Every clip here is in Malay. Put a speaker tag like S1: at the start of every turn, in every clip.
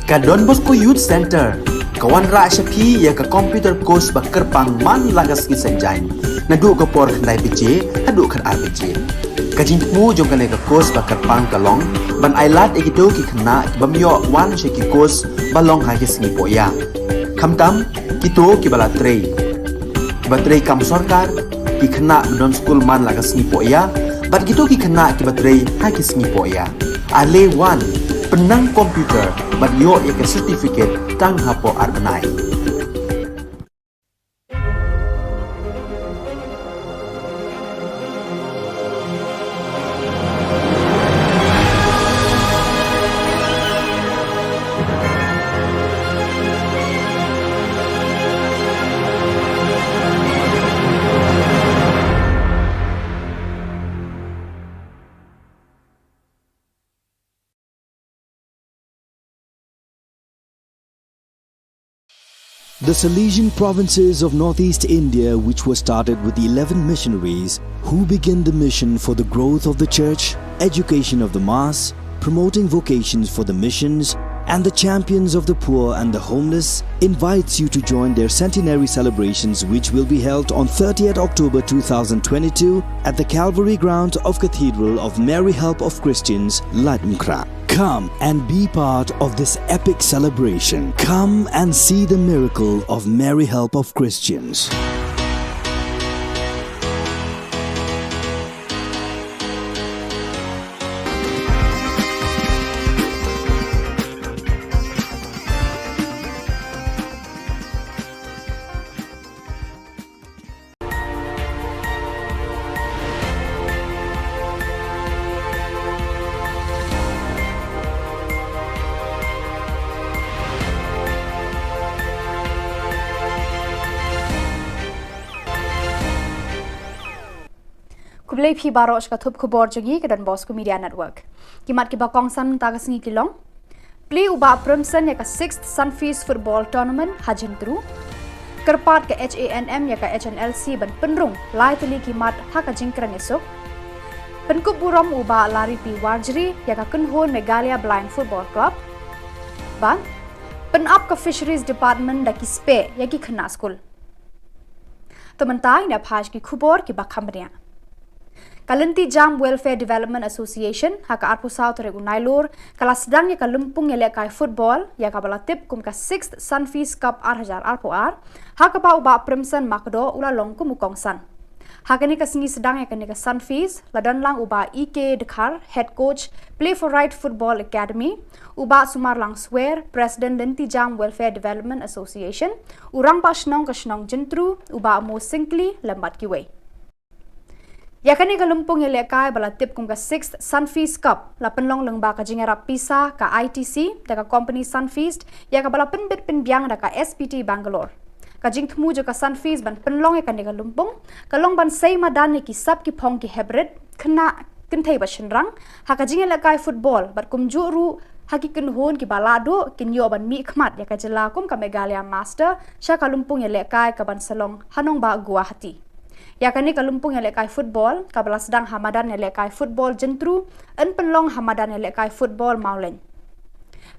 S1: Ka Don Bosco Youth Center kawan ra syapi ya ka computer course ba kerpang man lagas ki senjain nadu ka por khnai bije hadu khan arbije kajin mu jong kale ka course ba kerpang kalong ban ailat ekito ki khna bamyo wan she ki course balong ha ki sngi poya khamtam kito ki bala trei batrei kam sarkar ki khna don school man lagas sngi poya bat kito ki khna ki batrei ha ki sngi poya ale wan penang komputer bat yo ya ka certificate tang hapo arbenai.
S2: The Salesian provinces of northeast India, which were started with 11 missionaries who began the mission for the growth of the church, education of the mass, promoting vocations for the missions, and the champions of the poor and the homeless, invites you to join their centenary celebrations, which will be held on 30th October 2022 at the Calvary ground of Cathedral of Mary Help of Christians, Ladmkra. Come and be part of this epic celebration. Come and see the miracle of Mary Help of Christians.
S3: Kublai phi barosh ka thup khubor jogi ke Don Bosco Media Network. Kimat ki ba kongsan tagasngi kilong. Play uba prumsen ya ka 6th Sunfeast Football Tournament hajin tru. Kerpat ke HANM ya ka HNLC ban penrung lai teli kimat ha ka jingkrang esok. Penkup buram uba lari pi warjri ya ka kunhon Megalia Blind Football Club. Ban penap ka Fisheries Department da ki spe ya ki khna school. Tementai na phaj ki khubor ki ba khamria. Kalanti Jam Welfare Development Association haka arpu South regu nailur kala sedang ya ka lumpung ya lekai football ya ka balatip kum ka 6th Sunfeast Cup 8000 arpu ar haka pa uba primsan makdo ula longku mukongsan haka ni ka singi sedang ya ka ni ka Sunfeast ladan lang uba EK Dekhar head coach Play for Right Football Academy uba Sumar lang swear President Lanti Jam Welfare Development Association urang pa shnong ka shnong jentru uba mo singli lambat kiway. Yakani ka lumpung lekai balatip kung ka 6th Sunfeast Cup lapan long lengba ka jingera pisa ka ITC da ka company Sunfeast ya ka balapan bit pinbiang da ka SPT Bangalore ka jing thmu jo ka Sunfeast ban penlong ya ka ni ka lumpung ka long ban sei madan ni ki sab ki phong ki hybrid khna kinthai ba shinrang ha ka jingela kai football bat kum ju ru haki kunhon ki balado kinyo ban mi khmat ya ka jela kum ka Megalia Master sha ka lumpung lekai ka ban salong hanong ba Guwahati. Yakani kalumpung yang lekai football, kabala sedang hamadan yang lekai football jentru, en penlong hamadan yang lekai football maulen.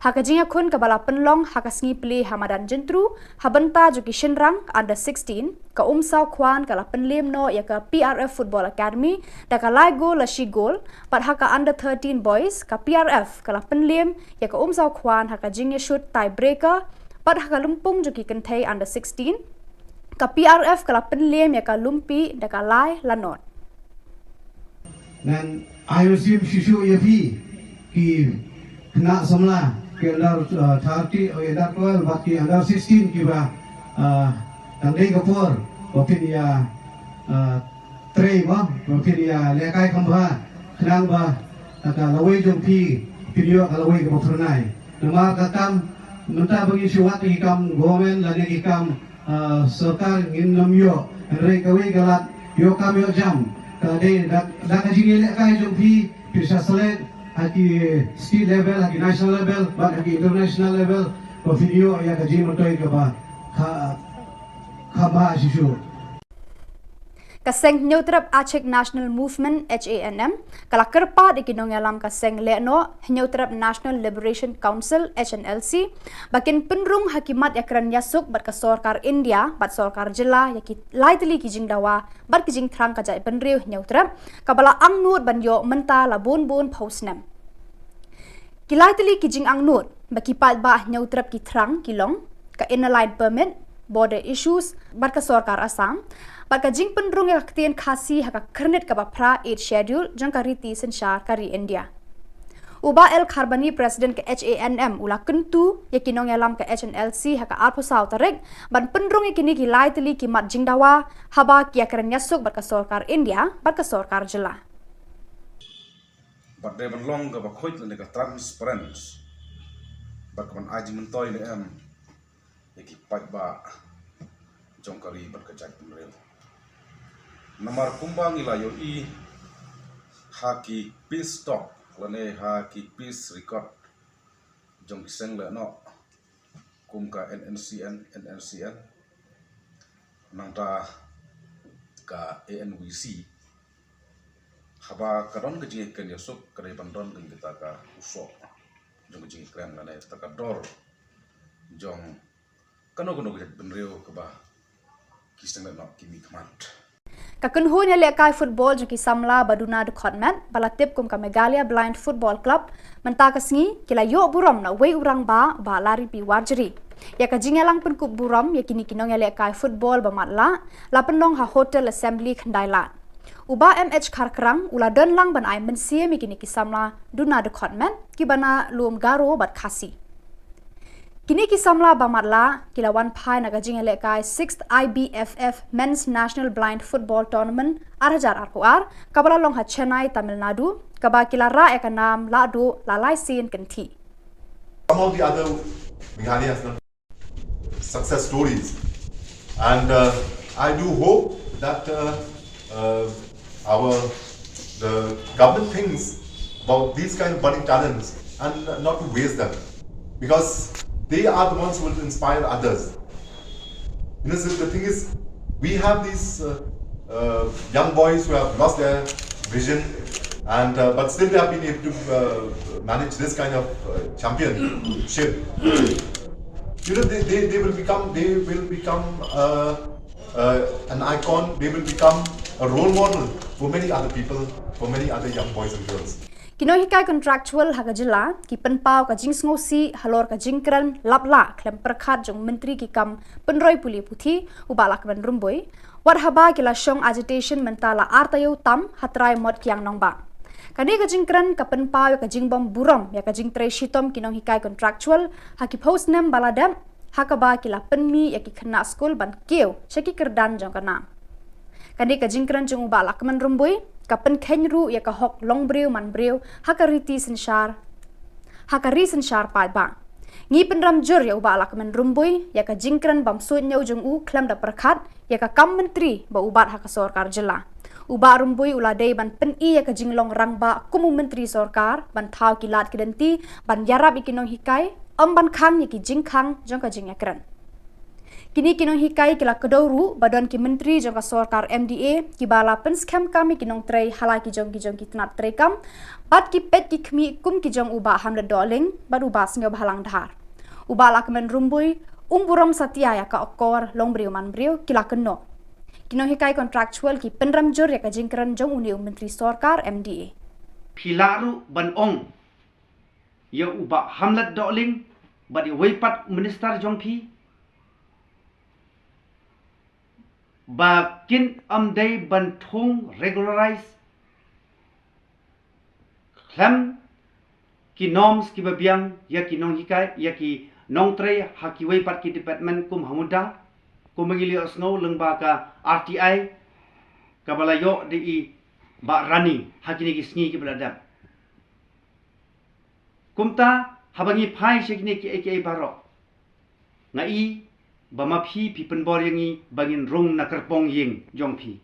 S3: Haka jinga kun kabala penlong haka sngi play hamadan jentru, habenta juki shinrang under 16, ka umsaw kwan kala penlim no ya ka PRF Football Academy, da ka lai goal la shi goal, pat haka under 13 boys, ka PRF kala penlim ya ka umsaw kwan haka jinga shoot tiebreaker, pat haka lumpung juki kentai under 16, ka PRF kala penlem ya ka lumpi da ka lai lanot.
S4: Dan IOCM Shishu Yafi ki kena semula ki under 30 or under 12 but ki under 16 ki ba tandai kapur bapin ya trei ba bapin ya lekai kambha kenang ba ka lawai jompi video ka lawai ka pernai nama kakam menta bagi syuat ki kam gomen lagi ki kam serta ingin namyo mereka galat yo kami jam tadi dah kaji lek kai jumpi bisa select haki state level haki national level but haki international level ko video ya kaji motoi ke ba khaba shishu
S3: Kaseng Nyautrap Aceh National Movement HANM kala kerpa di kinong alam kaseng leno Nyautrap National Liberation Council HNLC bakin penrung hakimat yakran yasuk bat ka sorkar India bat sorkar jilla yaki laitli kijing dawa bat kijing thrang ka jai penriu Nyautrap kabala angnut banyo menta la bun posnem kilaitli kijing angnut baki pat ba Nyautrap ki thrang kilong ka inline permit border issues bat ka sorkar Assam bat ka jing penrung ya ktien khasi haka kernet ka bapra 8 schedule jang ka riti senshar kari India Uba El Kharbani President ke HANM ula kentu ya kinong yalam ke HNLC haka alpo sau tarik ban penrung ya kini kilai teli kimat jing dawa haba kia keren yasuk bat ka sorkar India bat ka sorkar jilla
S5: bat de ban long ka ba khoit le ka transparent bat ka ban aji mentoy le am ki pat ba jongkari bat ka jat penrel namar kumbang ila yo I haki peace talk lane haki peace record jong kiseng le no kum ka NNCN nangta ka ANWC haba kadon gejing ken yosuk kare bandon gen kita ka usok jong gejing kren lane ta ka dor jong kano gejat benreo ke ba kiseng le no kimi command
S3: Kakunhun ya lekai football jo ki samla baduna de khotmat balatip kum ka Meghalaya Blind Football Club menta kasngi kila yo buram na wei urang ba lari pi warjeri ya ka jingelang pen kup buram ya kini kinong ya lekai football ba matla la penong ha hotel assembly khandailat uba MH kharkrang ula don lang ban ai mensie mi kini ki samla duna de khotmat ki bana lum garo bat khasi Kini kisamla bamatla kilawan pai naga jingele kai 6th IBFF Men's National Blind Football Tournament arhajar arpuar kabala long ha Chennai Tamil Nadu kaba kilara ekanam ladu lalai sin kenti
S6: Some of the other Meghalaya success stories and I do hope that the government thinks about these kind of budding talents and not to waste them because they are the ones who will inspire others. You know, so the thing is, we have these young boys who have lost their vision, and but still they have been able to manage this kind of championship. You know, they will become an icon. They will become a role model for many other people, for many other young boys and girls.
S3: Kino hikai contractual haga jilla ki penpau ka jing ngosi halor ka jingkran lapla klem perkhat jong menteri ki kam penroi puli puthi ubala kan rumboi war haba kila shong agitation mentala artayo tam hatrai mod kyang nongba kani ka jingkran ka penpau ka jingbom buram ya ka jingtre shitom kino hikai contractual haki post nem baladam hakaba kila penmi ya ki khna school ban keu cheki kerdan jong kana kani ka jingkran jong ubala kan rumboi kapen kenru ya ka hok long breu man breu hakari senshar pat ba ngi penram jur ya uba alak men rumbui ya ka jingkran bam suit nyau jung u klam da perkhat ya ka kam menteri ba ubat haka sorkar jilla uba rumbui uladei ban pen I ya ka jinglong rang ba kumu menteri sorkar ban thau kilat kidenti ban yarab ikinong hikai ban khang ya ki jingkhang jong ka jingakran Kini kinong hikai kila kedauru badan ki menteri jong ka sorkar MDA ki bala pen scam kami kinong trei halai ki jong ki tenat trei kam bat ki pet ki khmi kum ki jong uba $100 bad uba sngyo halang dhar uba la kemen rumbui umburam satya ya ka okor long briu man briu kila keno kinong hikai contractual ki penram jur ya ka jingkran jong uni menteri sorkar MDA
S7: Pilaru ban ong ya uba $100 bad weipat minister jong pi Bakin amdai bantung regularize Klam ki norms ki babiang ya ki nong hikai ya ki nong tre haki wei pat ki department kum hamuda kum magili osno lengba ka RTI kabala yo di ba rani haki ni ki sngi ki beladap kumta habangi phai shekni ki aka baro ngai bama phi penbor yangi bangin rong na kerpong ying jong phi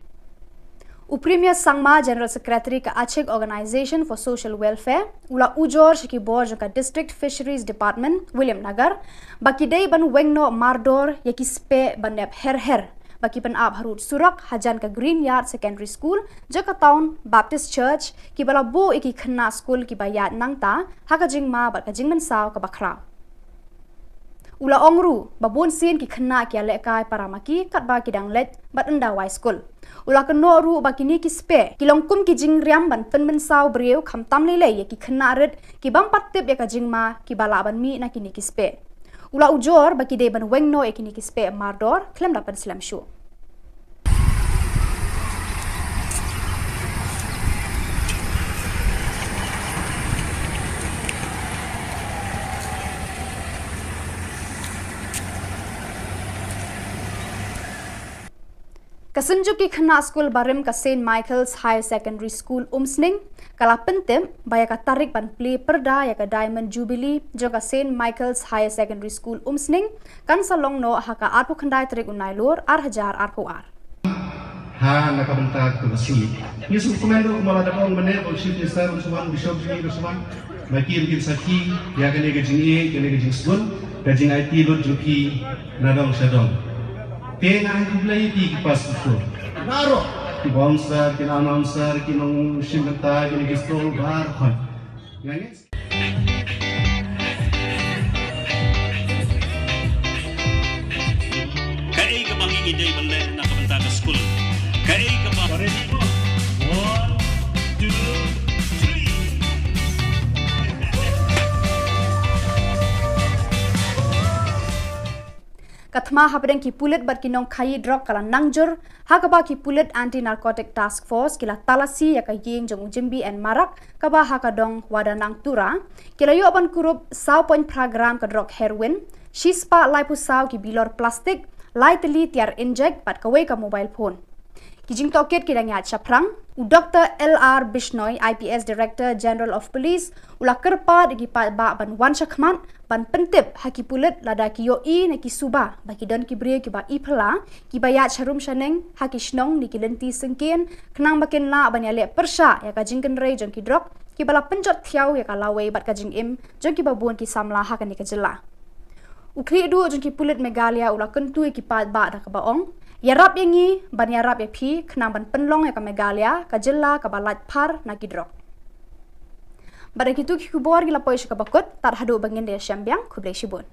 S3: Uprimia Sangma General Secretary ka Aceh Organization for Social Welfare ula ujor shiki board ka District Fisheries Department William Nagar baki day ban wengno mardor yaki spe banep her bagi penab harut surak hajan ke Green Yard Secondary School jaka town Baptist Church ki bala bo iki khna school ki bayat nangta haka jingma bat ka jingman saw ka bakra ula ongru babun sin ki khna ki ale kai paramaki kat ba ki dang let bat anda wai school ula keno ru ba ki ni ki spe ki longkum ki jing riam ban penmen saw breu kham tam le le ki khna red ki bang pat tip ya ka jingma ki bala ban mi na ki ni ki spe ula ujor ba ki de ban wengno e ki ni ki spe mardor klem la pan slam show Kasenjuk ki khna school barim ka St Michael's High Secondary School umsning kala pentem baya ka tarik ban play perda ya ka Diamond Jubilee jo ka St Michael's High Secondary School umsning kan salong no ha ka arpu khandai tarik unai lor ar hajar arpu ar
S4: ha nakabenta ke besi yesu komando mala da on mane on chief minister on suman bishop jini suman makir kin saki ya kene ke jini kene ke jisbun ka jing IT lot juki nadong shadong Tena ang kulay di kipas ito. Naro. Ki bouncer, ki announcer, ki nung simenta, ki nagistol bar. Yan.
S8: Kaya ka bang ingay balik na kabanta ka school? Kaya ka bang? Ready po? 1, 2,
S3: Kathma habdeng ki pulit bar ki nong khai drop kala nangjur hakaba ki pulit anti narcotic task force kila talasi ya ka yeng jong jimbi and marak kaba hakadong wadanang tura kila yo apan kurup saw point program ka drug heroin shispa liposaw ki bilor plastic lightly tiar inject pat kaway ka mobile phone kijing toket kidang ya chaprang Dr. LR Bishnoi IPS Director General of Police ula kerpa digi pa ba ban wan shakman ban pentip haki pulit lada ki yo I na ki suba baki don ki bre ki ba ipla ki ba ya charum shaneng haki shnong ni ki lenti sengken knang bakin la ban ya le persha ya ka jingken rei jong ki drop ki bala penjot thiau ya ka lawe bat ka jing im jong ki ba bun ki samla ha ka ni ka jilla ukri du jong ki pulit megalia ula kentu ki pa ba da ka ba ong Yarap yangi ban yarap ya pi kena ban penlong ya ka Megalia ka Jylla ka balat par na kidrok. Pada kitu ki Khubor gila poi ka bakut tar hadu bangin dia syambiang kublai shibun.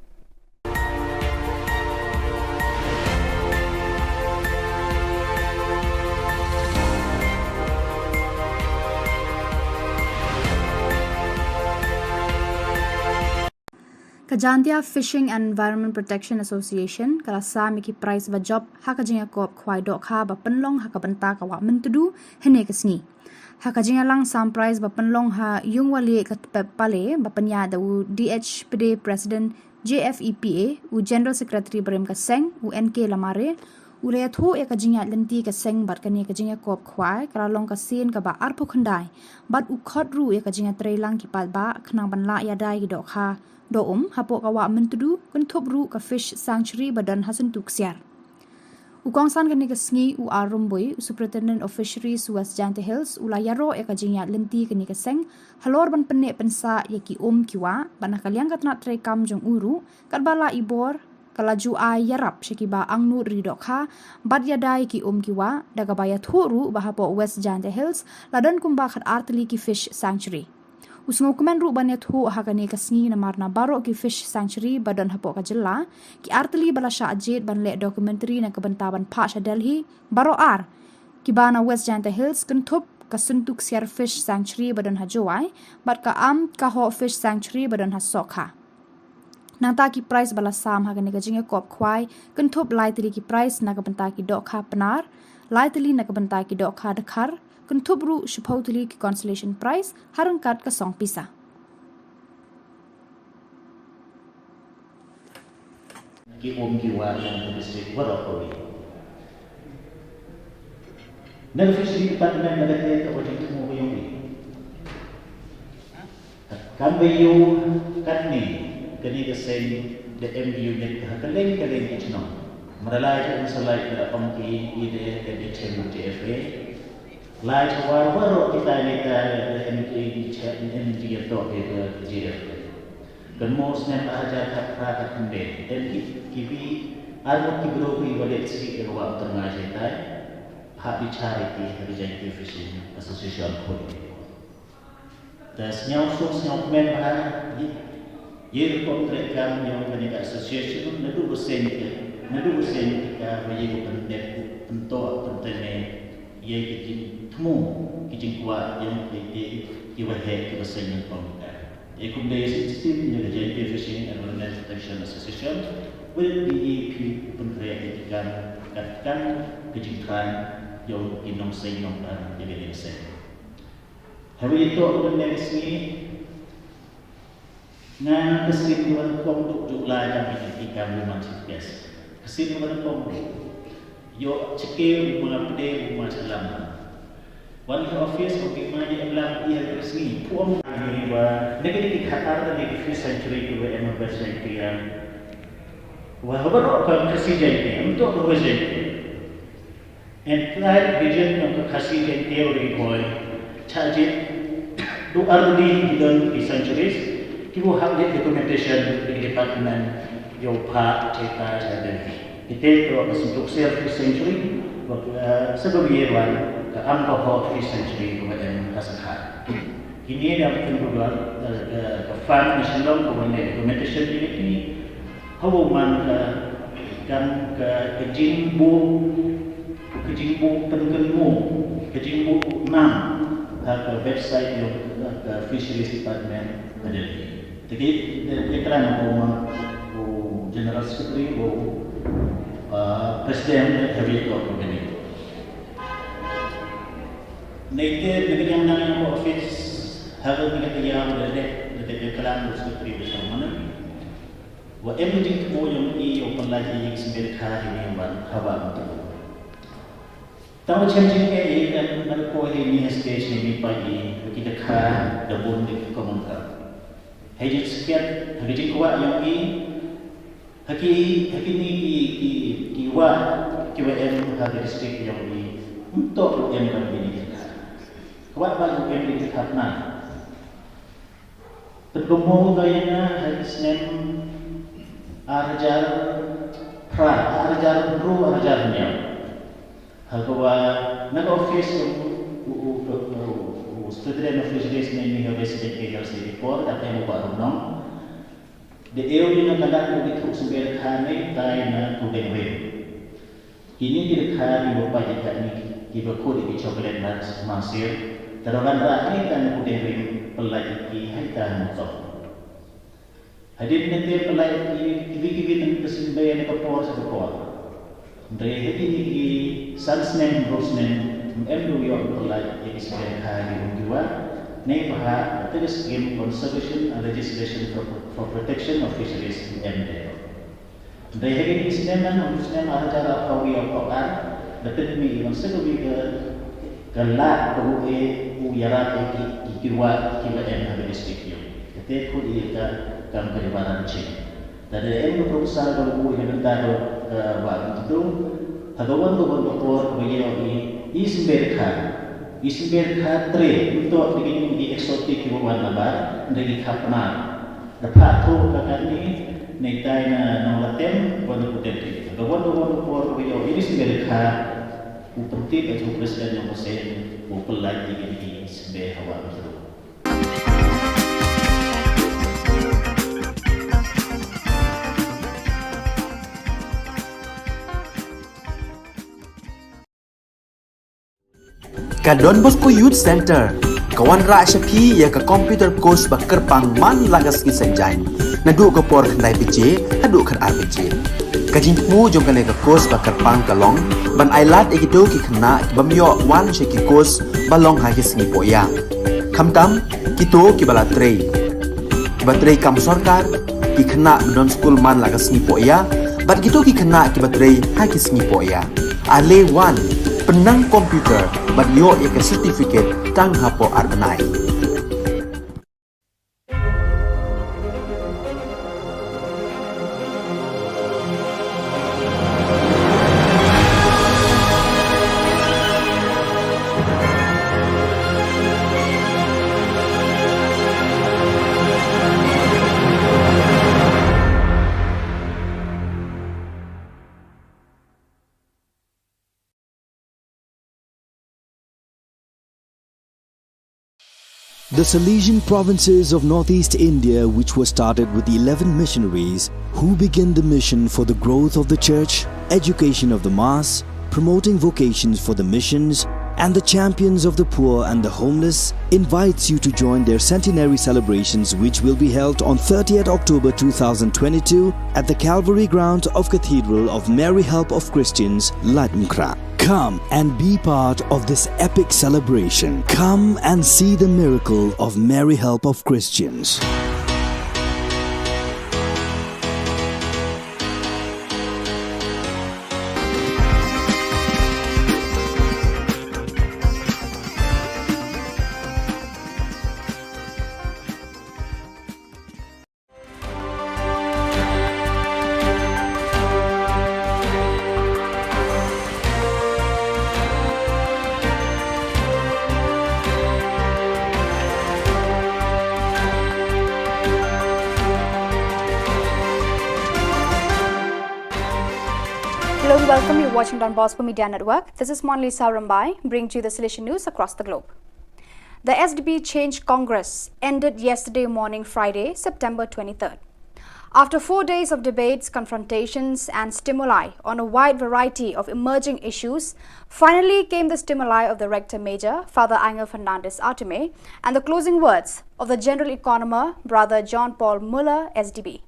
S3: Kajantia Fishing and Environment Protection Association kala sa miki price ba job haka jinga kop khwai dok kha ba penlong haka benta ka wa mentudu hene kesni haka jinga lang sam price ba penlong ha yung wali ka pale ba penya da u DHPD President JFEPA u General Secretary Brem ka Seng u NK Lamare u le thu e ka jinga lenti ka Seng bat ka ni ka jinga kop khwai kala long ka sin ka ba arpu khandai bat u khot ru e ka jinga tre lang ki pat ba khnang ban la ya dai ki dok kha do hapo kawa mentudu kuntup ru ka fish sanctuary badan hasan tuksiar ukongsan kani ka sngi u arumboi superintendent of fisheries West Jante Hills ula yaro e ka jingya lenti kani ka seng halor ban penne pensa yaki kiwa ban kaliang katna tre kam jong uru katbala ibor kalaju ai yarap shakiba angnu ridok ha bad yadai ki kiwa daga baya thuru bahapo West Jante Hills ladan kumba khat artli ki fish sanctuary Usngo kumen ru banyak hu hakani kasni na marna baro ki fish sanctuary badan hapo ka Jylla ki artli bala sha ajit ban le documentary na kebantaban pa sha Delhi baro ar ki bana West Jante Hills kentup kasuntuk siar fish sanctuary badan hajowai bat ka ka ho fish sanctuary badan hasokha nata ki price bala sam hakani ka jinga kop khwai kentup lightly ki price na kebanta ki dok kha penar lightly na kebanta ki dok kha dakhar Kuntubru supposedly ki consolation prize harangkat ka song pisa.
S9: Ki kiwa yang district Warapuri. Nang fishery department nagate ka wajib mo yung kan bayu katni kani ka sen the MDU net ka kaleng itno. Maralay ka salay ka pamki ide edition ng TFA. Lai war kita ni ka MD to ke GF. Kan mos ne aja ka kende dan kibi Armut ki bro ki walet si ke wa tengah jetai hak dicari ki Regenerative Fishing Association Khubor. Dan senyap men bahar ye kontrak kami yang kena association nadu bersen kita bagi pendek untuk pentene ye kijin temu kijin kuat yang ki wahet ki bersen yang pemika. Ekumde sistem yang Regenerative Fishing and Wildlife Protection Association will be pendek kan kijin yang inong sen yang jadi sen. Hari itu benda sini ngan kesimpulan kong jumlah kami ketika memang sukses. Kesimpulan kong yo cekir mengupdate masalah. One office mungkin mana yang ia resmi puang ini wa negeri Qatar dan negeri century ke WM century yang wa habar kan presiden untuk presiden. And that vision yang kasih teori koi charge do early in centuries kibu hak documentation di department yo pa cita ada kita to untuk century sebab yewan ke amko century kemudian kasah ini ada kedua ke fund national kemudian documentation ini hubungan kan ke kejimbu kejimbu 6 ke website yang fisheries department ada. Jadi kerana general secretary presiden habis itu begini. Nanti yang nang office harus yang dari kelam secretary bersama mana. Wa emerging to yang open lagi yang sembilan hari ini hawa untuk. Tahu changing ke dan ko ini stage ni pagi kita kah dabun di komentar. Hejit sekian hejit kuat yang haki ni kiwa KWM hari district yang untuk yang begini kita. Kuat baru yang kita nak. Bergumul gayanya hari Senin arjar arjarnya. Hagawa nag office student of fisheries ni resident areas report at mo ba no de eu ni nakalat ko dito sa kami tayo na tubig rin ini di kami mo pa jika ni iba ko di chocolate nuts masir tarawan ra ni kan tubig rin pelai ki haitan mo hadin nanti pelai kibi nang kasimbayan ni kapor sa kapor dari ini Salesman, Rosman, MW yang berlaku di sebagai hari kedua, ni bahas terus game conservation and legislation for protection of fisheries MD. Dari hari ini sebenarnya Rosman ada cara kawi apa dapat mi yang sebagai galak bahawa uyara kiwa M hari district. Jadi kau ia kan peribaran cik. Dari MW proposal bahawa ia bentar waktu itu. Hagawan doktor beliau ini isberkha tre untuk begini di eksotik bukan nabar dari kapna dapat tu kakak ni netai na nolatem pada potensi hagawan doktor beliau ini isberkha upentik atau presiden yang masih upelai di isber hawa itu.
S1: Ka Don Bosco Youth Center kawan ra syapi ya ka computer course ba kerpang man lagas ki sanjain nadu ko por khandai bije hadu khan arbije ka jingmu jong kale ka course ba kerpang kalong ban ailat ekido ki khna bamyo wan she ki course balong ha ki singi poya khamtam kito ki bala trei batrei kam sarkar ki khna don school man lagas singi poya bat kito ki khna ki batrei ha ki singi poya ale wan penang komputer bagyo ya sertifikat tang hapo arbenai.
S2: The Salesian provinces of northeast India, which were started with the 11 missionaries who began the mission for the growth of the church, education of the mass, promoting vocations for the missions, and the champions of the poor and the homeless, invites you to join their centenary celebrations, which will be held on 30th October 2022 at the Calvary Ground of Cathedral of Mary Help of Christians, Lightmkra. Come and be part of this epic celebration. Come and see the miracle of Mary Help of Christians.
S3: Hello and welcome. You're watching Don Bosco Media Network. This is Monalisa Rambai, bringing you the Salesian news across the globe. The SDP Change Congress ended yesterday morning, Friday, September 23rd. After 4 days of debates, confrontations and stimuli on a wide variety of emerging issues, finally came the stimuli of the Rector Major, Father Angel Fernandez Artime, and the closing words of the General Economer, Brother John Paul Muller, SDB.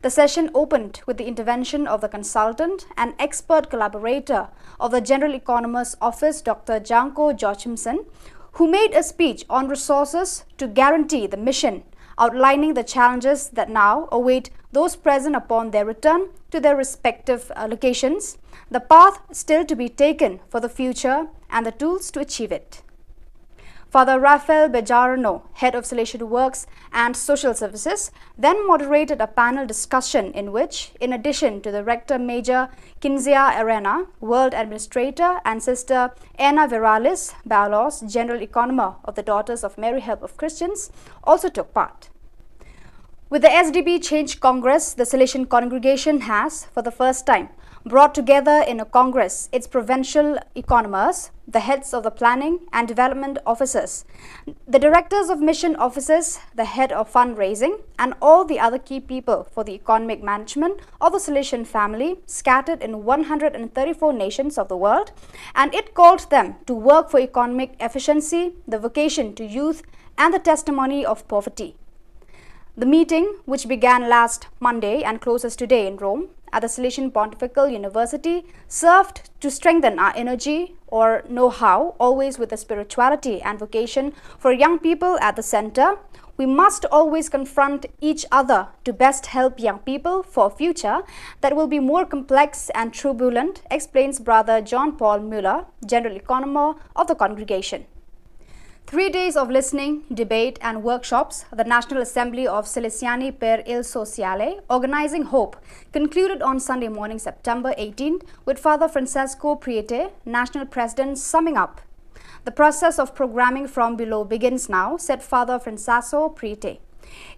S3: The session opened with the intervention of the consultant and expert collaborator of the General Economer's Office, Dr. Janko Joachimson, who made a speech on resources to guarantee the mission, outlining the challenges that now await those present upon their return to their respective locations, the path still to be taken for the future, and the tools to achieve it. Father Rafael Bejarano, Head of Salesian Works and Social Services, then moderated a panel discussion in which, in addition to the Rector Major Kinzia Arena, World Administrator, and Sister Anna Viralis Balos, General Economer of the Daughters of Mary Help of Christians, also took part. With the SDP Change Congress, the Salesian congregation has, for the first time, brought together in a congress its provincial economers, the heads of the planning and development offices, the directors of mission offices, the head of fundraising, and all the other key people for the economic management of the Salesian family scattered in 134 nations of the world, and it called them to work for economic efficiency, the vocation to youth, and the testimony of poverty. The meeting, which began last Monday and closes today in Rome at the Salesian Pontifical University, served to strengthen our energy or know-how, always with the spirituality and vocation for young people at the center. We must always confront each other to best help young people for a future that will be more complex and turbulent, explains Brother John Paul Muller, General Economer of the congregation. 3 days of listening, debate and workshops, the National Assembly of Salesiani per il Sociale, Organizing Hope, concluded on Sunday morning, September 18th, with Father Francesco Priete, National President, summing up. The process of programming from below begins now, said Father Francesco Priete.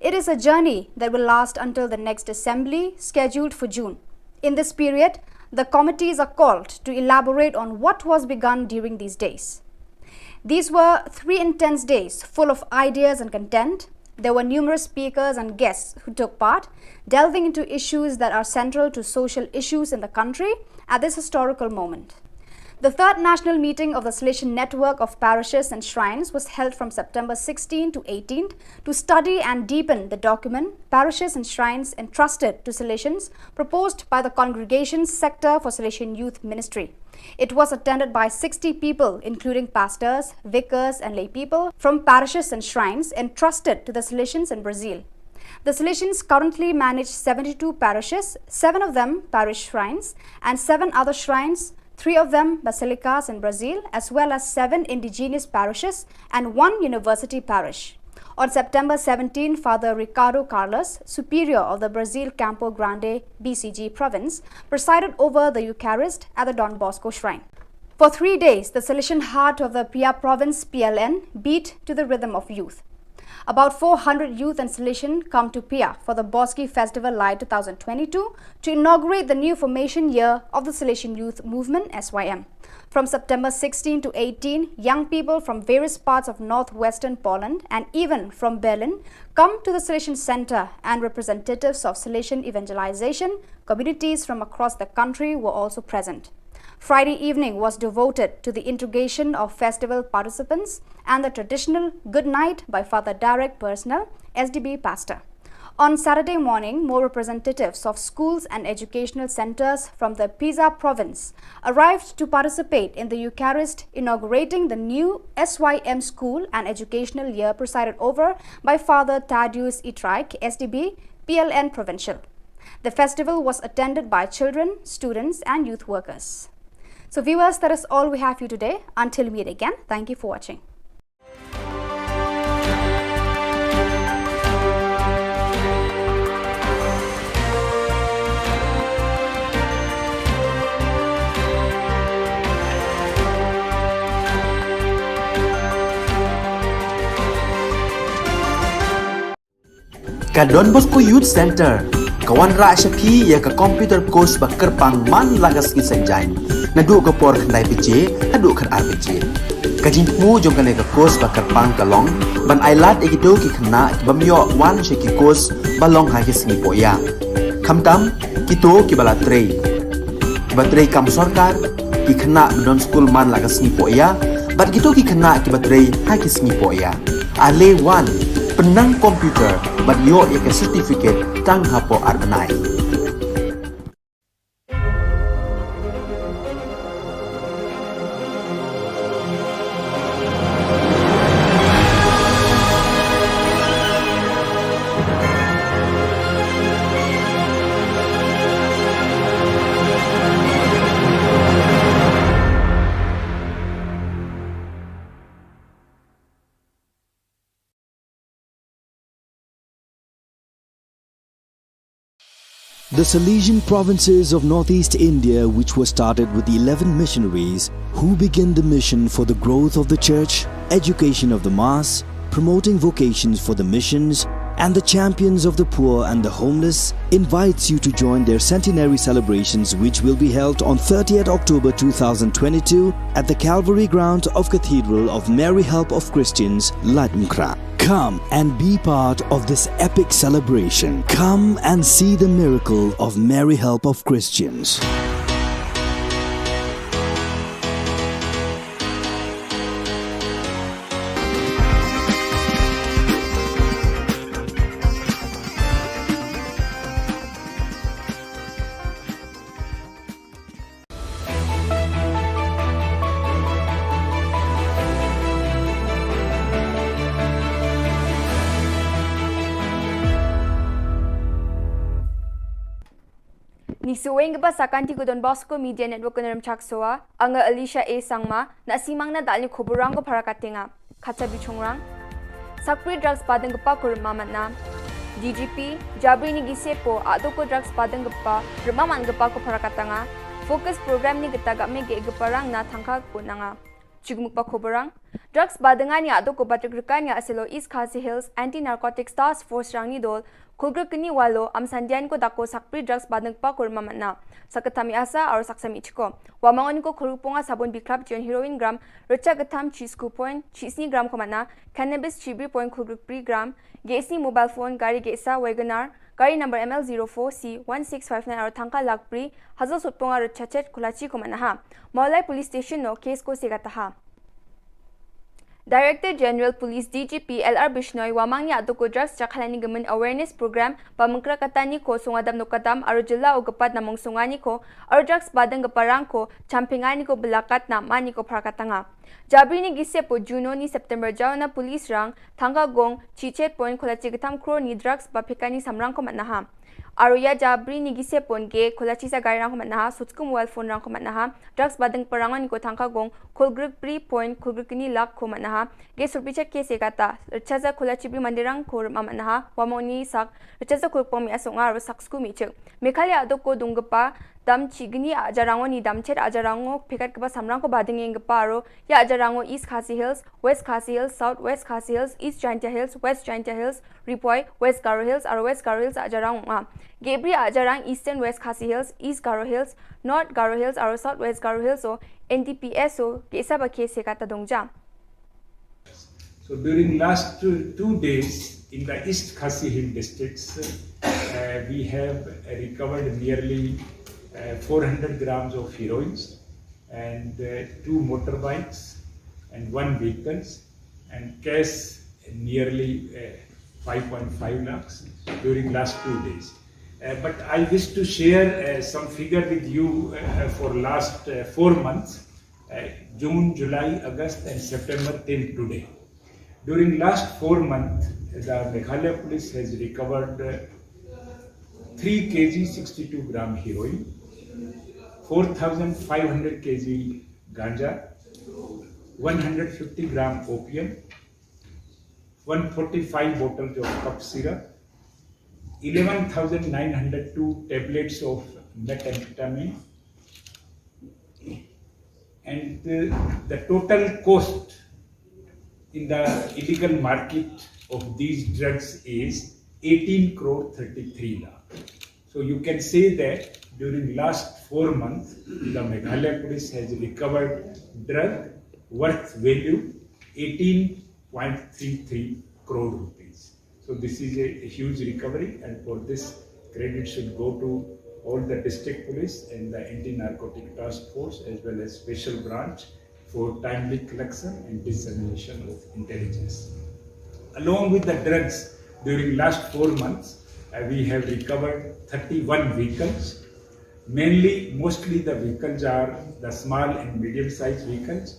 S3: It is a journey that will last until the next assembly, scheduled for June. In this period, the committees are called to elaborate on what was begun during these days. These were 3 intense days full of ideas and content. There were numerous speakers and guests who took part, delving into issues that are central to social issues in the country at this historical moment. The third national meeting of the Salesian Network of Parishes and Shrines was held from September 16 to 18th to study and deepen the document Parishes and Shrines Entrusted to Salesians, proposed by the Congregation's Sector for Salesian Youth Ministry. It was attended by 60 people, including pastors, vicars and lay people from parishes and shrines entrusted to the Salesians in Brazil. The Salesians currently manage 72 parishes, 7 of them parish shrines, and 7 other shrines, 3 of them basilicas in Brazil, as well as 7 indigenous parishes and 1 university parish. On September 17, Father Ricardo Carlos, Superior of the Brazil Campo Grande BCG province, presided over the Eucharist at the Don Bosco Shrine. For 3 days, the Salesian heart of the Pia province PLN beat to the rhythm of youth. About 400 youth installation come to Pia for the Boski Festival Light 2022 to inaugurate the new formation year of the Salesian Youth Movement SYM. From September 16 to 18, young people from various parts of northwestern Poland and even from Berlin come to the Salesian Center, and representatives of Salesian evangelization communities from across the country were also present. Friday evening was devoted to the integration of festival participants and the traditional good night by Father Direct personnel, SDB pastor. On Saturday morning, more representatives of schools and educational centers from the Pisa province arrived to participate in the Eucharist, inaugurating the new SYM school and educational year presided over by Father Tadius Itraik, SDB, PLN Provincial. The festival was attended by children, students and youth workers. So viewers, that is all we have for you today. Until we meet again, thank you for watching.
S1: Ka Don Bosco Youth Center, kawan ra Shapi ya ka computer course ba kerpang man lagas ki sanjain. Nadu ka por khandai PJ, hadu kan RPG. Ka jingmu jong kan ka course ba kerpang kalong, ban ailat ikido ki khna ki bamyo wan she ki course balong ha ki singi poya. Khamtam kito ki bala trei. Ki ba trei kam sarkar ki khna don school man lagas singi poya, bat kito ki khna ki ba trei ha ki singi poya. Ale wan penang komputer bat yo ya ke certificate tang hapo arbanai.
S2: The Salesian provinces of northeast India, which were started with 11 missionaries who began the mission for the growth of the church, education of the mass, promoting vocations for the missions, and the champions of the poor and the homeless, invites you to join their centenary celebrations, which will be held on 30th October 2022 at the Calvary Ground of Cathedral of Mary Help of Christians, Latmkra. Come and be part of this epic celebration. Come and see the miracle of Mary Help of Christians.
S10: Ni suweng ba sakanti ko Don Bosco Media Network ko naram chaksoa anga Alicia A Sangma na simang na dali Khubor Na Ka Jylla khacha bichongrang sakpri drugs padang gapa kur mamat na DGP Jabri ni gisepo ado ko drugs padang gapa remaman gapa ko parakatanga focus program ni gitaga me ge gaparang na thangka ko nanga chigmuk pa khoborang drugs badanga ni ado ko batrikkan ya aselo East Khasi Hills Anti Narcotics Task Force rang ni dol Kulgrakini walo am sandian ko dako sakpri drugs badang pa kurma manna sakatami asa aur saksami chiko wamangon ko khuluponga sabon biklap jon heroin gram rocha gatham cheese coupon cheese gram ko manna cannabis chibi point kulgrupri gram gesi mobile phone gari gesa wagoner gari number ML04C1659 aur thangka lakpri hazal sutponga rocha chet khulachi ko manna ha Maulai police station no case ko segata ha Director General Police DGP LR Bishnoi wamang ni adoko drugs chakhalani gaman awareness program pamangkra katani ko sungadam nokadam aru jilla ogapat namong sungani ko aru drugs badang gaparang ko champingani ko belakat na mani ko prakatanga Jabri ni gise po Juno ni September jaw na police rang thanga gong chichet point kholachi gatham kro ni drugs ba phekani samrang ko manaha Aruya Jabri ni gise pon ge kholachi sa gari rang ko manaha sutskum mobile phone rang ko manaha drugs badang parangan ko thangka gong khulgruk pri point khulgrukini lak ko manaha ge surpichat ke segata chaza kholachi bi mandirang ko manaha wamoni sak chaza khulpom mi asonga ro saksku mi chek mekhalia adoko dungpa dam chigni ajarango ni damchet ajarango pekat kaba samrang ko bading paro ya ajarango East Khasi Hills, West Khasi Hills, South West Khasi Hills, East Jaintia Hills, West Jaintia Hills, Ripoy, West Garo Hills, or West Garo Hills ajarang Gebri ajarang Eastern West Khasi Hills, East Garo Hills, North Garo Hills, or South West Garo Hills so NTPS so kesa ba kese kata dongja.
S11: So during last 2 days in the East Khasi Hill districts, we have recovered nearly 400 grams of heroins and 2 motorbikes and 1 vehicles and cash nearly 5.5 lakhs during last 2 days. But I wish to share some figure with you for last 4 months, June, July, August and September till today. During last 4 months, the Meghalaya police has recovered 3 kg 62 gram heroin, 4,500 kg ganja, 150 gram opium, 145 bottles of cough syrup, 11,902 tablets of methamphetamine, and the total cost in the illegal market of these drugs is 18 crore 33 lakh. So you can say that during last 4 months, the Meghalaya police has recovered drug worth value 18.33 crore rupees. So this is a huge recovery, and for this credit should go to all the district police and the anti-narcotic task force as well as special branch for timely collection and dissemination of intelligence. Along with the drugs, during last 4 months, we have recovered 31 vehicles. Mostly the vehicles are the small and medium-sized vehicles.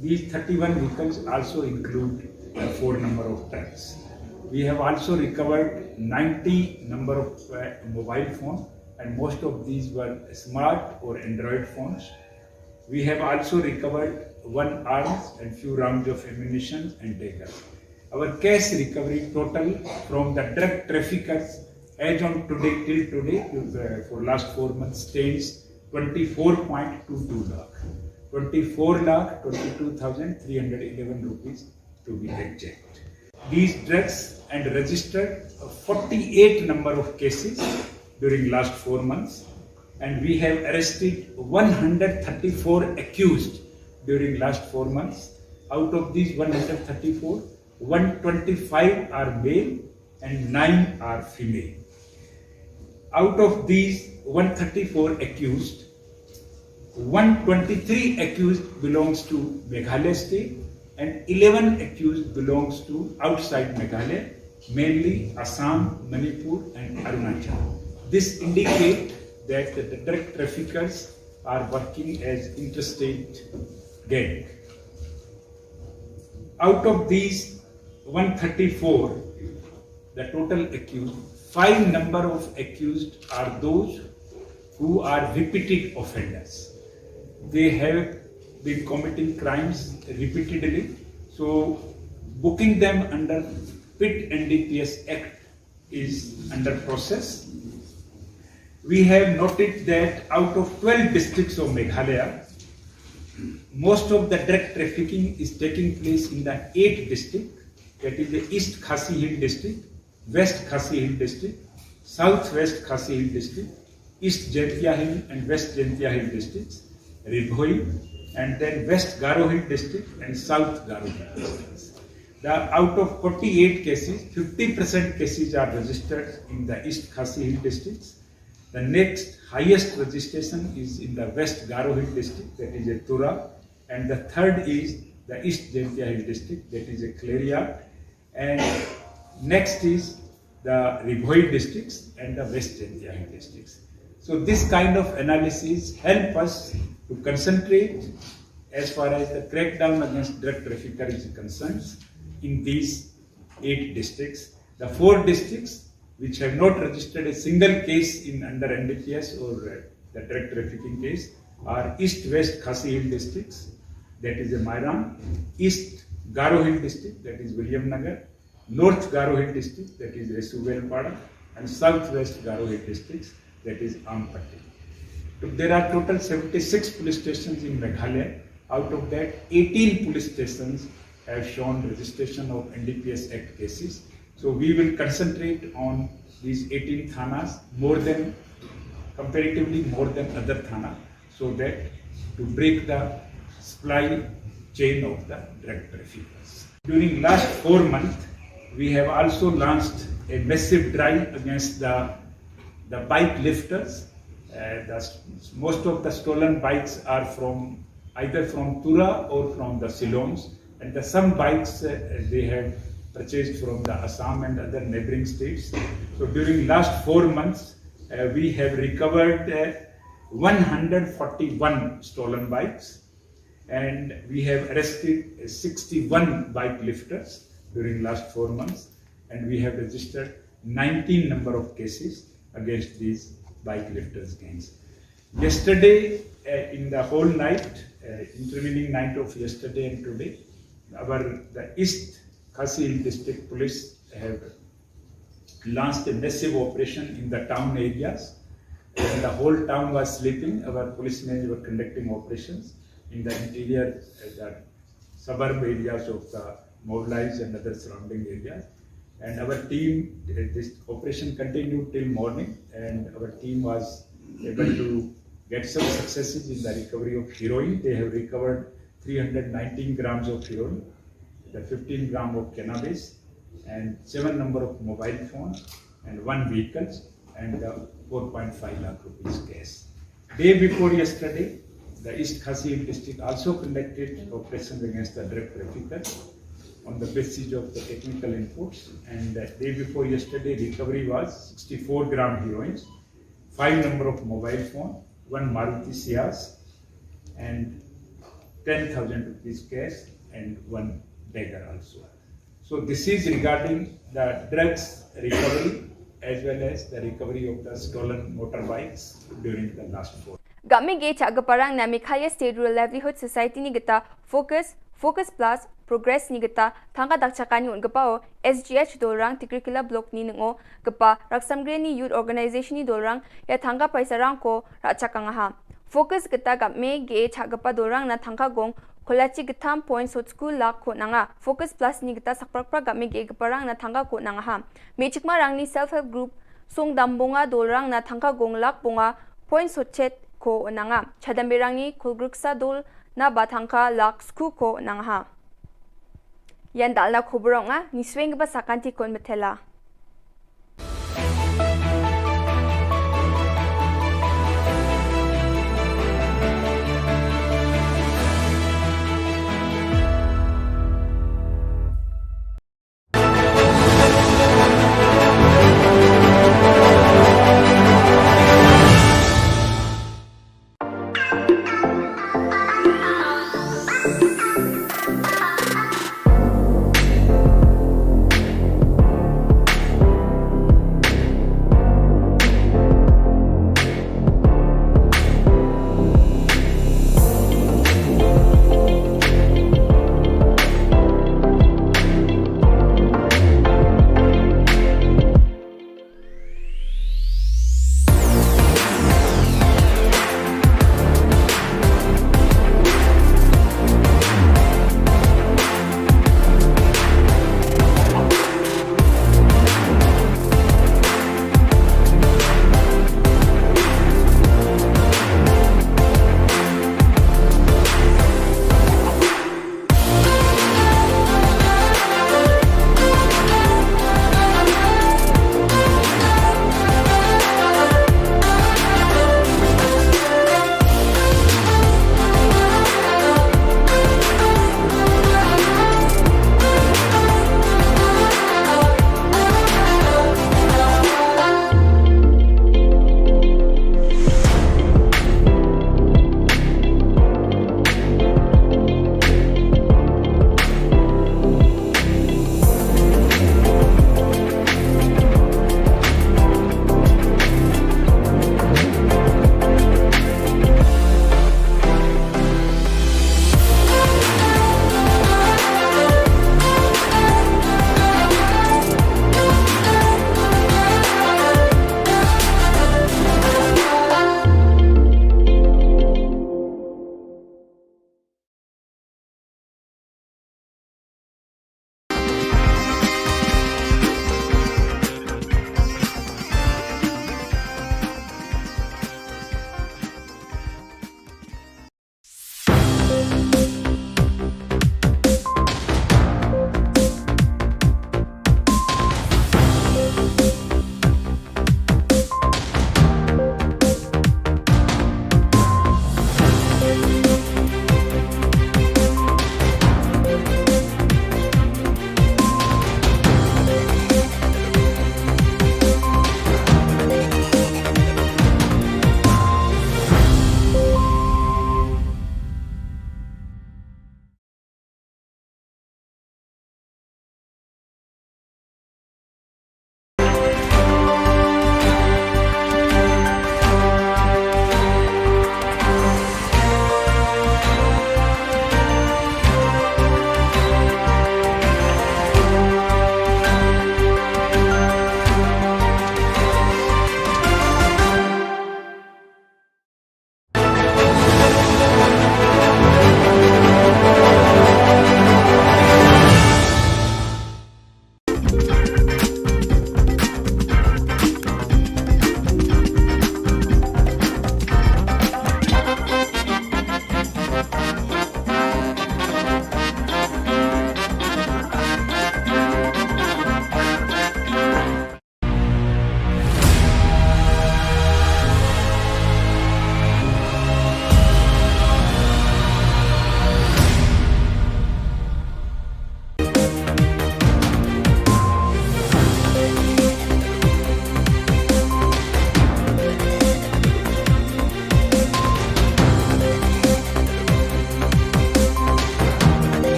S11: These 31 vehicles also include 4 number of trucks. We have also recovered 90 number of mobile phones, and most of these were smart or Android phones. We have also recovered 1 arms and few rounds of ammunition and dagger. Our cash recovery total from the drug traffickers as on today till today for last 4 months stands 24.22 lakh. 24 lakh 22,311 rupees to be exact. These drugs and registered 48 number of cases during last 4 months, and we have arrested 134 accused during last 4 months. Out of these 134, 125 are male and 9 are female. Out of these 134 accused, 123 accused belongs to Meghalaya state and 11 accused belongs to outside Meghalaya, mainly Assam, Manipur and Arunachal. This indicates that the drug traffickers are working as interstate gang. Out of these 134, the total accused, 5 number of accused are those who are repeated offenders. They have been committing crimes repeatedly, so booking them under PIT NDPS Act is under process. We have noted that out of 12 districts of Meghalaya, most of the drug trafficking is taking place in the 8th district, that is the East Khasi Hill district, West Khasi Hill district, Southwest Khasi Hill district, East Jaintia Hill and West Jaintia Hill districts, Ribhoi, and then West Garo Hill district and South Garo Hill districts. Out of 48 cases, 50% cases are registered in the East Khasi Hill districts. The next highest registration is in the West Garo Hill district, that is a Tura, and the third is the East Jaintia Hill district, that is a Claria, and next is the Ribhoi districts and the West Jaintia Hill districts. So this kind of analysis help us to concentrate as far as the crackdown against drug trafficker is concerned in these 8 districts. The 4 districts which have not registered a single case in under NDPS or the drug trafficking case are East-West Khasi Hill districts, that is a Mairan, East Garo Hill district, that is William Nagar, North Garo Hill district, that is Resuvelpada, and Southwest Garo Hill districts, that is Ampatti. There are total 76 police stations in Meghalaya. Out of that, 18 police stations have shown registration of NDPS Act cases. So we will concentrate on these 18 thanas comparatively more than other thana, so that to break the supply chain of the drug traffickers. During last 4 months, we have also launched a massive drive against the bike lifters. Most of the stolen bikes are either from Tura or from the Silons, and some bikes they have purchased from the Assam and other neighboring states. So during last 4 months, we have recovered 141 stolen bikes, and we have arrested 61 bike lifters during last 4 months, and we have registered 19 number of cases against these bike lifters gangs. Yesterday, in the whole night, intervening night of yesterday and today, the East Khasi District Police have launched a massive operation in the town areas. When the whole town was sleeping, our policemen were conducting operations in the interior, the suburb areas of the mobilized and other surrounding areas. And our team, this operation continued till morning, and our team was able to get some successes in the recovery of heroin. They have recovered 319 grams of heroin, the 15 gram of cannabis, and 7 number of mobile phones, and 1 vehicle, and 4.5 lakh rupees cash. Day before yesterday, the East Khasi district also conducted operations against the drug traffickers on the basis of the technical inputs, and the day before yesterday, recovery was 64 gram heroin, 5 number of mobile phone, 1 Maruti Ciaz, and 10,000 rupees cash, and 1 dagger also. So this is regarding the drugs recovery as well as the recovery of the stolen motorbikes during the last 4.
S10: Gami ge chagaparang na Meghalaya State Rural Livelihood Society ni gita Focus Plus Progress ni gita thanga dakchakani un gapao SGH dolrang Tikrikila block ni ngo gapa Raksamgre ni youth organization ni dolrang ya thanga paisarang ko rachakanga ha. Focus gita game ge chagapa dolrang na thanga gong Kolachi gitam points hot school lak ko nanga Focus Plus ni gita sakprakpra game ge gaparang na thanga ko nanga ha. Mechikma rang ni self help group song dambonga dolrang na thanga gong lak bonga points hot chet ko nanga chadambirang ni kulgruksa dol na batangka lak sku ko nanga ha. Yan dal na Khubor nga ni swing ba sakanti kon metela.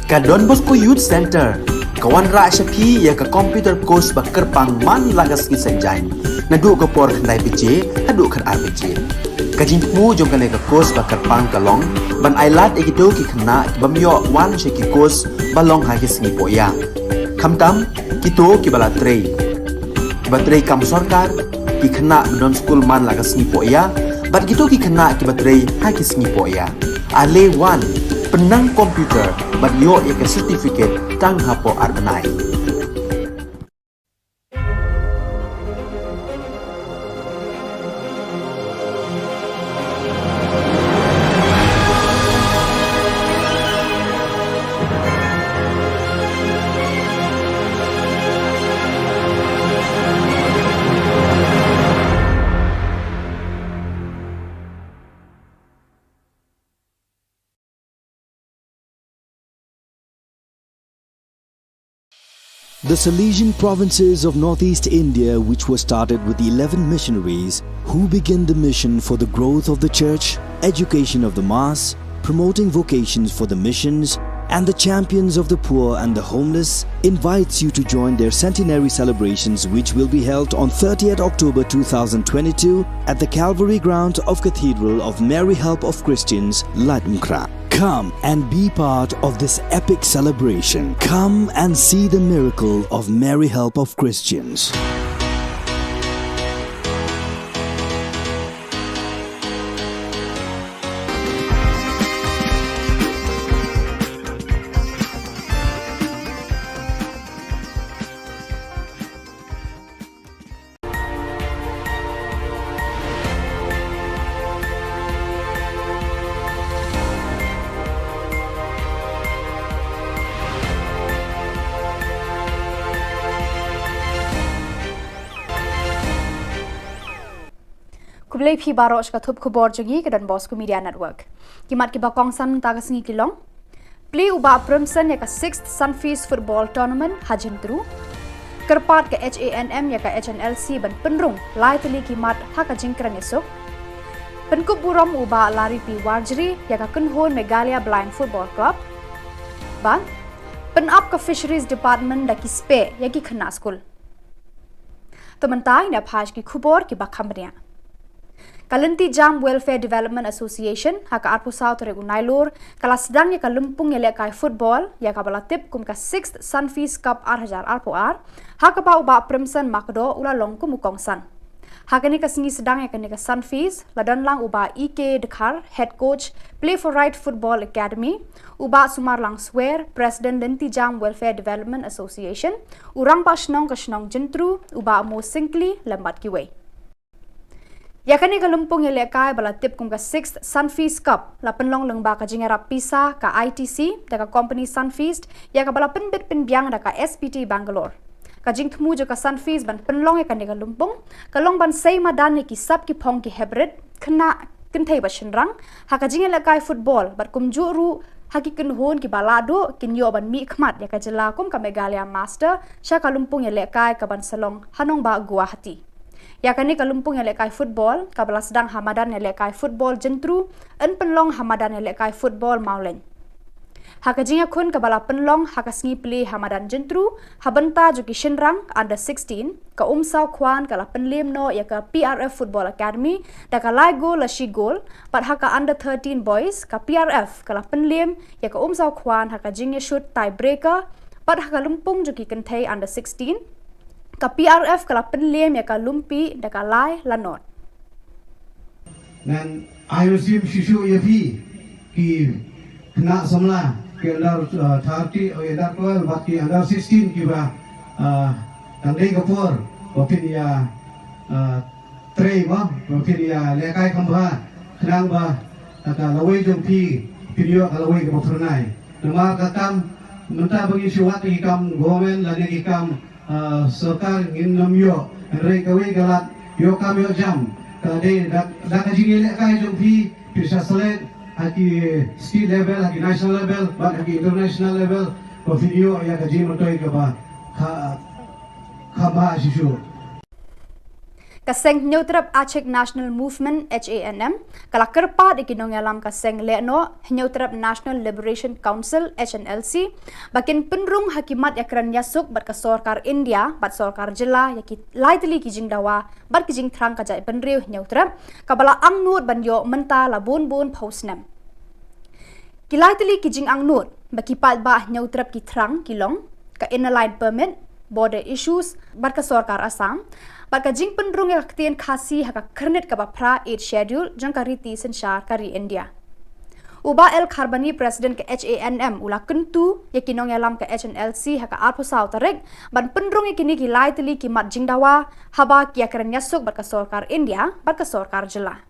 S1: Ka Don Bosco Youth Center kawan ra shapi ya ka computer course ba kerpang man lagas ki sanjain na du ko por khandai pije hadu khan RPG ka jingmu jong kale ka course ba kerpang kalong ban ailat egito ki khna bamyo wan she ki course balong ha ki singi poya khamtam kito ki bala trei batrei kam sarkar ki khna don school man lagas ni poya bat gitu ki khna ki batrei ha ki singi poya ale wan penang komputer bat yo ya ke certificate tang hapo arbenai.
S2: The Salesian provinces of northeast India, which were started with 11 missionaries who began the mission for the growth of the church, education of the mass, promoting vocations for the missions, and the champions of the poor and the homeless, invites you to join their centenary celebrations, which will be held on 30th October 2022 at the Calvary Ground of Cathedral of Mary Help of Christians, Ladmkra. Come and be part of this epic celebration. Come and see the miracle of Mary Help of Christians.
S3: Kublai phi barosh ka thup khubor jogi ke Don Bosco Media Network. Kimat ki bakong san ta ka singi kilong. Play uba Primson ya ka 6th Sunfeast Football Tournament hajentru. Kerpat ke HANM ya ka HNLC ban penrung lai teli kimat ha ka jingkran esok. Penkup buram uba lari pi warjri ya ka kunhon Megalia Blind Football Club. Ban penap ka Fisheries Department da ki spe ya ki khna school. Tementai na phaj ki khubor ki bakhamria. Kalanti Jam Welfare Development Association haka arpu South regu nailur kala sedang ya ka lumpung ya kai football ya ka balatip kum ka 6th Sunfeast Cup 8000 arpu ar haka pa uba Primson makdo ula longku mukongsan haka ni ka singi sedang ya ka ni ka Sunfeast ladan lang uba EK Dekhar head coach Play for Right Football Academy uba Sumar lang swear President Lanti Jam Welfare Development Association urang pa shnong ka shnong jentru uba mo singli lambat kiwe. Yakani ka lumpung ya lekai balatip kum ka 6th Sunfeast Cup la penlong lengba ka jingarap pisa ka ITC da ka company Sunfeast ya ka bala penbit penbiang da ka SPT Bangalore. Ka jingthmu jo ka Sunfeast ban penlong ya ka ni ka lumpung ka long ban sei madan ni ki sab ki phong ki hybrid khna kinthai ba shinrang ha ka jinga lekai football bat kum juru haki kinhon ki balado kinyo ban mi khmat ya ka jela kum ka Megalia Master sha ka lumpung ya lekai ka ban salong hanong ba Guwahati. Yakani ka lumpung ya lekai football kabala sedang hamadan ya lekai football jentru en penlong hamadan ya lekai football maulen. Haka jinga kun kabala penlong haka sngi play hamadan jentru habenta jo ki shinrang under 16 ka umsau kwan kala penlim no ya ka PRF Football Academy da ka lai goal la shi goal pat haka under 13 boys ka PRF kala penlim ya ka umsau kwan haka jinga shoot tiebreaker pat haka lumpung jo ki kenthai under 16 ka PRF kala penlem ya ka lumpi da ka lai lanot.
S4: Dan IOC shishu ya fi ki kena samla ke andar 30 andar 12 baki andar 16 ki ba tandai kapur bapin ya trei ma bapin ya lekai khamba khnang ba ka lawai jong pi video ka lawai ka pernai nama katam menta bagi syuat ki kam government la ki kam सरकार नमियो रे कवे गलत यो काम यो जम कदे दा का जिगे ले का जो भी पिसा सले hockey state level hockey national level but hockey international level को वीडियो या का जी मतोय के बा खबा शिशु
S3: Kaseng Nyautrap Aceh National Movement HANM kala kerpa di kinong alam kaseng leno Nyautrap National Liberation Council HNLC bakin penrung hakimat yakran yasuk bat kasorkar India bat sorkar jilla yaki laitli kijing dawa bat kijing trang kajai penriu Nyautrap kabala angnut banyo menta labun bun pausnem kilaitli kijing angnut bakipat ba Nyautrap ki trang kilong ka inline permit border issues bat kasorkar Assam Baka jing penrung yang ketien kasi haka kernet kaba pra 8 schedule jang kariti sensyar kari India. Uba El Kharbani Presiden ke HANM ula kentu yakinong yalam ke HNLC haka arpusau tarik ban penrung yakini kilai teli kimat jing dawa haba kia keren yasuk bat sorkar India bat sorkar jela.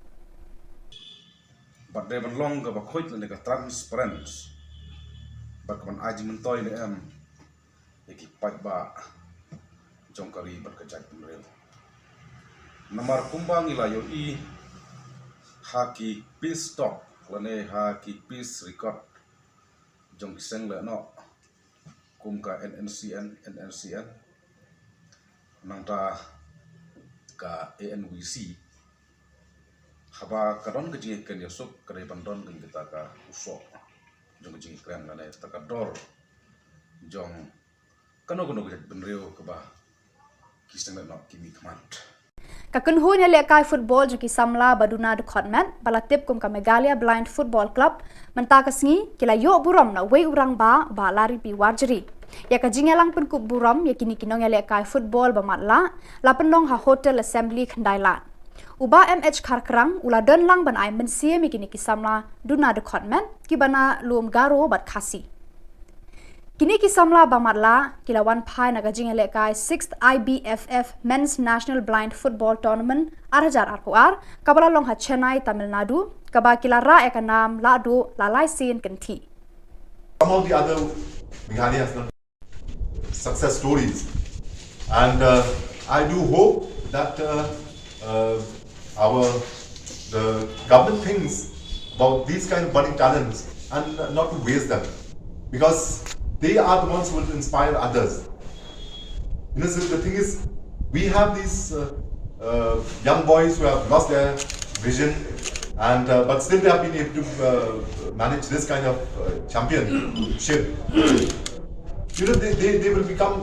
S5: Bat de ban long kaba khoit le ka transparent bat ban aji mentoi le yaki pat ba jong kari bat kajat penrel. Namar kumbang ilayo haki peace talk lane haki peace record jong kiseng le no kumka NNCN nangta ka ANWC haba kadon kejing ken yosuk kare bandon ken kita ka usok jong kejing kren lane takador jong kano kejat benreo keba kiseng le no kimi kmat
S3: Kakunhu nya lekai football jaki samla baduna de khotmat balatip kum ka Megalia Blind Football Club menta kasngi kila yo buram na wei urang ba lari pi warjeri ya ka jingelang pen kup buram ya kini kinong ya lekai football ba matla la pendong ha hotel assembly khandailat uba MH Kharkrang ula don lang ban ai mensie mi kini ki samla duna de khotmat ki bana lum garo bat khasi Kini kisamla bamatla kilawan pai naga jingele kai 6th IBFF Men's National Blind Football Tournament arhajar arkuar kabala long ha Chennai Tamil Nadu kaba kilara eka nam ladu lalai sin kenti.
S6: Some of the other Meghalaya has done success stories, and I do hope that the government thinks about these kind of budding talents and not to waste them, because they are the ones who will inspire others. You know, so the thing is, we have these young boys who have lost their vision, and but still they have been able to manage this kind of championship. You know, they will become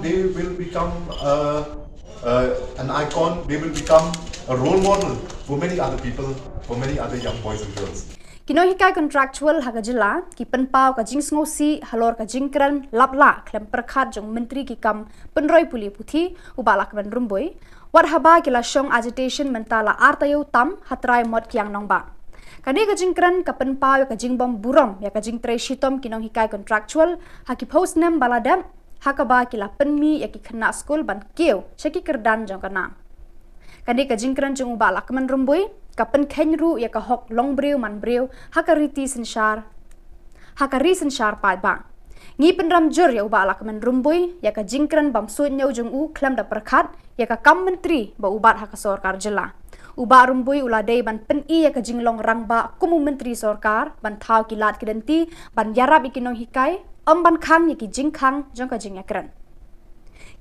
S6: an icon. They will become a role model for many other people, for many other young boys and girls.
S3: Kinohikai contractual haga jilla ki penpau ka jing ngosi halor ka jingkran lapla klem perkhat jong menteri ki kam penroi puli puthi ubalak ben rumboi war haba kila shong agitation mentala artayo tam hatrai mod kyang nongba kani ka jingkran ka penpau ka jingbom buram ya ka jingtrei shitom kinohikai contractual haki post nem baladam hakaba kila penmi ya ki khna school ban keu shaki kerdan jong kana kani ka jingkran jong ubalak men rumboi kapen kenru ya ka hok long breu man breu hakariti sensyar hakari sensyar pai bang ngi penram jur ya uba alak men rumbui ya ka jingkran bam suit nyau jung u klam da perkhat ya ka kam menteri ba ubat hak sorkar jela uba rumbui uladai ban pen i ya ka jinglong rang ba kumu menteri sorkar ban thau kilat kidenti ban yarab ikinong hikai ban khang ya ki jingkhang jong ka jingakran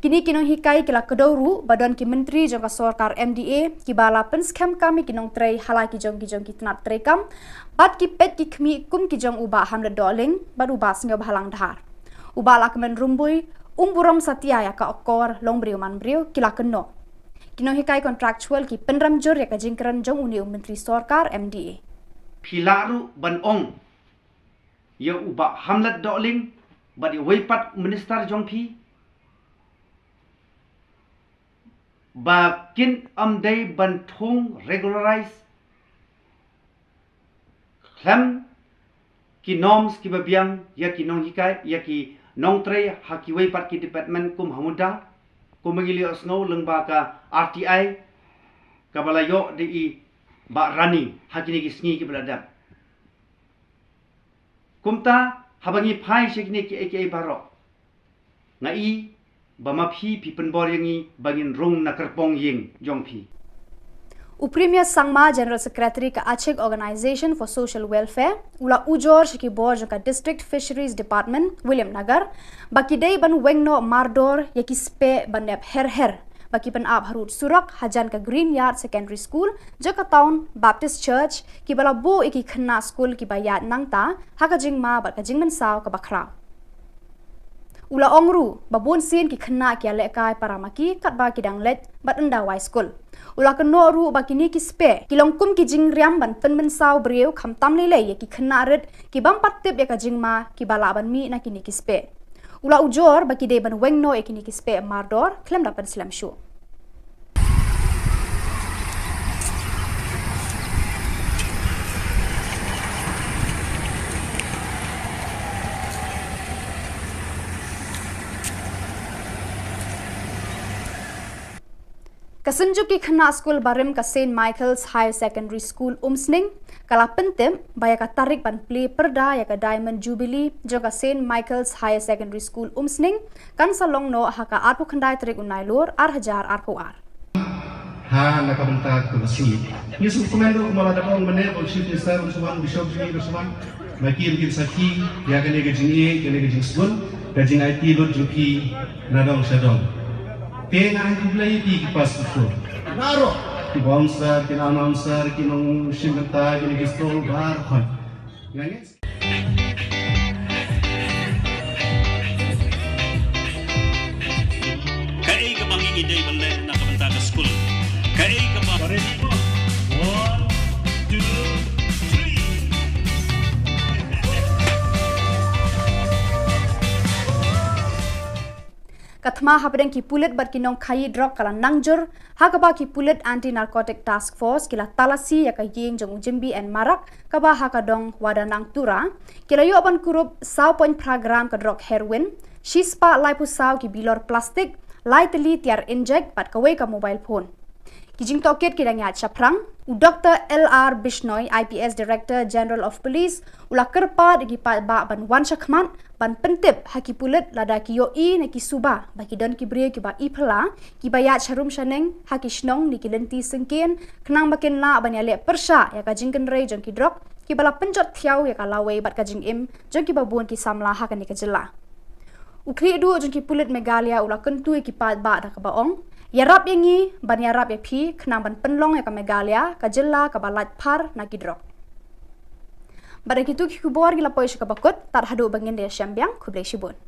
S3: Kini kinong hikai kila kedoru badan ki menteri jong ka sorkar MDA ki bala pen scam kami kinong trei halai ki jong ki tenat trei kam bat ki pet ki kmi kum ki jong uba hamle doling bad uba singa bahalang dhar uba lak men rumbui buram satya ya ka okor long briu man briu kila keno kinong hikai contractual ki penram jur ya ka jingkran jong uni menteri sorkar MDA
S7: Pilaru ban ong ya uba hamle doling bad weipat minister jong pi Bakin amday bantung regularize klam ki norms ki babiang ya ki nong hikai ya ki nong tre hakiway pat ki department kum hamuda kum mengili osno lengba ka RTI kabalayo de I ba rani hakini ki sngi ki beladap kumta habangi phai shekni ki aka baro ngai bama phi penbor yangi bangin rong na kerpong ying jong phi
S3: Upremia Sangma General Secretary ka Aceh Organization for Social Welfare ula ujor shiki board ka District Fisheries Department William Nagar baki day ban wengno mardor yaki spe banep her bagi penab harut surak hajan ke Green Yard Secondary School jaka town Baptist Church ki bala bo iki khna school ki bayat nangta haka jingma bat ka jingman saw ka bakra ula ongru babon sin ki khna ki ale kai paramaki kat ba ki dang let bat anda wai school ula keno ru ba kini ki spe ki longkum ki jing riam ban pen saw breu kham tam le ye ki khna red ki bam pat tip ya ka jingma ki bala ban mi na kini ki spe ula ujor bagi de ban wengno ekini ki spe mardor klem dapat slam show Kasenjuk ki khna school barim ka St Michael's Higher Secondary School umsning kala pentem baya ka tarik ban play perda ya ka Diamond Jubilee joka St Michael's Higher Secondary School umsning kan salong no haka arpu khandai tarik unai lor hajar arpu ar
S4: ha nakabenta ke masjid Yusuf komando kumala dakong mane on chief minister Usman Bishop Jini Usman makir kin saki ya kene ke jini kene ke jingsun gajing IT lot juki nadong sadong Tena ang kublay di kipas ito. Naro. Ki bouncer, ki announcer, ki nung simenta, ki nagistol, bar, kon. Ngayon?
S8: Kaya ka bang iiday banda na kabanta ka school? Kaya ka ba? Ready po? 1, 2, 3.
S3: Kathma habdeng ki pulit bat kinong khai drug kala nangjur hakaba ki pulit anti narcotic task force kila talasi ya ka ying jong ujimbi and marak kaba hakadong wadanang tura kila yo ban kurup 1.0 program ka drug heroin shispa liposaw ki bilor plastic lightly tiar inject pat kawe ka mobile phone kijing toket kidang ya chaprang Dr. LR Bishnoi IPS Director General of Police ula kerpa digi ba ban wan shakman ban pentip haki pulit lada ki yo I ne ki suba bagi don ki bre ki ba I phala ki ba ya charum shaneng haki shnong ni ki lenti sengken knang bakin la ban ya le persha ya ka jingken rei jong ki drop ki bala penjot thiau ya ka lawe bat ka jing im jong ki ba buon ki samla ha ka ni ka jilla ukri du jong ki pulit megalia ula kentu ki pa ba da ka baong Yarap yangi ban yarap ya pi kenang ban penlong ya ka Megalia ka Jylla ka balat par na kidrok. Pada kitu ki Khubor gila poish ka bakut tar hadu bangin dia syambiang kublai shibun.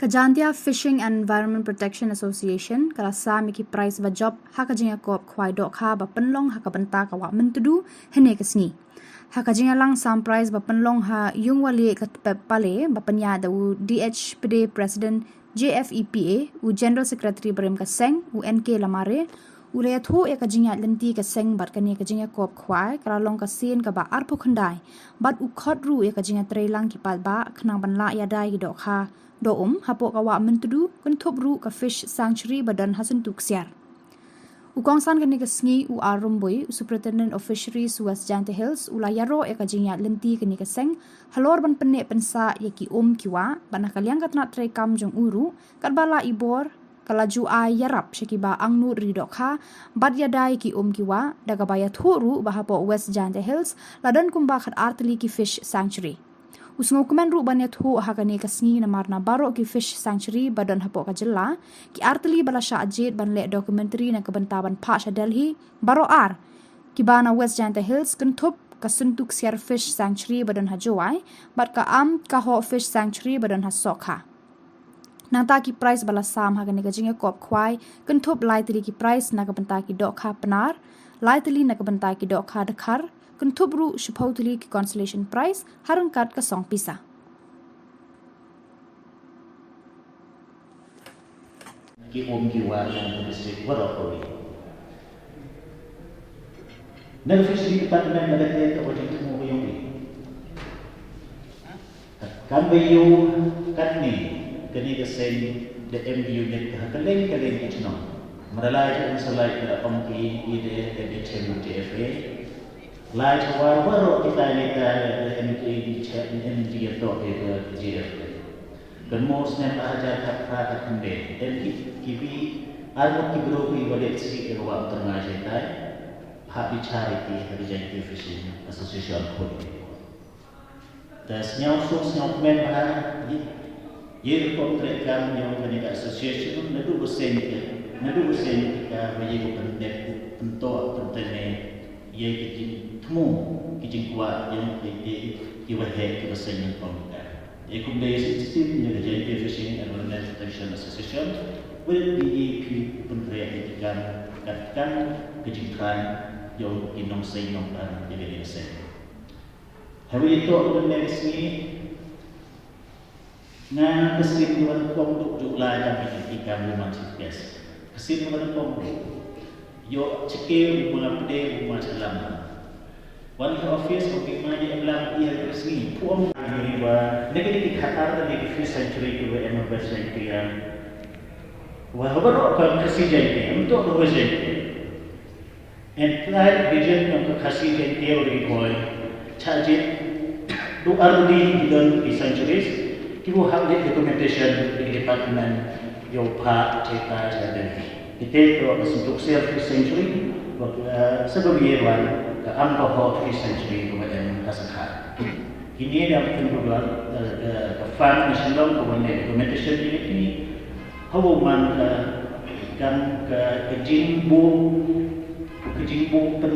S3: Kajantia Fishing and Environment Protection Association kala sa miki price ba job haka jinga kop khwai dok kha ba penlong haka benta ka wa mentudu hene kesni haka jinga lang sam price ba penlong ha yung wali ka pale ba penya da u DHPD President JFEPA u General Secretary Brem ka Seng u NK Lamare u le thu e ka jinga lenti ka Seng bat ka ni ka jinga kop khwai kala long ka sin ka ba arpu khandai bat u khot ru e ka jinga trelang ki pat ba khnang ban la ya dai dok kha do hapo kawa mentudu kuntup ru ka fish sanctuary badan hasan tuksiar ukongsan kani ka sngi u arumboi superintendent of fisheries West Jante Hills ula yaro e ka jingya lenti kani ka seng halor ban penne pensa yaki kiwa ban kaliang katna trai kam jong uru katbala ibor kalaju ai yarap shakiba angnu ridok ha bad yadai ki kiwa daga baya thuru bahapo West Jante Hills ladan kumba khat artli ki fish sanctuary Usngo kumen ru banyak hu hakani kasni na marna baro ki fish sanctuary badan hapo ka Jylla ki artli bala sha ajit ban le documentary na kebantaban pa sha Delhi baro ar ki bana West Jante Hills kentup kasuntuk siar fish sanctuary badan hajowai bat ka ka ho fish sanctuary badan hasokha nata ki price bala sam hakani ka jinga kop khwai kentup lightly ki price na kebanta ki dok kha penar lightly na kebanta ki dok kha dekhar Kuntubru supposedly ki consolation prize harangkat ka song pisa.
S9: Ki kiwa yang district Warapuri. Nang fishery department nagate ka wajib mo yung kan bayu katni kani ka sen the MBU net ka kaleng kitno. Maralay ang salay ka pamki ide the chairman TFA. Lai war kita ni ka MD to GF. Kan mos nem aja tak kende. Dan kibi Armut ki bro ki wale sri ke wa tengah jaitai hak bicara ki Heritage Fishing Association Khubor. Dan senyap men bahar ye kontrak kami yang dengan association nadu bersen kita bagi pendek untuk pentene ye kijin temu kijin kuat yang ki wahai ki bersen yang pemerintah. Ekumdaya sistem yang Heritage Fishing and Wildlife Protection Association will be penteriak katakan kejingkan yang inong senyum dan jadi sen. Hari itu aku menulis ni na kesimpulan kong jumlah yang dikikan rumah cikes. Kesimpulan kong yo cikir mengapde rumah selama. One office mungkin mana dalam ia resmi puang ini wa negeri Qatar dan negeri century ke WM century yang wa habar kan kasih untuk berwujud. And that vision yang kasih jadi teori koi charge do ardi dan di centuries kibu hak documentation di department yo pa cerita jadi kita tu untuk self century sebelum ke alcohol century kemudian kasar. Ini dapat kedua ke fund nasional kemudian documentation ini hubungan kan ke kejimbu kejimbu 6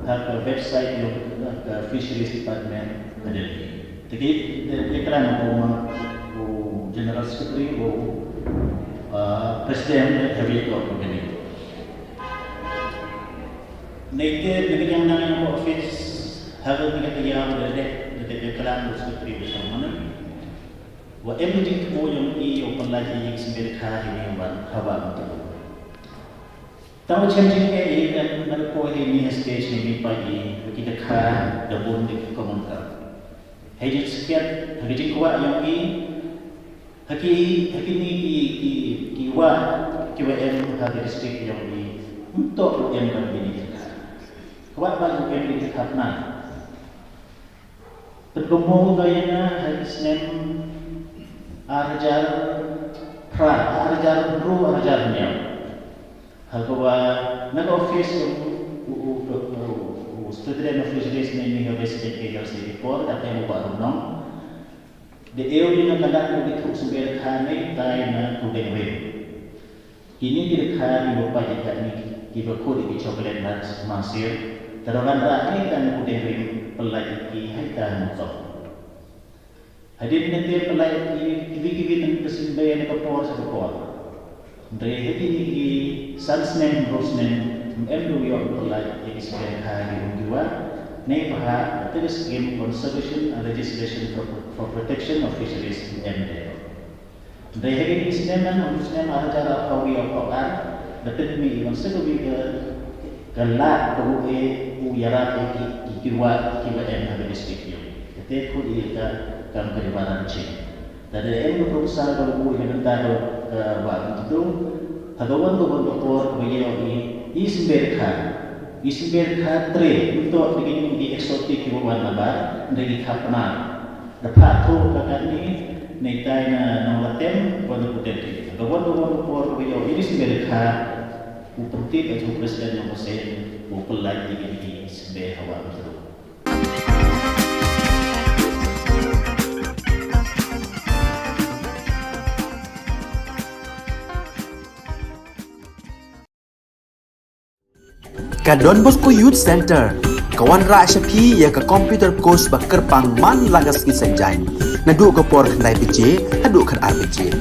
S9: ke website yang ke fisheries department ada. Jadi kerana general secretary presiden habis itu begini. Naik dengan yang office harus yang dari kelam secretary bersama mana. Wa emerging to yung open life yang sendiri ini hawa untuk. Tahu changing dan ko ini stage ini pagi kita dabun di komentar. Hejit sekian hejit kuat yang haki ni kiwa KWM hari district yang untuk yang berbini. Kuat bagi yang dikatakan. Bergumul gayanya hari Senin arjar arjarnya. Hagawa nag office student officials ni university ke university report at yung parunong. The area na kalat mo dito sumber kami tayo na tudeng rin. Ini direkhan mo pa jika ni iba ko di chocolate nuts masir. Terawan rakyat dan tudeng rin pelai ki haitan mo. Hadir nanti pelai kibi-kibi ng kasimbayan na kapor sa kapor. Dari ini sansnen rosnen mendo yang pelai yang sebagai hari kedua ni bahas terus game conservation and legislation for protection of fisheries MDL. Dari ini seneman ada cara kawi apa betul ni yang segala galak kebuke uyara kiwa ada district. Jadi kau dia kan peribaran cik. Dari yang berusaha kalau yang mentara waktu itu, hadawan tu berdoa beliau ini isberka tre untuk begini di eksotik bukan nabar dari kapna. Dapat tu kakak ni netai na nolatem pada putih. Hadawan tu berdoa beliau ini isberka upentik atau presiden yang besar upelai di isber hawa itu.
S1: Ka Don Bosco Youth Center, kawan ra syapi ya ka computer course ba kerpang man lagas ki senjain. Nadu ka por khandai bije, hadu khan arbije.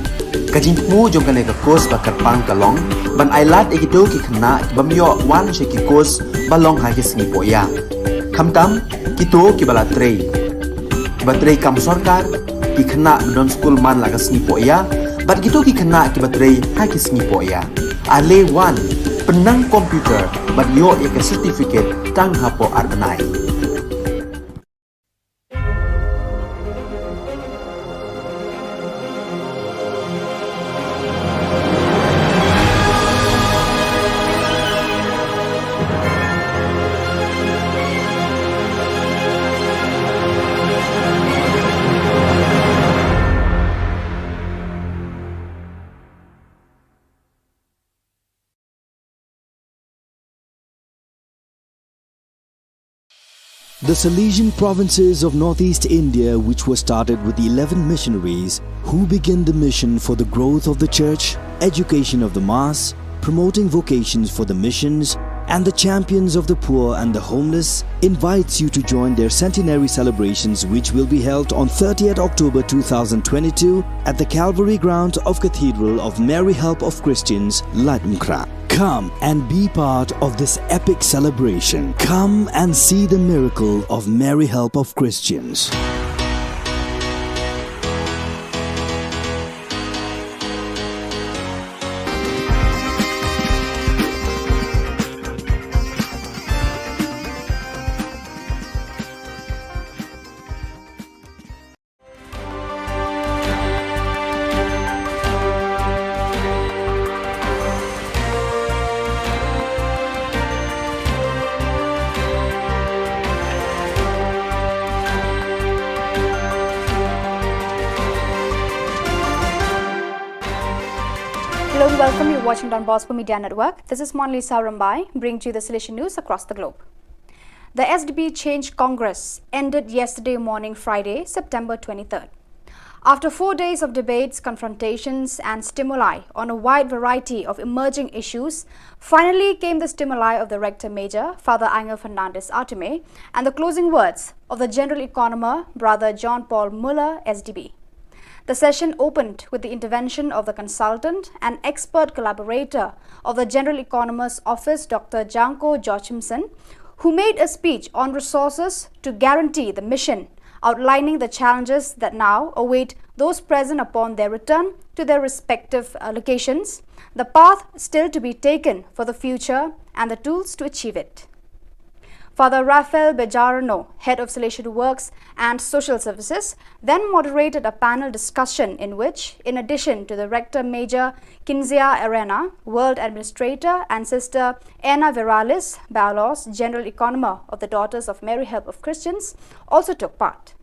S1: Ka jingmu jong ka course ba kerpang kalong, ban ailat ekito ki khna bamyo wan sheki course balong ha ki sngi poya. Khamtam kito ki bala trei. Ba trei kam sarkar ki khna don school man lagas sngi poya, bat kito ki khna ki ba trei ha ki sngi poya. Ale wan penang komputer bagyo yang sertifikat tang hapo arbenai.
S2: The Salesian provinces of northeast India, which were started with the 11 missionaries who began the mission for the growth of the church, education of the mass, promoting vocations for the missions, and the champions of the poor and the homeless, invites you to join their centenary celebrations, which will be held on 30th October 2022 at the Calvary Ground of Cathedral of Mary Help of Christians, Lightmkra. Come and be part of this epic celebration. Come and see the miracle of Mary Help of Christians.
S3: Hello and welcome. You're watching Don Bosco Media Network. This is Monalisa Rambai, bringing to you the Salesian news across the globe. The SDP Change Congress ended yesterday morning, Friday, September 23rd. After 4 days of debates, confrontations and stimuli on a wide variety of emerging issues, finally came the stimuli of the Rector Major, Father Angel Fernandez Artime, and the closing words of the General Economer, Brother John Paul Muller, SDB. The session opened with the intervention of the consultant and expert collaborator of the General Economer's Office, Dr. Janko Joachimson, who made a speech on resources to guarantee the mission, outlining the challenges that now await those present upon their return to their respective locations, the path still to be taken for the future, and the tools to achieve it. Father Rafael Bejarano, Head of Salesian Works and Social Services, then moderated a panel discussion in which, in addition to the Rector Major Kinzia Arena, World Administrator, and Sister Anna Viralis Balos, General Economer of the Daughters of Mary Help of Christians, also took part.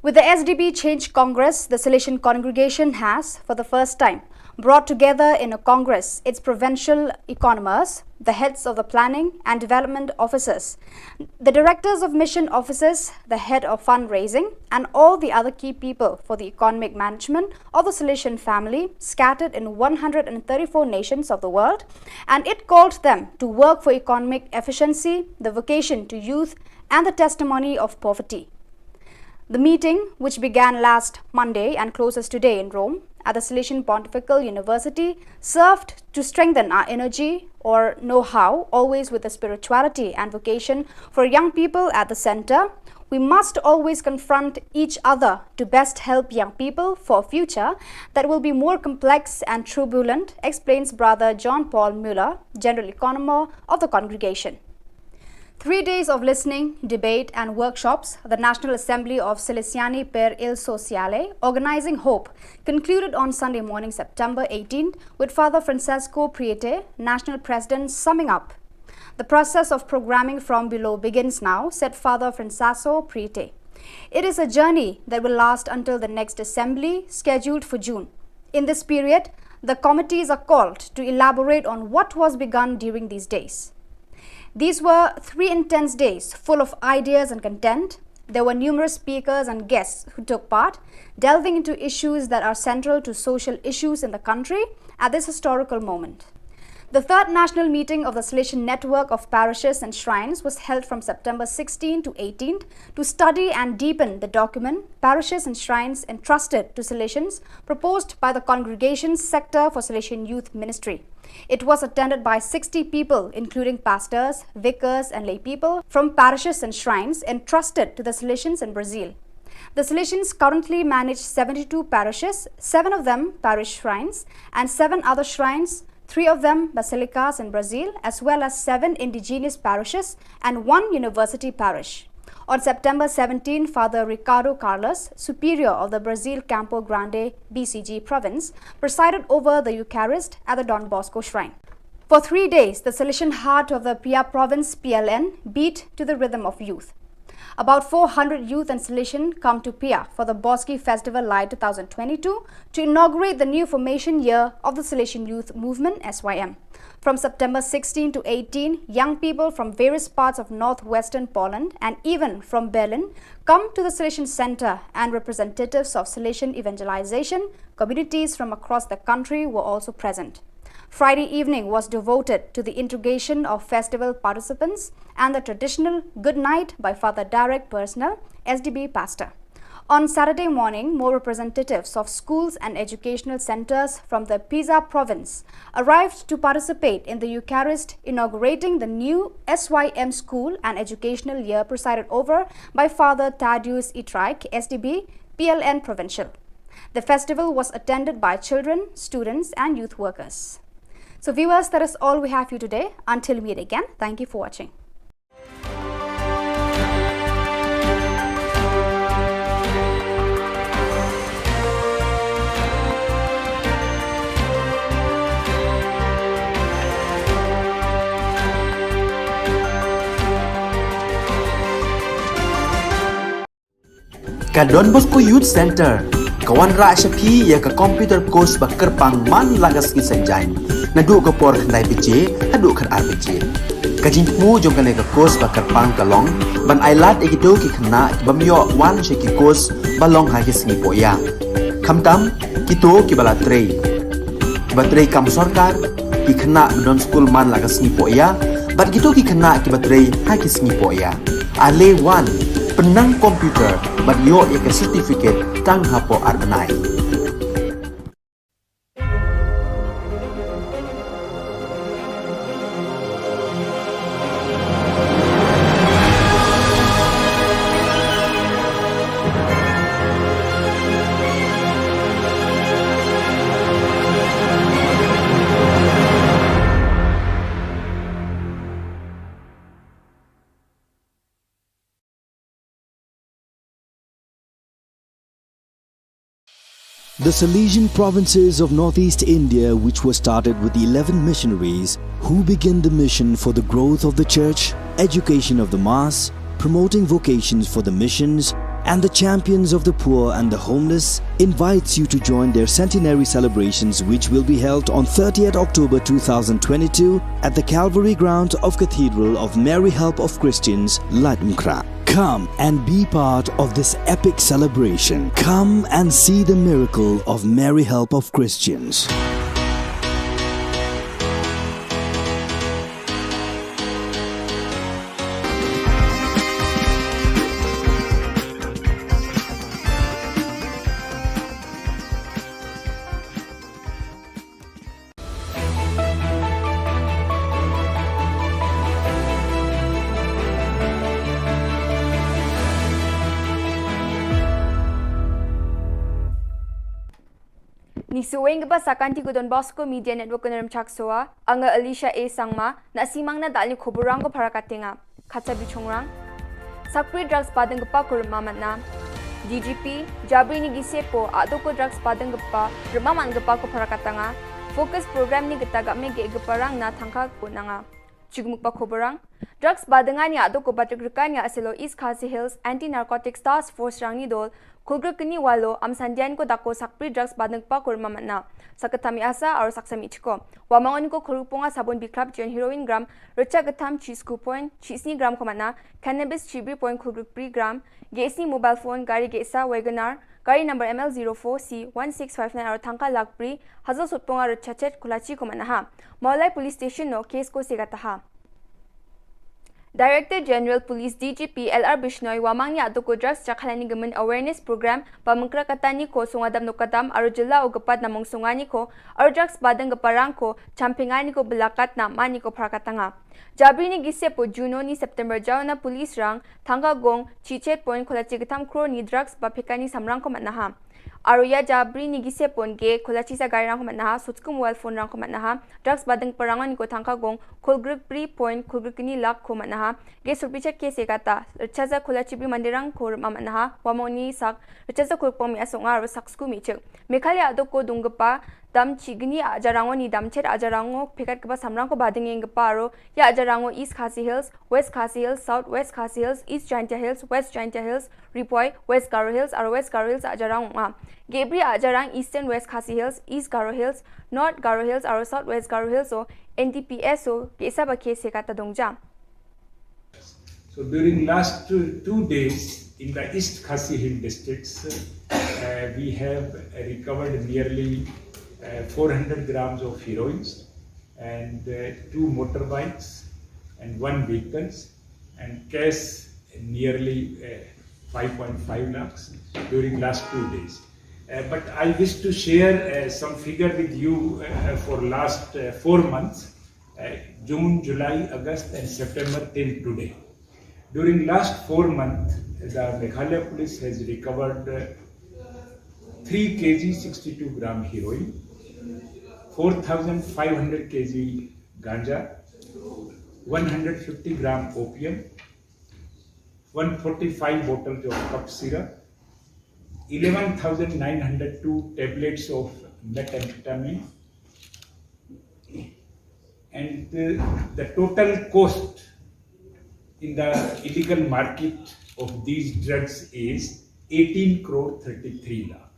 S3: With the SDP Change Congress, the Salesian congregation has, for the first time, brought together in a congress its provincial economers, the heads of the planning and development offices, the directors of mission offices, the head of fundraising, and all the other key people for the economic management of the Salesian family scattered in 134 nations of the world, and it called them to work for economic efficiency, the vocation to youth, and the testimony of poverty. The meeting, which began last Monday and closes today in Rome at the Salesian Pontifical University, served to strengthen our energy or know-how, always with the spirituality and vocation for young people at the center. We must always confront each other to best help young people for a future that will be more complex and turbulent, explains Brother John Paul Muller, General Economer of the congregation. 3 days of listening, debate and workshops, the National Assembly of Salesiani per il Sociale, Organizing Hope, concluded on Sunday morning, September 18th, with Father Francesco Priete, National President, summing up. The process of programming from below begins now, said Father Francesco Priete. It is a journey that will last until the next assembly, scheduled for June. In this period, the committees are called to elaborate on what was begun during these days. These were 3 intense days full of ideas and content. There were numerous speakers and guests who took part, delving into issues that are central to social issues in the country at this historical moment. The third national meeting of the Salesian Network of Parishes and Shrines was held from September 16 to 18th to study and deepen the document Parishes and Shrines Entrusted to Salesians, proposed by the Congregation's Sector for Salesian Youth Ministry. It was attended by 60 people, including pastors, vicars and lay people from parishes and shrines entrusted to the Salesians in Brazil. The Salesians currently manage 72 parishes, 7 of them parish shrines, and 7 other shrines, 3 of them basilicas in Brazil, as well as 7 indigenous parishes and 1 university parish. On September 17, Father Ricardo Carlos, Superior of the Brazil Campo Grande BCG province, presided over the Eucharist at the Don Bosco Shrine. For 3 days, the Salesian heart of the Pia province PLN beat to the rhythm of youth. About 400 youth installation come to Pia for the Boski Festival Light 2022 to inaugurate the new formation year of the Salesian Youth Movement SYM. From September 16 to 18, young people from various parts of northwestern Poland and even from Berlin come to the Salesian Center, and representatives of Salesian evangelization communities from across the country were also present. Friday evening was devoted to the integration of festival participants and the traditional good night by Father Direct personnel, SDB pastor. On Saturday morning, more representatives of schools and educational centers from the Pisa province arrived to participate in the Eucharist, inaugurating the new SYM school and educational year presided over by Father Tadius Itraik, SDB, PLN Provincial. The festival was attended by children, students and youth workers. So viewers, that is all we have for you today. Until we meet again, thank you for watching.
S1: Ka Don Bosco Youth Center, kawan ra Shapi ya ka computer course ba kerpang man lagas ki sanjain. Nadu ka por khandai PJ, hadu khan RPG. Ka jingmu jong ka ka course ba kerpang ka long, ban ailat egido ki khna bamyo wan she ki course ba long ha ki sngi poya. Khamtam kito ki bala trei. Ba trei kam sarkar ki khna don school man lagas sngi poya, bat kito ki khna ki ba trei ha ki sngi poya. Ale wan penang komputer bat yo ya ke certificate tang hapo arbenai.
S2: The Salesian provinces of northeast India, which were started with the 11 missionaries who began the mission for the growth of the church, education of the mass, promoting vocations for the missions, and the champions of the poor and the homeless, invites you to join their centenary celebrations, which will be held on 30th October 2022 at the Calvary Ground of Cathedral of Mary Help of Christians, Lightmkra. Come and be part of this epic celebration. Come and see the miracle of Mary Help of Christians.
S10: Nisuwing ba sa kanti ko Don Bosco Media Network ko chaksoa, anga Alicia A. Sangma, na simang na dali Khubor Na Ka Jylla, Katsabi Chongrang, Sakpri drugs padang pa kurmaman na, DGP, Jabri ni Gisepo, ato ko drugs padang pa, rumaman gapa ko parakatanga, focus program ni gitaga me geparang na tangkag po na nga. Chugmuk pa Khuborang, drugs badangan niya ato ko patrikrikan niya asilo East Khasi Hills Anti-Narcotics Task Force rang ni dol, kulgr kini walo am sandian ko dako sakpri drugs badang pa kurmaman na. Sakatami asa or saksami chiko. Wamangon ko kurupunga sabon bikrap jon heroin gram, recha gatam cheese coupon, cheese gram komana, cannabis chibri point kulgr pri gram, GSC mobile phone, gari gesa Wagonar, gari number ML04C1659 or tangka lagpri, hazal sutpunga rechachet kulachi komana ha. Maulai police station no case ko sigataha. Director General Police DGP LR Bishnoy wamang niya ato ko drugs chakhalani gaman awareness program pamangkra katani ko sungadam no kadam aro jila o gapad na mong sungani ko aro drugs badang gaparang ko champingani ko belakat na mani ko prakatanga. Jabri ni gise po Juno ni September jaw na police rang tangga gong chichet point kolachi gatam kro ni drugs bapikani samrang ko manaha. Aruya Jabri ni gise pon ge kolachi sa gari rang ko manaha sutskum mobile phone rang ko manaha drugs badang parangon ko tangka gong kulgruk pri point kulgruk ni lak ko manaha ge surpichet ke sekata chaza kolachi bi mandirang ko manaha wamoni sak chaza kulpom mi asonga ro saksku mi chek mekhali ado ko dungpa dam chigni ajarango ni damchet ajarango pekat keba samrang ko bading paro ya ajarango East Khasi Hills, West Khasi Hills, South West Khasi Hills, East Jaintia Hills, West Jaintia Hills, Ripoy, West Garo Hills aro West Garo Hills ajarang Gebri ajarang Eastern West Khasi Hills, East Garo Hills, North Garo Hills aro South West Garo Hills so NDPS so kesa ba kese kata dongja.
S11: So during last 2 days in the East Khasi Hill districts, we have recovered nearly 400 grams of heroins and 2 motorbikes and 1 vehicles and cash nearly 5.5 lakhs during last 2 days. But I wish to share some figure with you for last 4 months, June, July, August and September till today. During last 4 months, the Meghalaya police has recovered 3 kg 62 gram heroin, 4,500 kg ganja, 150 gram opium, 145 bottles of cough syrup, 11,902 tablets of methamphetamine, and the total cost in the illegal market of these drugs is 18 crore 33 lakh.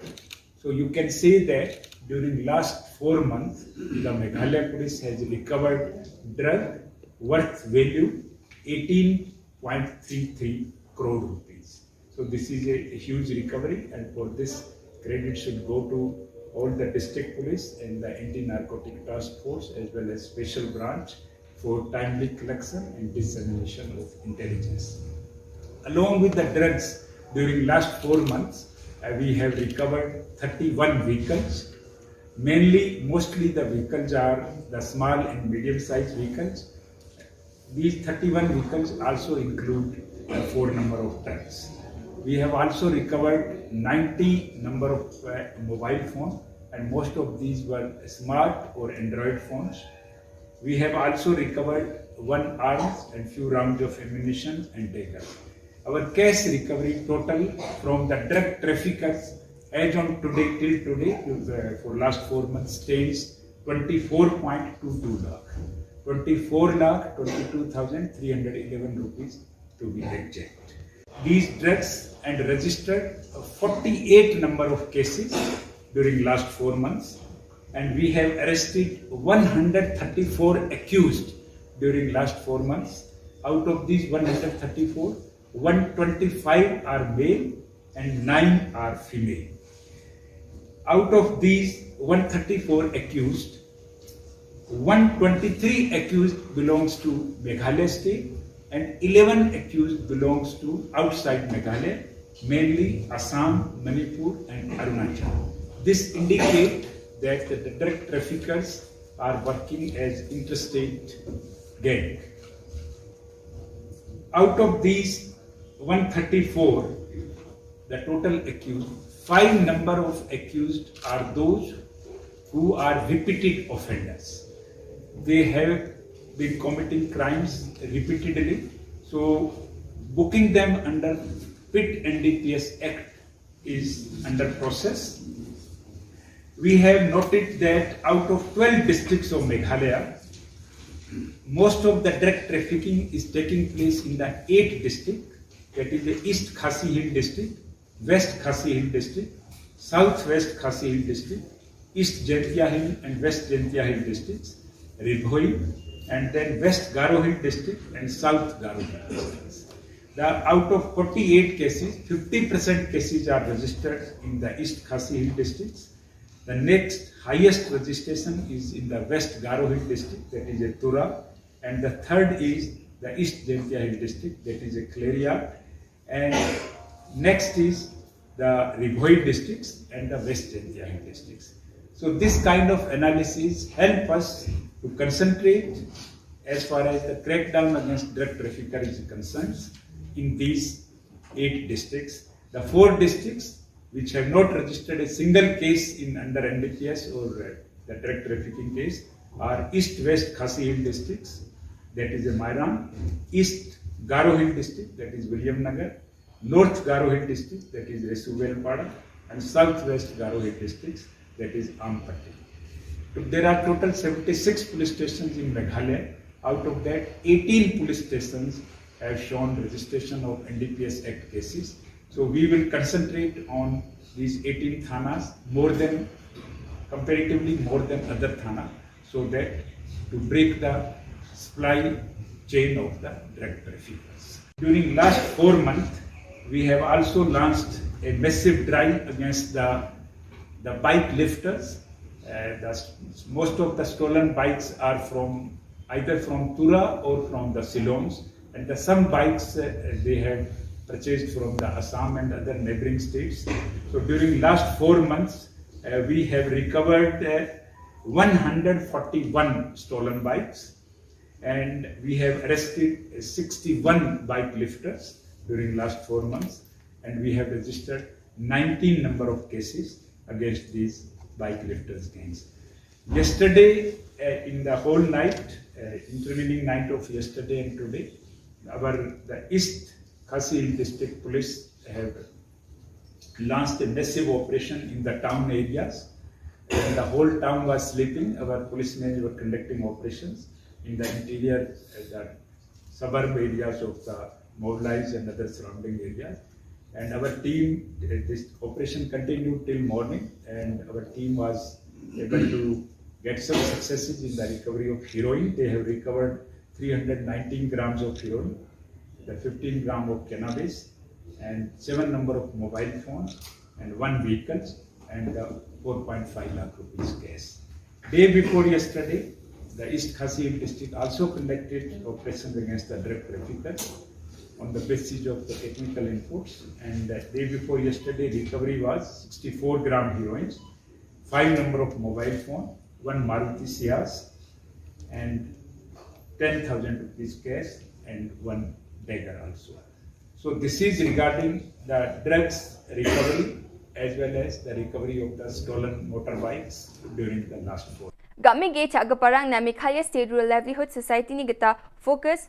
S11: So you can say that during last 4 months, the Meghalaya police has recovered drug worth value 18.33 crore rupees. So this is a huge recovery, and for this credit should go to all the district police and the anti-narcotic task force as well as special branch for timely collection and dissemination of intelligence. Along with the drugs, during last 4 months, we have recovered 31 vehicles. Mostly the vehicles are the small and medium-sized vehicles. These 31 vehicles also include 4 number of trucks. We have also recovered 90 number of mobile phones, and most of these were smart or Android phones. We have also recovered 1 arms and few rounds of ammunition and dagger. Our cash recovery total from the drug traffickers as on today till today for last 4 months stands 24.22 lakh. 24,22,311 rupees to be exact. These drugs and registered 48 number of cases during last 4 months, and we have arrested 134 accused during last 4 months. Out of these 134, 125 are male and 9 are female. Out of these 134 accused, 123 accused belongs to Meghalaya state and 11 accused belongs to outside Meghalaya, mainly Assam, Manipur and Arunachal. This indicates that the drug traffickers are working as interstate gang. Out of these 134, the total accused, 5 number of accused are those who are repeated offenders. They have been committing crimes repeatedly, so booking them under PIT NDPS Act is under process. We have noted that out of 12 districts of Meghalaya, most of the drug trafficking is taking place in the 8 districts, that is the East Khasi Hill district, West Khasi Hill district, Southwest Khasi Hill district, East Jaintia Hill and West Jaintia Hill districts, Ribhoi, and then West Garo Hill district and South Garo Hill districts. Out of 48 cases, 50% cases are registered in the East Khasi Hill districts. The next highest registration is in the West Garo Hill district, that is a Tura, and the third is the East Jaintia Hill district, that is a Kleria, and next is the Ribhoi districts and the West Jaintia Hill districts. So this kind of analysis help us to concentrate as far as the crackdown against drug traffickers is concerned in these 8 districts. The 4 districts which have not registered a single case in under NDPS or the drug trafficking case are East-West Khasi Hill districts, that is a Mairan, East Garo Hill district, that is William Nagar, North Garo Hill district, that is Resuvelpada, and Southwest Garo Hill districts, that is Ampatti. There are total 76 police stations in Meghalaya. Out of that, 18 police stations have shown registration of NDPS Act cases. So we will concentrate on these 18 thanas comparatively more than other thana, so that to break the supply chain of the drug traffickers. During last 4 months, we have also launched a massive drive against the bike lifters. Most of the stolen bikes are from either from Tura or from the Ceylons, and some bikes they have purchased from the Assam and other neighboring states. So during last 4 months, we have recovered 141 stolen bikes, and we have arrested 61 bike lifters during last 4 months, and we have registered 19 number of cases against these bike lifters gangs. Yesterday, in the whole night, intervening night of yesterday and today, the East Khasi District Police have launched a massive operation in the town areas. When the whole town was sleeping, our policemen were conducting operations in the interior, the suburb areas of the mobilized and other surrounding areas. And our team, this operation continued till morning, and our team was able to get some successes in the recovery of heroin. They have recovered 319 grams of heroin, the 15 gram of cannabis, and 7 number of mobile phones, and 1 vehicle, and 4.5 lakh rupees cash. Day before yesterday, the East Khasi district also conducted operations against the drug traffickers on the basis of the technical inputs, and the day before yesterday, recovery was 64 gram heroin, 5 number of mobile phone, 1 Maruti Ciaz, and 10,000 rupees cash, and 1 dagger also. So this is regarding the drugs recovery as well as the recovery of the stolen motorbikes during the last 4.
S10: Game ge chagaparang na Meghalaya State Rural Livelihood Society ni gita Focus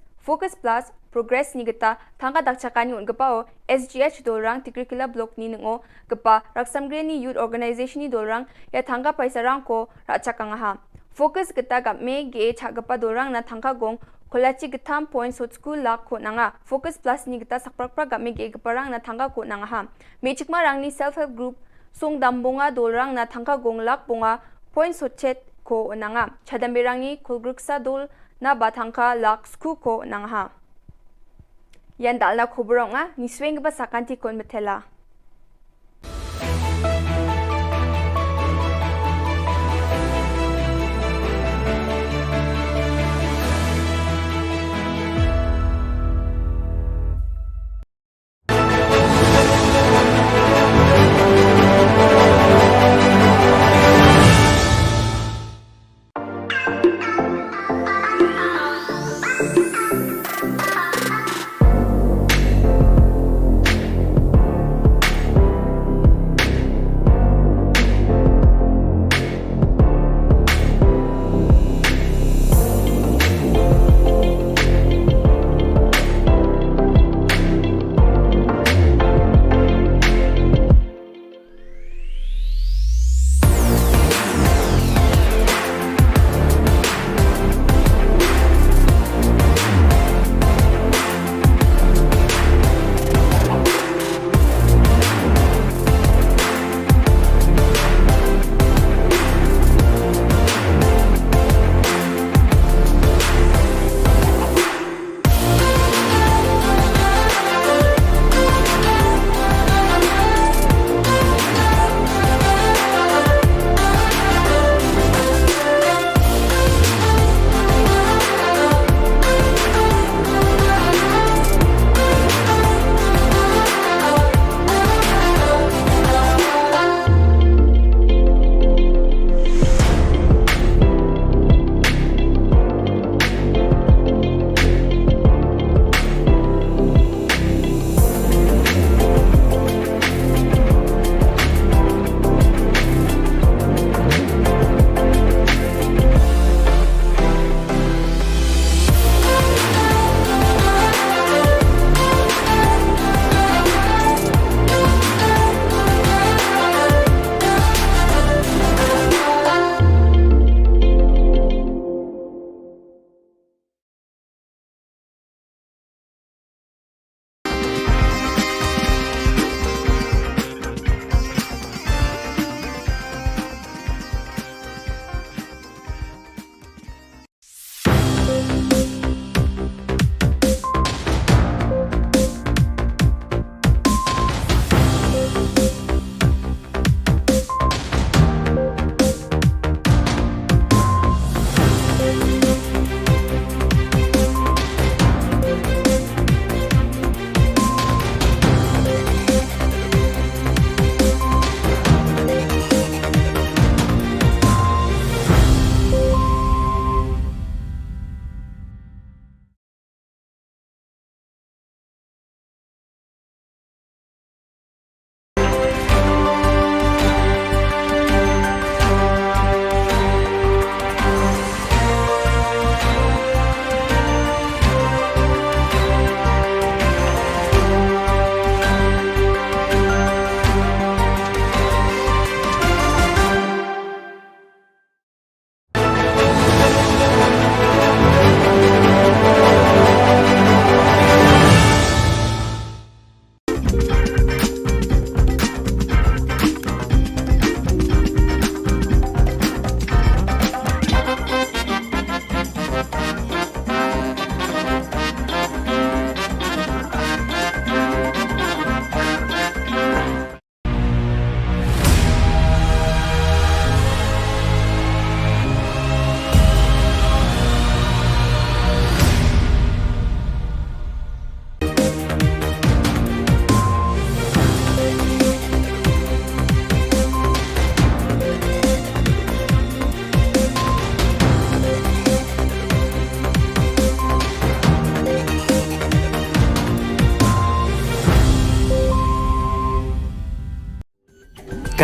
S10: Plus Progress ni gita thangka dakchakani ungapao SGH dolrang Tikrikila block ni ngo gapa Raksamgre ni youth organization ni dolrang ya thangka paisarang ko rachakanga ha. Focus gita game ge chagapa dolrang na thangka gong Kolachi gitam points hot school lak ko nanga Focus Plus ni gita sakprakpra game ge gaparang na thangka ko nanga ha. Mechikma rang ni self help group song dambonga dolrang na thangka gong lak bonga points hot chat ko nanga chadambirang ni kulgruksa dol na batangka lak sku ko nanga ha. Yan dal na Khubor nga ni swing ba sakanti kon metela.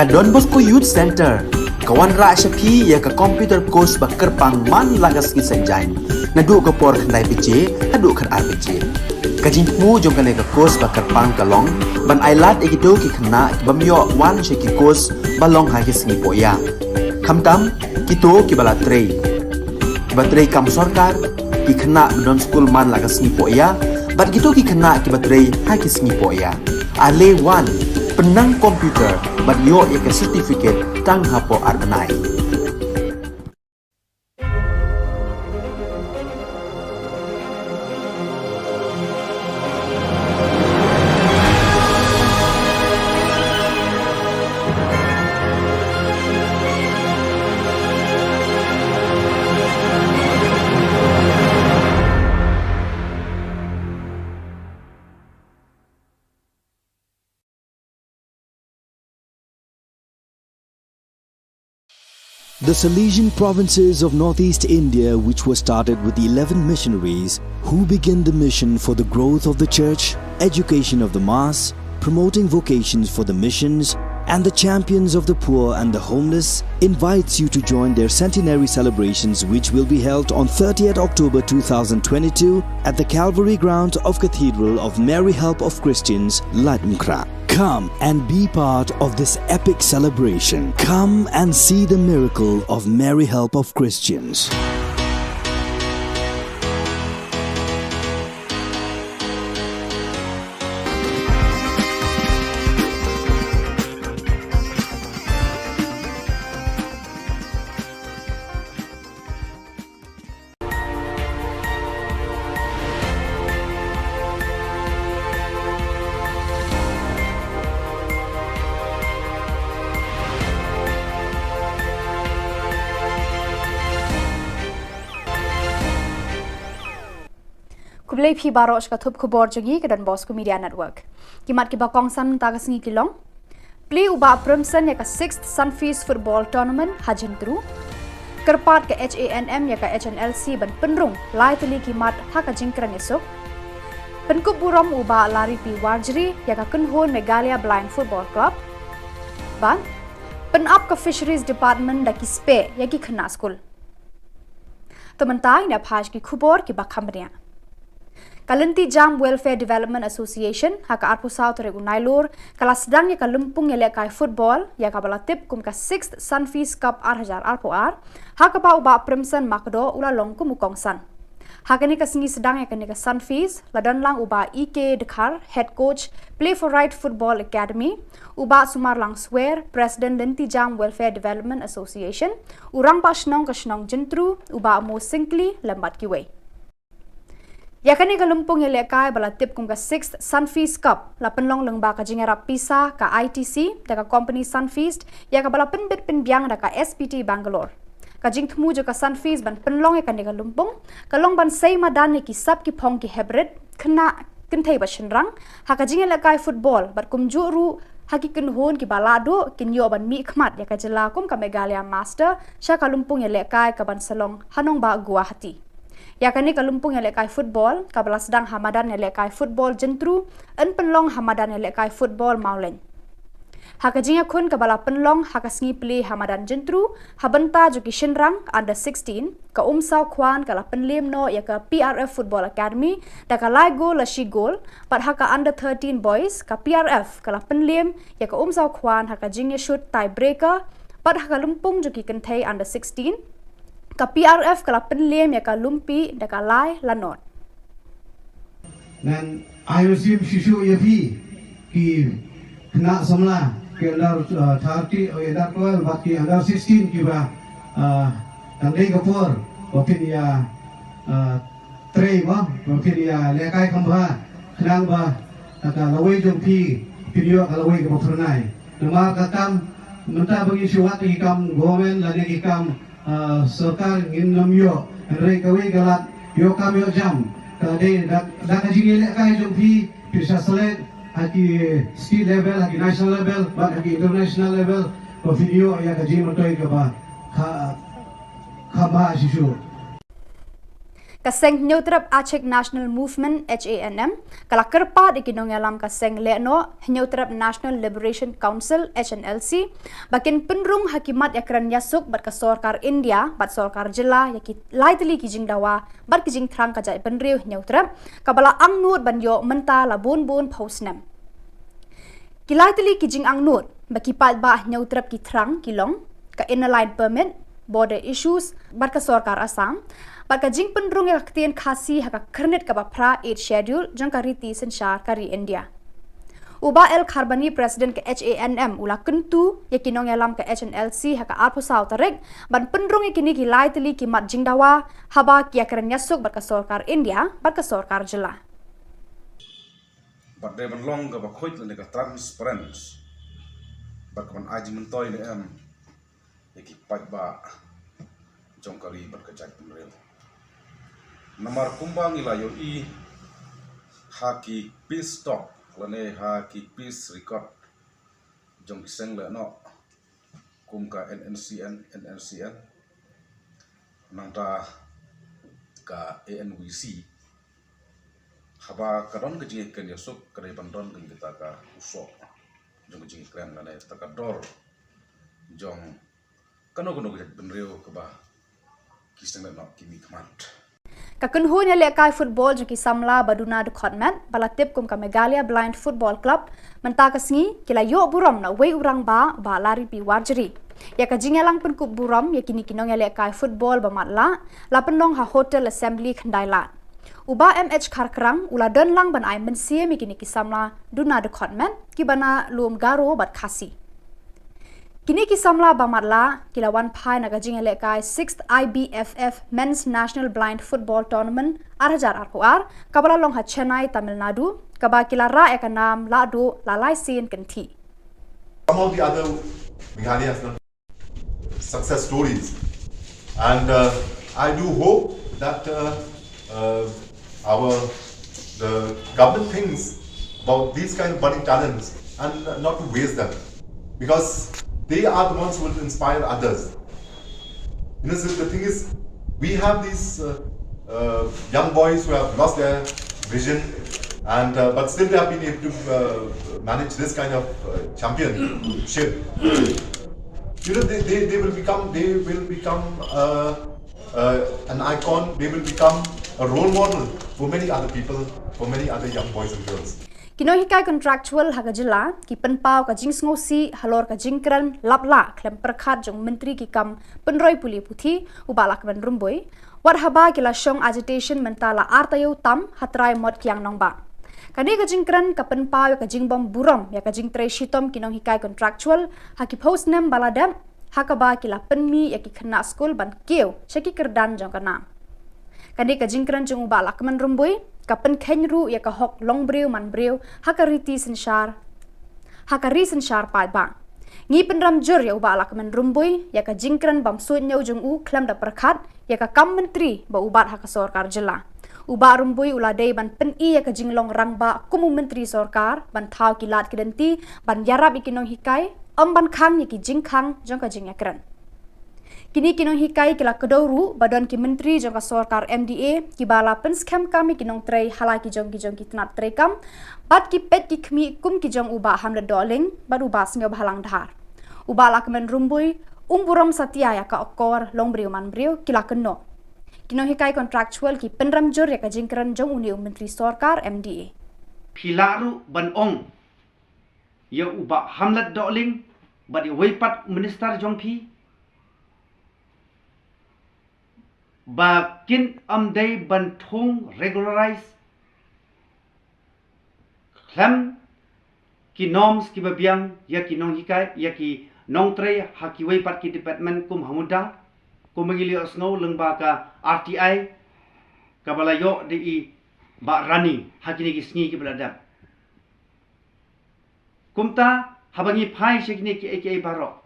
S1: Ka Don Bosco Youth Center, kawan ra syapi ya ka computer course ba kerpang man lagas ki sanjain. Nadu ka por khandai PJ, hadu khan RPG. Kajin mu jom ka ka course ba kerpang kalong, ban ailat egido ki khna ki bamyo wan she ki course balong ha ki sngi poya. Khamtam kito ki bala trei. Ki ba trei kam sarkar ki khna don school man lagas sngi poya, bat gitu ki khna ki ba trei ha ki sngi poya. Ale wan penang komputer bat yo ya ke certificate tang hapo arbenai.
S2: The Salesian provinces of northeast India, which were started with the 11 missionaries who began the mission for the growth of the church, education of the mass, promoting vocations for the missions, and the champions of the poor and the homeless, invites you to join their centenary celebrations, which will be held on 30th October 2022 at the Calvary Ground of Cathedral of Mary Help of Christians, Ladmkra. Come and be part of this epic celebration. Come and see the miracle of Mary Help of Christians.
S3: Kublai phi barosh ka thup khubor jangi ke Don Bosco Media Network. Kimat ki bakong san tagas ngi kilong. Play uba Primson ya ka 6th Sunfeast Football Tournament hajin tru. Kerpat ke HANM ya ka HNLC ban penrung lai teli kimat ha ka jingkran esok. Penkup burom uba lari pi warjri ya ka kunhon Megalia Blind Football Club. Ban penap ka Fisheries Department da ki spe ya ki khna school. Tementai na phaj ki khubor ki bakhamria. Kalanti Jam Welfare Development Association haka arpu South Regu Nailor kala sedang ya kalumpung ya lekai football ya kabala tip kum ka 6th Sunfeast Cup arhajar arpu ar haka pa uba Primson makdo ula longku mukongsan haka ni kasingi sedang ya kani ka Sunfeast ladan lang uba EK Dekhar head coach Play for Right Football Academy uba Sumar lang swear President Lanti Jam Welfare Development Association urang pa shnong ka shnong jentru uba mo singli lambat kiway. Yakani kalumpung yang lekai bala tip kum ka 6th Sunfeast Cup la penlong lengba ka jingera pisa ka ITC da ka company Sunfeast ya ka bala penbit penbiang da ka SPT Bangalore ka jing thmu jo ka Sunfeast ban penlong ya kani kalumpung kalong ban sei madan ki sab ki phong ki hybrid khna kinthai ba shinrang ha ka jing lekai football bat kum ju ru haki kinhon ki balado kinyo ban mi khmat ya ka jela kum ka Megalia Master sha kalumpung ya lekai ka ban salong hanong ba Guwahati. Yakani kalumpung yang lekai football, kabala sedang hamadan yang lekai football jentru, en penlong hamadan yang lekai football maulen. Hakajingya kun kabala penlong hakasngi play hamadan jentru, habenta juki shinrang under 16, ka umsaw kwan kala penlim no ya ka PRF Football Academy, da ka lai goal la shi goal, pat haka under 13 boys, ka PRF kala penlim ya ka umsaw kwan hakajingya shoot tiebreaker, pat haka lumpung juki kentai under 16, ka PRF kala penlem ya ka lumpi da ka lai lanot.
S4: Dan IOCM Shishu Yapi ki kena semula ke andar 30 andar 12 baki andar 16 ki ba tandai kapur bapin ya trei ba bapin ya lekai kamba kenang ba ka lawai jompi video ka lawai ka pernai nama kakam minta bagi syuat ki kam gomen lani ki kam serkar ingin namyo rei kawai galat yo kam yo jam kade dak ajingi lekai jompi bisa selek haki state level haki national level but haki international level ko video ya kaji motoi ka ba khaba shishu
S3: Kaseng Nyautrap Aceh National Movement HANM kala kerpa di kinong yalam kaseng leno Nyautrap National Liberation Council HNLC bakin penrung hakimat yakran yasuk bat ka sorkar India bat sorkar jilla yaki laitli kijing dawa bat kijing thrang ka jai penriu Nyautrap kabala angnut banyo menta la bun pausnem kilaitli kijing angnut baki pat ba Nyautrap ki thrang kilong ka inline permit border issues bat ka sorkar Assam Baka jing penrung yang ketien khasi haka kernet ka bapra 8 schedule jang kariti sensyar kari India. Uba El Kharbani President ke HANM ula kentu yakinong yalam ke HNLC haka arpusau tarik ban penrung yakini ki lai teli ki mat jing dawa haba kia keren yasuk bat ka sorkar India bat ka sorkar jilla.
S5: Bat de long ka bakhoit le ka transparence bat kan aji mentoy le am yaki pat ba jong kari bat ka jai penrel. Namar kumbang ilayo I haki peace talk lane haki peace record jong kiseng le no kumka NNCN nangta ka ANWC haba kadon kejing ken yosuk kare bandon ken kita ka usok jong kejing kren lane takador jong kano gejat benreo ke ba kiseng le no kimi kmat
S3: Kakenhun ya lekai football jaki samla baduna de khotmat balatip kum ka Megalia Blind Football Club menta kasngi kila yo buram na wei urang ba lari pi warjeri ya ka jingalang pen kup buram ya kini kinong ya lekai football ba matla la penong ha hotel assembly khandailat uba MH kharkrang ula don lang ban ai mensie mi kini ki samla duna de khotmat ki bana lum garo bat khasi Kini kisamla bamatla kilawan pai naga jing lekai 6th IBFF Men's National Blind Football Tournament arhajar arpuar kabala long ha Chennai Tamil Nadu kaba kila ra ekanam ladu lalai sin kenti.
S6: Some of the other Meghalaya has done success stories, and I do hope that the government thinks about these kind of budding talents and not to waste them, because they are the ones who will inspire others. You know, so the thing is, we have these young boys who have lost their vision, and but still they have been able to manage this kind of championship. You know, they will become an icon. They will become a role model for many other people, for many other young boys and girls.
S3: Kino hikai contractual haga jilla ki penpau ka jing ngosi halor ka jingkran lapla klem perkhat jong menteri ki kam penroi puli puthi ubalak ban rumboi war haba kila shong agitation mentala artayo tam hatrai mod kyang nongba kani ka jingkran ka penpau ka jingbom buram ya ka jingtre shitom kinong hikai contractual haki postnem baladam hakaba kila penmi ya ki khna school ban keu shaki kerdan jong kana kani ka jingkran jong ubalak man rumboi kapen kenru ya ka hok long breu man breu hakari sensyar pai bang ngi penram jur ya uba alak men rumbui ya ka jingkran bam suit nyau jung u klam da perkhat ya ka kam menteri ba ubat hak sorkar jilla uba rumbui uladei ban pen I ya ka jinglong rangba kumu menteri sorkar ban thau kilat kidenti ban yarab ikinong hikai ban khang ya ki jingkhang jong ka jingakran Kini kinong hikai kila kedauru badan ki menteri jong ka sorkar MDA ki bala pen scam kami kinong trei halai ki jong ki tenat trei kam bat ki pet ki khmi kum ki jong uba hamle doling bat uba snyo bhalang dhar uba lakmen rumbui umburam satya ya ka okor longbriu manbriu kila keno kinong hikai contractual ki penram jor ya ka jingkran jong uni menteri sorkar MDA
S7: Pilaru ban ong ya uba hamlet doling bat weipat minister jong pi Bakin amdai bantung regularize klam ki norms ki babiang ya ki nong hikai ya ki nong tre hakiwei pat ki department kum hamuda kum mengili osno lengba ka RTI kabala yo di ba rani hakini ki sngi ki beladap kumta habangi phai shekni ki aka baro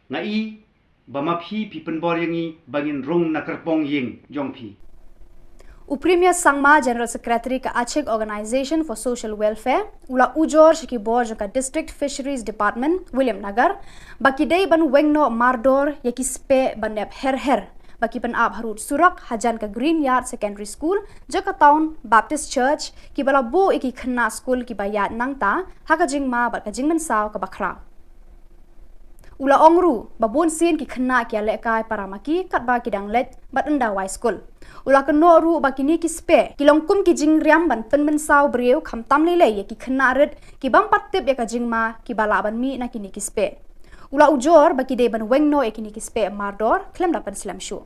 S7: ngai bama phi penbor yangi bangin rong na kerpong ying jong phi
S3: Uprimya Sangma General Secretary ka Aceh Organization for Social Welfare ula ujor shiki board ka District Fisheries Department William Nagar baki day ban wengno mardor yaki spe banep her bagi penab harut surak hajan ke Green Yard Secondary School jaka Town Baptist Church ki bala bo iki khna school ki bayat nangta haka jingma bat ka jingmen saw ka bakra ula ongru babon sin ki khna ki ale kai paramaki kat ba ki dang let bat enda wai school ula keno ru ba kini ki spe ki longkum ki jing riam ban pen men saw breu kham tam le le ki khna ret ki bam pat tip ya ka jingma ki bala ban mi na kini ki spe ula ujor bagi de ban wengno ekini ki spe mardor klem dapan slam show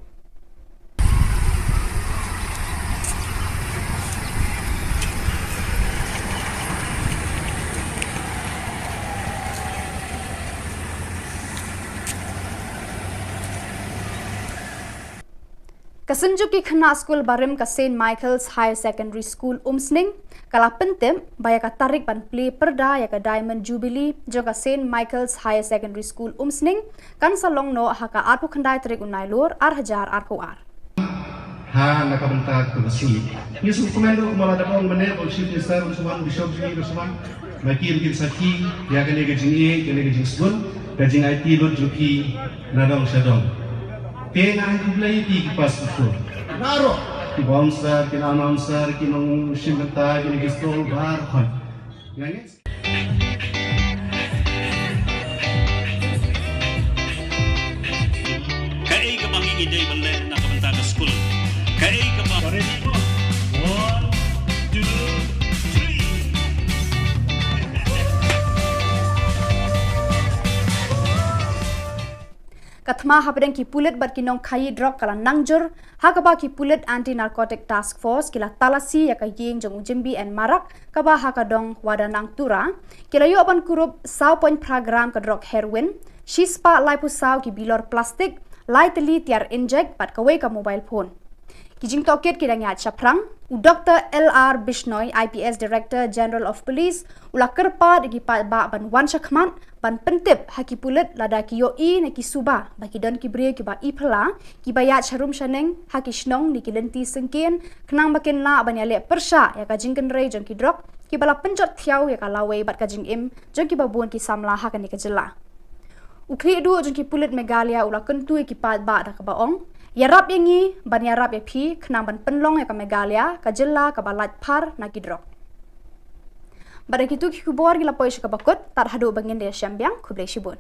S3: Kasunjuk ki khna school barim ka St Michael's Higher Secondary School umsning kala pentem baya ka tarik ban play perda ya ka Diamond Jubilee joka St Michael's Higher Secondary School umsning kan salong no haka arpu khandai tarik unai lor ar hajar arpu ar
S4: ha nakabenta ke besi Yesus komando mala dakong mane bol chief minister usman bishop ji usman makir kin saki ya kene ke jingi kene ke jingsun ka jing IT lot juki nadong shadong Tena ang play di pas usul. Naro. Ki bouncer, ki announcer, ki nong shimenta, ki nagistol bar kon. Ganyan.
S8: Kaya ka mangingiday balik na kabanta ka school. Kaya ka ba? 1, 2, 3.
S3: Katma habdeng ki pulit bat kinong khai drug kala nangjur hakaba ki pulit anti narcotic task force kila talasi ya ka yeng jong jimbi and marak kaba hakadong wadanang tura kila yo ban kurup saw point program ka drug heroin shispa lai pusaw ki bilor plastic lai teli tiar inject bat kawai ka mobile phone kijing toket kidang ya chaprang Dr. LR Bishnoi IPS Director General of Police ula kerpa digi pa ba ban wan shakman ban pentip haki pulit lada ki yo I ne ki suba bagi don ki bre ki ba I phla ki ba ya charum shaneng haki shnong ni ki lenti sengken knang bakin la ban ya le persha ya ka jingken rei jong ki drop ki bala penjot thiau ya ka lawe bat ka jing im jong ki ba bon ki samla ha ka ni ka jela ukri du jong ki pulit megalia ula kentu ki pa ba da ka baong Yarap yangi ban yarap ya phi khnang ban penlong ya ka megalia ka jilla ka balat phar na ki drop Bara kitu ki kubor gila poish ka bakot tar hadu bangin de syambyang kubre shibun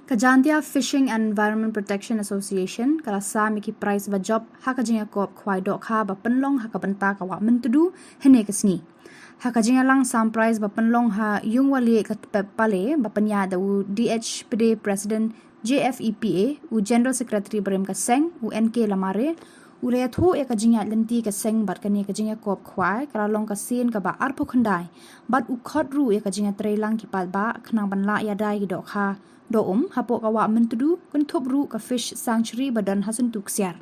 S3: Kajantia Fishing and Environment Protection Association kala sa miki price ba job haka jinga kop khwai dok kha ba penlong haka banta ka wa mentudu hene kesni haka jinga lang sam price ba penlong ha yung wali ka pale ba penya da u DHPD President JFEPA u General Secretary Brem ka seng u NK lamare u le thu e ka jinga lenti ka seng bat ka ni ka jinga kop khwai kala long ka sin ka ba arpo khandai bat u khot ru e ka jinga treilang ki pal ba khnang ban la ya dai ki dok kha do hapo kawa mentudu kuntup ru ka fish sanctuary badan hasan tuksiar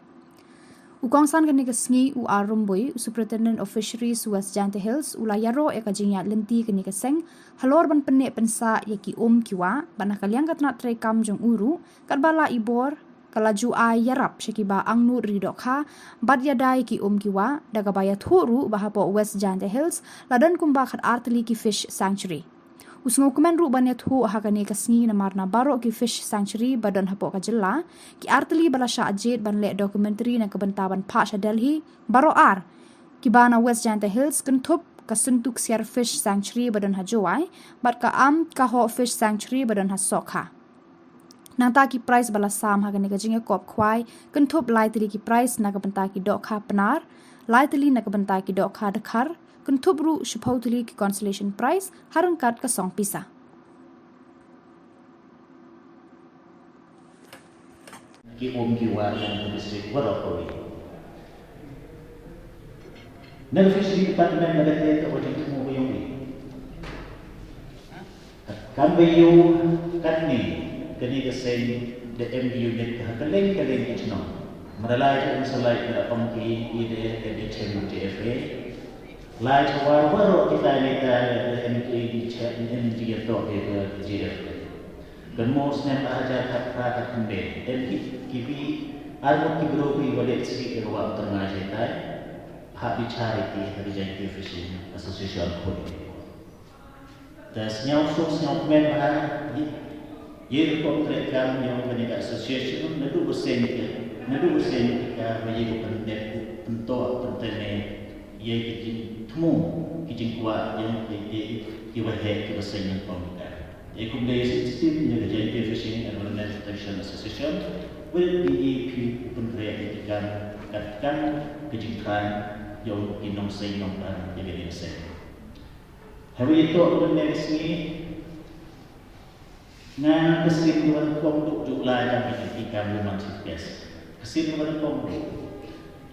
S3: ukongsan kan ni sngi u arumboi superintendent of fisheries West Jante Hills ula yaro e ka jingya lenti kan ni seng halor ban penne pensa yaki kiwa ban kaliang katna tre kam jong uru karbala ibor kalaju ai yarap shekiba angnu ridokha bad yadai ki kiwa daga baya thuru bahapo West Jante Hills ladan kumba khat artli ki fish sanctuary Usngo kumen ru banya thu hakane kasngi na marna baro ki fish sanctuary badan hapo ka jilla ki artli bala sha ajet ban le documentary na kabantaban pa sha Delhi baro ar ki bana West Jante Hills kentup kasuntuk siar fish sanctuary badan hajowai bat ka ka ho fish sanctuary badan ha sokha nata ki price bala sam hakane ka jinge kop khwai kentup laitli ki price na kabanta ki dokha panar laitli na kabanta ki dokha dakhar Kuntubru supposedly ki consolation prize harangkat ka song pisa.
S9: Ki kiwa yang district Warapuri. Nel fishery department nagate ko dito mo yung kambayo katni kani kasi the MDU net kaleng itno. Madalay ang salay na pamki ide edition ng TFA. Lai war kita ni MD to GF. Gemos nem aja kata kembe. Dan kibi Armut ki gropi wale sigi ke wa tengah jetai hak bicara ki hari jadi fishing association khodi dan senyap men bahar ye ko krekam yang menika association nadu bersen kita bagi ko pendet untuk pentene ye ki tmu ki kuat yang ki wahe ki bersen yang pemika ye ko de sistem ye jadi fishing environment protection association will be penkredikan katkan kejingkan yang inong say nong dan jadi say. Hari itu orang negeri na kesimpulan kong jumlah yang dijadikan rumah sukses. Kesimpulan kong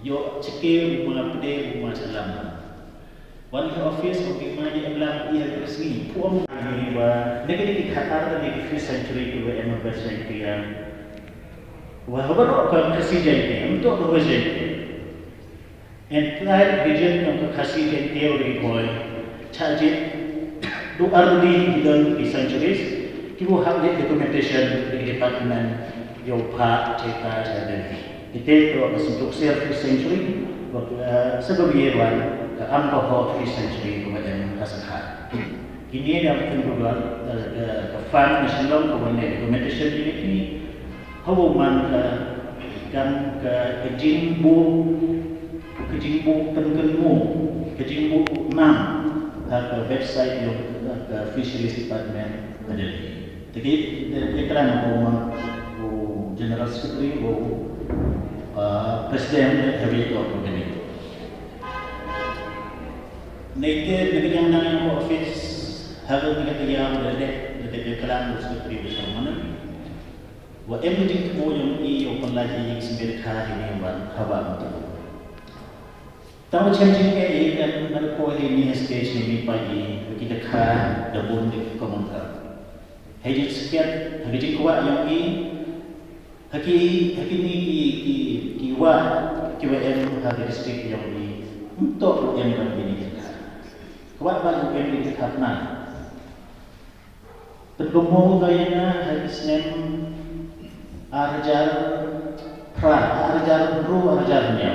S9: yo cekir rumah pede rumah selama. One office of the money ablang ia resmi puang ini wa negeri dikhatar dan di century to emergency century yang wahab kan kasih jadi untuk berwujud. Entire vision yang kasih jadi teori boy, charge do early di centuries, kibu hak documentation di department yang pak cerita jadi. Itu kalau untuk self century, sebab yewan ke ampoh century kemudian kasih. Ini yang kedua ke fund nasional kemudian documentation ini. Hawaman kan ke jingbu kejingbu 6 ke website yang ke fisheries department ada. Jadi kerana general secretary presiden hari itu begini. Nanti yang nang office harus yang ada kerana secretary bersama mana. Wa everything mo yung iyo lagi sendiri kahini wan hawa mo. Tahu changing ke dan ko ini stage ni pagi kita kah dabun di komentar. Hejit sekian hejit kuat yang haki ni kiwa em haki district yang untuk yang begini. Kuat bagi yang dikatakan. Tergumul gayanya hadisnya arjar arjarnya.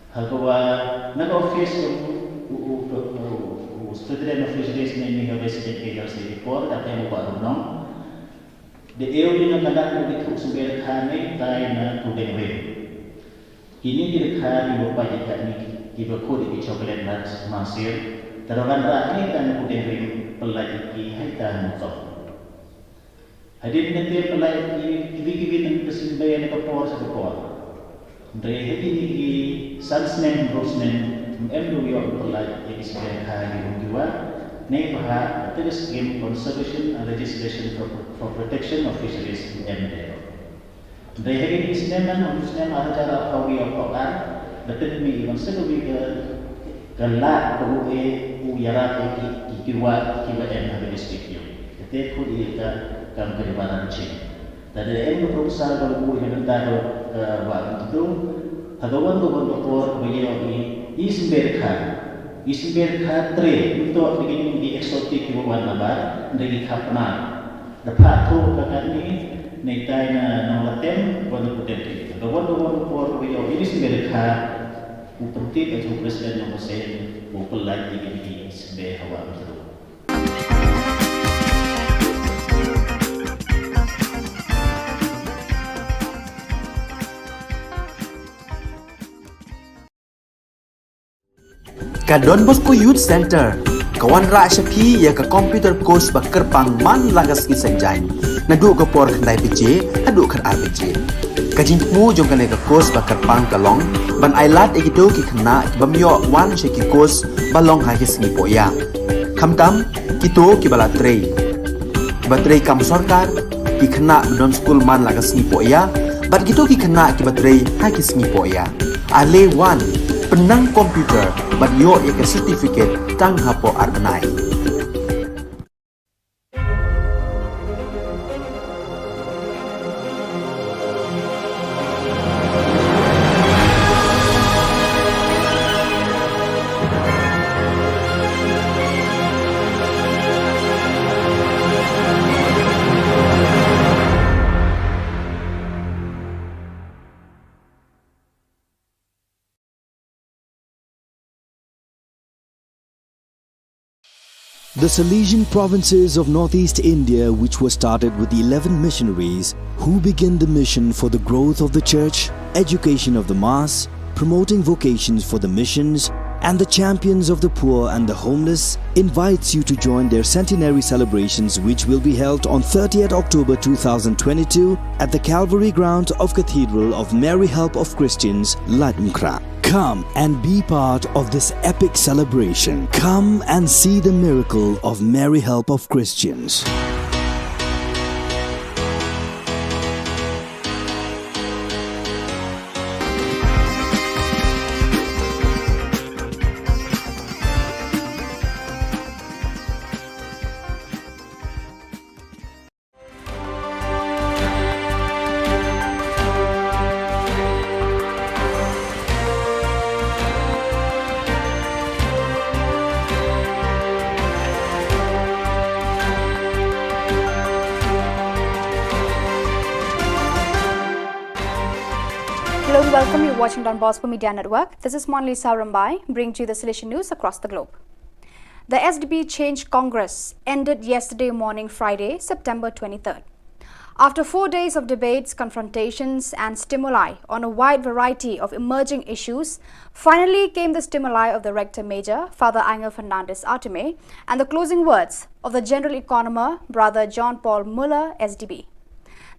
S9: Hagwa nag office student of fisheries ni resident agency report datang buat runong. The area na kadak ng bituk sumber kami tayo na tubig rin. Ini direkha di bawah jika ni dibekut di chocolate nuts masir. Terogan rakyat dan tubig rin pelajiki haitan mutok. Hadir nanti pelai kibi-kibi tentang kesimbangan kapor sekapor. Dari ini sansnen rosnen emdu yang pelai yang disebut hari kedua. Nei bahas tentang scheme conservation and legislation for protection of fisheries MDO. Dari ini seneman ada cara kau yang koran. Betul ni iwan seluruh gelak keruwe uyara kiwa yang ada di sekitar. Jadi kau dia kan kedepanan cing. Tadi yang berusaha kalau yang kita buat itu, hagawan tu berdoa beliau ini isberkan tre untuk begini di eksotik di bawah nabar dari kapna. Dapat tu kakak ni netai na nolatem buat potensi. Hagawan tu berdoa beliau ini isberkan penting untuk presiden yang masih populasi ini isber hawa itu.
S1: Ka Don Bosco Youth Center, kawan rak syapi ya ka computer course ba kerpang man lagas ki sanjain. Nadu ka por khandai PJ, nadu khan RPG. Ka jingmu jong ka course ba kerpang kalong, ban ailat egito ki khna bamyo wan she ki course balong ha ki singi poya. Khamtam kito ki bala trei. Batrei kam sarkar ki khna don school man lagas singi poya, ban kito ki khna ki batrei ha ki singi poya. Ale wan penang komputer banyo ya ke sertifikat tang hapo arnai.
S2: The Salesian provinces of northeast India, which was started with the 11 missionaries who began the mission for the growth of the church, education of the mass, promoting vocations for the missions, and the champions of the poor and the homeless, invites you to join their centenary celebrations, which will be held on 30th October 2022 at the Calvary ground of Cathedral of Mary Help of Christians, Ladumkra. Come and be part of this epic celebration. Come and see the miracle of Mary Help of Christians.
S3: Hello and welcome. You're watching Don Bosco Media Network. This is Monli Saurambai, bringing you the Salesian news across the globe. The SDP Change Congress ended yesterday morning, Friday, September 23rd. After 4 days of debates, confrontations and stimuli on a wide variety of emerging issues, finally came the stimuli of the Rector Major, Father Angel Fernandez Artime, and the closing words of the General Economer, Brother John Paul Muller, SDB.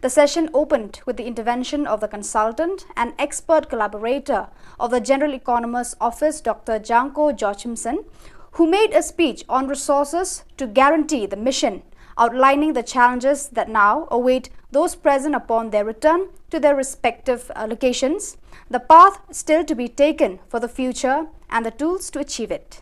S3: The session opened with the intervention of the consultant and expert collaborator of the General Economer's Office, Dr. Janko Joachimson, who made a speech on resources to guarantee the mission, outlining the challenges that now await those present upon their return to their respective locations, the path still to be taken for the future, and the tools to achieve it.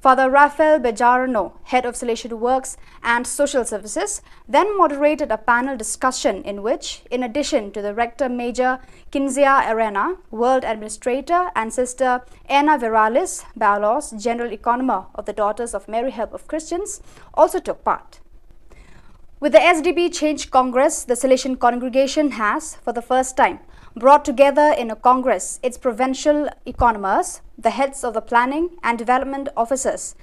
S3: Father Rafael Bejarano, Head of Salesian Works and Social Services, then moderated a panel discussion in which, in addition to the Rector Major Kinzia Arena, World Administrator, and Sister Anna Viralis Balos, General Economer of the Daughters of Mary Help of Christians, also took part. With the SDP Change Congress, the Salesian congregation has, for the first time, brought together in a congress its provincial economers, the heads of the planning and development offices,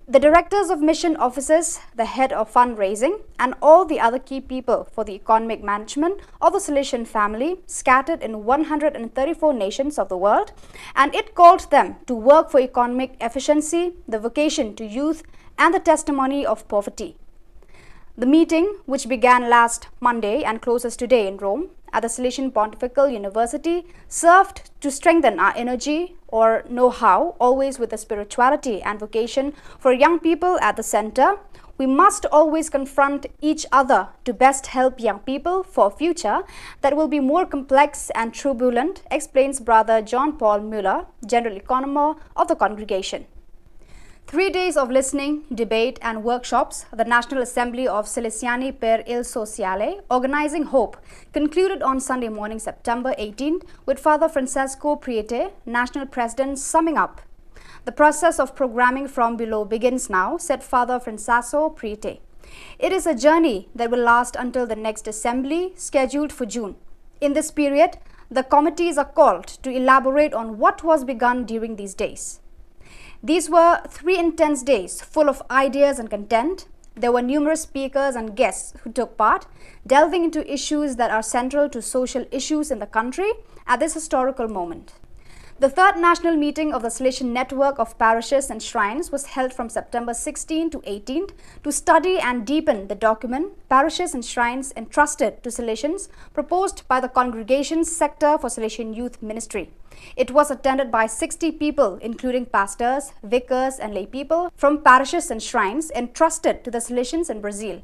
S3: the directors of mission offices, the head of fundraising, and all the other key people for the economic management of the Salesian family scattered in 134 nations of the world, and it called them to work for economic efficiency, the vocation to youth, and the testimony of poverty. The meeting, which began last Monday and closes today in Rome at the Salesian Pontifical University, served to strengthen our energy or know-how, always with the spirituality and vocation for young people at the center. We must always confront each other to best help young people for a future that will be more complex and turbulent, explains Brother John Paul Muller, General Economer of the congregation. 3 days of listening, debate and workshops, the National Assembly of Salesiani per il Sociale, Organizing Hope, concluded on Sunday morning, September 18th, with Father Francesco Priete, National President, summing up. The process of programming from below begins now, said Father Francesco Priete. It is a journey that will last until the next assembly, scheduled for June. In this period, the committees are called to elaborate on what was begun during these days. These were 3 intense days full of ideas and content. There were numerous speakers and guests who took part, delving into issues that are central to social issues in the country at this historical moment. The third national meeting of the Salesian Network of Parishes and Shrines was held from September 16 to 18th to study and deepen the document Parishes and Shrines Entrusted to Salesians, proposed by the Congregation's Sector for Salesian Youth Ministry. It was attended by 60 people, including pastors, vicars and lay people from parishes and shrines entrusted to the Salesians in Brazil.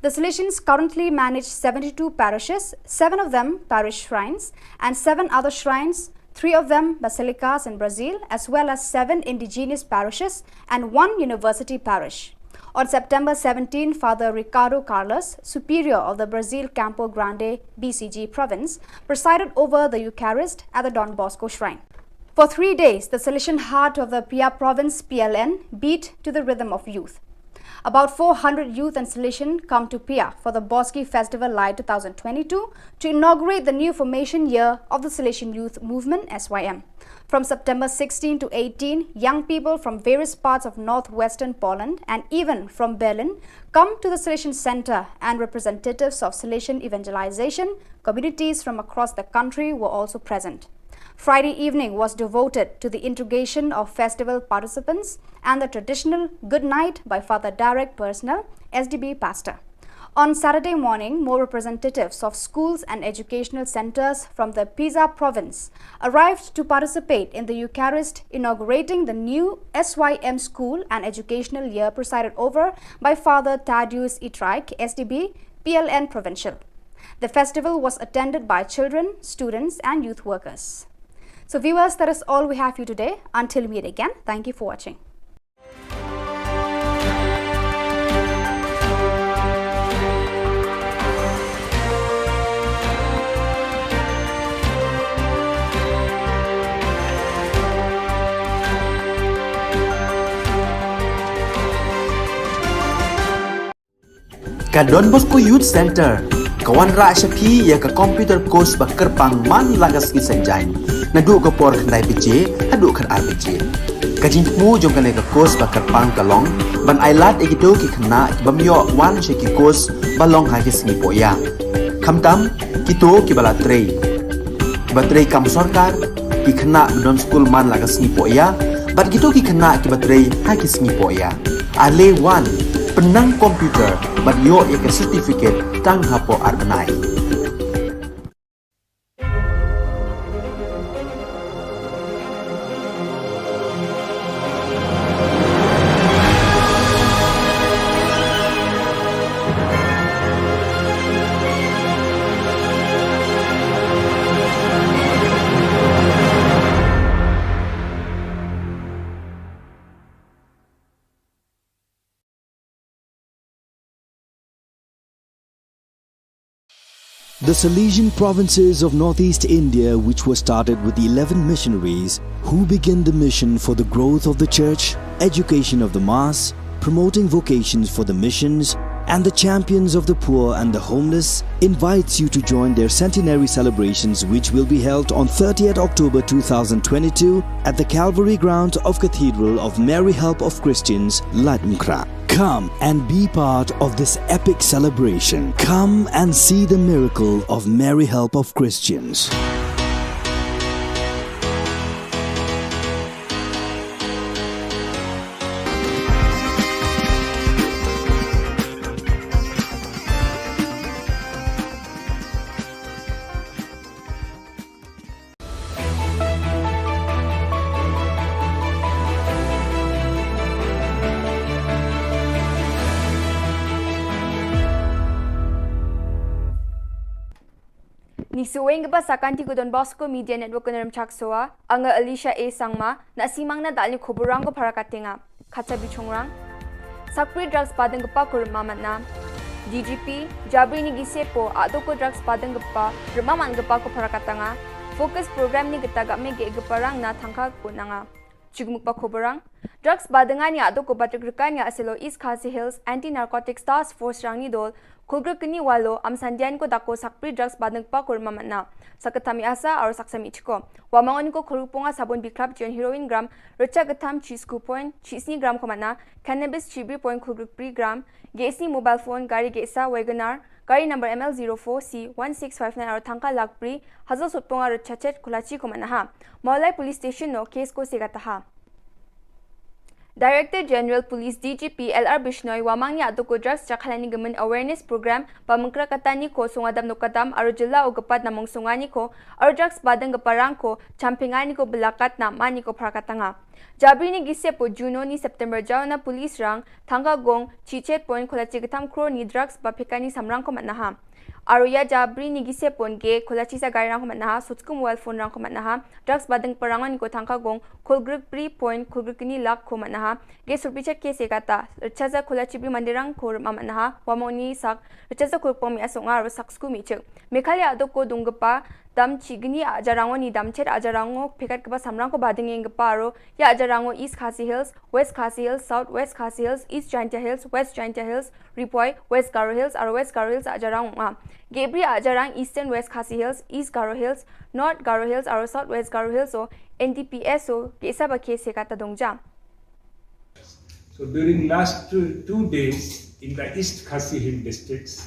S3: The Salesians currently manage 72 parishes, 7 of them parish shrines, and 7 other shrines, 3 of them basilicas in Brazil, as well as 7 indigenous parishes and 1 university parish. On September 17, Father Ricardo Carlos, Superior of the Brazil Campo Grande BCG province, presided over the Eucharist at the Don Bosco Shrine. For 3 days, the Salesian heart of the Pia province PLN beat to the rhythm of youth. About 400 youth and Salesian come to Pia for the Boski Festival Light 2022 to inaugurate the new formation year of the Salesian Youth Movement (SYM). From September 16 to 18, young people from various parts of northwestern Poland and even from Berlin come to the Salesian Center, and representatives of Salesian evangelization communities from across the country were also present. Friday evening was devoted to the integration of festival participants and the traditional good night by Father Direct Personnel, SDB pastor. On Saturday morning, more representatives of schools and educational centers from the Pisa province arrived to participate in the Eucharist, inaugurating the new SYM school and educational year presided over by Father Thaddeus Itraik, SDB, PLN Provincial. The festival was attended by children, students and youth workers. So viewers, that is all we have for you today. Until we meet again, thank you for watching.
S1: Ka Don Bosco Youth Center, kawan ra shapi ya ka computer course ba kerpang man lagas ki sanjain. Nadu ka por khandai pije, hadu khan RPG. Ka jingmu jong ka le ka course ba kerpang kalong, ban ailat egito ki khna bamyo wan she ki course balong ha ki sni poya. Khamtam kito ki bala trei. Batrei kam sarkar ki khna don school man lagas ni poya, bat kito ki khna ki batrei ha ki sni poya. Ale wan penang komputer bat yo ek certificate tang hapo arbenai.
S2: The Salesian provinces of northeast India, which were started with 11 missionaries who began the mission for the growth of the church, education of the mass, promoting vocations for the missions, and the champions of the poor and the homeless, invites you to join their centenary celebrations, which will be held on 30th October 2022 at the Calvary ground of Cathedral of Mary Help of Christians, Latmkra. Come and be part of this epic celebration. Come and see the miracle of Mary Help of Christians.
S10: Ni suweng ba sakanti ko Don Bosco Media Network ko naram chaksoa anga Alicia A Sangma na simang na dali Khuborang ko para katinga khatsa bichongrang sakpri drugs padang pa kurma na DGP Jabri ni gisepo ado ko drugs padang pa remaman gapa ko para katanga focus program ni gitaga me ge gaparang na thangka ko nanga chigmuk pa Khuborang drugs badanga ni ado ko batrikani aselo East Khasi Hills Anti Narcotics Task Force rang ni dol Kulgrukni walo am sandian ko dako sakpri drugs badang pa kurma na sakatami asa or saksami chiko wamangon ko khulupunga sabon bikrap jon heroin gram rocha gatham cheese coupon cheese gram ko mana cannabis chibi point kulgrukpri gram gesi mobile phone gari gesa wagoner gari number ML04C1659 or thangka lakpri hazo sotponga rocha chet kulachi ko mana ha Maulai police station no case ko segata ha Director General Police DGP LR Bishnoi wamangni adoko drugs chakhalani gaman awareness program pamangkra katani ko sungadam no kadam aro jilla ogapat namong sungani ko aro drugs badang gaparang ko champingani ko belakat na mani ko prakatanga Jabri ni gise po Juno ni September jaw na police rang thanga gong chichet point kholachi gatham kro ni drugs ba phekani samrang ko manaha Aruya Jabri ni gise pon ge kholachi sa gari rang ko manaha sutsku mobile phone rang ko manaha drugs badang parangan ko thangka gong khulgruk pri point khulgruk ni lak ko manaha ge surpichet ke segata chaza kholachi bi mandirang ko manaha wamoni sak chaza khulpom mi asonga ro saksku mi chek mekhali ado ko dungpa dam chigni ajarango ni damchet ajarango pekat kaba samrang ko bading paro ya ajarango East Khasi Hills, West Khasi Hills, South West Khasi Hills, East Jaintia Hills, West Jaintia Hills, Ripoy, West Garo Hills, or West Garo Hills ajarang Gebri ajarang Eastern West Khasi Hills, East Garo Hills, North Garo Hills, or South West Garo Hills o NTPS o kesa ba kese kata dongja.
S11: So during last 2 days in the East Khasi Hill districts,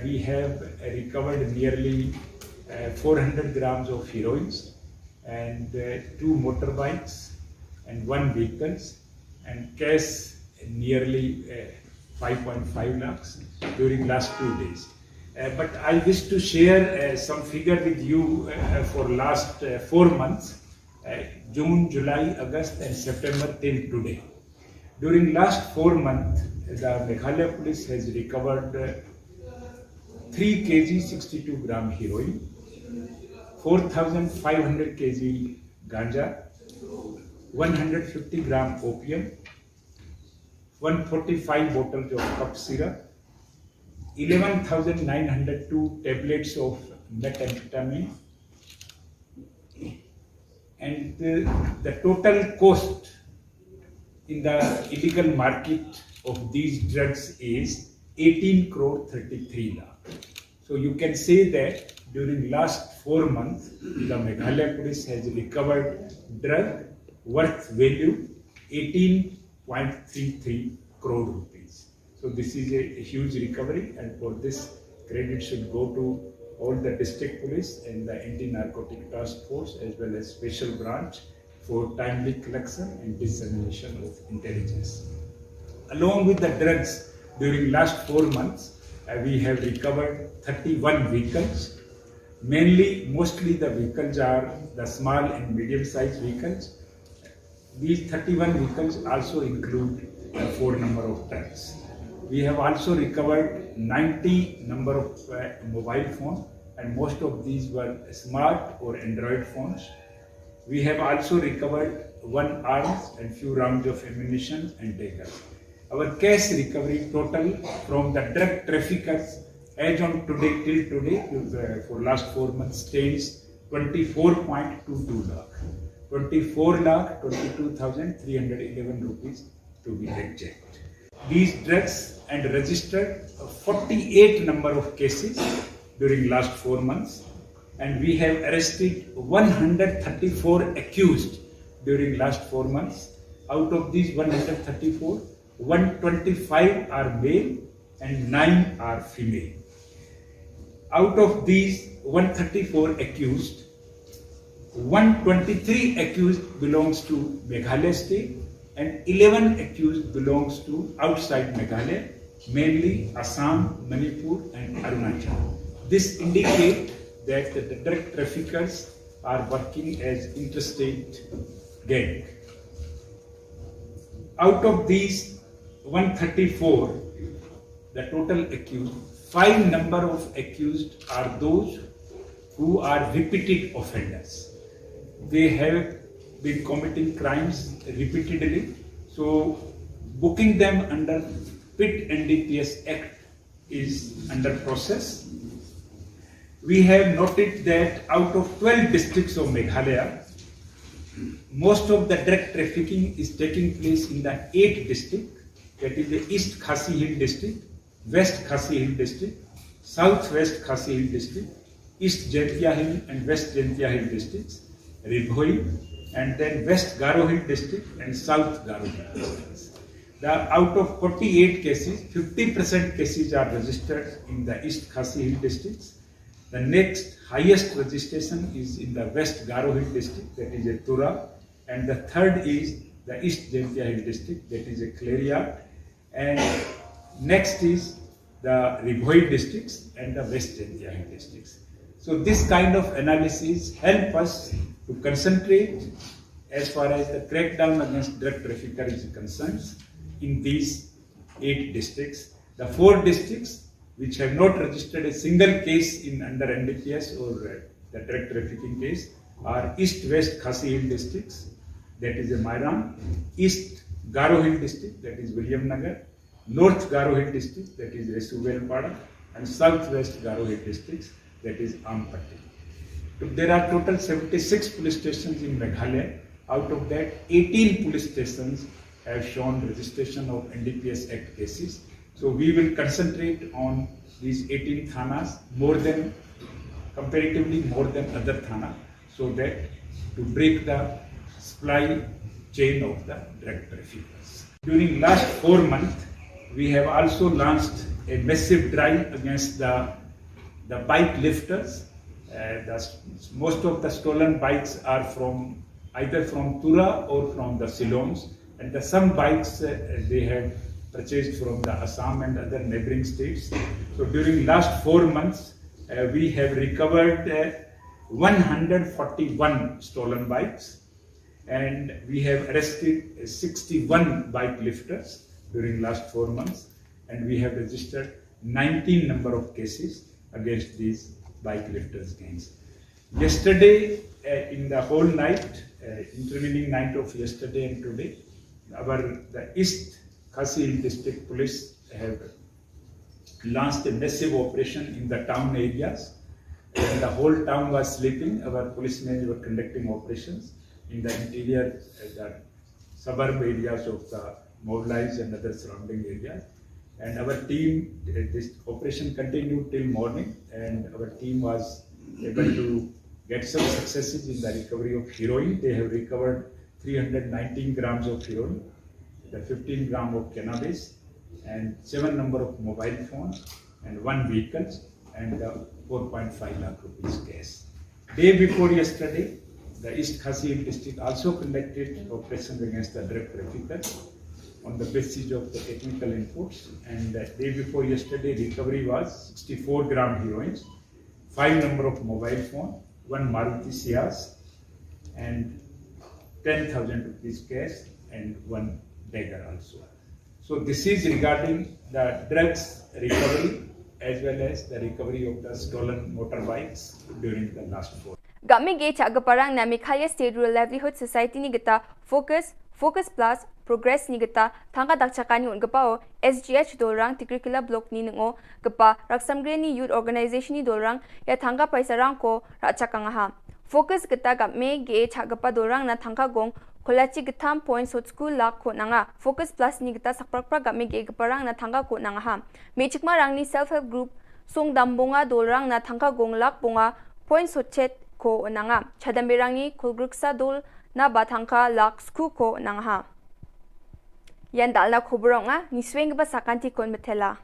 S11: we have recovered nearly 400 grams of heroins and 2 motorbikes and 1 vehicles and cash nearly 5.5 lakhs during last 2 days. But I wish to share some figure with you for last 4 months, June, July, August and September till today. During last 4 months, the Meghalaya police has recovered 3 kg 62 gram heroin, 4,500 kg ganja, 150 gram opium, 145 bottles of cough syrup, 11,902 tablets of methamphetamine, and the total cost in the illegal market of these drugs is 18 crore 33 lakh. So you can say that during last 4 months, the Meghalaya police has recovered drug worth value 18.33 crore rupees. So this is a huge recovery, and for this credit should go to all the district police and the anti-narcotic task force as well as special branch for timely collection and dissemination of intelligence. Along with the drugs, during last 4 months, we have recovered 31 vehicles. Mostly the vehicles are the small and medium-sized vehicles. These 31 vehicles also include a 4 number of trucks. We have also recovered 90 number of mobile phones, and most of these were smart or Android phones. We have also recovered 1 arms and few rounds of ammunition and daggers. Our cash recovery total from the drug traffickers as on today till today for last 4 months stands 24.22 lakh. 24 lakh 22,311 rupees to be exact. These drugs and registered 48 number of cases during last 4 months, and we have arrested 134 accused during last 4 months. Out of these 134, 125 are male and 9 are female. Out of these 134 accused, 123 accused belongs to Meghalaya state and 11 accused belongs to outside Meghalaya, mainly Assam, Manipur and Arunachal. This indicates that the drug traffickers are working as interstate gang. Out of these 134, the total accused, 5 number of accused are those who are repeated offenders. They have been committing crimes repeatedly, so booking them under PIT NDPS Act is under process. We have noted that out of 12 districts of Meghalaya, most of the drug trafficking is taking place in the 8 districts, that is the East Khasi Hill district, West Khasi Hill district, Southwest Khasi Hill district, East Jaintia Hill and West Jaintia Hill districts, Ribhoi, and then West Garo Hill district and South Garo Hill districts. Out of 48 cases, 50% cases are registered in the East Khasi Hill districts. The next highest registration is in the West Garo Hill district, that is a Tura, and the third is the East Jaintia Hill district, that is a Clariat, and next is the Ribhoi districts and the West Jaintia Hill districts. So this kind of analysis help us to concentrate as far as the crackdown against drug traffickers is concerned in these 8 districts. The 4 districts which have not registered a single case in under NDPS or the drug trafficking case are East-West Khasi Hill districts, that is a Mairan, East Garo Hill district, that is William Nagar, North Garo Hill district, that is Resuvelpada, and Southwest Garo Hill districts, that is Ampatti. There are total 76 police stations in Meghalaya. Out of that, 18 police stations have shown registration of NDPS Act cases. So we will concentrate on these 18 thanas comparatively more than other thana, so that to break the supply chain of the drug traffickers. During last 4 months, we have also launched a massive drive against the bike lifters. Most of the stolen bikes are from either from Tura or from the Ceylons, and some bikes they have purchased from the Assam and other neighboring states. So during last 4 months, we have recovered 141 stolen bikes, and we have arrested 61 bike lifters during last 4 months, and we have registered 19 number of cases against these bike lifters gangs. Yesterday, in the whole night, intervening night of yesterday and today, the East Khasi District Police have launched a massive operation in the town areas. When the whole town was sleeping, our policemen were conducting operations in the interior, the suburb areas of the mobilized and other surrounding areas. And our team, this operation continued till morning, and our team was able to get some successes in the recovery of heroin. They have recovered 319 grams of heroin, the 15 gram of cannabis, and 7 number of mobile phones, and 1 vehicle, and 4.5 lakh rupees cash. Day before yesterday, the East Khasi district also conducted operations against the drug traffickers on the basis of the technical inputs, and the day before yesterday, recovery was 64 gram heroin, 5 number of mobile phone, 1 Maruti Ciaz, and 10,000 rupees cash, and 1 dagger also. So this is regarding the drugs recovery as well as the recovery of the stolen motorbikes during the last 4.
S10: Gami ge chagaparang na Meghalaya State Rural Livelihood Society ni gita Focus Plus Progress ni gita thangka dakchakani ungapao SGH dolrang Tikrikila block ni ngo gapa Raksamgre ni youth organization ni dolrang ya thangka paisarang ko rachakanga. Focus gita game ge chagapa dolrang na thangka gong Kolachi gitam points hot school lak ko nanga. Focus Plus ni gita sakprakpra game ge gaparang na thangka ko nanga ha. Mechikma rang ni self-help group song dambonga dolrang na thangka gong lak bonga points hot chet ko nanga. Chadambirang ni kulgruksa dol na batangka lak sku ko nanga ha. Yan dal na Khubor nga ni swing ba sakanti kon metela.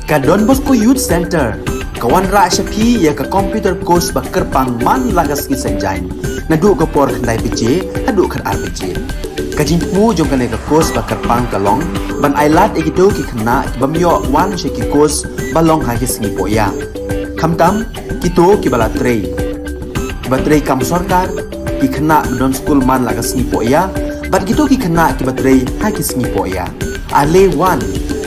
S1: Ka Don Bosco Youth Center, kawan ra syapi ya ka computer course ba kerpang man lagas ki sanjain. Nadu ka por kandai PJ, hadu kan RPG. Ka jingmu jong ka ka course ba kerpang kalong, ban ailat egito ki kena ki bamyo wan she ki course balong ha ki singi poya. Kamtam kito ki bala trei. Ba trei kam sarkar ki kena don school man lagas singi poya, bat kito ki kena ki batrei ha ki singi poya. Ale wan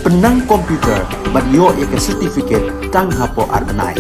S1: penang komputer bat yo ya ke certificate tang hapo arbenai.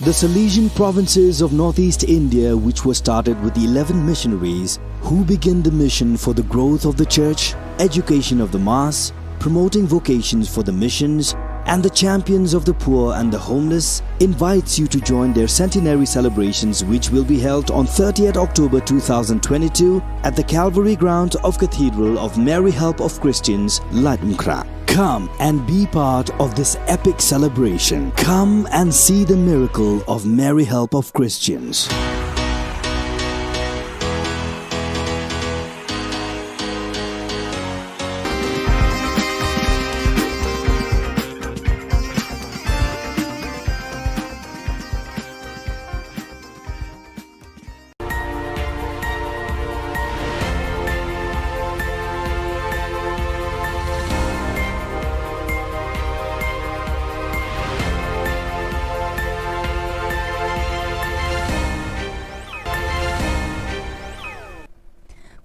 S2: The Salesian provinces of northeast India, which were started with the 11 missionaries who began the mission for the growth of the church, education of the mass, promoting vocations for the missions, and the champions of the poor and the homeless, invites you to join their centenary celebrations, which will be held on 30th October 2022 at the Calvary ground of Cathedral of Mary Help of Christians, Latumkra. Come and be part of this epic celebration. Come and see the miracle of Mary Help of Christians.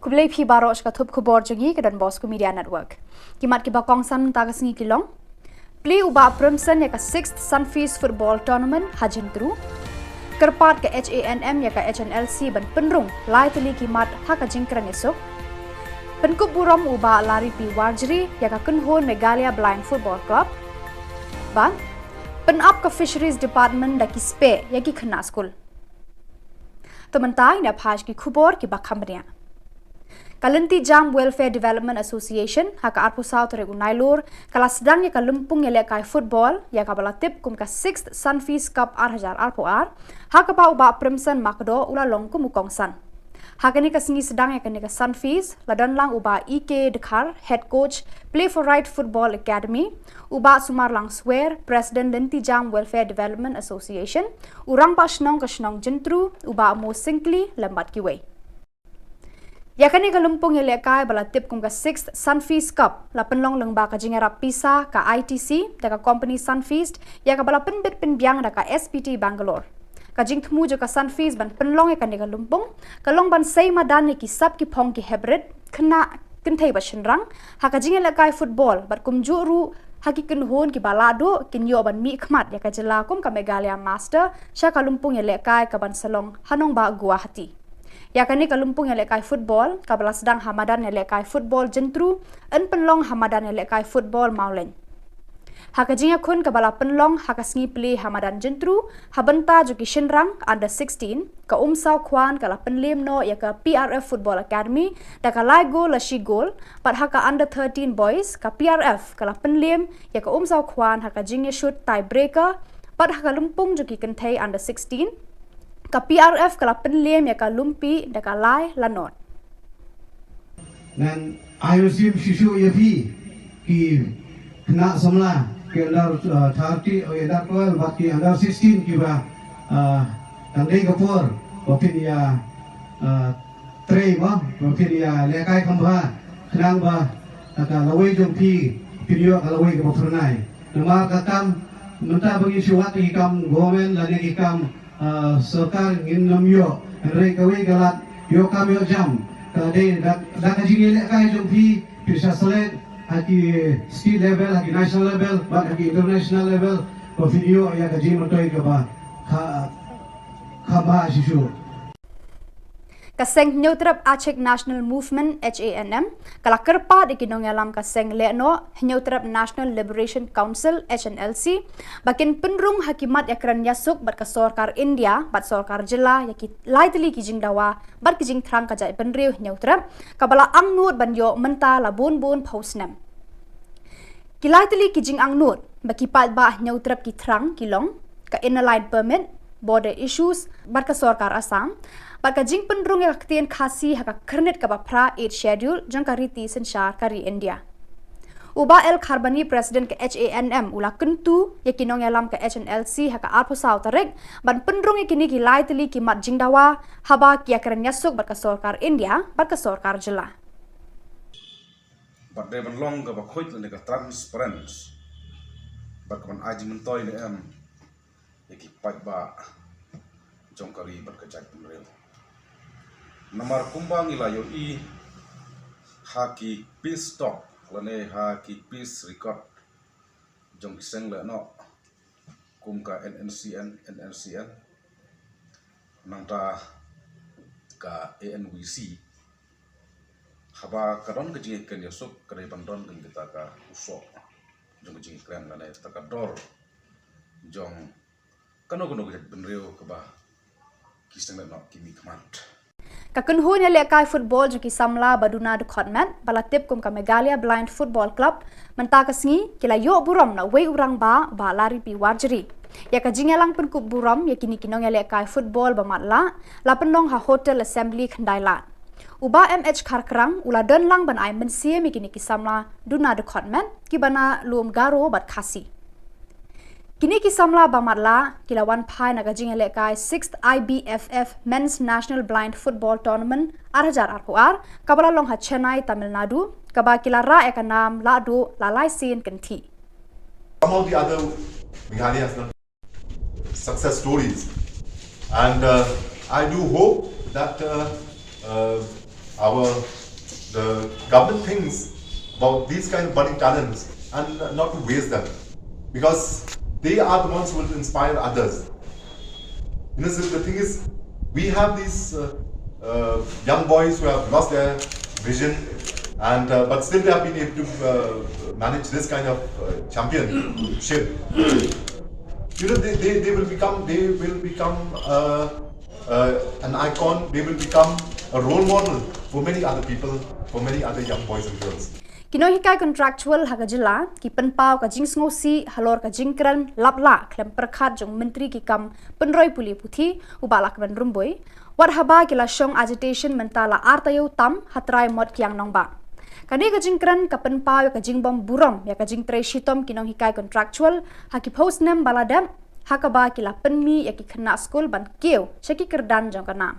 S3: Kublai phi baro ska thup khubor jogi ke Don Bosco Media Network. Kimat ki bakong san tagas ngi kilong. Play uba Primson ya ka 6th Sunfeast Football Tournament hajin tru. Kerpat ke HANM ya ka HNLC ban penrung lai teli kimat ha ka jingkran esok. Penkup burom uba lari pi warjri ya ka kunhon Megalia Blind Football Club. Ban penap ka Fisheries Department da ki spe ya ki khna school. Tementai na phaj ki khubor ki bakhamria. Kalanti Jam Welfare Development Association haka arpu South regu nailur kala sedang ya ka lumpung ya lekai football ya ka balatip kum ka 6th Sunfeast Cup 8000 arpu ar haka pa uba Primson makdo ula long ku mukongsan haka ni ka singi sedang ya ka ni ka Sunfeast ladan lang uba EK Dekhar head coach Play for Right Football Academy uba Sumar lang swear President Lanti Jam Welfare Development Association urang pa snong ka snong jentru uba mo singli lambat kiwei. Yakani ka lumpung ya lekai balatip kum ka 6th Sunfeast Cup la penlong lengba ka jingera pisa ka ITC da ka company Sunfeast ya ka bala penbit penbiang da ka SPT Bangalore. Ka jingthmu jo ka Sunfeast ban penlong ya ka ni ka lumpung ka long ban sei madan ni ki sab ki phong ki hybrid khna kinthei ba shinrang ha ka jingela lekai football bat kum juru haki kinhon ki balado kinyo ban mi khmat ya ka jela kum ka Megalia Master sha ka lumpung ya lekai ka ban salong hanong ba Guwahati. Yakani ka lumpung ya lekai football kabala sedang hamadan ya lekai football jentru en penlong hamadan ya lekai football maulen. Haka jinga kun kabala penlong haka sngi play hamadan jentru habenta juki shinrang under 16 ka umsau kwan kala penlim no ya ka PRF Football Academy da ka lai gol la shi gol pat haka under 13 boys ka PRF kala penlim ya ka umsau kwan haka jinga shoot tiebreaker pat haka lumpung juki kenthei under 16 ka PRF kala penlem ya ka lumpi da ka lai lanot.
S4: Dan IOC shishu ya fi ki kena samla ke andar 30 andar 12 baki andar 16 ki ba tandai kapur bapin ya trei ma bapin ya lekai khamba khnang ba ka lawai jong pi video ka lawai ka pernai nama katam menta bagi syuat ki kam government la ki kam सरकार गिनमियो रे कवे गलत यो काम यो जम कदे दाका जिगे ले काय जो भी पिसा सले hockey state level hockey national level but hockey international level को वीडियो या कजी मतोय के बा खबा शिशु
S3: Kaseng Nyautrap Aceh National Movement HANM, kala kerpa di kinong alam kaseng leano Nyautrap National Liberation Council HNLC, bakin penrung hakimat yakran yasuk bat kasorkar India bat sorkar jela yaki laitli kijing dawa bat kijing trang kajai penriu Nyautrap, kabala angnut banyo menta labun bun pausnam. Kilaitli kijing angnut bakipat ba Nyautrap ki trang kilong ka inline permit border issues bat kasorkar Assam. Baka jing penrung yang ketien kasi haka kernet kaba pra 8 schedule jang kariti sensyar kari India. Uba El Kharbani Presiden ke HANM ula kentu yakinong yalam ke HNLC haka arpusau tarik ban penrung yakini kilai teli kimat jing dawa haba kia keren yasuk baka sorkar India baka sorkar jela.
S5: But they belong ke bakoit le ka transparent. Baka man aji mentoy le yakipat ba jong kari berkejat penrel. Namar kumbang ilayo haki peace talk lane haki peace record jong kiseng le no kumka NNCN nangta ka ANWC haba kadon kejing ken yosuk kare bandon ken kita ka usok jong kejing kren lane taka dor jong kano kejat benreo ke ba kiseng le no kimi command.
S3: Kakunhu ni lekai football jo ki samla baduna de khotmat balatip kum ka Meghalaya Blind Football Club menta kasngi kila yo buram na wei urang ba lari pi warjeri ya ka jingalang pen kup buram ya kini kinong lekai football ba matla la penong ha hotel assembly khandailat uba MH kharkrang ula den lang ban ai mensie mi kini ki samla duna de khotmat ki bana lum garo bat khasi. Kini kisamla bamatla kilawan pai naga jingale kai 6th IBFF Men's National Blind Football Tournament arhajar arkuar kabala long ha Chennai Tamil Nadu kaba kilara ekanam ladu lalai sin kenti.
S6: Some of the other Meghalaya success stories, and I do hope that the government thinks about these kind of budding talents and not to waste them, because they are the ones who will inspire others. You know, so the thing is, we have these young boys who have lost their vision, and but still they have been able to manage this kind of championship. You know, they will become an icon. They will become a role model for many other people, for many other young boys and girls.
S3: Kinoy hikai contractual haga jela ki penpau ka jing ngosi halor ka jingkran lapla klem perkhat jong menteri ki kam penroi puli puthi ubalak ban rumboy war haba kila shong agitation mentala artayo tam hatrai mod kyang nongba kani ka jingkran ka penpau ka jingbom buram ya ka jingtrei shitom kinong hikai contractual haki post nem baladam hakaba kila penmi ya ki khna school ban keu shaki kerdan jong kana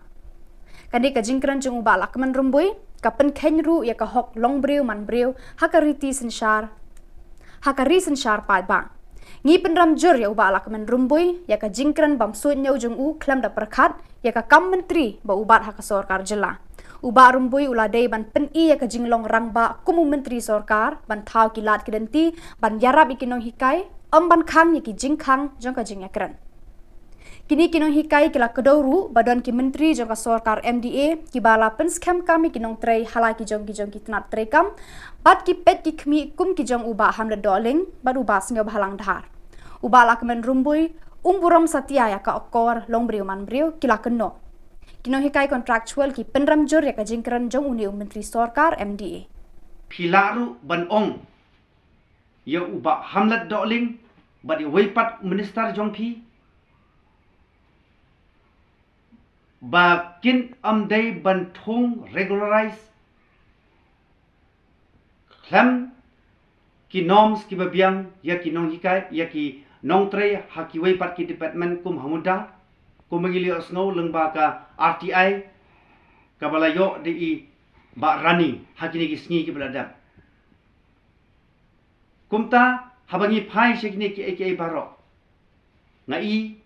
S3: kani ka jingkran jong ubalak man rumboy kapen kenru ya ka hok long breu man breu hakariti sensyar pai ba ngi penram jur ya uba alak men rumboy ya ka jingkran bam so nyau jung u klam da perkhat ya ka kam menteri ba ubat ha ka sorkar jela uba rumboy uladai ban pen i ya ka jinglong rang ba kumu menteri sorkar ban thau kilat kidenti ban yarab ikinong hikai ban khang ya ki jingkhang jong ka jingakran kini kinong hikai kila kedoru badan ki menteri jong ka sorkar MDA ki bala pen scam kami kinong trei halai ki jong ki tenat trei kam bat ki pet ki khmi kum ki jong uba hamle doling bad uba snyo bhalang dhar uba lak men rumbui umburam satya ya ka okor long briu man briu kila kenno kinong hikai contractual ki penram jor ya ka jingkran jong uni menteri sorkar MDA
S7: Pilaru ban ong ya uba hamlet doling bad weipat minister jong pi bakin amdai bantung regularize klam ki norms ki babiang ya ki nong hikai ya ki nong tre hakiwei pat ki department kum hamuda kum mengili osno lengba ka RTI kabala yo di ba rani hakini ki sngi ki beladap kumta habangi phai shekni ki aka baro ngai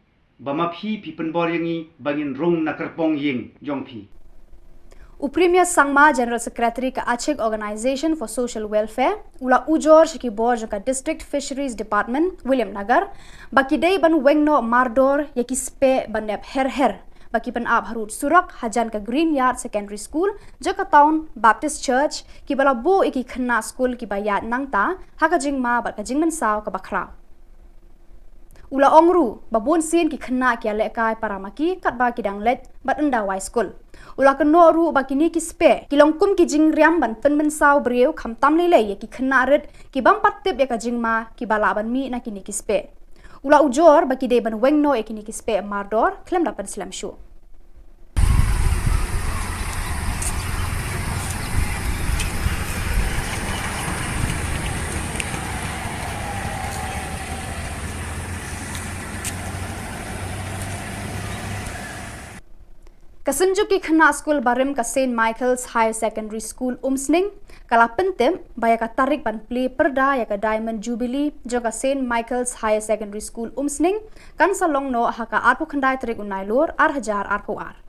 S7: bama phi penbor yangi bangin rong na kerpong ying jong phi
S3: Upremia Sangma General Secretary ka Aceh Organization for Social Welfare ula ujor shiki board ka District Fisheries Department William Nagar baki day ban wengno mardor yaki spe banep her bagi penab harut surak hajan ke Green Yard Secondary School jaka town Baptist Church ki bala bo iki khna school ki bayat nangta haka jingma bat ka jingman saw ka bakra ula ongru babon sin ki khna ki ale kai paramaki kat ba ki dang let bat enda wai school ula keno ru bakini ki spe ki longkum ki jing riam ban pen saw breu kham tam le ye ki khna red ki bam pat tip ya ka jingma ki bala ban mi na kini ki spe ula ujor bagi de ban wengno ekini ki spe mardor klem dapat slam show Kasunjuk ki khna school barim ka St Michael's Higher Secondary School umsning kala pentem baya ka tarik ban play perda ya ka Diamond Jubilee joka St Michael's Higher Secondary School umsning kan salong no haka arpu khandai tarik unai lor hajar arpu ar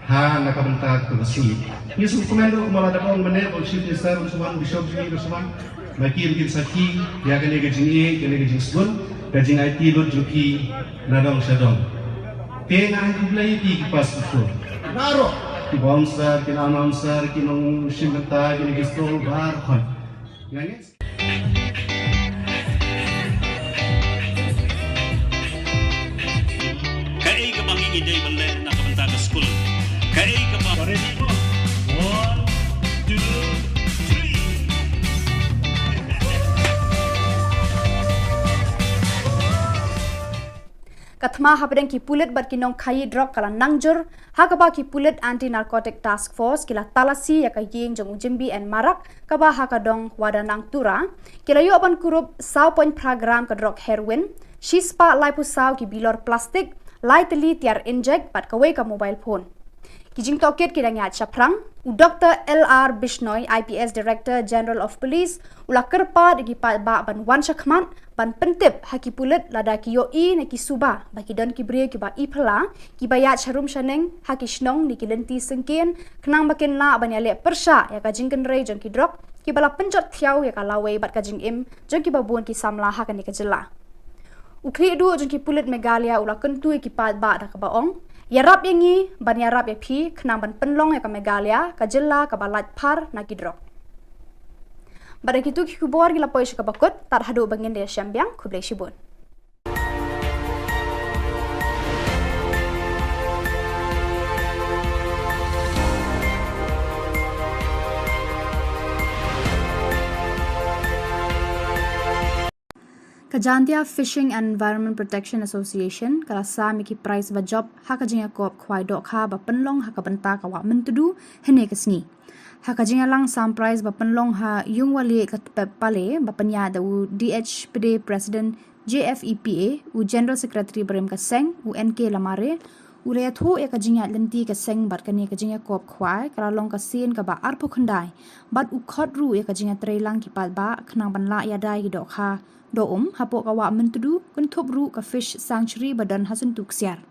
S4: ha nakabenta ko basi yesu komendo kumala dabong mane bol chief minister usman bishop ji usman makir kin saki ya gane gajingi gane gajing school gajing IT lot juki nadong sadong tenang kublai di pas itu naro ki bouncer ki announcer ki nong shimata ki gistol bar khon yani
S8: Kai ka bang ide bende na kabenta ka school. Kai ka ba ready mo? 1 2 3
S3: Kathma habdeng ki pulit bat kinong khai drug kala nangjur hakaba ki pulit anti narcotic task force kila talasi ya ka yeng jong jimbi and marak kaba hakadong wadanang tura kila yo ban kurup 1.5 gram ka drug heroin shispa liposaw ki bilor plastic lightly tiar inject bat kawe ka mobile phone kijing toket kidang ya chaprang Dr. LR Bishnoi IPS Director General of Police ula kerpa digi ba ban wan shakman ban pentip haki pulit lada ki yo I ne ki suba bagi don ki brio ki ba I phala ki ba ya charum shaneng haki shnong ni ki lenti sengken knang bakin la ban ya le persha ya ka jingken rei jong ki drop ki bala penjot thiau ya ka lawe bat ka jing im jong ki ba buon ki samla ha ka ni ka jilla ukri du jong ki pulit megalia ula kentu ki pa ba da ka baong yarap yangi ban yarap ya phi knang ban penlong ya ka megalia ka jilla ka balat par na ki drop pada kitu ki kubor gila poish ka bakut tar hadu bangin de syambiang kublai shibun Kajantia Fishing and Environment Protection Association kala sa miki price ba job haka jinga kop khwai dok kha ba penlong haka benta ka wa mentudu hene kasni haka jinga lang sam price ba penlong ha yung wali ka pale ba panya da u DHPD President JFEPA u General Secretary Brem ka seng u NK lamare u le thu ya ka jinga lenti ka seng bat ka ni ka jinga kop khwai kala long ka sin ka ba arpu khandai bat u khot ru ya ka jinga treilang ki pal ba khnang ban la ya dai ki dok kha do hapo ka wa mentudu kun thop ru ka fish sanctuary badan hasun tuksiar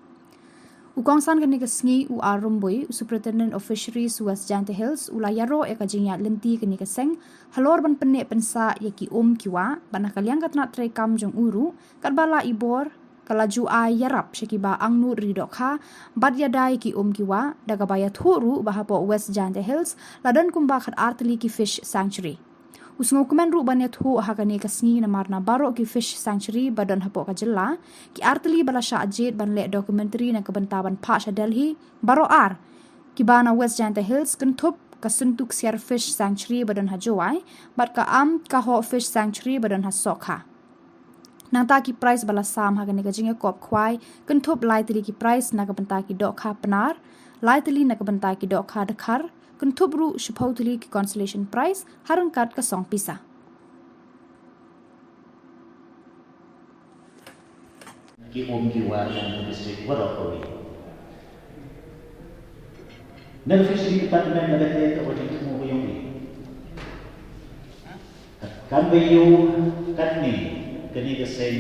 S3: ukongsan kani ka sngi u arumboi superintendent of fisheries West Jante Hills ula yaro e ka jinya lenti kani ka seng halor ban penne pensa yaki kiwa bana kalyang katna tre kam jong uru katbala ibor kalaju ay yarap shakiba angnu ridokha bad yadai ki kiwa daga baya thoru bahapo West Jante Hills ladan kumba khat artli ki fish sanctuary usngo kumen ru banyat hu hakani kasngi na marna baro ki fish sanctuary badan hapo ka jilla ki artli bala sha ajit ban le documentary na kabantaban pasha Delhi baro ar ki bana West Jante Hills kun thup kasuntuk siar fish sanctuary badan hajowai bat ka ka ho fish sanctuary badan ha sokha nanta ki price bala sam hakani ka jinga kop khwai kun thup laitli ki price na kabanta ki dokha panar laitli na kabanta ki dokha dakhar kun thubru shuphautli ki consolation prize harang kat ka song pisa
S9: ki kiwa yang district Warapuri dan fishery department nagate ka wajib mo yung kan bayu katni kani ka say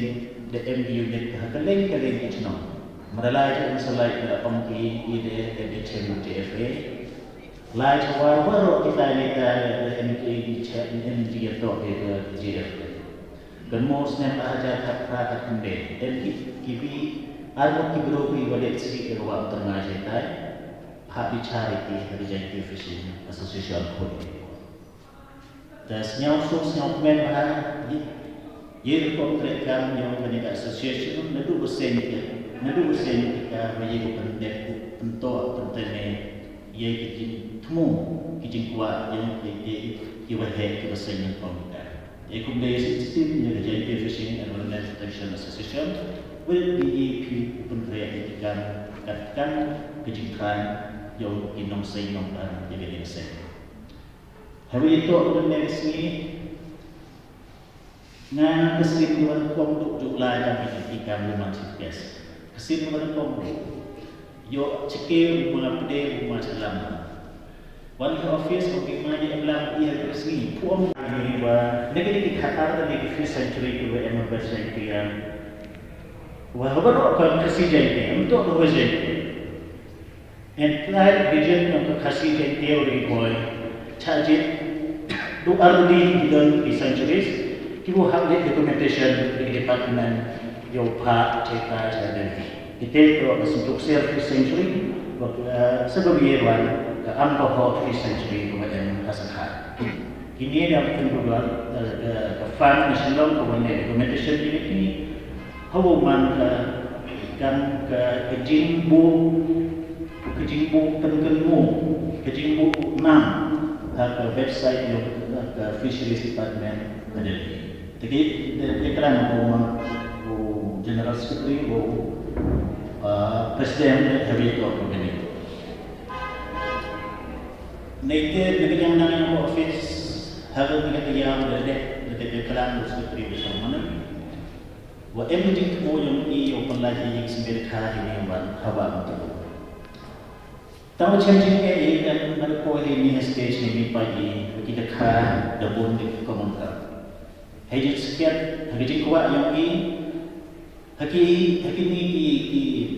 S9: the MU net ka kaleng itno maralay ang salay na pamki ide editchen TFA lai chawar waro kita ni ta MK di to ke GF kan mos nem aja thakra ka kunde dan kibi Armo kibro bi balik sri wa tengah jaitai hak charity Heritage Fishing Association Khubor. Dan senyap men bahan ye kontrak kami yang menika association nadu bersen kita bagi bukan bentuk tentang ye kijin temu kijin kuat yang kiwahe kiwasen yang komunitas. Ye kumde sistem yang Heritage Fishing and Wildlife Protection Association will be pendidikan katakan kejutan yang inong say nong dan jadi say. Hari itu aku menulis ni ngan kesimpulan kong duk lai dan pendidikan rumah cikes. Kesimpulan kong yo cikir rumah pede rumah salam. One office of the money emlam ia resmi puang ini wa negeri dikhatar dan di 5th century ke emergence century wah baru kasih jadi untuk apa jadi entire region untuk kasih jadi teori boy charge do early di centuries kita have the documentation di department yo pa cerita jadi kita tu untuk 5th century sebelum ambil 5th century kemudian kasar ini yang kedua fund national documentation ini hubungan kan kejimbu kejimbu 6 ke website yang ke fisheries department ada. Jadi iklan general secretary presiden hari itu begini. Nanti yang namanya office harus yang ada iklan secretary bersama mana. Wa emerging mo yung open life yung simbirka ini man hawa mo. Tahu changing ke dan mereka ini stage ini pagi kita kah dabun di komentar. Hejit sekian hejit kuat yang haki ni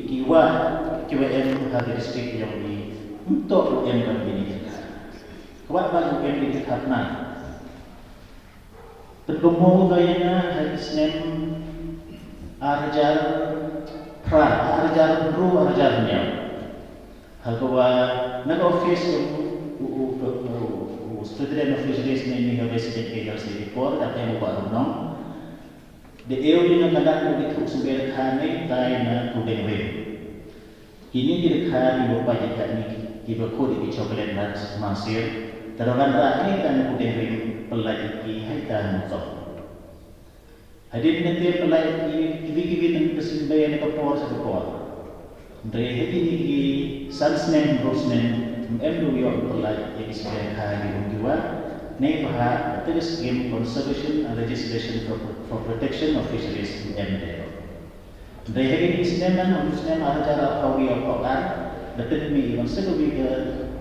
S9: kiwa em hari district yang untuk em begini. Kuat baru em di karena berkumpul gayanya hari Senin arjar arjarnya hagwa nag office student officials ni university ke report datang buat nong de eu ni kadang begitu seber khane tai na kudeng we ini di khane lupa jika ni di berkode di coklat nas masir terogan rakyat dan kudeng we pelajari haitan motor. Hadir nanti pelai kibi dan kesimbangan kapor sa kapor. Dari ini ki salesman brosman MW pelai yang disebut hari kedua. Nih bahas terus game conservation and legislation for protection of fisheries MD. Dari ini sinema acara awi okokan betul mi konsekuensi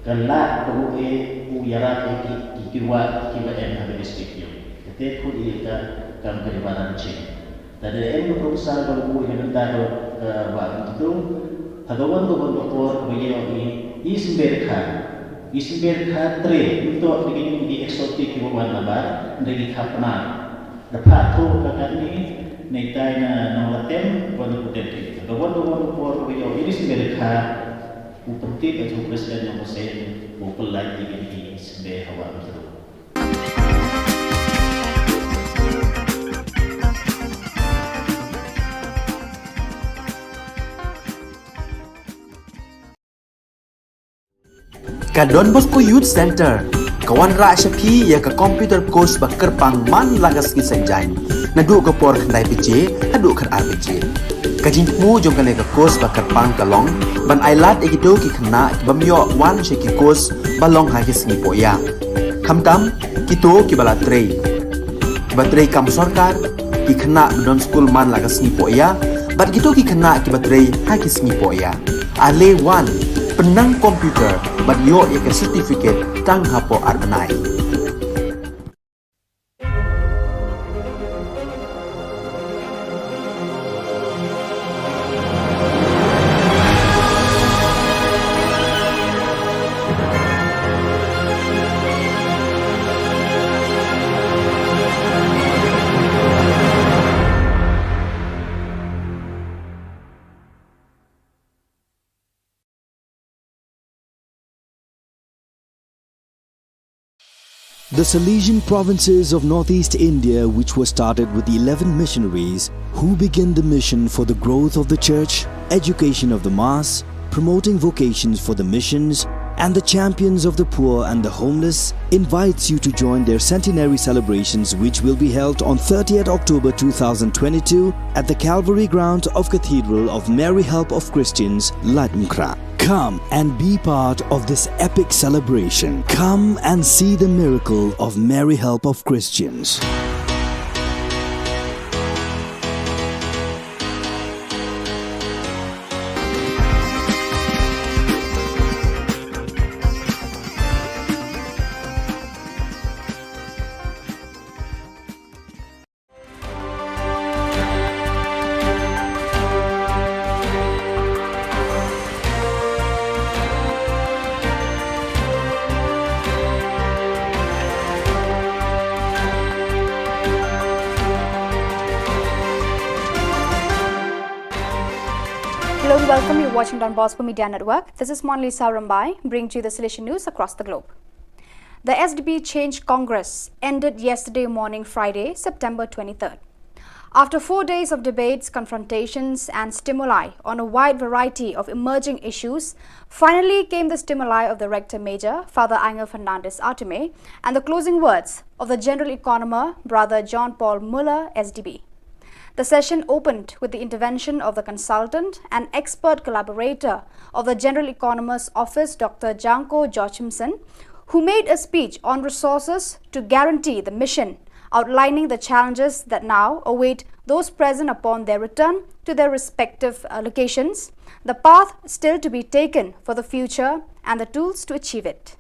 S9: gelak keruwe uyara kiwa M hari district. Kita kudi kan kelibaran cing. Dari yang berusaha kalau yang tadi waktu itu, hagawan doktor beliau ini isimberka tre untuk begini di eksotik bukan lebar dari kapna. Dapat tu kakak ni netai na nolatem bukan kudet. Hagawan doktor beliau ini isimberka upentik atau presiden yang muslim bukan lagi ini isimber hawa itu.
S1: Ka Don Bosco Youth Center, kawan ra syapi ya ka computer course bakar pang man lagas ki sanjain. Nadu ka por khandai PJ, adu kan RPG. Ka jingmu jong ka ka course bakar pang kalong, ban ailat egido ki khna ki bamyo wan she ki course balong ha ki sngi poya. Khamtam kito ki bala trei. Ki batrei kam sarkar ki khna don school man lagas sngi poya, bat kito ki khna ki batrei ha ki sngi poya. Ale wan penang komputer bat yo ya ke sertifikat tang hapo arbenai.
S2: The Salesian provinces of northeast India, which was started with 11 missionaries who began the mission for the growth of the church, education of the mass, promoting vocations for the missions, and the champions of the poor and the homeless, invites you to join their centenary celebrations, which will be held on 30th October 2022 at the Calvary ground of Cathedral of Mary Help of Christians, Latmkra. Come and be part of this epic celebration. Come and see the miracle of Mary Help of Christians.
S3: Hello and welcome. You're watching Don Bosco Media Network. This is Monli Saurambai, bringing you the Salesian news across the globe. The SDP Change Congress ended yesterday morning, Friday, September 23rd. After 4 days of debates, confrontations and stimuli on a wide variety of emerging issues, finally came the stimuli of the Rector Major, Father Angel Fernandez Artime, and the closing words of the General Economer, Brother John Paul Muller, SDB. The session opened with the intervention of the consultant and expert collaborator of the General Economer's Office, Dr. Janko Joachimson, who made a speech on resources to guarantee the mission, outlining the challenges that now await those present upon their return to their respective locations, the path still to be taken for the future, and the tools to achieve it.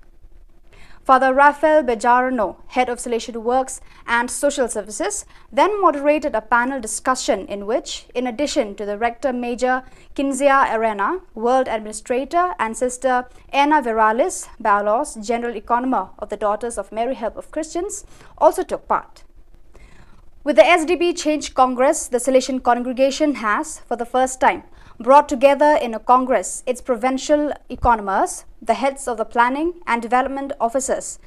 S3: Father Rafael Bejarano, Head of Salesian Works and Social Services, then moderated a panel discussion in which, in addition to the Rector Major Kinzia Arena, World Administrator, and Sister Anna Viralis Balos, General Economer of the Daughters of Mary Help of Christians, also took part. With the SDP Change Congress, the Salesian congregation has, for the first time, brought together in a congress its provincial economers, the heads of the planning and development offices,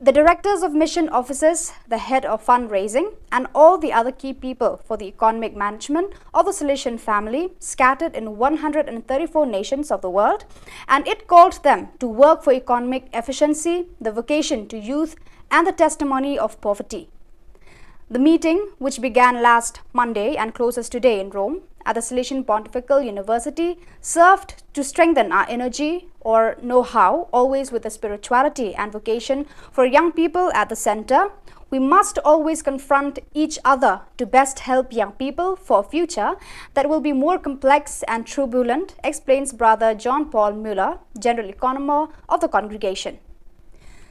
S3: the directors of mission offices, the head of fundraising, and all the other key people for the economic management of the Salesian family scattered in 134 nations of the world, and it called them to work for economic efficiency, the vocation to youth, and the testimony of poverty. The meeting, which began last Monday and closes today in Rome at the Salesian Pontifical University, served to strengthen our energy or know-how, always with the spirituality and vocation for young people at the center. We must always confront each other to best help young people for a future that will be more complex and turbulent, explains Brother John Paul Muller, General Economer of the congregation.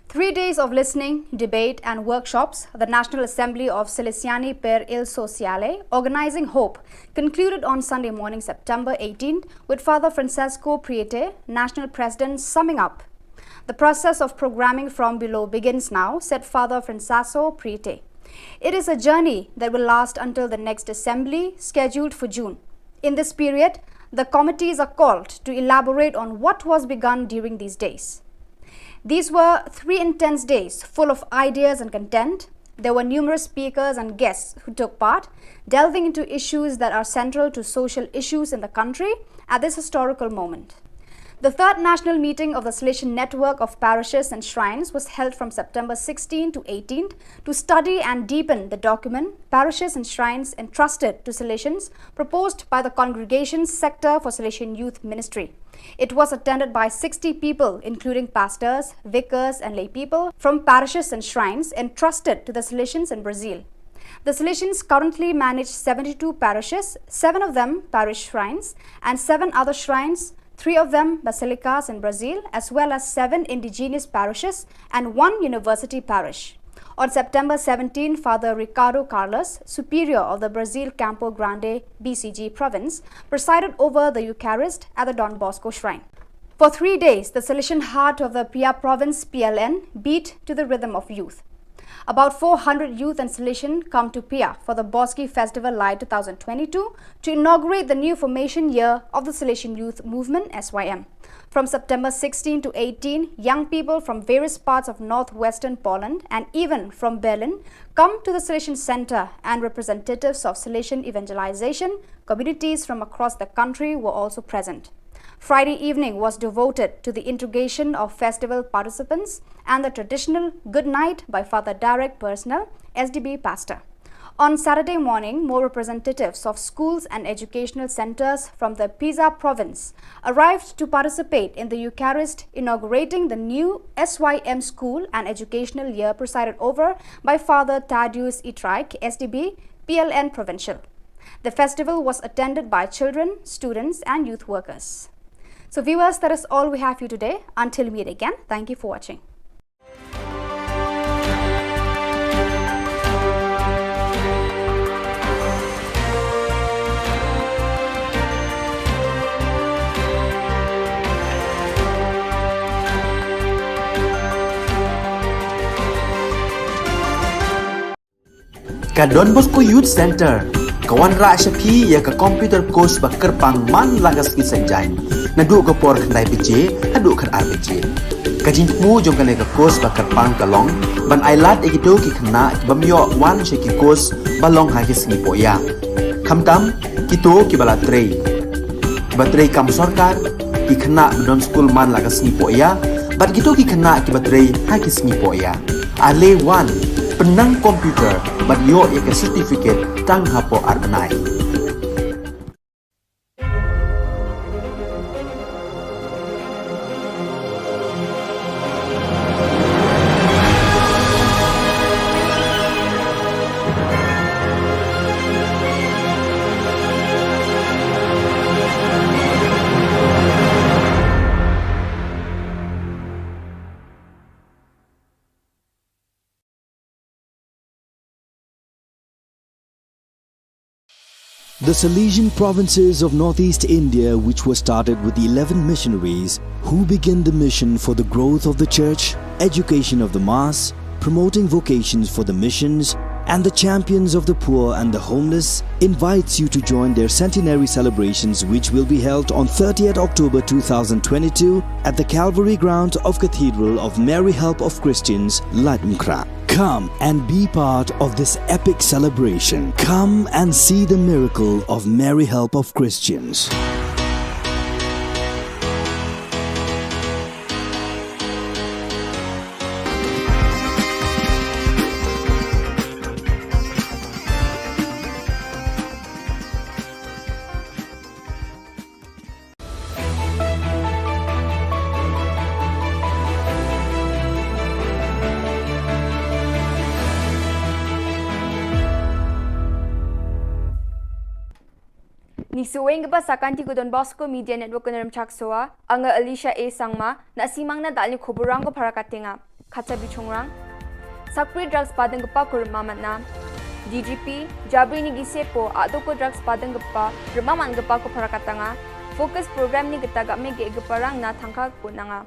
S3: 3 days of listening, debate and workshops, the National Assembly of Salesiani per il Sociale, Organizing Hope, concluded on Sunday morning, September 18th, with Father Francesco Priete, National President, summing up. The process of programming from below begins now, said Father Francesco Priete. It is a journey that will last until the next assembly, scheduled for June. In this period, the committees are called to elaborate on what was begun during these days. These were 3 intense days full of ideas and content. There were numerous speakers and guests who took part, delving into issues that are central to social issues in the country at this historical moment. The third national meeting of the Salesian Network of Parishes and Shrines was held from September 16 to 18 to study and deepen the document Parishes and Shrines Entrusted to Salesians, proposed by the Congregation's Sector for Salesian Youth Ministry. It was attended by 60 people, including pastors, vicars and lay people from parishes and shrines entrusted to the Salesians in Brazil. The Salesians currently manage 72 parishes, 7 of them parish shrines, and 7 other shrines, 3 of them basilicas in Brazil, as well as 7 indigenous parishes and 1 university parish. On September 17, Father Ricardo Carlos, Superior of the Brazil Campo Grande BCG province, presided over the Eucharist at the Don Bosco Shrine. For 3 days, the Salesian heart of the Pia province PLN beat to the rhythm of youth. About 400 youth and Salesian come to Pia for the Boski Festival Light 2022 to inaugurate the new formation year of the Salesian Youth Movement (SYM). From September 16 to 18, young people from various parts of northwestern Poland and even from Berlin come to the Salesian Center, and representatives of Salesian evangelization communities from across the country were also present. Friday evening was devoted to the integration of festival participants and the traditional good night by Father Direct Personnel, SDB pastor. On Saturday morning, more representatives of schools and educational centers from the Pisa province arrived to participate in the Eucharist, inaugurating the new SYM school and educational year presided over by Father Tadius Itraik, SDB, PLN Provincial. The festival was attended by children, students and youth workers. So viewers, that is all we have for you today. Until we meet again, thank you for watching.
S1: Ka Don Bosco Youth Center, kawan ra shapi ya ka computer course bakar pangman lagas ki sanjain. Nadu ka por khandai bije, hadu khan ar bije. Kajin mu jong kale ka course bakar pang kalong, ban ailat ekito ki khna bamyo wan she ki course balong ha ki singi poya. Khamtam kito ki bala trei. Batrei kam sarkar ki khna don school man lagas singi poya, bat kito ki khna ki batrei ha ki singi poya. Ale wan penang komputer bat yo ya certificate tang hapo arbenai.
S2: The Salesian provinces of northeast India, which was started with 11 missionaries who began the mission for the growth of the church, education of the mass, promoting vocations for the missions, and the champions of the poor and the homeless, invites you to join their centenary celebrations, which will be held on 30th October 2022 at the Calvary ground of Cathedral of Mary Help of Christians, Ladmkra. Come and be part of this epic celebration. Come and see the miracle of Mary Help of Christians.
S10: Nisuwing ba sa kanti ko Don Bosco Media Network ko naram chaksoa, anga Alicia A. Sangma, na simang na dali Khubor Na Ka Jylla, Katsa Bichongrang, Sakpri drugs padang gapa ko rumaman na, DGP, Jabri ni Gisepo, ato ko drugs padang gapa, rumaman gapa ko parakatanga, focus program ni gitaga me gegaparang na tangka ko na nga.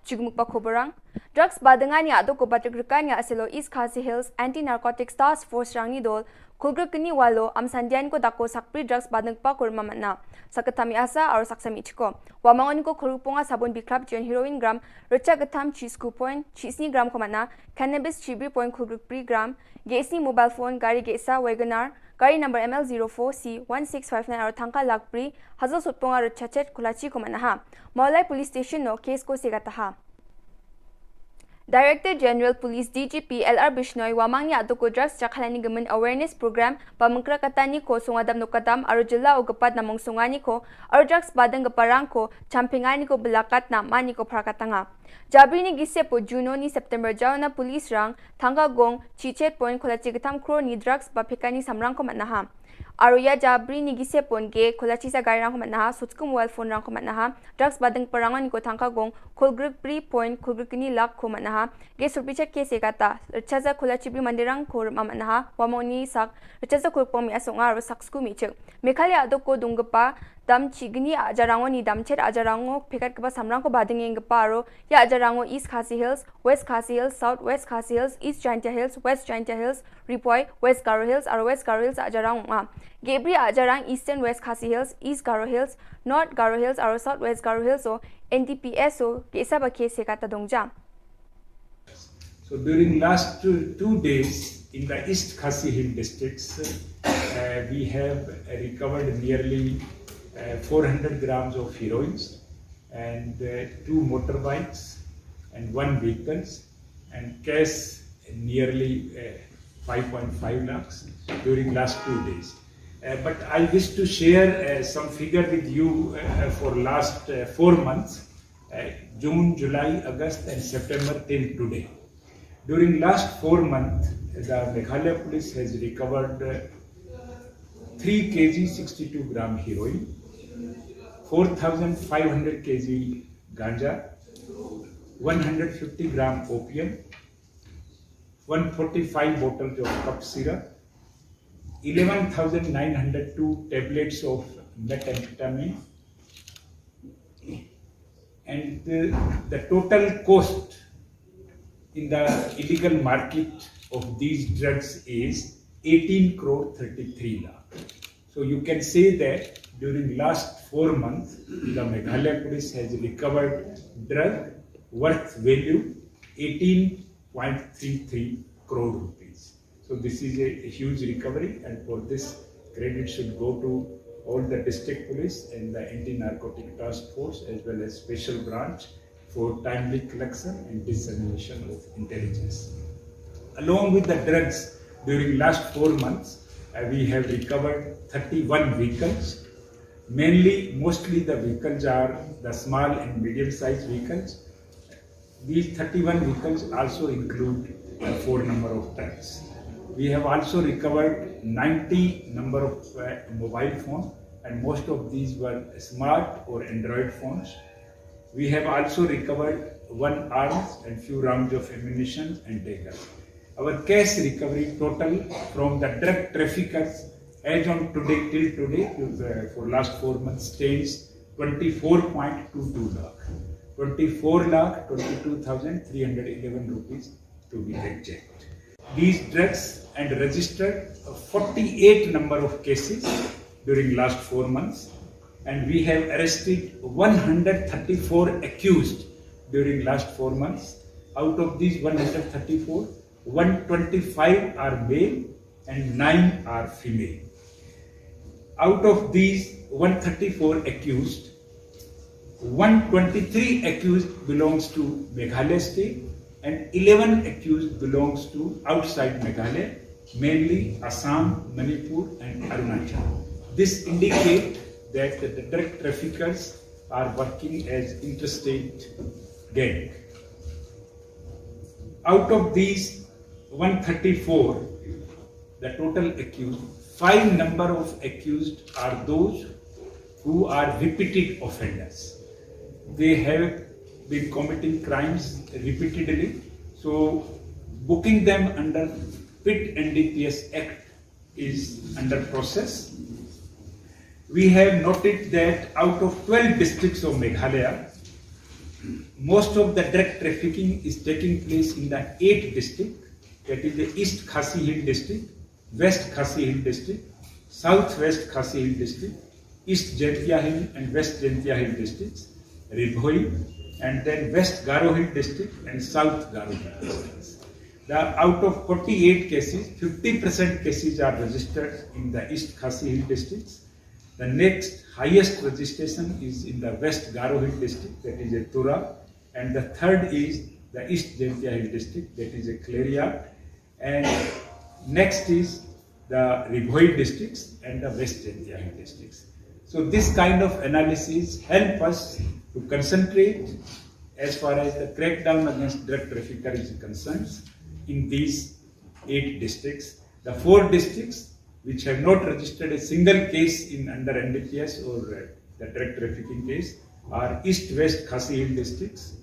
S10: Chugmuk pa Khoborang, drugs badangan ni ato ko batigrukan nga asilo East Khasi Hills Anti-Narcotics Task Force rang ni dol, kulgrukini walo am sandian ko dako sakpri drugs badang pa kurma na sakatami asa or saksami chiko wamangon ko khurupunga sabon bikrap jon heroin gram rocha gatam cheese coupon cheese gram komana cannabis chibi point khulgrupri gram gesni mobile phone gari gesa wagoner gari number ML04C1659 or thangka lakpri hazal sutpunga rocha chet kulachi komana ha Maulai police station no case ko sigata ha Director General Police DGP LR Bishnoy wamang niya ato ko drugs chakhalani gaman awareness program pamangkra katani ko sungadam no kadam aro jila o gapat na mong sungani ko aro drugs badang gaparang ko champingani ko belakat na mani ko prakatanga Jabri ni gise po Juno ni September jaw na police rang thangga gong chichet point kholachi gatam kro ni drugs bapikani samrang ko manaha Aruya Jabri ni gise pon ge kholachi sa gari rang ko manaha sutsku mobile phone rang ko manaha drugs badang parangan ko thangka gong khulgruk pri point khulgruk ni lak ko manaha ge surpicha ke sekata chaza kholachi bi mandirang ko manaha wamoni sak chaza khulpom mi asonga ro saksku mi chek mekhali ado ko dungpa dam chigni ajarango ni dam chet ajarango phekat ka samrang ko bading eng paro ya ajarango East Khasi Hills, West Khasi Hills, South West Khasi Hills, East Jaintia Hills, West Jaintia Hills, Ripoy, West Garo Hills aro West Garo Hills ajarang Gebri ajarang Eastern West Khasi Hills, East Garo Hills, North Garo Hills aro South West Garo Hills o NDPS o kesa ba kese kata dongjang.
S11: So during last 2 days in the East Khasi Hill districts, we have recovered nearly 400 grams of heroines and 2 motorbikes and 1 vehicles and cash nearly 5.5 lakhs during last 2 days. But I wish to share some figure with you for last 4 months, June, July, August and September till today. During last 4 months, the Meghalaya police has recovered 3 kg 62 gram heroin, 4,500 kg ganja, 150 gram opium, 145 bottles of cough syrup, 11,902 tablets of methamphetamine, and the total cost in the illegal market of these drugs is 18 crore 33 lakh. So you can say that during last 4 months, the Meghalaya police has recovered drug worth value 18.33 crore rupees. So this is a huge recovery, and for this credit should go to all the district police and the anti-narcotic task force as well as special branch for timely collection and dissemination of intelligence. Along with the drugs, during last 4 months, we have recovered 31 vehicles. Mostly the vehicles are the small and medium-sized vehicles. These 31 vehicles also include 4 number of trucks. We have also recovered 90 number of mobile phones, and most of these were smart or Android phones. We have also recovered 1 arms and few rounds of ammunition and dagger. Our cash recovery total from the drug traffickers as on today till today for last 4 months stands 24.22 lakh. 24 lakh 22,311 rupees to be exact. These drugs and registered 48 number of cases during last 4 months, and we have arrested 134 accused during last 4 months. Out of these 134, 125 are male and 9 are female. Out of these 134 accused, 123 accused belongs to Meghalaya state and 11 accused belongs to outside Meghalaya, mainly Assam, Manipur and Arunachal. This indicates that the drug traffickers are working as interstate gang. Out of these 134, the total accused, 5 number of accused are those who are repeated offenders. They have been committing crimes repeatedly, so booking them under PIT NDPS Act is under process. We have noted that out of 12 districts of Meghalaya, most of the drug trafficking is taking place in the 8 districts, that is the East Khasi Hill district, West Khasi Hill district, Southwest Khasi Hill district, East Jaintia Hill and West Jaintia Hill districts, Ribhoi, and then West Garo Hill district and South Garo Hill districts. Out of 48 cases, 50% cases are registered in the East Khasi Hill districts. The next highest registration is in the West Garo Hill district, that is a Tura, and the third is the East Jaintia Hill district, that is a Claria, and next is the Ribhoi districts and the West Jaintia Hill districts. So this kind of analysis help us to concentrate as far as the crackdown against drug trafficker is concerned in these 8 districts. The 4 districts which have not registered a single case in under NDPS or the drug trafficking case are East West Khasi Hill districts,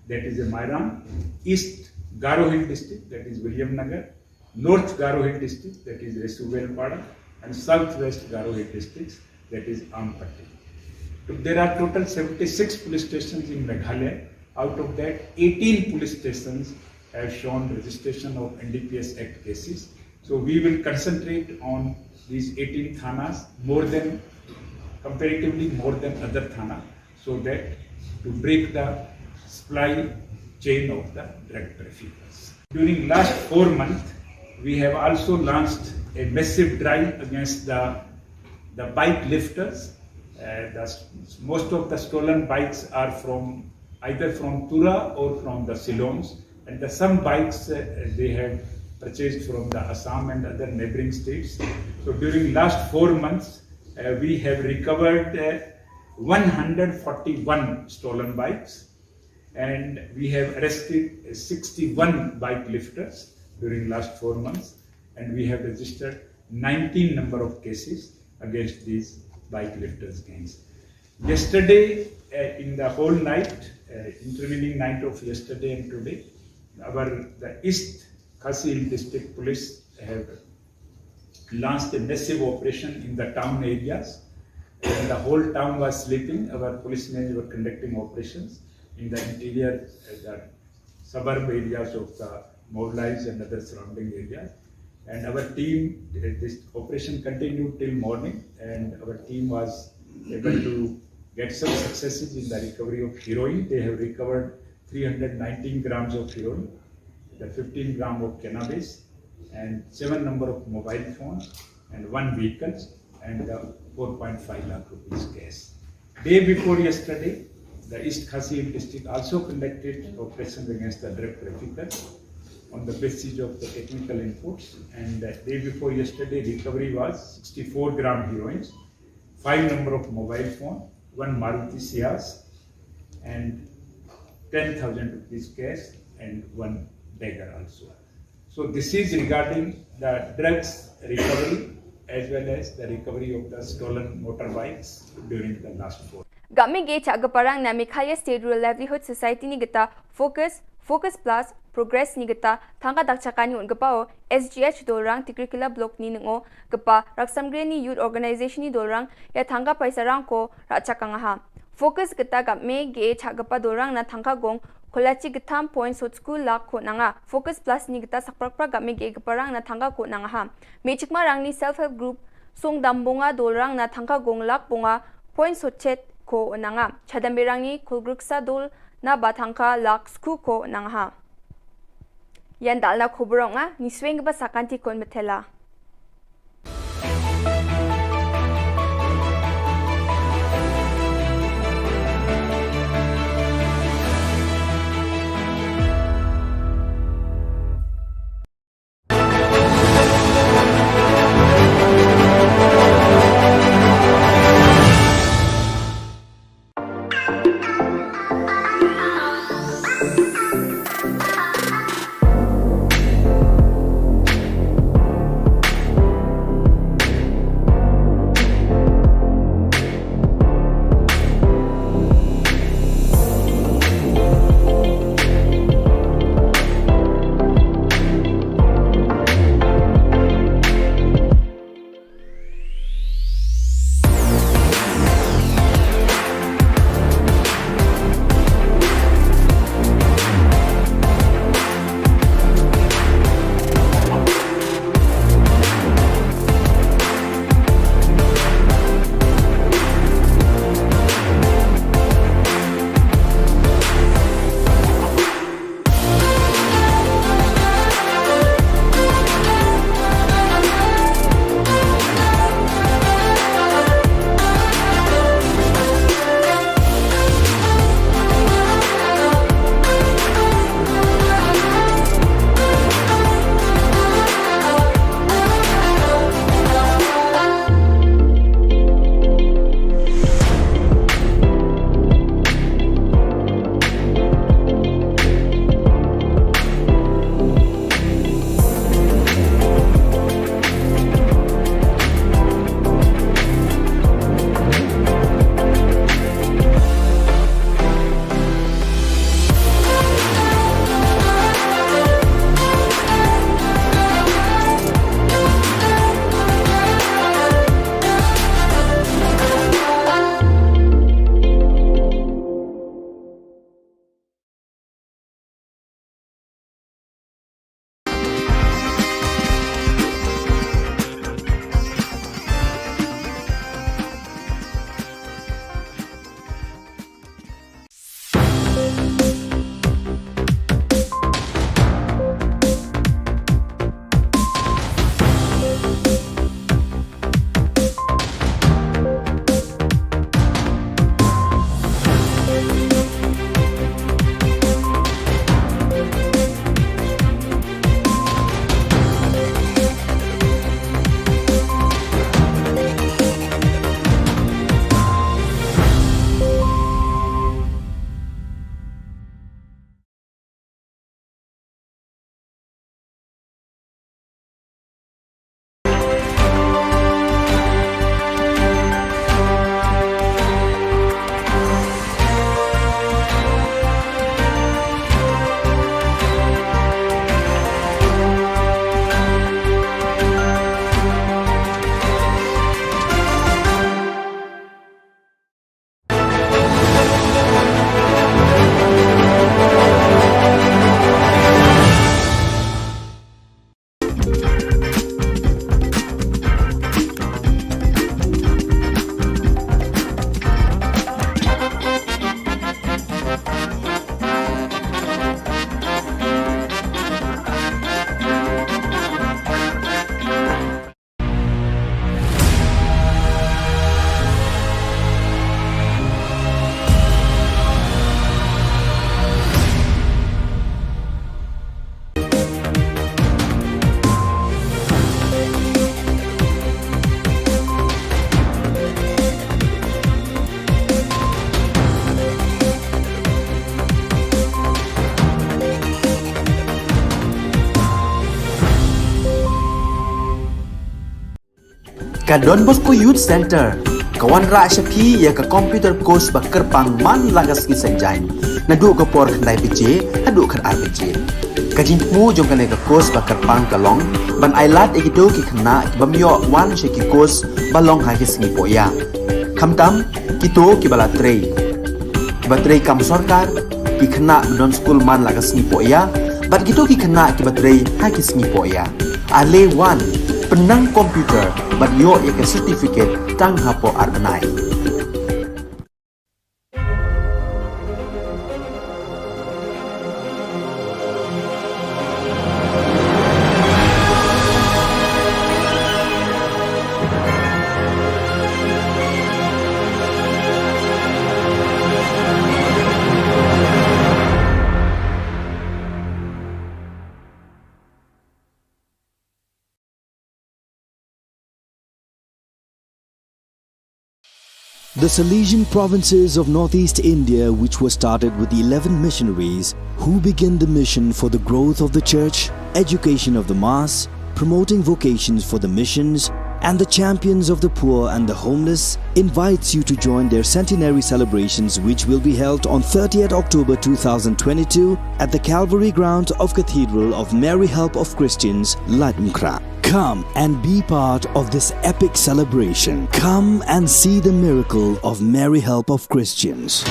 S11: that is a Mairan, East Garo Hill district, that is William Nagar, North Garo Hill district, that is Resuvelpada, and Southwest Garo Hill districts, that is Ampatti. There are total 76 police stations in Meghalaya. Out of that, 18 police stations have shown registration of NDPS Act cases. So we will concentrate on these 18 thanas comparatively more than other thana, so that to break the supply chain of the drug traffickers. During last 4 months, we have also launched a massive drive against the bike lifters. Most of the stolen bikes are either from Tura or from the Ceylons, and some bikes they have purchased from the Assam and other neighboring states. So during last 4 months, we have recovered 141 stolen bikes, and we have arrested 61 bike lifters during last 4 months, and we have registered 19 number of cases against these bike lifters gangs. Yesterday, in the whole night, intervening night of yesterday and today, the East Khasi District Police have launched a massive operation in the town areas. When the whole town was sleeping, our policemen were conducting operations in the interior, the suburb areas of the Mobilize and other surrounding areas. And our team, this operation continued till morning, and our team was able to get some successes in the recovery of heroin. They have recovered 319 grams of heroin, the 15 gram of cannabis, and 7 number of mobile phones, and 1 vehicle, and 4.5 lakh rupees cash. Day before yesterday, the East Khasi district also conducted operations against the drug traffickers on the basis of the technical inputs, and day before yesterday, recovery was 64 gram heroin, 5 number of mobile phone, 1 Maruti Ciaz, and 10,000 rupees cash, and 1 dagger also. So this is regarding the drugs recovery as well as the recovery of the stolen motorbikes during the last 4.
S10: Game ge chagaparang na Meghalaya State Rural Livelihood Society ni gita Focus Plus Progress ni gita thangka dakchakani un gapao SGH dolrang Tikrikila block ni ngo gapa raksamgre ni youth organization ni dolrang ya thangka paisarang ko rachakanga ha. Focus gita game ge chagapa dolrang na thangka gong Kolachi gitam points hot school lak ko nanga Focus Plus ni gita sakprakpra game ge gaparang na thangka ko nanga ha. Mechikma rang ni self help group song dambonga dolrang na thangka gong lak bonga points hot chat ko nanga chadambirang ni kulgruksa dol na batangka lak sku ko nanga ha. Yan dal na Khubor nga ni swing ba sakanti kon metela.
S1: Ka Don Bosco Youth Center, kawan ra Shapi ya ka computer course ba kerpang man lagas ki sanjain. Nadu ka por khandai bije, hadu khan ar bije. Ka jingmu jong ka le ka course ba kerpang kalong, ban ailat ekito ki khna ki bamyo wan she ki course balong ha ki singi poya. Khamtam kito ki bala trei. Ki ba trei kam sarkar ki khna don school man lagas singi poya, bat kito ki khna ki ba trei ha ki singi poya. Ale wan penang komputer bat yo ya ke certificate tang hapo arnai.
S2: The Salesian provinces of northeast India, which were started with the 11 missionaries who began the mission for the growth of the church, education of the mass, promoting vocations for the missions, and the champions of the poor and the homeless, invites you to join their centenary celebrations, which will be held on 30th October 2022 at the Calvary ground of Cathedral of Mary Help of Christians, Ladmkra. Come and be part of this epic celebration. Come and see the miracle of Mary Help of Christians.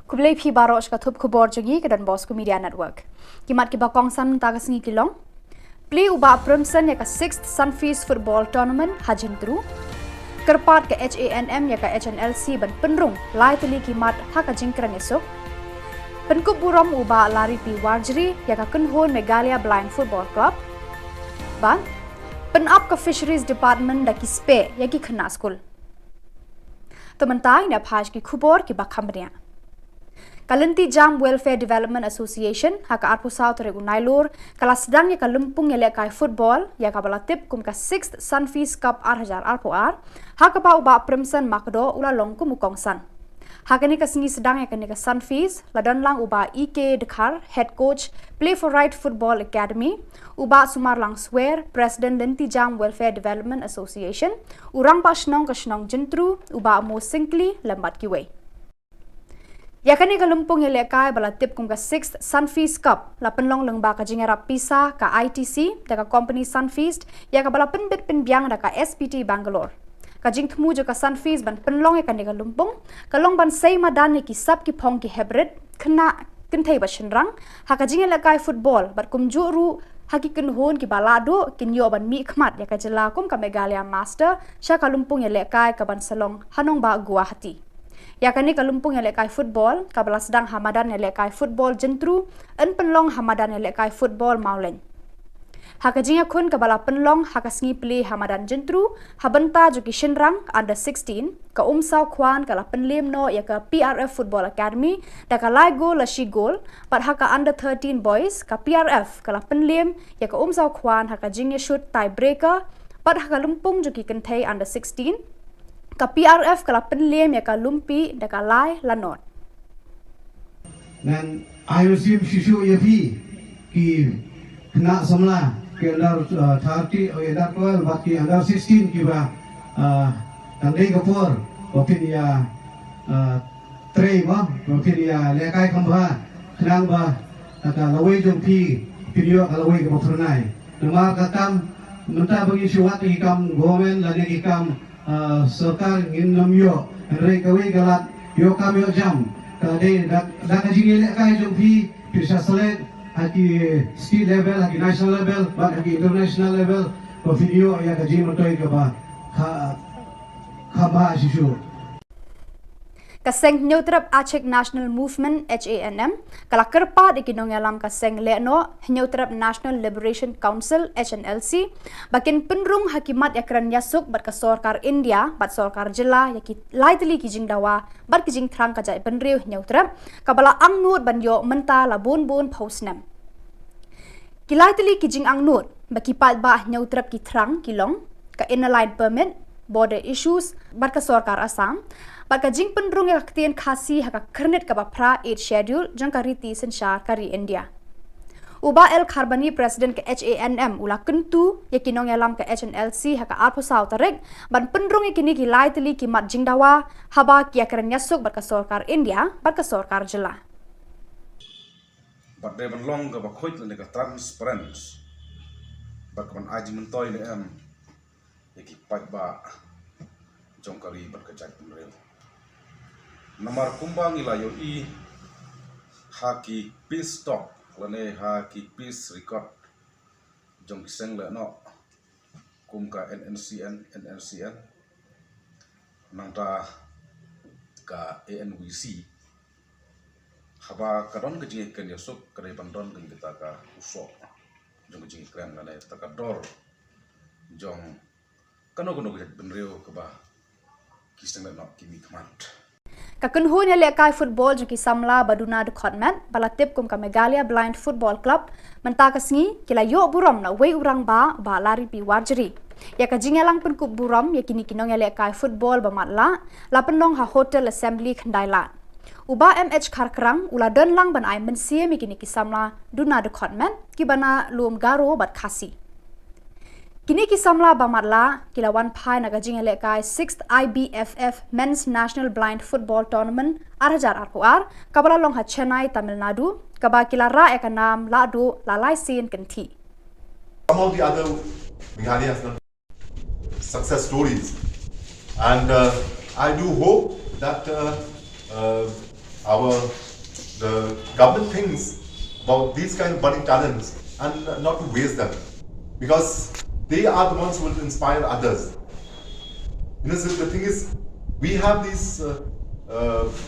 S3: Kublai phi barosh ka thup khubor jogi ke Dan Bosco Media Network. Kimat ki bakong san tagas ngi kilong. Play uba Primson ya ka 6th Sunfeast Football Tournament hajin tru. Kerpat ke HANM ya ka HNLC ban penrung lai teli kimat ha ka jingkran esok. Penkup burom uba lari pi warjri ya ka kunhon Megalia Blind Football Club. Ban penap ka Fisheries Department da ki spe ya ki khna school. Tementai na phaj ki khubor ki bakhamria. Kalanti Jam Welfare Development Association haka arpu South regu nailur kala sedang ya ka lumpung ya lekai football ya ka balatip kum ka 6th Sunfeast Cup 8000 arpu ar haka pa uba Primson makdo ula longku mukongsan haka ni ka singi sedang ya ka ni ka Sunfeast ladan lang uba EK Dekhar head coach Play for Right Football Academy uba Sumar lang swear President Lanti Jam Welfare Development Association urang pa shnong ka shnong jentru uba mo singli lambat kiwe. Yakani ka lumpung ya lekai balatip kum ka 6th Sunfeast Cup la penlong lengba ka jingera pisa ka ITC da ka company Sunfeast ya ka bala penbit penbiang da ka SPT Bangalore. Ka jingthmu jo ka Sunfeast ban penlong ya ka ni ka lumpung ka long ban sei madan ni ki sab ki phong ki hybrid khna kinthei ba shinrang ha ka jingela lekai football bat kum ju ru haki kinhon ki balado kinyo ban mi khmat ya ka jela kum ka Megalia Master sha ka lumpung ya lekai ka ban salong hanong ba Guwahati. Yakani ka lumpung ya lekai football kabala sedang hamadan ya lekai football jentru en penlong hamadan ya lekai football mauleng. Haka jinga kun kabala penlong haka sngi play hamadan jentru habenta juki shinrang under 16 ka umsau kwan kala penlim no ya ka PRF Football Academy da ka lai goal la shi goal pat haka under 13 boys ka PRF kala penlim ya ka umsau kwan haka jinga shoot tiebreaker pat haka lumpung juki kenthei under 16 ka PRF kala penlem ya ka lumpi da ka lai lanot.
S4: Dan IOC shishu ya fi ki kena samla ke andar 30 o andar 12 bat ki andar 16 ki ba tandai kapur opin ya trei ma opin ya lekai kambha khnang ba ta lawai jong pi video ka lawai ka pernai nama katam menta bagi syuat ki kam government la ki kam सरकार इन नमियो रे कवे गलत यो काम यो जम कदे दा कजिंगे ले काय जो भी पिरसा सले hockey state level hockey national level but hockey international level को वीडियो या कजिंग मतोय के बा खबा शिशु
S3: Kaseng Nyautrap Aceh National Movement HANM kala kerpa di kinong alam kaseng leno Nyautrap National Liberation Council HNLC bakin penrung hakimat yakran yasuk bat kasorkar India bat sorkar jilla yaki laitli kijing dawa bat kijing thrang kajai penriu Nyautrap kabala angnut banyo menta labun bun pausnam kilaitli kijing angnut bakipat ba Nyautrap ki thrang kilong ka inline permit border issues bat kasorkar Assam Baka jing penrung yang ketien kasi haka kernet kaba pra 8 schedule jang kariti sensyar kari India. Uba El Kharbani Presiden ke HANM ula kentu yakinong yalam ke HNLC haka arpo sao tarik ban penrung yakini ki lai teli ki mat jing dawa haba kia keren yasuk baka sorkar India baka sorkar jela.
S5: But they belong ke bakoit le ke transparent. Baka ban aji mentoy le yaki pat ba jong kari berkejat penrel. Namar kumbang ilayo haki peace talk lane haki peace record jong kiseng le no kumka NNCN nangta ka ANWC haba kadon kejing ken yosuk kare bandon ken kita ka usok jong kejing kren lane takador jong kano kejat benreo ke ba kiseng le no kimi kmat
S3: Kakunhun yang lekai football jeki samla baduna de khotmat balatip kum ka Meghalaya Blind Football Club menta kasngi kila yo buram na wei urang ba lari pi warjeri ya ka jingelang pen kup buram ya kini kinong yang lekai football ba matla la penong ha hotel assembly khandaila uba MH Kharkrang ula den lang ban ai mensie mi kini ki samla duna de khotmat ki bana lum garo bat khasi Kini kisamla bamatla kilawan pai naga jingele kai 6th IBFF Men's National Blind Football Tournament arhajar arkuar kabala long ha Chennai Tamil Nadu kaba kilara ekanam ladu lalai sin kenti.
S6: Some of the other Meghalaya success stories, and I do hope that the government thinks about these kind of budding talents and not to waste them, because they are the ones who will inspire others. You know, so the thing is, we have these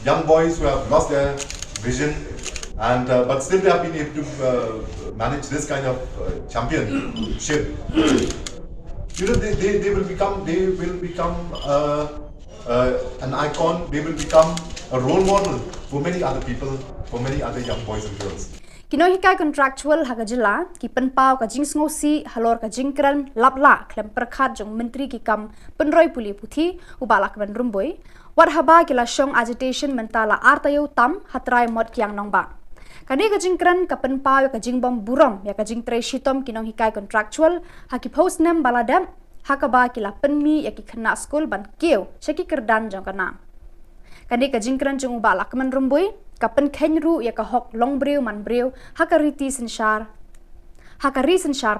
S6: young boys who have lost their vision, and but still they have been able to manage this kind of championship. You know, they will become an icon. They will become a role model for many other people, for many other young boys and girls.
S3: Kinohikai contractual haga jela ki penpau ka jing ngosi halor ka jingkran lapla klem perkhat jong menteri ki kam penroi puli puthi ubalak ben rumboi war haba kila shong agitation mentala artayo tam hatrai mod kyang nongba kani ka jingkran ka penpau ka jingbom buram ya ka jingtrei shitom kinohikai contractual haki post nem baladam hakaba kila penmi ya ki khna school ban keu shaki kerdan jong kana kani ka jingkran jong ubalak men rumboi kapen kenru ya ka hok long breu man breu hakariti sensyar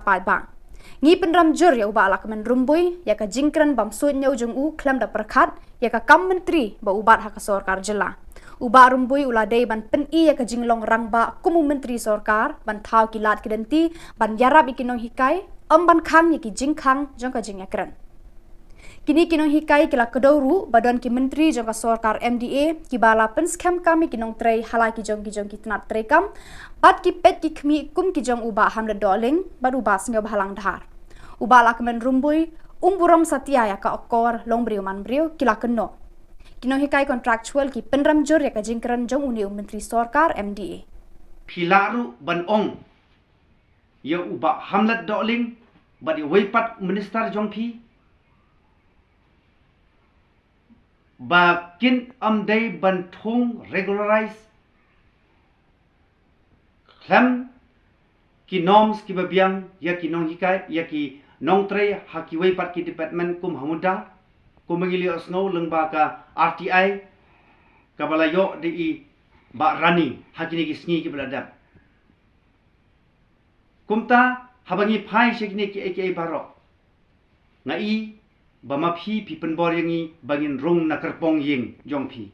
S3: pai bang ngi penram jur ya uba alak men rumbui ya ka jingkran bam suit nyau jung u klam da perkhat ya ka kam menteri ba ubat ha ka sorkar jela uba rumbui uladai ban pen i ya ka jinglong rang ba kumu menteri sorkar ban thau kilat kidenti ban yarab ikinong hikai ban khang ya ki jingkhang jong ka jingakran Kini kinong hikai kila kedauru badan ki menteri jong ka sorkar MDA ki bala pen scam kami kinong trei halai ki jong ki tenat trei kam bat ki pet ki khmi kum ki jong uba hamle doling bad uba singa bahalang dhar uba la kemen rumbui umburam satya ya ka okor long briu man briu kila keno kinong hikai contractual ki penram jur ya ka jingkran jong uni menteri sorkar MDA
S7: Pilaru ban ong ya uba hamle doling bad weipat minister jong pi Bakin amdai bantung regularize klam ki norms ki babiang ya ki nong hikai ya ki nong tre hakiwai pat ki department kum hamuda kum mengili osno lengba ka RTI kabala yo di ba rani hakini ki sngi ki beladap kumta habangi phai shekni ki aka baro ngai bama phi penbor yangi bangin rong na kerpong ying jong phi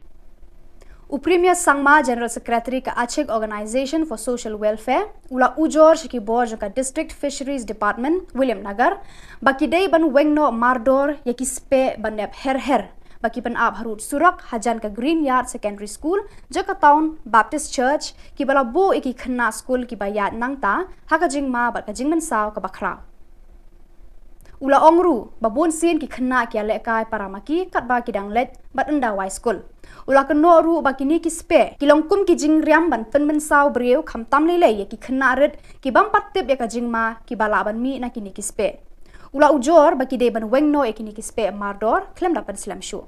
S3: Uprimya Sangma General Secretary ka Aceh Organization for Social Welfare ula ujor shiki bor ka District Fisheries Department William Nagar baki day ban wengno mardor yaki spe banep her bagi penab harut surak hajan ke Green Yard Secondary School jaka town Baptist Church ki bala bo iki khna school ki bayat nangta haka jingma bat ka jingman saw ka bakra ula ongru babon sin ki khna ki ale kai paramaki kat ba ki dang let bat enda wai school ula keno ru ba ki ni ki spe ki longkum ki jing riam ban pen saw breu kham tam le ye ki khna red ki bam pat tep ya ka jingma ki bala ban mi na ki ni ki spe ula ujor ba ki de ban weng no e ki ni ki spe mardor klem dapat slam show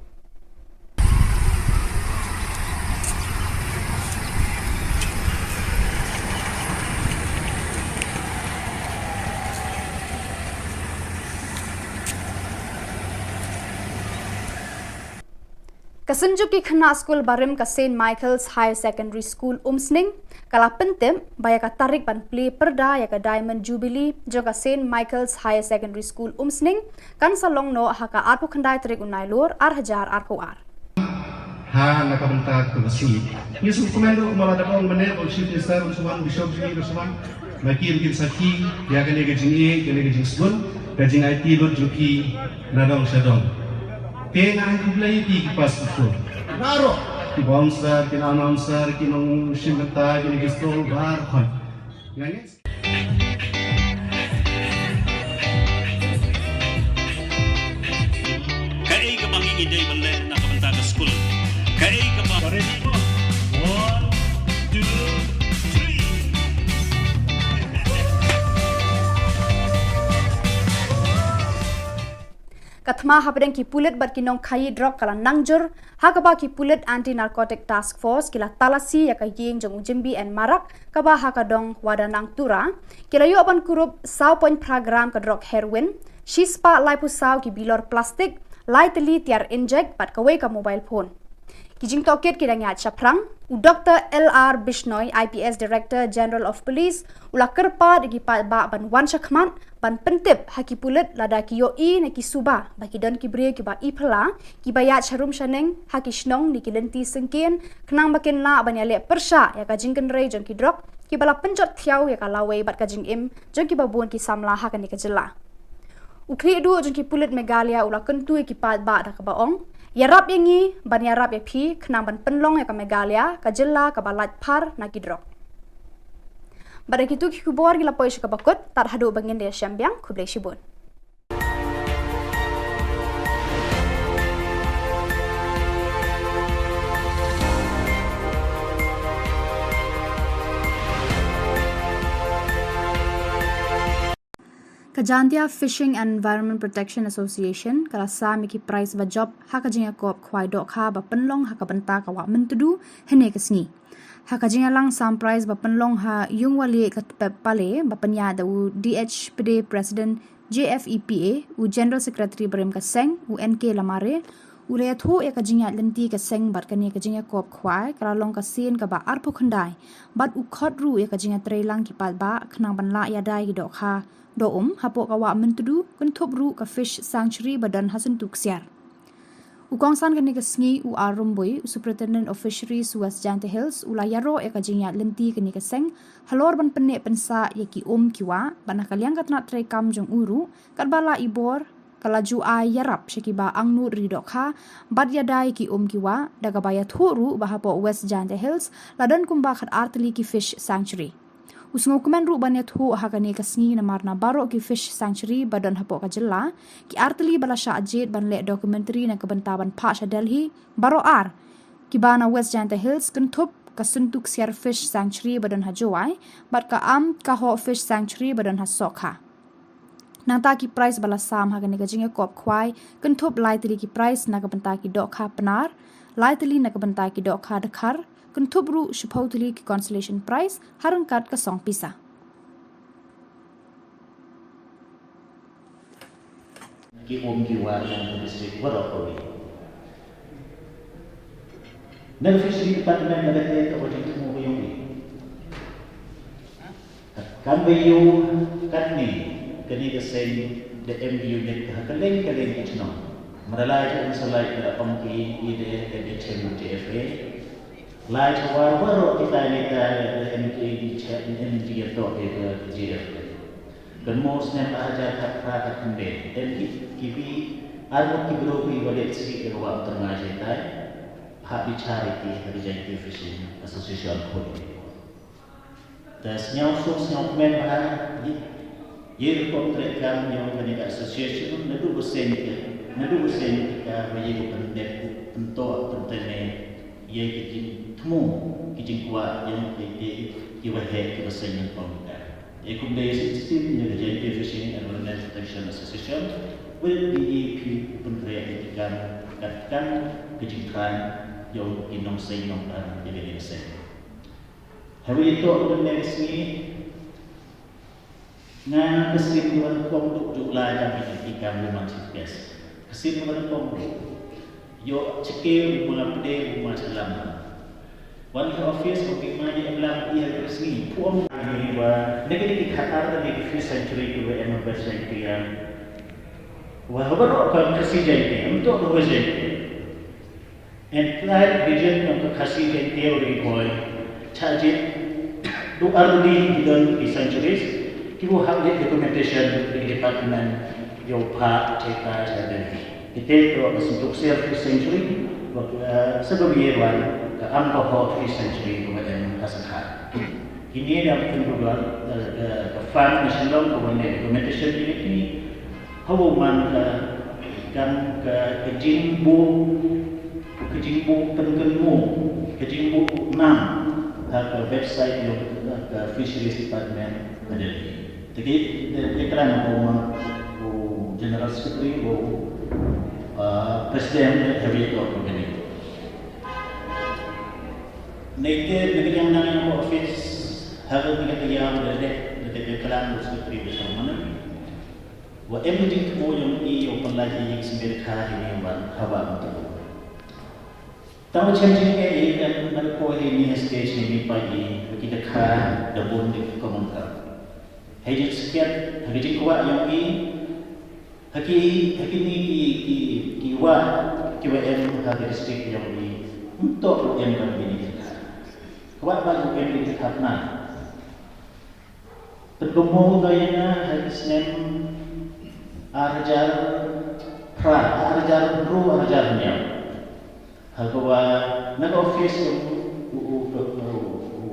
S3: Kasunjuk ki khna school barim ka St Michael's Higher Secondary School umsning kala pentem baya ka tarik ban play perda ya ka Diamond Jubilee jo ka St Michael's Higher Secondary School umsning kan salong no haka arpo khandai tarik unai lor hajar arpo ar
S4: ha nakabenta ko basi yesu komendo mala dabong mane on chief minister usman bishop ji usman makir kin saki ya kene ke jingi kene ke jingsun ke jingai ti lot juki nadong sadong Tenang kublai di kipas itu. Naro. Ki bouncer, ki announcer, ki nong shimata, ki ngisol bar khon. Ngani?
S8: Kai ka bangi ide bende nak benta ke school. Kai ka ba ready mo. 1 2 3
S3: Kathma habdeng ki pulit bat kinong khai drug kala nangjur hakaba ki pulit anti narcotic task force kila talasi ya ka yeng jong jimbi and marak kaba hakadong wadanang tura kila yo ban kurup 1.5 gram ka drug heroin shispa liposaw ki bilor plastic lightly tiar inject bat kawe ka mobile phone kijing toket kidang ya chaprang Dr. LR Bishnoi, IPS Director General of Police, ula kerpa digi ba ban wan shakman ban pentip haki pulit lada ki yo I na ki suba bagi don ki bre ki ba I phala ki ba ya charum shaneng haki shnong ni ki lenti sengken knang bakin la ban ya le persha ya ka jingken rei jong ki drop ki bala penjot thiau ya ka lawe bat ka jing im jong ki ba bon ki samla ha ka ni ka jilla ukri du jong ki pulit megalia ula kentu ki pa ba da ka baong Yarap yangi ban yarap ya phi khnang ban penlong ya ka megalia ka jilla ka balat par na kidrok. Pada kitu ki kubor gila poish ka bakut tar hadu bangin dia syambiang kublai shibun. Kajantia Fishing and Environment Protection Association kala sa miki price ba job hakajinga kop khwai dok kha ba penlong hakabanta ka wa mentudu hene kasni hakajinga lang sam price ba penlong ha yungwali ka pale ba panya da u DHPD President JFEPA u General Secretary Brem ka seng u NK lamare u le thu e kajinga lenti ka seng bat kani kajinga kop khwai kala long ka sin ka ba arpo khandai bat u khot ru e kajinga treilang ki pal ba khnang ban la ya dai gi dok kha do hapo kawa mentudu kun thopru ka fish sanctuary badan hasan tuksiar ukongsan kani ka sngi u arumboi superintendent of fisheries West Jante Hills ula yaro e ka jingya lenti kani ka seng halor ban penne pensa yaki kiwa bana kalyang katna tre kam jong uru katbala ibor kalaju ay yarap shikiba angnu ridokha bad yadai ki kiwa daga baya thoru bahapo West Jante Hills ladan kumba khat artli ki fish sanctuary Usngo kumen ru banyat hu hakani kasngi na marna baro ki fish sanctuary badan hapo ka jilla ki artli bala sha ajit ban le documentary na kebantaban Pasha Delhi baro ar ki bana West Jante Hills kentup kasuntuk siar fish sanctuary badan hajowai bat ka ka ho fish sanctuary badan hasokha nangta ki price bala sam hakani ka jinga kop khwai kentup laitli ki price na kebanta ki dokha penar laitli na kebanta ki dokha dekhar Kuntubru supposedly ki consolation prize harangkat ka song pisa.
S9: Ki kiwa yang district Warapuri. Nang fishery department nagate ka ojit mo yung kan bayu katni kani ka say the MU net kaleng itno. Maralay ka salay ka pamki ide ka chemu TFA. Like whatever kita MKD to GF. Dan most nem aja kata kembali. Dan kibi Armo kibro bi wale sri ke wa tengah jetai hak dicari di Joint Fishing Association Khubor. Dan senyum men bahar ye kontrak kami yang kena association nadu bersen kita bagi bukan dek untuk tentang ye kijing temu kijing kuat yang di wahai bersen yang pemuda. Ye kumdai sistem yang Joint Fishing and Wildlife Protection Association will be kontrak kita katakan kijing kan yang inong sen yang di bersen. Hari itu aku menulis ni ngan kesimpulan kong jumlah yang dikitam rumah cikes. Kesimpulan kong yo cekir mula pede rumah selama. One office mungkin mana elang ia resmi puang ini wa negeri dikhatar dari 5th century ke 11th century yang wah baru akan kasih jadi untuk bekerja. And that vision yang kasih jadi teori boy charge do early in the centuries, people have the documentation in the department your part cekar dan kita tu untuk 5th century sebelum year 1 ke ambil 5th century kemudian kasar. Ini yang kedua ke fund national documentation ini hubungan kan ke kejimbu pengenmu kejimbu 6 ke website yang ke fisheries department ada. Jadi iklan general secretary presiden hari itu begini. Nanti negeri yang office harus yang dari iklan secretary bersama. Wa emerging mo yung open life yung simbirka ini hawa untuk. Tahu changing ke dan mereka ini stage ini pagi kita kah dabun di komentar. Hejit sekian hejit kuat yang ini haki ni kiwa em haki district yang ini untuk em begini kita. Kuat bagu em di karena pertemuan gayanya hadis nem arjar arjarnya. Hagawa nag-office yung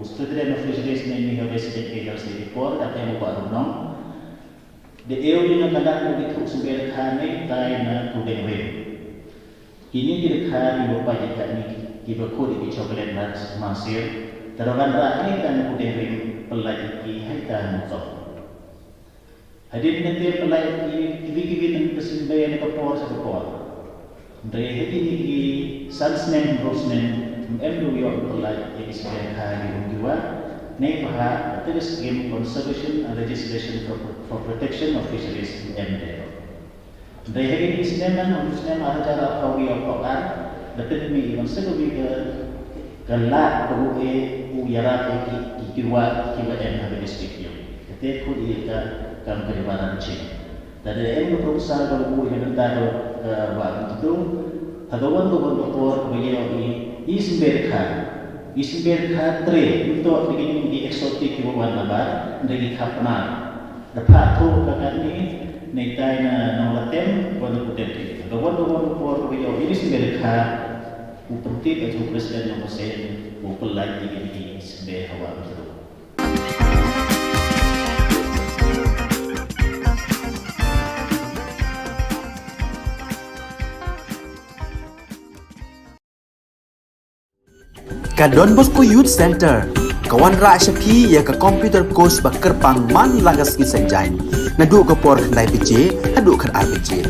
S9: student of fisheries na yung resident agents ni report at yung mga arunong. The area na kalang dito sa Berkhane tayo na tudeng rin. Ini direkhan yung pajikan ni Kibako di chocolate nuts masir. Tarawan rakyat kan tudeng rin pelajiki haitan mo. Hadir nanti pelajiki kibi-kibi ng pasimbayan na kapor sa kapor. Dari ini Sansnen Rosnen MW like experience hari dua nei paha terus game conservation and legislation for protection of fisheries MD. Dari ini sineman Rosnen ada cara kawi opar dapat mi konservasi galak baru uyara kiwa M district yo. Ketika dia kan peribaran cik. Dari M perusahaan baru yang tentang waktu itu hagawan doktor beliau ini isimberka tre untuk begini di eksotik iwan nabar dari kapna dapat tu kakak ni netai na nolatem wan putenti hagawan doktor beliau ini isimberka upentit atau presiden yang masih upelai di isimber hawa itu.
S1: Ka Don Bosco Youth Center, kawan ra syapi ya ka computer course ba kerpang man lagas ki sanjain. Nadu ka por khandai pije, adu kan RPG.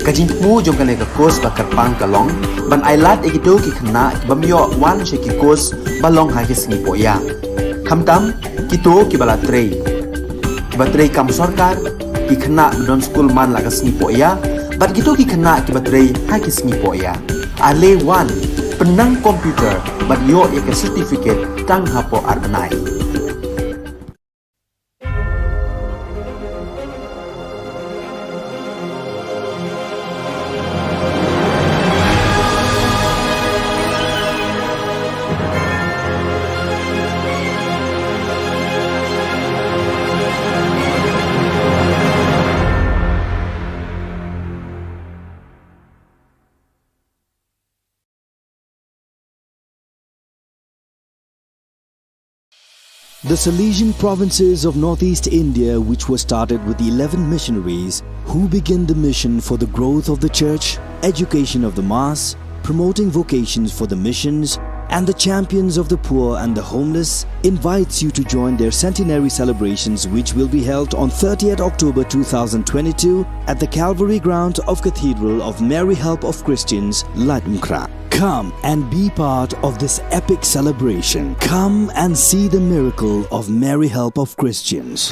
S1: Ka jingmu jong ka ka course ba kerpang ka long, ban ailat egido ki khna ki bamyo wan she ki course ba long ha ki sngi poya. Khamtam kito ki bala trei. Ki ba trei kam sarkar ki khna don school man lagas sngi poya, bat kito ki khna ki ba trei ha ki sngi poya. Ale wan penang komputer bat yo ya ke certificate tang hapo arbenai.
S2: The Salesian provinces of northeast India, which was started with 11 missionaries who began the mission for the growth of the church, education of the mass, promoting vocations for the missions, and the champions of the poor and the homeless, invites you to join their centenary celebrations, which will be held on 30th October 2022 at the Calvary ground of Cathedral of Mary Help of Christians, Ladmkra. Come and be part of this epic celebration. Come and see the miracle of Mary Help of Christians.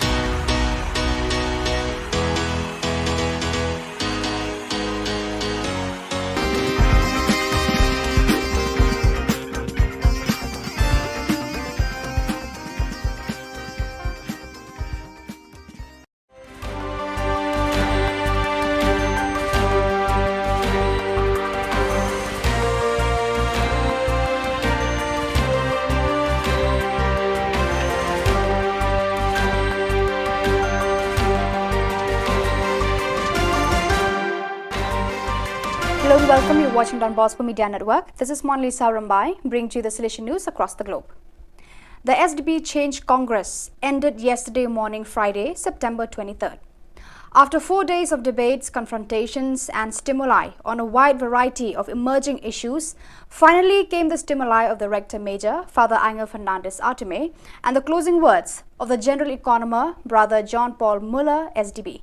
S3: Hello and welcome. You're watching Don Bosco Media Network. This is Monalisa Rambai, bringing you the Salesian news across the globe. The SDP Change Congress ended yesterday morning, Friday, September 23rd. After 4 days of debates, confrontations and stimuli on a wide variety of emerging issues, finally came the stimuli of the Rector Major, Father Angel Fernandez Artime, and the closing words of the General Economer, Brother John Paul Muller, SDB.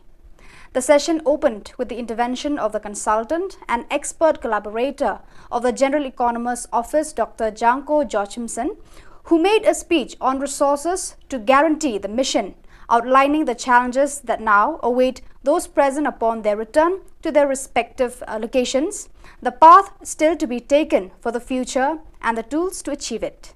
S3: The session opened with the intervention of the consultant and expert collaborator of the General Economer's Office, Dr. Janko Joachimson, who made a speech on resources to guarantee the mission, outlining the challenges that now await those present upon their return to their respective locations, the path still to be taken for the future, and the tools to achieve it.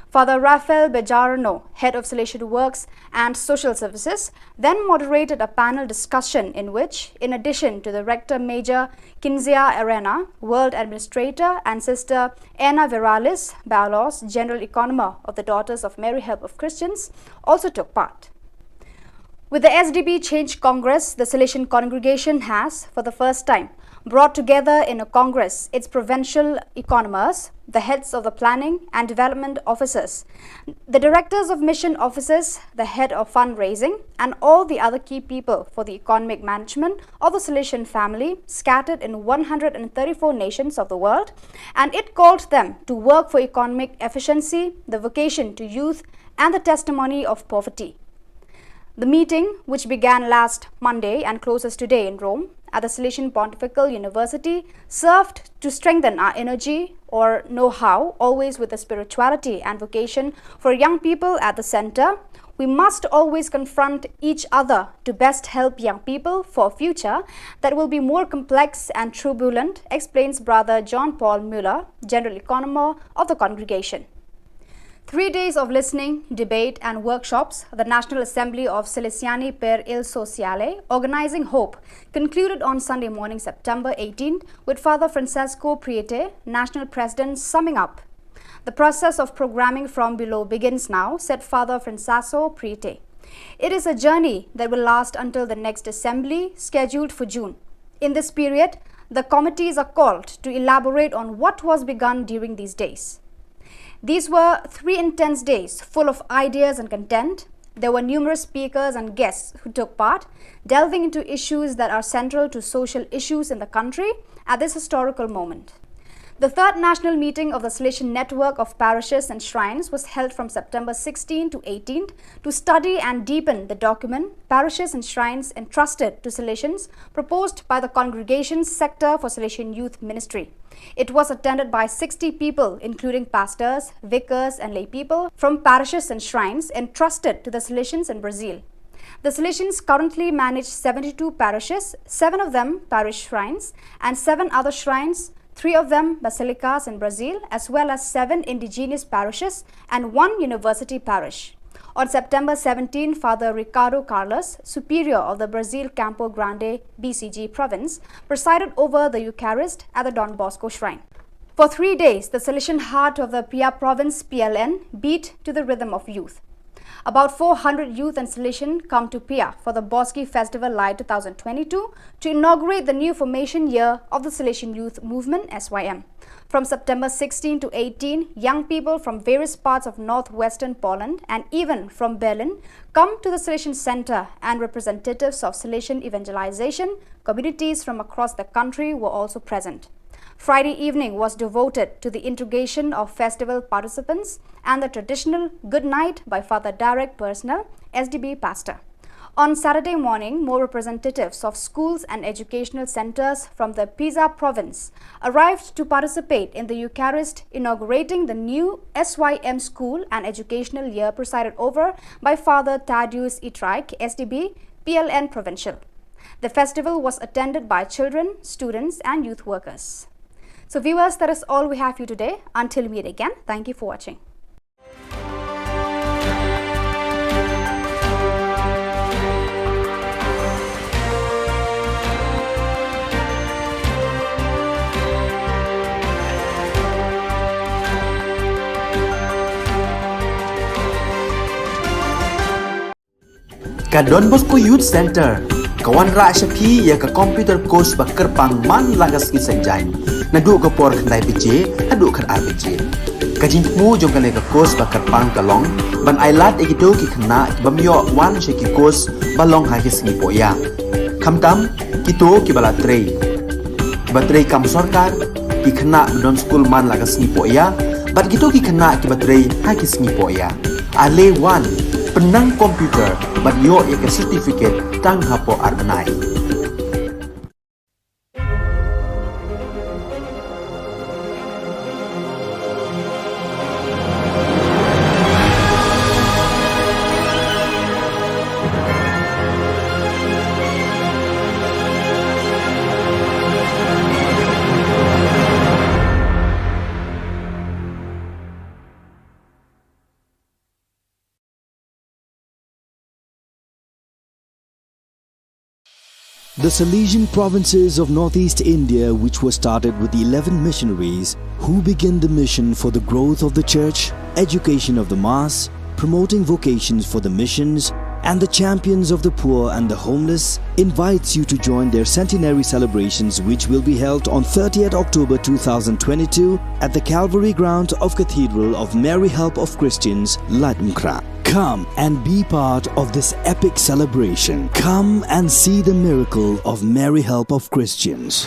S3: Father Rafael Bejarano, Head of Salesian Works and Social Services, then moderated a panel discussion in which, in addition to the Rector Major Kinzia Arena, World Administrator, and Sister Anna Viralis Balos, General Economer of the Daughters of Mary Help of Christians, also took part. With the SDP Change Congress, the Salesian congregation has, for the first time, brought together in a congress its provincial economers, the heads of the planning and development offices, the directors of mission offices, the head of fundraising, and all the other key people for the economic management of the Salesian family scattered in 134 nations of the world, and it called them to work for economic efficiency, the vocation to youth, and the testimony of poverty. The meeting, which began last Monday and closes today in Rome at the Salesian Pontifical University, served to strengthen our energy or know-how, always with the spirituality and vocation for young people at the center. We must always confront each other to best help young people for a future that will be more complex and turbulent, explains Brother John Paul Muller, General Economer of the congregation. 3 days of listening, debate and workshops, the National Assembly of Salesiani per il Sociale, Organizing Hope, concluded on Sunday morning, September 18th, with Father Francesco Priete, National President, summing up. The process of programming from below begins now, said Father Francesco Priete. It is a journey that will last until the next assembly, scheduled for June. In this period, the committees are called to elaborate on what was begun during these days. These were 3 intense days full of ideas and content. There were numerous speakers and guests who took part, delving into issues that are central to social issues in the country at this historical moment. The third national meeting of the Salesian Network of Parishes and Shrines was held from September 16 to 18 to study and deepen the document Parishes and Shrines Entrusted to Salesians, proposed by the Congregation's Sector for Salesian Youth Ministry. It was attended by 60 people, including pastors, vicars and lay people from parishes and shrines entrusted to the Salesians in Brazil. The Salesians currently manage 72 parishes, 7 of them parish shrines, and 7 other shrines, 3 of them basilicas in Brazil, as well as 7 indigenous parishes and 1 university parish. On September 17, Father Ricardo Carlos, Superior of the Brazil Campo Grande BCG province, presided over the Eucharist at the Don Bosco Shrine. For 3 days, the Salesian heart of the Pia province PLN beat to the rhythm of youth. About 400 youth and Salesian come to Pia for the Boski Festival Light 2022 to inaugurate the new formation year of the Salesian Youth Movement (SYM). From September 16 to 18, young people from various parts of northwestern Poland and even from Berlin come to the Salesian Center, and representatives of Salesian evangelization communities from across the country were also present. Friday evening was devoted to the integration of festival participants and the traditional good night by Father Direct Personnel, SDB pastor. On Saturday morning, more representatives of schools and educational centers from the Pisa province arrived to participate in the Eucharist, inaugurating the new SYM school and educational year presided over by Father Tadeusz Itraik, SDB, PLN Provincial. The festival was attended by children, students and youth workers. So viewers, that is all we have for you today. Until we meet again, thank you for watching.
S1: Don Bosco Youth Center, kawan ra Shapi ya ka computer course bakar pangman lagas ki sanjain. Nadu ka por khandai bije, adu khan arbije. Kajin mu jong kale ka course bakar pang kalong, ban ailat egito ki khna bamyo wan she ki course balong ha ki singi poya. Khamtam kito ki bala trei. Batrei kam sarkar ki khna don school man lagas singi poya, bat kito ki khna ki batrei ha ki singi poya. Ale wan penang komputer bat yo ya ke certificate tang hapo arbenai.
S2: The Salesian provinces of northeast India, which were started with 11 missionaries who began the mission for the growth of the church, education of the mass, promoting vocations for the missions, and the champions of the poor and the homeless, invites you to join their centenary celebrations, which will be held on 30th October 2022 at the Calvary ground of Cathedral of Mary Help of Christians, Latmkra. Come and be part of this epic celebration. Come and see the miracle of Mary Help of Christians.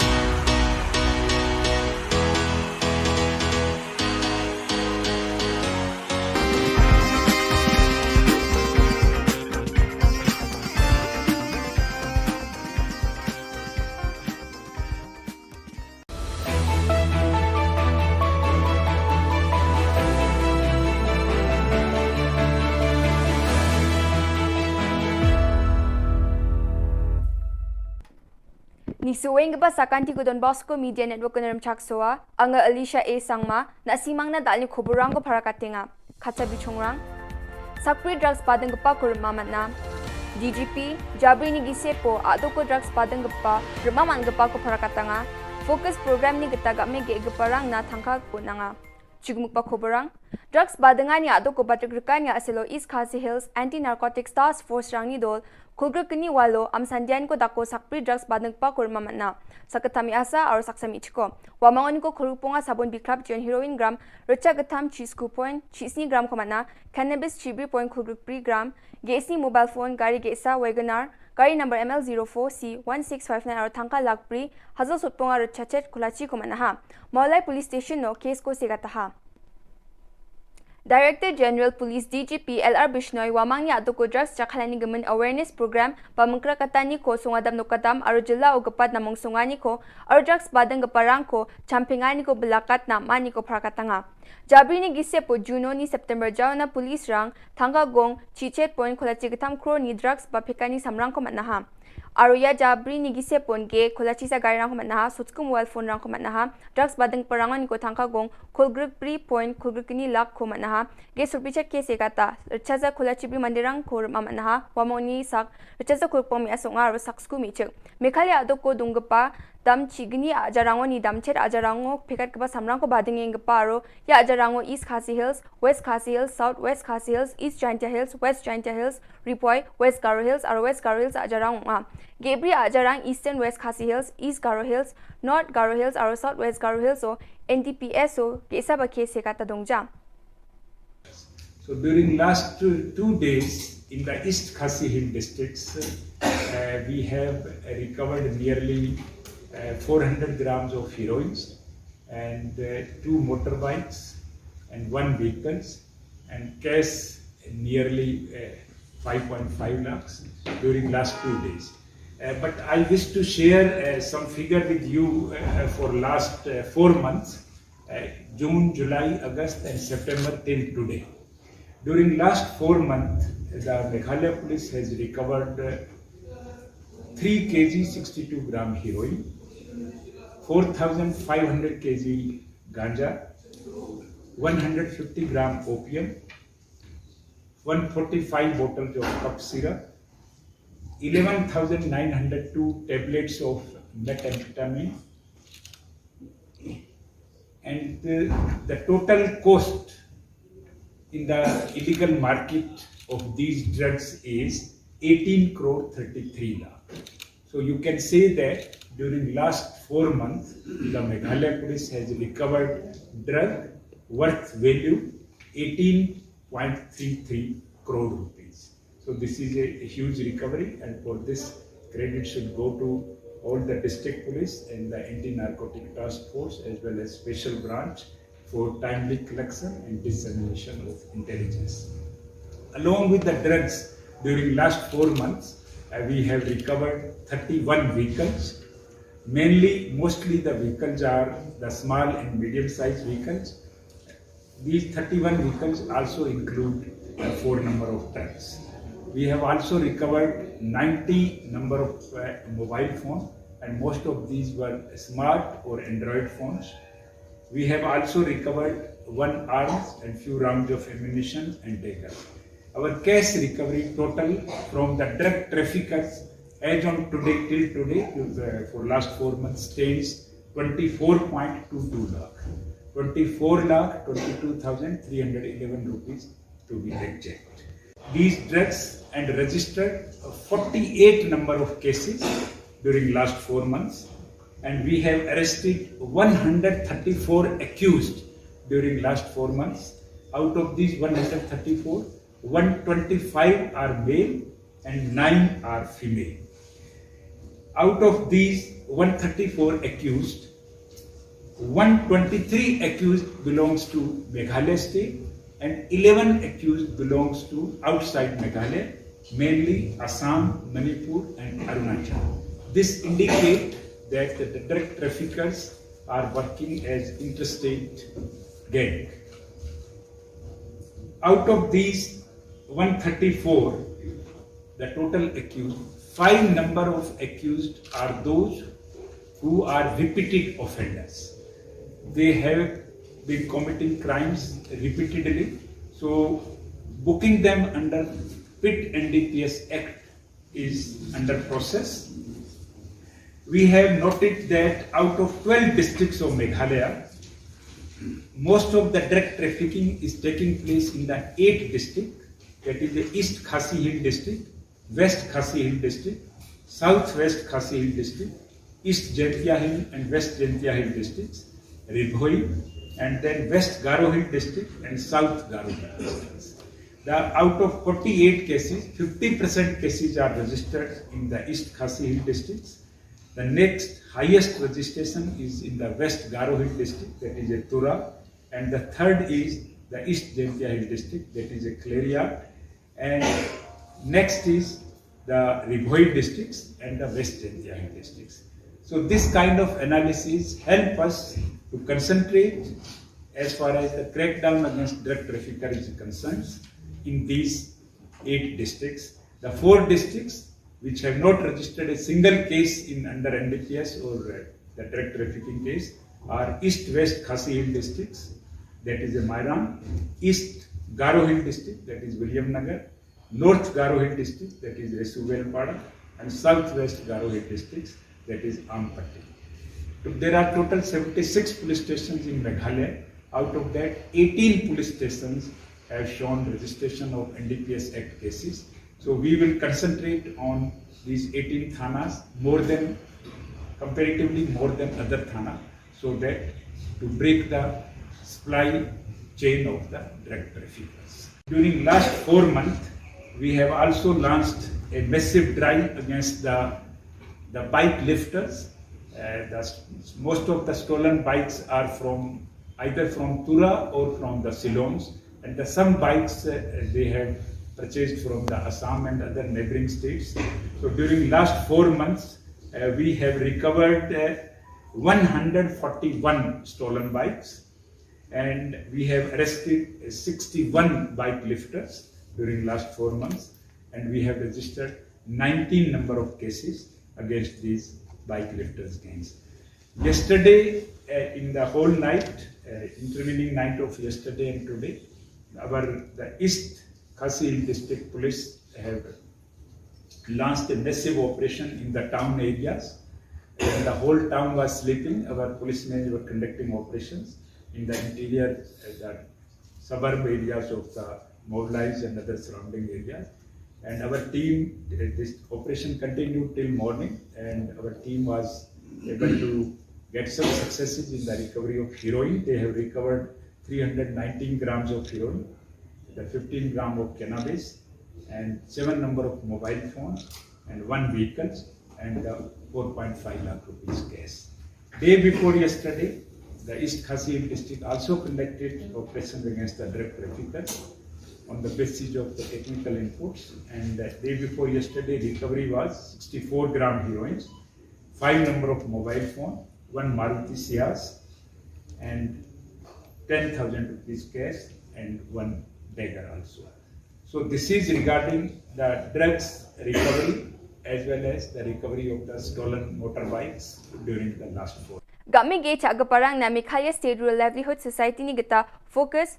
S10: Ni suweng ba sakanti ko Don Bosco Media Network ko naram chaksoa anga Alicia A Sangma na simang na dali Khuborang ko para katinga khatsa bichongrang sakpri drugs padang pa kurma na DGP Jabri ni gisepo ado ko drugs padang pa remaman gapa ko para katanga focus program ni gitaga me ge gaparang na thangka ko nanga chigmuk pa Khuborang drugs badanga ni ado ko batrikanya aselo East Khasi Hills Anti Narcotics Task Force rang ni dol Kulgrakani walo am sandian ko dako sakpri drugs badang pa kurma na sakatami asa or saksami chiko wamangon ko khulupunga sabon bikrap jon heroin gram rocha gatham cheese coupon chisni gram komana cannabis chibi point kulgrakpri gram gesi mobile phone gari gesa wagoner gari number ML04C1659 or thangka lakpri hazal sutpunga rocha chet khulachi komana ha Maulai police station no case ko segata ha Director General Police DGP LR Bishnoi wamangni adoko drugs chakhalani gaman awareness program pamangkra katani ko sungadam no kadam aro jilla o gapat namong sungani ko aro drugs badang gaparang ko champingani ko belakat na mani ko prakatanga Jabri ni gise po Juno ni September jaw na police rang thanga gong chichet point kholachi gatham kro ni drugs ba phekani samrang ko manaha Aruya Jabri ni gise pon ge kholachi sa gari rang ko manaha sutskum mobile phone rang ko manaha drugs badang parangan ko thangka gong khulgruk pri point khulgruk ni lak ko manaha ha ge surpichat ke sekata chaza khula chibi mandirang khur mamana ha wamoni sak chaza khur pomi asonga ro saksku mi chek Meghalaya adoko dungpa dam chigni ajarango ni damchet ajarango phekat kaba samrang ko bading paro ya ajarango East Khasi Hills, West Khasi Hills, South West Khasi Hills, East Jaintia Hills, West Jaintia Hills, Ripoy, West Garo Hills, or West Garo Hills ajarang Gebri ajarang Eastern West Khasi Hills, East Garo Hills, North Garo Hills, or South West Garo Hills so NDPS so kesa ba kese kata dongja.
S11: So during last 2 days in the East Khasi Hill districts, we have recovered nearly 400 grams of heroins and 2 motorbikes and 1 vehicles and cash nearly 5.5 lakhs during last 2 days. But I wish to share some figure with you for last 4 months, June, July, August and September till today. During last 4 months, the Meghalaya police has recovered 3 kg 62 gram heroin, 4,500 kg ganja, 150 gram opium, 145 bottles of cough syrup, 11,902 tablets of methamphetamine, and the total cost in the illegal market of these drugs is 18 crore 33 lakh. So you can say that during last 4 months, the Meghalaya police has recovered drug worth value 18.33 crore rupees. So this is a huge recovery, and for this credit should go to all the district police and the anti-narcotic task force as well as special branch for timely collection and dissemination of intelligence. Along with the drugs, during last 4 months, we have recovered 31 vehicles. Mostly the vehicles are the small and medium-sized vehicles. These 31 vehicles also include 4 number of trucks. We have also recovered 90 number of mobile phones, and most of these were smart or Android phones. We have also recovered 1 arms and few rounds of ammunition and dagger. Our cash recovery total from the drug traffickers as on today till today for last 4 months stands 24.22 lakh. 24 lakh 22,311 rupees to be exact. These drugs and registered 48 number of cases during last 4 months, and we have arrested 134 accused during last 4 months. Out of these 134, 125 are male and 9 are female. Out of these 134 accused, 123 accused belongs to Meghalaya state and 11 accused belongs to outside Meghalaya, mainly Assam, Manipur and Arunachal. This indicates that the drug traffickers are working as interstate gang. Out of these 134, the total accused, 5 number of accused are those who are repeated offenders. They have been committing crimes repeatedly, so booking them under PIT NDPS Act is under process. We have noted that out of 12 districts of Meghalaya, most of the drug trafficking is taking place in the 8 districts, that is the East Khasi Hill district, West Khasi Hill district, Southwest Khasi Hill district, East Jaintia Hill and West Jaintia Hill districts, Ribhoi, and then West Garo Hill district and South Garo Hill districts. Out of 48 cases, 50% cases are registered in the East Khasi Hill districts. The next highest registration is in the West Garo Hill district, that is a Tura, and the third is the East Jaintia Hill district, that is a Claria, and next is the Ribhoi districts and the West Jaintia Hill districts. So this kind of analysis help us to concentrate as far as the crackdown against drug traffickers is concerned in these 8 districts. The 4 districts which have not registered a single case in under NDPS or the drug trafficking case are East-West Khasi Hill districts, that is a Mairan, East Garo Hill district, that is William Nagar, North Garo Hill district, that is Resuvelpada, and Southwest Garo Hill districts, that is Ampatti. There are total 76 police stations in Meghalaya. Out of that, 18 police stations have shown registration of NDPS Act cases. So we will concentrate on these 18 thanas comparatively more than other thana, so that to break the supply chain of the drug traffickers. During last 4 months, we have also launched a massive drive against the bike lifters. Most of the stolen bikes are either from Tura or from the Ceylons, and some bikes they have purchased from the Assam and other neighboring states. So during last 4 months, we have recovered 141 stolen bikes, and we have arrested 61 bike lifters during last 4 months, and we have registered 19 number of cases against these bike lifters gangs. Yesterday, in the whole night, intervening night of yesterday and today, the East Khasi District Police have launched a massive operation in the town areas. When the whole town was sleeping, our policemen were conducting operations in the interior, the suburb areas of the mobilized and other surrounding areas. And our team, this operation continued till morning, and our team was able to get some successes in the recovery of heroin. They have recovered 319 grams of heroin, the 15 gram of cannabis, and 7 number of mobile phones, and 1 vehicle, and 4.5 lakh rupees cash. Day before yesterday, the East Khasi district also conducted operations against the drug traffickers on the basis of the technical inputs, and the day before yesterday, recovery was 64 gram heroin, 5 number of mobile phone, 1 Maruti Ciaz, and 10,000 rupees cash, and 1 dagger also. So this is regarding the drugs recovery as well as the recovery of the stolen motorbikes during the last 4.
S10: Gami ge chagaparang na Meghalaya State Rural Livelihood Society ni gita Focus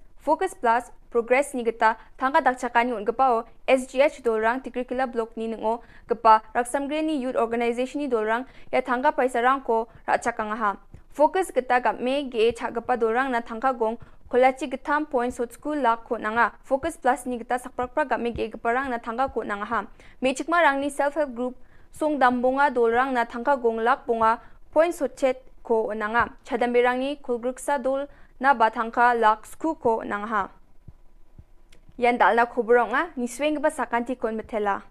S10: Plus Progress ni gita thangka dakchakani un gapao SGH dolrang Tikrikila block ni ngo gapa Raksamgre ni youth organization ni dolrang ya thangka paisarang ko rachakanga ha. Focus gita game ge chagapa dolrang na thangka gong Kolachi gitam points hot school lak ko nanga Focus Plus ni gita sakprakpra game ge gaparang na thangka ko nanga ha. Mechikma rang ni self help group song dambonga dolrang na thangka gong lak bonga points hot chet ko nanga chadambirang ni kulgruksa dol na batangka lak sku ko nanga ha. Yan dal na Khubor nga ni swing ba sakanti kon metela.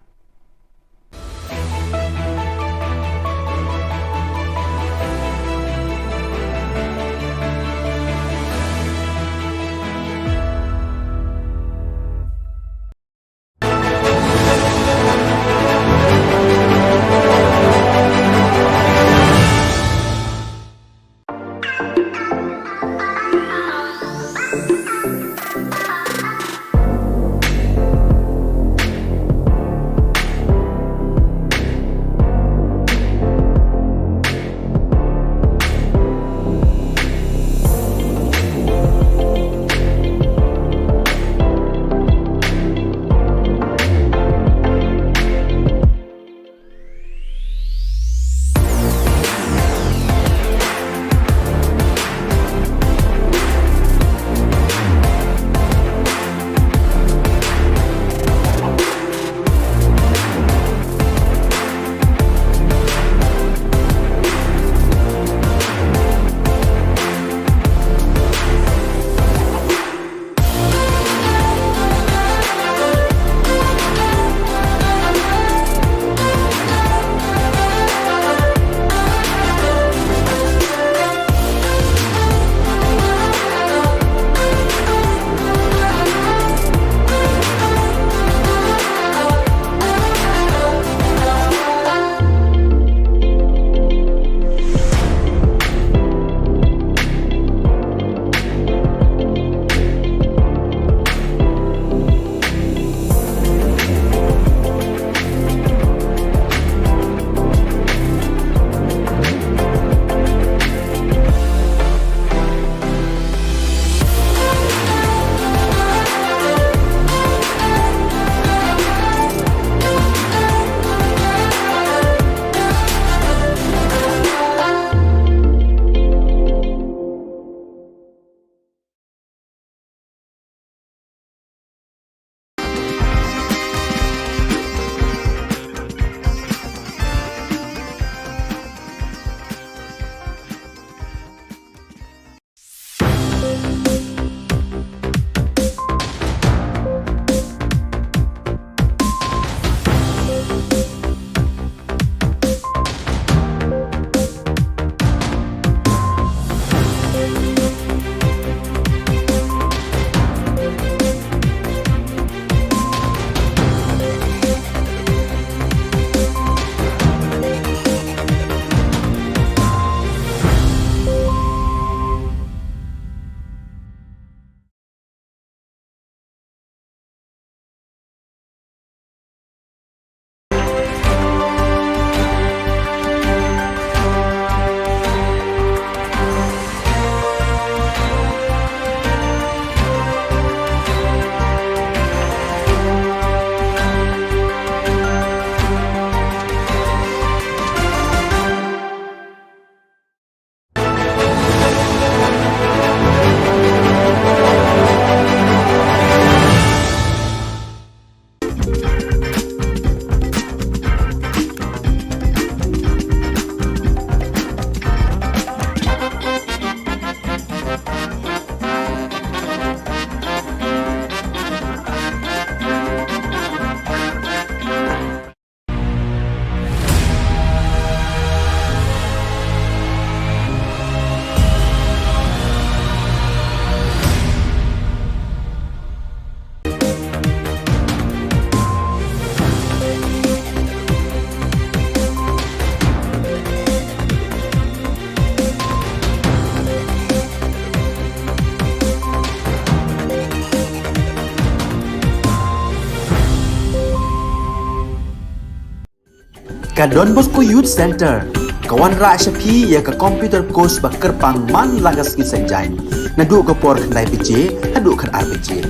S1: Ka Don Bosco Youth Center, kawan ra syapi ya ka computer course ba kerpang man lagas ki sanjain. Nadu ka por kandai PJ, hadu kan RPG.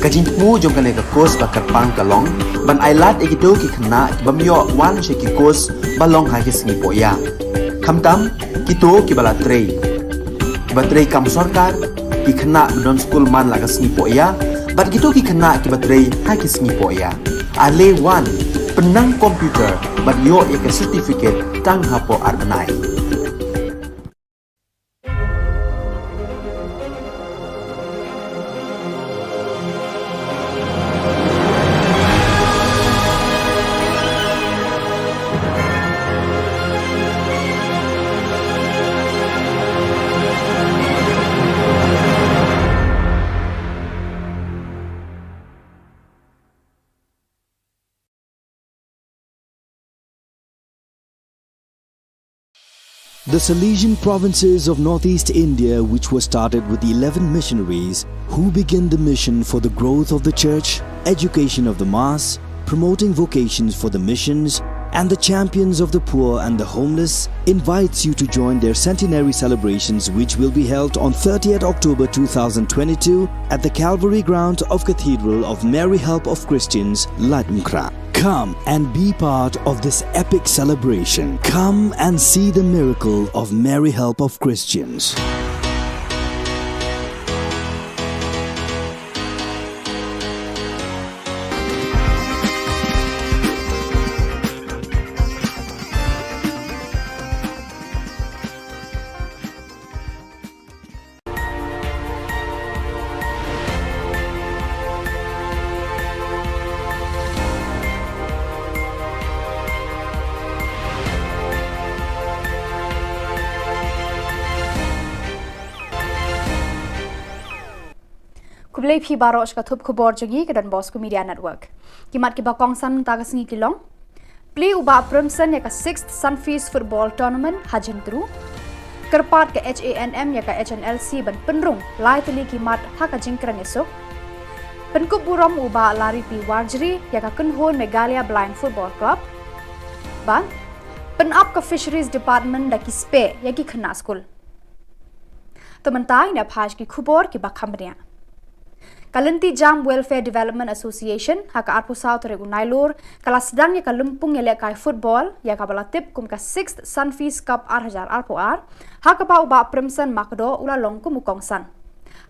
S1: Ka jingmu jom ka ka course ba kerpang kalong, ban ailat egito ki kena bamyo wan syaki course balong ha ki singi poya. Kamtam kito ki bala trei. Batrei kam sorkar ki kena don school man lagas singi poya, bat kito ki kena ki batrei ha ki singi poya. Ale wan penang komputer bat yo ya certificate tang hapo arnai.
S2: The Salesian provinces of northeast India, which were started with 11 missionaries who began the mission for the growth of the church, education of the mass, promoting vocations for the missions, and the champions of the poor and the homeless, invites you to join their centenary celebrations, which will be held on 30th October 2022 at the Calvary Ground of Cathedral of Mary Help of Christians, Latmkra. Come and be part of this epic celebration. Come and see the miracle of Mary Help of Christians.
S3: Kublai phi barosh ka thup khubor jangi ke Don Bosco Media Network. Kimat ki bakong san tagas ngi kilong. Play uba Primson ya ka 6th Sunfeast Football Tournament hajin tru. Kerpat ke HANM ya ka HNLC ban penrung lai teli kimat ha ka jingkran esok. Penkup burom uba lari pi Warjri ya ka Kunhon Megalia Blind Football Club. Ban penap ka Fisheries Department da ki spe ya ki khana school. Tementai na phaj ki khubor ki bakhamria. Kalanti Jam Welfare Development Association haka arpu South regu nailur kala sedang ya kalumpung ya lekai football ya ka balatip kum ka 6th Sunfeast Cup ar arpu ar haka pa uba Primson makdo ula longku mukongsan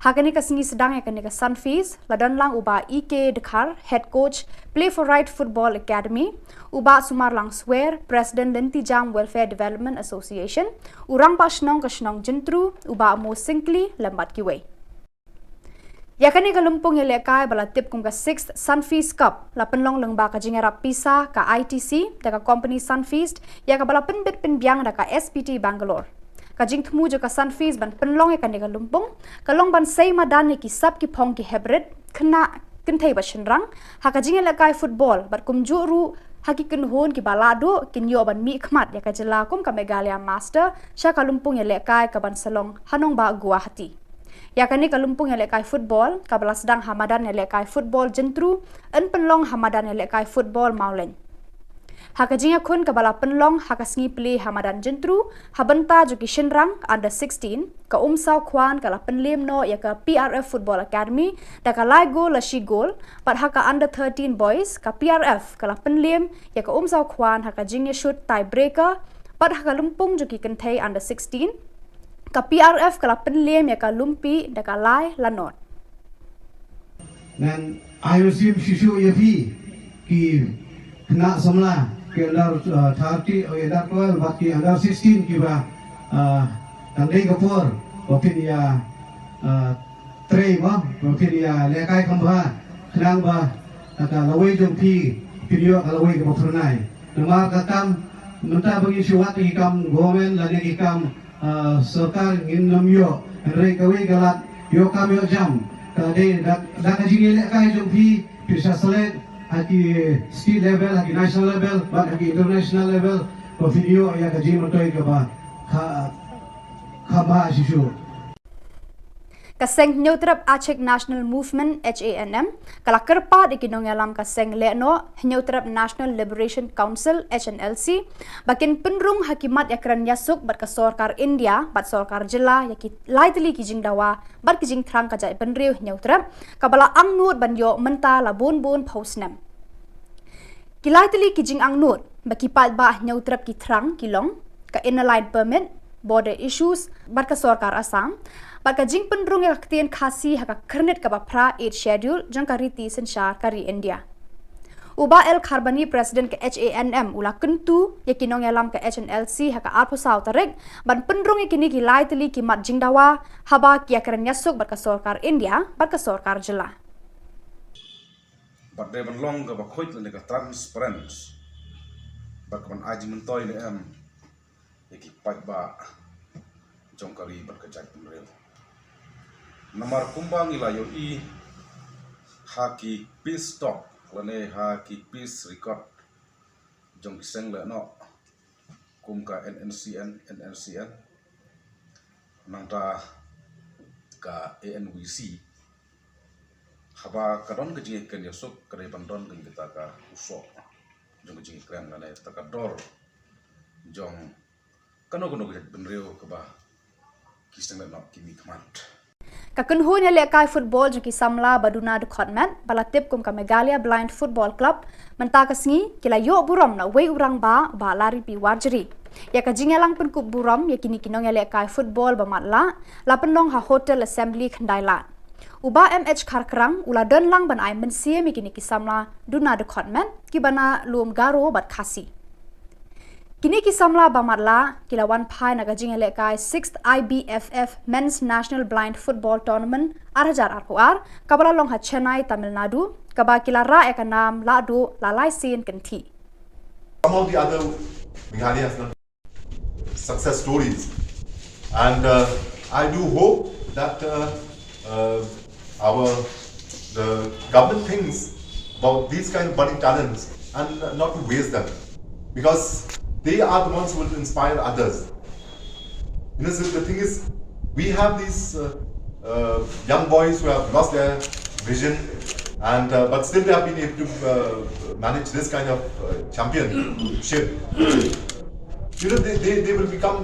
S3: haka ni ka singi sedang ya ka Sunfeast ladan lang uba EK Dekhar head coach Play for Right Football Academy uba Sumar lang swear President Lanti Jam Welfare Development Association urang pa shnong ka shnong jentru uba mo singli lambat kiway. Yakani kalumpung yelekai balatip kum ka 6th Sunfeast Cup la penlong lengba ka jingera pisa ka ITC da ka company Sunfeast ya ka bala penbit penbiang da ka SPT Bangalore ka jingthmu jo ka Sunfeast ban penlong ya kan kalumpung kalong ban sei madan ki sab ki phong ki hybrid khna kinthai ba shinrang ha ka jingelekai football bat kum juru haki Kunhon ki balado kinyo ban mi khmat ya ka jilla kum ka Megalia Master sha kalumpung yelekai ka ban salong hanong ba Guwahati. Yakani kalumpung yelekai football kabala sedang hamadan yelekai football jentru en penlong hamadan yelekai football maulen. Hakajinga kun kabala penlong hakasngi play hamadan jentru habenta juki shinrang under 16 ka umsau kwan kala penlim no ya ka PRF Football Academy da ka lai goal la shi goal pat haka under 13 boys ka PRF kala penlim ya ka umsau kwan hakajinga shoot tie breaker pat haka lumpung juki kentai under 16 ka PRF kala penlem ya ka lumpi da ka lai lanot.
S4: Dan ayusim shishu yapi ki kena semla ke andar 30 andar 12 baki andar 16 ki ba tandai kapur bapin ya trei ba bapin ya lekai kamba kenang ba ka lawai jompi video ka lawai ka pernai nama katam minta bagi syuat ki kam gomen lani ki kam serkar ingin namyo rei kawai galat yo kam yo jam tadi dak kajing lekai jompi bisa selek haki state level haki national level but haki international level ko video ya kaji matoy ka ba khaba shishu
S3: Kaseng Nyautrap Aceh National Movement HANM kala kerpa di kinong alam kaseng leno Nyautrap National Liberation Council HNLC bakin penrung hakimat yakran yasuk bat ka sorkar India bat sorkar jela yaki laitli kijing dawa bat kijing thrang kajai penriu Nyautrap kabala angnur banyo menta la bon pausnem kilaitli kijing angnur baki pat ba Nyautrap ki thrang kilong ka inline permit border issues bat ka sorkar Assam Baka jing penrung yang ketien khasi haka kernet ka bapra 8 schedule jang kariti sensyar kari India. Uba El Kharbani President ke HANM ula kentu yakinong yalam ke HNLC haka arpusau tarik ban penrung yakini ki lai teli ki mat jing dawa haba kia keren yasuk bat ka sorkar India bat ka sorkar jela.
S5: Bat de ban long ka bakhoit le ka transparent bat ban aji mentoy le yaki pat ba jong kari bat ka jai penrel. Namar kumbang ila yo haki peace talk lane haki peace record jong kiseng le no kumka NNCN nangta ka ANVC haba kadon kejing ken yosuk kare bandon ken kita ka usok jong kejing kren lane takador jong kano kejat benreo ke ba kiseng le no kimi kmat
S3: Kakenhun yang lekai football jeki samla baduna dekhotmat balatip kum ka Megalia Blind Football Club menta kesngi kila yo buram na wei urang ba lari pi warjeri ya ka jingelang pen kup buram ya kini kinong yang lekai football ba matla la penong ha hotel assembly khandailat uba MH kharkrang ula don lang ban ai mensie mi kini ki samla duna dekhotmat ki bana lum garo bat khasi Kini kisamla bamatla kilawan pai naga jing lekai 6th IBFF Men's National Blind Football Tournament arhajar arpuar kabala long ha Chennai Tamil Nadu kaba kilara ekanam ladu lalai sin kenti.
S6: Some of the other Meghalaya has done success stories, and I do hope that the government thinks about these kind of budding talents and not to waste them, because they are the ones who will inspire others. You know, so the thing is, we have these young boys who have lost their vision, and but still they have been able to manage this kind of championship. You know, they will become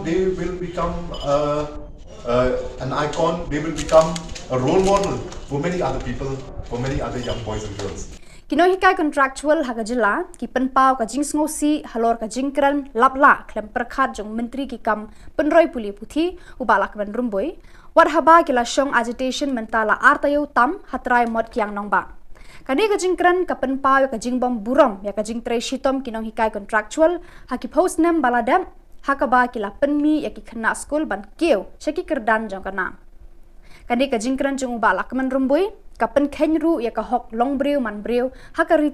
S6: an icon. They will become a role model for many other people, for many other young boys and girls.
S3: Kino hikai contractual haga jela ki penpau ka jing ngosi halor ka jingkran lapla klem perkhat jong menteri ki kam penroi puli puthi ubalak ban rumboi war haba kila shong agitation mentala artayo tam hatrai mod kyang nongba kani ka jingkran ka penpau ka jingbom buram ya ka jingtrei shitom kinong hikai contractual haki postnem baladam hakaba kila penmi ya ki khna school ban keu shaki kerdan jong kana kani ka jingkran jong ubalak man rumboi kapen kenru ya ka hok long breu man breu hakari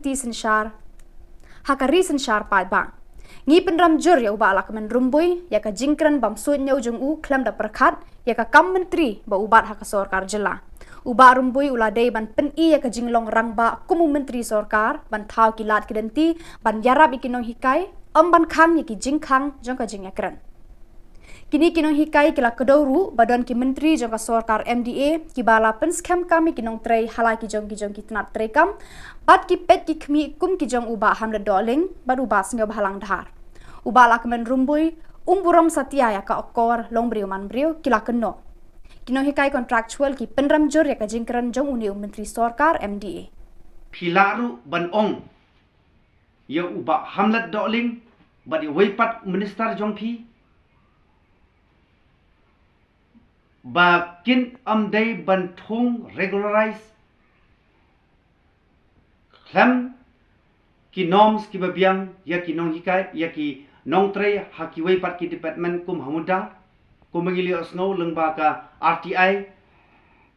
S3: sensyar pai bang ngi penram jur ya uba alak men rumbui ya ka jingkran bam suit nyau jung u klam da perkhat ya ka kam menteri ba ubat hak sorkar jela uba rumbui uladei ban pen i ya ka jinglong rang ba kumu menteri sorkar ban thau kilat kidenti ban yarab ikinong hikai ban khang ya ki jingkhang jong ka jingakran Kini kinong hikai kila kedauru badan ki menteri jong ka sorkar MDA ki bala pen scam kami kinong trei halai ki jong ki tenat trei kam bat ki pet ki khmi kum ki jong uba hamle doling bad uba singa bahalang dhar uba la kemen rumbui umburam satya ya ka okor long briu man briu kila keno kinong hikai contractual ki penram jur ya ka jingkran jong uni menteri sorkar MDA
S7: Pilaru ban ong ya uba hamlet doling bad weipat minister jong pi Bakin amdai bantung regularize klam ki norms ki babiang ya ki nong hikai ya ki nong trei hakiwei pat ki department kum hamuda kum mengili osno lengba ka RTI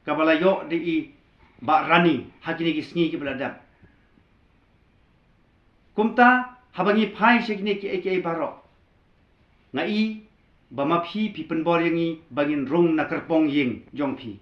S7: kabala yo di ba rani hakini ki sngi ki beladap kumta habangi phai shekni ki aka baro ngai bama phi penbor yangi bangin rong na kerpong ying jong phi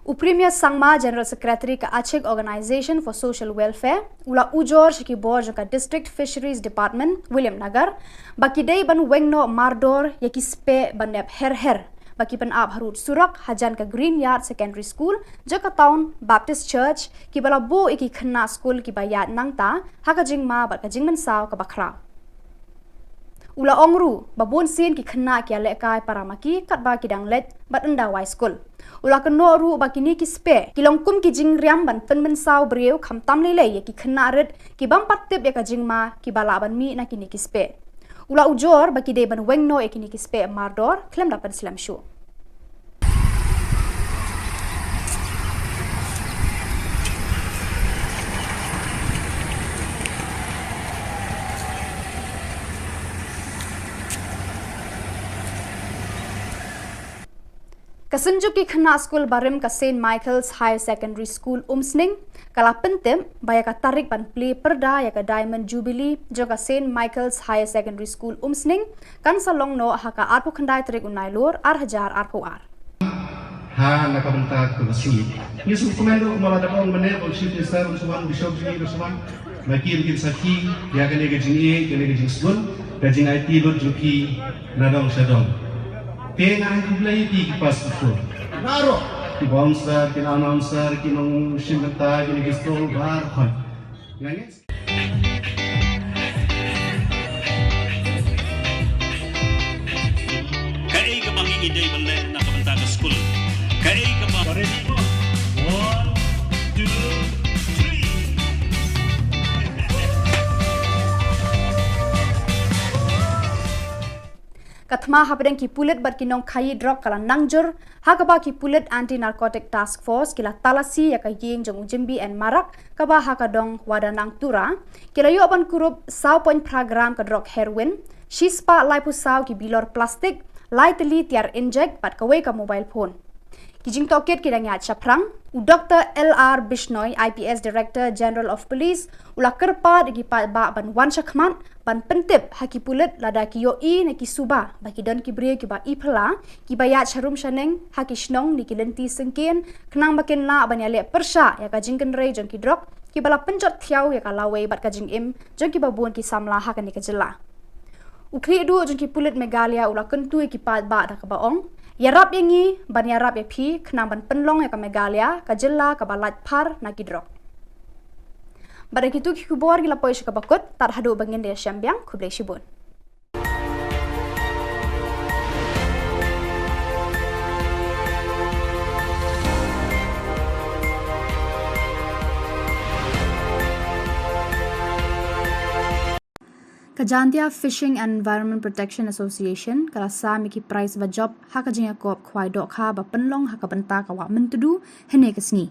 S3: Uprimia Sangma General Secretary ka Aceh Organization for Social Welfare ula ujor shiki board ka District Fisheries Department William Nagar baki dei ban wengno mardor yaki spe banep her bagi penab harut surak hajan ke Green Yard Secondary School jaka town Baptist Church ki bala bo iki khna school ki bayat nangta haka jingma bat ka jingman saw ka bakra ula ongru babon sin ki khna ki ale kai paramaki kat ba ki dang let bat enda wai school ula keno ru ba ki ni ki spe ki longkum ki jing riam ban pen saw breu kham tam le le ki khna ret ki bam pat tip ya ka jingma ki bala ban mi na ki ni ki spe ula ujor ba ki de ban weng no e ki ni ki spe mardor klem dapan slam show Kasunjuk ki khna school barim ka St Michael's Higher Secondary School umsning kala pentem baya ka tarik ban play perda ya ka Diamond Jubilee jo ka St Michael's Higher Secondary School umsning kan salong no haka arpu khandai tarik unai lor ar hajar arpu ar
S4: ha nakabenta ke masjid Yesus komando mala dabong mene bol shit sar usman bishop jini usman makir kin saki ya kene ke jini kene ke jisun da jin IT lot juki nadong shadong Tena ang kublay di kipas ito. Naro! Ki bouncer, ki announcer, ki nung simenta, ki nagistol, barkon. Ganyan.
S8: Kaya ka bang iiday balik na kabanta ka school? Kaya ka bang... Ready mo? 1, 2, 3.
S3: Katma habdeng ki pulit bat kinong khayi drug kala nangjur hakaba ki pulit anti narcotic task force kila talasi ya ka yeng jong jimbi and marak kaba hakadong wadanang tura kila yo ban kurup saw point program ka drug heroin shispa lai pu saw ki bilor plastic lai teli tiar inject bat kawe ka mobile phone kijing toket kidangya chaprang u Dr. LR Bishnoi IPS Director General of Police ula kerpa digi pa ba ban wan shakman ban pentip haki pulit lada ki yo I ne ki suba baki dan ki bre ki ba ipla ki baya charum shaneng haki shnong ni ki lenti sengken knang baken la ban ya le persha ya ka jingken rei jong ki drop ki bala penjot thiau ya ka lawe bat ka jing im jong ki babun ki samla ha ka ni ka jela ukri du jong ki pulit megalia ula kentu ki pa ba da ka baong yarap yangi ban yarap ya phi knang ban penlong ya ka megalia ka jela ka balat par na ki drop Pada kitu ki Khubor gila poish ka bakot tar hadu bangin dia syambiang kublai shibun. Kajantia Fishing and Environment Protection Association kala sa miki prize ba job haka jinga kop khwai dok kha ba penlong haka benta ka wa mentudu hene kasni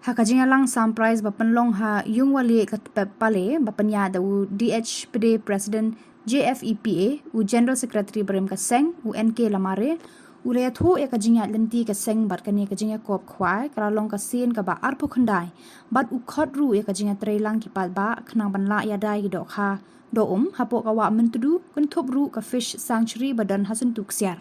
S3: haka jinga lang sam prize ba penlong ha yung wali kat pale ba penya da u DHPD President JFEPA u General Secretary Brem ka Seng u NK Lamare u le thu ya ka jinga lenti ka Seng bat ka ni ka jinga kop khwai kala long ka sin ka ba arpo khandai bat u khot ru ya ka jinga treilang ki pal ba khnang ban la ya dai dok kha do hapo ka wa mentudu kun thop ru ka fish sanctuary badan hasan tuksiar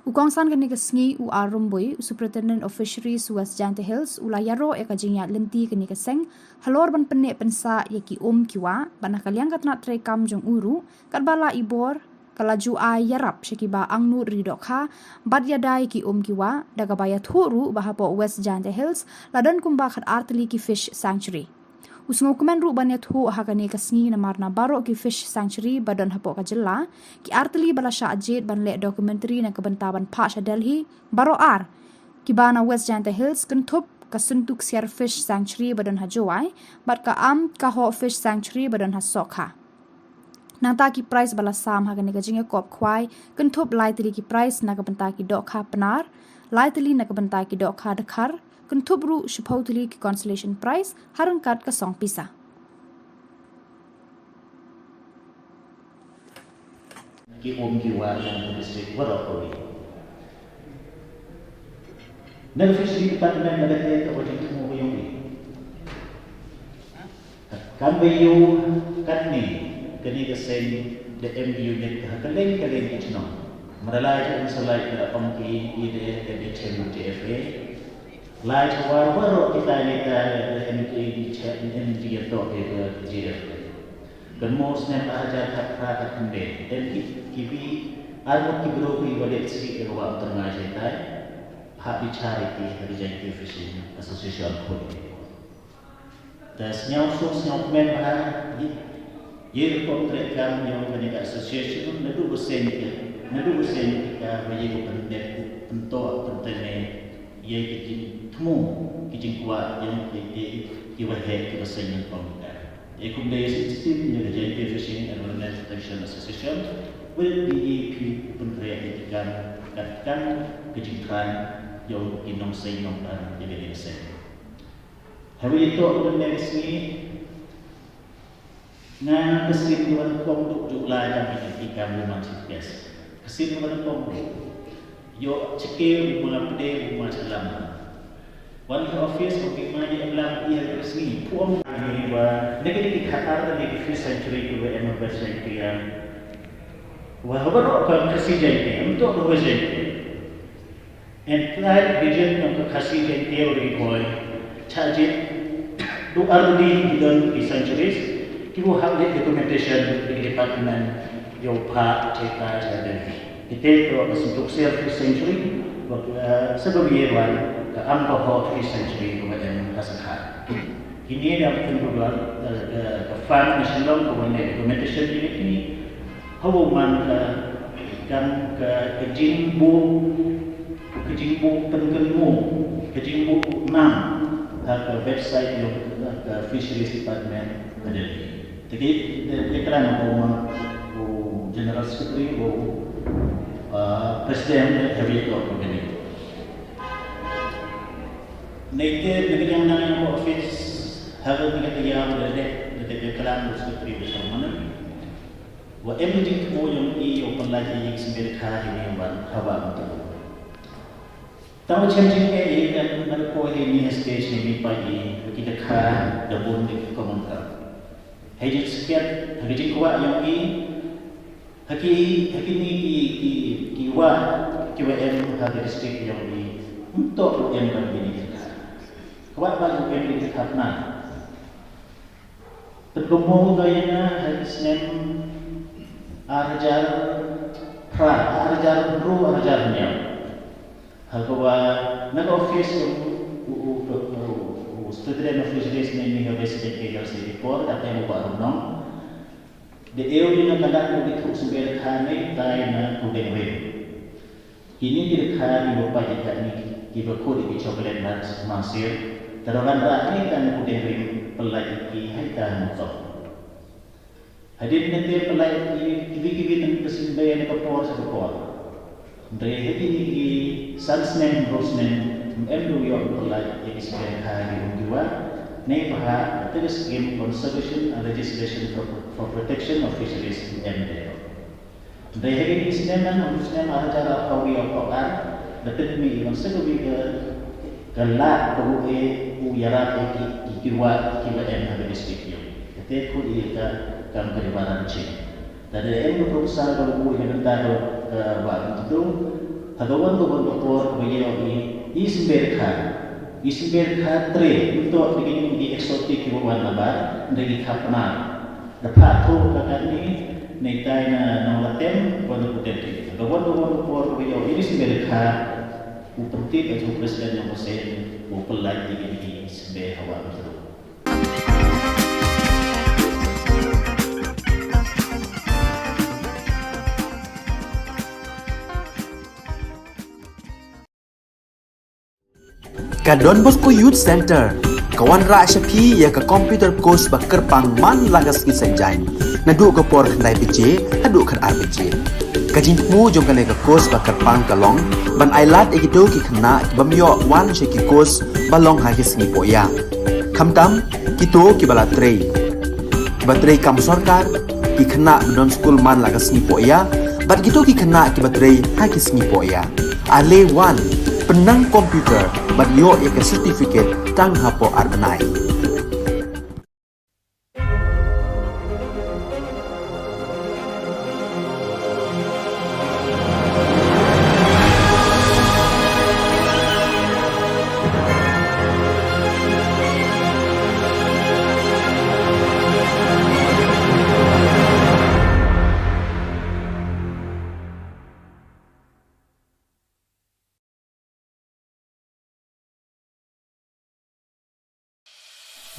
S3: ukongsan kan ni ka sngi u arumboi superintendent of fisheries West Jante Hills ula yaro e ka jingya lenti kan ni ka seng halor ban penne pensa ye ki kiwa ban kaliang kat na tre kam jong uru kat bala ibor kalaju ai yarap shekiba angnu ridokha bad yadai ki kiwa daga baya thoru bahapo West Jante Hills ladan kumba khat artli ki fish sanctuary Usngo kumen ru banyat hu hakani kasngi na marna baro ki fish sanctuary badan hapo ka jilla ki artli bala sha ajit ban le documentary na kabantaban pa sha Delhi baro ar ki bana West Jante Hills kun thup ka suntuk siar fish sanctuary badan ha jowai bat ka ka ho fish sanctuary badan ha sokha nata ki price bala sam hakani ka jinga kop khwai kun thup lai tili ki price na kabanta ki dokha panar lai tili na kabanta ki dokha dakhar kun thubru shuphautli ki consolation prize harangkat ka song pisa
S9: ki kiwa yang district Warapuri nang fishery department nagate ka ojing mo yung kan bayu katni kani ka sen the MBU net ka kaleng itno maralay ang salay ka pamki ide the chairman TFA Lai war kita ni MD to JF. Dan most nem aja tak kata kende. Dan kiwi Almut kibro ki wale sri ewa tengah jaitai hak dicari di Jayati Fishing Association Khubor. Dan senyap men bahar ye kontrak kami yang menikah association nadu besen kita bagi bukan bentuk tentang ye kijing temu kijing kuat yang kiwahek kibesen yang pemuda. Ye kumdaya sistem yang Jayati Fishing Environment Protection Association will be penteriakan katakan kejingkan yang inong say nong dan jadi say. Hari itu aku menulis ni ngan kesimpulan kong jumlah yang dinyatakan rumah cikes. Kesimpulan kong yo cekir rumah pede rumah selama. One office mungkin mana yang ia resmi puang ini wa negeri dikhatar dan di century ke WM century yang wah baru akan kasih jadi untuk dua jadi. And that vision yang kasih jadi teori boy charge do already done the centuries. Kita have the documentation di department yang pak cerita jadi. Kita tu untuk self century sebelum ke angka 4th century kemudian kasihkan. Ini yang kedua ke fund national kemudian documentation ini hubungan kan ke jingbu pengelmu jingbu 6 ke website yang ke fisheries department ada. Jadi kerana general secretary presiden habis itu begini. Negeri yang nanya office harus dikatakan ada kerana secretary bersama. Wa everything mo yung open life yung simbirka ini wan hawa untuk. Tahu changing kan mereka ini stage ini pagi kita kah dabun di komentar. Hejit sekian hejit kuat yang haki ni kiwa em hari district yang untuk yang begini kita. Kuat bagi yang kita nak. Tergumul gayanya hari Senin arjarnya bahwa naga office student of fisheries ni habis sedikit report datang buat rumah the area na kadang di kusubir kane tay na kudenwe ini direkhan di bawah jika ni di bawah di chocolate nuts masir terogan rakyat dan kudenwe pelagi haitan motor. Hadir nanti pelai kibi dan kesimbangan kapor sa kapor. Dari ini salesman, brosman, MDO yang pelai yang disebut hari dua. Nih bahas terus game conservation and legislation for protection of fisheries MDO. Dari ini sinema ada cara kami apa dapat mi yang sebagai galak keruh uyara kiwa MDO district. Jadi kita kan keribaran cik. Dari yang berusaha kalau yang tentang waktu itu, hadawan doktor beliau ini isimberkan tre untuk begini di eksotik kibuan nabar dari kapna. Dapat tu kakak ni netai na nolatem pada putet. Hadawan doktor beliau ini isimberkan upentik atau presiden yang bersen upelai ini isimber hawa betul.
S1: Ka Don Bosco Youth Center, kawan rak syapi ya ka computer course bakar pangman lagas ki sanjain. Nadu ka por khandai bije, hadu kan arbije. Ka jingmu jong ka ka course bakar pang kalong, ban ailat egido ki khna bamyo wan she ki course balong ha ki singi poya. Khamtam kito ki bala trei. Batrei kam sarkar ki khna don school man lagas singi poya, bat kito ki khna ki batrei ha ki singi poya. Ale wan penang komputer bagyo ya sertifikat tang hapo arbenai.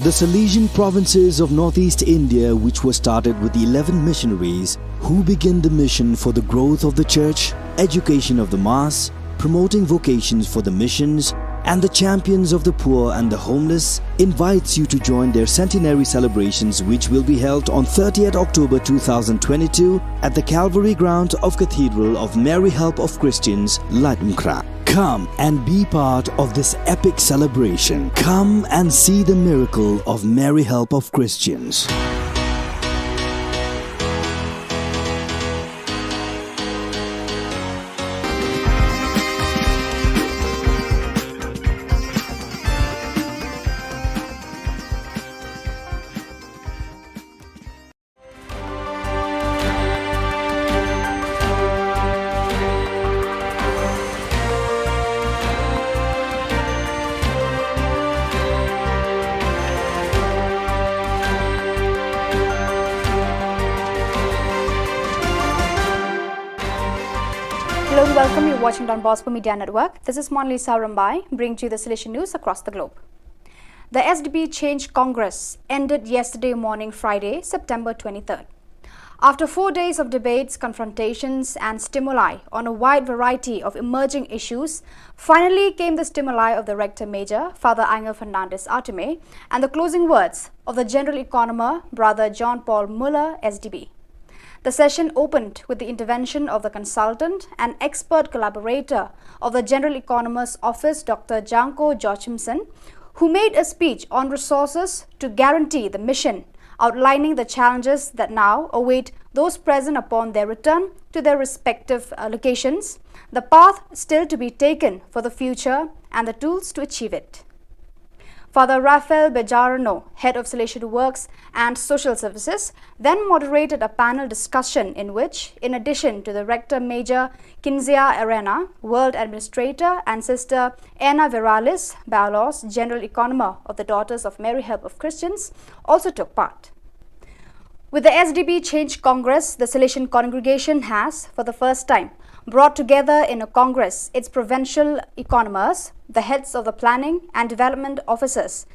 S2: The Salesian provinces of northeast India, which were started with the 11 missionaries who began the mission for the growth of the church, education of the mass, promoting vocations for the missions, and the champions of the poor and the homeless, invites you to join their centenary celebrations, which will be held on 30th October 2022 at the Calvary Ground of Cathedral of Mary Help of Christians, Latimkra. Come and be part of this epic celebration. Come and see the miracle of Mary Help of Christians.
S3: Hello and welcome. You're watching Don Bosco Media Network. This is Monalisa Rambai, bringing you the Salesian news across the globe. The SDP Change Congress ended yesterday morning, Friday, September 23rd. After 4 days of debates, confrontations and stimuli on a wide variety of emerging issues, finally came the stimuli of the Rector Major, Father Angel Fernandez Artime, and the closing words of the General Economer, Brother John Paul Muller, SDB. The session opened with the intervention of the consultant and expert collaborator of the General Economer's Office, Dr. Janko Joachimson, who made a speech on resources to guarantee the mission, outlining the challenges that now await those present upon their return to their respective locations, the path still to be taken for the future, and the tools to achieve it. Father Rafael Bejarano, Head of Salesian Works and Social Services, then moderated a panel discussion in which, in addition to the Rector Major Kinzia Arena, World Administrator, and Sister Anna Viralis Balos, General Economer of the Daughters of Mary Help of Christians, also took part. With the SDP Change Congress, the Salesian congregation has, for the first time, brought together in a congress its provincial economers, the heads of the planning and development offices,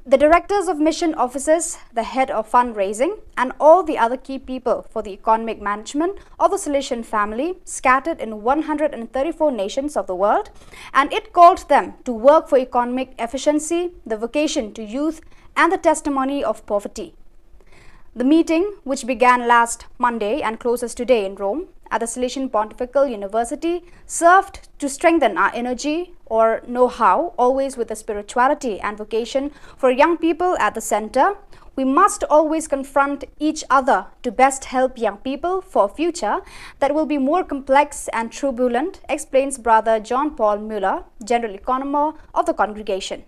S3: the directors of mission offices, the head of fundraising, and all the other key people for the economic management of the Salesian family scattered in 134 nations of the world, and it called them to work for economic efficiency, the vocation to youth, and the testimony of poverty. The meeting, which began last Monday and closes today in Rome at the Salesian Pontifical University, served to strengthen our energy or know-how, always with the spirituality and vocation for young people at the center. We must always confront each other to best help young people for a future that will be more complex and turbulent, explains Brother John Paul Muller, General Economer of the congregation.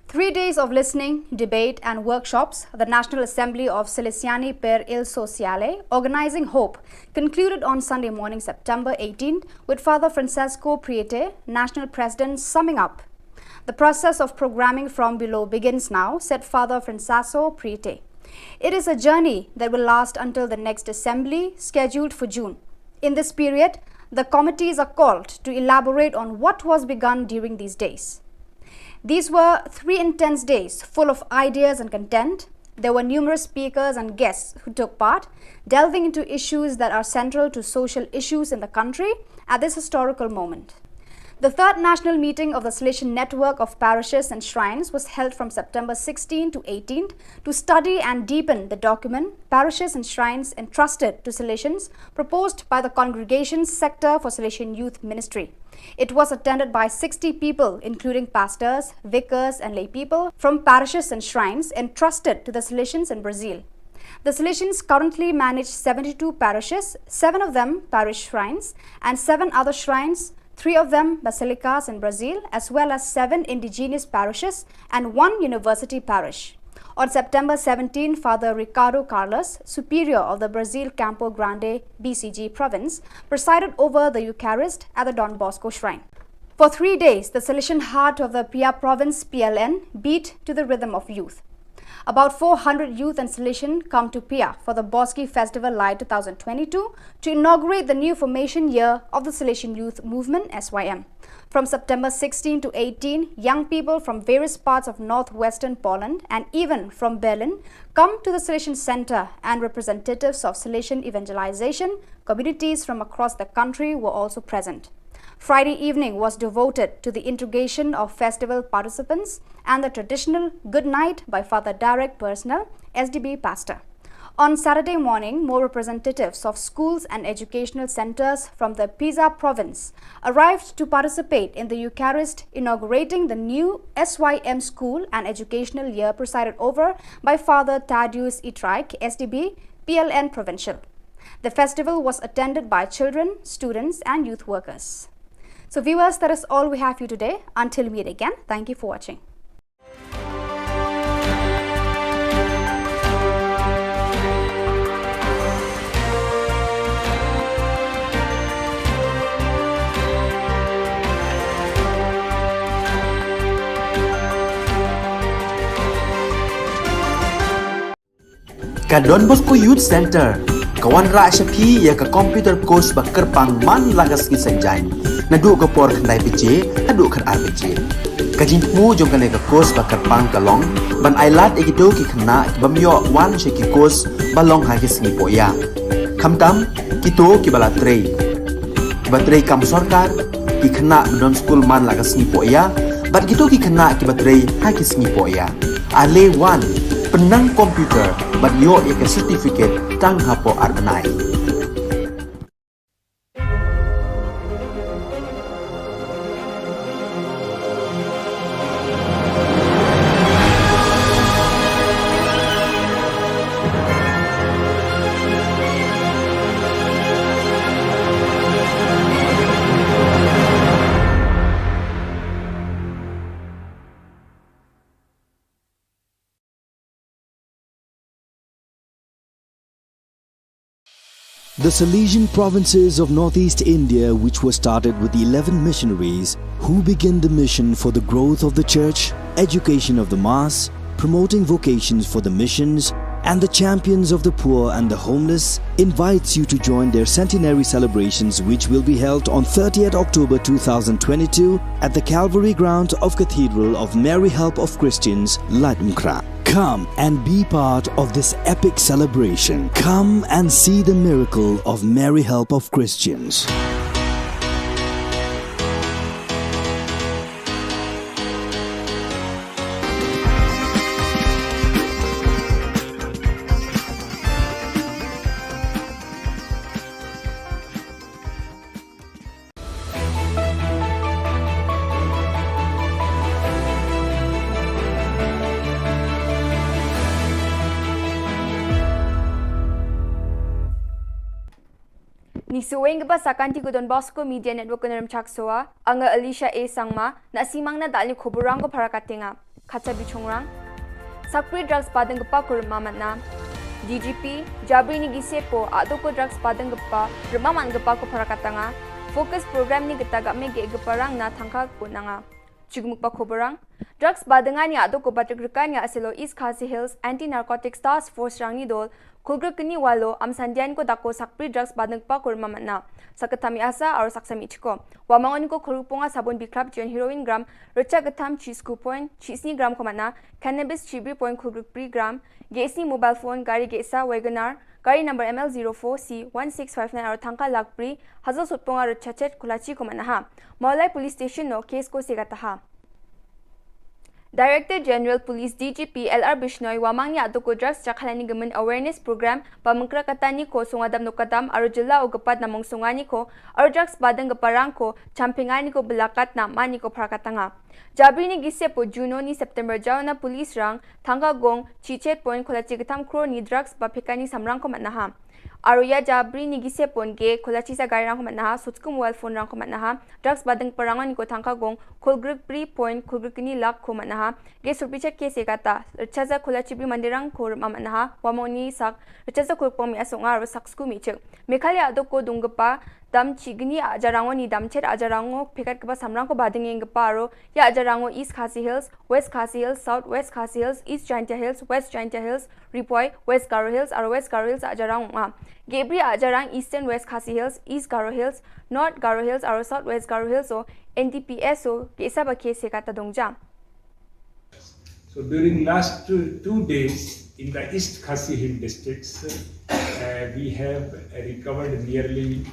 S3: 3 days of listening, debate and workshops, the National Assembly of Salesiani per il Sociale, Organizing Hope, concluded on Sunday morning, September 18th, with Father Francesco Priete, National President, summing up. The process of programming from below begins now, said Father Francesco Priete. It is a journey that will last until the next assembly, scheduled for June. In this period, the committees are called to elaborate on what was begun during these days. These were 3 intense days full of ideas and content. There were numerous speakers and guests who took part, delving into issues that are central to social issues in the country at this historical moment. The third national meeting of the Salesian Network of Parishes and Shrines was held from September 16 to 18 to study and deepen the document Parishes and Shrines Entrusted to Salesians, proposed by the Congregation's Sector for Salesian Youth Ministry. It was attended by 60 people, including pastors, vicars and lay people from parishes and shrines entrusted to the Salesians in Brazil. The Salesians currently manage 72 parishes, 7 of them parish shrines, and 7 other shrines, 3 of them basilicas in Brazil, as well as 7 indigenous parishes and 1 university parish. On September 17, Father Ricardo Carlos, Superior of the Brazil Campo Grande BCG province, presided over the Eucharist at the Don Bosco Shrine. For 3 days, the Salesian heart of the Pia province PLN beat to the rhythm of youth. About 400 youth and Salesian come to Pia for the Boski Festival Light 2022 to inaugurate the new formation year of the Salesian Youth Movement (SYM). From September 16 to 18, young people from various parts of northwestern Poland and even from Berlin come to the Salesian Center, and representatives of Salesian evangelization communities from across the country were also present. Friday evening was devoted to the integration of festival participants and the traditional good night by Father Direct personnel, SDB pastor. On Saturday morning, more representatives of schools and educational centers from the Pisa province arrived to participate in the Eucharist, inaugurating the new SYM school and educational year presided over by Father Tadeusz Itraik, SDB, PLN Provincial. The festival was attended by children, students and youth workers. So viewers, that is all we have for you today. Until we meet again, thank you for watching.
S1: Don Bosco Youth Center, kawan ra shapi ya ka computer course bakar pangman lagas ki sanjain. Nadu ka por khandai pije, hadu khan RPG. Kajin mu jong kane ka course bakar pang kalong, ban ailat ekido ki khna bamyo wan sheki course balong ha ki singi poya. Khamtam kito ki bala trei. Batrei kam sarkar ki khna don school man lagas singi poya, bat kito ki khna ki batrei ha ki singi poya. Ale wan penang komputer bat yo ya certificate tang hapo arnai.
S2: The Salesian provinces of northeast India, which were started with the 11 missionaries who began the mission for the growth of the church, education of the mass, promoting vocations for the missions, and the champions of the poor and the homeless, invites you to join their centenary celebrations, which will be held on 30th October 2022 at the Calvary Ground of Cathedral of Mary Help of Christians, Leitmkra. Come and be part of this epic celebration. Come and see the miracle of Mary Help of Christians.
S10: Ni suweng ba sakanti ko Don Bosco Media Network ko chaksoa anga Alicia A sangma na simang na dal ni Khubor Na Ka Jylla khatsa bichongrang sakpri drugs padang pa kurmaman na DGP Jabri ni gisepo ado ko drugs padang pa remaman gapa ko parakatanga focus program ni gitaga me ge gaparang na thangka ko nanga chigmuk pa Khuborang drugs badanga ni ado ko batrika ni aselo East Khasi Hills Anti Narcotics Task Force rang ni dol Kulgur kini walo am sandian ko dako sakpri drugs badang pa kurmaman na sakatami asa or saksami chiko wamangon ko khulupunga sabon bikrap jon heroin gram rocha gatam cheese coupon cheese gram ko mana cannabis chibi point kulgur pri gram gesi mobile phone gari gesa wagoner gari number ML04C1659 or thangka lakpri hazo sutpunga rocha chet kulachi ko mana ha Maulai police station no case ko sigata ha Director General Police DGP LR Bishnoi wamang ni adoko drugs chakhalani gaman awareness program pamangkra katani ko sungadam no kadam aro jilla o gapat na mong sungani ko aro drugs badang gaparang ko champingani ko belakat na mani ko prakatanga Jabri ni gise po Juno ni September jaw na police rang thangga gong chichet point kholachi gatam kro ni drugs ba phekani samrang ko manaha Aruya Jabri ni gise pon ge kholachi sa gari rang ko manaha sutskum mobile phone rang ko manaha drugs badang parangon ko thangka gong khulgruk pri point khulgruk ni lak ko manaha ge surpicha ke se kata chaza kholachi bi mandirang ko manaha wamoni sak chaza khulpom mi asonga ro saksku mi chek mekhalia adok ko dungpa dam chigni ajarango ni damchet ajarango pekat kaba samrang ko bading paro ya ajarango East Khasi Hills, West Khasi Hills, South West Khasi Hills, East Jaintia Hills, West Jaintia Hills, Ripoy, West Garo Hills, or West Garo Hills ajarang Gebri ajarang Eastern West Khasi Hills, East Garo Hills, North Garo Hills, or South West Garo Hills o NDPS o kesa ba kese kata dongja.
S11: So during last 2 days in the East Khasi Hill districts, we have recovered nearly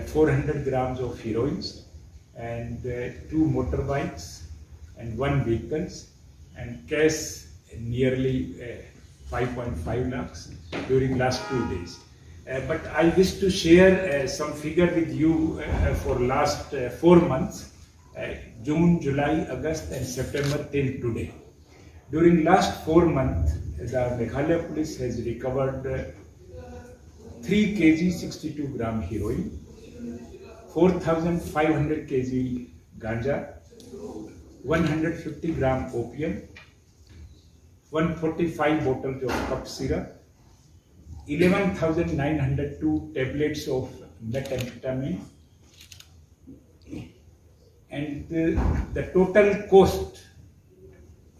S11: 400 grams of heroins and 2 motorbikes and 1 vehicles and cash nearly 5.5 lakhs during last 2 days. But I wish to share some figure with you for last 4 months, June, July, August and September till today. During last 4 months, the Meghalaya police has recovered 3 kg 62 gram heroin, 4,500 kg ganja, 150 gram opium, 145 bottles of cough syrup, 11,902 tablets of methamphetamine, and the total cost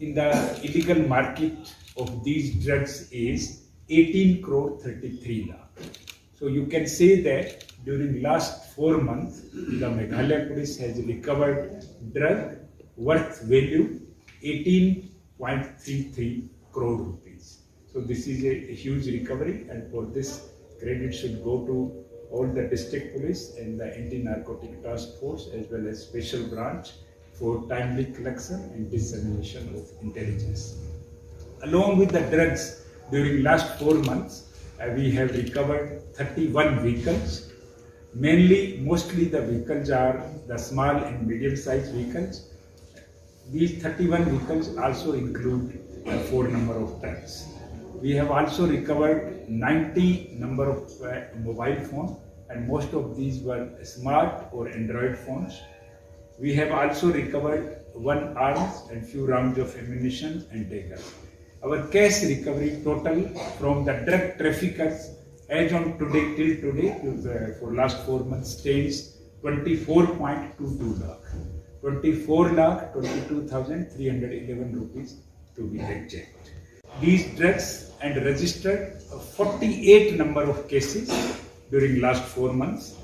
S11: in the illegal market of these drugs is 18 crore 33 lakh. So you can say that during last 4 months, the Meghalaya police has recovered drug worth value 18.33 crore rupees. So this is a huge recovery, and for this credit should go to all the district police and the anti-narcotic task force as well as special branch for timely collection and dissemination of intelligence. Along with the drugs, during last 4 months, we have recovered 31 vehicles. Mostly the vehicles are the small and medium-sized vehicles. These 31 vehicles also include 4 number of trucks. We have also recovered 90 number of mobile phones, and most of these were smart or Android phones. We have also recovered 1 arms and few rounds of ammunition and daggers. Our cash recovery total from the drug traffickers as on today till today for last 4 months stands 24.22 lakh. 24 lakh 22,311 rupees to be exact. These drugs and registered 48 number of cases during last 4 months,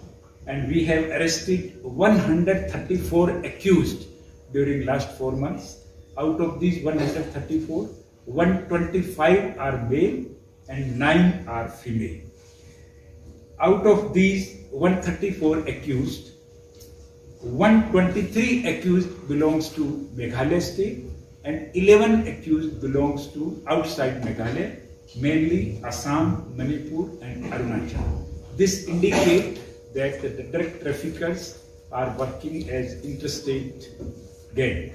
S11: and we have arrested 134 accused during last 4 months. Out of these 134, 125 are male and 9 are female. Out of these 134 accused, 123 accused belongs to Meghalaya state and 11 accused belongs to outside Meghalaya, mainly Assam, Manipur and Arunachal. This indicates that the drug traffickers are working as interstate gang.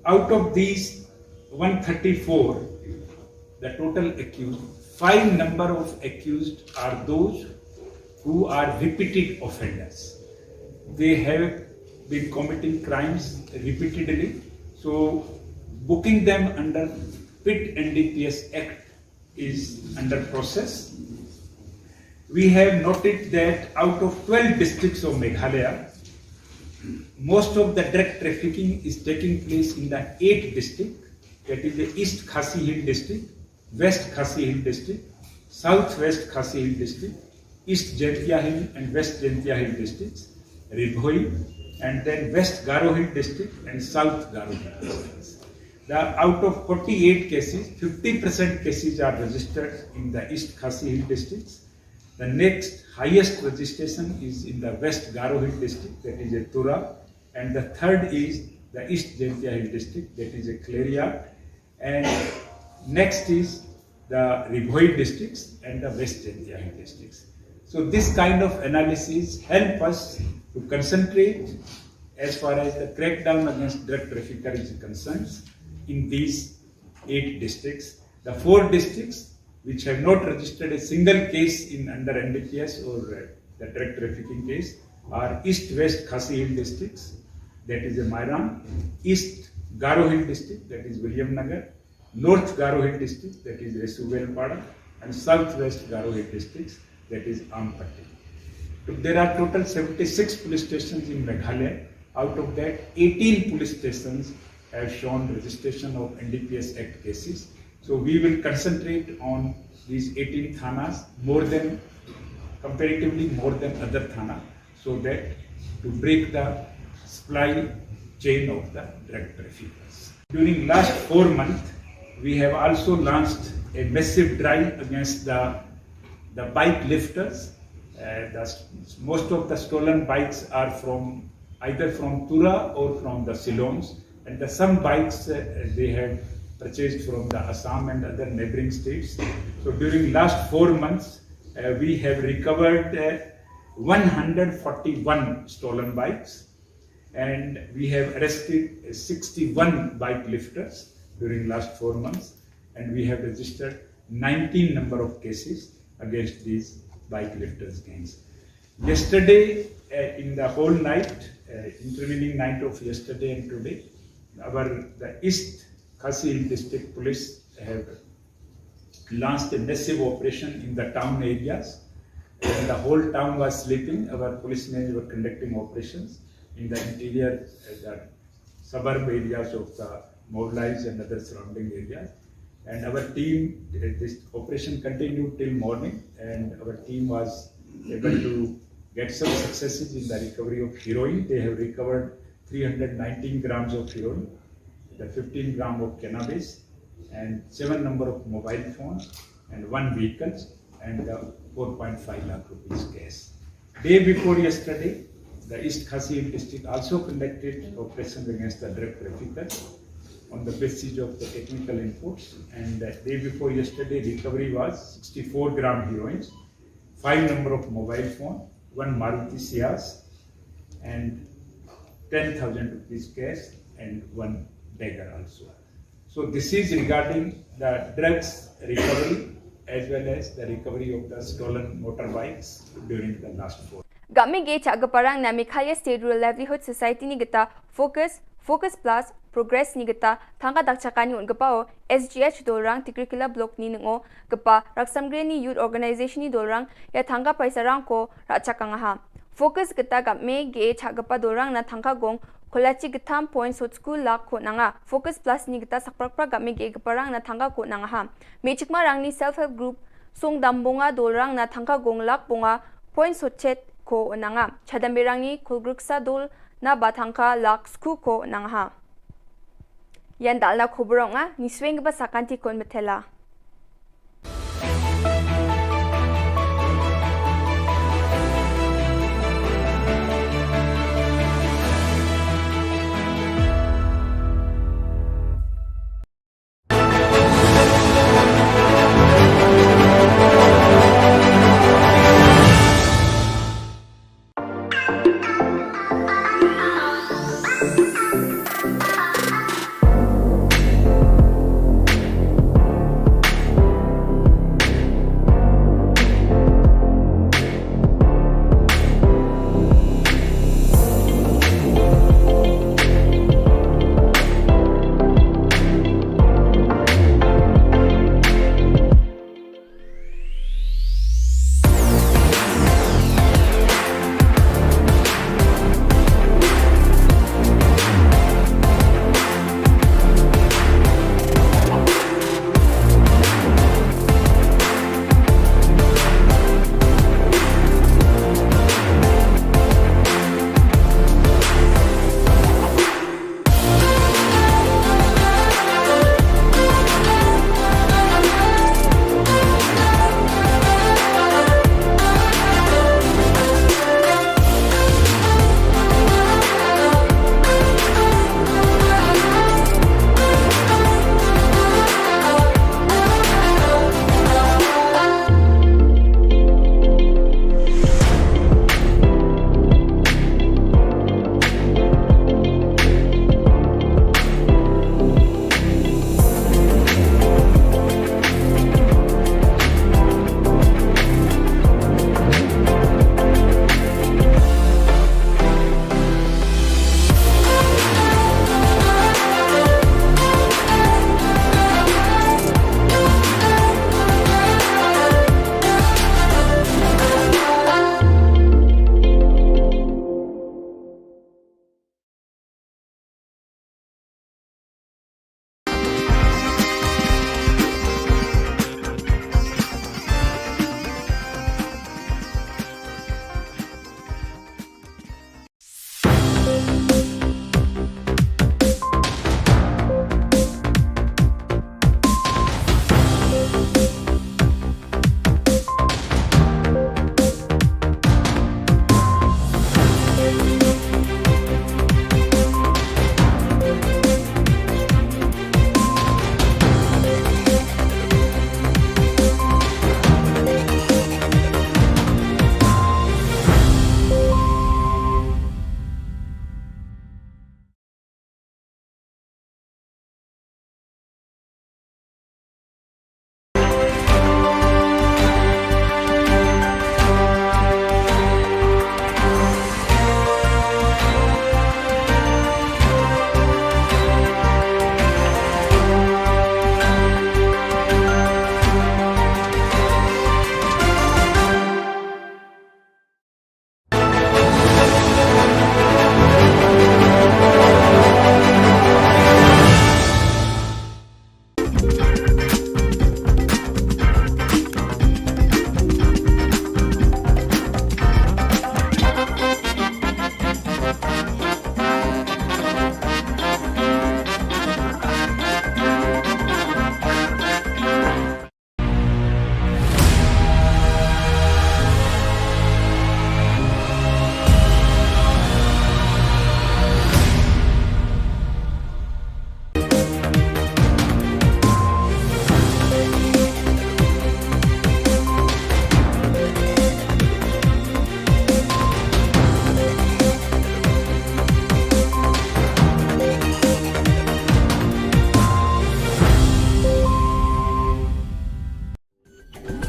S11: Out of these 134, the total accused, 5 number of accused are those who are repeated offenders. They have been committing crimes repeatedly, so booking them under PIT NDPS Act is under process. We have noted that out of 12 districts of Meghalaya, most of the drug trafficking is taking place in the 8th district, that is the East Khasi Hill district, West Khasi Hill district, Southwest Khasi Hill district, East Jaintia Hill and West Jaintia Hill districts, Ribhoi, and then West Garo Hill district and South Garo Hill districts. Out of 48 cases, 50% cases are registered in the East Khasi Hill districts. The next highest registration is in the West Garo Hill district, that is a Tura, and the third is the East Jaintia Hill district, that is a Claria, and next is the Ribhoi districts and the West Jaintia Hill districts. So this kind of analysis help us to concentrate as far as the crackdown against drug trafficker is concerned in these 8 districts. The 4 districts which have not registered a single case in under NDPS or the drug trafficking case are East-West Khasi Hill districts, that is a Mairan, East Garo Hill district, that is William Nagar, North Garo Hill district, that is Resuvelpada, and Southwest Garo Hill districts, that is Ampatti. There are total 76 police stations in Meghalaya. Out of that, 18 police stations have shown registration of NDPS Act cases. So we will concentrate on these 18 thanas comparatively more than other thana, so that to break the supply chain of the drug traffickers. During last 4 months, we have also launched a massive drive against the bike lifters. Most of the stolen bikes are from either from Tura or from the Ceylons, and some bikes they have purchased from the Assam and other neighboring states. So during last 4 months, we have recovered 141 stolen bikes, and we have arrested 61 bike lifters during last 4 months, and we have registered 19 number of cases against these bike lifters gangs. Yesterday, in the whole night, intervening night of yesterday and today, the East Khasi District Police have launched a massive operation in the town areas. When the whole town was sleeping, our policemen were conducting operations in the interior, the suburb areas of the Mobilize and other surrounding areas. And our team, this operation continued till morning, and our team was able to get some successes in the recovery of heroin. They have recovered 319 grams of heroin, the 15 gram of cannabis, and 7 number of mobile phones, and 1 vehicle, and 4.5 lakh rupees cash. Day before yesterday, the East Khasi district also conducted operations against the drug traffickers on the basis of the technical inputs, and the day before yesterday, recovery was 64 gram heroin, 5 number of mobile phone, 1 Maruti Ciaz, and 10,000 rupees cash, and 1 dagger also. So this is regarding the drugs recovery as well as the recovery of the stolen motorbikes during the last 4.
S10: Game ge chaga parang na Meghalaya State Rural Livelihood Society ni gita Focus Plus Progress ni gita thanga dakchakani un gapao SGH dolrang Tikrikila block ni ngo gapa Raksamgre ni youth organization ni dolrang ya thanga paisa rang ko rachakanga ha. Focus gita game ge chagapa dolrang na thanga gong Kolachi gitam points hot school lak ko nanga. Focus Plus ni gita sakprakpra game ge gaparang na thanga ko nanga ha. Mechikma rang ni self help group song dambonga dolrang na thanga gong lak bonga points hot chet ko nanga. Chadambirang ni kulgruksa dol na batangka lak sku ko nanga ha. Yan dal na khubor nga ni swing ba sakanti kon metela.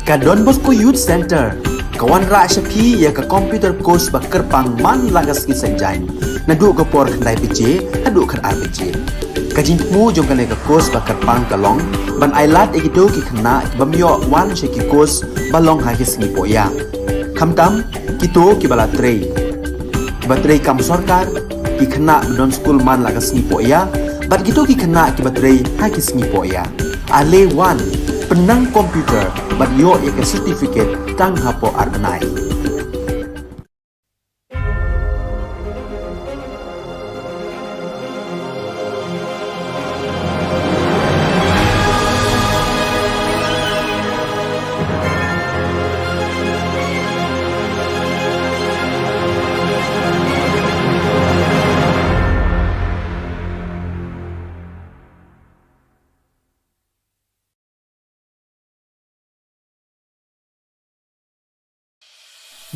S1: Ka Don Bosco Youth Center kawan ra shapi ya ka computer course ba kerpang man lagas ki sanjain na du ko por khandai pije adu khan arbije ka jingmu jong kale ka course ba kerpang kalong ban ailat egido ki khna bamyo wan she ki course balong ha ki singi poya khamtam kito ki bala trei batrei kam sarkar ki khna don school man lagas ni poya bat gitu ki kena ki baterai ha ki singi poya ale wan penang komputer bat yo ya ke certificate tang hapo arnai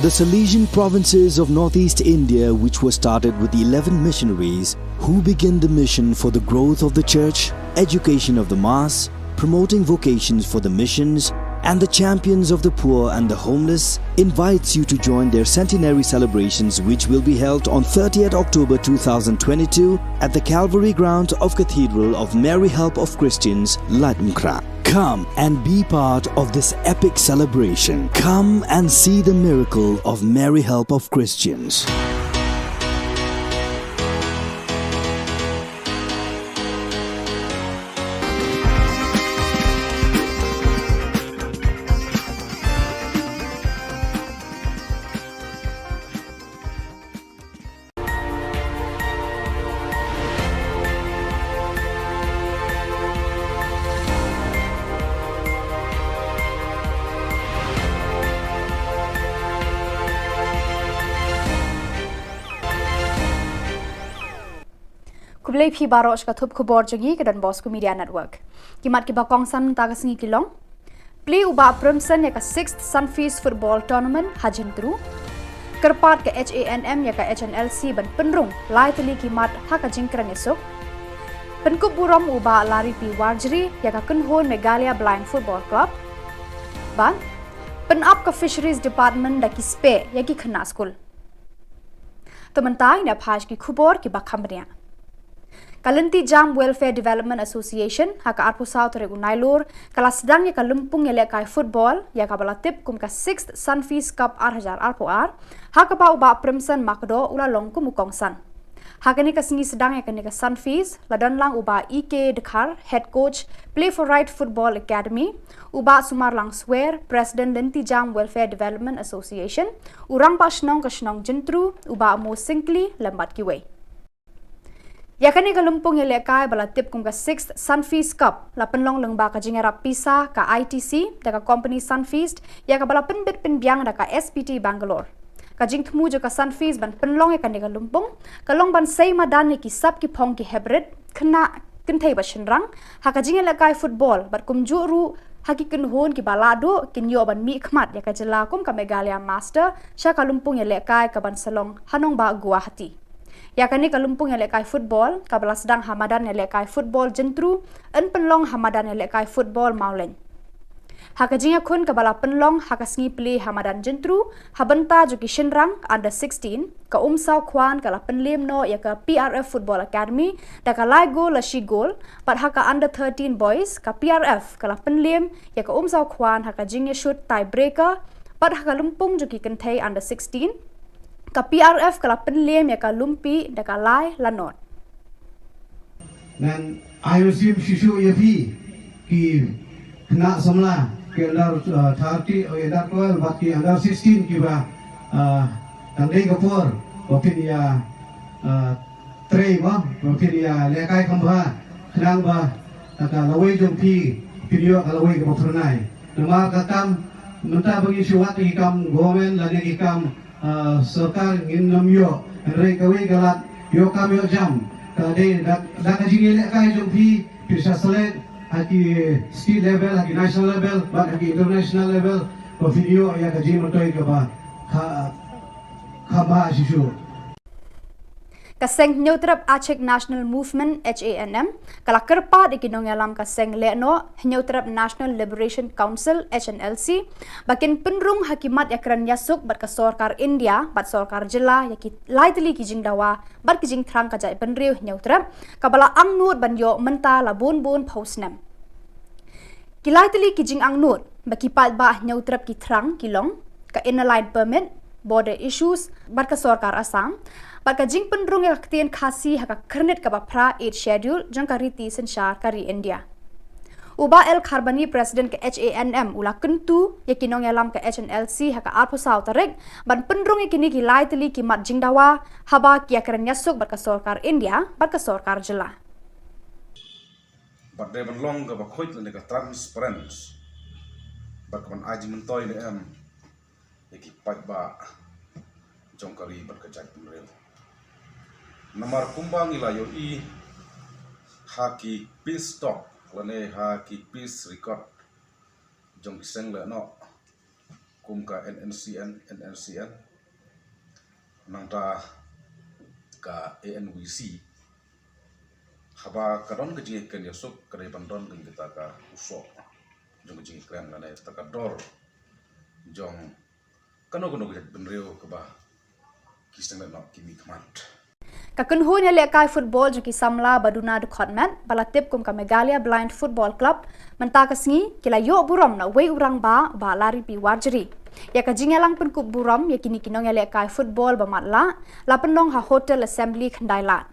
S2: The Salesian provinces of northeast India, which were started with the 11 missionaries who began the mission for the growth of the church, education of the mass, promoting vocations for the missions, and the champions of the poor and the homeless, invites you to join their centenary celebrations, which will be held on 30th October 2022 at the Calvary Ground of Cathedral of Mary Help of Christians, Latmkra. Come and be part of this epic celebration. Come and see the miracle of Mary Help of Christians.
S3: Kublai phi baro ska thup khubor jongi ke Don Bosco Media Network. Kimat ki bakong san tagas ngi kilong. Play uba Primson ya ka 6th Sunfeast Football Tournament hajin tru. Kerpat ke HANM ya ka HNLC ban penrung lai teli kimat ha ka jingkran esok. Penkup burom uba lari pi warjri ya ka kunhon Megalia Blind Football Club. Ban penap ka Fisheries Department da ki spe ya ki khna school. Tementai na phaj ki khubor ki bakhamria. Kalanti Jam Welfare Development Association haka arpu South regu nailur kala sedang ya kalumpung ya lekai football ya ka balatip kum ka 6th Sunfeast Cup 2000 arpu haka pa uba Primson makdo ula longku mukongsan haka ni ka singi sedang ya ka Sunfeast ladan lang uba EK Dekhar head coach Play for Right Football Academy uba Sumar lang swear President Lanti Jam Welfare Development Association urang pa shnong ka shnong jentru uba mo singli lambat kiway. Yakani kalumpung ya lekai balatip kum ka 6th Sunfeast Cup lapan long lengba ka jingera pisa ka ITC da ka company Sunfeast ya ka balapan bit pinbiang da ka SPT Bangalore. Ka jingthmu jo ka Sunfeast ban penlong ya ka ni kalumpung kalong ban sei madan ni ki sab ki phong ki hybrid khna kinthei ba shinrang ha ka jingela kai football bat kum ju ru haki kinhon ki balado kinyo ban mi khmat ya ka jela kum ka Megalia Master sha kalumpung ya lekai ka ban salong hanong ba Guwahati. Yakani kalumpung ya lekai football kabla sedang Hamadan ya lekai football jentru en penlong Hamadan ya lekai football maulen. Hakajinga kun kabala penlong hakasngi play Hamadan jentru habenta jo ki shinrang under 16 ka umsau kwan kala penlim no ya ka PRF Football Academy da ka lai goal la shi goal pat haka under 13 boys ka PRF kala penlim ya ka umsau kwan hakajinga shoot tie breaker pat haka lumpung jo ki kenthei under 16 ka PRF kala penlem ya ka lumpi da ka lai lanot.
S4: Dan IOC Shishu Yapi ki kena semula ke under 30 under 12 baki under 16 ki ba tandai kapur bapin ya trei ba bapin ya lekai khamba khnang ba ka lawai jompi video ka lawai ka purnai nama katam menta bagi suat ki kam government lagi ki kam सरकार गिनमियो रे कवे गलत यो काम यो जम कदे दाका जिंगे का जो भी पिसा सले hockey state level hockey national level but hockey international level को वीडियो या का जिम टोय के बा खबा शिशु
S3: Kaseng Neutrap Aceh National Movement HANM, kala kerpa di kinong alam kaseng leno Neutrap National Liberation Council HNLC, bakin penrung hakimat yakran yasuk bat kasorkar India bat sorkar jela yaki laitli kijing dawa bat kijing trang kajai penriu Neutrap, kabala angnut banyo menta labun bun pausnem. Kilaitli kijing angnut bakipat ba Neutrap ki trang kilong ka inline permit border issues bat kasorkar Assam. Baka jing penrung yang ketien kasi haka kernet kaba pra 8 schedule jang kariti sensyar kari India. Uba El Kharbani Presiden ke HANM ula kentu yakinong yalam ke HNLC haka arpusau tarik ban penrung yakini kilai teli kimat jing dawa haba kia keren yasuk baka sorkar India baka sorkar jela.
S5: But they belong ke bakoit le ke transparent. Baka man aji mentoy le yaki pat ba jong kari berkejat penrel. Namar kumbang ila yo I haki peace talk lane haki peace record jong kiseng le no kumka NNCN nangta ka ANWC haba kadon kejing ken yosuk kare bandon ken kita ka usok jong kejing kren lane takador jong kano kejat benreu ke ba kiseng le no kimi kmat.
S3: Kakunhu ni lekai football jo ki samla baduna de khotmat balatip kum ka Meghalaya Blind Football Club menta kasngi kila yo buram na wei urang ba lari pi warjeri ya ka jingelang pen kup buram ya kini kinong ya lekai football ba matla la penong ha hotel assembly khandailat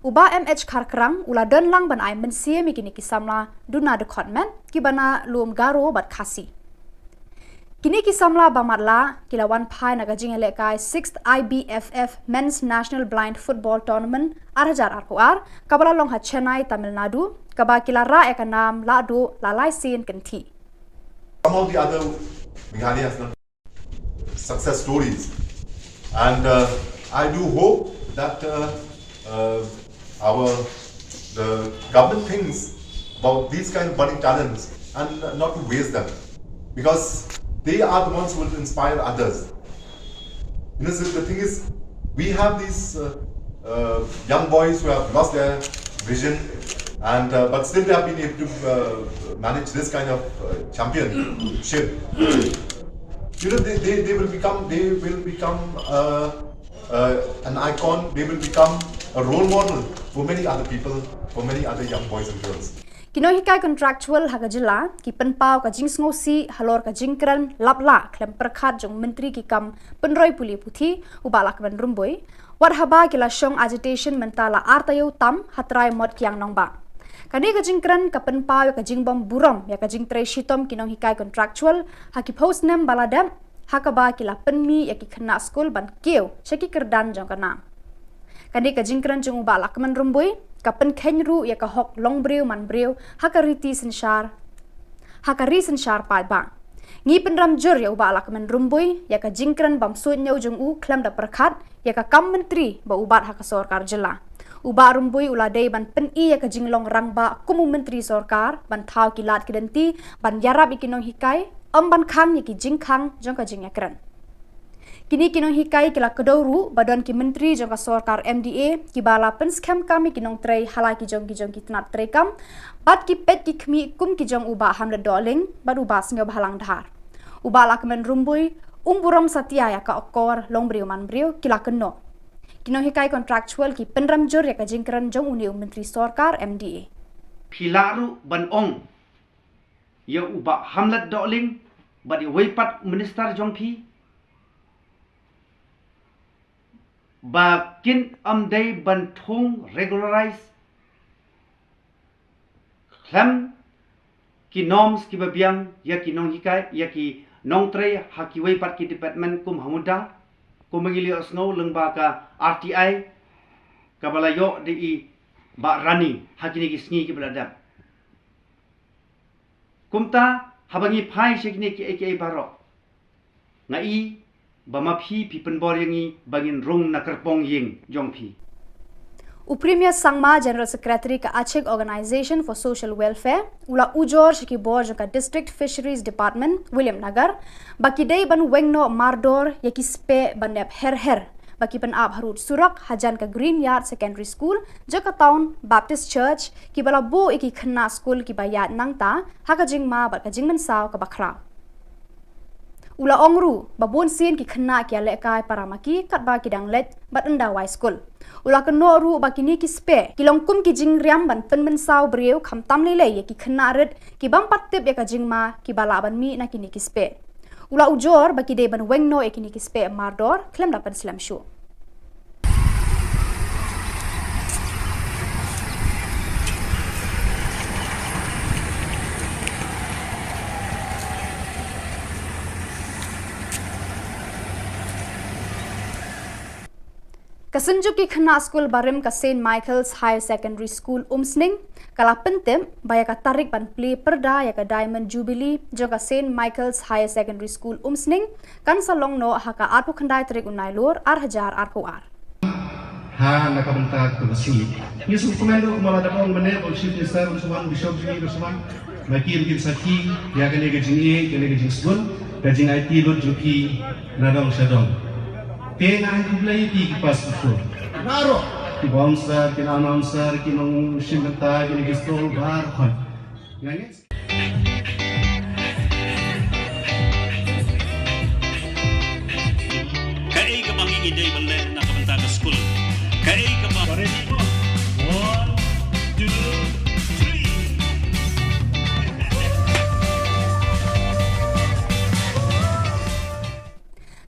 S3: uba MH kharkrang ula don lang ban ai mensie mi kini ki samla duna de khotmat ki bana lum garo bat khasi. Kini kisamla bamatla kilawan pai naga jingele kai 6th IBFF Men's National Blind Football Tournament arhajar arpuar kabala long ha Chennai Tamil Nadu kaba kilara ekanam ladu lalai sin kenti.
S6: Some of the other Meghalaya has done success stories, and I do hope that the government thinks about these kind of budding talents and not to waste them, because they are the ones who will inspire others. You know, so the thing is, we have these young boys who have lost their vision, and but still they have been able to manage this kind of championship. You know, they will become an icon. They will become a role model for many other people, for many other young boys and girls.
S3: Kinoi hikai contractual haga jela ki penpau ka jing ngosi halor ka jingkran lapla klem perkhat jong menteri ki kam penroi puli puthi ubala ka rumboi war haba kila shong agitation mentala artayo tam hatrai mod kyang nongba kani ka jingkran ka penpau ka jingbom buram ya ka jingtrei shitom kinong hikai contractual haki postnem baladam hakaba kila penmi ya ki khna school ban keu shaki kerdan jong kana kani ka jingkran jong ubala ka rumboi kapen kenru ya ka hok long breu man breu hakariti sensyar pai bang ngi penram jur ya ubala kemen rumbui ya ka jingkran bam suit nyau jung u klam da perkhat ya ka kam menteri ba ubat ha ka sorkar jela uba rumbui uladai ban pen I ya ka jinglong rang ba kumu menteri sorkar ban thau kilat kidenti ban yarab ikinong hikai ban khang ya ki jingkhang jong ka jingakran kini kinong hikai kila kedoru badan ki menteri jong ka sorkar MDA ki bala pen scam kami kinong trei halai ki jong ki tnat trei kam bat ki pet ki khmi kum ki jong uba hamlet doling bad uba snyo bhalang dhar uba la kemen rumbui umburam satya ya ka okor long briu man briu kila kenno kinong hikai contractual ki penram jor ya ka jingkran jong uni menteri sorkar MDA
S7: Pilaru ban ong ya uba hamlet doling badi weipat minister jong pi bakin amdai bantung regularize klam ki norms ki babiang ya ki nong hikai ya ki nong trei hakiwei pat ki department kum hamuda kum mengili osno lengba ka RTI kabala yo di ba rani hakini ki sngi ki beladap kumta habangi phai shekni ki aka baro ngai bama phi penbor yangi bangin rong na kerpong ying jong phi
S3: Upremia Sangma General Secretary ka Aceh Organisation for Social Welfare ula ujor shiki board ka District Fisheries Department William Nagar baki dei ban wengno mardor yaki spe banep her bagi penab harut surak hajan ke Green Yard Secondary School jaka town Baptist Church ki bala bo iki khna school ki bayat nangta haka jingma bat ka jingman saw ka bakra ula ongru babun sin ki khna ki ale kai paramaki kat ba ki dang let bat anda wai school ula kan no ru ba ki ni ki spe ki longkum ki jing riam ban pen men saw breu kham tam le ye ki khna red ki bam pat tep ya ka jingma ki bala ban mi na ki ni ki spe ula ujor ba ki de ban weng no e ki ni ki spe mardor klem dapan slam show Kasunjuk ki khna school barim ka St Michael's Higher Secondary School umsning kala pentem baya ka tarik ban play perda ya ka Diamond Jubilee jo ka St Michael's Higher Secondary School umsning kan salong no haka arpo khandai tarik unai lor hajar arpo ar
S4: ha nakabenta ko masih yesu komando kumala dapong mane bol chief minister usman bishop ji usman makir kin saki ya gane ge jingi gane ge jingsun ga jing IT lot juki nadong sadong tenang kublai di pas itu naro di bouncer di announcer di nong simenta di gestol bar kon ngani
S8: Kai ka bang ide bale na kabanta ka school. Kai ka ba ready mo? 1 2 3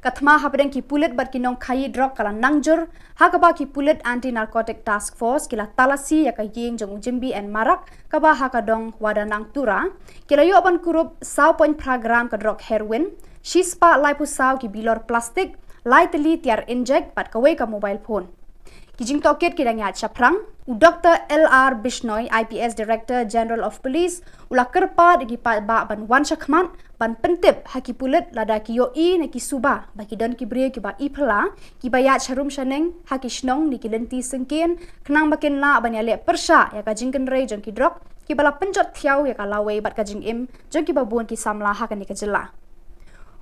S3: Kathma hapdeng ki pulit bat kinong khai drug kala nangjur hakaba ki pulit anti narcotic task force kila talasi ya ka yeng jong jimbi and marak kaba hakadong wadanang tura kila yo ban kurup 100 program ka drug heroin shispa laipu saw ki bilor plastic lightly tiar inject bat kawe ka mobile phone kijing toket kidang ya chaprang Dr. LR Bishnoi IPS Director General of Police ula kerpa digi ba ban wan shakman ban pentip haki pulit lada ki yo I ne ki suba baki don ki bre ki ba ipla ki baya charum shaneng haki shnong ni ki lenti sengken knang bakin la ban yale persha ya ka jingken rei jong ki drop ki bala penjot thiau ya ka lawe bat ka jing im jong ki babun ki samla ha ka ni ka jilla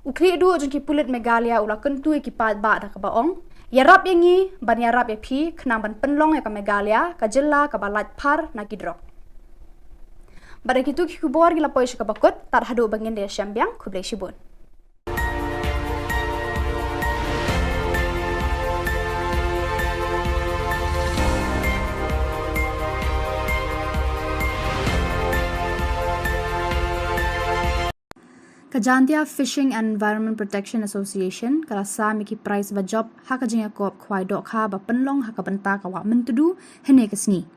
S3: ukri du jong ki pulit megalia ula kentu ki ba da ka baong yarap yangi ban yarap ya phi knang ban penlong ya ka megalia ka jilla ka balat par na ki drop Pada kitu ki Khubor gila poish ka bakot tar hadu bangin de syambyang kublai shibun. Kajantia Fishing and Environment Protection Association kala sa miki price ba job haka jinga kop khwai dok kha ba penlong haka benta ka wa mentudu hene kasni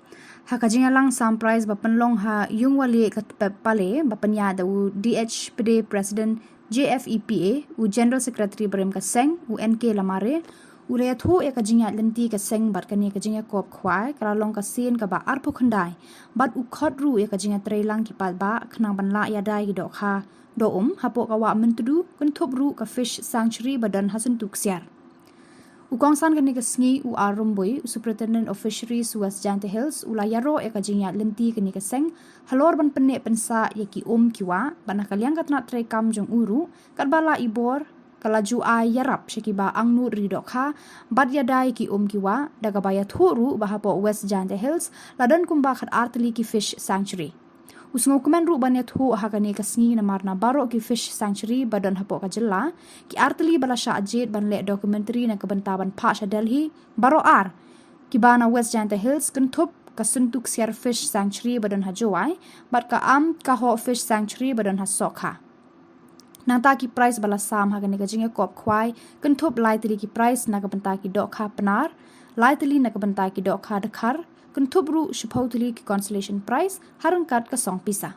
S3: haka jinga lang sam price ba penlong ha yung wali ka pale ba panya da u DHPD President JFEPA u General Secretary Brem ka seng u NK lamare u le thu ya ka jinga lenti ka seng bat ka ni ka jinga kop khwai kala long ka sin ka ba arpo khandai bat u khot ru ya ka jinga treilang ki pal ba khnang ban la ya dai gi dok kha do hapo kawa mentudu kun thop ru ka fish sanctuary badan hasan tuksiar ukongsan kan ni kasngi u arumboi superintendent of fisheries West Jante Hills ula yaro e ka jinya lenti kan ni kaseng halor ban penne pensa yaki kiwa ban kaliang katna tre kam jong uru kat bala ibor kalaju ay yarap shikiba angnu ridokha bad yadai ki kiwa daga baya thuru bahapo West Jante Hills ladan kumba khat artli ki fish sanctuary Usngo kumen ru banyat hu hakani kasngi na marna baro ki fish sanctuary badan hapo ka jilla ki artli bala sha ajit ban le documentary na kabantaban pa sha Delhi baro ar ki bana West Jante Hills kun thup ka suntuk siar fish sanctuary badan ha jowai bat ka ka ho fish sanctuary badan ha sokha nanta ki price bala sam hakani ka jinga kop khwai kun thup lightly ki price na kabanta ki dokha panar lightly na kabanta ki dokha dakhar kun thubru shuphautli ki consolation prize harangkat ka song pisa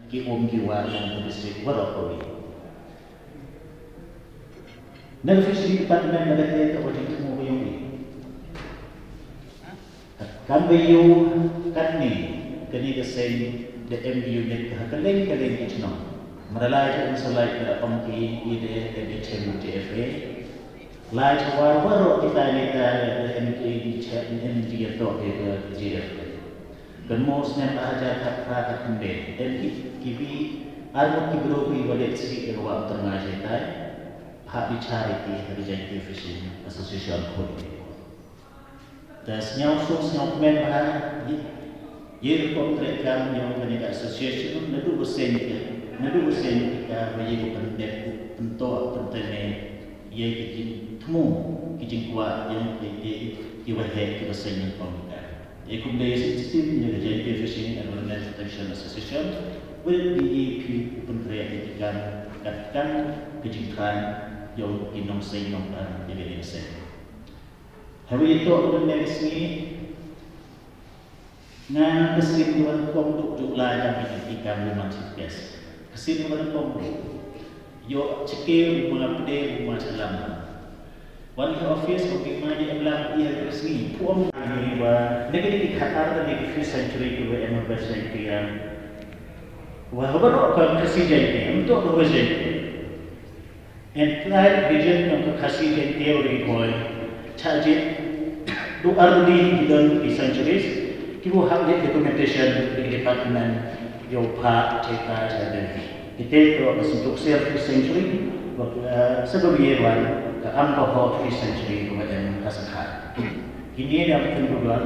S9: ki kiwa yang district Warakori nang fishery department nagate ka ojing mo yung kan bayu katni kani ka sen the MDU net ka kaleng itno maralay ang salay ka pamki ide the chairman TFA Lai war kita ni MD to JF. Dan most nem aja kata kende. Dan kibi Armut ki bro ki wale sigi ke wa tengah jaitai hak bicara ki hari janti fishing association kholi dan senyau so senyau men bahar ye kontrak kam yang kini association nadu besen kita bagi bukan dek untuk tentene ye kijin temu kijin kuat yang ki wahe ki besen yang komda ye kumde sistem yang janti fishing environment protection association will be pencreatikan katakan kejutan yang inong say nong dan jadi say. Hari itu aku menulis ni ngan kesimpulan komduk jumlah yang dijadikan rumah cikes. Kesimpulan komduk yo cekir mengapde rumah salam. One office mungkin mana belang ia resmi puang ini wa negeri dikhatar dari 5th century ke emergence yang wahana akan kasih jadi untuk berwujud. Entire vision yang kasih jadi teori boy, charge do early dan di centuries, kita have documentation di department yang pak cerita jadi. Kita tu masuk self century, sebelumnya ke angka 5th century kemudian kasar. Ini yang kedua,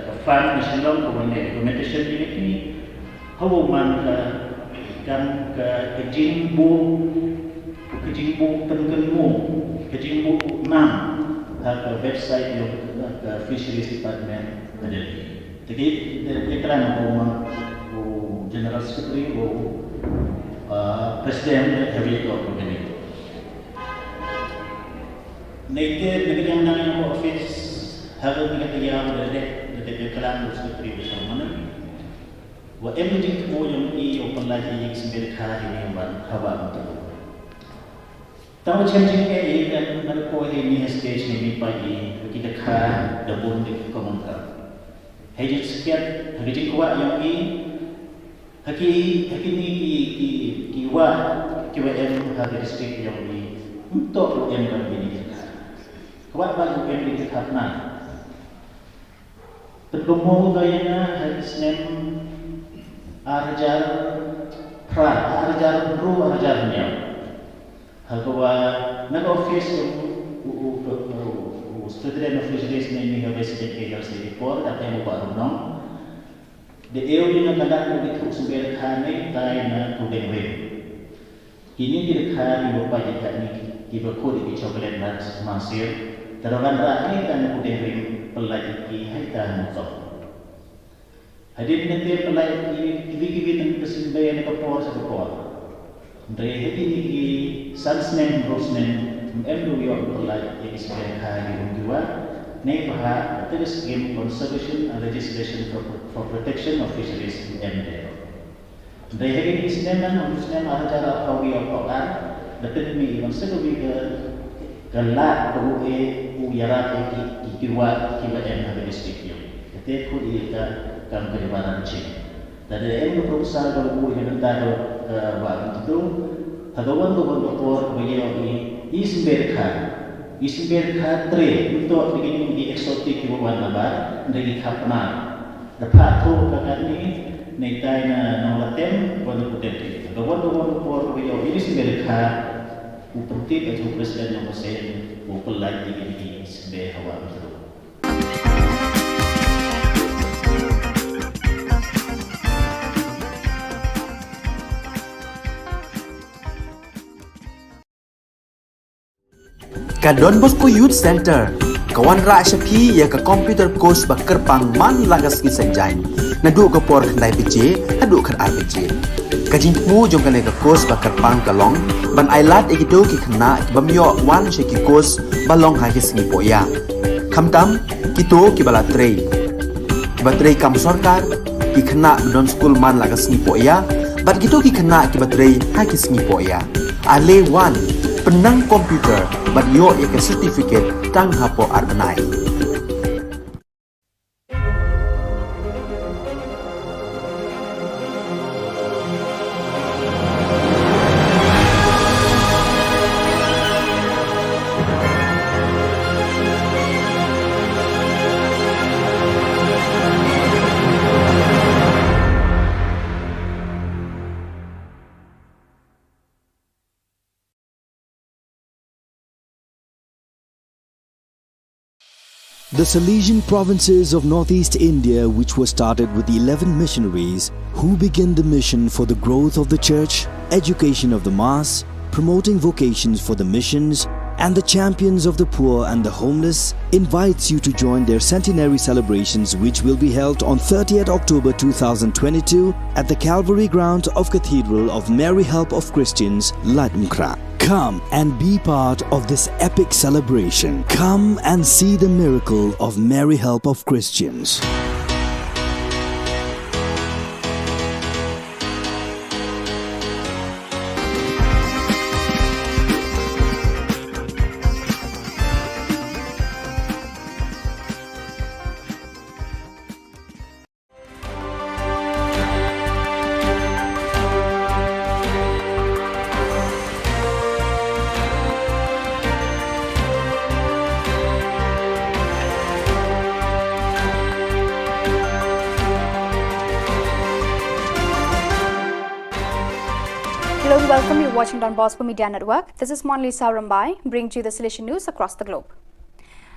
S9: ke fund national kemudian documentation ini. Hawaman kan ke jimbo penkenmu ke jimbo 6 ke website yang ke fisheries department ada. Jadi iklan general secretary presiden hari itu begini. Nanti negara yang office harus dikatakan ada iklan secretary bersama mana. Wa emerging mo yung open life yung simbirka ini wan hawa untuk. Tahu changing ke kan mereka ini stage ini pagi kita kah dabun di komentar. Hejit sekian hejit kuat yang haki ni kiwa em hari district yang untuk em kan ini. Kuat bagi em di karena. Tergumul gayanya hari Senin arjar niya. Hagawa nag-office student of fisheries na ini resident agents report at ay mabaro nang the area na kanak ko subir khane tay na tudeng rin. Kini direkhan mo pa jika ni kibako di chocolate nuts masir tarangan rakyat dan tudeng rin pelajiki haitan mo. Hadir nanti pelai kibi tentang kesimbangan kapor sa kapor. Dari ini ki sunsnen rosnen emdo yo pelai yang sebagai hari dua nei paha terus game conservation and legislation for protection of fisheries in MDO. Dari ini sineman urusnya acara kawi okokan dapat mi konservasi galak ke uyara kiwa em hari district. Jadi ko ita kan kelibaran cing. Dari yang berusaha kalau yang tadi waktu itu, hagawan doktor beliau ini isimberka tre untuk begini di eksotik di bawah nabar dari kapna. Dapat tu kakak ni netai na nolatem wana putih. Hagawan doktor beliau ini isimberka upentik atau presiden yang masih upelai di isimber hawa itu.
S1: Ka Don Bosco Youth Center, kawan ra syapi ya ka computer course bakar pang man lagas ki sanjain. Nadu ka por khandai PJ, hadu kan RPG. Ka jingmu jong ka ka course bakar pang kalong, ban ailat egido ki khna bamyo wan she ki course balong ha ki singi poya. Khamtam kito ki bala trei. Batrei kam sarkar ki khna don school man lagas singi poya, bat kito ki khna ki batrei ha ki singi poya. Ale wan penang komputer bat yo ya ke certificate tang hapo arbenai.
S2: The Salesian provinces of northeast India, which were started with the 11 missionaries who began the mission for the growth of the church, education of the mass, promoting vocations for the missions, and the champions of the poor and the homeless, invites you to join their centenary celebrations, which will be held on 30th October 2022 at the Calvary Ground of Cathedral of Mary Help of Christians, Lightmkra. Come and be part of this epic celebration. Come and see the miracle of Mary Help of Christians.
S3: Hello and welcome. You're watching Don Bosco Media Network. This is Monalisa Rambai, bringing you the Salesian news across the globe.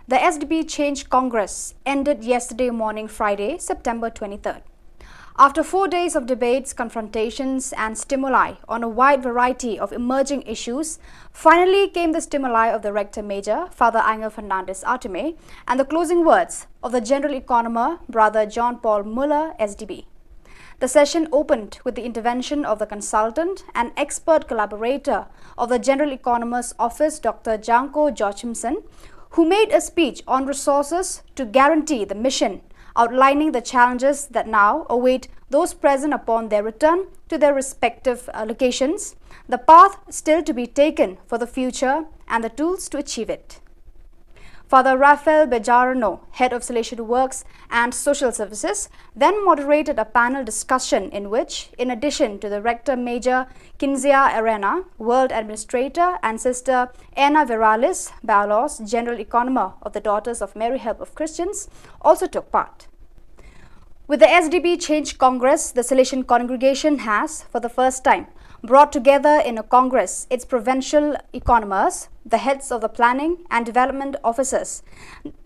S3: The SDP Change Congress ended yesterday morning, Friday, September 23rd. After 4 days of debates, confrontations and stimuli on a wide variety of emerging issues, finally came the stimuli of the Rector Major, Father Angel Fernandez Artime, and the closing words of the General Economer, Brother John Paul Muller, SDB. The session opened with the intervention of the consultant and expert collaborator of the General Economer's Office, Dr. Janko Joachimson, who made a speech on resources to guarantee the mission, outlining the challenges that now await those present upon their return to their respective locations, the path still to be taken for the future, and the tools to achieve it. Father Rafael Bejarano, Head of Salesian Works and Social Services, then moderated a panel discussion in which, in addition to the Rector Major Kinzia Arena, World Administrator, and Sister Anna Viralis Balos, General Economer of the Daughters of Mary Help of Christians, also took part. With the SDP Change Congress, the Salesian congregation has, for the first time, brought together in a congress its provincial economers, the heads of the planning and development offices,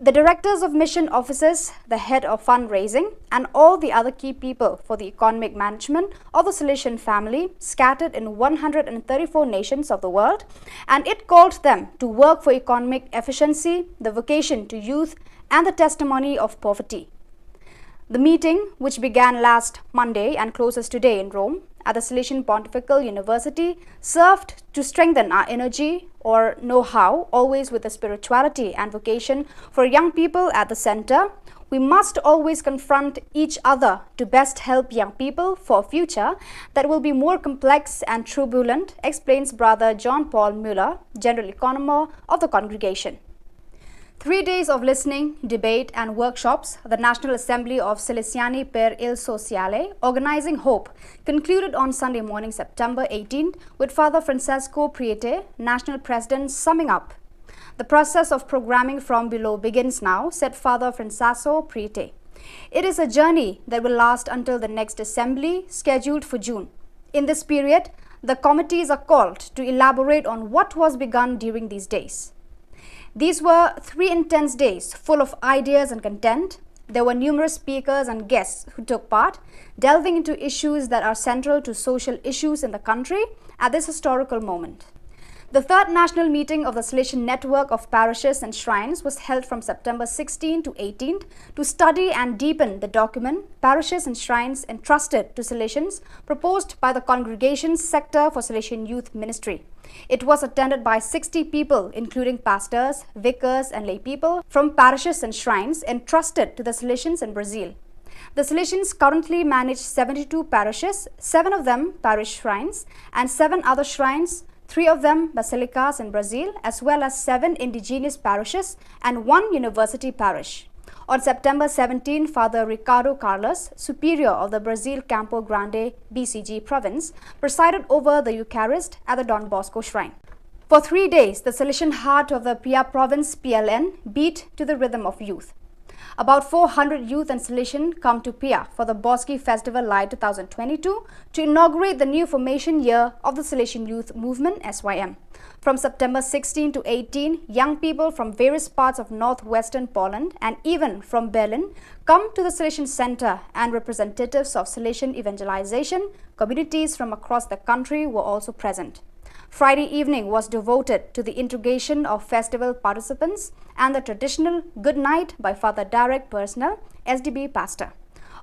S3: the directors of mission offices, the head of fundraising, and all the other key people for the economic management of the Salesian family scattered in 134 nations of the world, and it called them to work for economic efficiency, the vocation to youth, and the testimony of poverty. The meeting, which began last Monday and closes today in Rome at the Salesian Pontifical University, served to strengthen our energy or know-how, always with the spirituality and vocation for young people at the center. We must always confront each other to best help young people for a future that will be more complex and turbulent, explains Brother John Paul Muller, General Economer of the congregation. 3 days of listening, debate and workshops, the National Assembly of Salesiani per il Sociale, Organizing Hope, concluded on Sunday morning, September 18th, with Father Francesco Priete, National President, summing up. The process of programming from below begins now, said Father Francesco Priete. It is a journey that will last until the next assembly, scheduled for June. In this period, the committees are called to elaborate on what was begun during these days. These were 3 intense days full of ideas and content. There were numerous speakers and guests who took part, delving into issues that are central to social issues in the country at this historical moment. The third national meeting of the Salesian Network of Parishes and Shrines was held from September 16 to 18th to study and deepen the document Parishes and Shrines Entrusted to Salesians, proposed by the Congregation's Sector for Salesian Youth Ministry. It was attended by 60 people, including pastors, vicars and lay people from parishes and shrines entrusted to the Salesians in Brazil. The Salesians currently manage 72 parishes, 7 of them parish shrines, and 7 other shrines, 3 of them basilicas in Brazil, as well as 7 indigenous parishes and 1 university parish. On September 17, Father Ricardo Carlos, Superior of the Brazil Campo Grande BCG province, presided over the Eucharist at the Don Bosco Shrine. For 3 days, the Salesian heart of the Pia province PLN beat to the rhythm of youth. About 400 youth and Salesian come to Pia for the Boski Festival Light 2022 to inaugurate the new formation year of the Salesian Youth Movement SYM. From September 16 to 18, young people from various parts of northwestern Poland and even from Berlin come to the Salesian Center, and representatives of Salesian evangelization communities from across the country were also present. Friday evening was devoted to the integration of festival participants and the traditional good night by Father Direct Personnel, SDB pastor.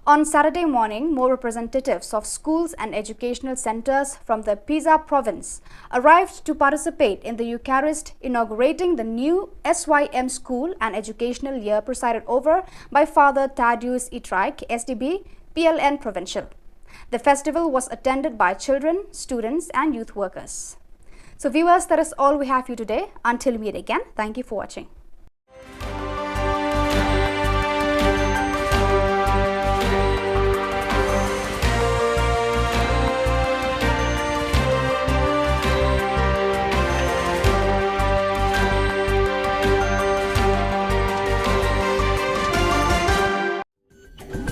S3: On Saturday morning, more representatives of schools and educational centers from the Pisa province arrived to participate in the Eucharist, inaugurating the new SYM school and educational year presided over by Father Thaddeus Itraik, SDB, PLN Provincial. The festival was attended by children, students and youth workers. So viewers, that is all we have for you today. Until we meet again, thank you for watching.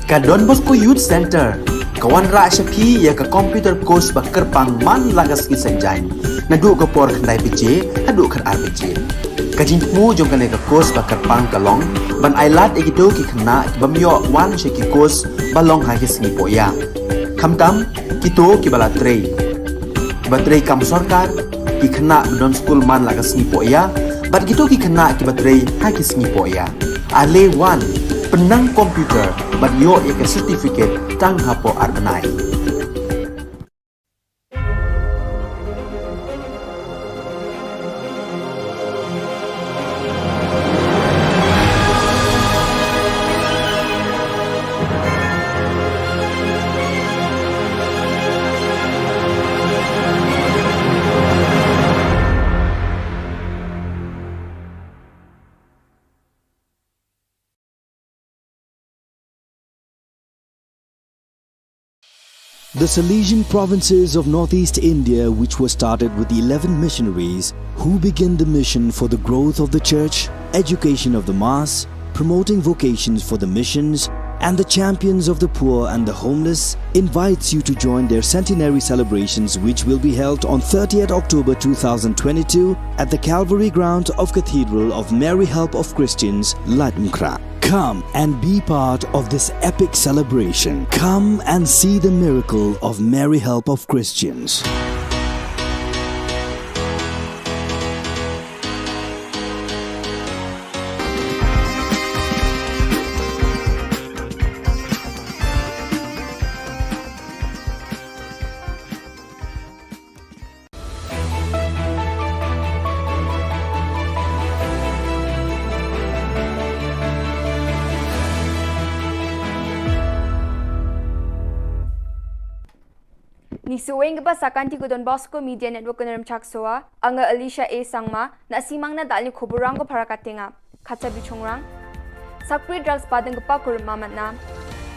S1: Don Bosco Youth Center, kawan ra shapi ya ka computer course bakar pangman lagas ki sanjain. Nadu ka por khandai pije, hadu khan RPG. Kajin mu jong kane ka course bakar pang kalong, ban ailat ekito ki khna bamyo wan sheki course balong ha ki sni poya. Khamtam kito ki bala trei. Batrei kam sarkar ki khna don school man lagas ni poya, bat kito ki khna ki batrei ha ki sni poya. Ale wan penang komputer ban yo ek certificate tang hapo arnai.
S2: The Salesian provinces of northeast India, which were started with the 11 missionaries who began the mission for the growth of the church, education of the mass, promoting vocations for the missions, and the champions of the poor and the homeless, invites you to join their centenary celebrations, which will be held on 30th October 2022 at the Calvary ground of Cathedral of Mary Help of Christians, Latmkra. Come and be part of this epic celebration. Come and see the miracle of Mary Help of Christians.
S10: Nisuwing ba sa kanti ko Don Bosco Media Network ko naram chaksoa, anga Alicia A. Sangma, na simang na dali Khubor ko para katinga, katsabi chongrang. Sakpri drugs padang pa kurmamat na.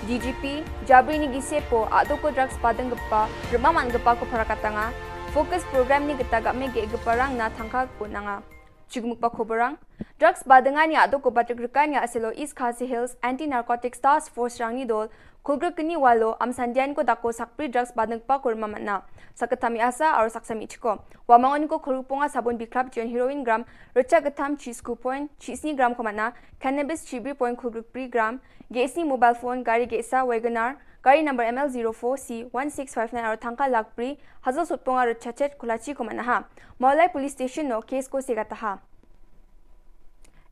S10: DGP, Jabri ni Gisepo, ato ko drugs padang pa, rumaman pa ko para katanga. Focus program ni gitaga me gegeparang na tangkag po na nga. Chugmuk pa Khuborang, drugs badangan ni ato ko batigrikan nga asilo East Khasi Hills Anti-Narcotics Task Force rang ni dol, kulgrikini walo amsandian ko dako sakpri drugs badang pa kurmamat na. Sakatami asa or saksami chiko. Wamangon ko kurupunga sabon biklab jon heroin gram, recha gatam cheese coupon, cheese gram komana, cannabis chibri point kulgrikpri gram, GSC mobile phone gari gesa Wagoner, gari number ML04C1659 or tangka lagpri, hazal sutpunga rechachet kulachi komana ha. Maulai police station no case ko sigata ha.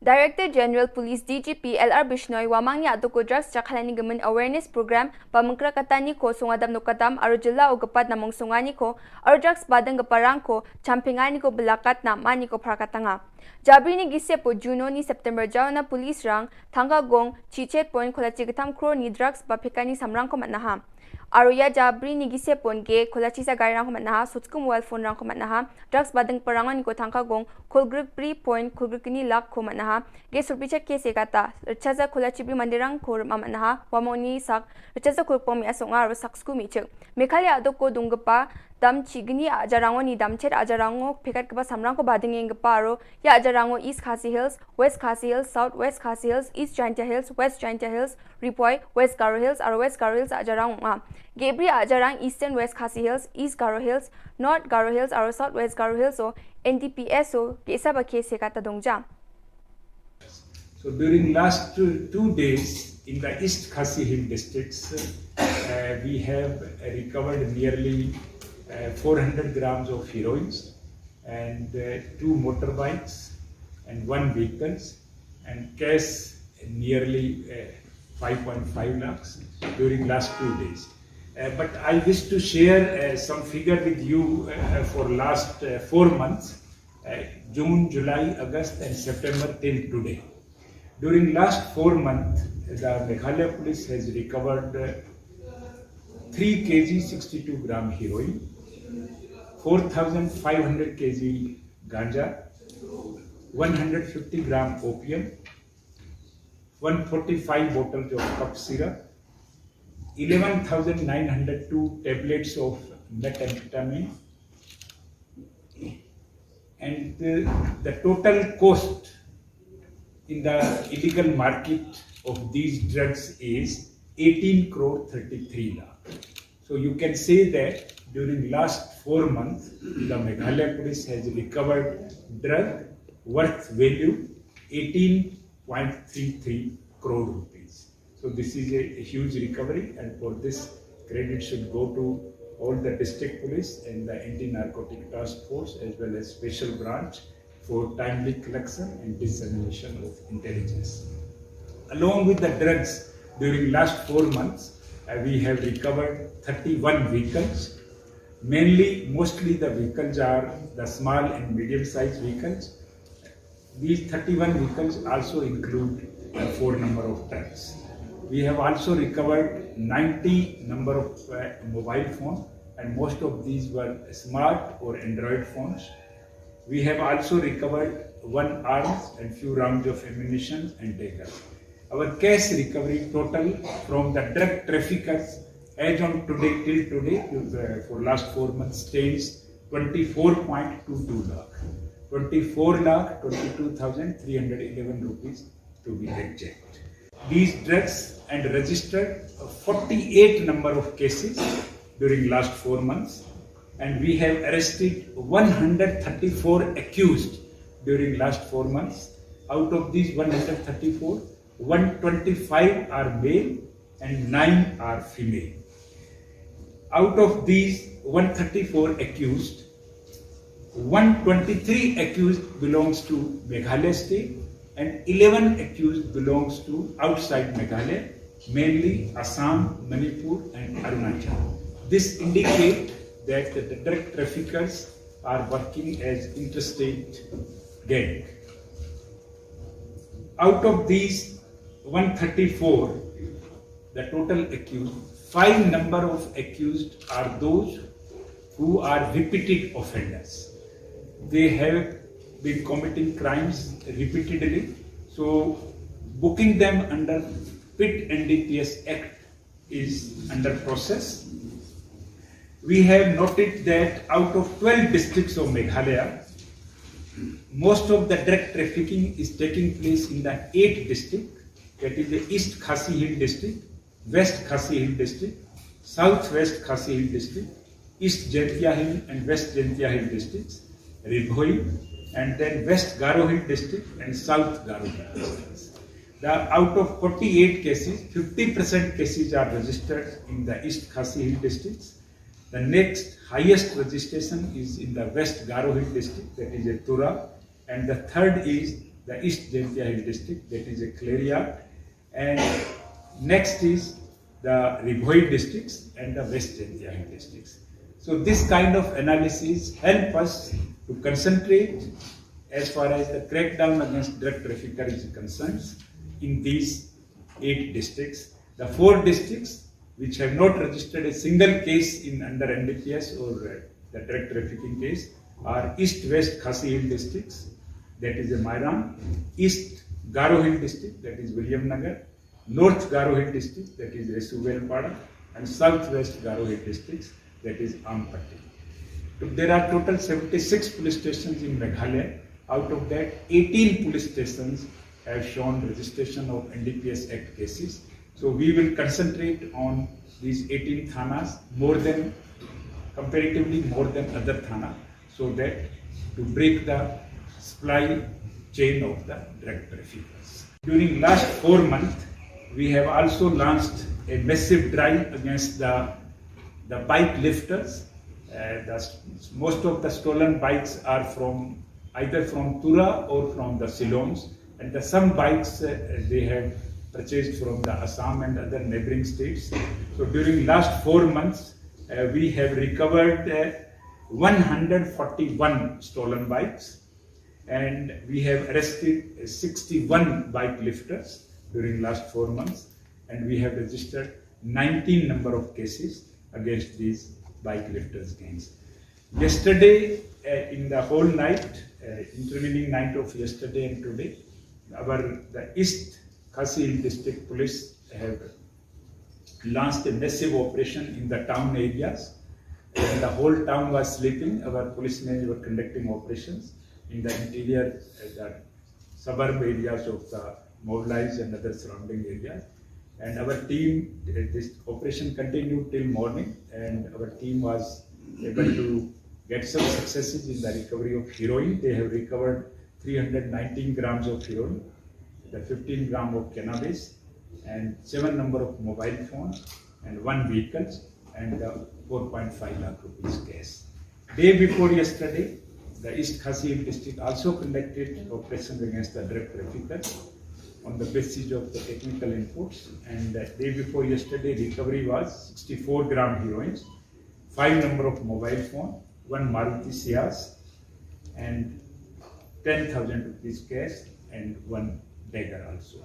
S10: Director General Police DGP LR Bishnoy wamang ni ato ko drugs chakhalani gaman awareness program pamangkra katani ko sungadam no kadam aro jilla o gapat na mong sungani ko aro drugs badang gaparang ko champingani ko balakat na mani ko prakatanga. Jabri ni gise po Juno ni September jaw na police rang tangga gong chichet point kolachi gatam kro ni drugs bapikani samrang ko manaha. Aruya jabri ni gise ponke kholachi sa gari rang ko matnaha sutskum mobile phone rang ko matnaha drugs badeng parangan ni ko thangka gong khulgrip pri point khulgrip ni lak ko matnaha ge surpicha ke sekata chaza kholachi pri mandirang ko matnaha wamoni sak chaza khulpom mi asonga ro saksku mi chek Meghalaya adok ko dunggapa dam chigni ajarango ni damchet ajarango pekat kapa samrang ko badeng eng paro ya ajarango East Khasi Hills, West Khasi Hills, South West Khasi Hills, East Jaintia Hills, West Jaintia Hills, Ripoy, West Garo Hills, aro West Garo Hills ajarang Gebri ajarang Eastern West Khasi Hills, East Garo Hills, North Garo Hills, aro South West Garo Hills o NDPS o kesa ba kese kata dongja.
S11: So during last 2 days in the East Khasi Hill districts, we have recovered nearly 400 grams of heroins and 2 motorbikes and 1 vehicles and cash nearly 5.5 lakhs during last 2 days. But I wish to share some figure with you for last 4 months, June, July, August and September till today. During last 4 months, the Meghalaya police has recovered 3 kg 62 gram heroin, 4,500 kg ganja, 150 gram opium, 145 bottles of cough syrup, 11,902 tablets of methamphetamine, and the total cost in the illegal market of these drugs is 18 crore 33 lakh. So you can say that during last 4 months, the Meghalaya police has recovered drug worth value 18.33 crore rupees. So this is a huge recovery, and for this credit should go to all the district police and the anti-narcotic task force as well as special branch for timely collection and dissemination of intelligence. Along with the drugs, during last 4 months, we have recovered 31 vehicles. Mostly the vehicles are the small and medium-sized vehicles. These 31 vehicles also include 4 number of trucks. We have also recovered 90 number of mobile phones, and most of these were smart or Android phones. We have also recovered 1 arms and few rounds of ammunition and dagger. Our cash recovery total from the drug traffickers as on today till today for last 4 months stands 24.22 lakh. 24 lakh 22,311 rupees to be exact. These drugs and registered 48 number of cases during last 4 months, and we have arrested 134 accused during last 4 months. Out of these 134, 125 are male and 9 are female. Out of these 134 accused, 123 accused belongs to Meghalaya state and 11 accused belongs to outside Meghalaya, mainly Assam, Manipur and Arunachal. This indicates that the drug traffickers are working as interstate gang. Out of these 134, the total accused, 5 number of accused are those who are repeated offenders. They have been committing crimes repeatedly, so booking them under PIT NDPS Act is under process. We have noted that out of 12 districts of Meghalaya, most of the drug trafficking is taking place in the 8 districts, that is the East Khasi Hill district, West Khasi Hill district, Southwest Khasi Hill district, East Jaintia Hill and West Jaintia Hill districts, Ribhoi, and then West Garo Hill district and South Garo Hill districts. Out of 48 cases, 50% cases are registered in the East Khasi Hill districts. The next highest registration is in the West Garo Hill district, that is a Tura, and the third is the East Jaintia Hill district, that is a Cleria, and next is the Ribhoi districts and the West Jaintia Hill districts. So this kind of analysis help us to concentrate as far as the crackdown against drug traffickers is concerned in these 8 districts. The 4 districts which have not registered a single case in under NDPS or the drug trafficking case are East-West Khasi Hill districts, that is Mairan, East Garo Hill district, that is William Nagar, North Garo Hill district, that is Resuvelpada, and Southwest Garo Hill districts, that is Ampatti. There are total 76 police stations in Meghalaya. Out of that, 18 police stations have shown registration of NDPS Act cases. So we will concentrate on these 18 thanas comparatively more than other thana, so that to break the supply chain of the drug traffickers. During last 4 months, we have also launched a massive drive against the bike lifters. Most of the stolen bikes are either from Tura or from the Ceylons, and some bikes they have purchased from the Assam and other neighboring states. So during last 4 months, we have recovered 141 stolen bikes, and we have arrested 61 bike lifters during last 4 months, and we have registered 19 number of cases against these bike lifters gangs. Yesterday, in the whole night, intervening night of yesterday and today, the East Khasi Hill District Police have launched a massive operation in the town areas. When the whole town was sleeping, our policemen were conducting operations in the interior, the suburb areas of the Mobilized and other surrounding areas. And our team, this operation continued till morning, and our team was able to get some successes in the recovery of heroin. They have recovered 319 grams of heroin, the 15 gram of cannabis, and 7 number of mobile phones, and 1 vehicle, and 4.5 lakh rupees cash. Day before yesterday, the East Khasi Hill district also conducted operations against the drug traffickers on the basis of the technical inputs, and the day before yesterday, recovery was 64 gram heroin, 5 number of mobile phone, 1 Maruti Ciaz, and 10,000 rupees cash, and 1 dagger also.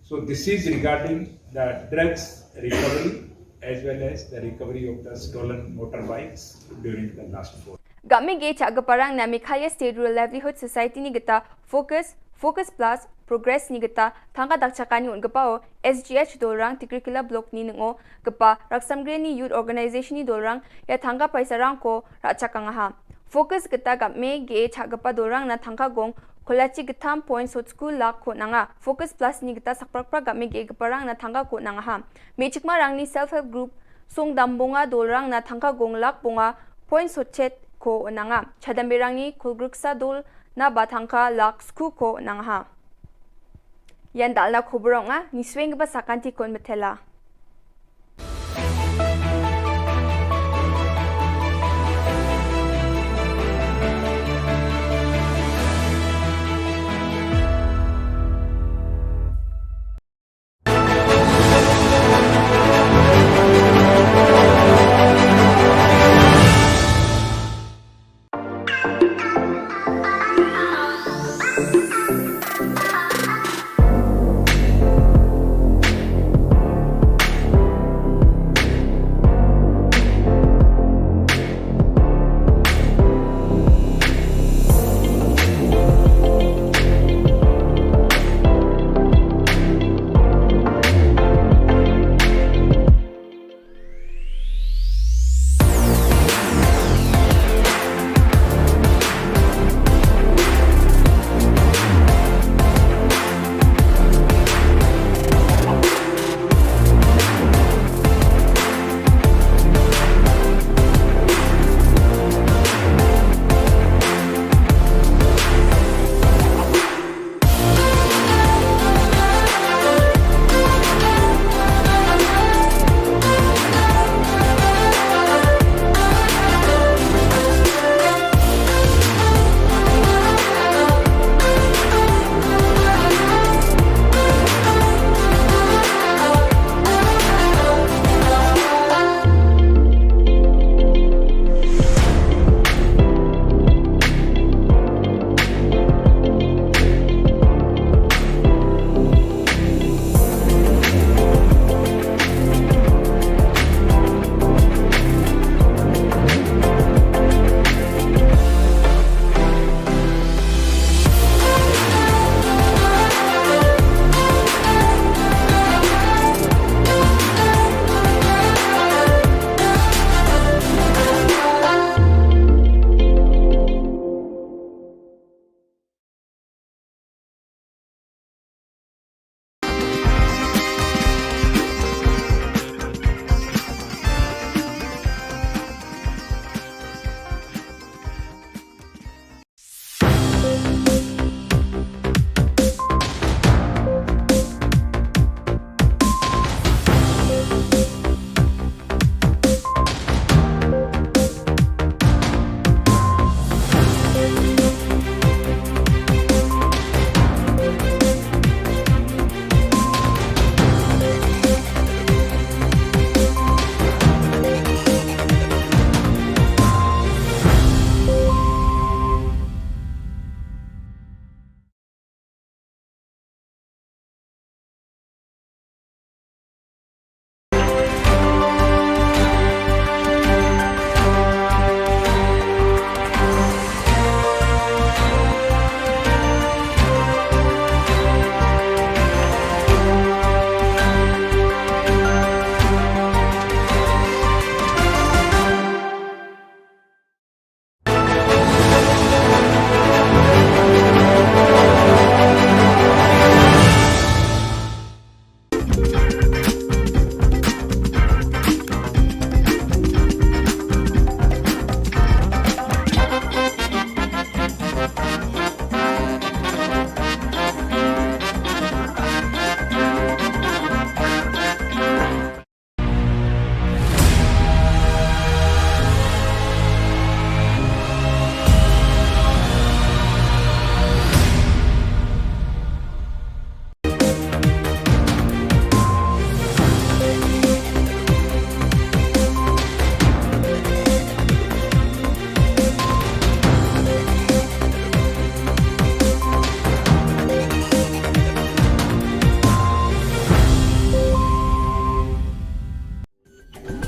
S11: So this is regarding the drugs recovery as well as the recovery of the stolen motorbikes during the last 4.
S10: Game ge chagaparang na Meghalaya State Rural Livelihood Society ni gata Focus Plus Progress ni gata thanga dakchakani un gapao SGH dolrang Tikrikila block ni ngo gapa Raksamgre ni youth organization ni dolrang ya thanga paisarang ko rachakanga ha. Focus gata game ge chagapa dolrang na thanga gong Kolachi gatam points hot school lak ko nanga Focus Plus ni gata sakprakpra game ge gaparang na thanga ko nanga ha. Mechikma rang ni self help group song dambonga dolrang na thanga gong lak bonga points hot chat ko nanga chadambirang ni kulgruksa dol na batangka lak sku ko nanga ha. Yan dal na Khubor nga ni swing ba sakanti kon metela.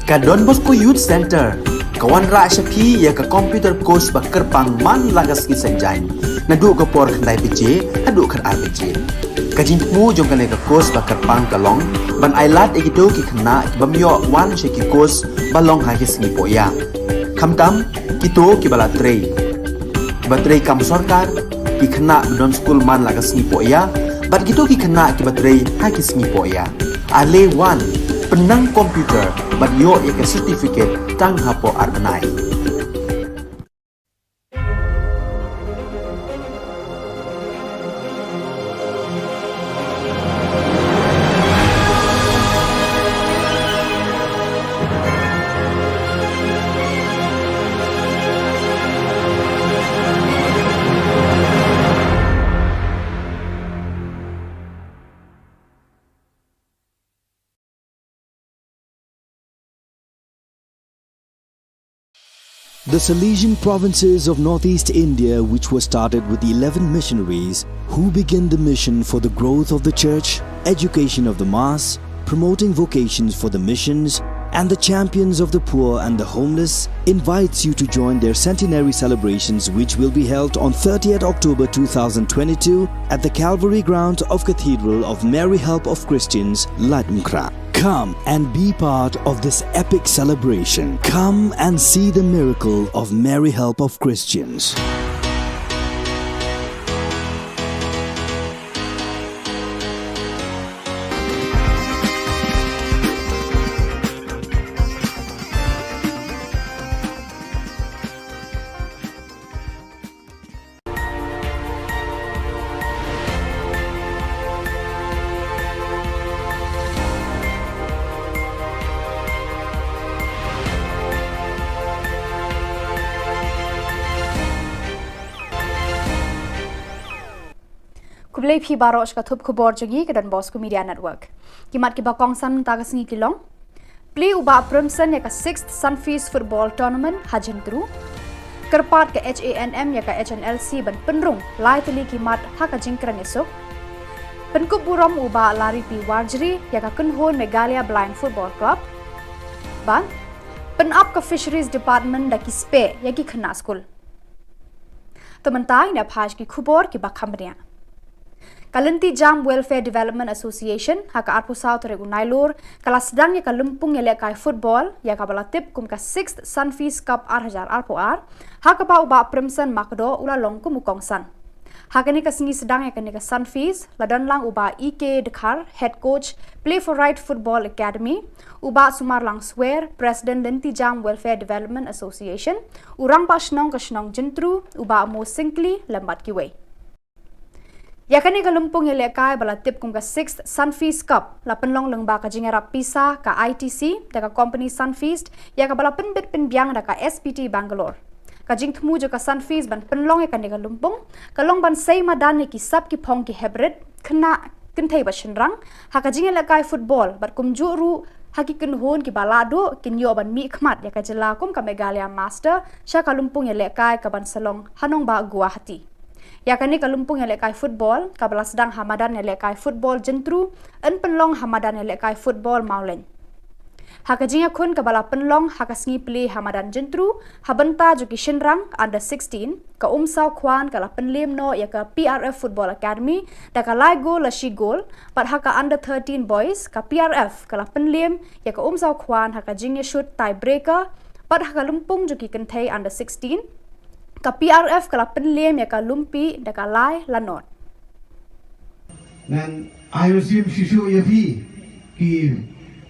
S1: Ka Don Bosco Youth Center, kawan ra Shapi ya ka computer course ba kerpang man lagas ki sanjain. Nadu ka por khandai PJ, hadu khan RPG. Ka jingmu jong ka le ka course ba kerpang kalong, ban ailat egido ki khna ki bamyo wan she ki course balong ha ki sngi poya. Khamtam kito ki bala trei. Ba trei kam sarkar ki khna don school man lagas sngi poya, bat gitu ki khna ki ba trei ha ki sngi poya. Ale wan penang komputer bat yo ya ke certificate tang hapo arbenai.
S2: The Salesian provinces of northeast India, which was started with the 11 missionaries who began the mission for the growth of the church, education of the mass, promoting vocations for the missions, and the champions of the poor and the homeless, invites you to join their centenary celebrations, which will be held on 30th October 2022 at the Calvary ground of Cathedral of Mary Help of Christians, Latmkra. Come and be part of this epic celebration. Come and see the miracle of Mary Help of Christians.
S3: Kublai phi barosh ka thup khubor jogi ke Don Bosco Media Network. Kimat ki bakong san tagasngi kilong. Play uba Primson ya ka 6th Sunfeast Football Tournament hajen tru. Kerpat ke HANM ya ka HNLC ban penrung lai teli kimat ha ka jingkran esok. Penkup buram uba lari pi Warjri ya ka kunhon Megalia Blind Football Club. Ban penap ka Fisheries Department da ki spe ya ki khna school. Tementai na phaj ki khubor ki bakamria. Kalanti Jam Welfare Development Association haka arpu South regu nailur kala sedang ya ka lumpung ya kai football ya ka balatip kum ka 6th Sunfeast Cup 2000 arpu ar haka pa uba Primson makdo ula longku mukongsan haka ni ka singi sedang ya ka ni ka Sunfeast ladan lang uba EK Dekhar head coach Play for Right Football Academy uba Sumar lang swear President Lanti Jam Welfare Development Association urang pa shnong ka shnong jentru uba mo singli lambat kiwei. Yakani ka lumpung yelekai balatip kum ka 6th Sunfeast Cup la penlong lengba ka jingera pisa ka ITC da ka company Sunfeast ya ka bala penbit penbiang da ka SPT Bangalore ka jingthmu jo ka Sunfeast ban penlong ya ka ni ka lumpung ka long ban sei madan ki sab ki phong ki hybrid khna kinthai ba shinrang ha ka jingelekai football bat kum juru haki kunhon ki balado kinyo ban mi khmat ya ka jela kum ka Megalia Master sha ka lumpung yelekai ka ban salong hanong ba Guwahati. Yakani kalumpung yelekai football, kabala sedang Hamadan yelekai football jentru, en penlong Hamadan yelekai football maulen. Hakajinga kun kabala penlong hakasngi play Hamadan jentru, habenta juki shinrang under 16, ka umsaw kwan kala penlim no ya ka PRF Football Academy, da ka lai goal la shi goal, pat haka under 13 boys, ka PRF kala penlim ya ka umsaw kwan hakajinga shoot tiebreaker, pat haka lumpung juki kentai under 16, ka PRF kala penlem ya ka lumpi da ka lai lanot.
S4: Dan IOCM Shishu Yafi ki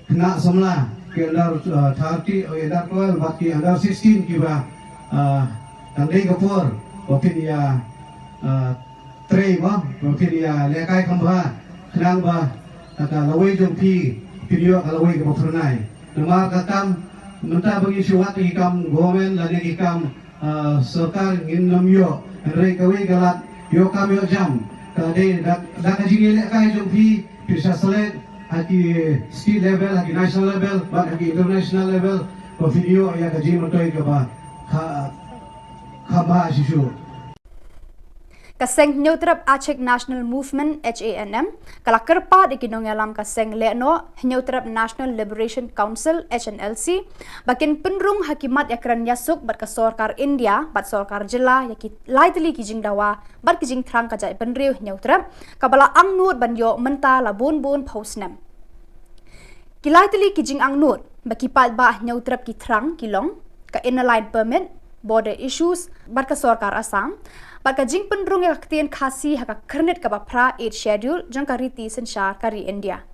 S4: kena semula ke under 30 or under 12 but ki under 16 ki ba tandai kapur bapin ya trei ba bapin ya lekai kambha kenang ba kata lawai jompi video kalawai ke bapurnai nama katam menta bagi syuat ki kam gomen lagi ki kam serta ingin namyo rei kawi galat yo kam yo jam kade dak jingi le kai jompi bisa select haki state level haki national level but haki international level ko video ya kaji motoi ke ba khaba shishu
S3: kaseng nyautrap Aceh National Movement HANM kala kerpa ikinong alam kaseng leno nyautrap National Liberation Council HNLC bakin penrung hakimat yakran yasuk bat ka sorkar India bat sorkar jilla yaki laitli kijing dawa bat kijing thrang ka jai penriu nyautrap kabala angnut banyo menta la bun posnem kilaitli kijing angnut baki pat ba nyautrap ki thrang kilong ka inline permit border issues bat ka sorkar Assam bat ka jing penrung ya ktien khasi haka kernet ka bapra 8 schedule jang ka riti senshar kari India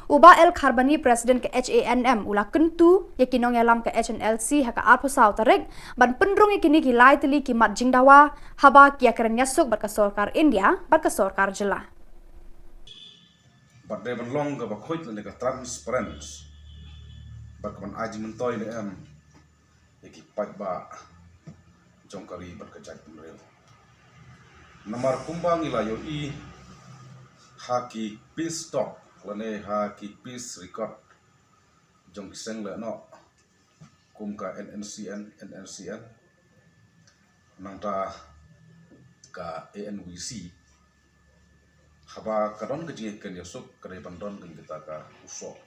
S3: uba el kharbani president ke HANM ula kentu yakinong yalam ke HNLC haka alposau tarek ban penrung yakini ki laitli ki mat jing dawa haba ki akran yasuk bat ka sorkar India bat ka sorkar jilla
S5: bat de ban long ka ba khoit le ka transparent bat ban aji mentoi le yaki pat ba jongkari bat ka jai penrel namar kumbang ila yo I haki peace talk lane haki peace record jong kiseng le no kum ka NNCN nangta ka ANWC haba kadon gejing ken yosuk kare bandon ken kita ka usok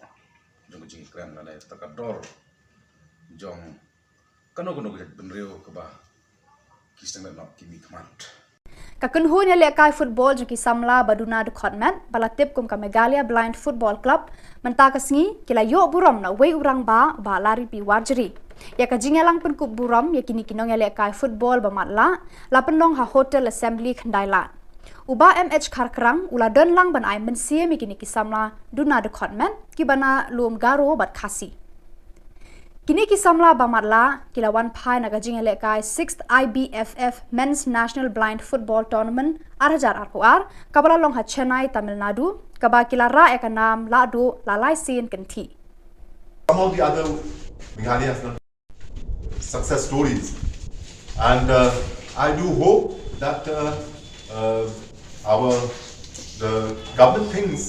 S5: jong gejing kren lane takador jong kano gejing benreo ke ba kiseng le no kimi command
S3: Kakunhun ya kai football jaki samla baduna de khotmat balatip kum ka Megalia Blind Football Club menta kasngi kila yo buram na wei urang ba lari pi warjeri ya ka jingelang pen kup buram ya kini kinong ya kai football ba matla la penlong ha hotel assembly khandailat uba MH kharkrang ula don lang ban ai mensie mi kini ki samla duna de khotmat ki bana lum garo bat khasi kini ki samla bamatla kilawan phai naga jingele kai 6th IBFF Men's National Blind Football Tournament 2024 kabala long ha Chennai Tamil Nadu kaba kila ra ekanam ladu lalai sin kenti
S6: some of the other Meghalaya has done success stories and I do hope that the government thinks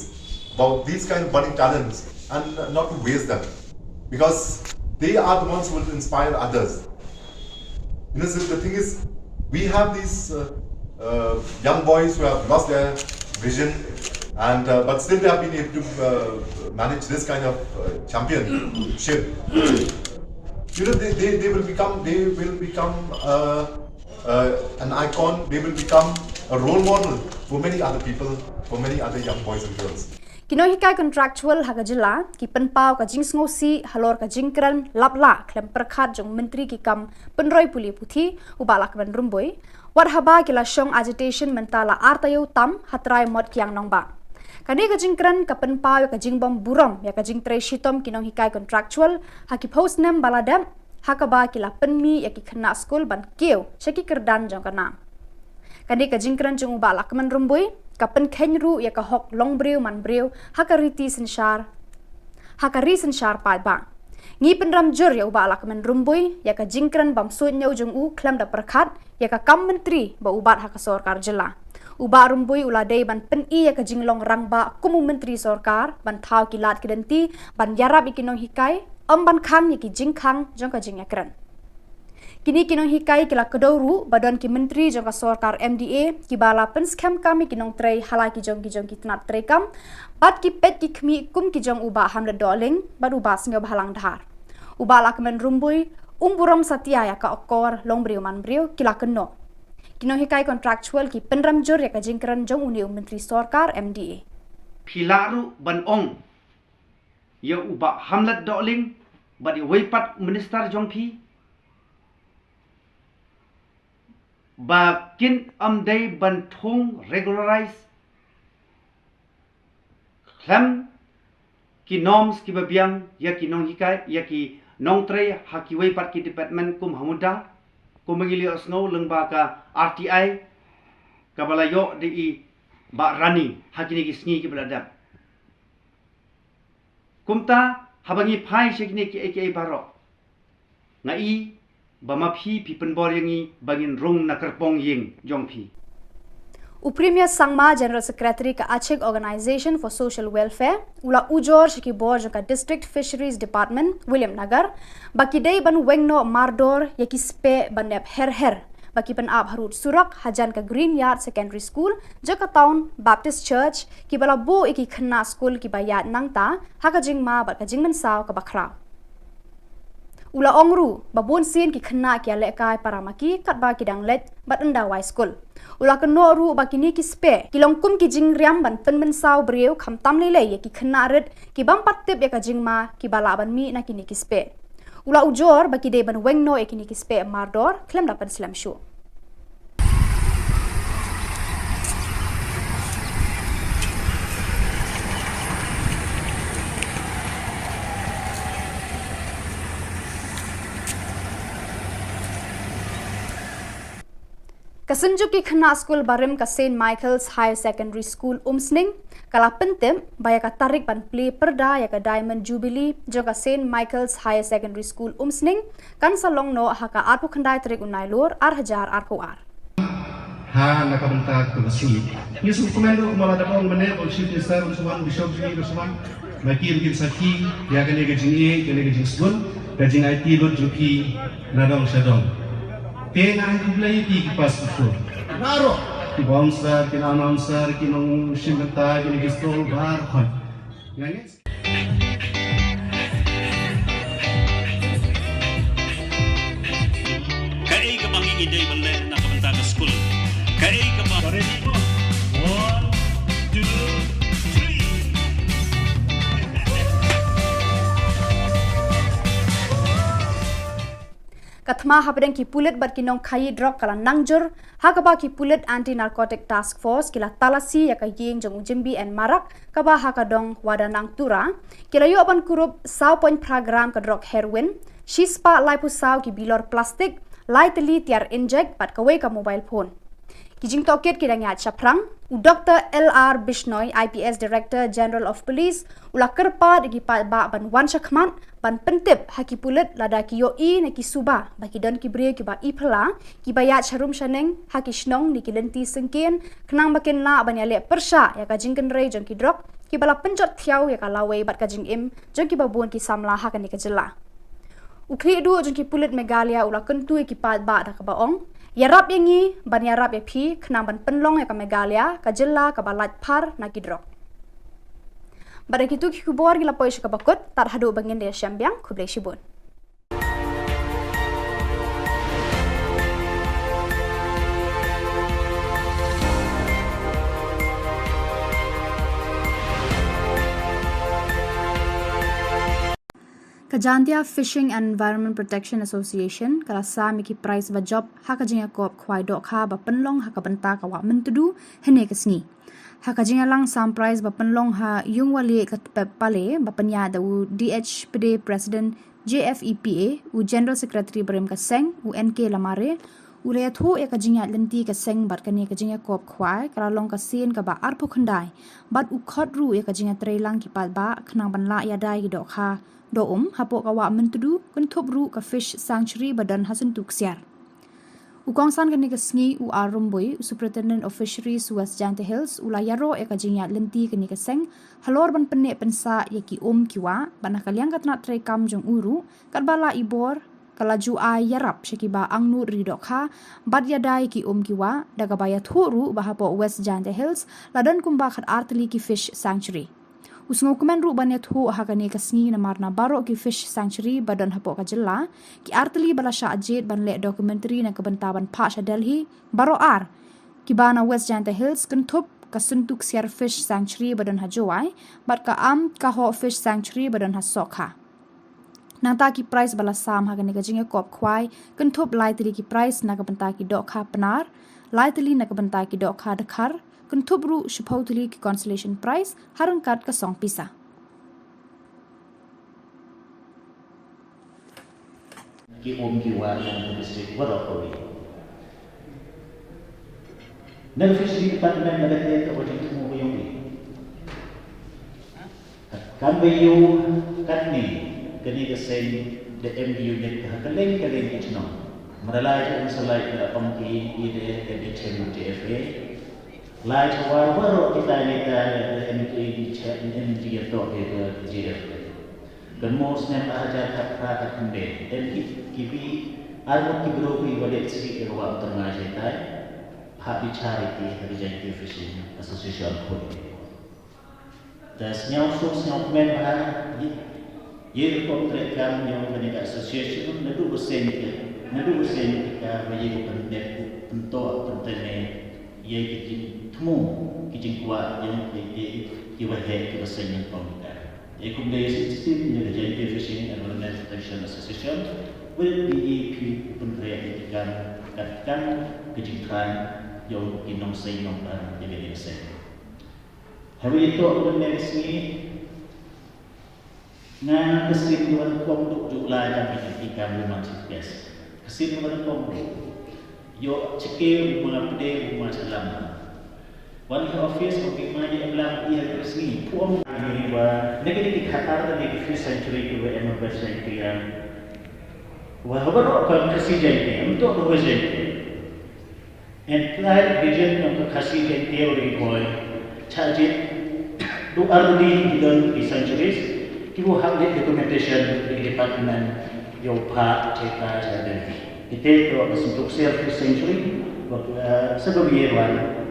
S6: about these kind of budding talents and not to waste them because they are the ones who will inspire others. You know, so the thing is, we have these young boys who have lost their vision, and but still they have been able to manage this kind of championship. You know, they will become an icon. They will become a role model for many other people, for many other young boys and girls.
S3: Kino hikai contractual haga jilla ki penpau ka jing ngosi halor ka jingkran lapla klem perkhat jong menteri ki kam penroi puli puthi ubalak ban rumboi wat haba kila shong agitation mentala artayo tam hatrai mod kyang nongba kani ka jingkran ka penpau ka jingbom buram ya ka jingtre shitom kino hikai contractual haki post nem baladam hakaba kila penmi ya ki khna school ban keu shaki kerdan jong kana kani ka jingkran jong ubalak man rumboi kapen kenru ya ka hok long breu man breu hakari senshar pat ba ngi penram jur ya uba alak men rumbui ya ka jingkran bam suit nyau jung u klam da perkhat ya ka kam menteri ba ubat hak sorkar jilla uba rumbui uladei ban pen I ya ka jinglong rang ba kumu menteri sorkar ban thau kilat kidenti ban yarab ikinong hikai ban khang ya ki jingkhang jong ka jingakran kini kinong hikai kila kedoru badan ki menteri jong ka sorkar MDA ki bala pen scam kami kinong trei halai ki jong ki tnat trei kam bat ki pet ki khmi kum ki jong uba $100 bad uba singa halang dhar uba lak men rumbui umburam satya ya ka okor long briu man briu kila keno kinong hikai contractual ki penram jor ya ka jingkran jong uni menteri sorkar MDA
S7: Pilaru ban ong ya uba hamlat doling badi weipat minister jong pi bakin amdai bantung regularize klam ki norms ki babiang ya ki nong hikai ya ki nong tre hakiwei pat ki department kum hamuda kum mengili osno lengba ka RTI kabala yo di ba rani hakini ki sngi ki beladap kumta habangi phai shekni ki aka baro ngai bama phi penbor yangi bangin rong na kerpong ying jong phi
S3: Uprimia Sangma General Secretary ka Aceh Organization for Social Welfare ula ujor shiki board ka District Fisheries Department William Nagar baki day ban wengno mardor yaki spe banep her bagi penab harut surak hajan ke Green Yard Secondary School jaka town Baptist Church ki bala bo iki khna school ki bayat nangta haka jingma bat ka jingmen saw ka bakra ula ongru babun sin ki khna ki ale kai paramaki katba ki danglet bat anda wai school ula keno ru bakini ki spe ki longkum ki jingriam ban penmen saw breu kham tam lele ye ki khna red ki bam pattip ya ka jingma ki bala ban mi na kini ki spe ula ujor baki de ban wengno ekini ki spe mardor klem dapat slam show Kasenjuki khna school barim ka St Michael's Higher Secondary School umsning kala pentem baya ka tarik ban play perda ya ka Diamond Jubilee joka St Michael's Higher Secondary School umsning kan salong no haka arpu khandai tarik unai lor ar hajar arpu ar
S4: ha nakabenta ke besi yesu komando mala dabong mene on chief minister usman bishop jini usman makir gil saki ya kene ke jini kene ke jingsun ke jing IT lot juki nadong shadong tena kublai ti kipas itu naro ki bouncer ki announcer ki nong shimta ki gistol bar khon yani
S8: Kai ka bang ide bende na kabenta ka school. Kai ka ba ready mo? 1 2 3
S3: Kathma habdeng ki pulit bar kinong khai drop kala nangjur hakaba ki pulit anti narcotic task force kila talasi ya ka yeng jong jimbi and marak kaba hakadong wadanang tura kila yo apan kurup saw point program ka drug heroin shispa liposaw ki bilor plastic lightly tiar inject pat kaway ka mobile phone kijing toket kidang ya chaprang Dr. LR Bishnoi IPS Director General of Police ula kerpa digi pa ba ban wan shakman ban pentip haki pulit lada ki yo I na ki suba baki don ki bre ki ba ipla ki ba ya charum shaneng haki shnong ni ki lenti sengken knang bakin la ban ya le persha ya ka jingken rei jong ki drop ki bala penjot thiau ya ka lawe bat ka jing im jong ki ba buan ki samla ha ka ni ka jilla ukri du jong ki pulit megalia ula kentu ki pa ba da ka baong Yarap yangi ban yarap ya pi kena ban penlong ya ka Megalia ka Jylla ka balat par na kidrok. Pada kitu ki Khubor gila poy ka bakut tar hadu bangin dia syambiang kublai shibun. Kajantia Fishing and Environment Protection Association kala sa miki price ba job haka jinga kop khwai dok kha ba penlong haka benta ka wa mentudu hene kasni haka jinga lang sam price ba penlong ha yung wali ka pale ba penya da u DHPD President JFEPA u General Secretary Brem ka Seng u NK Lamare u le thu ya ka jinga lenti ka Seng bar ka ni ka jinga kop khwai kala long ka sin ka ba arpo khandai bat u khot ru ya ka jinga treilang ki pal ba khnang ban la ya dai dok kha do hapo ka wa mentudu kun thop ru ka fish sanctuary badan hasan tuksiar ukong san kan ni ka sngi u arumboi superintendent of fisheries West Jante Hills ula yaro e ka jinya lenti kan ni ka seng halor ban penne pensa yaki kiwa ban kaliang katna tre kam jong uru kat bala ibor kalaju ay yarap shakiba angnu ridokha bad yadai ki kiwa daga baya thoru bahapo West Jante Hills ladan kumba khat artli ki fish sanctuary Usngo kumen ru banyat hu hakani kasngi na marna baro ki fish sanctuary badan hapo ka Jylla ki artli bala sha ajit ban le documentary na kebantaban pa sha Delhi baro ar ki bana West Jante Hills kentup kasuntuk siar fish sanctuary badan hajowai bat ka ka ho fish sanctuary badan hasokha nanta ki price bala sam hakani ka jinga kop khwai kentup lightly ki price na kebanta ki dokha penar lightly na kebanta ki dokha dakhar Kuntubru supposedly ki consolation prize harangkat ka song pisa.
S9: Ki kiwa yang district Warokori. Dan fishery department nagate ka wajib mo yung ni. Kan bayu kan ni kani ka sen the MDU net ka kaleng itno. Maralay ang salay na pamki ide ka ditchen TFA. Lai chawar baro kita ni ta MD to ke GF. Dan most nem aja tak pra tak kende. Dan kibi Armut ki bro ki balik segi wa tengah jaitai hak dicari hari Janti Fishing Association Code. Dan senyau men bahar ye kontrak kami yang dengan association nadu bersen kita bagi bukan dek untuk tentang ye kijin temu kijin kuat yang ki wahai ki bersen yang pemerintah. Ye kumdai sistem yang Janti Fishing Environment Protection Association will be kontrak katakan kijin yang inong say nong dan jadi say. Hari itu aku menulis ni, na kesimpulan kong jumlah yang dikirimkan rumah cikes. Kesimpulan kong yo cikir rumah pede rumah salam. One office mungkin mana yang ia resmi puang ini wa negatif khatar dan negatif century ke WM century yang wah baru akan kesijai untuk berwujud. Entire region yang kasih dan teori boy, charge do early in the centuries, kita have the documentation di department yang pak cerita jadi. Kita tu untuk self century, sebelumnya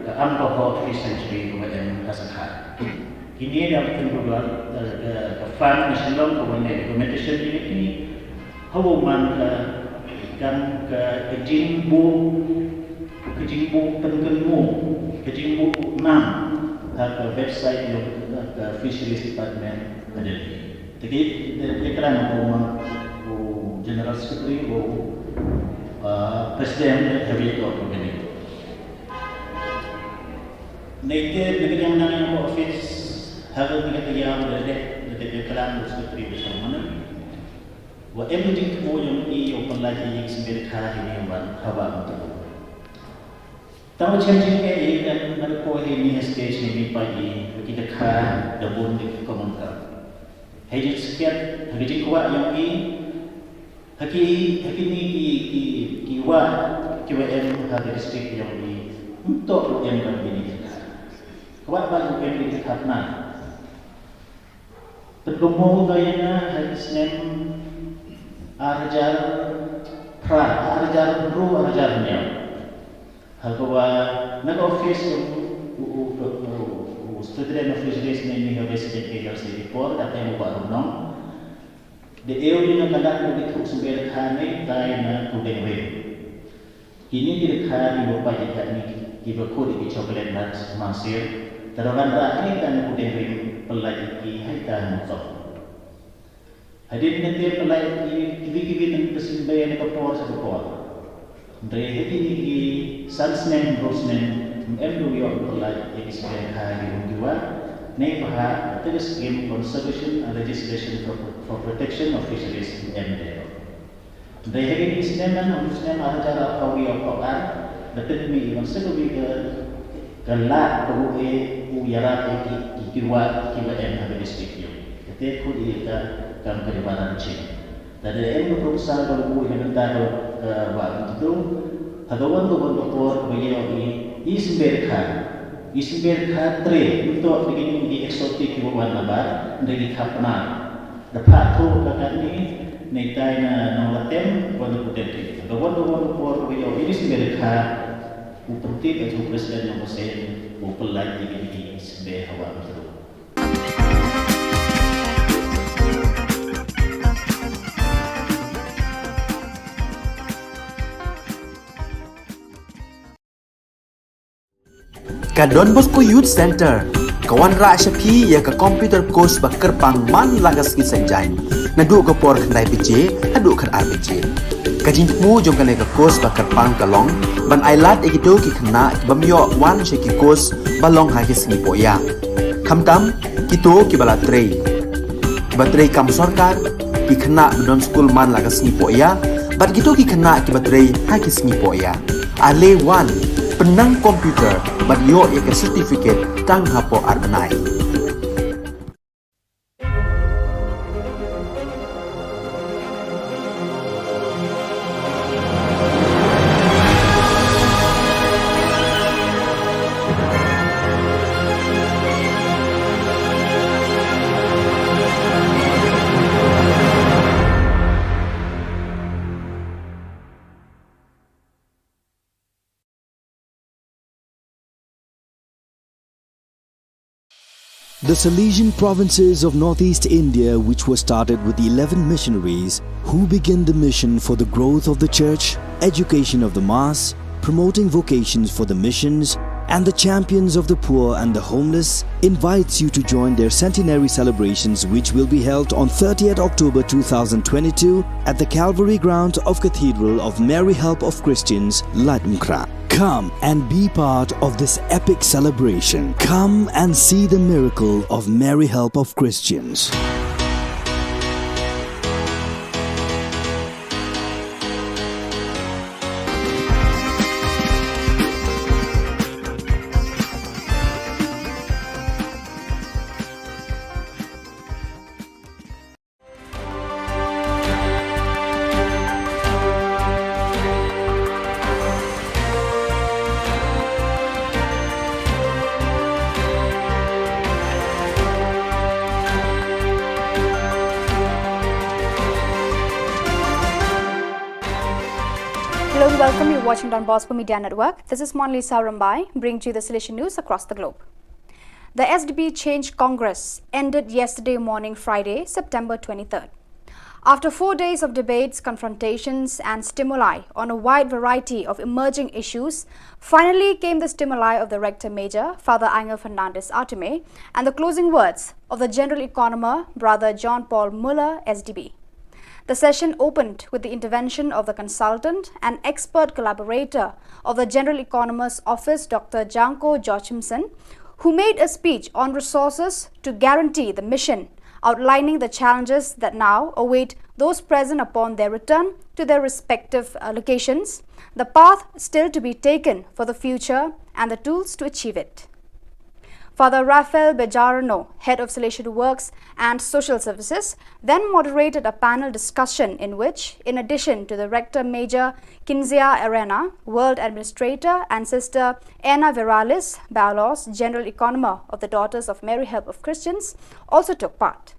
S9: ke ambil of century kemudian kasar. Kini yang kedua ke fund national kemudian documentation ini, hubungan kan ke jimbo kejimbu 6 ke website yang ke fisheries department ada. Jadi kerana general secretary presiden habis itu begini. Nanti dengan yang office harus dikatakan ada kerana secretary bersama mana. Wa emerging yang ini pelajari yang sendiri ini hawa untuk. Tahu changing ini dan mereka ini stage ini pagi kita kah dabun di komentar. Hanya sekian hanya kuat yang ini haki ni kiwa KWM hari district yang ini untuk yang kami ini kuat bagi yang ini karena bergumul gayanya hari Senin arjar arjarnya. Hagawa nag-office student of fisheries na ini resident agents report at ay mabaro nong the area na kanak ng itong sumber kanay tayo na tubig rin. Kini direkhan ibo pa ikat ni ibo ko di chocolate nuts masir taruhan rakyat na tubig rin pelai ki hay tahan mo. Hadin nanti pelai kibi-kibi ng pasimbayan na kapor sa kapor. Dari ini salesman, brosman, MW yang berlaku di sebagai hari kedua, naik bahas terus game conservation and legislation for protection of fisheries MDO. Dari ini sebenarnya harusnya ada cara kau yang koran, betul ni maksud kita gelak bahu uyara kiwa M hari district itu. Kita pun kita kan keribaran cing. Dari M berusaha bahu yang kita waktu itu. Hagawan doktor beliau ini isberkha tre untuk begini di eksotik bukan nabar dari kapna dapat tu kakak ni netai na nolatem bukan putih hagawan doktor beliau ini isberkha upentik atau presiden yang bersen upelai ini isberkha itu.
S1: Ka Don Bosco Youth Center, kawan ra syapi ya ka computer course bakar pangman lagas ki sanjain. Nadu ka por khandai bije, adu kan arbije. Ka jingmu jong ka course bakar pang kalong, ban ailat egito ki khna bamyo wan sheki course balong ha ki singi poya. Khamtam kito ki bala trei. Batrei kam sarkar ki khna don school man lagas singi poya, bat kito ki khna ki batrei ha ki singi poya. Ale wan penang komputer bagyo ya sertifikat tang hapo arbenai.
S2: The Salesian provinces of northeast India, which was started with 11 missionaries who began the mission for the growth of the church, education of the mass, promoting vocations for the missions, and the champions of the poor and the homeless, invites you to join their centenary celebrations, which will be held on 30th October 2022 at the Calvary ground of Cathedral of Mary Help of Christians, Latmkra. Come and be part of this epic celebration. Come and see the miracle of Mary Help of Christians.
S3: Hello and welcome. You're watching Don Bosco Media Network. This is Monli Saurambai, bringing you the Salesian news across the globe. The SDP Change Congress ended yesterday morning, Friday, September 23rd. After 4 days of debates, confrontations and stimuli on a wide variety of emerging issues, finally came the stimuli of the Rector Major, Father Angel Fernandez Artime, and the closing words of the General Economer, Brother John Paul Muller, SDB. The session opened with the intervention of the consultant and expert collaborator of the General Economer's Office, Dr. Janko Joachimson, who made a speech on resources to guarantee the mission, outlining the challenges that now await those present upon their return to their respective locations, the path still to be taken for the future, and the tools to achieve it. Father Rafael Bejarano, Head of Salesian Works and Social Services, then moderated a panel discussion in which, in addition to the Rector Major Kinzia Arena, World Administrator, and Sister Anna Viralis Balos, General Economer of the Daughters of Mary Help of Christians, also took part.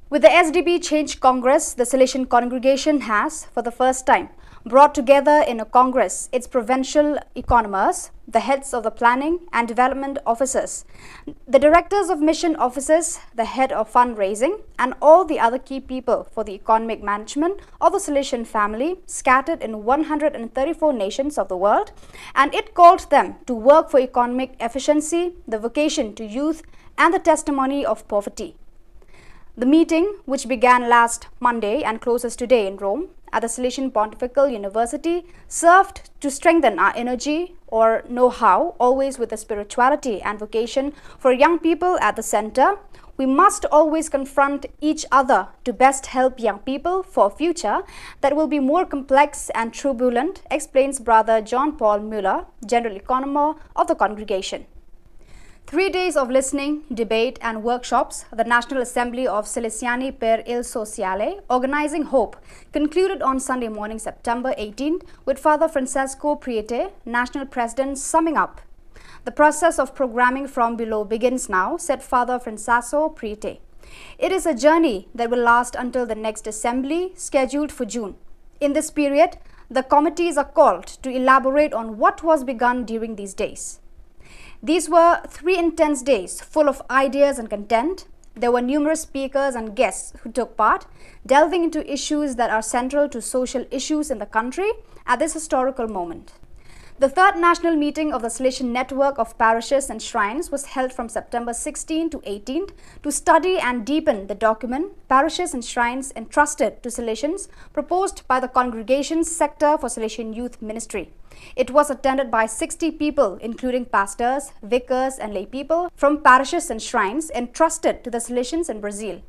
S3: With the SDP Change Congress, the Salesian congregation has, for the first time, brought together in a congress its provincial economers, the heads of the planning and development offices, the directors of mission offices, the head of fundraising, and all the other key people for the economic management of the Salesian family scattered in 134 nations of the world, and it called them to work for economic efficiency, the vocation to youth, and the testimony of poverty. The meeting, which began last Monday and closes today in Rome at the Salesian Pontifical University, served to strengthen our energy or know-how, always with the spirituality and vocation for young people at the center. We must always confront each other to best help young people for a future that will be more complex and turbulent, explains Brother John Paul Muller, General Economer of the congregation. 3 days of listening, debate and workshops, the National Assembly of Salesiani per il Sociale, Organizing Hope, concluded on Sunday morning, September 18th, with Father Francesco Priete, National President, summing up. The process of programming from below begins now, said Father Francesco Priete. It is a journey that will last until the next assembly, scheduled for June. In this period, the committees are called to elaborate on what was begun during these days. These were 3 intense days full of ideas and content. There were numerous speakers and guests who took part, delving into issues that are central to social issues in the country at this historical moment. The third national meeting of the Salesian Network of Parishes and Shrines was held from September 16 to 18 to study and deepen the document Parishes and Shrines Entrusted to Salesians, proposed by the Congregation's Sector for Salesian Youth Ministry. It was attended by 60 people, including pastors, vicars and lay people from parishes and shrines entrusted to the Salesians in Brazil.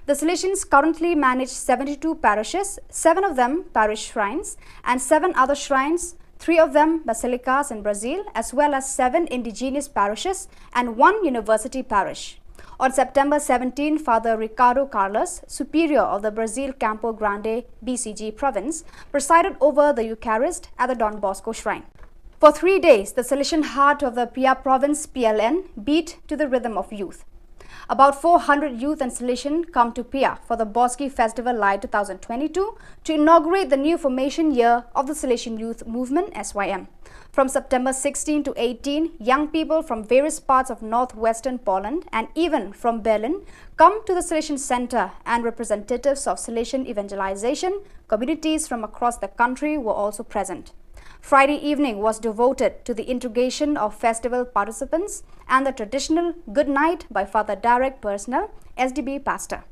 S3: The Salesians currently manage 72 parishes, 7 of them parish shrines, and 7 other shrines, 3 of them basilicas in Brazil, as well as 7 indigenous parishes and 1 university parish. On September 17, Father Ricardo Carlos, Superior of the Brazil Campo Grande BCG province, presided over the Eucharist at the Don Bosco Shrine. For 3 days, the Salesian heart of the Pia province PLN beat to the rhythm of youth. About 400 youth and Salesian come to Pia for the Boski Festival Light 2022 to inaugurate the new formation year of the Salesian Youth Movement (SYM). From September 16 to 18, young people from various parts of northwestern Poland and even from Berlin come to the Salesian Center, and representatives of Salesian evangelization communities from across the country were also present. Friday evening was devoted to the integration of festival participants and the traditional good night by Father Direct Personnel, SDB pastor.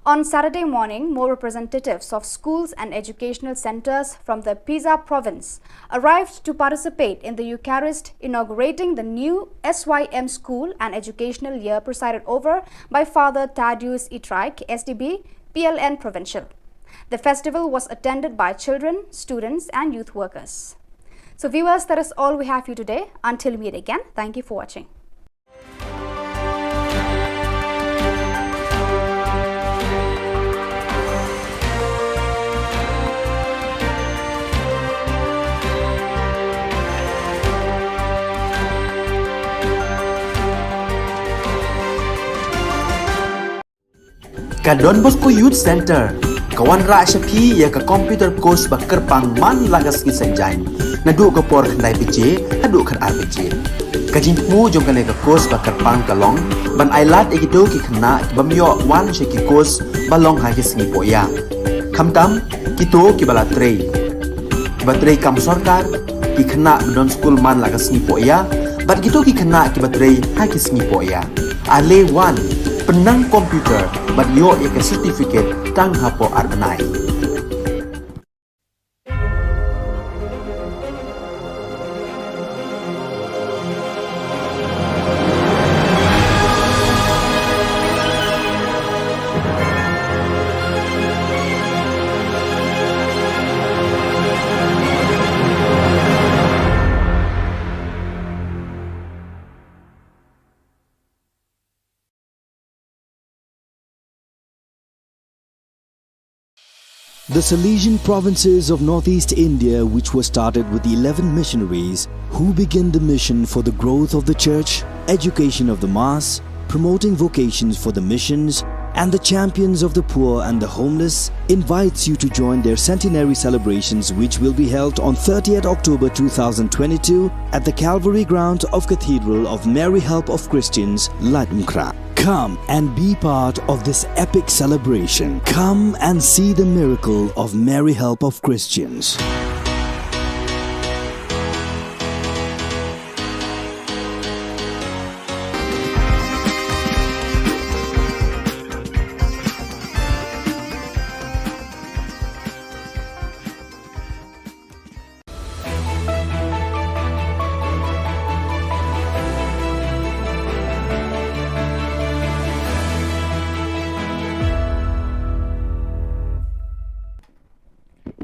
S3: On Saturday morning, more representatives of schools and educational centers from the Pisa province arrived to participate in the Eucharist, inaugurating the new SYM school and educational year presided over by Father Tadius Itraik, SDB, PLN Provincial. The festival was attended by children, students and youth workers. So viewers, that is all we have for you today. Until we meet again, thank you for watching.
S1: Ka Don Bosco Youth Center Kawan ra shapi ya ka computer course ba kerpang man lagas ki sanjain nadu ka por khandai bije hadu khan arbije kajin mu jong kale ka course ba kerpang kalong ban ailat egido ki khna bamyo wan sheki course balong ha ki singi poya khamtam kito ki bala trei batrei kam sarkar ki khna don school man lagas ni poya bat kito ki khna ki batrei ha ki singi poya ale wan penang komputer bat yo ek certificate tang hapo arbanai.
S2: The Salesian provinces of northeast India, which were started with the 11 missionaries who began the mission for the growth of the church, education of the mass, promoting vocations for the missions, and the champions of the poor and the homeless, invites you to join their centenary celebrations, which will be held on 30th October 2022 at the Calvary ground of Cathedral of Mary Help of Christians, Ladumkra. Come and be part of this epic celebration. Come and see the miracle of Mary Help of Christians.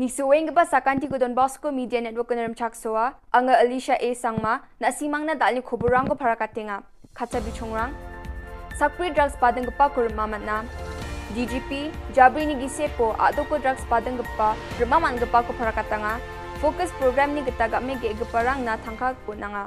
S10: Nisuweng ba sa kanti ko Don Bosco Media Network ko naram chaksoa, ang Alicia A. Sangma na simang na dali Khubor ko para katinga. Katsabi chongrang. Sakpri drugs padang pa kurmaman na. DGP, Jabri ni Gisepo, ato ko drugs padang pa, rumaman pa ko para katanga. Focus program ni gitaga me geparang na tangkag po na nga.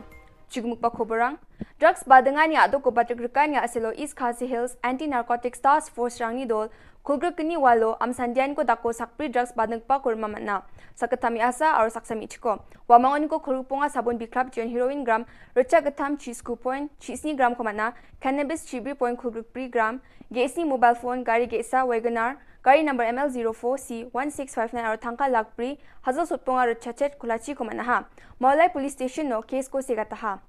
S10: Chugmuk pa Khuborang. Drugs badangan niya ato ko patrikrikan niya asilo East Khasi Hills Anti-Narcotics Task Force rang ni dol, kulgur kini walo am sandian ko dako sakpri drugs badang pa kurmaman na. Sakatami asa or saksami chiko. Wamangon ko kurupunga sabon bikrap jon heroin gram, recha gatam cheese coupon, cheese ni gram komana, cannabis chibri point kulgur pri gram, GSC mobile phone, gari gesa Wagoner, gari number ML04C1659 or tangka lakpri, hazal sutpunga rechachet kulachi komana ha. Maulay Police Station no case ko sigata ha.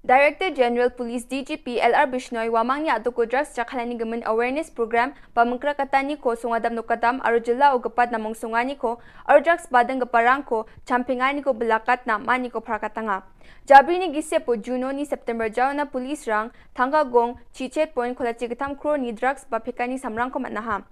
S10: Director General Police DGP LR Bishnoy wamang niya ato ko drugs chakhalani gaman awareness program pamangkra katani ko sungadam no kadam aro jila o gapat na mong sungani ko aro drugs badang gaparang ko champingani ko balakat na mani ko prakatanga. Jabri ni gise po Juno ni September jaw na police rang thanga gong chichet point kholachi gatam kro ni drugs bapikani samrang ko manaha.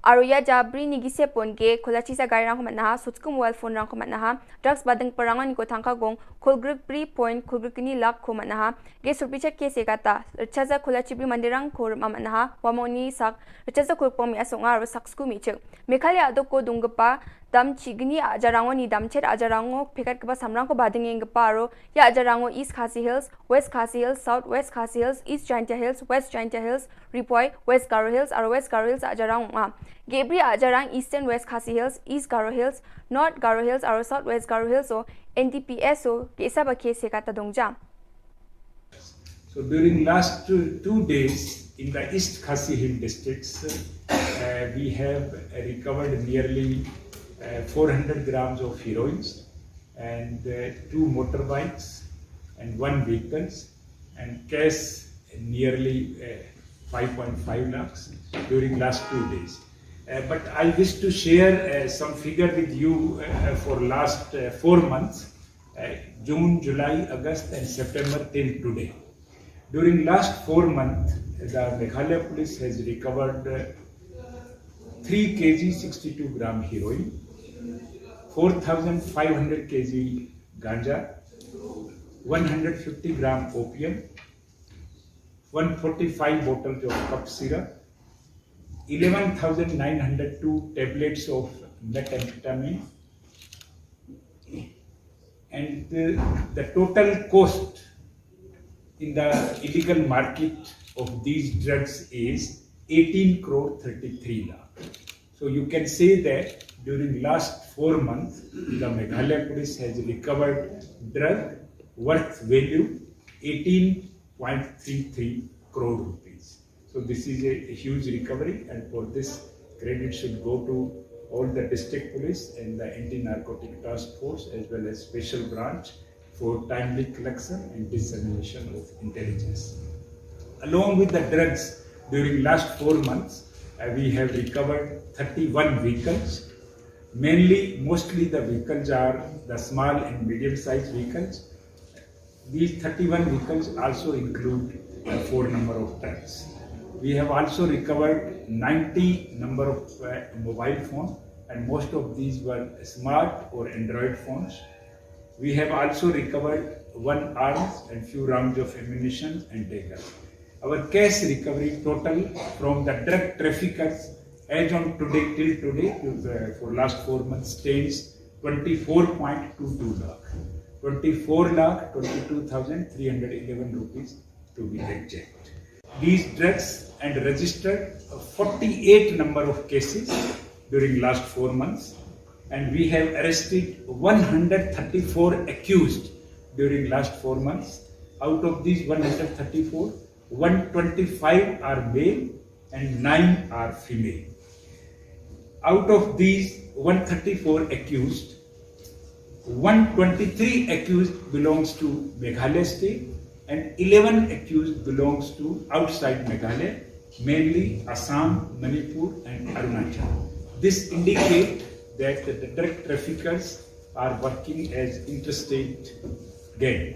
S10: Aruya Jabri ni gise pon ge kholachi sa gari rang ko manaha sutskum mobile phone rang ko manaha drugs badang parangan ko thangka gong khulgruk pri point khulgruk ni lak ko manaha ge surpicha ke sekata chaza kholachi bi mandirang ko manaha wamoni sak chaza ko pomi asonga ro saksku mi chek mekhali ado ko dungpa dam chigni ajarango ni dam chet ajarango phekat ka samrang ko bading eng paro ya ajarango East Khasi Hills, West Khasi Hills, South West Khasi Hills, East Jaintia Hills, West Jaintia Hills, Ripoy, West Garo Hills aro West Garo Hills ajarang Gebri ajarang Eastern West Khasi Hills, East Garo Hills, North Garo Hills aro South West Garo Hills o NTPS o kesa ba kese kata dongjam.
S11: So during last 2 days in the East Khasi Hill districts, we have recovered nearly 400 grams of heroines and 2 motorbikes and 1 vehicles and cash nearly 5.5 lakhs during last 2 days. But I wish to share some figure with you for last 4 months, June, July, August and September till today. During last 4 months, the Meghalaya police has recovered 3 kg 62 gram heroin, 4,500 kg ganja, 150 gram opium, 145 bottles of cough syrup, 11,902 tablets of methamphetamine, and the total cost in the illegal market of these drugs is 18 crore 33 lakh. So you can say that during last 4 months, the Meghalaya police has recovered drug worth value 18.33 crore rupees. So this is a huge recovery, and for this credit should go to all the district police and the anti-narcotic task force as well as special branch for timely collection and dissemination of intelligence. Along with the drugs, during last 4 months, we have recovered 31 vehicles. Mostly the vehicles are the small and medium-sized vehicles. These 31 vehicles also include 4 number of trucks. We have also recovered 90 number of mobile phones, and most of these were smart or Android phones. We have also recovered 1 arms and few rounds of ammunition and dagger. Our cash recovery total from the drug traffickers as on today till today for last 4 months stands 24.22 lakh. 24,22,311 rupees to be exact. These drugs and registered 48 number of cases during last 4 months, and we have arrested 134 accused during last 4 months. Out of these 134, 125 are male and 9 are female. Out of these 134 accused, 123 accused belongs to Meghalaya state and 11 accused belongs to outside Meghalaya, mainly Assam, Manipur and Arunachal. This indicates that the drug traffickers are working as interstate gang.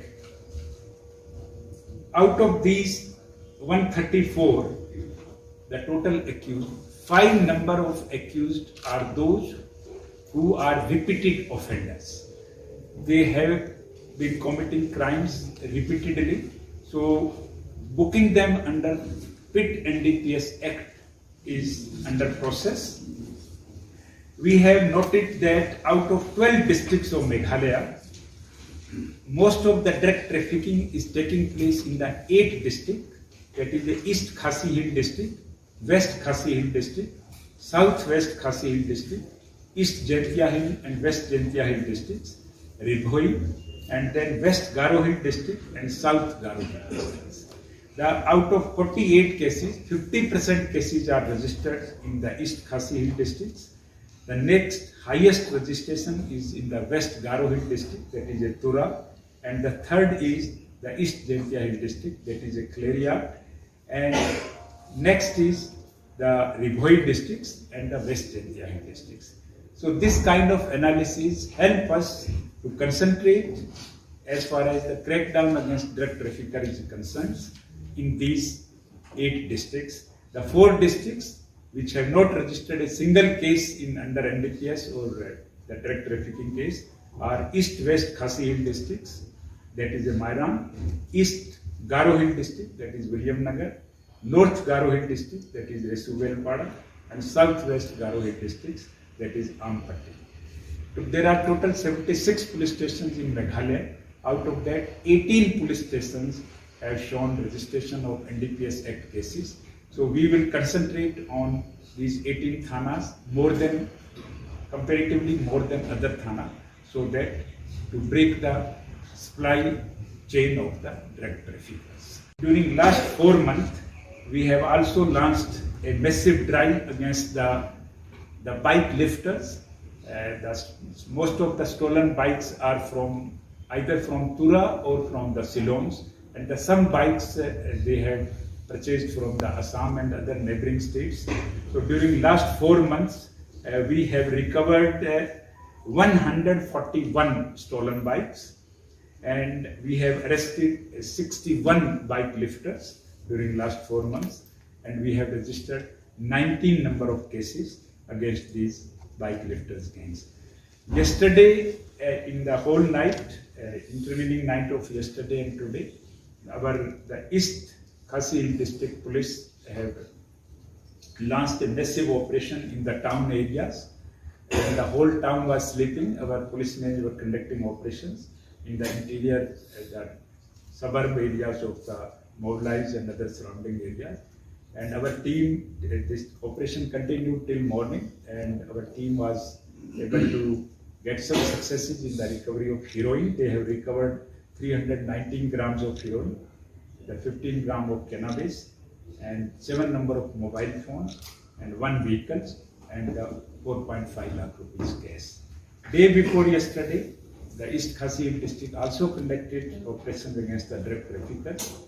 S11: Out of these 134, the total accused, 5 number of accused are those who are repeated offenders. They have been committing crimes repeatedly, so booking them under PIT NDPS Act is under process. We have noted that out of 12 districts of Meghalaya, most of the drug trafficking is taking place in the 8 districts, that is the East Khasi Hill district, West Khasi Hill district, Southwest Khasi Hill district, East Jaintia Hill and West Jaintia Hill districts, Ribhoi, and then West Garo Hill district and South Garo Hill districts. Out of 48 cases, 50% cases are registered in the East Khasi Hill districts. The next highest registration is in the West Garo Hill district, that is a Tura, and the third is the East Jaintia Hill district, that is a Cleria, and next is the Ribhoi districts and the West Jaintia Hill districts. So this kind of analysis help us to concentrate as far as the crackdown against drug trafficker is concerned in these 8 districts. The 4 districts which have not registered a single case in under NDPS or the drug trafficking case are East West Khasi Hill districts, that is a Mairan, East Garo Hill district, that is William Nagar, North Garo Hill district, that is Resuvelpada, and Southwest Garo Hill districts, that is Ampatti. There are total 76 police stations in Meghalaya. Out of that, 18 police stations have shown registration of NDPS Act cases. So we will concentrate on these 18 thanas comparatively more than other thana, so that to break the supply chain of the drug traffickers. During last 4 months, we have also launched a massive drive against the bike lifters. Most of the stolen bikes are either from Tura or from the Ceylons, and some bikes they have purchased from the Assam and other neighboring states. So during last 4 months, we have recovered 141 stolen bikes, and we have arrested 61 bike lifters during last 4 months, and we have registered 19 number of cases against these bike lifters gangs. Yesterday, in the whole night, intervening night of yesterday and today, the East Khasi District Police have launched a massive operation in the town areas. When the whole town was sleeping, our policemen were conducting operations in the interior, the suburb areas of the Mobilize and other surrounding areas. And our team, this operation continued till morning, and our team was able to get some successes in the recovery of heroin. They have recovered 319 grams of heroin, the 15 gram of cannabis, and 7 number of mobile phones, and 1 vehicle, and 4.5 lakh rupees cash. Day before yesterday, the East Khasi district also conducted operations against the drug traffickers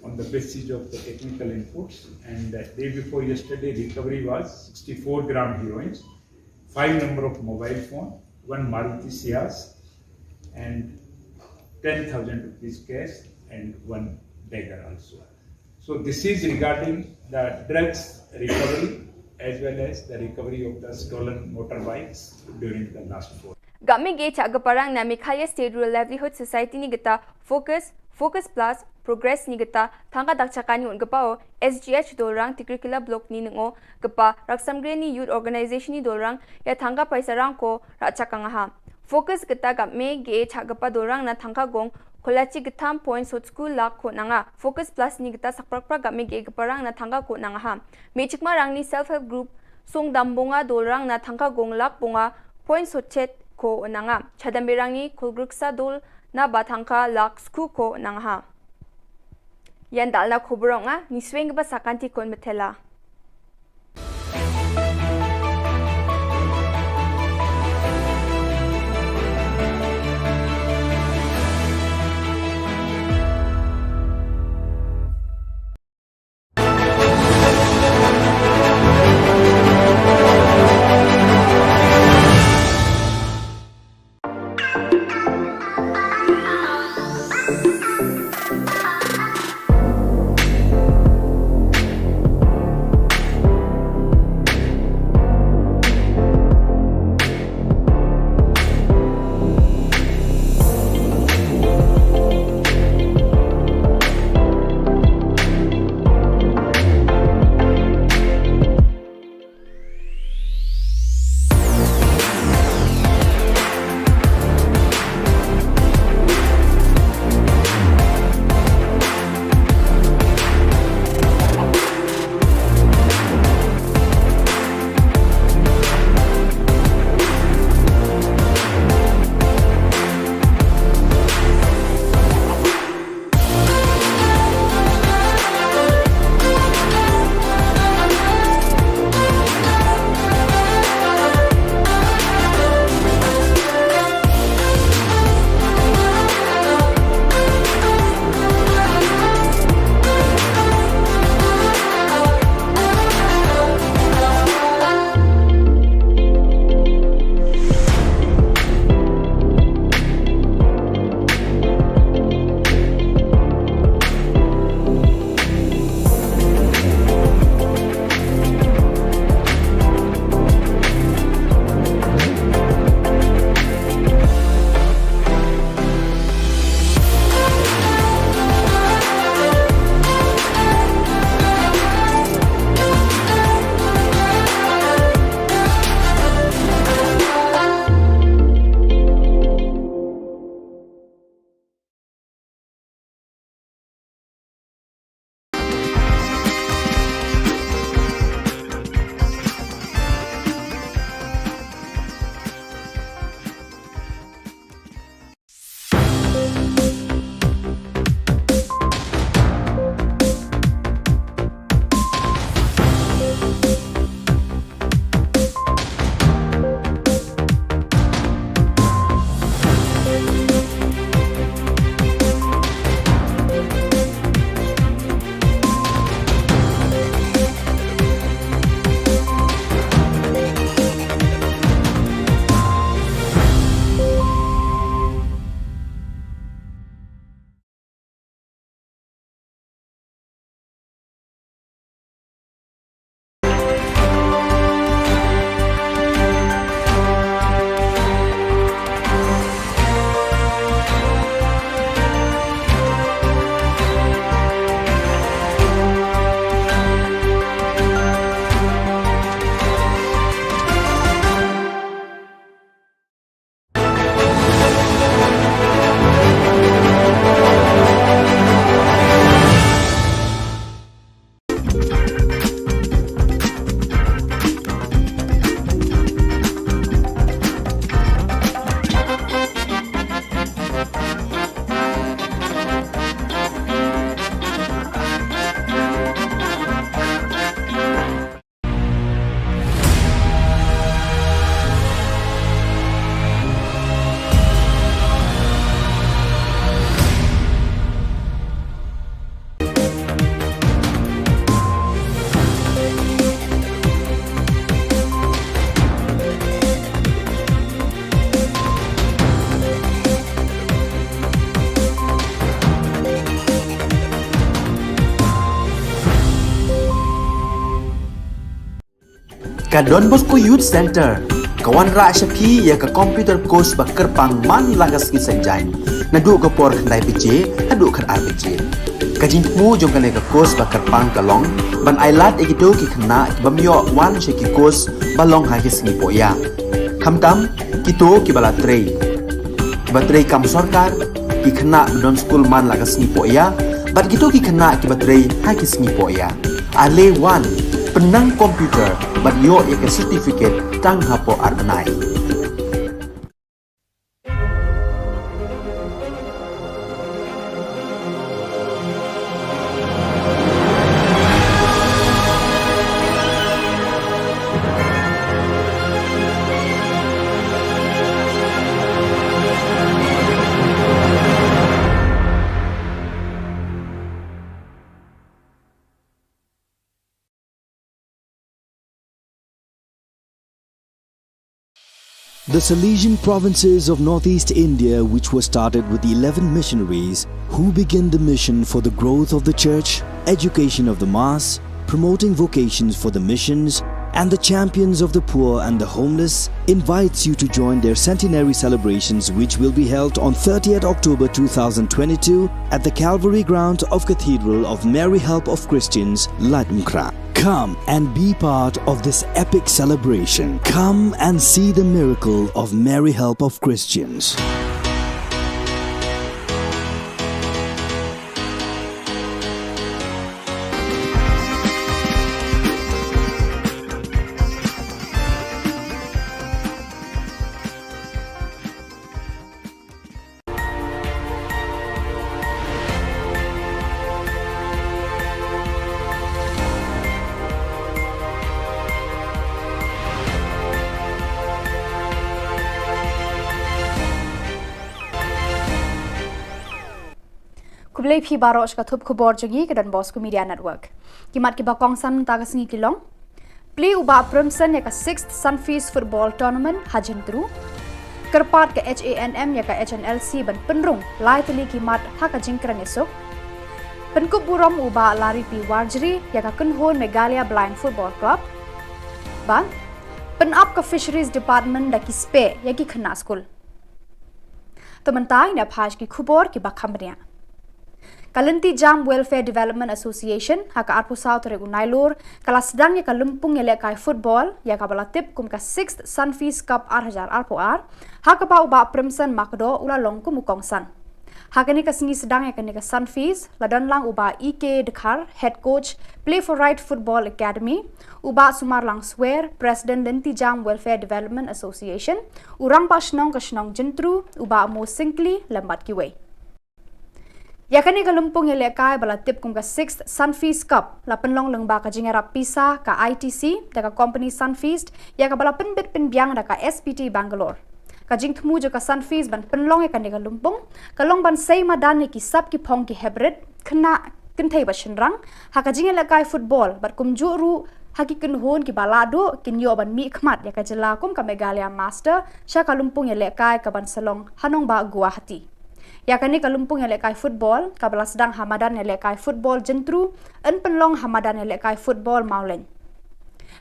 S11: on the basis of the technical inputs, and the day before yesterday, recovery was 64 gram heroin, 5 number of mobile phone, 1 Maruti Ciaz, and 10,000 rupees cash, and 1 dagger also. So this is regarding the drugs recovery as well as the recovery of the stolen motorbikes during the last 4.
S10: Game ge chagaparang na Meghalaya State Rural Livelihood Society ni gata Focus Plus Progress ni gata thangka dakchakani un gapao SGH dolrang Tikrikila block ni ngo gapa Raksamgre ni youth organization ni dolrang ya thangka paisarang ko rachakang ha. Focus gata game ge chagapa dolrang na thangka gong Kolachi gitam points hot school lak ko nanga Focus Plus ni gita sakprakpra game ge gaparang na thangka ko nanga ha. Mechikma rang ni self help group song dambonga dolrang na thangka gong lak bonga points hot chat ko nanga chadambirangi kulgruksa dol na batangka lak sku ko nanga ha. Yan dal na Khubor nga ni swing ba sakanti kon metela.
S1: Ka Don Bosco Youth Center, kawan ra syapi ya ka computer course ba kerpang man lagas ki sanjain. Nadu ko por khandai PJ, adu khan RPG. Kajin mu jong kale ka course ba kerpang kalong, ban ailat egido ki khna bamyo wan sheki course balong ha ki singi poya. Khamtam kito ki bala trei. Ba trei kam sarkar ki khna don school man lagas ni poya, bat kito ki khna ki ba trei ha ki singi poya. Ale wan penang komputer bat yo ya ke certificate tang hapo arbenai.
S2: The Salesian provinces of northeast India, which were started with the 11 missionaries who began the mission for the growth of the church, education of the mass, promoting vocations for the missions, and the champions of the poor and the homeless, invites you to join their centenary celebrations, which will be held on 30th October 2022 at the Calvary Ground of Cathedral of Mary Help of Christians, Latmkra. Come and be part of this epic celebration. Come and see the miracle of Mary Help of Christians.
S3: Kublai phi baro ska thup khubor jungi ke Don Bosco Media Network. Kimat ki bakong san tagas ngi kilong. Play uba Primson ya ka 6th Sunfeast Football Tournament hajin tru. Kerpat ke HANM ya ka HNLC ban penrung lai teli kimat ha ka jingkran esok. Penkup burom uba lari pi Warjri ya ka Kunhon Meghalaya Blind Football Club. Ban penap ka Fisheries Department da ki spe ya ki khna school. Tementai na phaj ki khubor ki bakhamria. Kalanti Jam Welfare Development Association haka arpu South regu nailur kala sedang ya kalumpung ya lekai football ya ka balatip kum ka 6th Sunfeast Cup ar arpu ar haka pa uba Primson makdo ula longku mukongsan haka ni ka singi sedang ya ka Sunfeast ladan lang uba EK Dekhar head coach Play for Right Football Academy uba Sumar lang swear President Lanti Jam Welfare Development Association urang pa shnong ka shnong jentru uba mo singli lambat kiway. Yakani kalumpung ya lekai balatip kum ka 6th Sunfeast Cup lapan long lengba ka jingera pisa ka ITC da ka company Sunfeast ya ka balapan bit pinbiang da ka SPT Bangalore. Ka jingthmu jo ka Sunfeast ban penlong ya kan ni kalumpung kalong ban sei madan ni ki sab ki phong ki hebred khna kinthai ba shinrang ha ka jingela kai football bat kum ju ru haki kinhon ki balado kinyo ban mi khmat ya ka jela kum ka Meghalaya Master sha kalumpung ya lekai ka ban salong hanong ba Guwahati. Yakani kalumpung ya lekai football kabla sedang Hamadan ya lekai football jentru en penlong Hamadan ya lekai football maulen.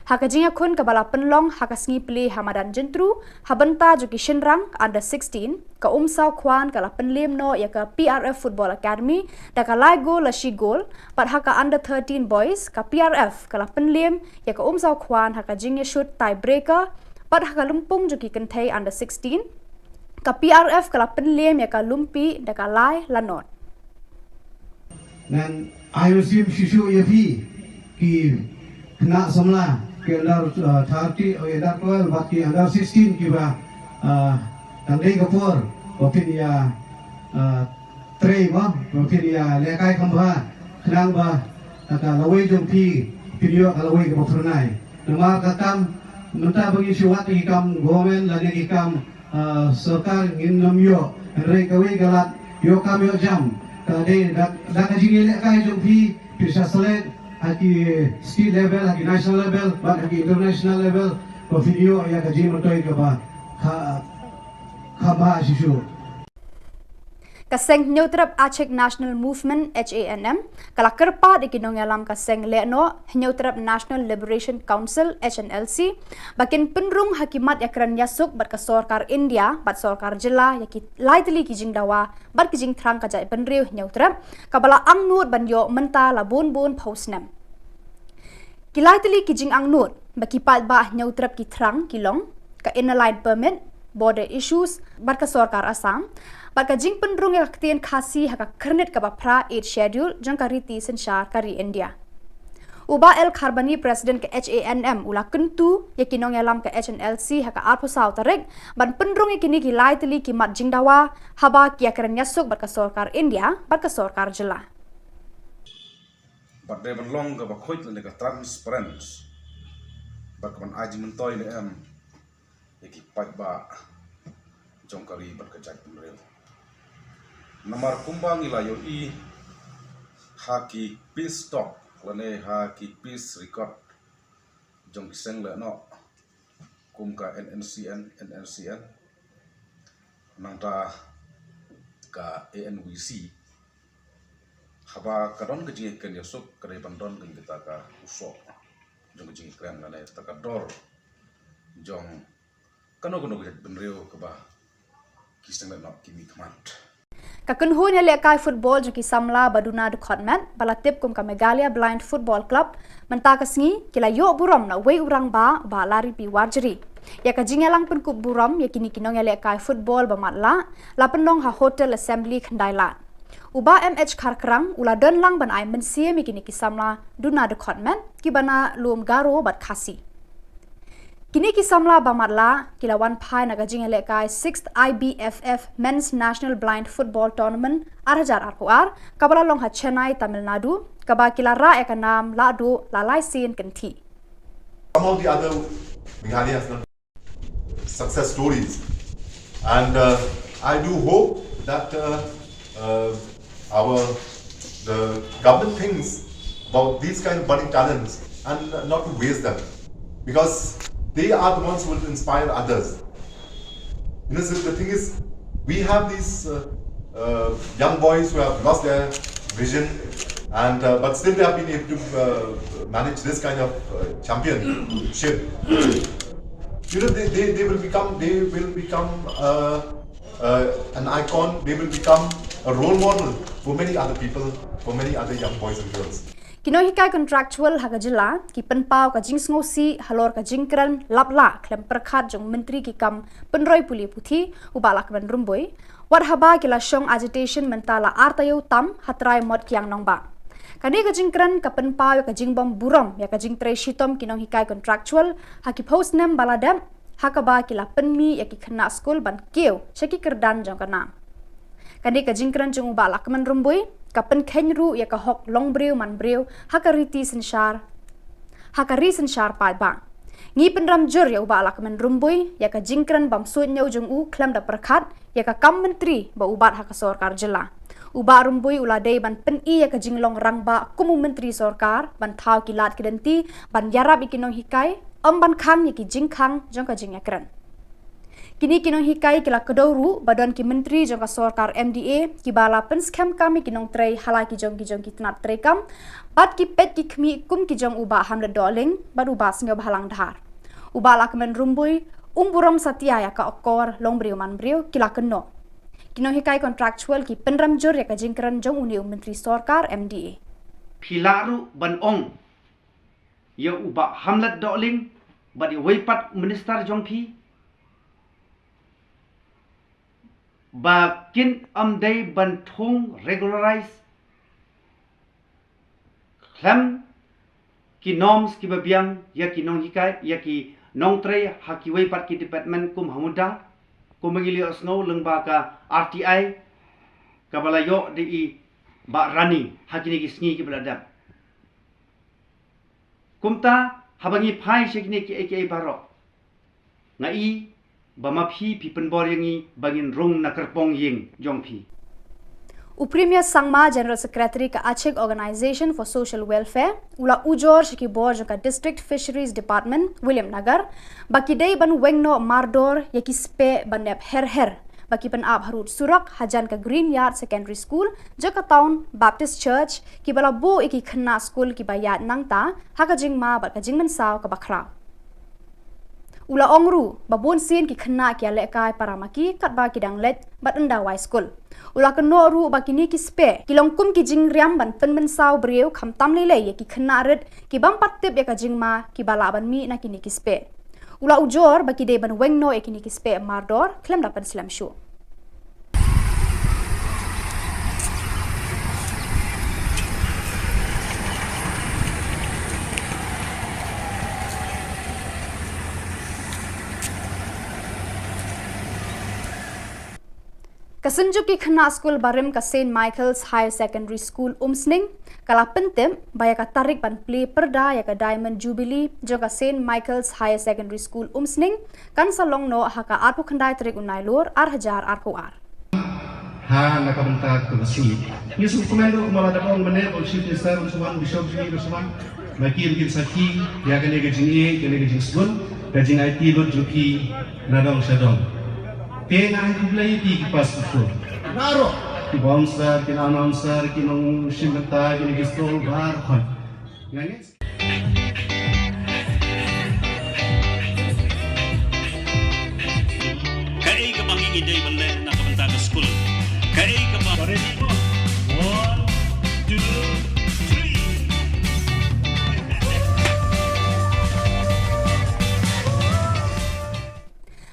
S3: Hakajinga kun kabala penlong hakasngi play Hamadan jentru habenta jo ki shinrang under 16 ka umsau kwan kala penlim no ya ka PRF Football Academy da ka lai gol la shi gol pat haka under 13 boys ka PRF kala penlim ya ka umsau kwan hakajinga shoot tie breaker pat haka lumpung jo ki kenthai under 16 ka PRF kala penlem ya ka lumpi da ka lai lanot.
S4: Dan IOCM Shishu Yapi ki kena semula ke under 30 under 12 baki under 16 ki ba tandai kapur bapin ya trei ba bapin ya lekai khamba khnang ba ka lawai jong pi video ka lawai ka purnai nama katam nunta bagi siwat ki kam government lagi ki kam सरकार गिनमियो रे कवे गलत यो काम यो जम तदे दाका जिंगे का जो भी पिसा सले hockey state level hockey national level but hockey international level को वीडियो या का जिम टोय के बा खबा शिशु
S3: Kaseng Neutrap Aceh National Movement HANM, kala kerpa di kinong alam kaseng leno Neutrap National Liberation Council HNLC, bakin penrung hakimat yakran yasuk bat kasorkar India bat sorkar jela yaki laitli kijing dawa bat kijing trang kajai penriu Neutrap, kabala angnut banyo menta labun bun pausnem. Kilaitli kijing angnut bakipat ba Neutrap ki trang kilong ka inline permit border issues bat kasorkar Assam. Baka jing penrung yang ketien kasi haka kernet kaba pra 8 schedule jang kariti sensyar kari India. Uba El Kharbani Presiden ke HANM ula kentu yakinong yalam ke HNLC haka arpusau tarik ban penrung yakini kilai teli kimat jing dawa haba kia keren yasuk baka sorkar India baka sorkar jela.
S5: But they belong ke bakoit le ke transparent. Baka ban aji mentoy le yaki pat ba jong kari berkejat penril. Namar kumbang ila yo I haki peace talk lane haki peace record jong kiseng le no kum ka NNCN nangta ka ANVC haba kadon kejing ken yosuk kare bandon ken kita ka usok jong kejing kren lane takador jong kano kejat benreu ke ba kiseng le no kimi command.
S3: Kakunhun ya lekai football juki samla baduna dekhotmat balatip kum ka Megalia Blind Football Club menta kasngi kila yo buram na wei urang ba lari pi warjeri ya ka jingalang pen kup buram ya kini kinong ya lekai football ba matla la penong ha hotel assembly khandailat uba MH Kharkrang ula don lang ban ai mensie mi kini kisamla duna dekhotmat ki bana lum garo bat khasi. Kini kisamla bamatla kilawan pai nagajing elekai 6th IBFF Men's National Blind Football Tournament arhajar arpuar kabala long ha Chennai Tamil Nadu kaba kilara ekanam ladu lalai sin kenti.
S6: Some of the other Meghalaya has done success stories, and I do hope that the government thinks about these kind of budding talents and not to waste them, because they are the ones who will inspire others. You know, so the thing is, we have these young boys who have lost their vision, and but still they have been able to manage this kind of championship. You know, they will become an icon. They will become a role model for many other people, for many other young boys and girls.
S3: Kinoi hikai contractual haga jela ki penpau ka jing sngosi halor ka jingkran lapla klem perkhat jong menteri ki kam penroi puli puthi ubalak ben rumboi war haba kila shong agitation mentala artayo tam hatrai mod kyang nongba kani ka jingkran ka penpau ka jingbom burom ya ka jingtrei shitom kinong hikai contractual haki postnem baladam hakaba kila penmi ya ki khna school ban keu shaki kerdan jong kana kani ka jingkran jong ubalak men rumboi kapen kenru ya ka hok long breu man breu hakariti sensyar pai bang ngi penram jur ya uba alak men rumbui ya ka jingkran bam suit nyau jung u klam da perkhat ya ka kam menteri ba ubat ha ka sorkar jela uba rumbui ula dei ban pen I ya ka jinglong rang ba kumu menteri sorkar ban thau kilat kidenti ban yarab ikinong hikai ban khang ya ki jingkhang jong ka jingakran kini kinong hikai kila kedoru badan ki menteri jong ka sorkar MDA ki bala pen scam kami kinong trei halai ki jong ki tenat trei kam bat ki pet ki khmi kum ki jong uba hamlet doling bad uba snyo bhalang dhar uba lak men rumbui umburam satya ya ka okor long breu man breu kila kenno kinong hikai contractual ki penram jor ya ka jingkran jong uni menteri sorkar MDA
S7: Pilaru ban ong ya uba hamlet doling bad weipat minister jong pi bakin amdai bantung regularize klam ki norms ki babiang ya ki nong hikai ya ki nong trei hakiwei pat ki department kum hamuda kum mengili osno lengba ka RTI kabala yo di ba rani hakini ki sngi ki beladap kumta habangi phai shekni ki aka baro ngai bama phi penbor yangi bangin rong na kerpong ying jong phi
S3: Upremia Sangma General Secretary ka Aceh Organisation for Social Welfare ula ujor shiki board ka District Fisheries Department William Nagar baki dei ban wengno mardor yaki spe banep her bagi penab harut surak hajan ke Green Yard Secondary School jaka town Baptist Church ki bala bo iki khna school ki bayat nangta haka jingma bat ka jingman saw ka bakra ula ongru babun sin ki khna ki ale kai paramaki kat ba ki dang let bat anda wai school ula keno ru ba ki ni ki spe ki longkum ki jing riam ban penmen saw breu kham tam le ye ki khna red ki bam pat tip ya ka jingma ki bala ban mi na ki ni ki spe ula ujor ba ki de ban wengno e ki ni ki spe mardor klem dapan slam show Kasunjuk ki khna school barim ka St Michael's Higher Secondary School umsning kala pentem baya ka tarik ban play perda ya ka Diamond Jubilee jo ka St Michael's Higher Secondary School umsning kan salong no haka arpu khandai tarik unai lor hajar arpu ar
S4: ha nakabenta ke masih Yesus komando kumala dabong mene on chief minister Usman Bishop Jini Usman makir kin saki ya kene ke jini kene ke jingsun ke jing IT lot juki nadong sadong Tenang kulai di kipas itu. Naro. Di bouncer, di announcer, di nong simenta, di gistol bar kon. Ngani?
S8: Kai ka bang ide balle na kabanta ka school. Kai ka ba ready mo. 1 2 3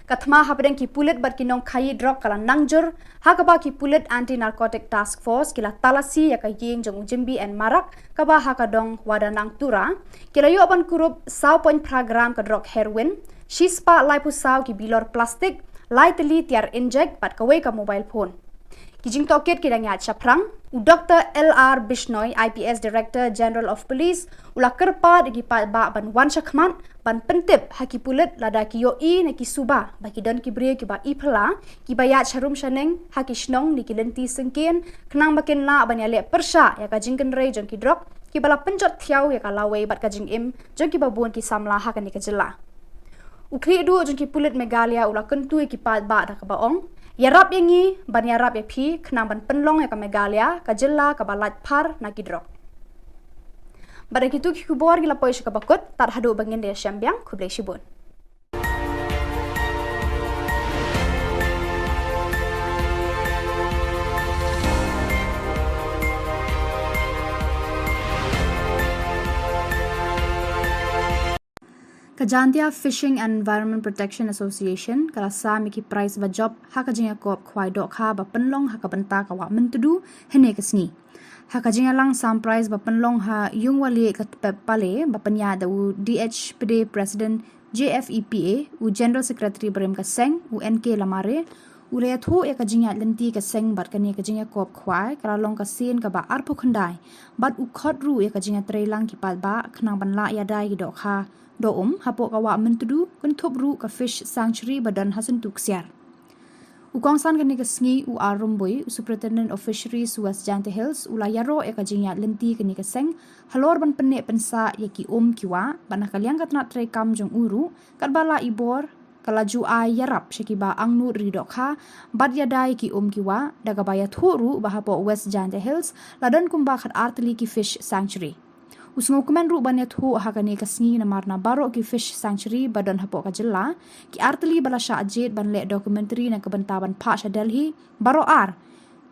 S3: Kathma hapdeng ki pulit bat kinong khai drop kala nangjur hakaba ki pulit anti narcotic task force kila talasi ya ka yeng jong jimbi and marak kaba hakadong wadanang tura kila yo apan kurup saw point program ka drug heroin shispa laipu saw ki bilor plastic lightly tiar inject bat kawe ka mobile phone kijing toket kidang ya chaprang Dr. LR Bishnoi IPS Director General of Police ula kerpa digi ba ban wan shakman ban pentip haki pulit lada ki yo I ne ki suba baki dan ki bre ki ba ipla ki baya charum shaneng haki shnong ni ki lenti sengken knang bakin la ban ya le persha ya ka jingken rei jong ki drop ki bala penjot thiau ya ka lawe bat ka jing im jong ki babun ki samla ha ka ni ka jilla ukri du jong ki pulit megalia ula kentu ki pa ba da ka baong Yarap yangi ban yarap ya phi khnang ban penlong ya ka megalia ka jilla ka balat phar na ki drop Bara kitu ki Khubor gila poish ka bakut tar hadu bangin de syambyang khublei shibun Kajantia Fishing and Environment Protection Association kala sa miki price ba job haka jinga kop khwai dok kha ba penlong haka benta ka wa mentudu hene kasni haka jinga lang sam price ba penlong ha yung wali ka pale ba panya da u DHPD President JFEPA u General Secretary Brem ka seng u NK lamare u le tho ya ka jinga lenti ka seng bat ka ni ka jinga kop khwai kala long ka sin ka ba arpo khandai bat u khot ru ya ka jinga treilang ki pal ba khnang ban la ya dai dok kha do hapo kawa mentudu kun thobru ka fish sanctuary badan hasan tuksiar ukongsan kani ka sngi u arumboi superintendent of fisheries West Jante Hills ula yaro e ka jinya lenti kani ka seng halor ban penne pensa yaki kiwa ban kaliang katna trai kam jong uru kat bala ibor kalaju ay yarap shakiba angnu ridokha bad yadai ki kiwa daga baya thoru bahapo West Jante Hills ladan kumba khat artli ki fish sanctuary Usngo kumen ru banyat hu hakani kasngi na marna baro ki fish sanctuary badan hapo ka jilla ki artli bala sha ajit ban le documentary na kebantaban pa sha Delhi baro ar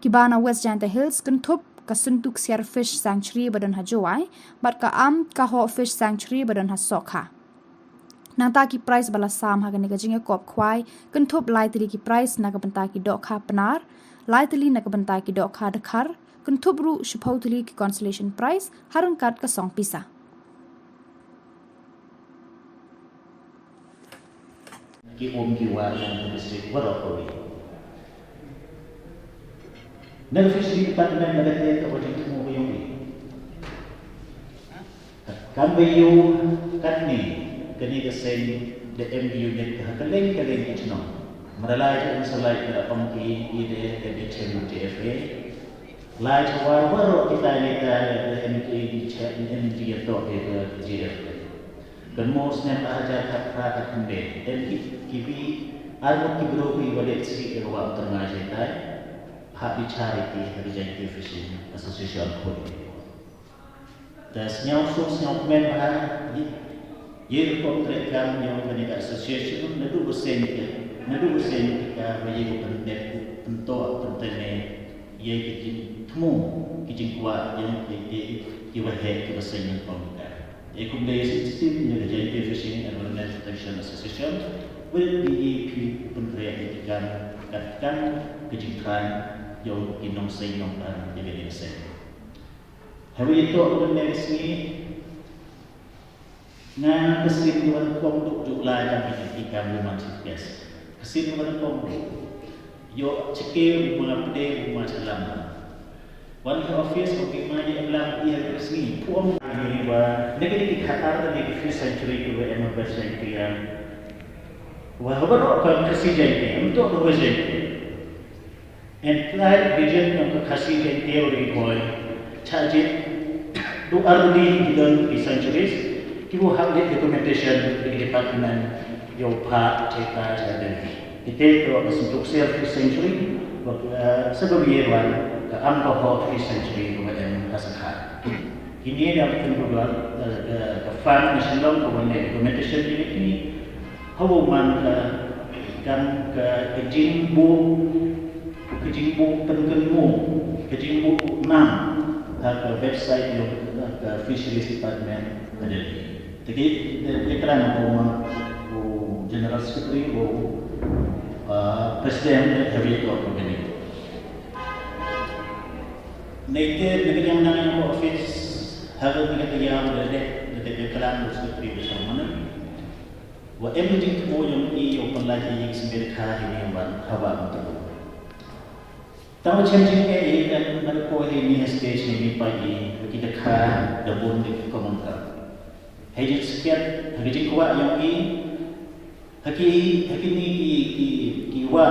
S3: ki bana West Jante Hills kentup kasuntuk siar fish sanctuary badan hajowai bat ka ka ho fish sanctuary badan hasokha nanta ki price bala sam hakani ka jinga kop khwai kentup lightly ki price na kebanta ki dokha penar lightly na kebanta ki dokha dekhar Kuntubru supposedly ki consolation prize harangkat ka song pisa.
S9: Ki kiwa yang district Warokori. Nang fishery department nagate ka ojing mo yung ni. Kambayo katni kani ka sen the MBU net ka kaleng itno. Maralay ang salay ka pamki ide the TFA. Lai chawar waro kita MK MG to GF. Dan most nem ajar katra katende dan kibi Almut kibro bi wale si wa tengah jaitai hak dicari di Jayati Fishing Association Code. Dan senyau men bahar ye kontrak kami yang kena association nadu bersen kita bagi bukan dek bentuk tentang ye kijin temu kijin kuat yang di wahai kebesaran yang pemuda. Ekumdaya sistem yang Jayati Fishing Environment Protection Association will be penteriakan katakan kejengkan yang inong say nong dan jadi say. Hari itu aku menulis ni ngan kesimpulan kong duk lah jam ini kami masih biasa. Kesimpulan kong yo cekir mengapde masalah. One office mungkin mana yang ia resmi puang ini bah negeri Qatar dan negeri century ke yang berbeza yang wah berapa kasih jadi untuk berbeza. Entire region yang kasih jadi teori boy charge do early dan di centuries kita have documentation di department yang pak cerita jadi kita tu untuk self century sebelumnya ke alcohol free century kemudian kasar. Ini yang kedua ke fund nasional kemudian documentation ini hubungan kan ke jimbo pengenmu ke jimbo 6 ke website yang ke fisheries department ada. Jadi kerana general secretary presiden habis itu begini. Naiknya negeri yang nanya office harus negeri yang dari kelam secretary bersama mana. Wa emerging mo yung open life yung sendiri kahit ini hawa untuk. Tahu changing kan mereka ini stage ini pagi kita kah dabun di komentar. Hanya sekian hanya kuat yang haki ni kiwa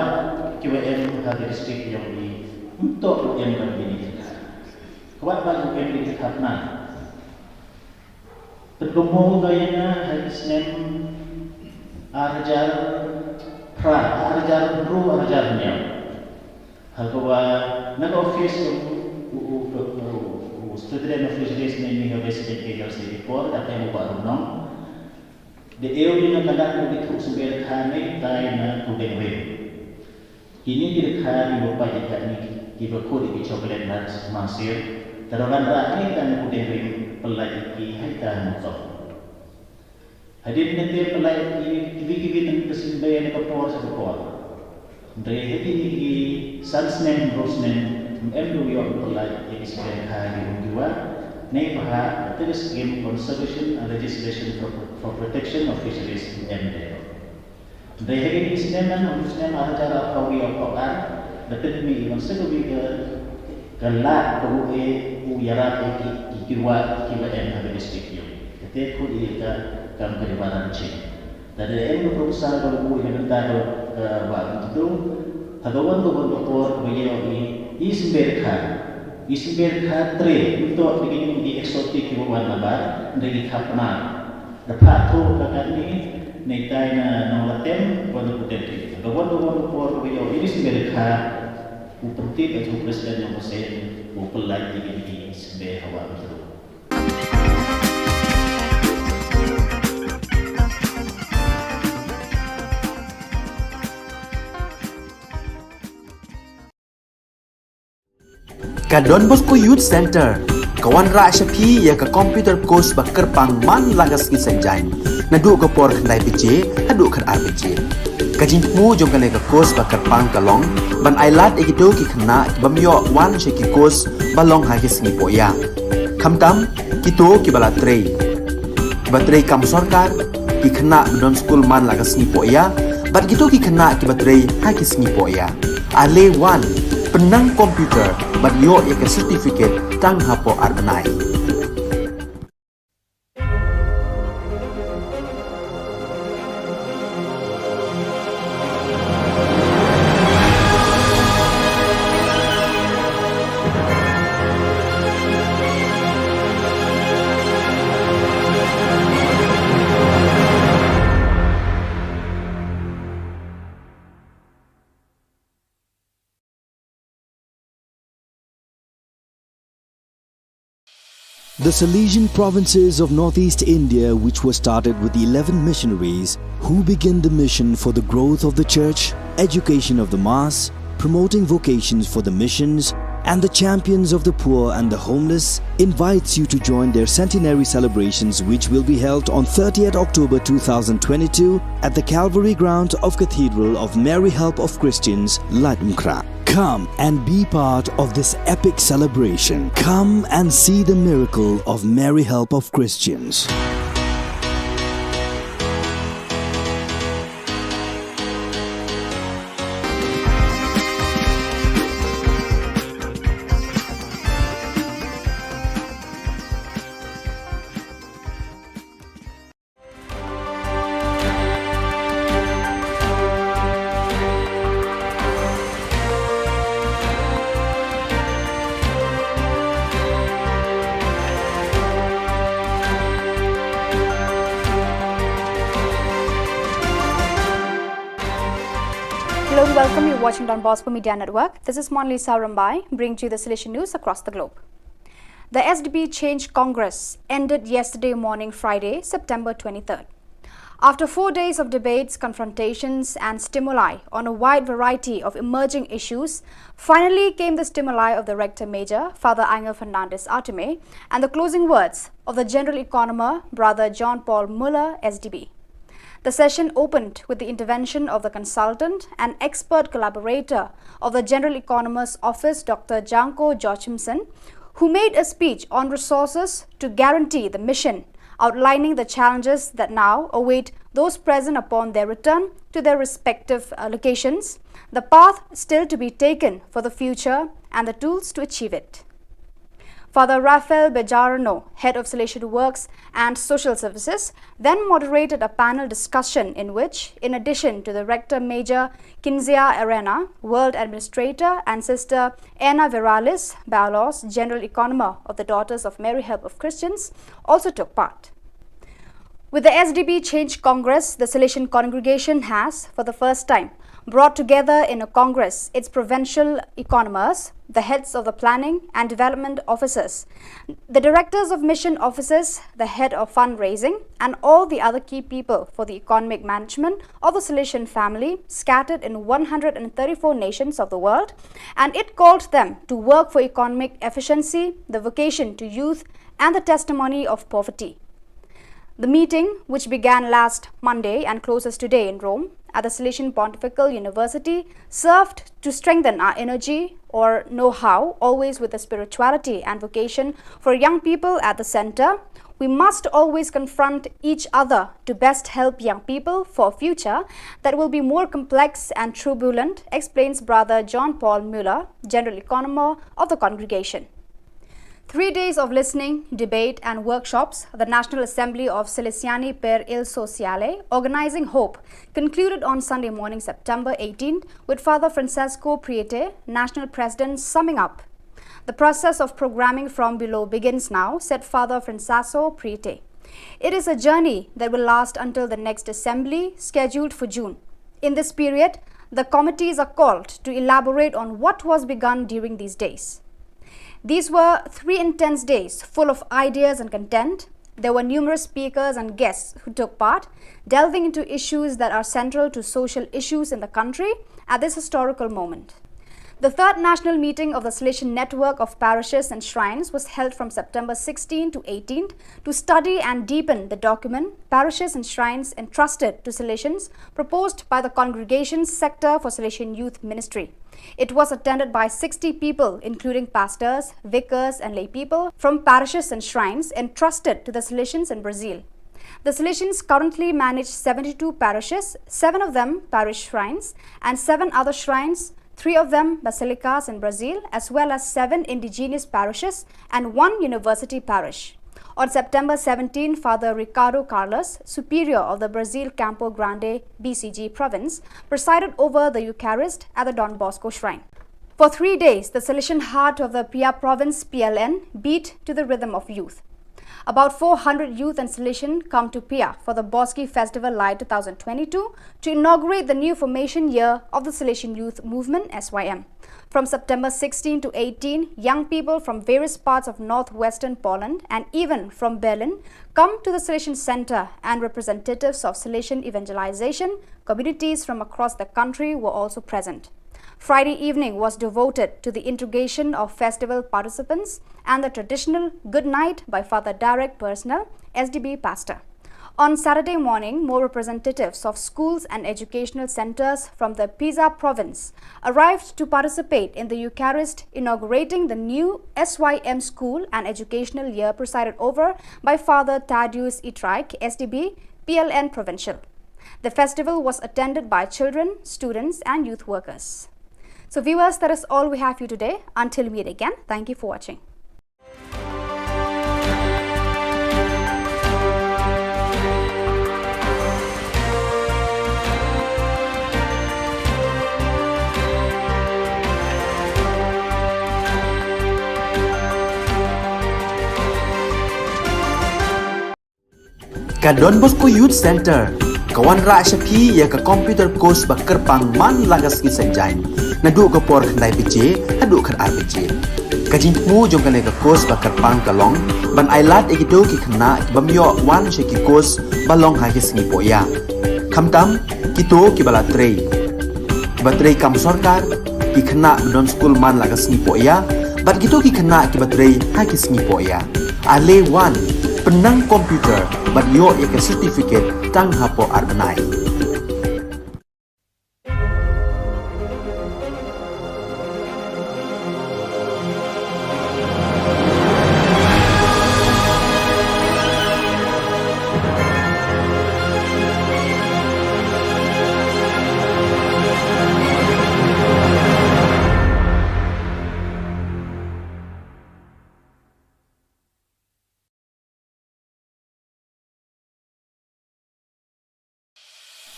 S9: em hari district yang untuk yang begini. Kuat bagi yang diharapkan. Bergumul gayanya hari Senin arjar arjarnya. Hagwa nag office student officials ni habis sedikit report datang buat rumah. The area na kadang ko subir khane tay na kudengwe. Ini direkhan mo pa ni kibakuri di chocolate nuts masir. Terawan rakyat dan kudengwe pelai ki haitan mo. Hadir nanti pelai kibi nang kesimbayan kapor sa kapor. Dari ini ki sunsnen rosnen MW yang pelai yang disebut hari dua. Nei paha terus game conservation and legislation for protection of fisheries MD. Dari ini sineman urusnya acara kawi okokan betul mi yang sebagai galak keruhe uyara kiwa M hari district yo. Ketika ku dia kam keribaran cing. Dari M berusaha kalau yang tadi waktu itu hadawan doktor beliau ini Isberka tre untuk begini di eksotik di bawah nabar dari kapna. Dapat tu kakak ni netai na nolatem pada putih. Kawan por beliau ini Isberka penting bagi presiden yang masih pelai di Isber hawa itu.
S1: Ka Don Bosco Youth Center, kawan ra syapi ya ka computer course bakar pang man lagas ki sanjai. Nadu ka por khandai PJ, hadu kan RPG. Ka jingmu jong ka ka course bakar pang kalong, ban ailat egido ki khna bamyo wan sheki course balong ha ki singi poya. Khamtam kito ki bala trei. Batrei kam sarkar ki khna don school man lagas singi poya, bat kito ki khna ki batrei ha ki singi poya. Ale wan penang komputer bagyo ya sertifikat tang hapo arbenai.
S2: The Salesian provinces of northeast India, which were started with the 11 missionaries who began the mission for the growth of the church, education of the mass, promoting vocations for the missions, and the champions of the poor and the homeless, invites you to join their centenary celebrations, which will be held on 30th October 2022 at the Calvary ground of Cathedral of Mary Help of Christians, Ladumkra. Come and be part of this epic celebration. Come and see the miracle of Mary Help of Christians.
S3: Hello and welcome. You're watching Don Bosco Media Network. This is Monli Saurambai, bringing you the Salesian news across the globe. The SDP Change Congress ended yesterday morning, Friday, September 23rd. After 4 days of debates, confrontations and stimuli on a wide variety of emerging issues, finally came the stimuli of the Rector Major, Father Angel Fernandez Artime, and the closing words of the General Economer, Brother John Paul Muller, SDB. The session opened with the intervention of the consultant and expert collaborator of the General Economer's Office, Dr. Janko Joachimson, who made a speech on resources to guarantee the mission, outlining the challenges that now await those present upon their return to their respective locations, the path still to be taken for the future, and the tools to achieve it. Father Rafael Bejarano, Head of Salesian Works and Social Services, then moderated a panel discussion in which, in addition to the Rector Major Kinzia Arena, World Administrator, and Sister Anna Viralis Balos, General Economer of the Daughters of Mary Help of Christians, also took part. With the SDP Change Congress, the Salesian congregation has, for the first time, brought together in a congress its provincial economers, the heads of the planning and development officers, the directors of mission offices, the head of fundraising, and all the other key people for the economic management of the Salesian family scattered in 134 nations of the world, and it called them to work for economic efficiency, the vocation to youth, and the testimony of poverty. The meeting, which began last Monday and closes today in Rome at the Salesian Pontifical University, served to strengthen our energy or know-how, always with the spirituality and vocation for young people at the center. We must always confront each other to best help young people for a future that will be more complex and turbulent, explains Brother John Paul Muller, General Economer of the congregation. 3 days of listening, debate and workshops, the National Assembly of Salesiani per il Sociale, Organizing Hope, concluded on Sunday morning, September 18th, with Father Francesco Priete, National President, summing up. The process of programming from below begins now, said Father Francesco Priete. It is a journey that will last until the next assembly, scheduled for June. In this period, the committees are called to elaborate on what was begun during these days. These were 3 intense days full of ideas and content. There were numerous speakers and guests who took part, delving into issues that are central to social issues in the country at this historical moment. The third national meeting of the Salesian Network of Parishes and Shrines was held from September 16 to 18 to study and deepen the document, Parishes and Shrines Entrusted to Salesians, proposed by the Congregation's Sector for Salesian Youth Ministry. It was attended by 60 people, including pastors, vicars and lay people from parishes and shrines entrusted to the Salesians in Brazil. The Salesians currently manage 72 parishes, 7 of them parish shrines, and 7 other shrines, 3 of them basilicas in Brazil, as well as 7 indigenous parishes and 1 university parish. On September 17, Father Ricardo Carlos, Superior of the Brazil Campo Grande BCG province, presided over the Eucharist at the Don Bosco Shrine. For 3 days, the Salesian heart of the Pia province PLN beat to the rhythm of youth. About 400 youth and Salesian come to Pia for the Boski Festival Live 2022 to inaugurate the new formation year of the Salesian Youth Movement (SYM). From September 16 to 18, young people from various parts of northwestern Poland and even from Berlin come to the Salesian Center, and representatives of Salesian evangelization communities from across the country were also present. Friday evening was devoted to the integration of festival participants and the traditional good night by Father Direct Personnel, SDB pastor. On Saturday morning, more representatives of schools and educational centers from the Pisa province arrived to participate in the Eucharist, inaugurating the new SYM school and educational year presided over by Father Thaddeus Itraik, SDB, PLN Provincial. The festival was attended by children, students and youth workers. So viewers, that is all we have for you today. Until we meet again, thank you for watching.
S1: Don Bosco Youth Center, kawan ra syapi ya ke computer course bakar pangman lagas ki sanjain. Nadu ke por khandai BJ, hadu khan RBJ. Kajin mu jom kan ke course bakar pang kalong, ban ailat ekito ki khna bamyo wan sheki course balong ha ki singi poya. Khamtam kito ki bala trei. Batrei kam sarkar ki khna don school man lagas singi poya, bat kito ki khna ki batrei ha ki singi poya. Ale wan penang komputer bat yo ke certificate tang hapo arbenai.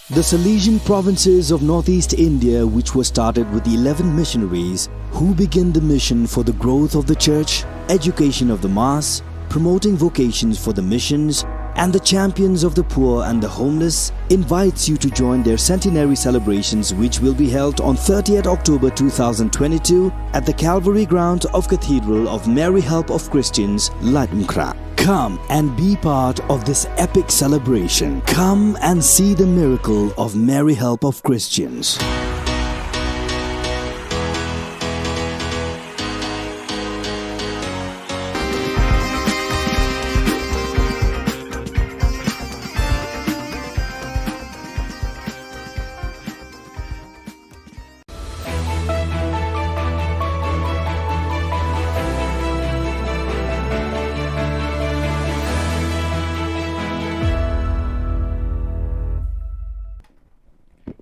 S2: The Salesian provinces of northeast India, which was started with 11 missionaries who began the mission for the growth of the church, education of the mass, promoting vocations for the missions, and the champions of the poor and the homeless, invites you to join their centenary celebrations, which will be held on 30th October 2022 at the Calvary ground of Cathedral of Mary Help of Christians, Ladumkra. Come and be part of this epic celebration. Come and see the miracle of Mary Help of Christians.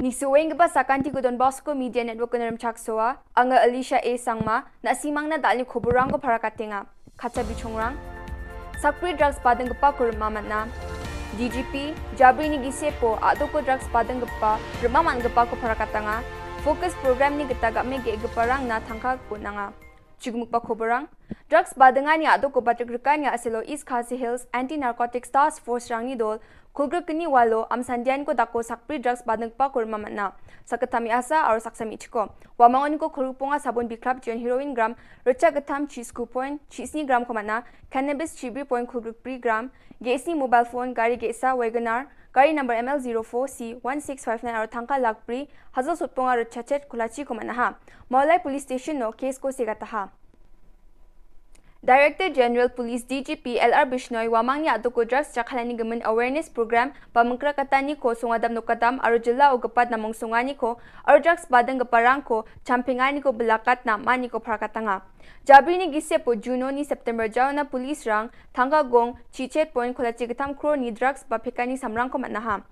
S10: Nisuweng ba sa kanti ko Don Bosco Media Network ko naram chaksoa, anga Alicia A. Sangma, na simang na dali Khubor Na Ka Jylla, Khatsa Bichongrang, Sakpri drugs padang gapa ko rumaman na, DGP, Jabri ni Gisepo, ato ko drugs padang gapa, rumaman gapa ko parakatanga, focus program ni gitaga me gegaparang na tangka ko na nga. Chigmuk pa Khoborang, drugs badangan ni ato ko patrikrikan nga asilo East Khasi Hills Anti-Narcotics Task Force rang ni dol, kulgrkini walo am sandian ko dako sakpri drugs badang pa kurma na sakatami asa or saksami chiko wamangon ko khurupunga sabon bikrap jon heroin gram rocha gatam chisku point chisni gram komana cannabis chibri point khulgrupri gram gesni mobile phone gari gesa wagoner gari number ML04C1659 or thangka lakpri hazal sutpunga rocha chet kulachi komana ha Maulai police station no case ko sigata ha Director General Police DGP LR Bishnoy wamang niya ato ko drugs chakhalani gaman awareness program pamangkra katani ko sungadam no kadam aro jilla o gapat na mong sungani ko aro drugs badang gaparang ko champingani ko belakat na mani ko prakatanga Jabri ni gise po Juno ni September jaw na police rang thangga gong chichet point kholachi gatam kro ni drugs bapikani samrang ko manaha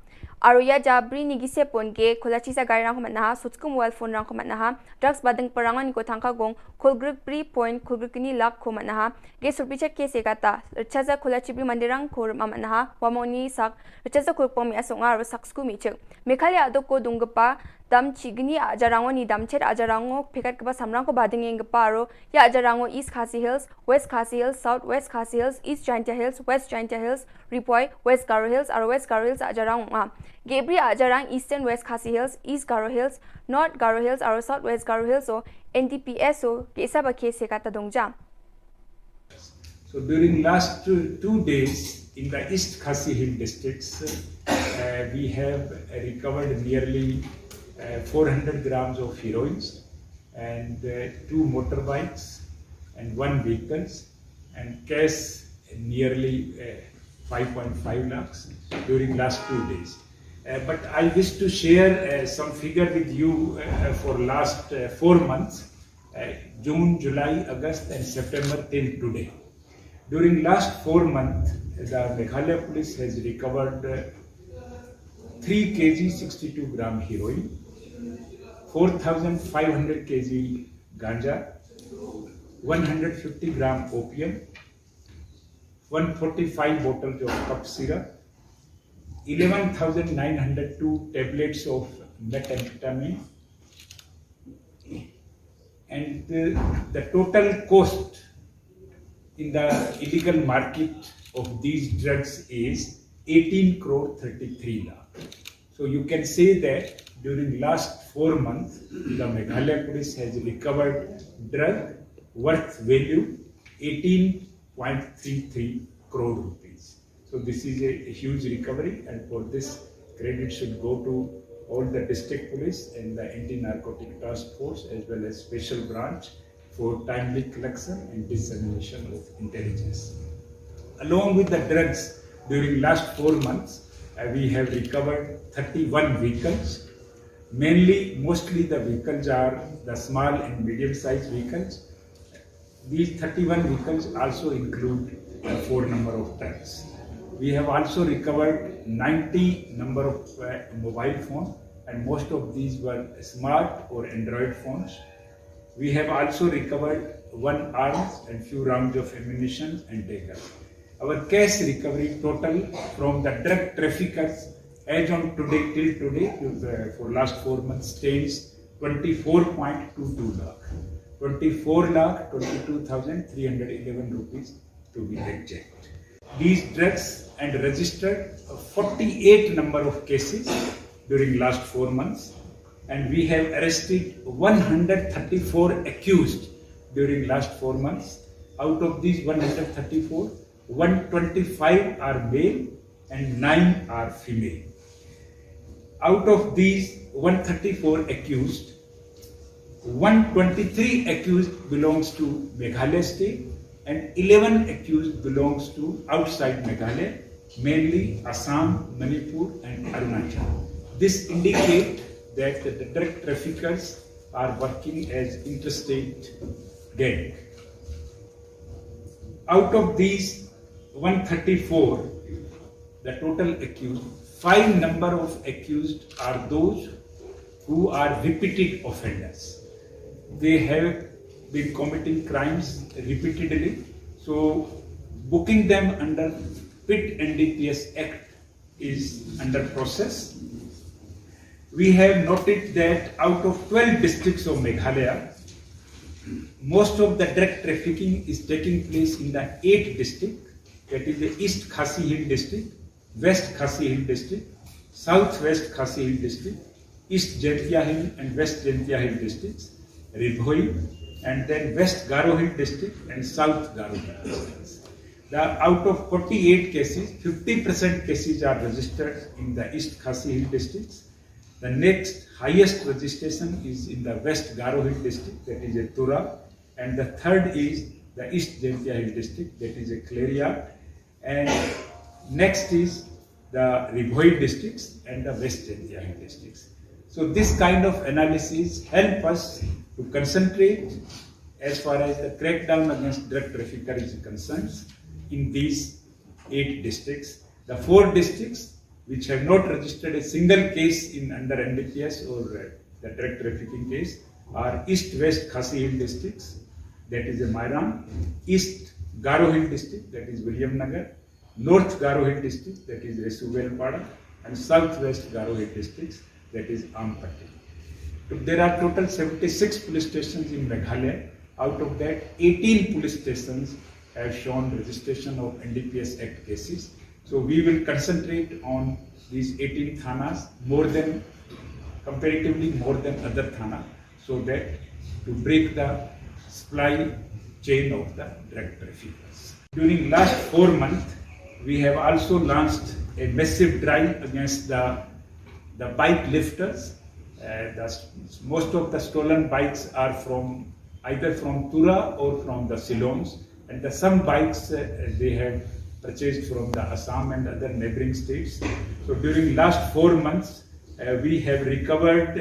S10: Aruya Jabri ni gise pon ge kholachi sa gari rang ko manaha sutsku mobile phone rang ko manaha drugs badang parangan ko thangka gong khulgruk pri point khulgruk ni lak ko manaha naha ge surpicha ke sekata chaza khula chibi mandirang khur mama naha wamoni sak chaza khur pomi asonga ro saksku mi chek Meghalaya adoko dungpa dam chigni ajarango ni damchet ajarango phekat kaba samrang ko bading engpa ro ya ajarango East Khasi Hills, West Khasi Hills, South West Khasi Hills, East Jaintia Hills, West Jaintia Hills, Ripoi, West Garo Hills aro West Garo Hills ajarang Gebri ajarang Eastern West Khasi Hills, East Garo Hills, North Garo Hills aro South West Garo Hills o NDPS o kesa ba ke sekata dongja.
S11: So during last 2 days in the East Khasi Hill districts, we have recovered nearly 400 grams of heroines and 2 motorbikes and 1 vehicles and cash nearly 5.5 lakhs during last 2 days. But I wish to share some figure with you for last 4 months, June, July, August and September till today. During last 4 months, the Meghalaya police has recovered 3 kg 62 gram heroin, 4,500 kg ganja, 150 gram opium, 145 bottles of cough syrup, 11,902 tablets of methamphetamine, and the total cost in the illegal market of these drugs is 18 crore 33 lakh. So you can say that during last 4 months, the Meghalaya police has recovered drug worth value 18.33 crore rupees. So this is a huge recovery, and for this credit should go to all the district police and the anti-narcotic task force as well as special branch for timely collection and dissemination of intelligence. Along with the drugs, during last 4 months, we have recovered 31 vehicles. Mostly the vehicles are the small and medium-sized vehicles. These 31 vehicles also include 4 number of trucks. We have also recovered 90 number of mobile phones, and most of these were smart or Android phones. We have also recovered 1 arms and few rounds of ammunition and dagger. Our cash recovery total from the drug traffickers as on today till today for last 4 months stands 24.22 lakh. 24 lakh 22,311 rupees to be exact. These drugs and registered 48 number of cases during last 4 months, and we have arrested 134 accused during last 4 months. Out of these 134, 125 are male and 9 are female. Out of these 134 accused, 123 accused belongs to Meghalaya state and 11 accused belongs to outside Meghalaya, mainly Assam, Manipur and Arunachal. This indicates that the drug traffickers are working as interstate gang. Out of these 134, the total accused, 5 number of accused are those who are repeated offenders. They have been committing crimes repeatedly, so booking them under PIT NDPS Act is under process. We have noted that out of 12 districts of Meghalaya, most of the drug trafficking is taking place in the 8 districts, that is the East Khasi Hill district, West Khasi Hill district, Southwest Khasi Hill district, East Jaintia Hill and West Jaintia Hill districts, Ribhoi, and then West Garo Hill district and South Garo Hill districts. Out of 48 cases, 50% cases are registered in the East Khasi Hill districts. The next highest registration is in the West Garo Hill district, that is a Tura, and the third is the East Jaintia Hill district, that is a Cleria, and next is the Ribhoi districts and the West Jaintia Hill districts. So this kind of analysis help us to concentrate as far as the crackdown against drug trafficker is concerned in these 8 districts. The 4 districts which have not registered a single case in under NDPS or the drug trafficking case are East-West Khasi Hill districts, that is a Mairan, East Garo Hill district, that is William Nagar, North Garo Hill district, that is Resuvelpada, and Southwest Garo Hill districts, that is Ampatti. There are total 76 police stations in Meghalaya. Out of that, 18 police stations have shown registration of NDPS Act cases. So we will concentrate on these 18 thanas comparatively more than other thana, so that to break the supply chain of the drug traffickers. During last 4 months, we have also launched a massive drive against the bike lifters. Most of the stolen bikes are either from Tura or from the Ceylons, and some bikes they have purchased from the Assam and other neighboring states. So during last 4 months, we have recovered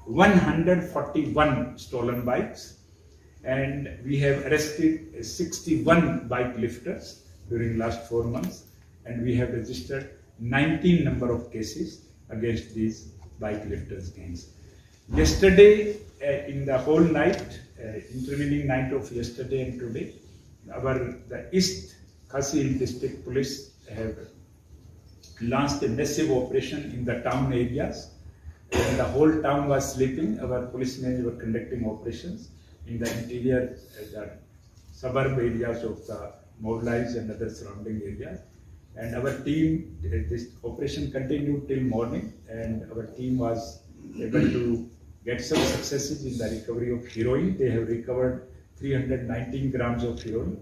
S11: 141 stolen bikes, and we have arrested 61 bike lifters during last 4 months, and we have registered 19 number of cases against these bike lifters gangs. Yesterday, in the whole night, intervening night of yesterday and today, the East Khasi District Police have launched a massive operation in the town areas. When the whole town was sleeping, our policemen were conducting operations in the interior, the suburb areas of the Mobilize and other surrounding areas. And our team, this operation continued till morning, and our team was able to get some successes in the recovery of heroin. They have recovered 319 grams of heroin,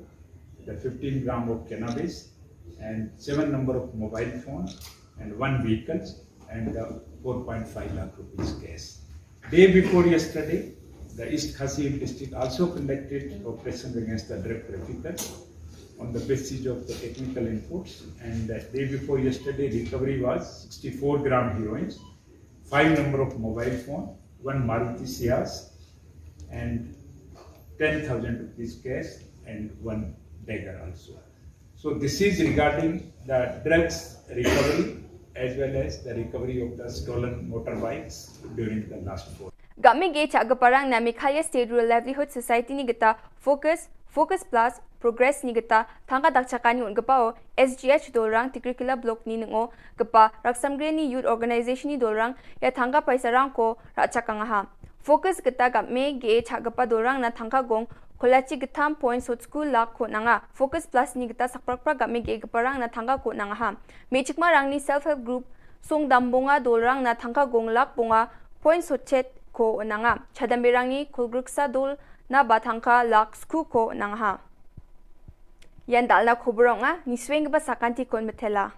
S11: the 15 gram of cannabis, and 7 number of mobile phones, and 1 vehicle, and 4.5 lakh rupees cash. Day before yesterday, the East Khasi district also conducted operations against the drug traffickers on the basis of the technical inputs, and the day before yesterday, recovery was 64 gram heroin, 5 number of mobile phone, 1 Maruti Ciaz, and 10,000 rupees cash, and 1 dagger also. So this is regarding the drugs recovery as well as the recovery of the stolen motorbikes during the last 4.
S10: Game ge chagaparang na Meghalaya State Rural Livelihood Society ni gita Focus Plus Progress ni gita thangka dakchakani un gapao SGH dolrang Tikrikila block ni ngo gapa raksamgre ni youth organization ni dolrang ya thangka paisarang ko rachakanga ha. Focus gita game ge chagapa dolrang na thangka gong Kolachi gitam points hot school lak ko nanga Focus Plus ni gita sakprakpra game ge gaparang na thangka ko nanga ha. Mechikma rang ni self help group song dambonga dolrang na thangka gong lak bonga points hot chat ko nanga chadambirang ni kulgruksa dol na batangka lak sku ko nanga ha. Yan dal na Khubor nga ni swing ba sakanti kon metela.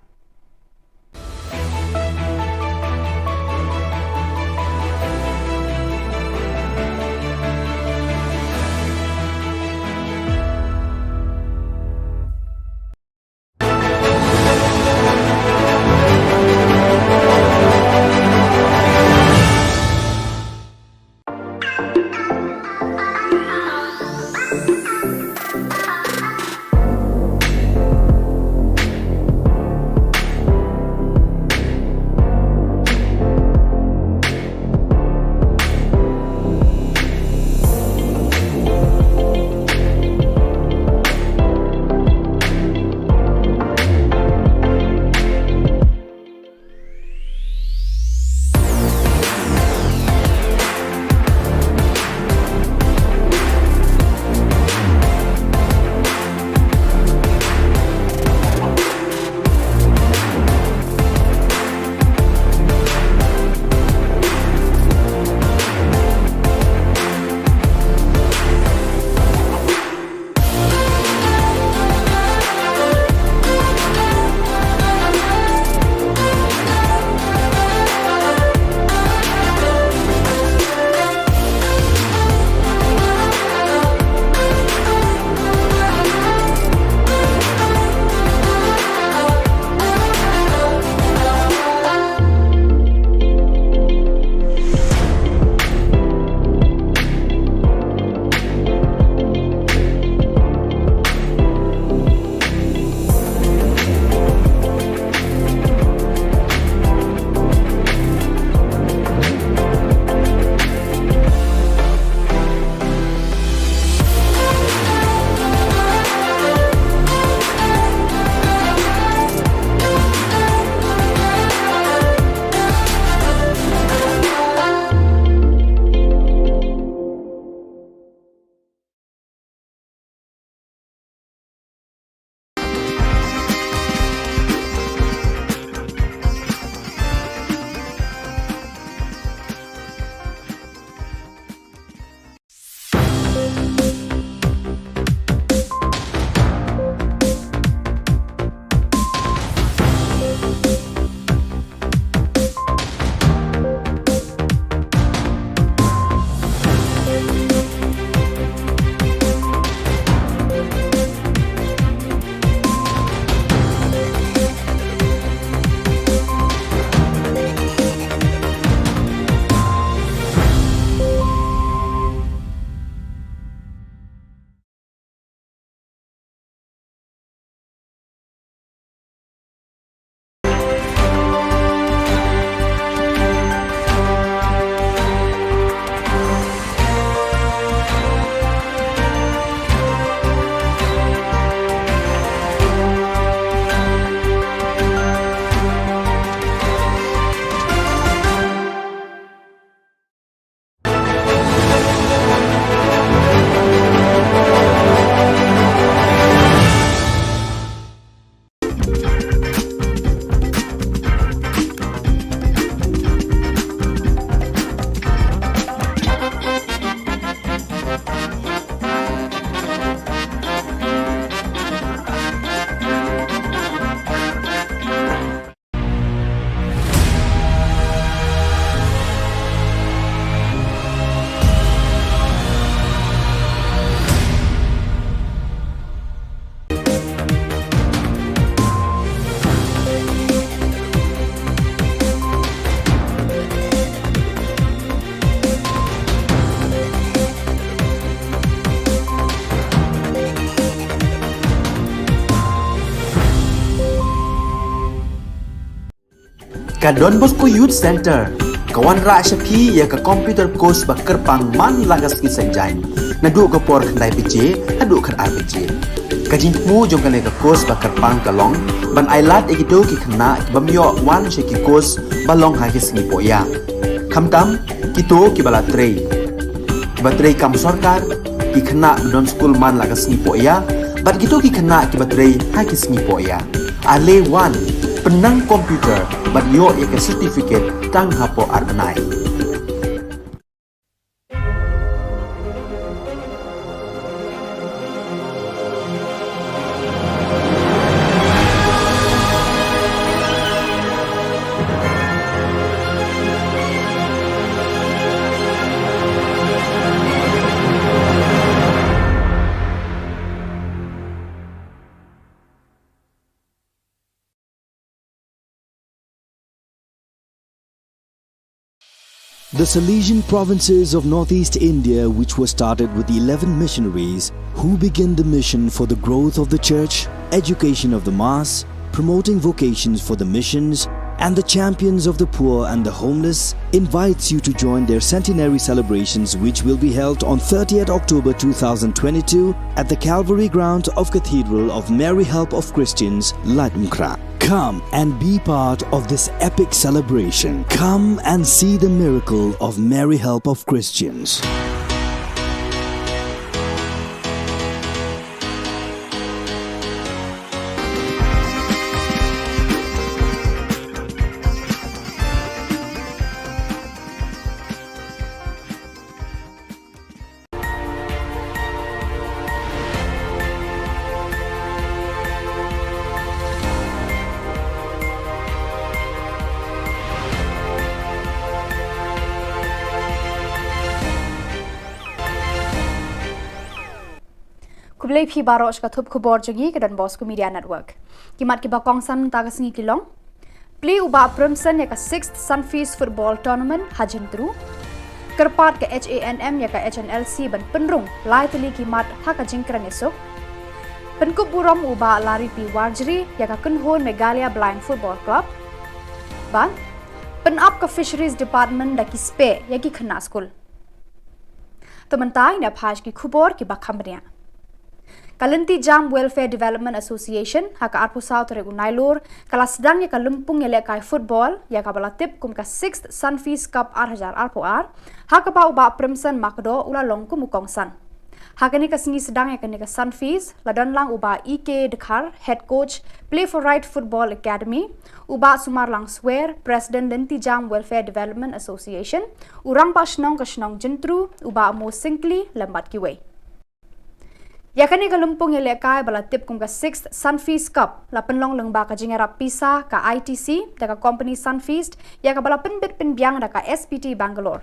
S1: ka Don Bosco Youth Center kawan ra shapi ya ka computer course ba kerpang man lagas ki sanjain na du ka por khandai pije adu khan RPG kajin mu jong ka le ka course ba kerpang kalong ban ailat egido ki khna bamyo wan she ki course balong ha ki sni poya khamtam kito ki bala trei batrei kam sarkar ki khna don school man lagas ni poya bat gitu ki khna ki batrei ha ki sni poya ale wan penang komputer bat yo ya ke certificate tang hapo arbanai.
S2: The Salesian provinces of northeast India, which were started with 11 missionaries who began the mission for the growth of the church, education of the mass, promoting vocations for the missions, and the champions of the poor and the homeless, invites you to join their centenary celebrations, which will be held on 30th October 2022 at the Calvary ground of Cathedral of Mary Help of Christians, Ladmkra. Come and be part of this epic celebration. Come and see the miracle of Mary Help of Christians.
S3: Kublai phi barosh ka thup khubor jogi ke Don Bosco Media Network. Kimat ki bakong san tagas ngi kilong. Play uba Primson ya ka 6th Sunfeast Football Tournament hajin tru. Kerpat ke HANM ya ka HNLC ban penrung lai teli kimat ha ka jingkrang esok. Penkup burom uba lari pi warjri ya ka kunhon Megalia Blind Football Club. Ban penap ka Fisheries Department da ki spe ya ki khna school. Tementai na phaj ki khubor ki bakhamria. Kalanti Jam Welfare Development Association haka arpu South regu nailur kala sedang ya ka lumpung ya kai football ya ka balatip kum ka 6th Sunfeast Cup 8000 arpu ar haka pa uba Primson makdo ula longku mukongsan haka ni ka singi sedang ya ka ni ka Sunfeast ladan lang uba EK Dekhar head coach Play for Right Football Academy uba Sumar lang swear President Lanti Jam Welfare Development Association urang pa shnong ka shnong jentru uba mo singli lambat kiwe. Yakani ka lumpung ya lekai balatip kum ka 6th Sunfeast Cup la penlong lengba ka jingera pisa ka ITC da ka company Sunfeast ya ka bala penbit penbiang da ka SPT Bangalore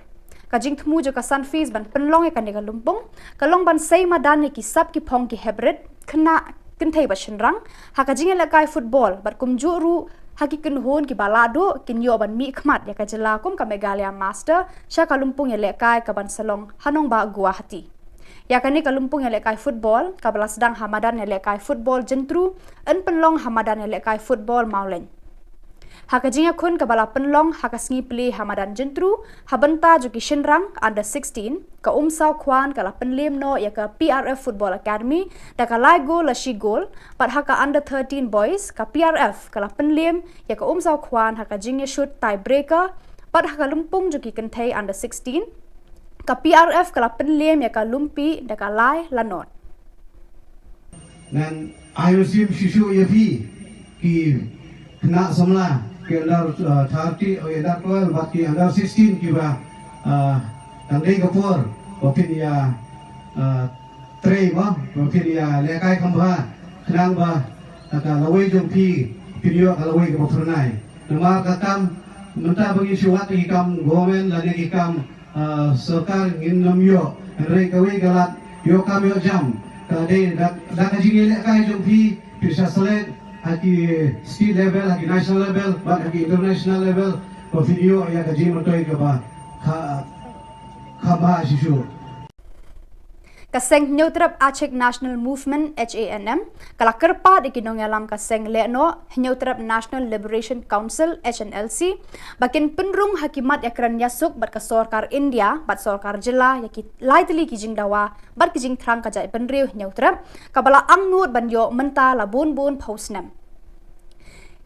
S3: ka jing thmu jo ka Sunfeast ban penlong ya ka ni ka lumpung ka long ban sei madan ki sab ki phong ki hybrid khna kinthai ba shinrang ha ka jingela lekai football bat kum ju ru haki kinhon ki balado kin yo ban mi khmat ya ka jela kum ka Megalia Master sha ka lumpung ya lekai ka ban salong hanong ba Guwahati. Yakani ka lumpung ya lekai football kabala sedang hamadan ya lekai football jentru en penlong hamadan ya lekai football mauleng haka jinga kun kabala penlong haka sngi play hamadan jentru habanta jo ki shinrang under 16 ka umsau khwan kala penlem no ya ka PRF Football Academy da ka lai goal la shi goal but haka under 13 boys ka PRF kala penlem ya ka umsau khwan haka jinga shoot tie breaker but haka lumpung jo ki kenthai under 16 ka PRF kala penlem ya ka lumpi da ka lai lanot.
S4: Dan IOCM Shishu Yapi ki kena semula ke under 30 under 12 baki under 16 ki ba tandai kapur bapin ya trei ba bapin ya lekai khamba khnang ba ka lawai jompi video ka lawai ka bapurnai nama katam menta bagi syuat ki kam gomen la ki kam serkar ngin namyo rei kawi galat yo kam yo jam kade da ka jingi le kai jompi pisa select haki state level haki national level ba haki international level ko video ya ka jing motoi ka ba khaba shishu
S3: Kaseng Nyautrap Aceh National Movement HANM kala kerpa di kinong alam kaseng leno Nyautrap National Liberation Council HNLC bakin penrung hakimat yakran yasuk bat ka sorkar India bat sorkar jilla yaki laitli kijing dawa bat kijing trang kajai penriu Nyautrap kabala angnur banyo menta labun bun pausnem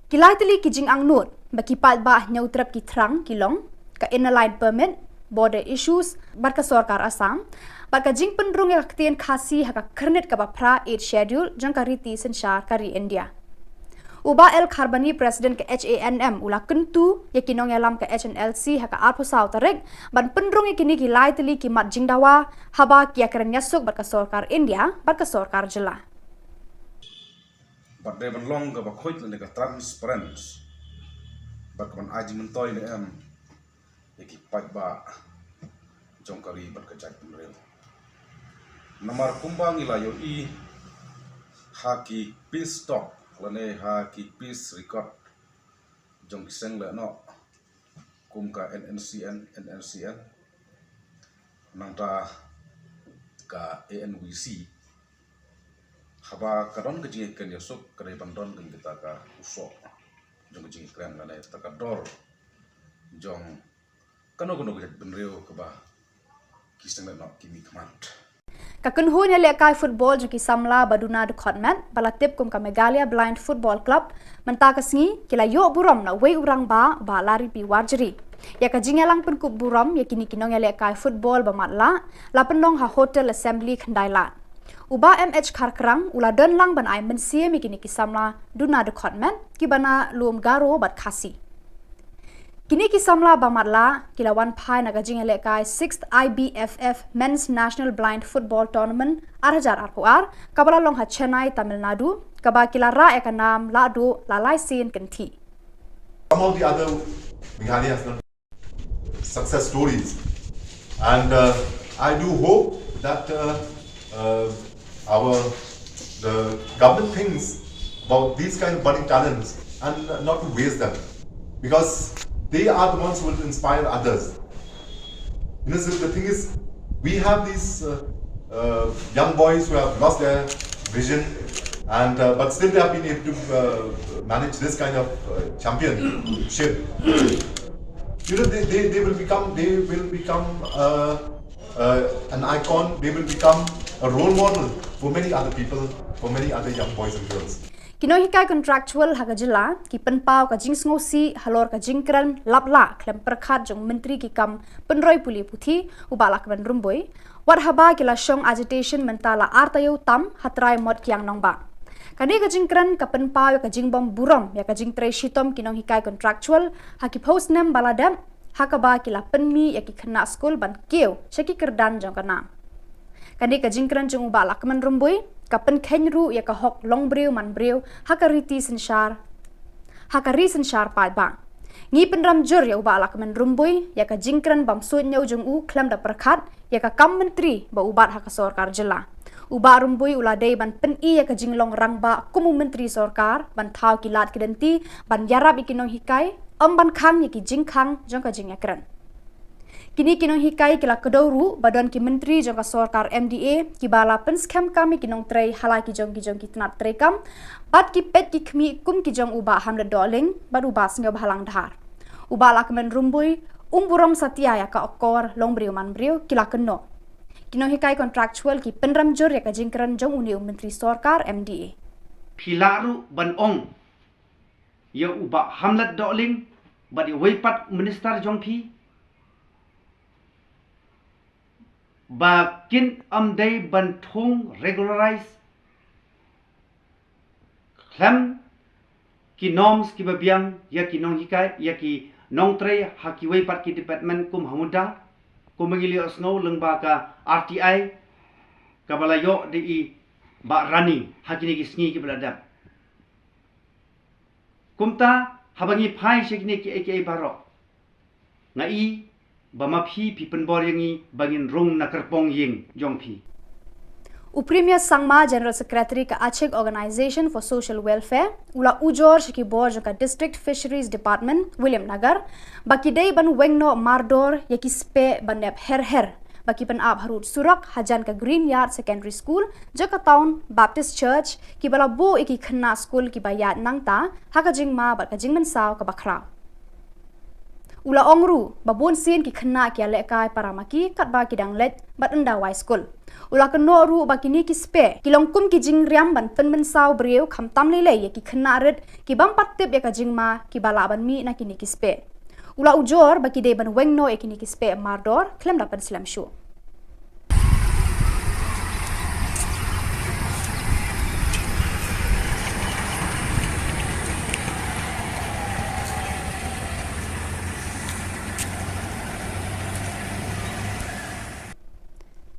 S3: kilaitli kijing angnur bakipat ba Nyautrap ki trang kilong ka inline permit border issues bat ka sorkar Assam Baka jing penrung yang ketien kasi haka kernet ka bapra 8 schedule jang kariti sensyar kari India. Uba El Kharbani President ke HANM ula kentu yakinong yalam ke HNLC haka arpusau tarik ban penrung yakini ki lai teli ki mat jing dawa haba kia keren yasuk baka sorkar India baka sorkar jela.
S5: But they belong ke bakoit le ka transparent. Baka man aji mentoy le yaki pat ba jong kari baka jai penrel. Namar kumbang ilayo haki peace talk lane haki peace record jong kiseng le no kumka NNCN nangta ka ANWC haba kadon kejing ken yosuk kare bandon ken kita ka usok jong kejing kren lane takador jong kano kejak benreo ke ba kiseng le no kimi command
S3: Kakunhun yang lekai football juki samla baduna de kotmet balatip kum ka Megalia Blind Football Club mentakas kila yo buram na wei urang ba lari pi warjeri ya ka jingelang pen kup buram ya kini kinong yang lekai football ba matla la penong ha hotel assembly khandailat uba MH Karkrang ula don lang ban ai mensie mi kini ki samla duna de kotmet ki bana luom garo bat khasi Kini kisamla bamadla kilawan pai naga jing elekai 6th IBFF Men's National Blind Football Tournament arhajar arpuar kabala long ha Chennai Tamil Nadu kaba kila ra ekanam ladu lalai sin kenti.
S6: Some of the other Meghalaya success stories, and I do hope that the government thinks about these kind of budding talents and not to waste them, because they are the ones who will inspire others. You know, so the thing is, we have these young boys who have lost their vision, and but still they have been able to manage this kind of championship. You know, they will become an icon. They will become a role model for many other people, for many other young boys and girls.
S3: Kino hikai contractual haga jila ki penpau ka jing ngosi halor ka jingkran lapla klem perkhat jong menteri ki kam penroi puli puthi ubala ka rumboi war haba kila shong agitation mentala artayo tam hatrai mod kyang nongba kani ka jingkran ka penpau ka jingbom buram ya ka jingtre shitom kinong hikai contractual haki post nem baladam hakaba kila penmi ya ki khna school ban keu shaki kerdan jong kana kani ka jingkran jong ubala ka rumboi kapen kenru ya ka hok long breu man breu hakari sensyar pai bang ngi penram jur ya uba alak men rumbui ya ka jingkran bam suit nyau jung u klam da perkhat ya ka kam menteri ba ubat hak sorkar jela uba rumbui uladei ban pen i ya ka jinglong rang ba kumu menteri sorkar ban thau kilat kidenti ban yarab ikinong hikai ban khang ya ki jingkhang jong ka jingakran Kini kinong hikai kila kedauru badan ki menteri jong ka sorkar MDA ki bala pen scam kami kinong trei halai ki jong ki tenat trei kam pat ki pet ki khmi kum ki jong uba hamlet doling bad uba sngyo halang dhar uba la kemen rumbui umburam satya ya ka okor long briu man briu kila keno kinong hikai contractual ki penram jur ya ka jingkran jong uni menteri sorkar MDA
S7: Pilaru ban ong ya uba hamlet doling bad weipat minister jong pi Bakin amdai bantung regularize klem ki norms ki babiang ya ki nong hikai ya ki nong tre hakiwei pat ki department kum hamuda kum mengili osno lengba ka RTI kabalayo di ba rani hakini ki sngi ki beladap kumta habangi phai shekni ki aka baro ngai Bamapi pi penbor yangi bangin rung na kerpong ying jongpi.
S3: Uprimya Sangma General Secretary ka Aceh Organization for Social Welfare ula ujor shiki bor ka District Fisheries Department William Nagar baki day ban wengno mardor yaki spe banep her bagi penab harut surak hajan ke Green Yard Secondary School jaka town Baptist Church ki bala bo iki khna school ki bayat nangta haka jingma bat ka jingmen saw ka bakra ula ongru babon sin ki khna ki ale kai paramaki kat ba ki dang let bat enda wai school ula keno ru ba kini ki spe ki longkum ki jing riam ban pen saw breu kham tam le ye ki khna red ki bam pat tep ya ka jingma ki bala ban mi na kini ki spe ula ujor bagi de ban wengno ekini ki spe mardor klem dapat slam show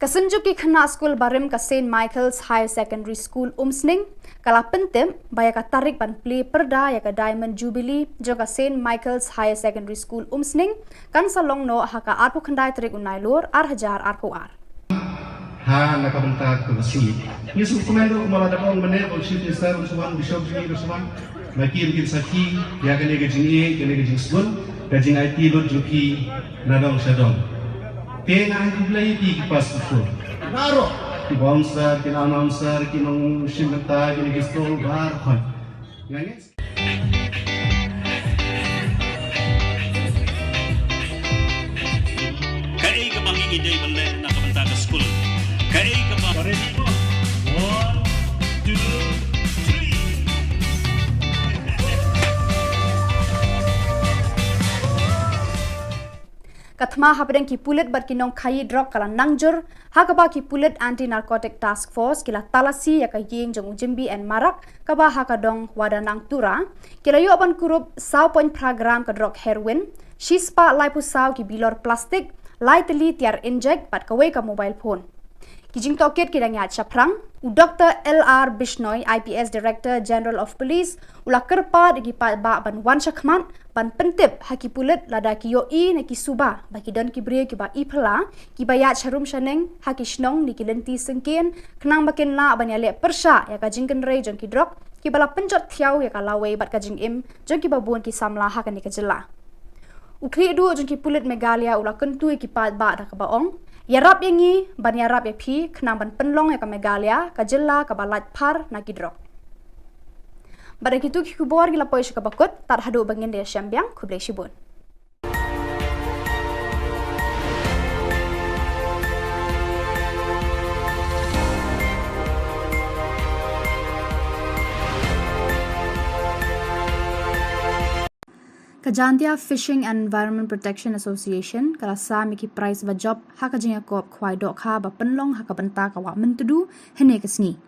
S3: Kasenjuk ki khna school barim ka St Michael's High Secondary School umsning kala pentem baya ka tarik ban play perda ya ka Diamond Jubilee joka St Michael's High Secondary School umsning kan salong no haka arpu khandai tarik unai lor hajar arpu ar
S4: ha nakabenta ke besi yesu komando mala dabong mene on chief minister usman bishop jini usman makir kin saki ya kene ke jini kene ke jingsun ke jing IT lot juki nadong shadong Kena kulai di kipas itu. Naro. Ki bouncer, ki announcer, ki nong shimata, ki ngisol bar khon. Yani.
S8: Kai ka bang ide bale na kabanta ka school. Kai ka ba ready mo? 1 2
S3: Kathma hapedeng ki pulit bat kinong khai drug kala nangjur hakaba ki pulit anti narcotic task force kila talasi ya ka yeng jong jimbi and marak kaba hakadong wadanang tura kila yo ban kurup 1.5 gram ka drug heroin shispa liposaw ki bilor plastic lightly tiar inject bat kawe ka mobile phone kijing toket kidang ya chaprang Dr. LR Bishnoi IPS Director General of Police ula kerpa digi ba ban wan shakman ban pentip haki pulit lada ki yo I na ki suba baki don ki bre ki ba ipla ki ba ya charum shaneng haki shnong ni ki lenti sengken knang bakin la ban ya le persha ya ka jingken re jong ki drop ki bala penjot thiau ya ka lawe bat ka jing im jong ki ba buan ki samla ha ka ni ka jilla ukri du jong ki pulit megalia ula kentu ki pa ba da ka baong Yarap yangi ban yarap ya phi khnang ban penlong ya ka megalia ka jilla ka balat par na kidrok Barang itu ki kubor gila poy ka bakot tar hadu bangin dia syambiang kublai shibun Kajantia Fishing and Environment Protection Association kala sa miki price ba job haka jinga kop khwai dok kha ba penlong haka banta ka wa mentudu hene kesni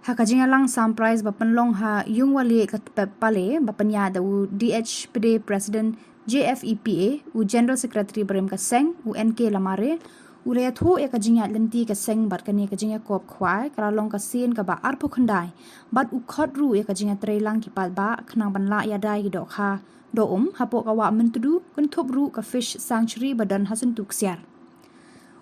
S3: haka jinga lang sam price ba penlong ha yung wali ka pale ba panya da u DHPD President JFEPA u General Secretary Brem ka seng u NK lamare u le thu e ka jinga lenti ka seng bat ka ni ka jinga kop khwai kala long ka sin ka ba arpo khandai bat u khot ru e ka jinga treilang ki pat ba khnang ban la ya dai ki dok kha do hapo kawa mentudu kun thobru ka fish sanctuary badan hasan tuksiar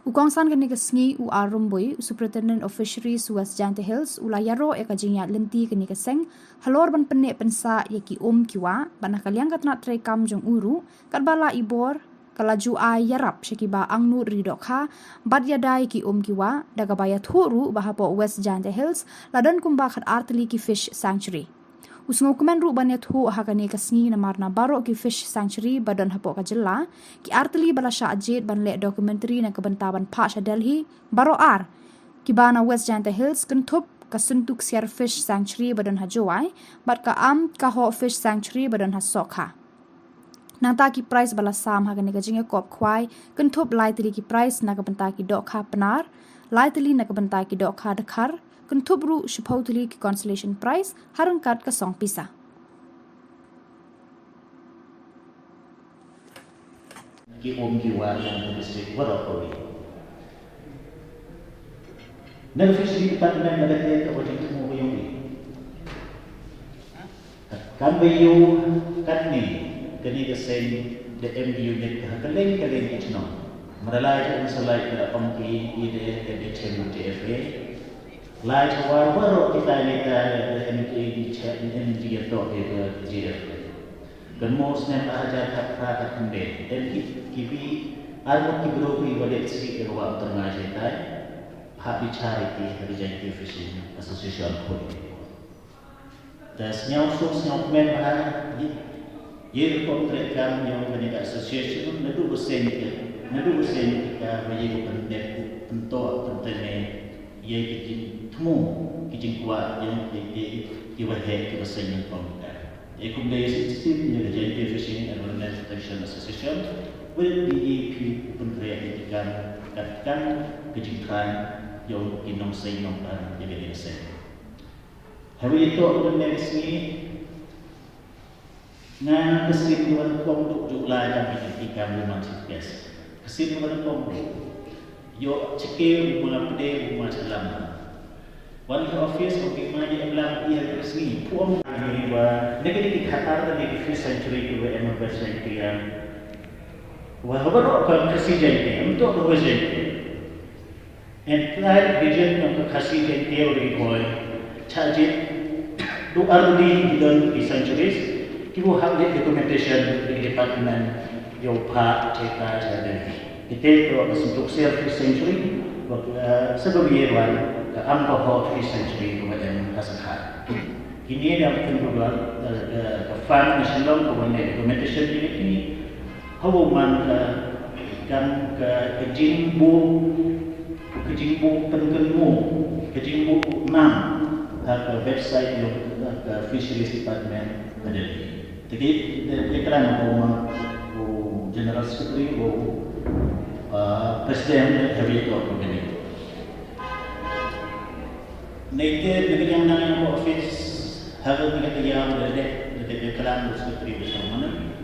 S3: ukongsan kan ni sngi u arumboi superintendent of fisheries West Jante Hills ula yaro e ka jingya lenti kan ni seng halor ban penne pensa yaki kiwa ban kaliang katna tre kam jong uru kat bala ibor kalaju ay yarap shakiba angnu ridokha bad yadai ki kiwa daga baya thuru bahapo West Jante Hills ladan kumba khat artli ki fish sanctuary Usngo kumen ru banya thu hakane kasngi na marna baro ki fish sanctuary badan hapo ka jilla ki artli bala sha ajet ban le documentary na kabantaban pa sha Delhi baro ar ki bana West Jante Hills kan thup ka suntuk siar fish sanctuary badan ha jowai bat ka ka ho fish sanctuary badan ha sokha nata ki price bala sam hakane ka jinga kop khwai kan thup lightly ki price na kabanta ki dok kha panar lightly na kabanta ki dok kha dakhar Kuntubru supposedly consolation prize harangkat ka song pisa.
S9: Ki kiwa yang district Warapuri. Nang fishery department nagate ka wajib mo yung kan bayu kan ni kani ka sen the MDU net ka kaleng itno. Maralay ang salay ka pamki ide ka chairman TFA. Lai war baro kita ni ta MD to ke GF. Kan mos ne aja ka kande dan kibi Almut ki bro ki wale sri ke wa tengah jaitai hak bicara ki Regional Fishing Association Khubor. Dan senyap men bahar ye kontrak kami yang menika association nadu bersen kita bagi pendek untuk tentene ye kijin temu kijin kuat yang di wahai ke bersen yang kontrak. Ye kumdai sistem yang Regional Fishing Environment Protection Association with DEP pendek kita katakan kijin kan yang kinong sen yang kan jadi sen. Hari itu aku menulis ni, na kesimpulan kong jumlah yang dikirimkan rumah sukses. Kesimpulan kong yo cekir rumah pede rumah selama. One office of Imani Emlam ia resmi puang ini wa negeri dikhatar dan di first century ke emer century yang wa habar kan kesijai untuk berwajib. And that vision yang kesijai teori boy charge to early di centuries kibu hak documentation di department yo pa ceta jadi kita pro untuk first century sebelum ke ambo first century kemudian kasar ini yang kedua ke fund national kemudian documentation ini hubungan kan ke jingbu kejingbu 6 ke website yang ke fisheries department ada. Jadi dia kerana general secretary presiden hari itu begini. Nanti dengan yang nanya office harus kita yang ada dia kerana secretary bersama mana.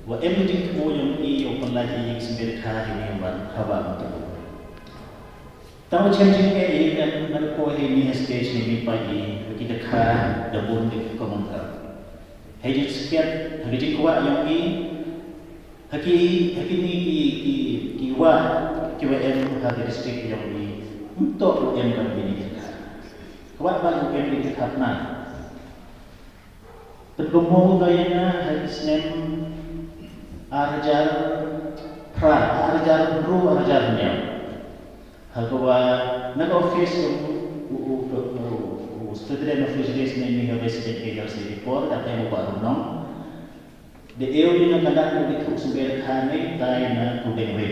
S9: Wa emerging yang open lagi yang sendiri hari ini hawa untuk. Tahu changing ini kan ada ini stage ini pagi kita kah dabun di komentar. Hanya sekian hari kuat yang ini haki ni kiwa em hari district yang ini untuk em kan ini kita. Kuat bagi em ini karena tergumul gayanya hari Senin arjar arjarnya. Hagwa nag office student of fisheries na ni resident agency report at ay mo nong the area na kada ko subir khane tay na tudeng we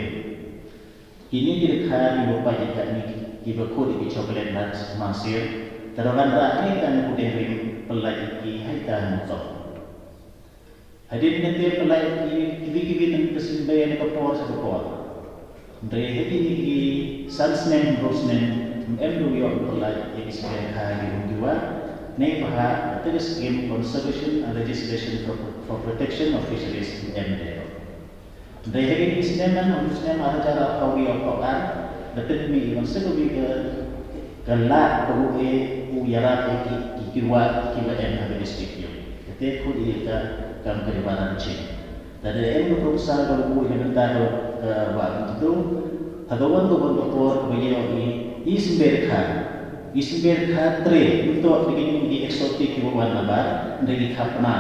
S9: ini direkha ni bapa jika ni ibako di chocolate nuts masir tarawan ra ni tan tudeng we pelai ki haita mo hadin nete pelai ki kibi nang kesimbe ni kapor sa kapor dari ini sunsnen rosnen MDU yang terlalu yang disebut hari kedua, ni bahas terus game conservation and legislation for protection of fisheries MDU. Dari hari ini sebenarnya harusnya ada cara kau yang koran, betul ni maksud lebih ke gelap kau uyara kiwa M hari district. Jadi kau dia kan kedepan cik. Dari MDU berusaha kalau yang kita buat itu, hadawan tu berdoa beliau ini isberkha tre untuk begini di eksotik di bawah nabar dari kapna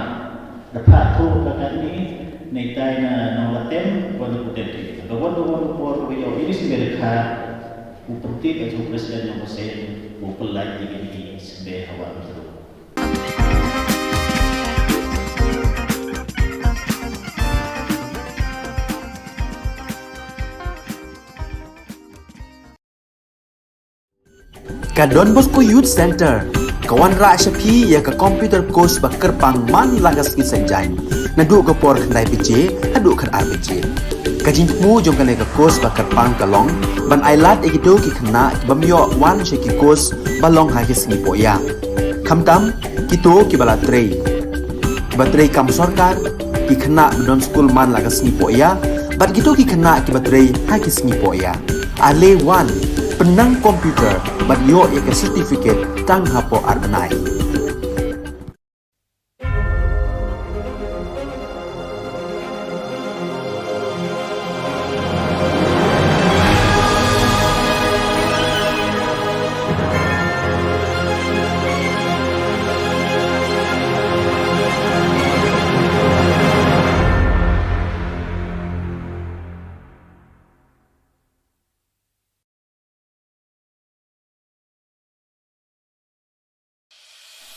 S9: dapat tu kakak ni netai na nolatem pada putih hadawan por beliau ini isberkha uperti baju presiden yang besar upelai ini isber hawa itu.
S1: Ka Don Bosco Youth Center, kawan ra syapi ya ka computer course bakar pang man lagas ki sanjain. Nadu ka por khandai bije, hadu khan ar bije. Ka jingmu jong ka course bakar pang kalong, ban ailat egido ki khna bamyo wan she ki course balong ha ki singi poya. Khamtam kito ki bala trei. Batrei kam sarkar ki khna don school man lagas singi poya, bat gitu ki khna ki batrei ha ki singi poya. Ale wan penang komputer bagyo ya sertifikat tang hapo arnai.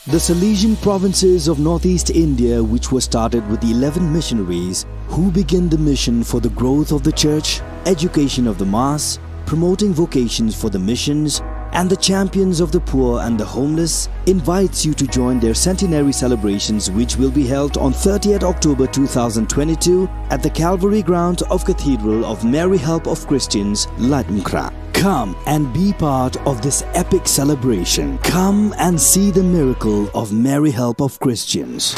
S2: The Salesian provinces of northeast India, which were started with the 11 missionaries who began the mission for the growth of the church, education of the mass, promoting vocations for the missions, and the champions of the poor and the homeless, invites you to join their centenary celebrations, which will be held on 30th October 2022 at the Calvary ground of Cathedral of Mary Help of Christians, Ladmkra. Come and be part of this epic celebration. Come and see the miracle of Mary Help of Christians.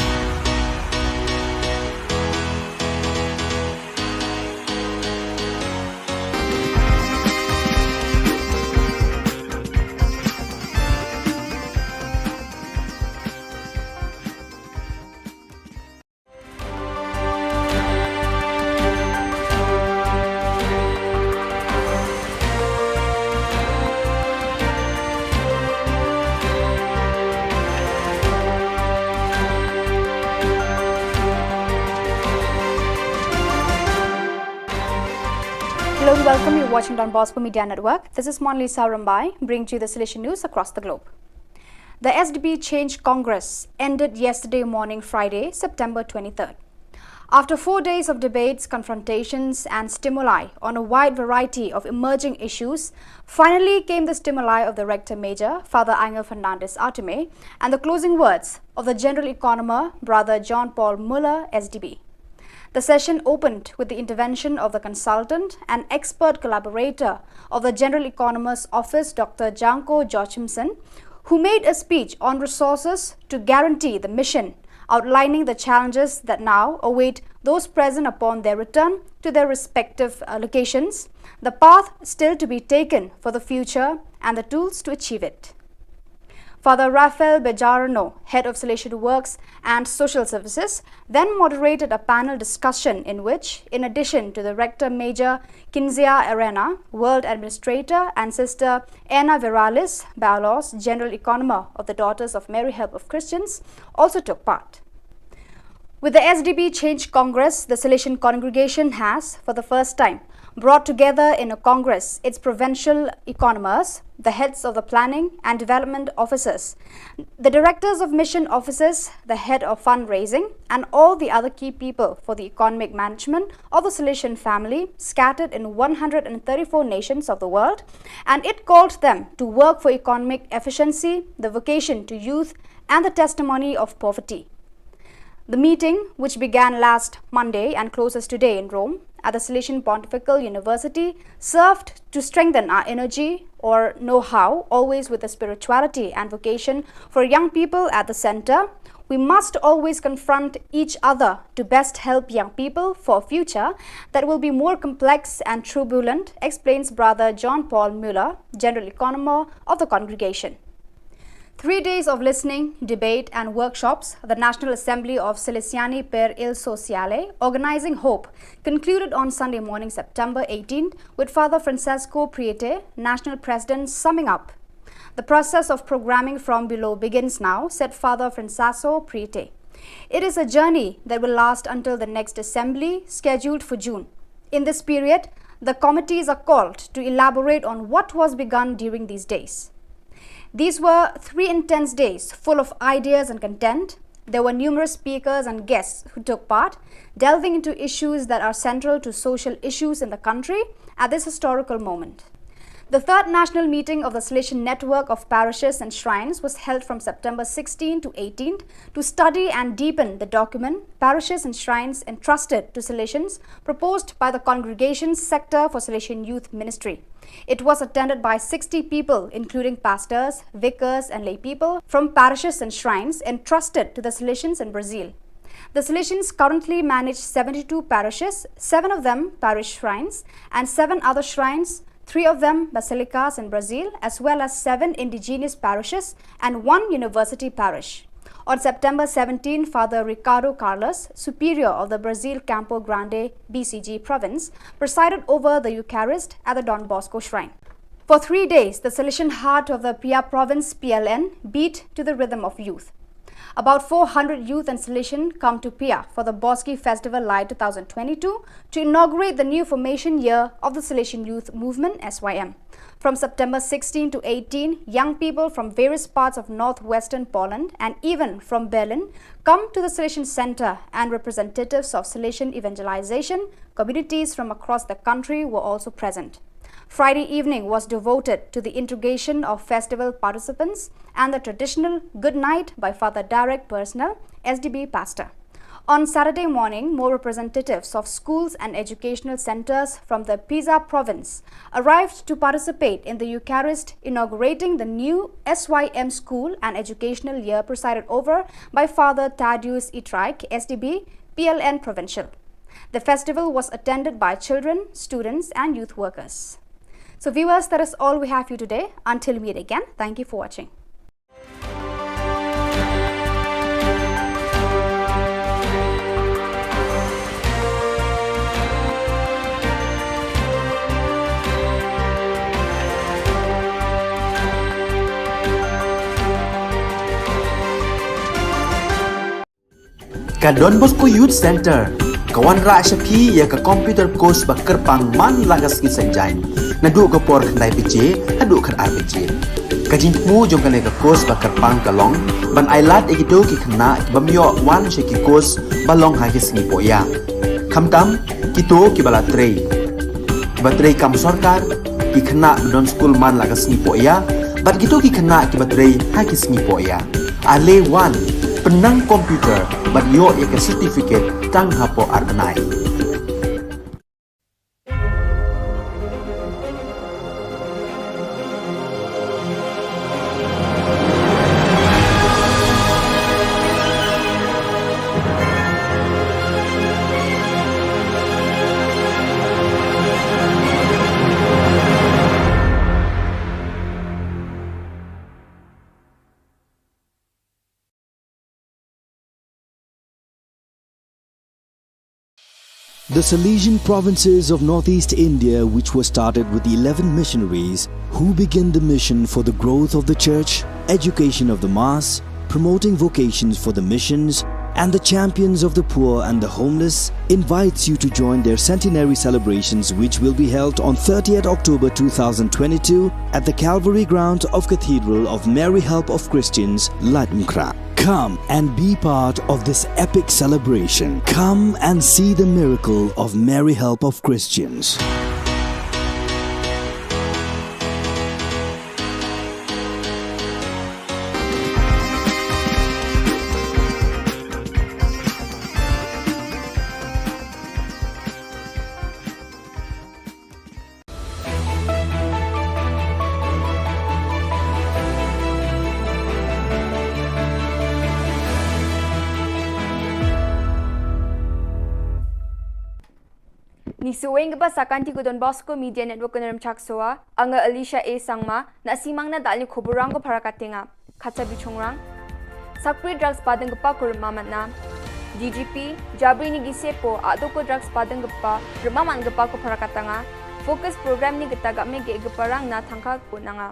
S3: Hello and welcome. You're watching Don Bosco Media Network. This is Monli Saurambai, bringing you the Salesian news across the globe. The SDP Change Congress ended yesterday morning, Friday, September 23rd. After 4 days of debates, confrontations and stimuli on a wide variety of emerging issues, finally came the stimuli of the Rector Major, Father Angel Fernandez Artime, and the closing words of the General Economer, Brother John Paul Muller, SDB. The session opened with the intervention of the consultant and expert collaborator of the General Economer's Office, Dr. Janko Joachimson, who made a speech on resources to guarantee the mission, outlining the challenges that now await those present upon their return to their respective locations, the path still to be taken for the future, and the tools to achieve it. Father Rafael Bejarano, Head of Salesian Works and Social Services, then moderated a panel discussion in which, in addition to the Rector Major Kinzia Arena, World Administrator, and Sister Anna Viralis Balos, General Economer of the Daughters of Mary Help of Christians, also took part. With the SDP Change Congress, the Salesian congregation has, for the first time, brought together in a congress its provincial economers, the heads of the planning and development officers, the directors of mission offices, the head of fundraising, and all the other key people for the economic management of the Salesian family scattered in 134 nations of the world, and it called them to work for economic efficiency, the vocation to youth, and the testimony of poverty. The meeting, which began last Monday and closes today in Rome at the Salesian Pontifical University, served to strengthen our energy or know-how, always with the spirituality and vocation for young people at the center. We must always confront each other to best help young people for a future that will be more complex and turbulent, explains Brother John Paul Muller, General Economer of the congregation. 3 days of listening, debate and workshops, the National Assembly of Salesiani per il Sociale, Organizing Hope, concluded on Sunday morning, September 18th, with Father Francesco Priete, National President, summing up. The process of programming from below begins now, said Father Francesco Priete. It is a journey that will last until the next assembly, scheduled for June. In this period, the committees are called to elaborate on what was begun during these days. These were 3 intense days full of ideas and content. There were numerous speakers and guests who took part, delving into issues that are central to social issues in the country at this historical moment. The third national meeting of the Salesian Network of Parishes and Shrines was held from September 16 to 18 to study and deepen the document, Parishes and Shrines Entrusted to Salesians, proposed by the Congregation's Sector for Salesian Youth Ministry. It was attended by 60 people, including pastors, vicars and lay people from parishes and shrines entrusted to the Salesians in Brazil. The Salesians currently manage 72 parishes, 7 of them parish shrines, and 7 other shrines, 3 of them basilicas in Brazil, as well as 7 indigenous parishes and 1 university parish. On September 17, Father Ricardo Carlos, Superior of the Brazil Campo Grande BCG province, presided over the Eucharist at the Don Bosco Shrine. For 3 days, the Salesian heart of the Pia province PLN beat to the rhythm of youth. About 400 youth and Salesian come to Pia for the Boski Festival Live 2022 to inaugurate the new formation year of the Salesian Youth Movement (SYM). From September 16 to 18, young people from various parts of northwestern Poland and even from Berlin come to the Salesian Center, and representatives of Salesian evangelization communities from across the country were also present. Friday evening was devoted to the integration of festival participants and the traditional good night by Father Direct Personnel, SDB pastor. On Saturday morning, more representatives of schools and educational centers from the Pisa province arrived to participate in the Eucharist, inaugurating the new SYM school and educational year presided over by Father Thaddeus Itraik, SDB, PLN Provincial. The festival was attended by children, students and youth workers. So viewers, that is all we have for you today. Until we meet again, thank you for watching.
S1: Ka Don Bosco Youth Center, kawan ra Shapi ya ka computer course bakar pang man lagas ki sanjain. Nadu ka por khandai PJ, hadu khan RPG. Ka jingmu jong ka course bakar pang kalong, ban ailat egito ki khna bamyo wan she ki course balong ha ki singi poya. Khamtam kito ki bala trei. Batrei kam sarkar ki khna don school man lagas singi poya, bat kito ki khna ki batrei ha ki singi poya. Ale wan penang komputer bat yo ika certificate tang hapo arnai.
S2: The Salesian provinces of northeast India, which were started with 11 missionaries who began the mission for the growth of the church, education of the mass, promoting vocations for the missions, and the champions of the poor and the homeless, invites you to join their centenary celebrations, which will be held on 30th October 2022 at the Calvary ground of Cathedral of Mary Help of Christians, Latmkra. Come and be part of this epic celebration. Come and see the miracle of Mary Help of Christians.
S10: Nisuwing ba sa kanti ko Don Bosco Media Network ko naram chaksoa, ang Alicia A. Sangma na simang na dali Khubor ko para katinga. Katsabi chungrang. Sakpri drugs padang pa kurmamat na. DGP, Jabri ni Gisepo, ato ko drugs padang pa, rumaman pa ko para katanga. Focus program ni gitaga me gigaparang na tangkag po na nga.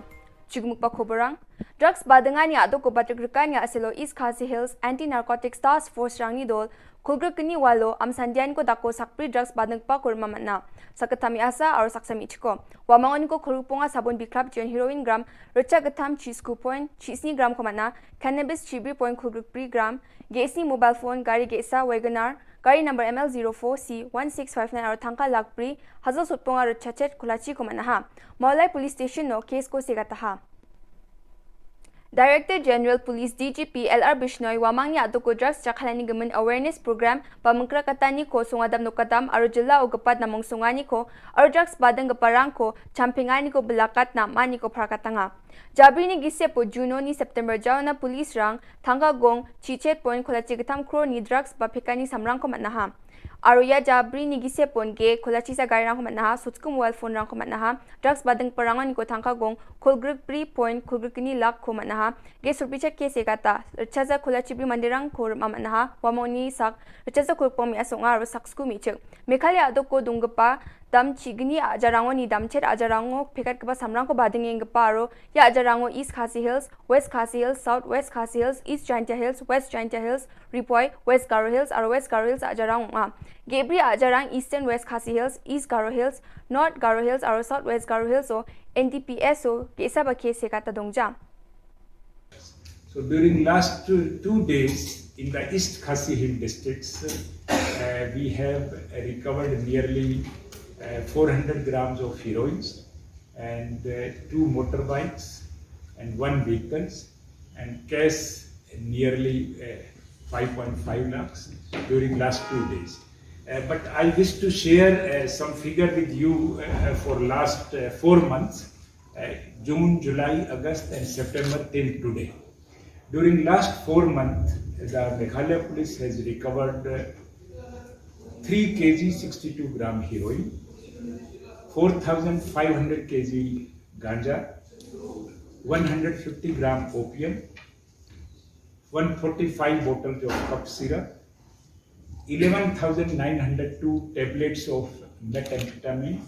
S10: Chugmuk pa Khuborang. Drugs badangan ni ato ko batigrikan nga asilo East Khasi Hills Anti-Narcotics Task Force rang ni dol, kulgur kini walo am sandian ko dako sakpri drugs badang pa kurmamat na. Sa katami asa or saksami chiko. Wamangon ko kurupunga sabon biklab jon heroin gram, recha gatam cheese coupon, cheese ni gram komana, cannabis chibri point kulgur pri gram, GSC mobile phone, gari gesa Wagoner, gari number ML04C1659 or tangka lagpri, hazal sutpunga rechachet kulachi komana ha. Maulay Police Station no case ko sigata ha. Director General Police DGP LR Bishnoy wamang ni ato ko drugs chakhalani gaman awareness program pamangkra katani ko sungadam no kadam aro jilla o gapat na mong sungani ko aro drugs badang gaparang ko champingani ko balakat na mani ko prakatanga. Jabri ni gise po Juno ni September jaw na police rang thanga gong chichet point kholachi gatam kro ni drugs bapikani samrang ko manaha. Aruya Jabri ni gise pon ge kholachi sa gari rang ko manaha sutskum mobile phone rang ko manaha drugs badang parangan ko thangka gong khulgruk pri point khulgruk ni lak ko manaha ge surpichet ke segata chaza kholachi bi mandirang ko manaha wamoni sak chaza khulpom mi asonga ro saksku mi chek mekhalya adok ko dungpa dam chigni ajarango ni damchet ajarango pekat keba samrang ko bading eng paro ya ajarango East Khasi Hills, West Khasi Hills, South West Khasi Hills, East Jaintia Hills, West Jaintia Hills, Ripoy, West Garo Hills aro West Garo Hills ajarang Gebri ajarang Eastern West Khasi Hills, East Garo Hills, North Garo Hills aro South West Garo Hills o NDPS o kesa ba kese kata dongja.
S11: So during last 2 days in the East Khasi Hill districts, we have recovered nearly 400 grams of heroines and 2 motorbikes and 1 vehicles and cash nearly 5.5 lakhs during last 2 days. But I wish to share some figure with you for last 4 months, June, July, August and September till today. During last 4 months, the Meghalaya police has recovered 3 kg 62 gram heroin, 4,500 kg ganja, 150 gram opium, 145 bottles of cough syrup, 11,902 tablets of methamphetamine,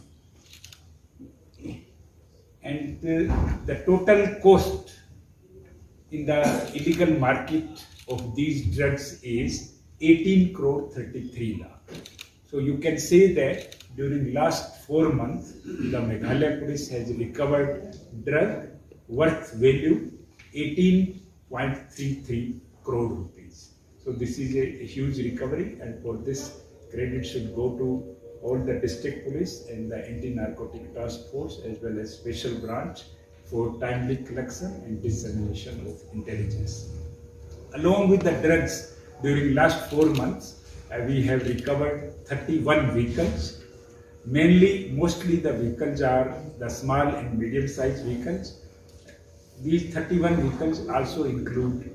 S11: and the total cost in the illegal market of these drugs is 18 crore 33 lakh. So you can say that during last 4 months, the Meghalaya police has recovered drug worth value 18.33 crore rupees. So this is a huge recovery, and for this credit should go to all the district police and the anti-narcotic task force as well as special branch for timely collection and dissemination of intelligence. Along with the drugs, during last 4 months, we have recovered 31 vehicles. Mostly the vehicles are the small and medium-sized vehicles. These 31 vehicles also include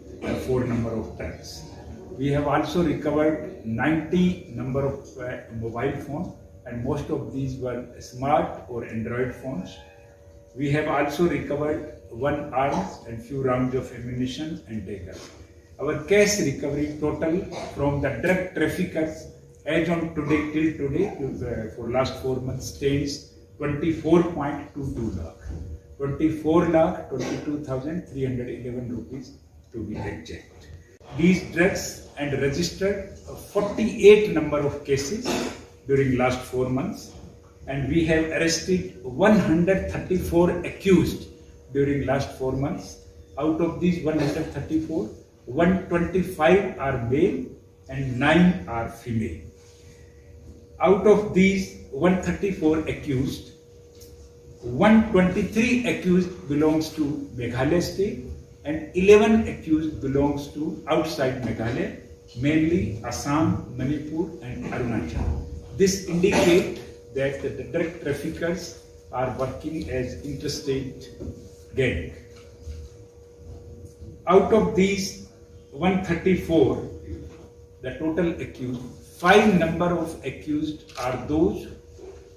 S11: 4 number of trucks. We have also recovered 90 number of mobile phones, and most of these were smart or Android phones. We have also recovered 1 arms and few rounds of ammunition and dagger. Our cash recovery total from the drug traffickers as on today till today for last 4 months stands 24.22 lakh. 24 lakh 22,311 rupees to be exact. These drugs and registered 48 number of cases during last 4 months, and we have arrested 134 accused during last 4 months. Out of these 134, 125 are male and 9 are female. Out of these 134 accused, 123 accused belongs to Meghalaya state and 11 accused belongs to outside Meghalaya, mainly Assam, Manipur and Arunachal. This indicates that the drug traffickers are working as interstate gang. Out of these 134, the total accused, 5 number of accused are those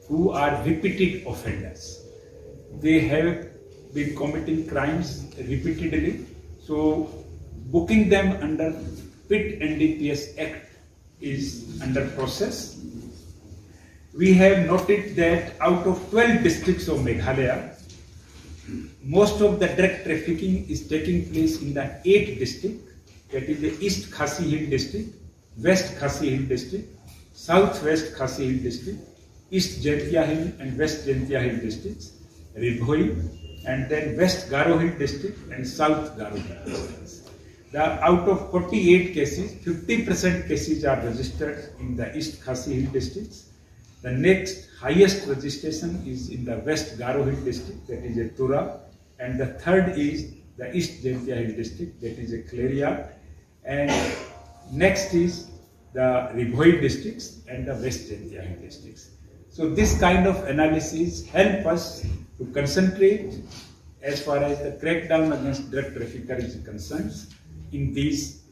S11: who are repeated offenders. They have been committing crimes repeatedly, so booking them under PIT NDPS Act is under process. We have noted that out of 12 districts of Meghalaya, most of the drug trafficking is taking place in the 8 districts, that is the East Khasi Hill district, West Khasi Hill district, Southwest Khasi Hill district, East Jaintia Hill and West Jaintia Hill districts, Ribhoi, and then West Garo Hill district and South Garo Hill districts. Out of 48 cases, 50% cases are registered in the East Khasi Hill districts. The next highest registration is in the West Garo Hill district, that is a Tura, and the third is the East Jaintia Hill district, that is a Cleria, and next is the Ribhoi districts and the West Jaintia Hill districts. So this kind of analysis help us to concentrate as far as the crackdown against drug trafficker is concerned in these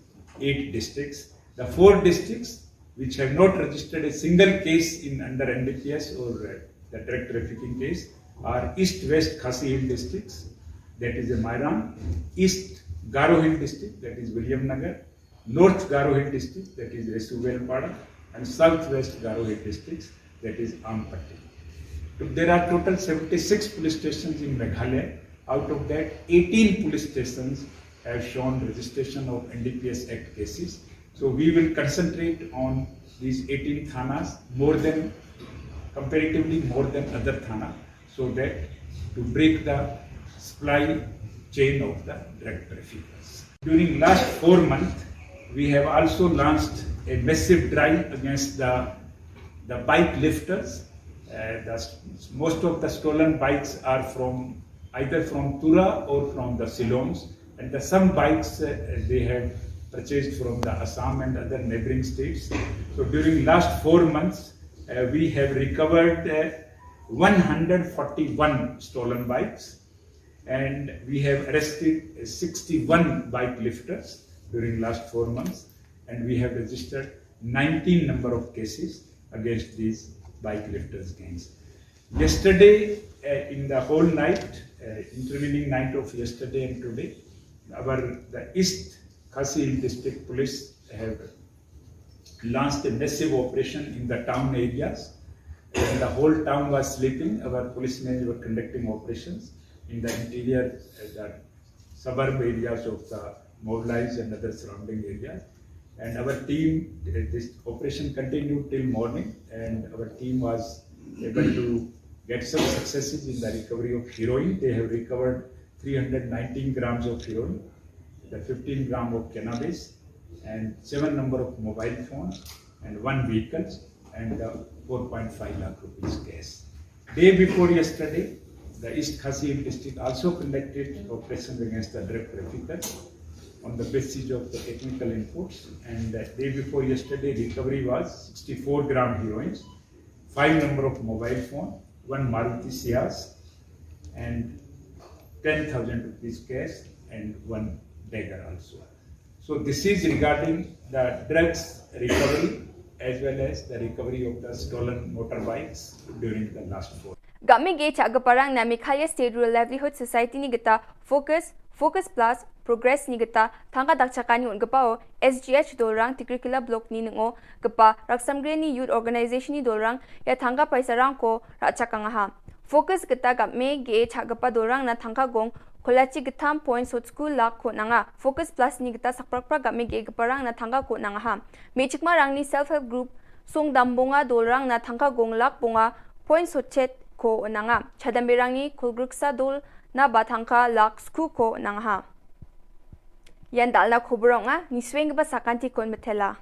S11: 8 districts. The 4 districts which have not registered a single case in under NDPS or the drug trafficking case are East-West Khasi Hill districts, that is a Mairan, East Garo Hill district, that is William Nagar, North Garo Hill district, that is Resuvelpada, and Southwest Garo Hill districts, that is Ampatti. There are total 76 police stations in Meghalaya. Out of that, 18 police stations have shown registration of NDPS Act cases. So we will concentrate on these 18 thanas comparatively more than other thana, so that to break the supply chain of the drug traffickers. During last 4 months, we have also launched a massive drive against the bike lifters. Most of the stolen bikes are either from Tura or from the Ceylons, and some bikes they have purchased from the Assam and other neighboring states. So during last 4 months, we have recovered 141 stolen bikes, and we have arrested 61 bike lifters during last 4 months, and we have registered 19 number of cases against these bike lifters gangs. Yesterday, in the whole night, intervening night of yesterday and today, the East Khasi District Police have launched a massive operation in the town areas. When the whole town was sleeping, our policemen were conducting operations in the interior, the suburb areas of the Mobilized and other surrounding areas. And our team, this operation continued till morning, and our team was able to get some successes in the recovery of heroin. They have recovered 319 grams of heroin, the 15 gram of cannabis, and 7 number of mobile phones, and 1 vehicle, and 4.5 lakh rupees cash. Day before yesterday, the East Khasi district also conducted operations against the drug traffickers on the basis of the technical inputs, and the day before yesterday, recovery was 64 gram heroin, 5 number of mobile phone, 1 Maruti Ciaz, and 10,000 rupees cash, and 1 dagger also. So this is regarding the drugs recovery as well as the recovery of the stolen motorbikes during the last 4.
S10: Game ge chaga parang na Meghalaya State Rural Livelihood Society ni gata Focus Plus Progress ni gata thanga dakchakani un gapao SGH dolrang Tikrikila block ni ngo gapa Raksamgre ni youth organization ni dolrang ya thanga paisa rang ko rachakanga ha. Focus gata game ge chagapa dolrang na thanga gong Kolachi gatam points hot school lak ko nanga Focus Plus ni gata sakprakpra game ge gaparang na thanga ko nanga ha. Mechikma rang ni self help group song dambonga dolrang na thanga gong lak bonga points hot chat ko nanga chadambirang ni kulgruksa dol na batangka lak sku ko nanga ha. Yan dal na Khubor nga ni swing ba sakanti kon metela.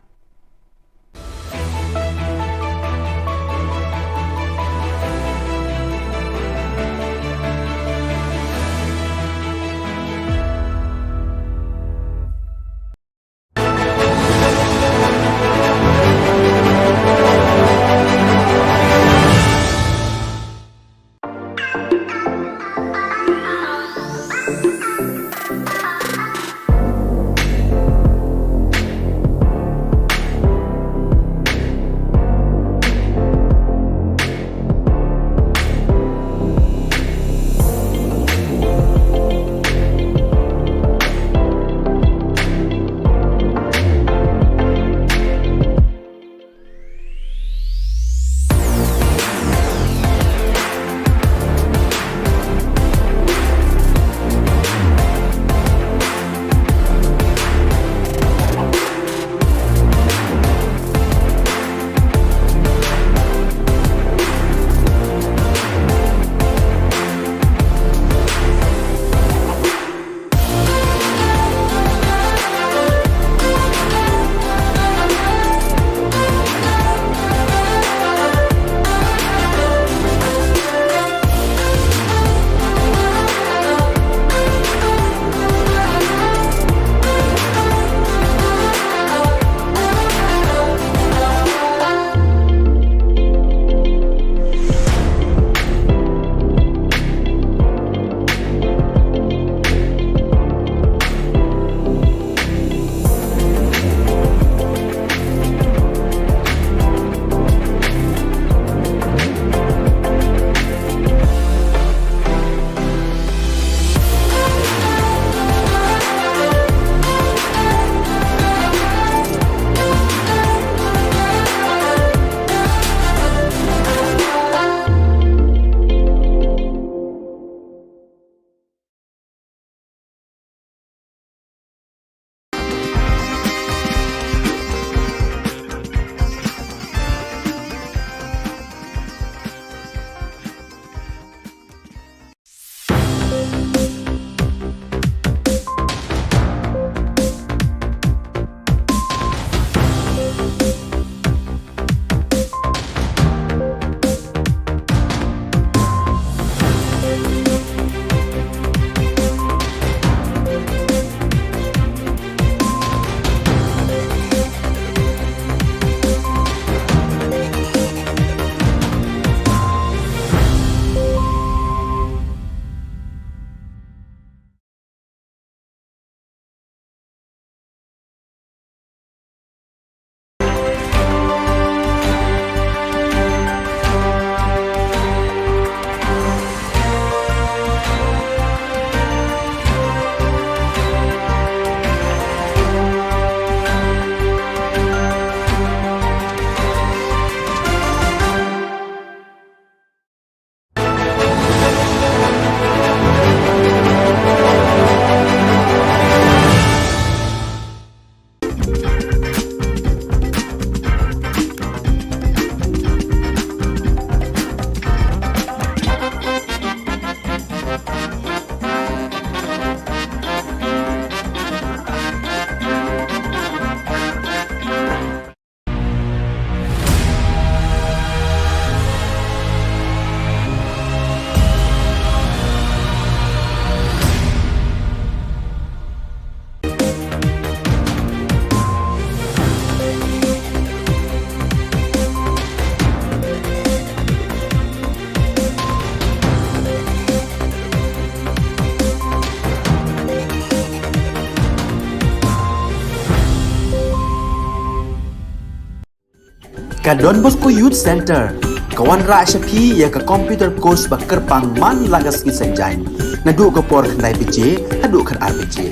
S1: Ka Don Bosco Youth Center, kawan ra syapi ya ka computer course bakar pang man lagas ki sanjain. Nadu ka por khnai bije, hadu khan ar bije.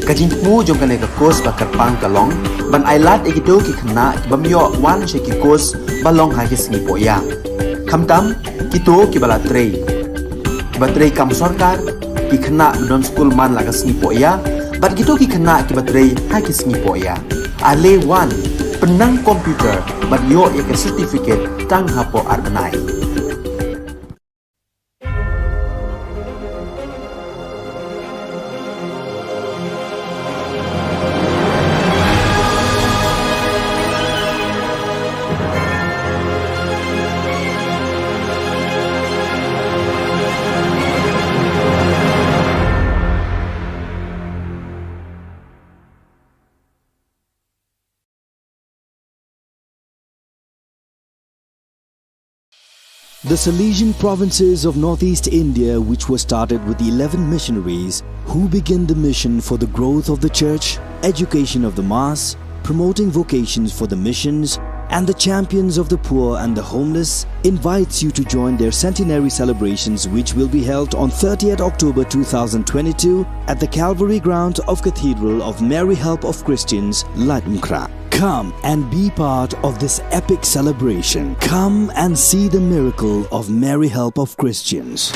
S1: Ka jingmu jong ka ka course bakar pang kalong, ban ailat egito ki khna bamyo wan she ki course balong ha ki singi poya. Khamtam kito ki bala trei. Batrei kam sarkar ki khna don school man lagas singi poya, bat gito ki khna ki batrei ha ki singi poya. Ale wan penang komputer bat yo ya ke certificate tang hapo arbenai.
S2: The Salesian provinces of northeast India, which were started with the 11 missionaries who began the mission for the growth of the church, education of the mass, promoting vocations for the missions, and the champions of the poor and the homeless, invites you to join their centenary celebrations, which will be held on 30th October 2022 at the Calvary Ground of Cathedral of Mary Help of Christians, Ladmkra. Come and be part of this epic celebration. Come and see the miracle of Mary Help of Christians.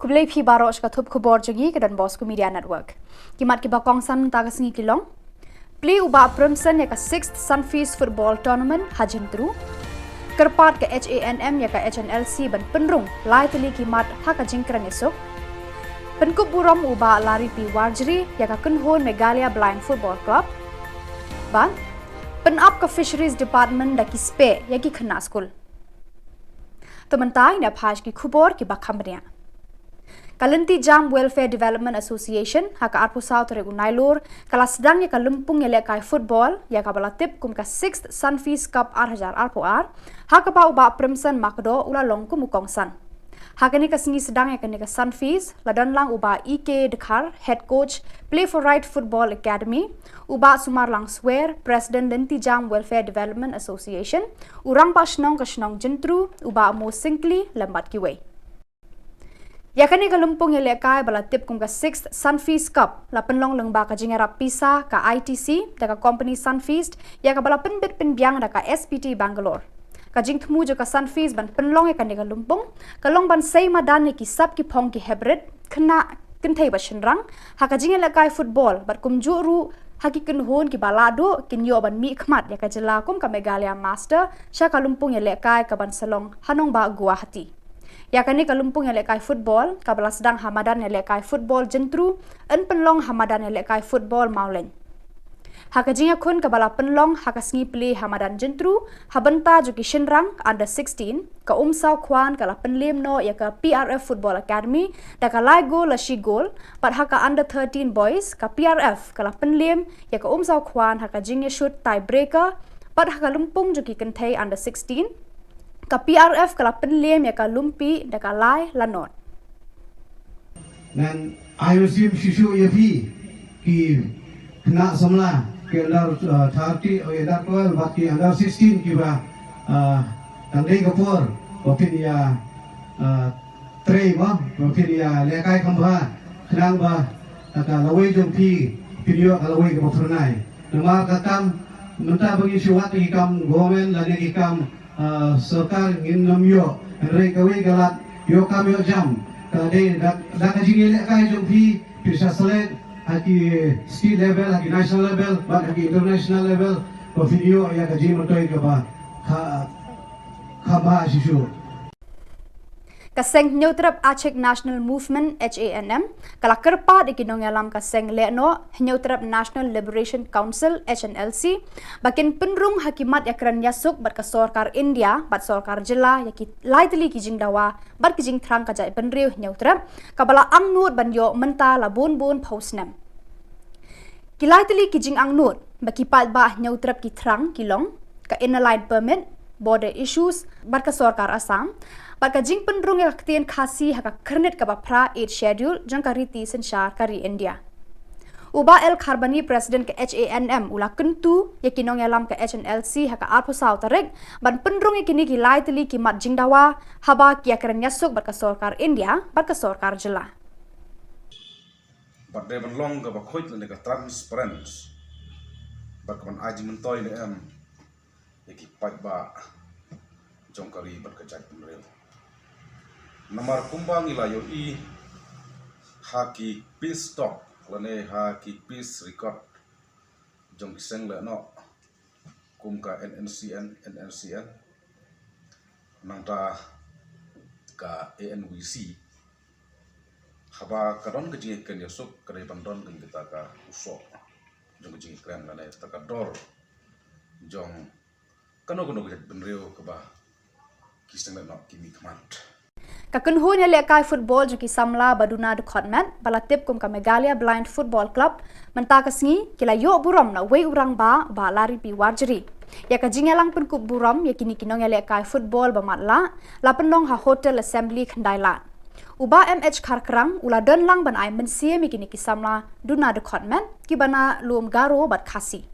S3: Kublai phi barosh ka thup khubor jogi ke Don Bosco Media Network. Kimat ki bakong san tagasngi kilong. Play uba Primson ya ka 6th Sunfeast Football Tournament hajin tru. Kerpat ke HANM ya ka HNLC ban penrung lai teli kimat ha ka jingkran esok. Penkup burom uba lari pi Warjri ya ka kunhon Megalia Blind Football Club. Ban penap ka Fisheries Department da ki spe ya ki khna school. Tementai na phaj ki khubor ki bakhambria. Kalanti Jam Welfare Development Association haka arpu South regu nailur kala sedang ya ka lumpung ya kai football ya ka balatip kum ka 6th Sunfeast Cup 8000 arpu ar haka pa uba Primson makdo ula longku mukongsan haka ni ka singi sedang ya ka ni ka Sunfeast ladan lang uba EK Dekhar head coach Play for Right Football Academy uba Sumar lang Swear President Lanti Jam Welfare Development Association urang pa shnong ka shnong jentru uba mo singli lambat kiwei. Yakani ka lumpung ya kai balatip kum ka 6th Sunfeast Cup la penlong lengba ka jingera pisa ka ITC da ka company Sunfeast ya ka bala penbit penbiang da ka SPT Bangalore ka jingthmu jo ka Sunfeast ban penlong ya ka ni ka lumpung ka long ban sei madan ki sab ki phong ki hybrid khna kinthai ba shinrang ha ka jingela kai football bat kum juru haki kunhon ki balado kinyo ban mi khmat ya ka jilla kum ka Megalia Master sha ka lumpung ya kai ka ban salong hanong ba Guwahati. Yakani ka lumpung ya lekai football, kabala sedang Hamadan ya lekai football jentru, en penlong Hamadan ya lekai football mauleng. Haka jinga kun kabala penlong haka sngi play Hamadan jentru, habenta juki shinrang under 16, ka umsaw kwan kala penlim no ya ka PRF Football Academy, da ka lai goal la shi goal, pat haka under 13 boys, ka PRF kala penlim ya ka umsaw kwan haka jinga shoot tiebreaker, pat haka lumpung juki kentai under 16, ka PRF kala penlem ya ka lumpi da ka lai lanot.
S4: Dan IOCM Shishu Yapi ki kena semula ke under 30 or under 12 but ki under 16 ki ba tandai kapur wapin ya trei ba wapin ya lekai kambha kenang ba ka lawai jompi video ka lawai ka pernai nama ka kam menta bagi syuat ki kam gomen la ki kam serta ingin namyo mereka galat yo kami jam tadi dak kaji lek kai jompi bisa select haki state level haki national level but haki international level ko video ya kaji motoi ke ba khaba shishu
S3: kaseng neutrap Aceh National Movement HANM kala kerpa di kinong alam kaseng leno neutrap National Liberation Council HNLC bakin penrung hakimat yakran yasuk bat ka sorkar India bat sorkar jilla yaki laitli kijing dawa bat kijing thrang ka jai penriu neutrap kabala angnut banyo menta la bun posnem kilaitli kijing angnut baki pat ba neutrap ki thrang kilong ka inline permit border issues bat ka sorkar Assam bat ka jing penrung yak tien khasi haka kernet ka bapra 8 schedule jang ka riti senshar kari India Uba El Kharbani President ke HANM ula kentu yakinong yalam ke HNLC haka arpo sau tarik ban penrung yakini ki laitli ki mat jing dawa haba ki yakran yasuk bat ka sorkar India bat ka sorkar jilla
S5: But they ban long ka ba khoit le ka transparent bat ka ban aji mentoy le yaki pat ba jongkari bat ka jai penrel namar kumbang ila yo I haki peace talk lane haki peace record jong kiseng le no kum ka NNCN nangta ka ANWC haba kadon kejing ken yasuk kadai bandon ken kita ka usok jong kejing kren lane taka dor jong kano gejat benreu ke ba kiseng le no kimi command
S3: Kakunhun ya lekai football jo ki samla baduna de khotmat balatip kum ka Meghalaya Blind Football Club menta kasngi kila yo buram na wei urang ba lari pi warjeri ya ka jingalang pen kup buram ya kini kinong ya lekai football ba matla la penong ha hotel assembly khandailat uba MH kharkrang ula don lang ban ai mensie mi kini ki samla duna de khotmat ki bana lum garo bat khasi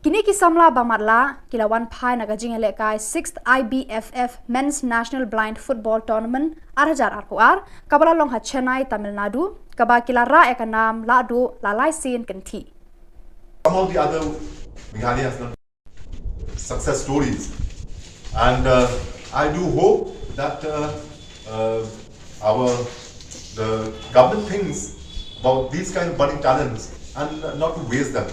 S3: Kini kisamla bamatla kilawan pai naga jingale kai 6th IBFF Men's National Blind Football Tournament arhajar arpuar kabala long ha Chennai Tamil Nadu kaba kilara ekanam ladu lalai sin kenti
S6: Some of the other Meghalaya success stories and I do hope that the government thinks about these kind of budding talents and not to waste them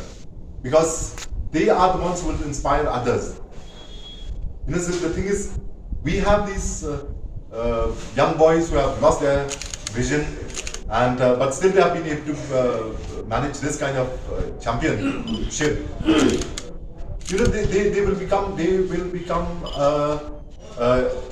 S6: because they are the ones who will inspire others. You know, so the thing is, we have these young boys who have lost their vision, and but still they have been able to manage this kind of championship. You know, they will become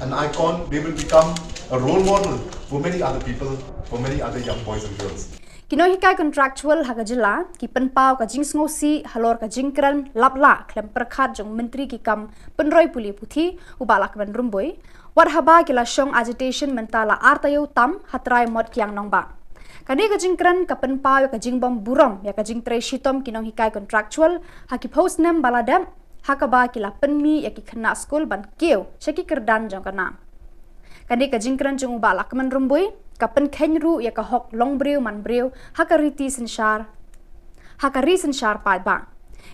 S6: an icon. They will become a role model for many other people, for many other young boys and girls.
S3: Kino hikai contractual haga jilla ki penpau ka jing ngosi halor ka jingkran lapla klem perkhat jong menteri ki kam penroi puli puthi ubalak ban rumboi war haba kila shong agitation mentala artayo tam hatrai mod kyang nongba kani ka jingkran ka penpau ka jingbom buram ya ka jingtre shitom kino hikai contractual haki post nem baladam hakaba kila penmi ya ki khna school ban keu shaki kerdan jong kana kani ka jingkran jong ubalak man rumboi kapen kenru ya ka hok long breu man breu hakari senshar pai ba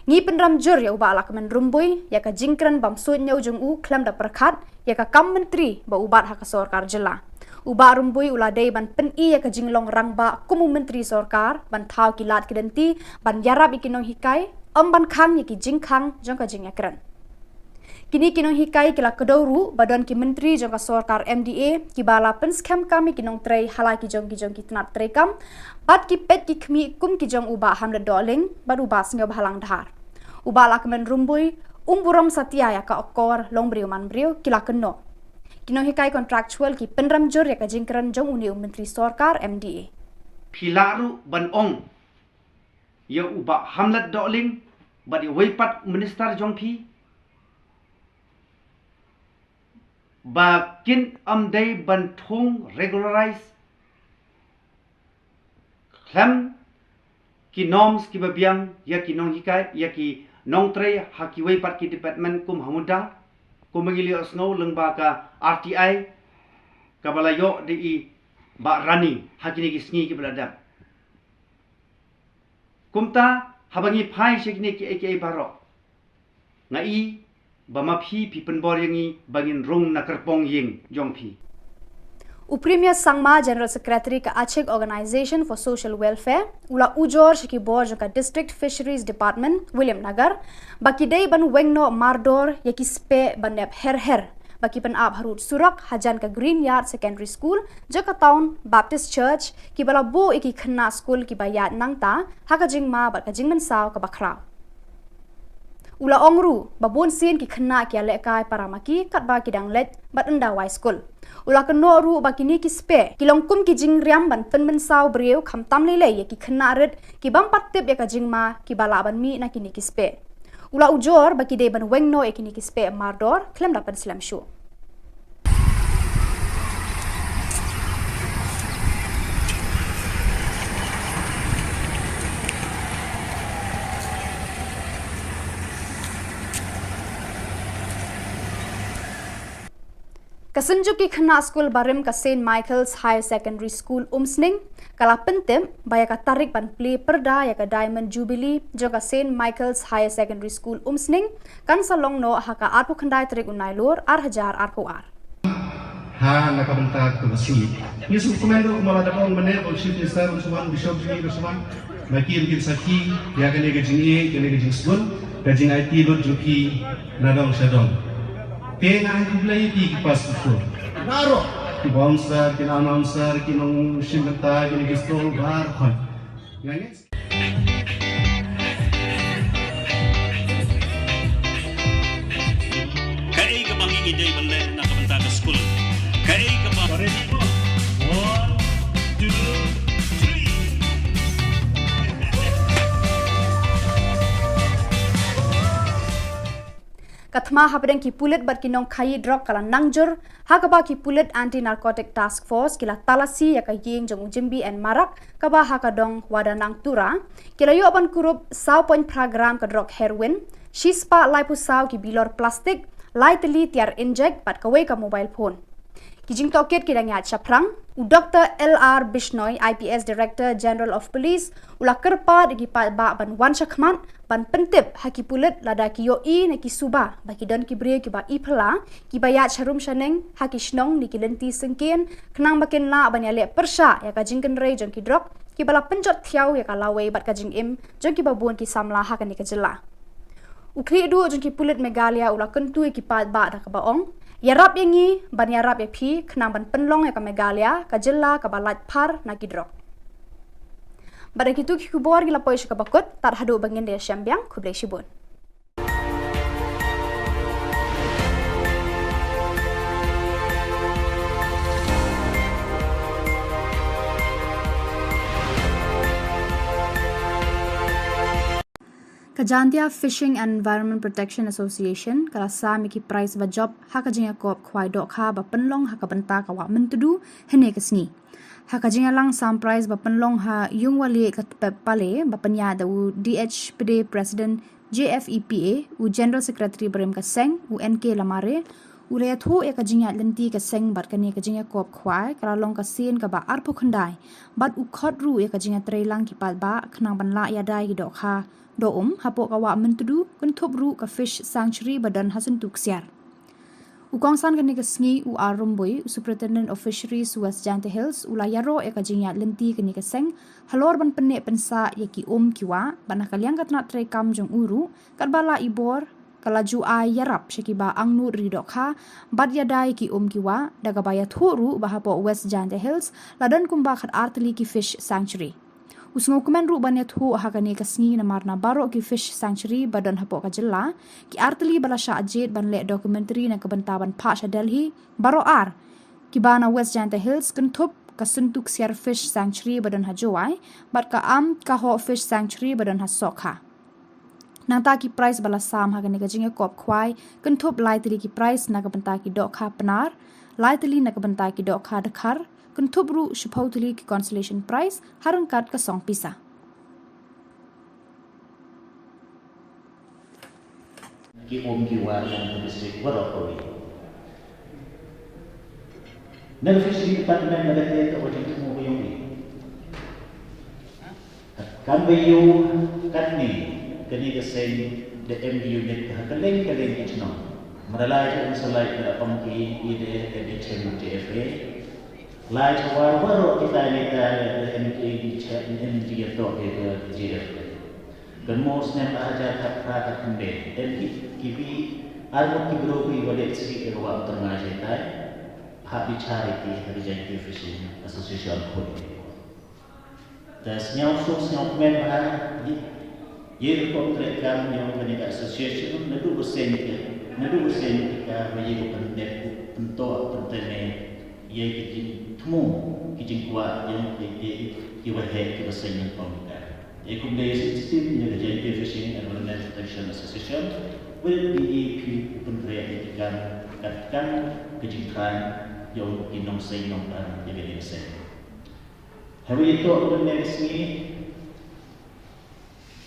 S3: ngi penram jur ya uba alak men rumbui ya ka jingkran bam suit nyau jung u klam da perkhat ya ka kam menteri ba ubat haka sorkar jilla uba rumbui uladei ban pen I ya ka jinglong rang ba kumu menteri sorkar ban thau kilat kidenti ban yarab ikinong hikai ban khang ya ki jingkhang jong ka jingakran Kini kinong hikai kila kedauru badan ki menteri jong ka sorkar MDA ki bala pen scam kami kinong trei halai ki jong ki tenat trei kam bat ki pet ki khmi kum ki jong uba hamle doling bad uba singa halang dhar uba la kemen rumbui umburam satya ya ka okor long briu man briu kila keno kinong hikai contractual ki penram jur ya ka jingkran jong uni menteri sorkar MDA
S7: Pilaru ban ong ya uba hamlet doling bad weipat minister jong pi Bakin amdai bantung regularize Klem ki norms ki babiang ya ki nong hikai ya ki nong tre haki wei pat ki department kum hamuda kum magili osno lengba ka RTI kabala yo di ba rani haki ni ki sngi ki beladap kumta habangi phai shekni ki aka baro ngai bama phi penbor yangi bangin rong na kerpong ying jong phi
S3: Uprimia Sangma General Secretary ka Aceh Organization for Social Welfare ula ujor shiki board ka District Fisheries Department William Nagar baki day ban wengno mardor yaki spe banep her bagi penab harut surak hajan ke Green Yard Secondary School jaka town Baptist Church ki bala bo iki khna school ki bayat nangta haka jingma bat ka jingman saw ka bakrau ula ongru babon sin ki khna ki ale kai paramaki kat ba ki dang let bat anda wai school ula keno ru ba kini ki spe ki longkum ki jing riam ban pen men saw breu kham tam le le ki khna red ki bam pat tip ya ka jingma ki bala ban mi na kini ki spe ula ujor ba ki de ban wengno e kini ki spe mardor klem da pan slam show Kasenjuk ki khna school barim ka St Michael's Higher Secondary School umsning kala pentem baya ka tarik ban play perda ya ka Diamond Jubilee joka St Michael's Higher Secondary School umsning kan salong no haka arpu khandai tarik unai lor ar hajar arpu ar
S4: ha nakabenta ke besi yesu komando mala da bang mane bo chief minister usman bishop jini usman makir kin saki ya kene ke jini kene ke jisbun ka jing IT lot juki nadong shadong Tena ang play di pas itu. Naro. Di bouncer, di announcer, di nong simenta, di gestol bar kan. Yang
S8: Kai ka bang ide bende na kabenta ka school. Kai ka bang ready mo. 1 2
S3: Kathma habdeng ki pulit bar ki nong khai drop kala nangjur hakaba ki pulit anti narcotic task force kila talasi ya ka yeng jong jimbi and marak kaba hakadong wadanang tura kila yo apan kurup saw point program ka drug heroin shispa liposaw ki bilor plastic lightly tiar inject pat ka ka mobile phone kijing toket kidang ya chaprang Dr. LR Bishnoi IPS Director General of Police ula kerpa digi pa ba ban wan shakman ban pentip haki pulit lada ki yo I na ki suba baki don ki bre ki ba ipla ki ba ya charum shaneng haki shnong ni ki lenti sengken knang bakin la ban ya le persha ya ka jingken rei jong ki drop ki bala penjot thiau ya ka lawe bat ka jing im jong ki ba bon ki samla ha ka ni ka jilla ukri du jong ki pulit megalia ula kentu ki pa ba da ka ba ong Yarap yangi ban yarap ya pi kena ban penlong ya ka Megalia ka Jylla ka balat par na kidrok. Pada kitu ki Khubor gila poi ka bakut tar hadu bangin dia syambiang kublai shibun. Kajantia Fishing and Environment Protection Association kala sa miki prize ba job haka jinga kop khwai dok kha ba penlong haka benta ka wa mentudu hene kesni haka jinga lang sam prize ba penlong ha yung wali ka pale ba penya da u DHPD President JFEPA u General Secretary Brem ka seng u NK lamare u le thu e ka jinga lenti ka seng bat ka ne ka jinga kop khwai kala long ka sin ka ba arpu khandai bat u khot ru e ka jinga treilang ki pal ba khnang ban la ya dai gi dok kha do hapo ka wa mentudu kun thop ru ka fish sanctuary badan hasan tuksiar ukongsan kan ni sngi u arumboi superintendent of fisheries West Jante Hills ula yaro e ka jingya lenti kan ni ka seng halor ban penne pensa yaki kiwa ban kalyang katna tre kam jong uru karbala ibor kalaju ay yarap shakiba angnu ridokha bad yadai ki kiwa daga baya thoru bahapo West Jante Hills ladan kumba khat artli ki fish sanctuary Usngo kumen ru banyat hu hakani kasngi na marna baro ki fish sanctuary badan hapo ka Jylla ki artli bala sha ajit ban le documentary na kebantaban Pasha Delhi baro ar ki bana West Jante Hills kentup kasuntuk siar fish sanctuary badan hajowai bat ka ka ho fish sanctuary badan hasokha nanta ki price bala sam hakani ka jinga kop khwai kentup laitli ki price na kebanta ki dokha penar laitli na kebanta ki dokha dekhar Kuntubru supposedly ki consolation prize harangkat ka song pisa.
S9: Ki kiwa yang district Warapuri. Nang fishery department nagate ka ojing mo yung ni. Kan bayu kan ni kani ka say the MDU net ka kaleng itno. Maralay ang salay na pamki ide the TFA. Lai waro kita MK to GF. Dan most nem aja tak kata kembe. Dan kibi Almo kibro ki wale sri ke wa tengah jaitai hak charity Heritage Fishing Association Khubor. Dan senyap men bah ye kontrak kami yang kena association nadu bersen kita bagi pendet untuk pentene ye kijin temu kijin kuat yang ki wahe ki bersen yang pemika. Ye kumde sistem yang Heritage Fishing and Wildlife Protection Association will be kontrak kita katakan kijin yang inong say nong dan ye bersen. Hari itu aku menulis ni,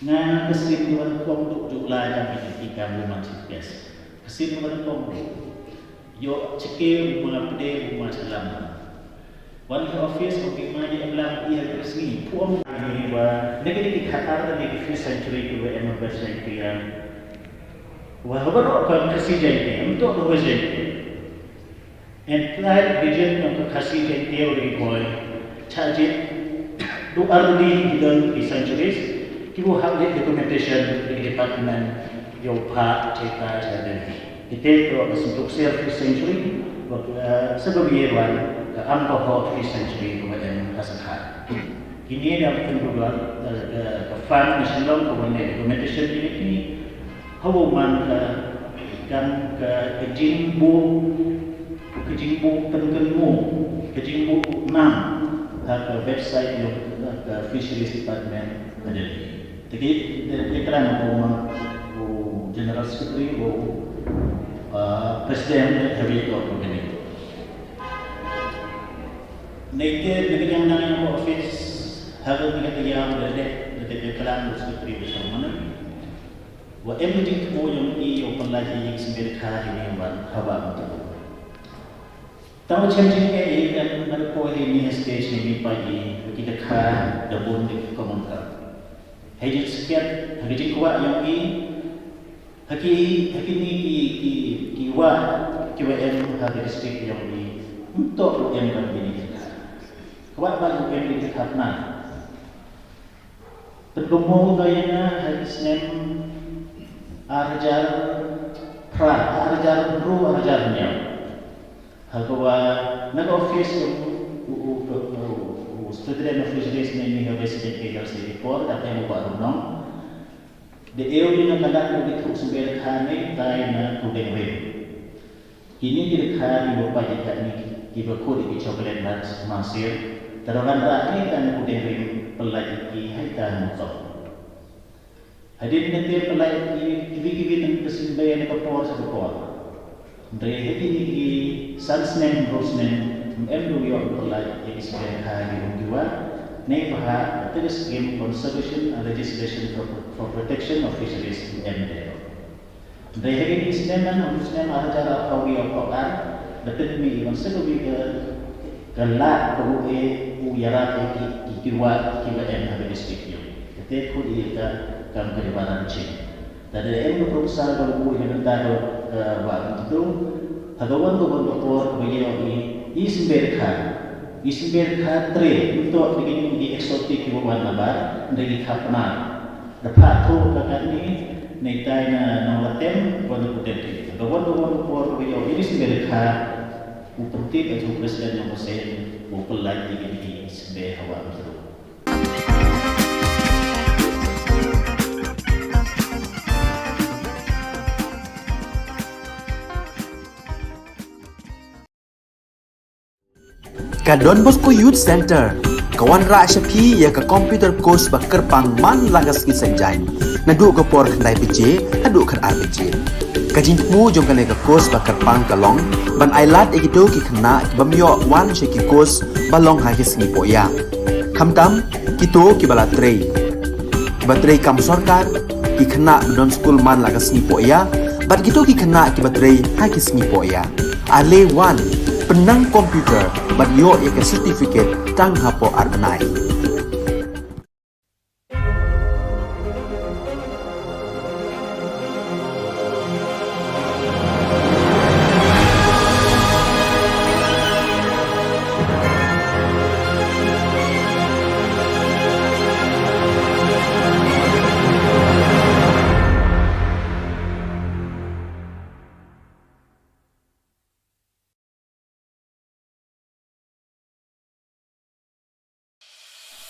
S9: na kesimpulan kong jumlah yang kita rumah cikes. Kesimpulan kong, yo cikir rumah pede rumah salam. One office mungkin mana emlam ia resmi. Puang ini wa negeri dikhatar dan di 5th century ke emer century yang wah baru akan kasih jadi untuk apa jadi. Entire region yang kasih jadi teori boy. Charge do early in the centuries, you have the documentation in the department your part cerita jadi. Itu untuk self century, sebelum alcohol 5th century kemudian kasar. Ini yang kedua, fund national documentation ini, hubungan kan kejimbu kejimbu 6 ke website yang fisheries department ada. Jadi kerana general secretary presiden hari itu begini. Nanti yang nanya office harus yang dari kerana secretary besar mana. Wa emerging mo yung i-open lagi yung simbirka ini yang hawa untuk. Tahu changing ini dan mereka ini stage ini pagi kita kah dabun di komentar. Hejit sekian hejit kuat yang ini haki ni kiwa em hari district yang ini untuk yang begini kita. Kuat baru yang kita karena bergumul gayanya hari Senin arjar arjarnya. Hagawa nag-office yung student of fisheries na yung resident caterers report at yung mabaro the area na kalat ng ito sa berkhanay tayo na tudeng rin. Ini direkhan yung pajikan ni kibako di chocolate nuts masir tarangan rani tan tudeng rin pelaj hai tan mo. Hadin nanti pelaj kibi-kibi ng kasimbayan na kapor sa kapor. Dari ini Sansnen Rosnen MW Apply yang sebagai hari kedua, ni bahas terus game conservation and legislation for protection of fisheries in MDL. Dari ini sebenarnya Rosnen ada cara kau yang kolar, betul ni ikan sekolah gelap kau uyara kedua M hari district. Ketika kau dia kan keribaran cing. Dari M proposal kalau yang tadi waktu itu, hagawan doktor beliau ini isimberka tre untuk begini di eksotik ibuan nabar dari kapna. Dapat tu kakak ni netai na nolatem wan putih. Hagawan doktor beliau ini isimberka upentik atau presiden yang bersen upelai di isimber hawa itu.
S1: Ka Don Bosco Youth Center, kawan ra syapi ya ka computer course ba kerpang man lagas ki sanjain. Nadu ka por khandai PJ, adu kan RPG. Ka jingmu jong ka ka course ba kerpang kalong, ban ailat egido ki khna ki bamyo wan she ki course balong ha ki sngi poya. Khamtam kito ki bala trei. Ba trei kam sarkar ki khna don school man lagas sngi poya, bat kito ki khna ki ba trei ha ki sngi poya. Ale wan penang komputer bat yo ya ke certificate tang hapo arnai.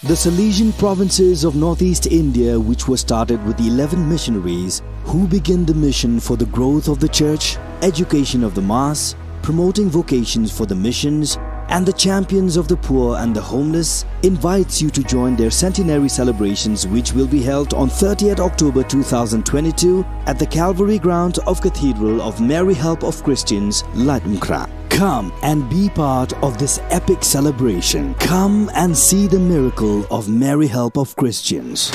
S2: The Salesian provinces of northeast India, which was started with 11 missionaries who began the mission for the growth of the church, education of the mass, promoting vocations for the missions, and the champions of the poor and the homeless, invites you to join their centenary celebrations, which will be held on 30th October 2022 at the Calvary ground of Cathedral of Mary Help of Christians, Ladmkra. Come and be part of this epic celebration. Come and see the miracle of Mary Help of Christians.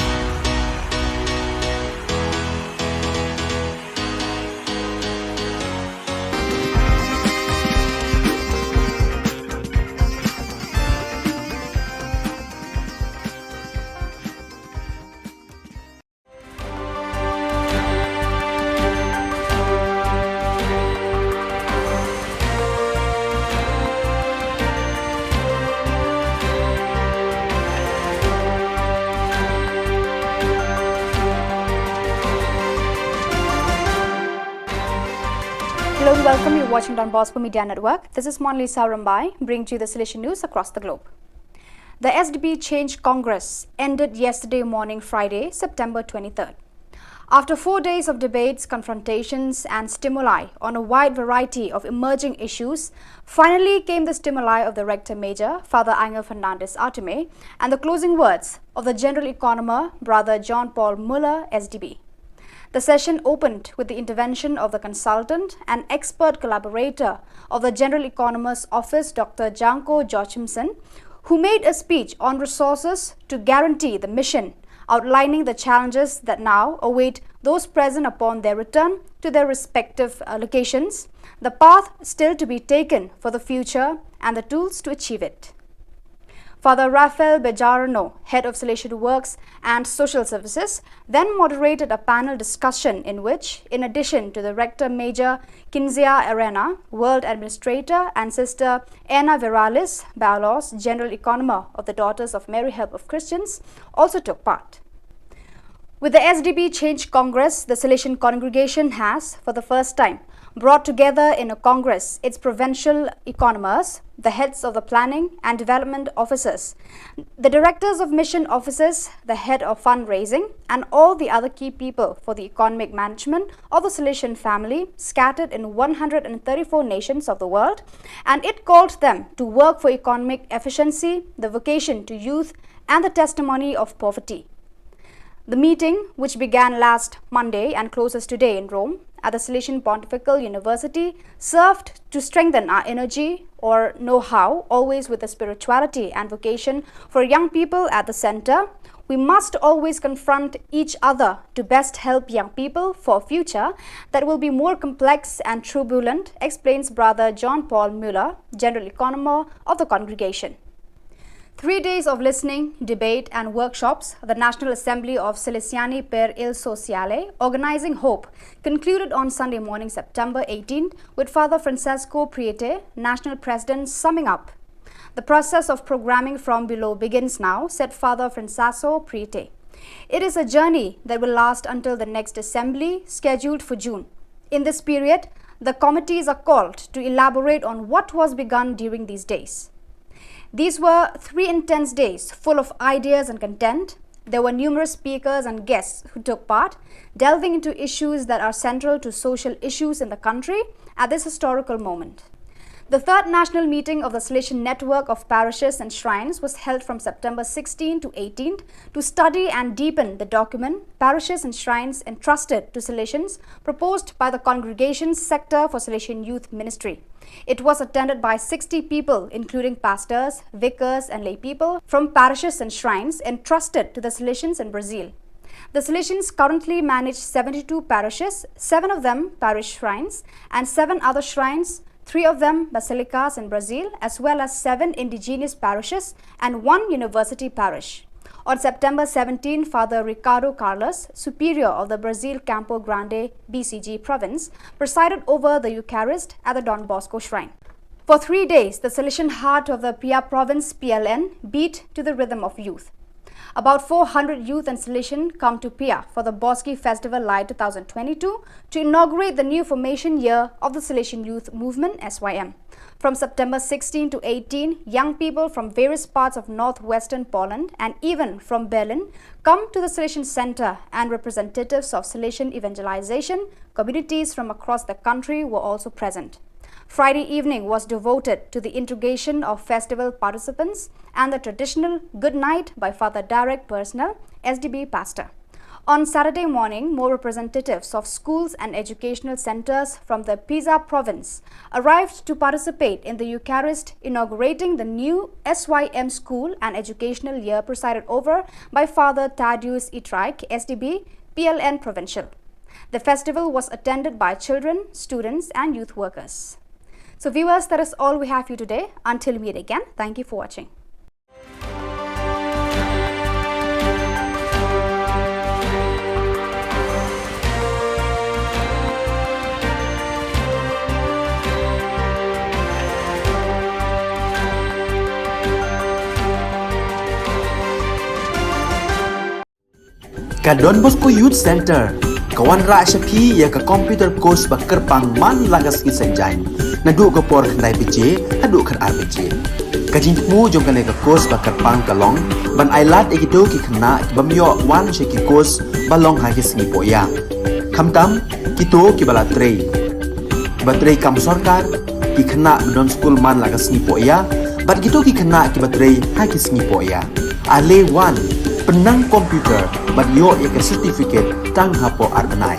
S3: Hello and welcome. You're watching Don Bosco Media Network. This is Monalisa Rambai, bringing you the Salesian news across the globe. The SDP Change Congress ended yesterday morning, Friday, September 23rd. After 4 days of debates, confrontations and stimuli on a wide variety of emerging issues, finally came the stimuli of the Rector Major, Father Angel Fernandez Artime, and the closing words of the General Economer, Brother John Paul Muller, SDB. The session opened with the intervention of the consultant and expert collaborator of the General Economer's Office, Dr. Janko Joachimson, who made a speech on resources to guarantee the mission, outlining the challenges that now await those present upon their return to their respective locations, the path still to be taken for the future, and the tools to achieve it. Father Rafael Bejarano, Head of Salesian Works and Social Services, then moderated a panel discussion in which, in addition to the Rector Major Kinzia Arena, World Administrator, and Sister Anna Viralis Balos, General Economer of the Daughters of Mary Help of Christians, also took part. With the SDP Change Congress, the Salesian congregation has, for the first time, brought together in a congress its provincial economers, the heads of the planning and development offices, the directors of mission offices, the head of fundraising, and all the other key people for the economic management of the Salesian family scattered in 134 nations of the world, and it called them to work for economic efficiency, the vocation to youth, and the testimony of poverty. The meeting, which began last Monday and closes today in Rome at the Salesian Pontifical University, served to strengthen our energy or know-how, always with the spirituality and vocation for young people at the center. We must always confront each other to best help young people for a future that will be more complex and turbulent, explains Brother John Paul Muller, General Economer of the congregation. 3 days of listening, debate and workshops, the National Assembly of Salesiani per il Sociale, Organizing Hope, concluded on Sunday morning, September 18th, with Father Francesco Priete, National President, summing up. The process of programming from below begins now, said Father Francesco Priete. It is a journey that will last until the next assembly, scheduled for June. In this period, the committees are called to elaborate on what was begun during these days. These were 3 intense days full of ideas and content. There were numerous speakers and guests who took part, delving into issues that are central to social issues in the country at this historical moment. The third national meeting of the Salesian Network of Parishes and Shrines was held from September 16 to 18 to study and deepen the document, Parishes and Shrines Entrusted to Salesians, proposed by the Congregation's Sector for Salesian Youth Ministry. It was attended by 60 people, including pastors, vicars and lay people from parishes and shrines entrusted to the Salesians in Brazil. The Salesians currently manage 72 parishes, 7 of them parish shrines, and 7 other shrines, 3 of them basilicas in Brazil, as well as 7 indigenous parishes and 1 university parish. On September 17, Father Ricardo Carlos, Superior of the Brazil Campo Grande BCG province, presided over the Eucharist at the Don Bosco Shrine. For 3 days, the Salesian heart of the Pia province PLN beat to the rhythm of youth. About 400 youth and Salesian come to Pia for the Boski Festival Light 2022 to inaugurate the new formation year of the Salesian Youth Movement (SYM). From September 16 to 18, young people from various parts of northwestern Poland and even from Berlin come to the Salesian Center, and representatives of Salesian evangelization communities from across the country were also present. Friday evening was devoted to the integration of festival participants and the traditional good night by Father Direct Personnel, SDB pastor. On Saturday morning, more representatives of schools and educational centers from the Pisa province arrived to participate in the Eucharist, inaugurating the new SYM school and educational year presided over by Father Tadius Itraik, SDB, PLN Provincial. The festival was attended by children, students and youth workers. So viewers, that is all we have for you today. Until we meet again, thank you for watching.
S1: Don Bosco Youth Center, kawan ra shapi ya ka computer course bakar pang man lagas ki sanjain. Nadu ko por khnai bije, hadu khan ar bije. Kajin mu jom kan ka course bakar pang kalong, ban ailat ekito ki khna bamyo wan she ki course balong ha ki singi poya. Khamtam kito ki bala trei. Batrei kam sarkar ki khna don school man lagas singi poya, bat kito ki khna ki batrei ha ki singi poya. Ale wan penang komputer bat yo ya certificate tang hapo arnai.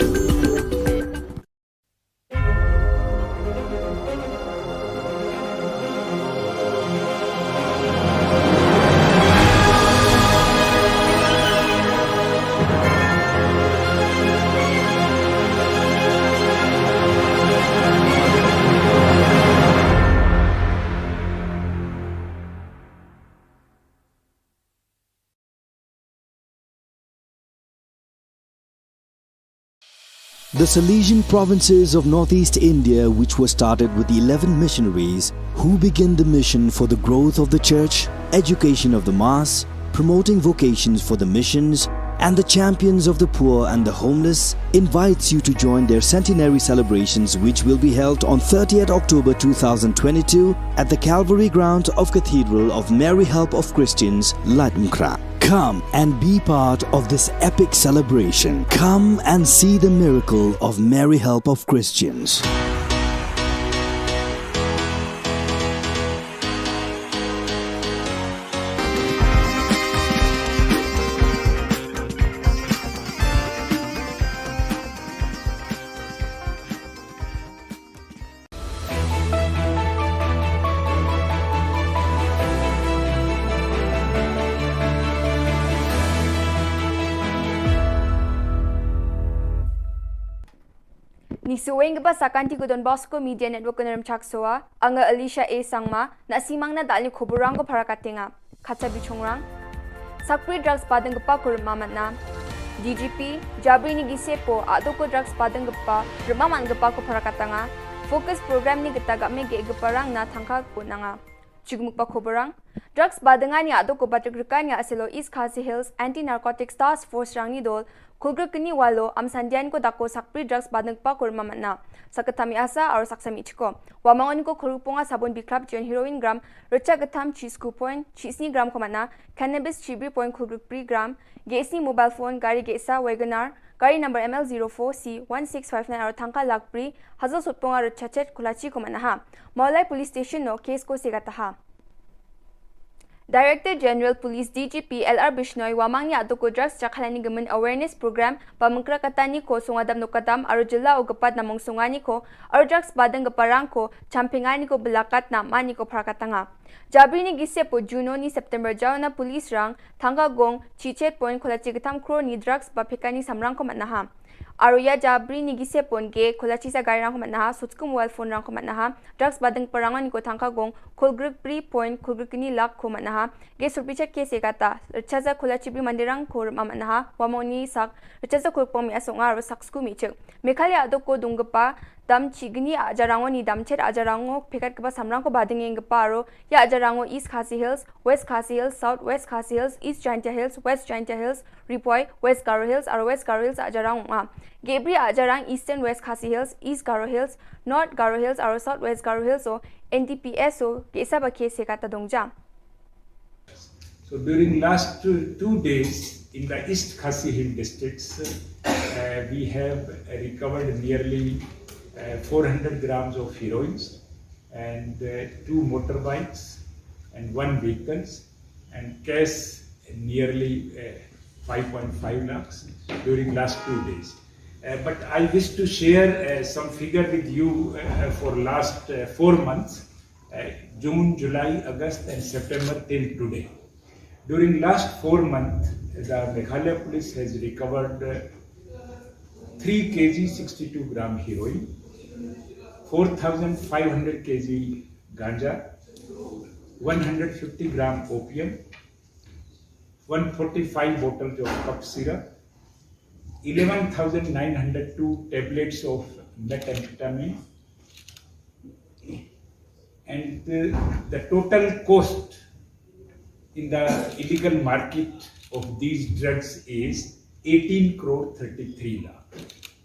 S2: The Salesian provinces of northeast India, which were started with 11 missionaries who began the mission for the growth of the church, education of the mass, promoting vocations for the missions, and the champions of the poor and the homeless, invites you to join their centenary celebrations, which will be held on 30th October 2022 at the Calvary Ground of Cathedral of Mary Help of Christians, Latumkra. Come and be part of this epic celebration. Come and see the miracle of Mary Help of Christians.
S10: Nisuwing ba sa kanti ko Don Bosco Media Network ko naram chaksoa, anga Alicia A. Sangma, na simang na dali Khubor Na Ka Jylla, Katsa Bichongrang, Sakpri drugs padang gapa ko rumamat na, DGP, Jabri ni Gisepo, ato ko drugs padang gapa, rumaman gapa ko parakatanga, focus program ni gitaga me gegaparang na tangkag po na nga. Chugmuk pa Khuborang, drugs badangan niya ato ko batragrikan niya asilo East Khasi Hills Anti-Narcotics Task Force rang ni dol, kulgra kini walo am sandian ko dako sakpri drugs badang pa kurmamat na. Sakatami asa or saksami chiko. Wamangon ko kurupunga sabon biklab jon heroin gram, recha gatam cheese coupon, cheese ni gram komana, cannabis chibri point kulgra pri gram, GSC mobile phone, gari gesa Wagonar, gari number ML04C1659 or tangka lagpri, hazal sutpunga rechachet kulachi komana ha. Maulai Police Station no case ko sigataha. Director General Police DGP LR Bishnoy wamang niya ato ko drugs chakhalani gaman awareness program pamangkra katani ko sungadam no kadam aro jila o gapat na mong sungani ko aro drugs badang gaparang ko champingani ko belakat na mani ko prakatanga. Jabri ni gise po Juno ni September jaw na police rang thangga gong chichet point kholachi gatam kro ni drugs bapikani samrang ko manaha. Aruya Jabri ni gise pon ge kholachi sa gari rang ko manaha sutskum mobile phone rang ko manaha drugs badang parangan ko thangka gong khulgruk pri point khulgruk ni lak ko manaha ge surpichat ke sekata chaza kholachi bi mandirang ko manaha wamoni sak chaza khulpom mi asonga ro saksku mi chek mekhali ado ko dungpa dam chigni ajarango ni damchet ajarango pekat keba samrang ko bading eng paro ya ajarango East Khasi Hills, West Khasi Hills, South West Khasi Hills, East Jaintia Hills, West Jaintia Hills, Ripoy, West Garo Hills, aro West Garo Hills ajarang Gebri ajarang Eastern West Khasi Hills, East Garo Hills, North Garo Hills, aro South West Garo Hills o NDPS o kesa ba kese kata dongja.
S11: So during last 2 days in the East Khasi Hill districts, we have recovered nearly 400 grams of heroines and 2 motorbikes and 1 vehicles and cash nearly 5.5 lakhs during last 2 days. But I wish to share some figure with you for last 4 months, June, July, August and September till today. During last 4 months, the Meghalaya police has recovered 3 kg 62 gram heroin, 4,500 kg ganja, 150 gram opium, 145 bottles of cough syrup, 11,902 tablets of methamphetamine, and the total cost in the illegal market of these drugs is 18 crore 33 lakh.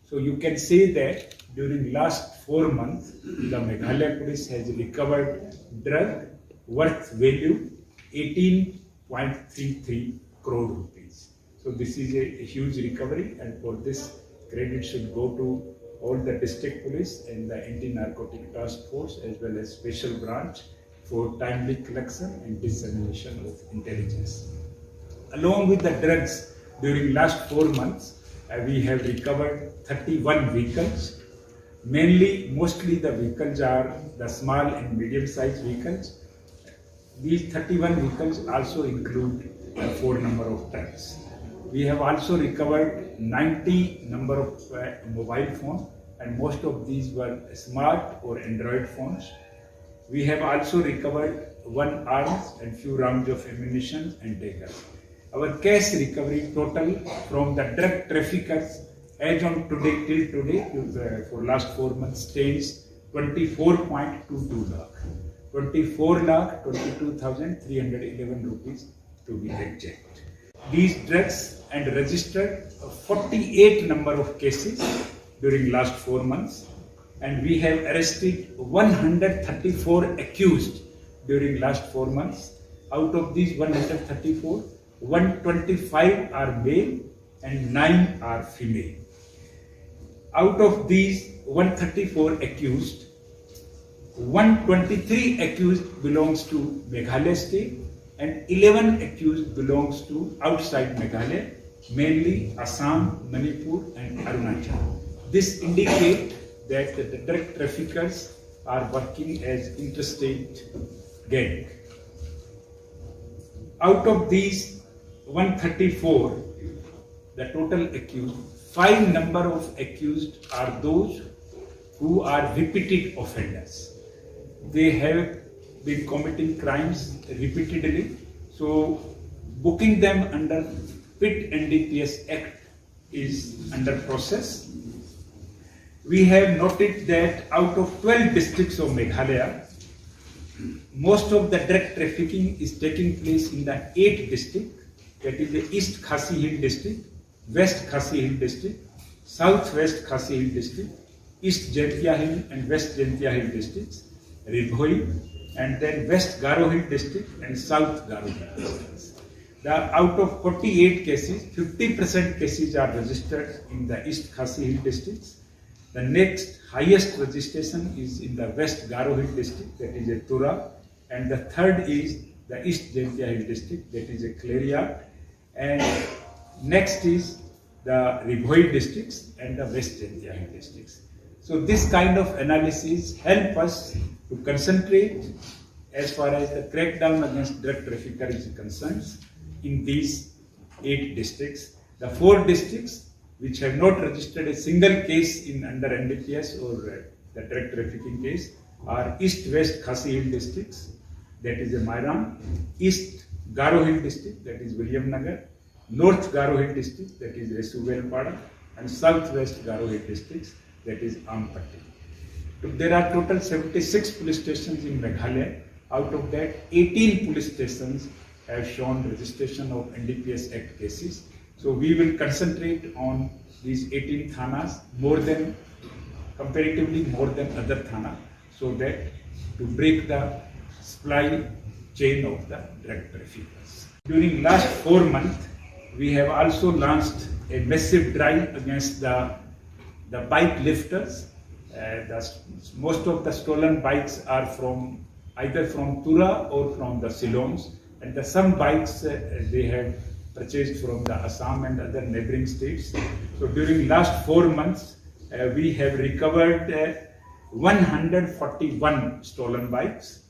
S11: So you can say that during last 4 months, the Meghalaya police has recovered drug worth value 18.33 crore rupees. So this is a huge recovery, and for this credit should go to all the district police and the anti-narcotic task force as well as special branch for timely collection and dissemination of intelligence. Along with the drugs, during last 4 months, we have recovered 31 vehicles. Mostly the vehicles are the small and medium-sized vehicles. These 31 vehicles also include 4 number of trucks. We have also recovered 90 number of mobile phones, and most of these were smart or Android phones. We have also recovered 1 arms and few rounds of ammunition and daggers. Our cash recovery total from the drug traffickers as on today till today for last 4 months stands 24.22 lakh. 24 lakh 22,311 rupees to be exact. These drugs and registered 48 number of cases during last 4 months, and we have arrested 134 accused during last 4 months. Out of these 134, 125 are male and 9 are female. Out of these 134 accused, 123 accused belongs to Meghalaya state and 11 accused belongs to outside Meghalaya, mainly Assam, Manipur and Arunachal. This indicates that the drug traffickers are working as interstate gang. Out of these 134, the total accused, 5 number of accused are those who are repeated offenders. They have been committing crimes repeatedly, so booking them under PIT NDPS Act is under process. We have noted that out of 12 districts of Meghalaya, most of the drug trafficking is taking place in the 8 districts, that is the East Khasi Hill district, West Khasi Hill district, Southwest Khasi Hill district, East Jaintia Hill and West Jaintia Hill districts, Ribhoi, and then West Garo Hill district and South Garo Hill districts. Out of 48 cases, 50% cases are registered in the East Khasi Hill districts. The next highest registration is in the West Garo Hill district, that is a Tura, and the third is the East Jaintia Hill district, that is a Cleria, and next is the Ribhoi districts and the West Jaintia Hill districts. So this kind of analysis help us to concentrate as far as the crackdown against drug traffickers is concerned in these 8 districts. The 4 districts which have not registered a single case in under NDPS or the drug trafficking case are East-West Khasi Hill districts, that is a Mairan, East Garo Hill district, that is William Nagar, North Garo Hill district, that is Resuvelpada, and Southwest Garo Hill districts, that is Ampatti. There are total 76 police stations in Meghalaya. Out of that, 18 police stations have shown registration of NDPS Act cases. So we will concentrate on these 18 thanas comparatively more than other thana, so that to break the supply chain of the drug traffickers. During last 4 months, we have also launched a massive drive against the bike lifters. Most of the stolen bikes are from either from Tura or from the Ceylons, and some bikes they have purchased from the Assam and other neighboring states. So during last 4 months, we have recovered 141 stolen bikes,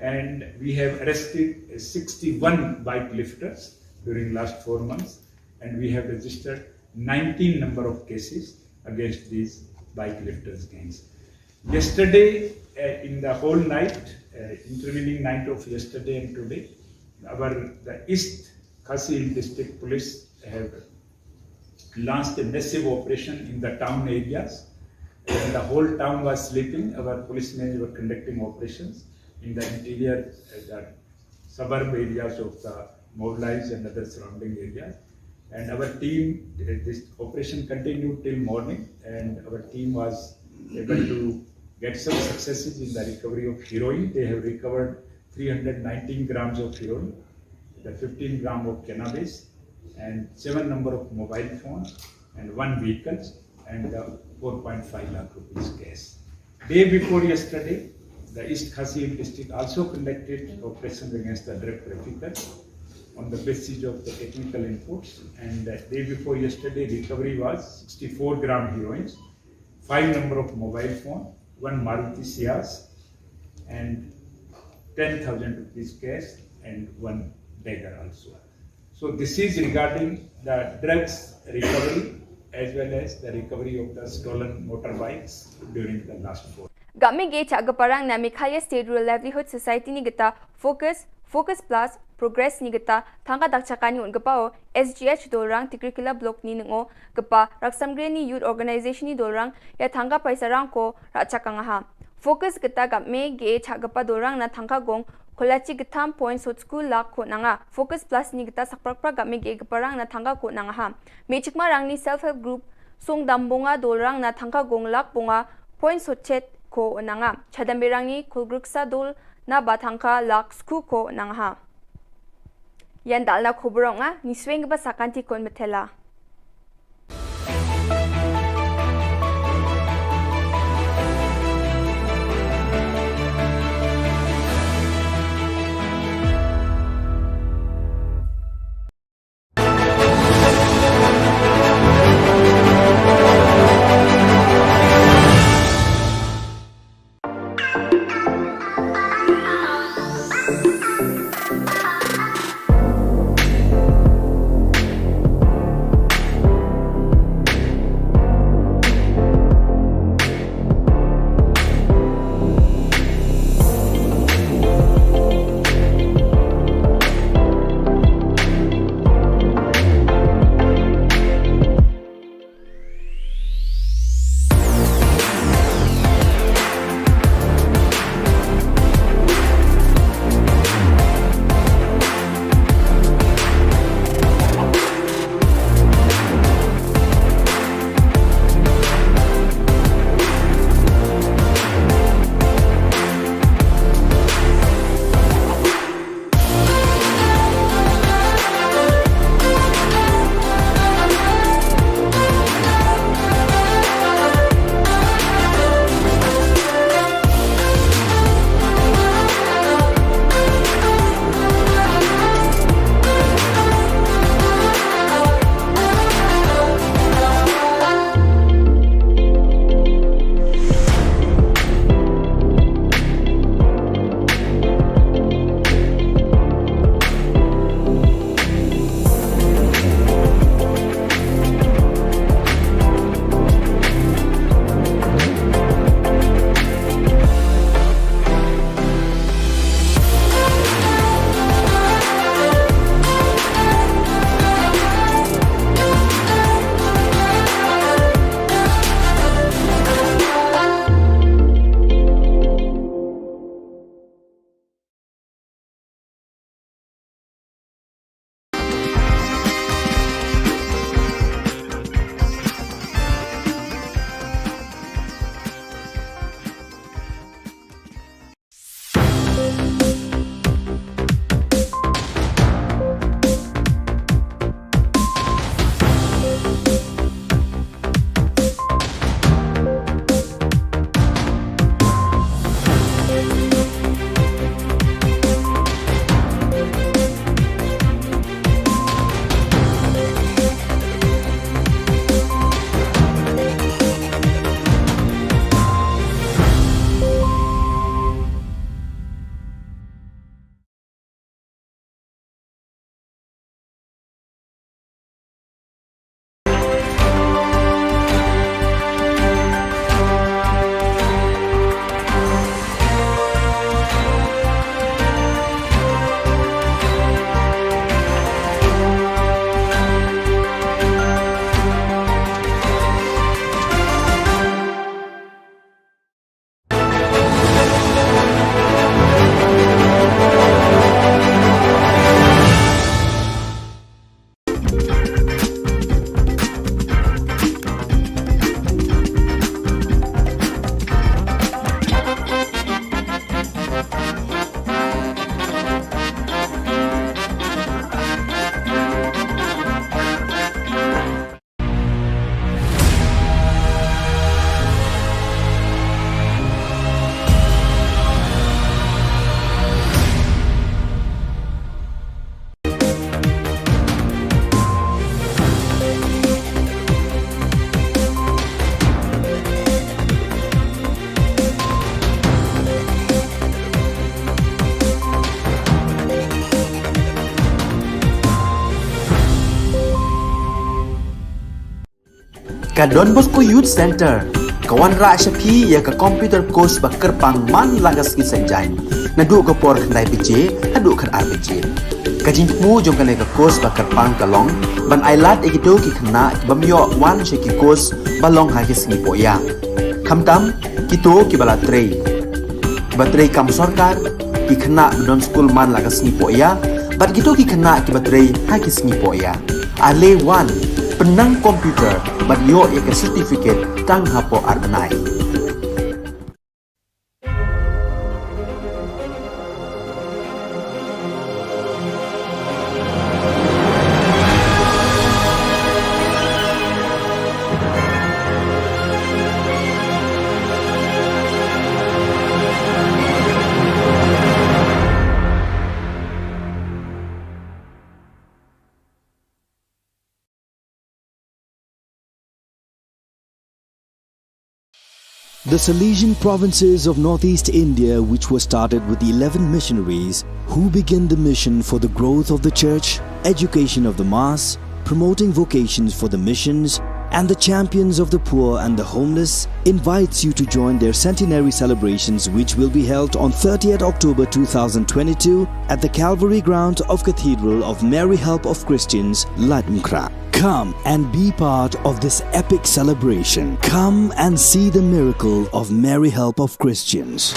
S11: and we have arrested 61 bike lifters during last 4 months, and we have registered 19 number of cases against these bike lifters gangs. Yesterday, in the whole night, intervening night of yesterday and today, the East Khasi District Police have launched a massive operation in the town areas. When the whole town was sleeping, our policemen were conducting operations in the interior, the suburb areas of the mobilized and other surrounding areas. And our team, this operation continued till morning, and our team was able to get some successes in the recovery of heroin. They have recovered 319 grams of heroin, the 15 gram of cannabis, and 7 number of mobile phones, and 1 vehicle, and 4.5 lakh rupees cash. Day before yesterday, the East Khasi district also conducted operations against the drug traffickers on the basis of the technical inputs, and the day before yesterday, recovery was 64 gram heroin, 5 number of mobile phone, 1 Maruti Ciaz, and 10,000 rupees cash, and 1 dagger also. So this is regarding the drugs recovery as well as the recovery of the stolen motorbikes during the last 4.
S10: Game ge chagaparang na Meghalaya State Rural Livelihood Society ni gata Focus Plus Progress ni gata thangka dakchakani ungapao SGH dolrang Tikrikila block ni ngo gapa Raksamgre ni youth organization ni dolrang ya thangka paisarang ko rachakanga ha. Focus gata game ge chagapa dolrang na thangka gong Kolachi gatam points hot school lak ko nanga Focus Plus ni gata sakprakpra game ge gaparang na thangka ko nanga ha. Mechikma rang ni self help group song dambonga dolrang na thangka gong lak bonga points hot chat ko nanga chadambirang ni kulgruksa dol na batangka lak sku ko nanga ha. Yan dal na Khubor nga ni swing ba sakanti kon metela.
S1: ka Don Bosco Youth Center kawan ra shapi ya ka computer course ba kerpang man lagas ki sanjain na du ka por khnai pije hadu khan ar pije kajin mu jong ka le ka course ba kerpang ka long ban ailat egido ki khna bamyo wan she ki course balong ha ki sngi poya khamtam kito ki bala trei batrei kam sarkar ki khna don school man lagas sngi poya bat gitu ki khna ki batrei ha ki sngi poya ale wan penang komputer bat yo ya ka certificate tang hapo arbenai
S2: The Salesian provinces of northeast India, which were started with the 11 missionaries who began the mission for the growth of the church, education of the mass, promoting vocations for the missions, and the champions of the poor and the homeless, invites you to join their centenary celebrations, which will be held on 30th October 2022 at the Calvary ground of Cathedral of Mary Help of Christians, Latmkra. Come and be part of this epic celebration. Come and see the miracle of Mary Help of Christians.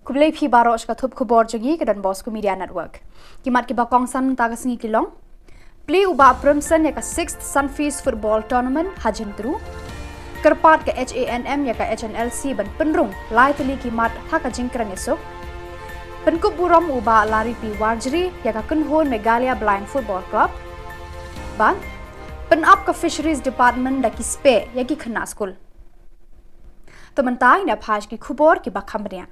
S3: Kublai phi barosh ka thup khubor jogi ke Don Bosco Media Network. Kimat ki bakong san tagas ngi kilong. Play uba Primson ya ka 6th Sunfeast Football Tournament hajin tru. Kerpat ke HANM ya ka HNLC ban penrung lai teli kimat haka jingkrang esok. Penkup burom uba lari pi Warjri ya ka Kunhon Megalia Blind Football Club. Ban penap ke Fisheries Department da ki spe ya ki khna school. Tementai na phaj ki khubor ki bakhamria.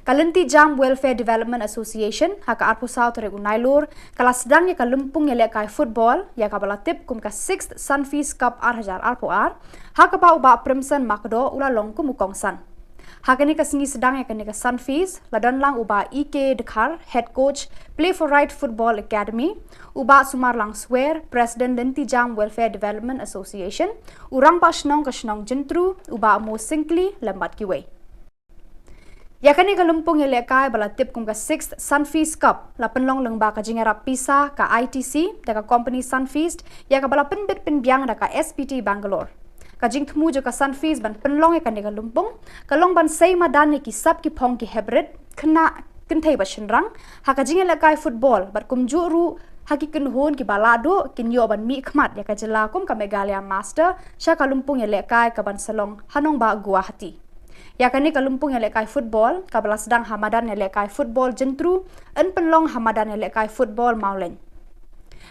S3: Kalanti Jam Welfare Development Association haka arpu South regu nailur kala sedang ya ka lumpung ya kai football ya ka balatip kum ka 6th Sunfeast Cup 8000 arpu ar haka pa uba Primson makdo ula longku mukongsan haka ni ka singi sedang ya ka ni ka Sunfeast ladan lang uba EK Dekhar head coach Play for Right Football Academy uba Sumar lang Swear President Lanti Jam Welfare Development Association urang pa shnong ka shnong jentru uba mo singli lambat kiwei. Yakani ka lumpung ya lekai balatip kum ka 6th Sunfeast Cup la penlong lengba ka jingara pisa ka ITC da ka company Sunfeast ya ka bala penbit penbiang da ka SPT Bangalore ka jing thmu jo ka Sunfeast ban penlong ya ka ni ka lumpung ka long ban sei madan ki sab ki phong ki hybrid khna kinthai ba shinrang ha ka jing lekai football bat kum ju ru haki Kunhon ki balado kin yo ban mi khmat ya ka jela kum ka Megalia Master sha ka lumpung ya lekai ka ban salong hanong ba Guwahati. Yakani ka lumpung ya lekai football kabala sedang hamadan ya lekai football jentru en penlong hamadan ya lekai football mauleng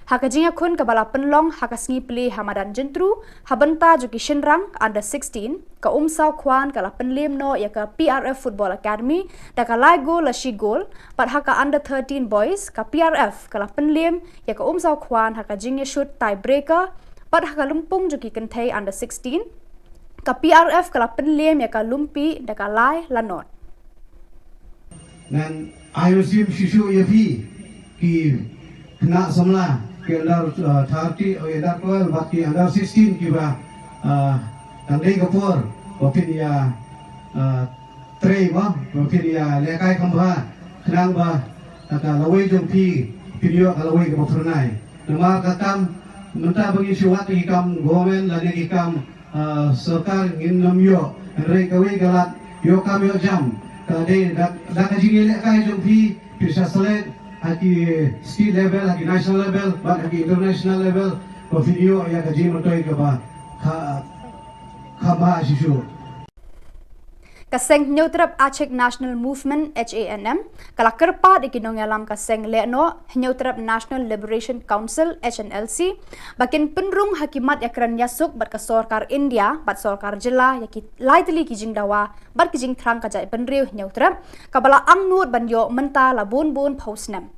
S3: haka jinga khun kabala penlong haka sngi play hamadan jentru habanta jo ki shinrang under 16 ka umsau khwan kala penlim no ya ka PRF Football Academy da ka lai goal la shi goal pat haka under 13 boys ka PRF kala penlim ya ka umsau khwan haka jinga shoot tie breaker pat haka lumpung jo ki kenthai under 16 ka PRF kala penlem ya ka lumpi da ka lai lanot
S4: dan IOCM shishu ya fi ki kena samla ke under 30 or under 12 baki under 16 ki ba tandai kapur bapin ya trei ba bapin ya lekai khamba khnang ba ka lawai jong pi video ka lawai ka bapurnai nama katam nunta bagi syuat ki kam gomen la ki kam सरकार इन नमियो रे कवे गलत यो काम यो जम कदे दाका जिगे ले काय जो भी पिसा सले hockey state level hockey national level but hockey international level को वीडियो या का जिम टोय के बा खबा शिशु
S3: kaseng nyautrap Aceh National Movement HANM kala kerpa ikinong alam kaseng leno nyautrap National Liberation Council HNLC bakin penrung hakimat yakran yasuk bat ka sorkar India bat sorkar jilla yaki laitli kijing dawa bat kijing thrang ka jai penriu nyautrap kabala angnut banyo menta la bun pausnem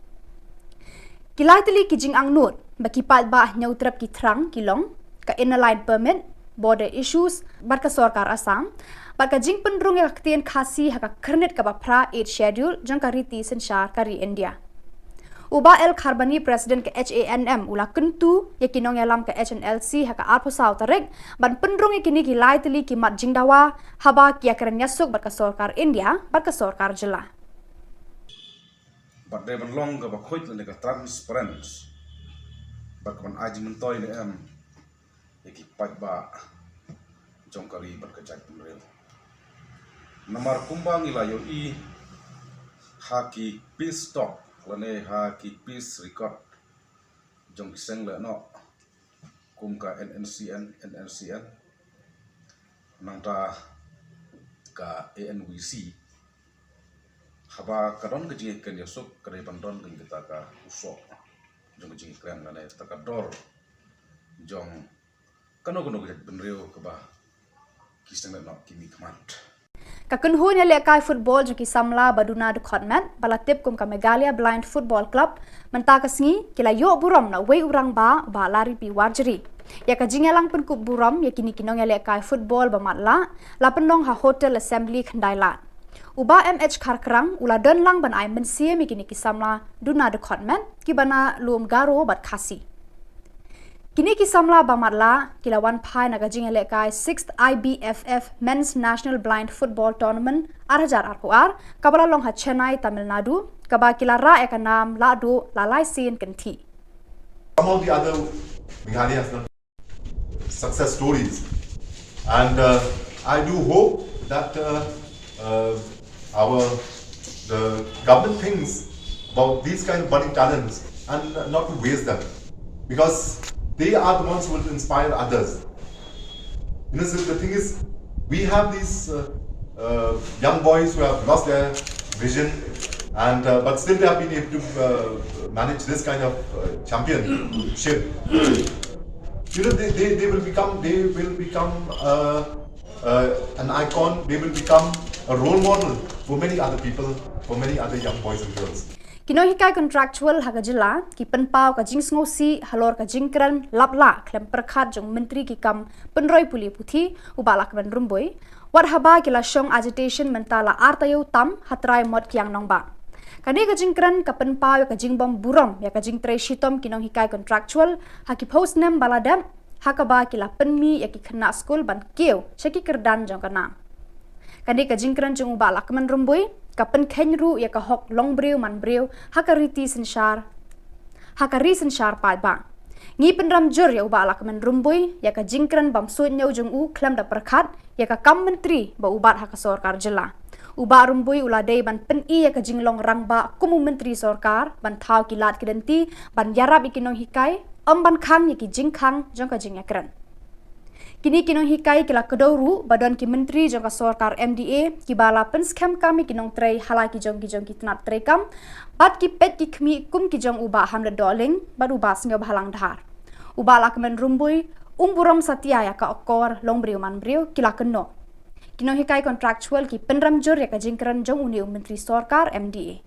S3: kilaitli kijing angnut baki pat ba nyautrap ki thrang kilong ka inline permit border issues bat ka sorkar Assam bat ka jing penrung yak tien khasi haka kernet ka bapra 8 schedule jang ka riti senshar kari India Uba El Kharbani President ke HANM ula kentu yakinong yalam ke HNLC haka arpo sau tarik ban penrung yakini ki laitli ki mat jing dawa haba ki yakran yasuk bat ka sorkar India bat ka sorkar jilla
S5: But they belong to a quite like a transparency. But when I didn't toy them, they keep pipe ba jonkari but kajak real. Namar kumbang ilayo haki peace talk, lane haki peace record. Jong kiseng le no kumka NNCN nangta ka ANWC. Haba kadon kejing ikan yasuk kadai bandon kan kita ka usok jong kejing ikan kan ya takador jong kano kejak benrio ke bah kisah nak kimi command.
S3: Kakunhun ya lekai football jo ki samla baduna de khotmat balatip kum ka Megalia Blind Football Club menta kasngi kila yo buram na wei urang ba lari pi warjeri ya ka jingelang pen kup buram ya kini kinong ya lekai football ba matla la penong ha hotel assembly khandailat Uba MH Karkrang ula dan lang ban ai mensia mikini kisamla duna de khotman ki bana lum garo bat khasi kini kisamla bamatla kilawan phai naga jingele kai 6th IBFF Men's National Blind Football Tournament arhajar arpuar kabala long ha Chennai Tamil Nadu kaba kila ra ekanam ladu lalai sin kenti
S6: Some of the other Meghalaya has done success stories and I do hope that the government thinks about these kind of budding talents and not to waste them because they are the ones who will inspire others. You know, so the thing is, we have these young boys who have lost their vision, and but still they have been able to manage this kind of championship. You know, they will become an icon. They will become a role model for many other people, for many other young boys and girls.
S3: Kino hikai contractual haga jilla ki penpau ka jing ngosi halor ka jingkran lapla klem perkhat jong menteri ki kam penroi puli puthi ubalak ben rumboi wat haba kila shong agitation mentala artayo tam hatrai mod kyang nongba kani ka jingkran ka penpau ka jingbom buram ya ka jingtre shitom kinong hikai contractual haki post nem baladam hakaba kila penmi ya ki khna school ban keu shaki kerdan jong kana kani ka jingkran jong ubalak men rumboi kapen kenru ya ka hok long breu man breu hakari senshar pai bang ngi penram jur ya uba alak men rumbui ya ka jingkran bam suit nyau jung u klam da perkhat ya ka kam menteri ba ubat hak sorkar jilla uba rumbui uladei ban pen i ya ka jinglong rangba kumu menteri sorkar ban thau kilat kidenti ban yarab ikinong hikai ban khang ya ki jingkhang jong ka jingakran kini kinong hikai kila kedauru badan ki menteri jong ka sorkar MDA ki bala pen scam kami kinong trei halai ki jong ki tnat trei kam bat ki pet ki khmi kum ki jong uba hamle doling bad uba singa bhalang dhar uba lak men rumbui umburam satya ya ka okor long breu man breu kila kenno kinong hikai contractual ki penram jur ya ka jingkran jong uni menteri sorkar MDA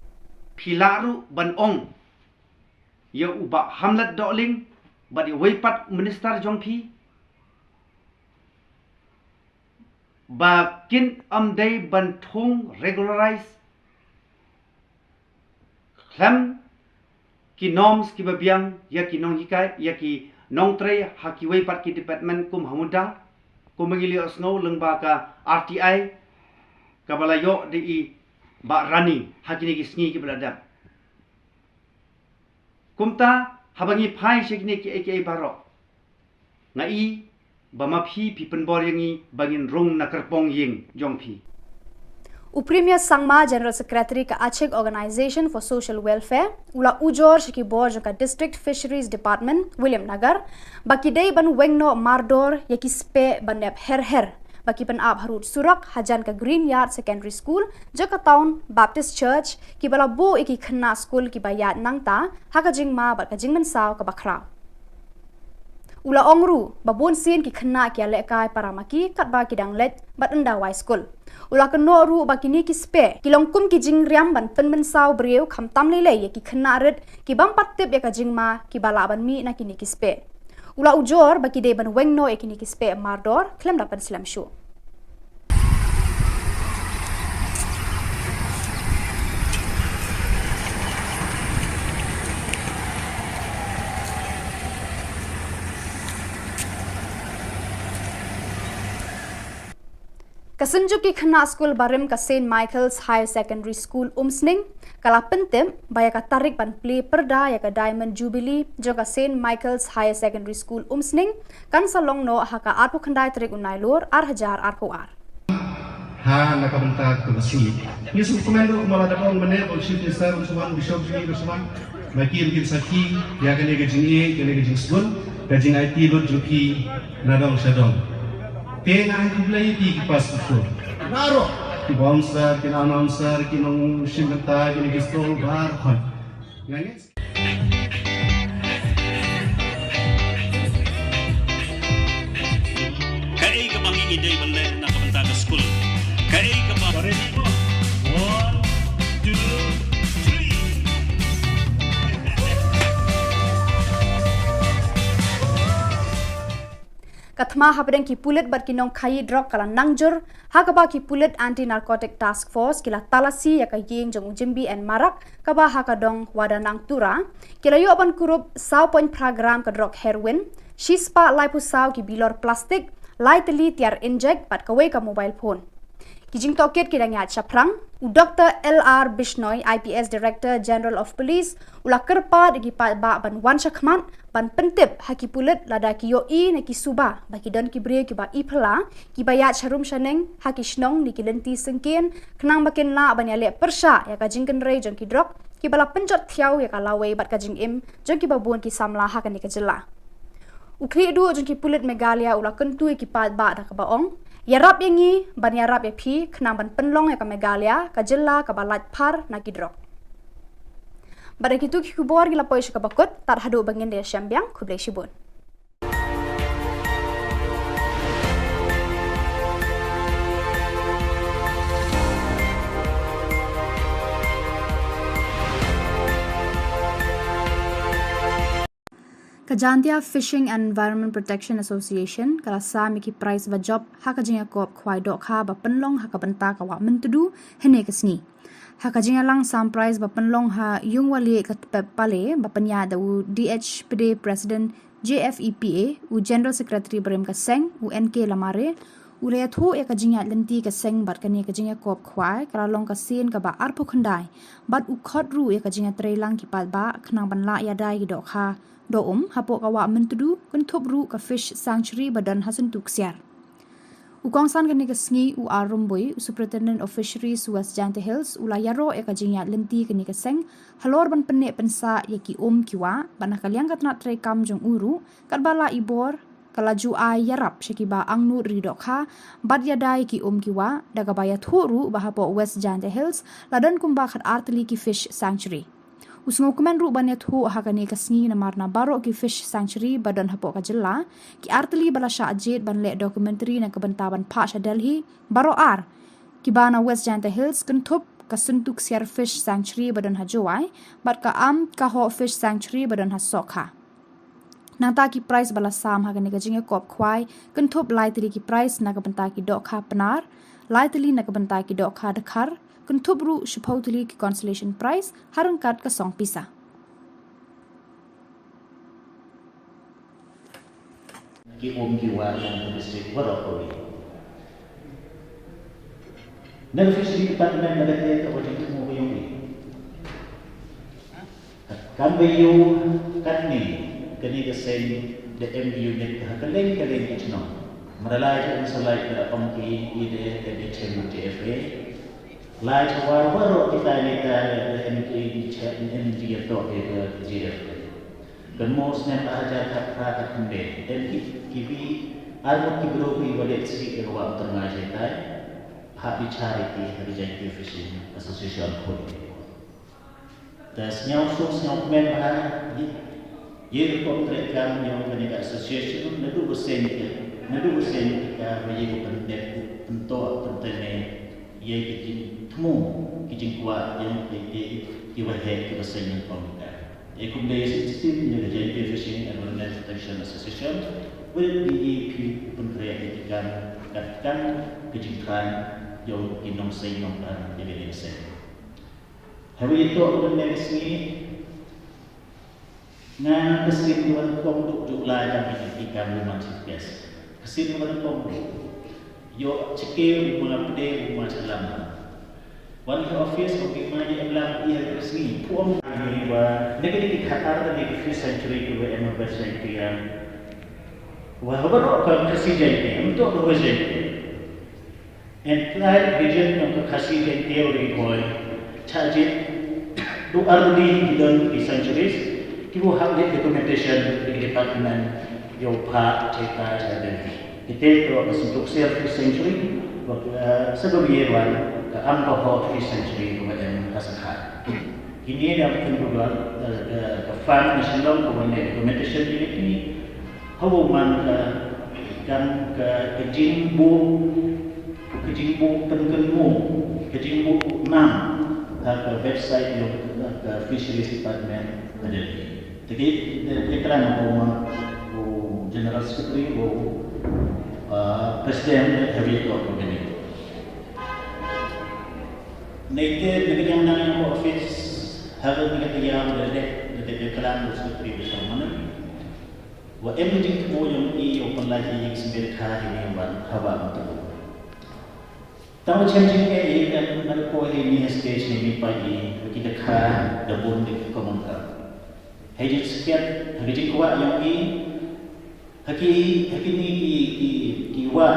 S7: Pilaru ban ong ya uba hamlet doling bad weipat minister jong pi Bakin amdai bantung regularize klam ki norms ki babiang ya ki nong hikai ya ki nong tre hakiwei pat ki department kum hamuda kum mengili osno lengba ka RTI kabala yo di ba rani hakini ki sngi ki beladap kumta habangi phai shekni ki aka baro ngai bama phi penbor yangi bangin rong na kerpong ying jong phi
S3: Uprimya Sangma General Secretary ka Aceh Organization for Social Welfare ula ujor shiki board ka District Fisheries Department William Nagar baki day ban wengno mardor yaki spe banep her bagi penab harut surak hajan ke Green Yard Secondary School jaka town Baptist Church ki bala bo iki khna school ki bayat nangta haka jingma bat ka jingmen saw ka bakra ula ongru babon sin ki khna ki ale kai paramaki kat ba ki danglet bat enda wai school ula keno ru ba kini ki spe ki longkum ki jing riam ban penmen saw breu kham tam le ye ki khna red ki bam pat tip ya ka jingma ki bala ban mi na kini ki spe ula ujor baki de ban wengno ekini ki spe mardor klem dapat Islam show Kasenjuk ki khna school barim ka St Michael's Higher Secondary School umsning kala pentem baya ka tarik ban play perda ya ka Diamond Jubilee joka St Michael's Higher Secondary School umsning kan salong no haka arpu khandai tarik unai lor hajar arpu ar
S4: ha nakabenta ke masih Yesus komando malah dapat menel chief minister Usman Bishop Juni Usman makir gil saki ya kene ke jini kene ke jingsul ke jing IT lot juki nadong sadong Tengah kumulai di kipas itu. Naro. Ki bouncer, ki announcer, ki nong shimenta, ki ngisol bar khon. Yani.
S8: Kai ka bang ide bale na kabanta ka school. Kai ka ba ready mo? 1 2 3
S3: Kathma habdeng ki pulit bar kinong khai drug kala nangjur hakaba ki pulit anti narcotic task force kila talasi ya ka yeng jong jimbi and marak kaba hakadong wadanang tura kila yo ban kurup 100 program ka drug heroin shispa liposaw ki bilor plastic lightly tiar inject pat kawai ka mobile phone kijing toket kidang ya chaprang Dr. LR Bishnoi IPS Director General of Police ula kerpa digi ba ban wan shakman ban pentip haki pulit lada ki yo I na ki suba baki don ki bre ki ba ipla ki ba ya charum shaneng haki shnong ni ki lenti sengken knang bakin la ban ya le persha ya ka jingken rei jong ki drop ki bala penjot thiau ya ka lawe bat ka jing im jong ki ba buan ki samla ha ka ni ka jilla ukri du jong ki pulit megalia ula kentu ki pa ba da ka baong Yarap yangi ban yarap ya pi kena ban penlong ya ka Megalia ka Jylla ka balat par na kidrok. Pada kitu ki Khubor gila poi ka bakut tar hadu bangin dia syambiang kublai shibun. Kajantia Fishing and Environment Protection Association kala sa miki prize ba job hakajinga kop khwai dok kha ba penlong hakabanta ka wa mentudu hene kasni hakajinga lang sam prize ba penlong ha yungwali ka pale ba panya da u DHPD President JFEPA u General Secretary Brem ka Seng u NK Lamare u le thu e kajinga lenti ka Seng bat kani kajinga kop khwai kala long ka sin ka ba arpo khandai bat u khot ru e kajinga treilang ki pal ba khnang ban la ya dai ki dok kha do hapo kawa mentudu kun thobru ka fish sanctuary badan hasan tuksiar ukongsan kani ka sngi u arumboi superintendent of fisheries West Jante Hills ula yaro e ka jingya lenti kani ka seng halor ban penne pensa yaki kiwa bana kalyang katna trai kam jong uru karbala ibor kalaju ay yarap shakiba angnu ridokha bad yadai ki kiwa daga baya thoru bahapo West Jante Hills ladan kumba khat artli ki fish sanctuary Usngo kumen ru banya thu hakani kasngi na marna baro ki fish sanctuary badan hapo ka Jylla ki artli bala sha ajit ban le documentary na kebantaban Pasha Delhi baro ar ki bana West Jante Hills kentup kasuntuk siar fish sanctuary badan hajowai bat ka ka ho fish sanctuary badan hasokha nata ki price bala sam hakani ka jinga kop khwai kentup laitli ki price na kebanta ki dokha penar laitli na kebanta ki dokha dekhar Kentubru supposedly ki consolation prize harangkat ka song pisa.
S9: Ki kiwa yang district Warapuri. Nang fishery department nagate ka ojek mo yung kambayo katni kani ka sen the MU net ka kaleng itno. Maralay ka sa like na pamki ide the TFA. Like war kita ni MK to GF. Dan most nem aja tak kata kumbe. Dan kiwi Almo kibro ki walet si irwa tengah jetai hak dicari di Executive Fishing Association pun. Dan senyum men bahar ye kontrak kami yang kena association nadu bersen kita bagi pendet untuk pentene ye kijing temu kijing kuat yang di wahai kita senang komunikasi. Ekumdaya sistem yang Executive Fishing and Wildlife Protection Association will be penkreatikan katakan kejutan yang inong sa inong dan dibili sa. Hari itu aku menerisi nga kesimpulan kong jumlah yang dikikan rumah cikes. Kesimpulan kong yo cikir rumah pede rumah selama. One office of the money and love here is me. Puang ini wa negeri dikhatar di 5th century ke WM century wah baru akan kasih jadi untuk berusaha. And that vision yang kasih jadi teori boy charge do already done in centuries. Kita have the documentation di department yang pak cerita jadi. Kita terus untuk 5th century sebelum ke alcohol 5th century kemudian kasar. Ini yang kedua ke fund national documentation ini hubungan kan ke jingbu pengenmu ke jingbu 6 ke website yang ke fisheries department ada. Jadi iklan hubungan general secretary presiden heavy talk begini. Native bigyan na ng office habang nagkatiyang dari kelam secretary bersama wa emerging mo yung iyo panlagi yung simbirka ini ban hawa untuk tahu changing ke dan nagpo ini stage ni pagi kita ka dabun di komentar hejit sekian hejit kuat yang haki ni kiwa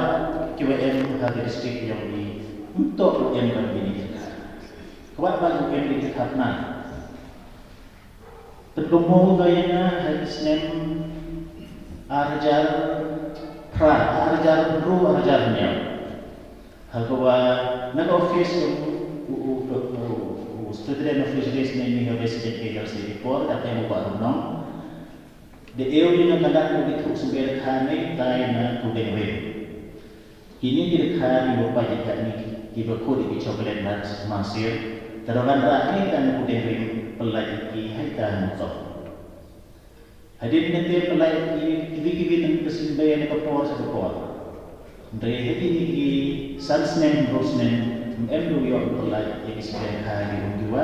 S9: em hagi district yang untuk yang berbini kuat bagi yang dikatakan penggumul gayanya hadis arjar arjarnya hagwa nag office student officials ni habis jadi kerja report atau buat runong the area na kada ko subir khane tay na tudeng we ini direkha ni bapa jika ni iba ko di chocolate nuts masir terawan rakyat dan tudeng we pelai ki haitan to hadir nanti pelai kibi nang kesimbayan ko por sa ko dari hati ni sunsnen rosnen endo yo pelai yang isbayan hari dua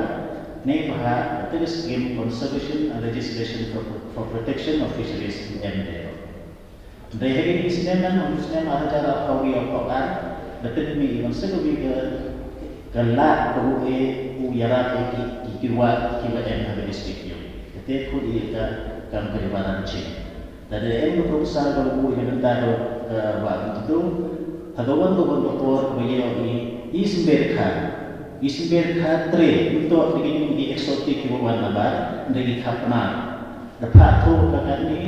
S9: nei paha terus game conservation and legislation for protection of fisheries in MDO. Dari hari ini sebenarnya manusia ada kawi apa betul ni yang sebagai galak kebuke uyara kiwa ada distriknya. Ketika dia kan peribaran cik. Dari yang berusaha kalau yang tahu waktu itu hadawan tu berdoa beliau ini isberka tre untuk begini di eksotik bukan nabar dari kapna. Dapat tu kakak ni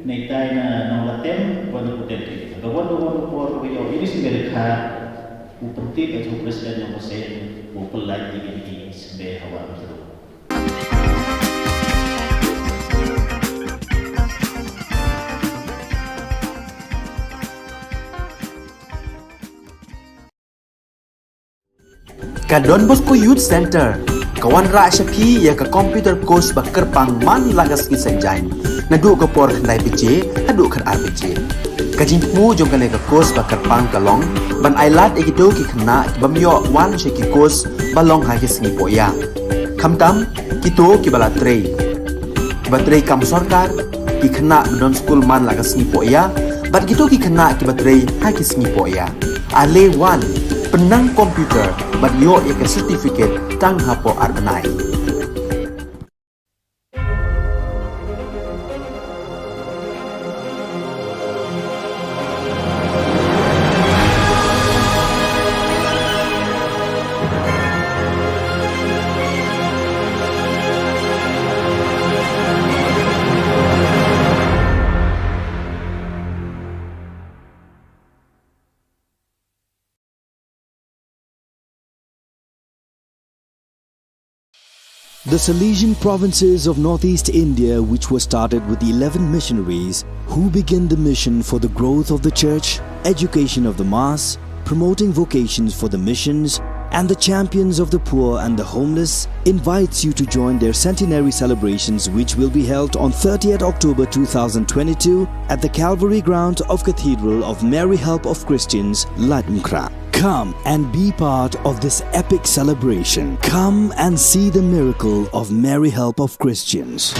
S9: netai na nolatem pada potensi. Hadawan tu berdoa beliau ini isberka upentik atau presiden yang bersen upelai di isber hawa itu.
S1: Ka Don Bosco Youth Center, kawan ra syapi ya ka computer course ba kerpang man lagas ki sanjain. Nadu ka por khandai PJ, hadu kan RPG. Ka jingmu jong ka ka course ba kerpang ka long, ban ailat egido ki khna ki bamyo wan she ki course ba long ha ki sngi poya. Khamtam kito ki bala trei. Ba trei kam sarkar ki khna don school man lagas sngi poya, bat kito ki khna ki ba trei ha ki sngi poya. Ale wan penang komputer bat yo ek certificate tang hapo arbanai.
S2: The Salesian provinces of northeast India, which were started with 11 missionaries who began the mission for the growth of the church, education of the mass, promoting vocations for the missions, and the champions of the poor and the homeless, invites you to join their centenary celebrations, which will be held on 30th October 2022 at the Calvary Ground of Cathedral of Mary Help of Christians, Latmkra. Come and be part of this epic celebration. Come and see the miracle of Mary Help of Christians.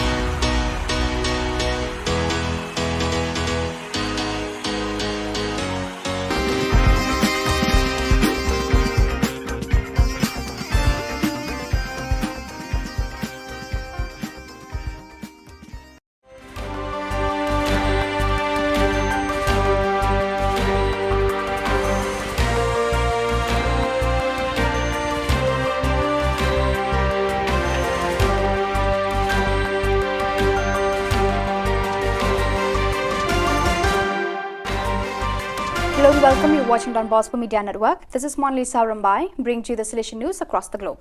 S3: Hello and welcome. You're watching Don Bosco Media Network. This is Monlisa Rambai, bringing you the Salesian news across the globe.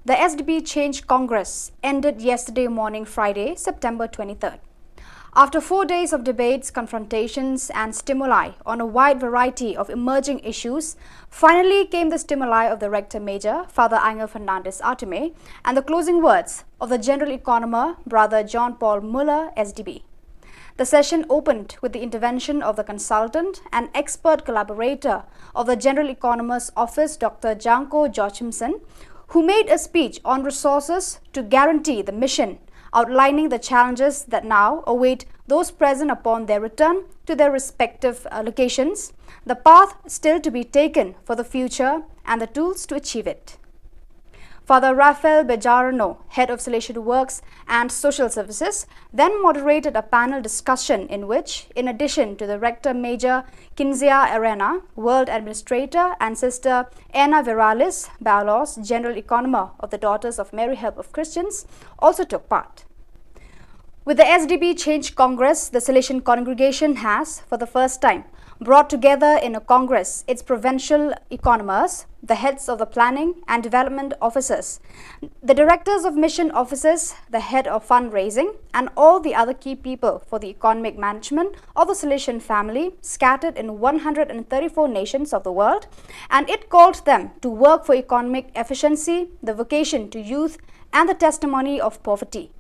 S3: The SDP Change Congress ended yesterday morning, Friday, September 23rd. After 4 days of debates, confrontations and stimuli on a wide variety of emerging issues, finally came the stimuli of the Rector Major, Father Angel Fernandez Artime, and the closing words of the General Economer, Brother John Paul Muller, SDB. The session opened with the intervention of the consultant and expert collaborator of the General Economer's Office, Dr. Janko Joachimson, who made a speech on resources to guarantee the mission, outlining the challenges that now await those present upon their return to their respective locations, the path still to be taken for the future, and the tools to achieve it. Father Rafael Bejarano, Head of Salesian Works and Social Services, then moderated a panel discussion in which, in addition to the Rector Major Kinzia Arena, World Administrator, and Sister Anna Viralis Balos, General Economer of the Daughters of Mary Help of Christians, also took part. With the SDP Change Congress, the Salesian congregation has, for the first time, brought together in a congress its provincial economers, the heads of the planning and development offices, the directors of mission offices, the head of fundraising, and all the other key people for the economic management of the Salesian family scattered in 134 nations of the world, and it called them to work for economic efficiency, the vocation to youth, and the testimony of poverty.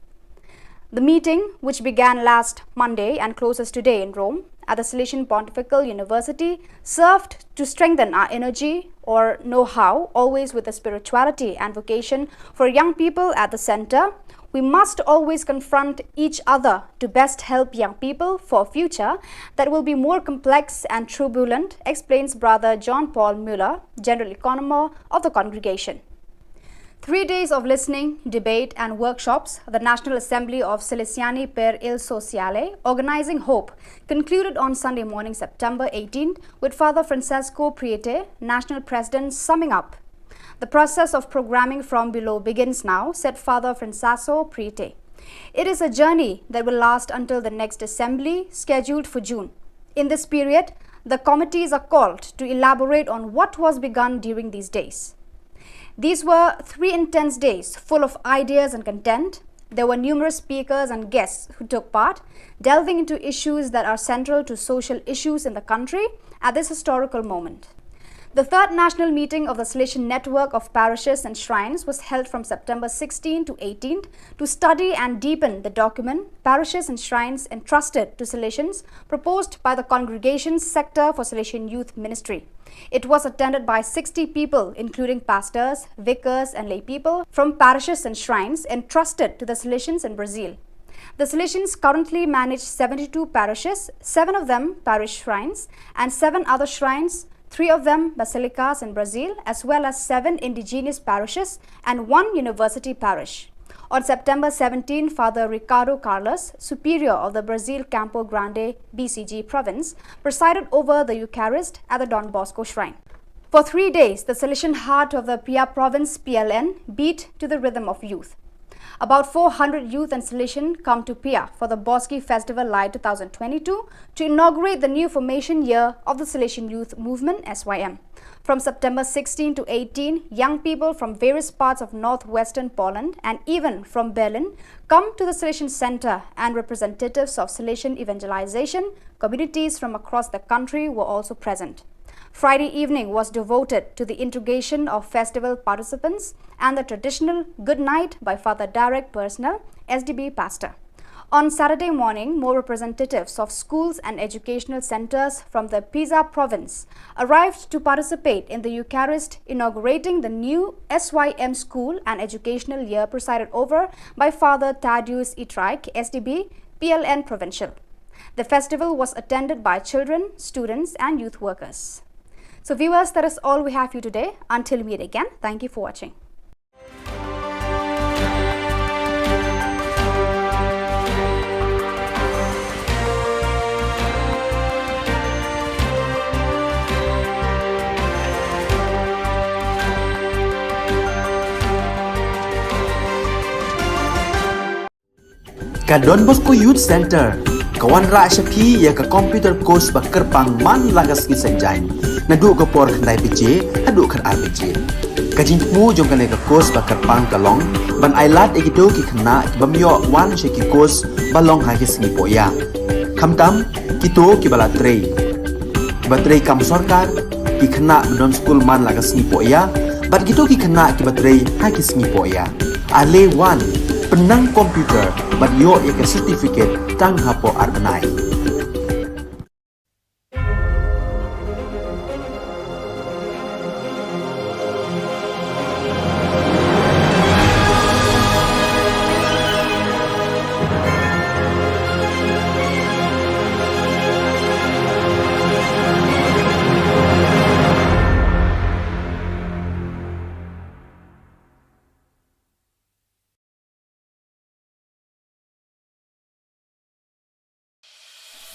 S3: The meeting, which began last Monday and closes today in Rome at the Salesian Pontifical University, served to strengthen our energy or know-how, always with the spirituality and vocation for young people at the center. We must always confront each other to best help young people for a future that will be more complex and turbulent, explains Brother John Paul Muller, General Economer of the congregation. 3 days of listening, debate and workshops, the National Assembly of Salesiani per il Sociale, Organizing Hope, concluded on Sunday morning, September 18th, with Father Francesco Priete, National President, summing up. The process of programming from below begins now, said Father Francesco Priete. It is a journey that will last until the next assembly, scheduled for June. In this period, the committees are called to elaborate on what was begun during these days. These were 3 intense days full of ideas and content. There were numerous speakers and guests who took part, delving into issues that are central to social issues in the country at this historical moment. The third national meeting of the Salesian Network of Parishes and Shrines was held from September 16 to 18 to study and deepen the document Parishes and Shrines Entrusted to Salesians, proposed by the Congregation's Sector for Salesian Youth Ministry. It was attended by 60 people, including pastors, vicars and lay people from parishes and shrines entrusted to the Salesians in Brazil. The Salesians currently manage 72 parishes, 7 of them parish shrines, and 7 other shrines, 3 of them basilicas in Brazil, as well as 7 indigenous parishes and 1 university parish. On September 17, Father Ricardo Carlos, Superior of the Brazil Campo Grande BCG province, presided over the Eucharist at the Don Bosco Shrine. For 3 days, the Salesian heart of the Pia province PLN beat to the rhythm of youth. About 400 youth and Salesian come to Pia for the Boski Festival Light 2022 to inaugurate the new formation year of the Salesian Youth Movement (SYM). From September 16 to 18, young people from various parts of northwestern Poland and even from Berlin come to the Salesian Center, and representatives of Salesian evangelization communities from across the country were also present. Friday evening was devoted to the integration of festival participants and the traditional Good Night by Father Direct Personnel, SDB pastor. On Saturday morning, more representatives of schools and educational centers from the Pisa province arrived to participate in the Eucharist, inaugurating the new SYM school and educational year presided over by Father Tadeusz Itraik, SDB, PLN Provincial. The festival was attended by children, students and youth workers. So viewers, that is all we have for you today. Until we meet again, thank you for watching.
S1: Ka Don Bosco Youth Center, kawan ra shapi ya ka computer course bakar pang man lagas ki sanjain, nadu ka por khandai pije, adu khan RPG. Ka jingmu jong ka ka course bakar pang kalong, ban ailat egido ki khna bamyo wan she ki course balong ha ki singi poya. Khamtam kito ki bala trei. Batrei kam sarkar ki khna don school man lagas singi poya, bat kito ki khna ki batrei ha ki singi poya. Ale wan penang komputer bat yo ya ke certificate tang hapo arbenai.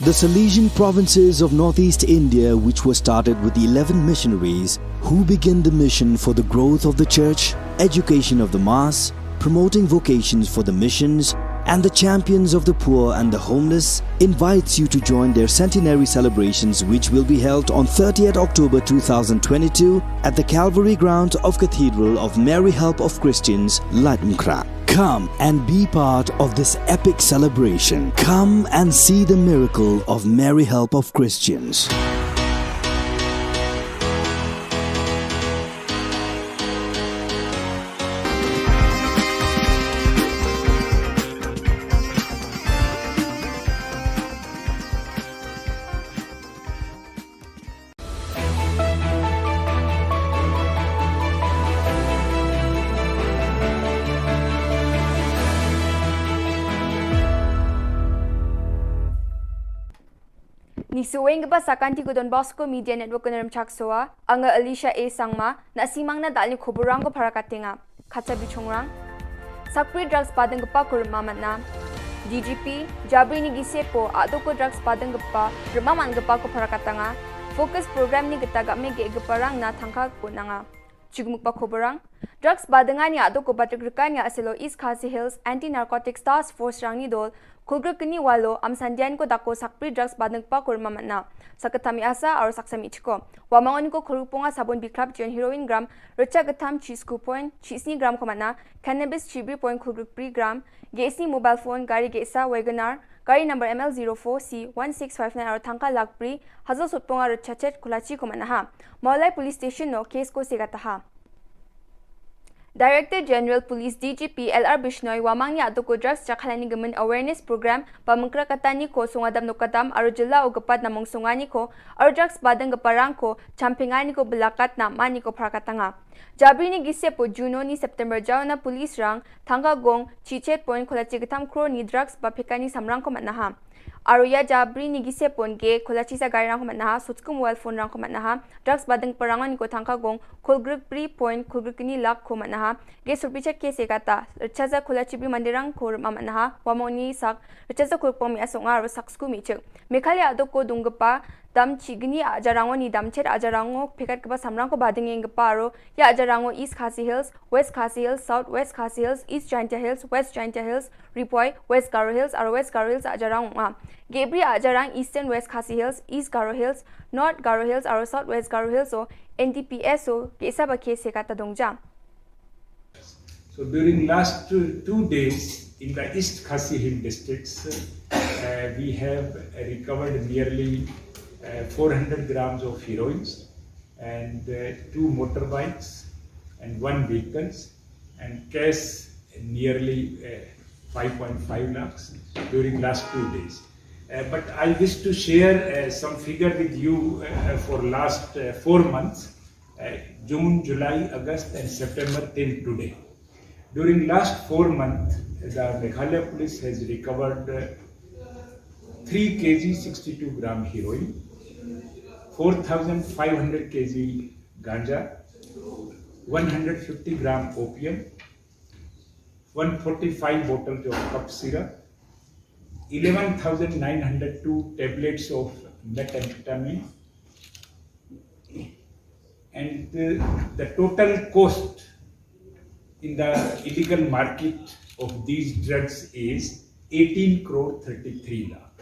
S2: The Salesian provinces of northeast India, which were started with the 11 missionaries who began the mission for the growth of the church, education of the mass, promoting vocations for the missions, and the champions of the poor and the homeless, invites you to join their centenary celebrations, which will be held on 30th October 2022 at the Calvary ground of Cathedral of Mary Help of Christians, Lightenkra. Come and be part of this epic celebration. Come and see the miracle of Mary Help of Christians.
S10: Nisuwing ba sa kanti ko Don Bosco Media Network ko naram chaksoa, anga Alicia A. Sangma, na asimang na dali Khubor ko para katinga, katsa bichongrang. Sakpri drugs padang pa kurmaman na. DGP, Jabri ni Gisepo, ato ko drugs padang pa, rumaman pa ko para katanga. Focus program ni gitaga me gigaparang na tangka ko na nga. Chigmuk pa Khoborang. Drugs badangan ni ato ko patrikrika niya asilo East Khasi Hills Anti-Narcotics Task Force rang ni dol, kulgra kini walo am sandian ko dako sakpri drugs badang pa kurmaman na. Sakatami asa aro saksami chiko. Wamangon ko kurupunga sabon bikrap jon heroin gram, recha gatam cheese coupon, cheese ni gram komana, cannabis chibri point kulgra pri gram, GSC mobile phone gari gesa Wagoner, gari number ML04C1659 aro tangka lagpri, hazal sutpunga recha chet kulachi komana ha. Maulai Police Station no case ko sigata ha. Director General Police DGP LR Bishnoy wamang ni ato ko drugs chakhalani gaman awareness program pamangkra katani ko sungadam no kadam aro jilla o gapat na sungani ko aro drugs badang gaparang ko champingani ko belakat na mani ko prakatanga. Jabri ni gise po Juno ni September jaw na police rang thanga gong chichet point kholachi gatam kro ni drugs bapikani samrang ko manaha. Aruya Jabri ni gise pon ge kholachi sa gari rang ko manaha sutsku mobile phone rang ko manaha drugs badang parangan ko thangka gong khulgruk pri point khulgruk ni lak ko manaha ge surpichet ke segata chaza kholachi bi mandirang ko manaha wamoni sak chaza khulpom mi asonga ro saksku mi chek mekhali ado ko dungpa dam chigni ajarango ni dam chet ajarango pekat kaba samrang ko bading ing paro ya ajarango East Khasi Hills, West Khasi Hills, South West Khasi Hills, East Jaintia Hills, West Jaintia Hills, Ripoy, West Garo Hills, or West Garo Hills ajarang ma. Gebri ajarang Eastern West Khasi Hills, East Garo Hills, North Garo Hills, or South West Garo Hills so NTPS so kesa ba kese kata dongja.
S11: So during last 2 days in the East Khasi Hill districts, we have recovered nearly 400 grams of heroins and 2 motorbikes and 1 vehicles and cash nearly 5.5 lakhs during last 2 days. But I wish to share some figure with you for last 4 months, June, July, August and September till today. During last 4 months, the Meghalaya police has recovered 3 kg 62 gram heroin, 4,500 kg ganja, 150 gram opium, 145 bottles of cough syrup, 11,902 tablets of methamphetamine, and the total cost in the illegal market of these drugs is 18 crore 33 lakh.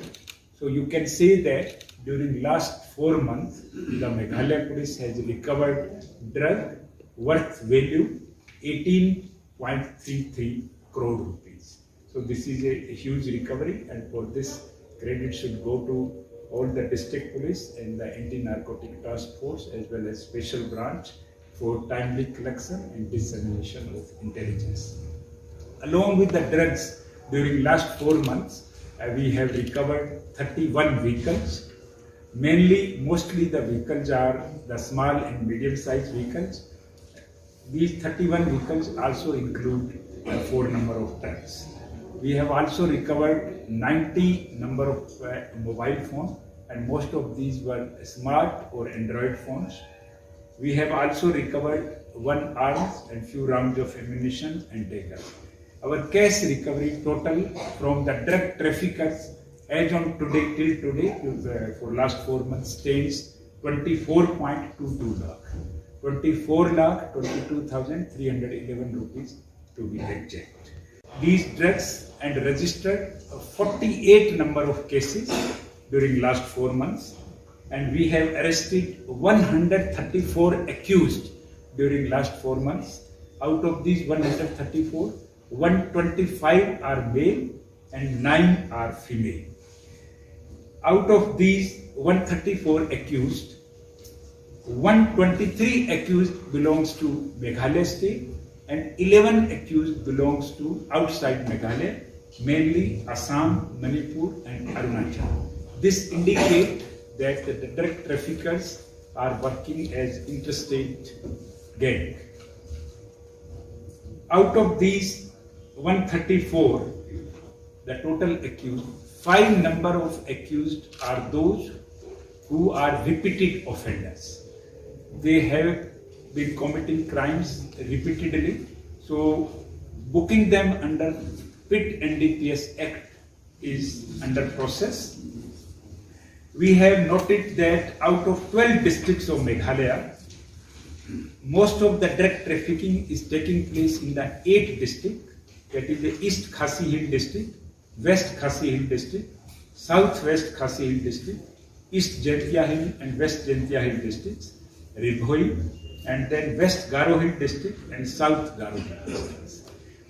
S11: So you can say that during last 4 months, the Meghalaya police has recovered drug worth value 18.33 crore rupees. So this is a huge recovery, and for this credit should go to all the district police and the anti-narcotic task force as well as special branch for timely collection and dissemination of intelligence. Along with the drugs, during last 4 months, we have recovered 31 vehicles. Mostly the vehicles are the small and medium-sized vehicles. These 31 vehicles also include a 4 number of trucks. We have also recovered 90 number of mobile phones, and most of these were smart or Android phones. We have also recovered 1 arms and few rounds of ammunition and daggers. Our cash recovery total from the drug traffickers as on today till today for last 4 months stands 24.22 lakh. 24,22,311 rupees to be exact. These drugs and registered 48 number of cases during last 4 months, and we have arrested 134 accused during last 4 months. Out of these 134, 125 are male and 9 are female. Out of these 134 accused, 123 accused belongs to Meghalaya state and 11 accused belongs to outside Meghalaya, mainly Assam, Manipur and Arunachal. This indicates that the drug traffickers are working as interstate gang. Out of these 134, the total accused, 5 number of accused are those who are repeated offenders. They have been committing crimes repeatedly, so booking them under PIT NDPS Act is under process. We have noted that out of 12 districts of Meghalaya, most of the drug trafficking is taking place in the 8 districts, that is the East Khasi Hill district, West Khasi Hill district, Southwest Khasi Hill district, East Jaintia Hill and West Jaintia Hill districts, Ribhoi, and then West Garo Hill district and South Garo Hill districts.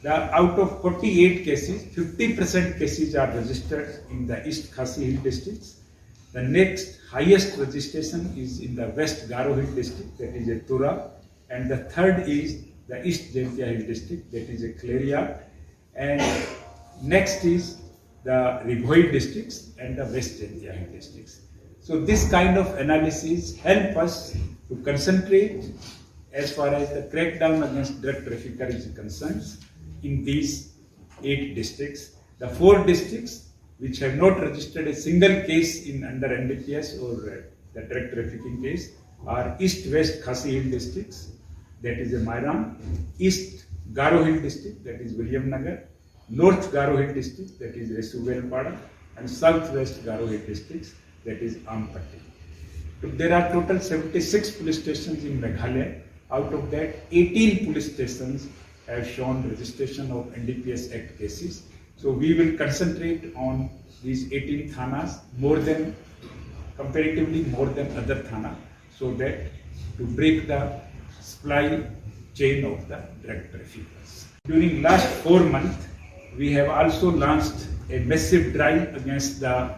S11: Out of 48 cases, 50% cases are registered in the East Khasi Hill districts. The next highest registration is in the West Garo Hill district, that is a Tura, and the third is the East Jaintia Hill district, that is a Claria, and next is the Ribhoi districts and the West Jaintia Hill districts. So this kind of analysis help us to concentrate as far as the crackdown against drug trafficker is concerned in these 8 districts. The 4 districts which have not registered a single case in under NDPS or the drug trafficking case are East-West Khasi Hill districts, that is a Mairan, East Garo Hill district, that is William Nagar, North Garo Hill district, that is Resuvelpada, and Southwest Garo Hill districts, that is Ampatti. There are total 76 police stations in Meghalaya. Out of that, 18 police stations have shown registration of NDPS Act cases. So we will concentrate on these 18 thanas comparatively more than other thana, so that to break the supply chain of the drug traffickers. During last 4 months, we have also launched a massive drive against the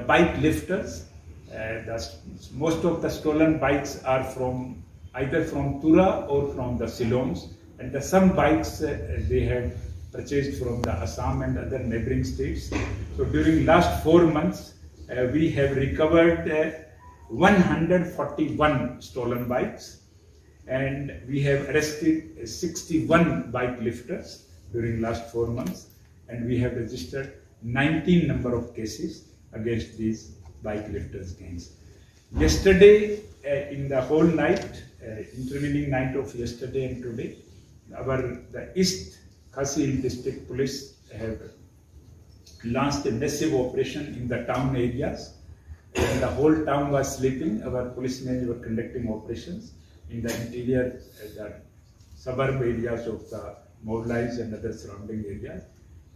S11: bike lifters. Most of the stolen bikes are either from Tura or from the Ceylons, and some bikes they have purchased from the Assam and other neighboring states. So during last 4 months, we have recovered 141 stolen bikes, and we have arrested 61 bike lifters during last 4 months, and we have registered 19 number of cases against these bike lifters gangs. Yesterday, in the whole night, intervening night of yesterday and today, the East Khasi District Police have launched a massive operation in the town areas. When the whole town was sleeping, our policemen were conducting operations in the interior, the suburb areas of the mobilized and other surrounding areas.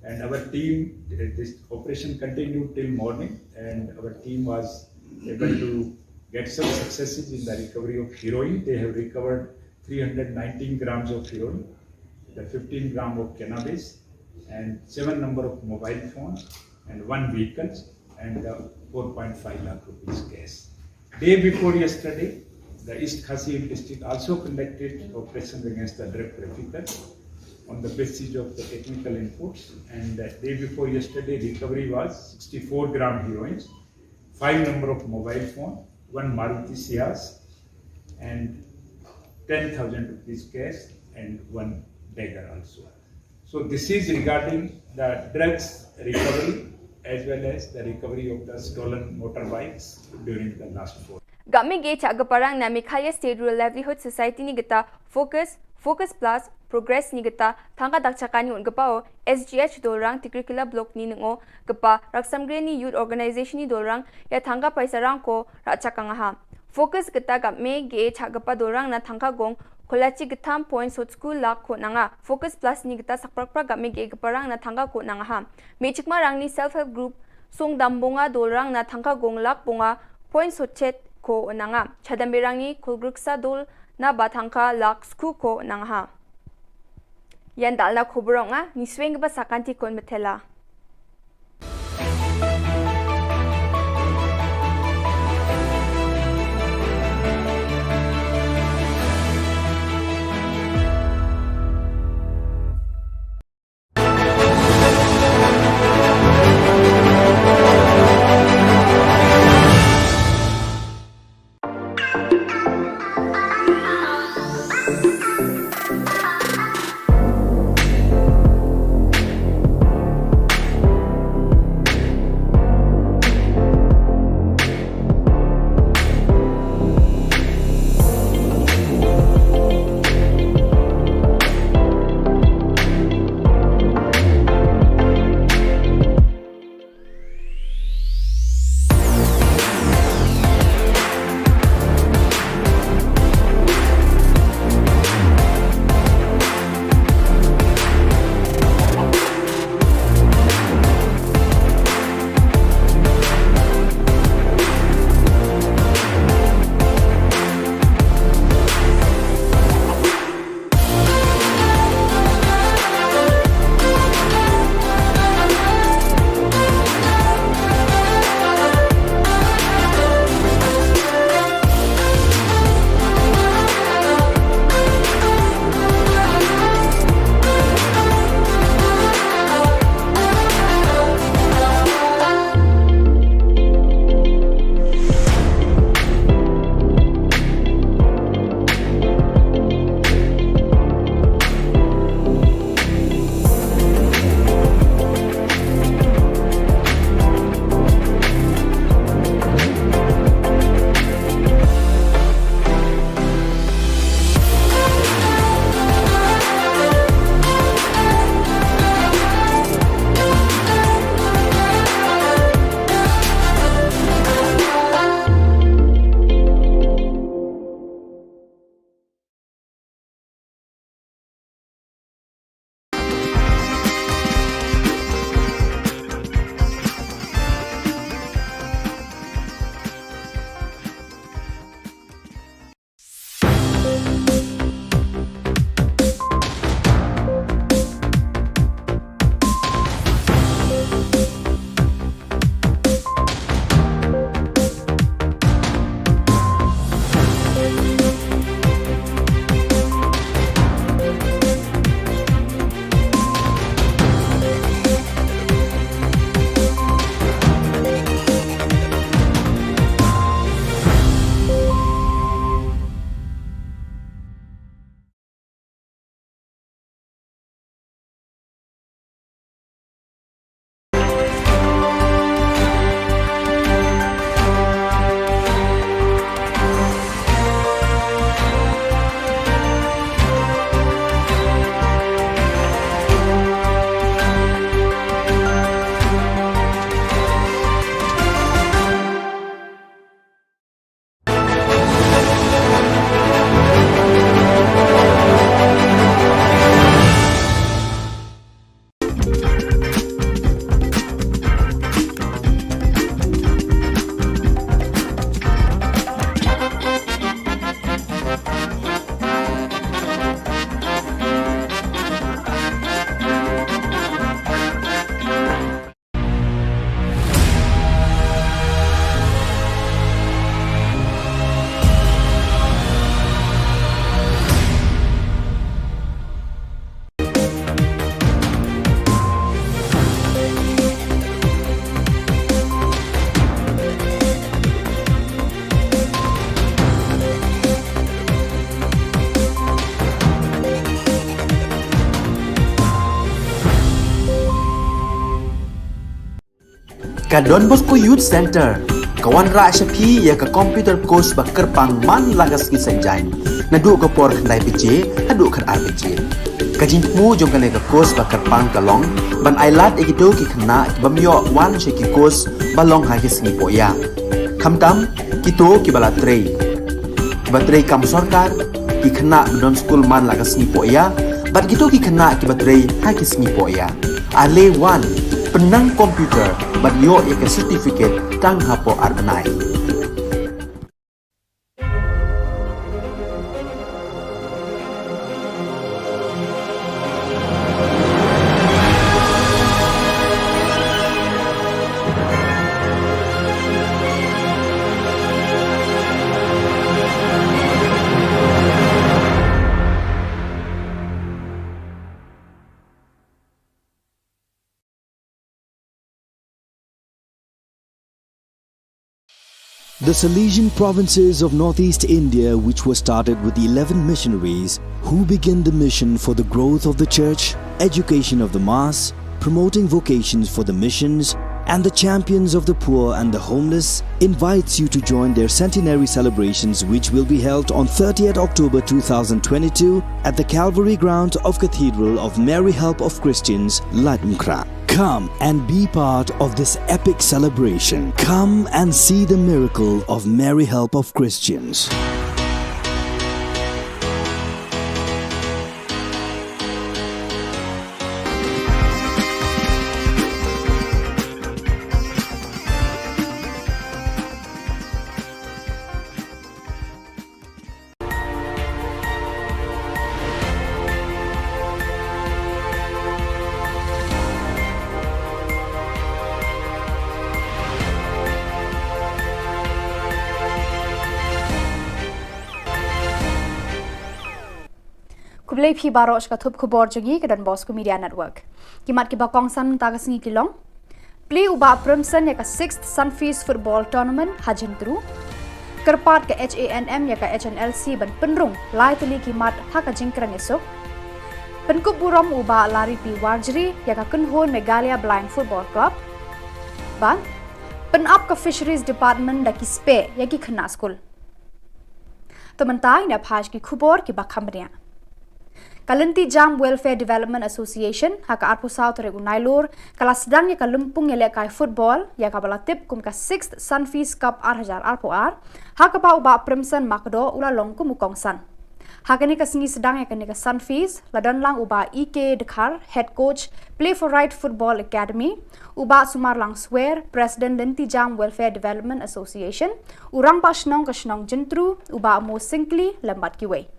S11: And our team, this operation continued till morning, and our team was able to get some successes in the recovery of heroin. They have recovered 319 grams of heroin, the 15 gram of cannabis, and 7 number of mobile phones, and 1 vehicle, and 4.5 lakh rupees cash. Day before yesterday, the East Khasi district also conducted operations against the drug traffickers on the basis of the technical inputs, and the day before yesterday, recovery was 64 gram heroin, 5 number of mobile phone, 1 Maruti Ciaz, and 10,000 rupees cash, and 1 dagger also. So this is regarding the drugs recovery as well as the recovery of the stolen motorbikes during the last 4.
S10: Gami ge chagaparang na Meghalaya State Rural Livelihood Society ni gita Focus Plus Progress ni gita thangka dakchakani ungapao SGH dolrang Tikrikila block ni ngo gapa raksamgre ni youth organization ni dolrang ya thangka paisarang ko rachakanga ha. Focus gita game ge chagapa dolrang na thangka gong Kolachi gitam points hot school lak ko nanga Focus Plus ni gita sakprakpra game ge gaparang na thangka ko nanga ha. Mechikma rang ni self help group song dambonga dolrang na thangka gong lak bonga points hot chat ko nanga chadambirang ni kulgruksa dol na batangka lak sku ko nanga ha. Yan dal na khubor nga ni swing ba sakanti kon metela.
S1: Ka Don Bosco Youth Center, kawan ra shapi ya ka computer course ba kerpang man lagas ki sanjain. Nadu ka por khandai pije, hadu khan ar pije. Ka jingmu jong ka le ka course ba kerpang kalong, ban ailat egido ki khna ki bamyo wan she ki course balong ha ki sngi poya. Khamtam kito ki bala trei. Ki ba trei kam sarkar ki khna don school man lagas sngi poya, bat kito ki khna ki ba trei ha ki sngi poya. Ale wan penang komputer bat yo ya ke certificate tang hapo arbanai.
S2: The Salesian provinces of northeast India, which was started with the 11 missionaries who began the mission for the growth of the church, education of the mass, promoting vocations for the missions, and the champions of the poor and the homeless, invites you to join their centenary celebrations, which will be held on 30th October 2022 at the Calvary ground of Cathedral of Mary Help of Christians, Ladmkra. Come and be part of this epic celebration. Come and see the miracle of Mary Help of Christians.
S3: Kublai phi barosh ka thup khubor jogi ke Don Bosco Media Network. Kimat ki bakong san tagas ngi kilong. Play uba Primson ya ka 6th Sunfeast Football Tournament hajin tru. Kerpat ke HANM ya ka HNLC ban penrung lai teli kimat ha ka jingkrang esok. Penkup burom uba lari pi Warjri ya ka kunhon Megalia Blind Football Club. Ban penap ka Fisheries Department da ki spe ya ki khna school. Tementai na phaj ki khubor ki bakamria. Kalanti Jam Welfare Development Association haka arpu South regu nailur kala sedang ya ka lumpung ya kai football ya ka balatip kum ka 6th Sunfeast Cup 2000 arpu ar haka pa uba Primson makdo ula longku mukongsan haka ni ka singi sedang ya ka ni ka Sunfeast ladan lang uba EK Dekhar head coach Play for Right Football Academy uba Sumar lang swear President Lanti Jam Welfare Development Association urang pa shnong ka shnong jentru uba mo singli lambat kiwei.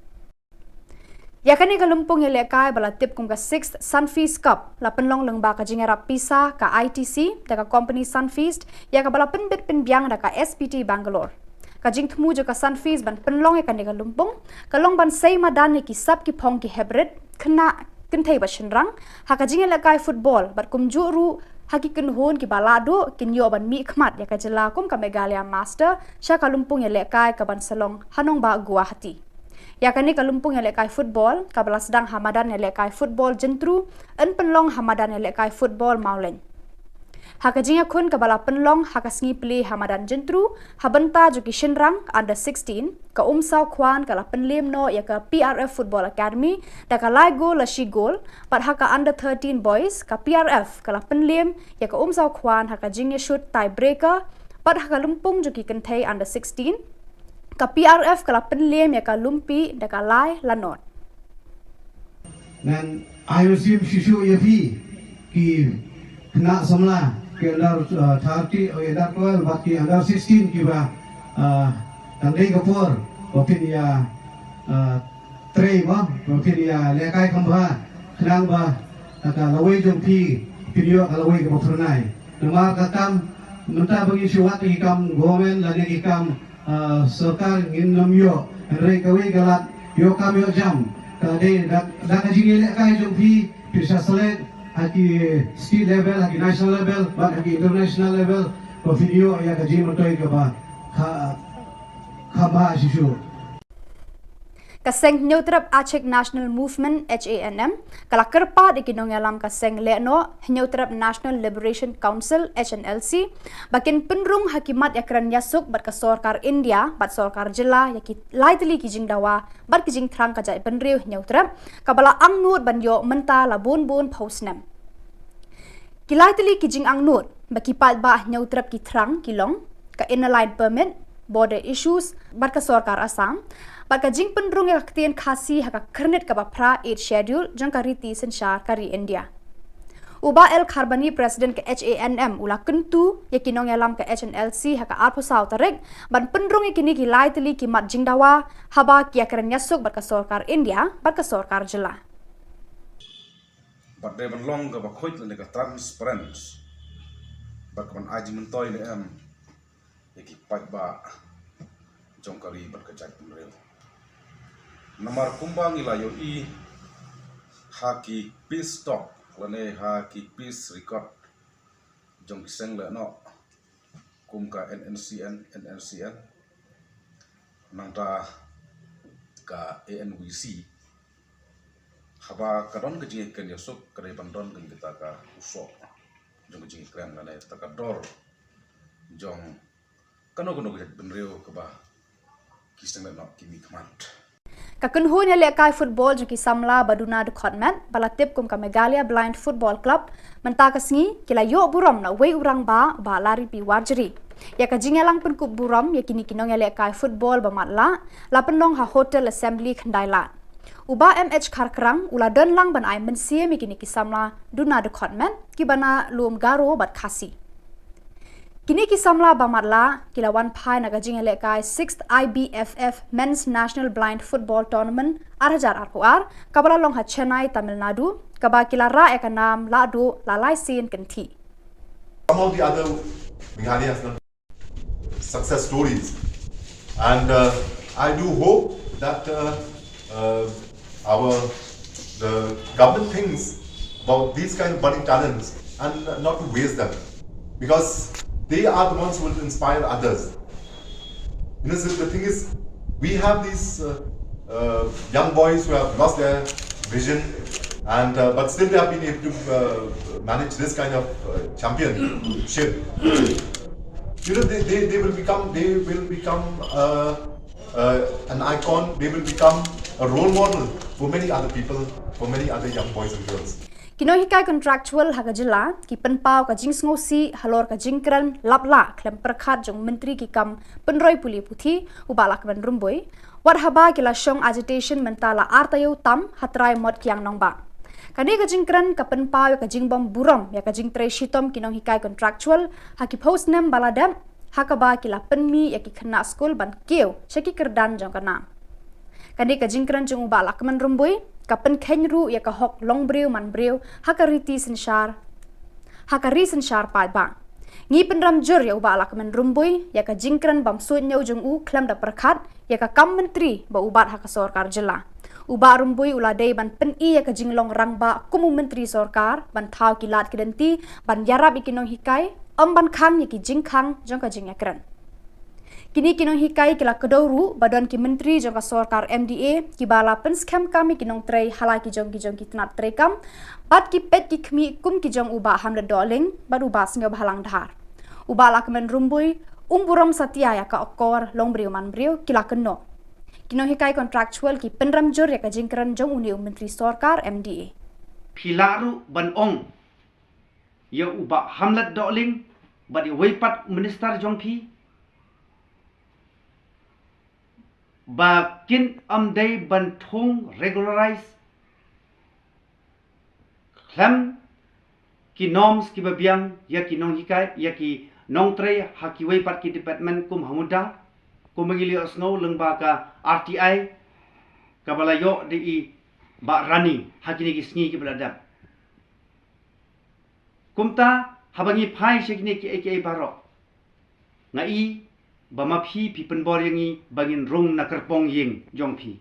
S3: Yakani ka lumpung ya lekai balatip kum ka 6th Sunfeast Cup la penlong lengba ka jingera pisa ka ITC da ka company Sunfeast ya ka bala penbit penbiang da ka SPT Bangalore. Ka jing thmu jo ka Sunfeast ban penlong ya ka ni ka lumpung ka long ban sei madan ni ki sab ki phong ki hybrid khna kinthai ba shinrang ha ka jingela lekai football bat kum ju ru haki kunhon ki balado kin yo ban mi khmat ya ka jela kum ka Megalia Master sha ka lumpung ya lekai ka ban salong hanong ba Guwahati. Yakani ka lumpung ya lekai football kabala sedang hamadan ya lekai football jentru en penlong hamadan ya lekai football mauleng. Haka jinga kun kabala penlong haka sngi play hamadan jentru habenta jo ki shinrang under 16 ka umsaw kwan kala penlim no ya ka PRF Football Academy da ka lai goal la shi goal pat haka under 13 boys ka PRF kala penlim ya ka umsaw kwan haka jinga shoot tie breaker pat haka lumpung jo ki kenthai under 16 ka PRF kala penlem ya ka lumpi da ka lai lanot.
S4: Dan IOCM Shishu Yafi ki kena semla ke under 30 or under 12 but ki under 16 ki ba tandai kapur bapin ya trei ba bapin ya lekai khamba khnang ba ka lawai jompi video ka lawai ka bapurnai nama ka kam menta bagi syuat ki kam gomen la ki kam सरकार गिनम यो रे कवे गलत यो काम यो जम कदे दाका जिगे ले काय जो भी पिसा सले hockey state level hockey national level but hockey international level को वीडियो या का जिम टोय के बा खबा शिशु
S3: Kaseng Nyautrap Aceh National Movement HANM kala kerpa di kinong alam kaseng leno Nyautrap National Liberation Council HNLC bakin penrung hakimat yakran yasuk bat ka sorkar India bat sorkar jilla yaki laitli kijing dawa bat kijing thrang ka jai penriu Nyautrap kabala angnut banyo menta la bun posnem kilaitli kijing angnut baki pat ba Nyautrap ki thrang kilong ka inline permit border issues bat ka sorkar Assam bat ka jing penrung ya ktien khasi haka kernet ka bapra 8 schedule jang ka riti senshar kari India uba el kharbani president ke HANM ula kentu yakinong yalam ke HNLC haka alpo sau tarek ban penrung yakini ki laitli ki mat jing dawa haba ki akran yasuk bat ka sorkar India bat ka sorkar jilla
S5: bat de ban long ka ba khoit le ka transparent bat ban aji mentoy le yaki pat ba jong kari bat ka jai penrel namar kumbang ilayo I haki peace talk lane haki peace record jong kiseng le no kum ka NNCN nangta ka ANWC haba kadon kejing ken yosuk kare bandon ken kita ka usok jong kejing kren lane takador jong kano kejat benreo ke ba kiseng le no kimi command
S3: Kakunhun ya kai football juki samla baduna de khotmat balatip kum ka Megalia Blind Football Club menta kasngi kila yo buram na wei urang ba lari pi warjeri ya ka jingelang pen kup buram ya kini kinong ya kai football ba matla la penong ha hotel assembly khandailat uba MH kharkrang ula don lang ban ai mensie mi kini ki samla duna de khotmat ki bana lum garo bat khasi Kini kisamla bamatla kilawan pai naga jingele kai 6th IBFF Men's National Blind Football Tournament arhajar arpuar kabala long ha Chennai Tamil Nadu kaba kilara ekanam ladu lalai sin kenti
S6: Some of the other Meghalaya has done success stories and I do hope that the government thinks about these kind of budding talents and not to waste them because they are the ones who will inspire others. You know, so the thing is, we have these young boys who have lost their vision, and but still they have been able to manage this kind of championship. You know, they will become an icon. They will become a role model for many other people, for many other young boys and girls.
S3: Kino hikai contractual haga jilla ki penpau ka jing ngosi halor ka jingkran lapla klem perkhat jong menteri ki kam penroi puli puthi ubalak ban rumboi war haba kila shong agitation mentala artayo tam hatrai mod kyang nongba kani ka jingkran ka penpau ka jingbom buram ya ka jingtre shitom kino hikai contractual haki post nem baladam hakaba kila penmi ya ki khna school ban keu shaki kerdan jong kana kani ka jingkran jong ubalak man rumboi kapen kenru ya ka hok long breu man breu hakari senshar pat ba ngi penram jur ya uba alak men rumbui ya ka jingkran bam suit nyau jung u klam da perkhat ya ka kam menteri ba ubat haka sorkar jilla uba rumbui uladei ban pen I ya ka jinglong rang ba kumu menteri sorkar ban thau kilat kidenti ban yarab ikinong hikai ban khang ya ki jingkhang jong ka jingakran Kini kinong hikai kila kedauru badan ki menteri jong ka sorkar MDA ki bala pen scam kami kinong trei halai ki jong ki tenat trei kam bat ki pet ki khmi kum ki jong uba $100 bad uba sngab halang dhar uba la kemen rumbui umburam satya ya ka okor long briu man briu kila keno kinong hikai contractual ki penram jur ya ka jingkran jong uni menteri sorkar MDA
S7: Pilaru ban ong ya uba hamlat doling bad weipat minister jong pi Bakin amdai bantung regularize Klam ki norms ki babiang ya ki nong hikai ya ki nong tre haki wei pat ki department kum hamuda kum mengili osno lengba ka RTI kabala yo di ba rani haki ni ki sngi ki beladap kumta habangi phai shekni ki aka baro ngai bama phi penbor yangi bangin rong na kerpong ying jong phi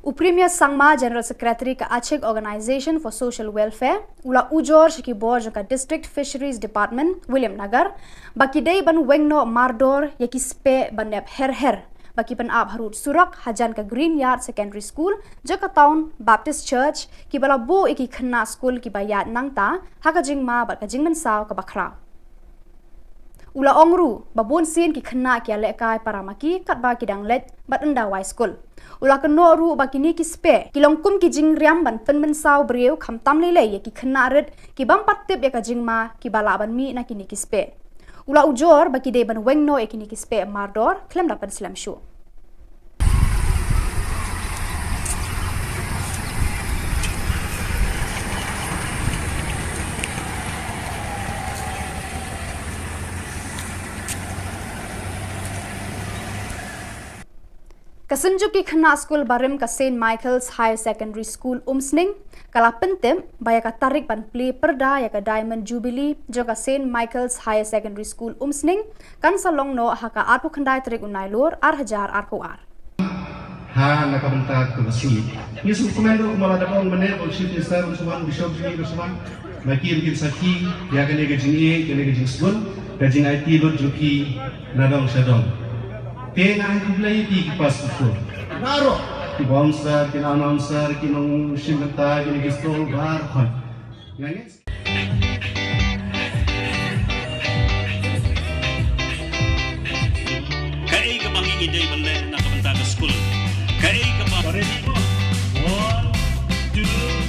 S3: Uprimia Sangma General Secretary ka Aceh Organization for Social Welfare ula ujor shiki bor ka District Fisheries Department William Nagar baki day ban wengno mardor yaki spe banep her bagi penab harut surak hajan ke Green Yard Secondary School jaka town Baptist Church ki bala bo iki khna school ki bayat nangta haka jingma bat ka jingmen saw ka bakra ula ongru babon sin ki khna ki ale kai paramaki kat ba ki dang let bat anda wai school ula keno ru ba kini ki spe ki longkum ki jing riam ban penmen saw breu kham tam le le ki khna red ki bam pat tip ya ka jingma ki bala ban mi na kini ki spe ula ujor baki de ban wengno ekini ki spe mardor klem dapat slam show Kasenjuk ki khna school barim ka St Michael's High Secondary School umsning kala pentem baya ka tarik ban play perda ya ka Diamond Jubilee joka St Michael's High Secondary School umsning kan salong no haka arpu khandai tarik unai lor ar hajar ar ko ar
S4: ha nakabenta ke besi yesu komando mala dabong mene on chief minister usman bishop jini usman makir kin saki ya kene ke jini kene ke jingsun ke jing IT lot juki nadong shadong Tengah kublai di kipas itu. Naro. Ki bouncer, ki announcer, ki nong shimata, ki ngisol bar khon. Yani.
S8: Kai ka bang ide bende na kabanta ka school. Kai ka ba ready mo. 1 2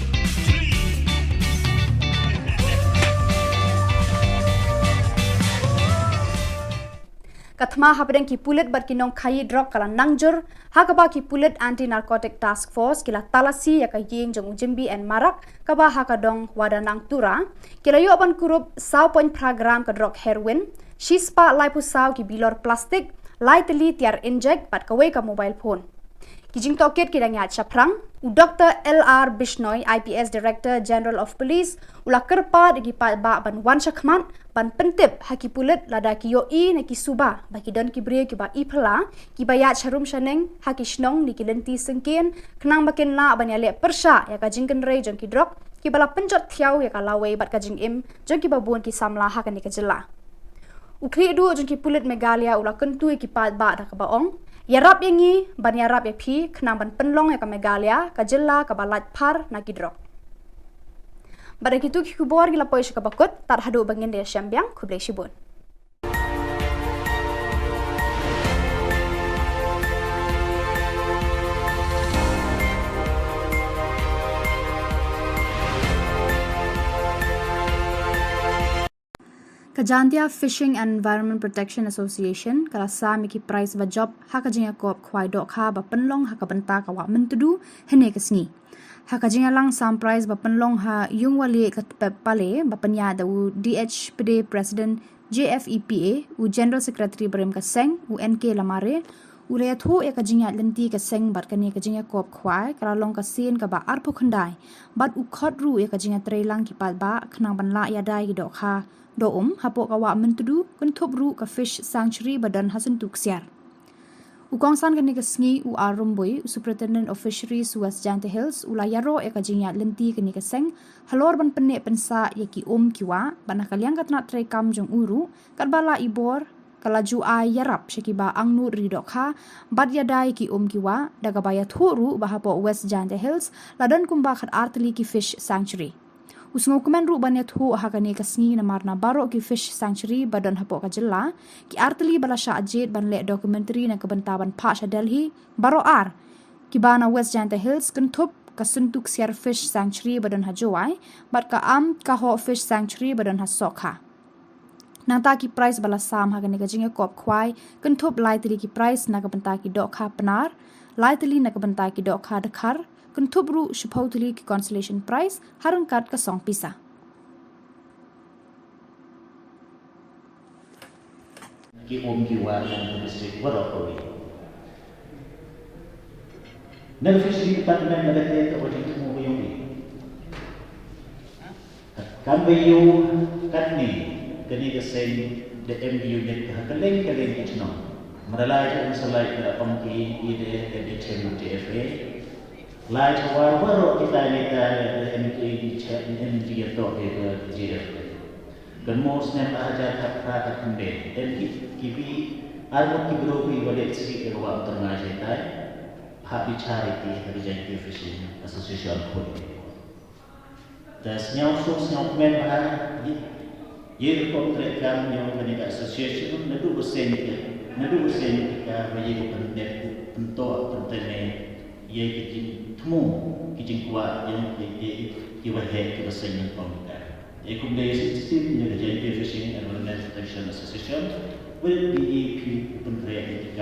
S3: Kathma habdeng ki pulit bar kinong khai drug kala nangjur hakaba ki pulit anti narcotic task force kila talasi ya ka yeng jong jimbi and marak kaba hakadong wadanang tura kila yo ban kurup 100 program ka drug heroin shispa liposaw ki bilor plastic lightly tiar inject pat ka ka mobile phone kijing toket kidang ya chaprang Dr. LR Bishnoi IPS Director General of Police ula kerpa digi pa ba ban wan shakman ban pentip haki pulit lada ki yo I na ki suba baki don ki bre ki ba ipla ki ba ya charum shaneng haki shnong ni ki lenti sengken knang bakin la ban ya le persha ya ka jingken rei jong ki drop ki bala penjot thiau ya ka lawe bat ka jing im jong ki ba buan ki samla ha ka ni ka jilla ukri du jong ki pulit megalia ula kentui ki pa ba da ka ba ong Yarap yangi ban yarap ya pi kena ban penlong ya ka Megalia ka Jylla ka balat par na kidrok. Pada kitu ki Khubor gila poy ka bakut tar hadu bangin dia syambiang kublai shibun. Kajantia Fishing and Environment Protection Association kala sa miki price ba job haka jinga kop khwai dok kha ba penlong haka benta ka wa mentudu hene kesni haka jinga lang sam price ba penlong ha yung wali ka pale ba penya da u DHPD President JFEPA u General Secretary Brem ka Seng u NK Lamare u le thu e ka jinga lenti ka Seng bat ka ni ka jinga kop khwai kala long ka sin ka ba arpo khandai bat u khot ru e ka jinga treilang ki pat ba khnang ban la ya dai ki dok kha do hapo kawa mentudu kentup ru ka fish sanctuary badan hasan tuksiar ukongsan kan ni sngi u arumboi superintendent of fisheries West Jante Hills ula yaro e ka jingya lenti kan ni seng halor ban penne pensa yaki kiwa ban kaliang katna trai kam jong uru kat bala ibor kalaju ai yarap shekiba angnu ridokha bad yadai ki kiwa daga baya thuru bahapo West Jante Hills ladan kumba khat artli ki fish sanctuary Usmo kumen ru banya thu hakane kasngi na marna baro ki fish sanctuary badan hapo ka Jylla ki artli bala sha ajet ban le documentary na kebantaban pa sha Delhi baro ar ki bana West Jante Hills kentup kasuntuk siar fish sanctuary badan hajowai bat ka ka ho fish sanctuary badan hasokha nata ki price bala sam hakane ka jinga kop khwai kentup lightly ki price na kebanta ki dok kha penar lightly na kebanta ki dok kha dekhar Kuntubru supposedly ki consolation prize harangkat ka song pisa.
S9: Ki kiwa ng district Warapuri. Nag-fishery department nagate ka wajib mo yung kambayo katni kani kasi the MBU net kaleng kitno. Maralay ang salay na pamki ide edition ng TFA. Lai war waro kita ni ta MK chat MG to ke GF kan mos ne aja tak pra tak kende dan kibi Almut ki bro ki balik segi ke wa tengah jaitai hak bicara ti hari janji fishing association khod dan senyau men bahar ye kontrak kam yang dengan association nadu bersen kita bagi ko pendet untuk pentene ye kijin temu kijin kuat yang ye wahe ke bersen yang pemikir ye kumde sistem yang janji fishing environment protection association will be penteriak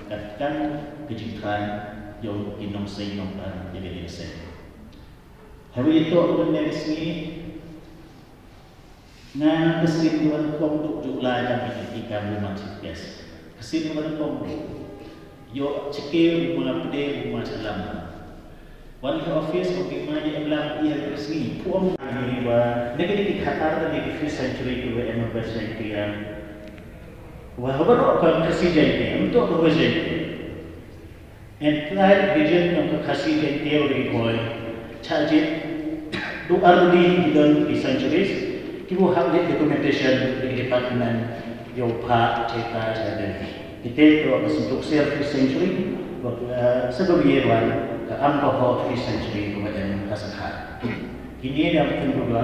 S9: katakan kejikan yang inong say nong dan jadi say. Hari itu aku menulis ni na kesimpulan kong jumlah yang ketika memang sukses. Kesimpulan kong yo cekir rumah pede rumah salam. One office of the money emlam ia resmi puang ini wa negeri Qatar dan negeri century ke emergency yang wahab kan kasih jadi untuk berwujud. Entire vision yang kasih jadi teori boy, charge do already done di centuries. Kita have the documentation di department yang pak cerita jadi. Kita tu untuk self century, sebelumnya ke alcohol century kemudian kasar. Ini yang kedua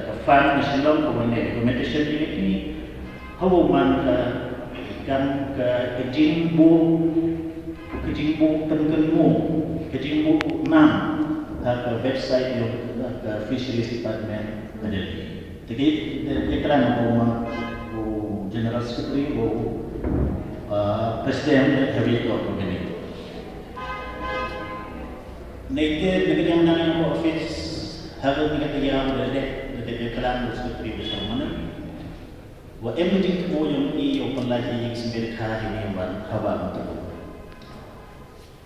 S9: ke fund national kemudian documentation ini. Hawaman kan ke jingbu pengenmu enam ke website yang ke fisheries department ada. Jadi kerana general secretary presiden hari itu begini. Nanti yang nang office harus yang ada kerana secretary bersama mana. Wa emerging mo yung iyo lagi yung simbirka hiniwan hawa mo.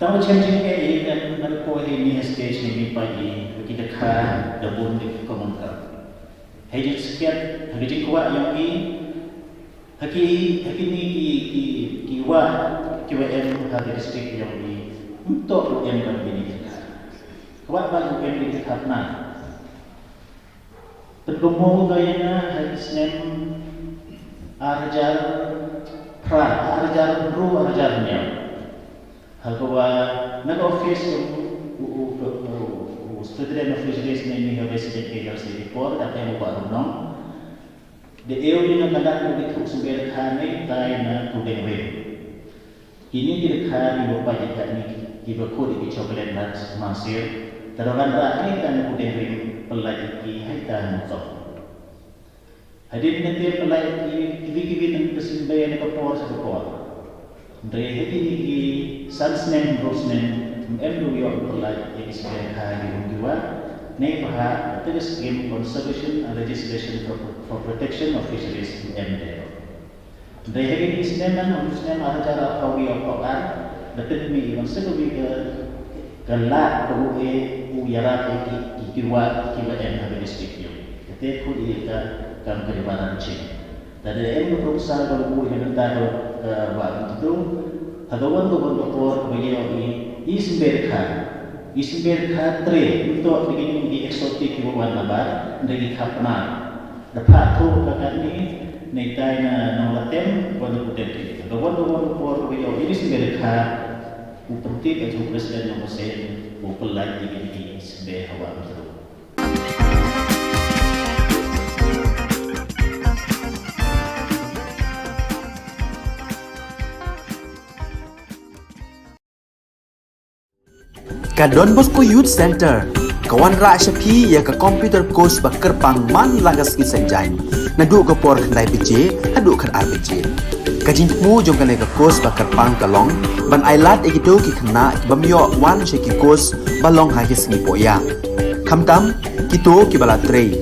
S9: Tahu changing ke dan ko ini stage ni pagi kita ka dabun di komentar. Hejit sekian hejit kuat yang haki ni kiwa em hadi district yang untuk yang begini. Kuat bagi yang kita Bergumul gayanya hadisnya arjar arjarnya hagwa nag office student of fisheries na university ke university for that time ba no de euli na kada ko dito suber khane tay na tudeng we kini dir khani mo pa jika ni kiba ko di chocolate nuts masir tarawan ra ni tan tudeng we pelai ki haita mo Hadir nanti pelai kibi tentang kesimbangan kapor sekapor. Dari ini sansnen rosnen emdu yang pelai yang sebagai hari kedua. Nih bahas tentang scheme conservation and legislation for protection of fisheries MDL. Dari ini seneman ada cara kau yang koran. Betul ni maksud kita kelak kau uyara kiwa M habis district. Kita pun kita kan keribaran cing. Dari yang berusaha kalau yang tahu waktu itu, hadawan tu berdoa bagi orang isberka tre untuk begini di eksotik bukan lebar dari kapna. Dapat tu kakak ni naikai na nolatem bukan putet. Hadawan tu berdoa bagi orang isberka upentik atau presiden yang besar upelai begini isber hawa itu.
S1: Ka Don Bosco Youth Center, kawan ra syapi ya ka computer course ba kerpang man lagas ki sanjain. Nadu ka por khandai bije, hadu khan arbije. Ka jingmu jong ka course ba kerpang kalong, ban ailat egido ki khna bamyo wan sheki course balong ha ki sngi poya. Khamtam kito ki bala trei.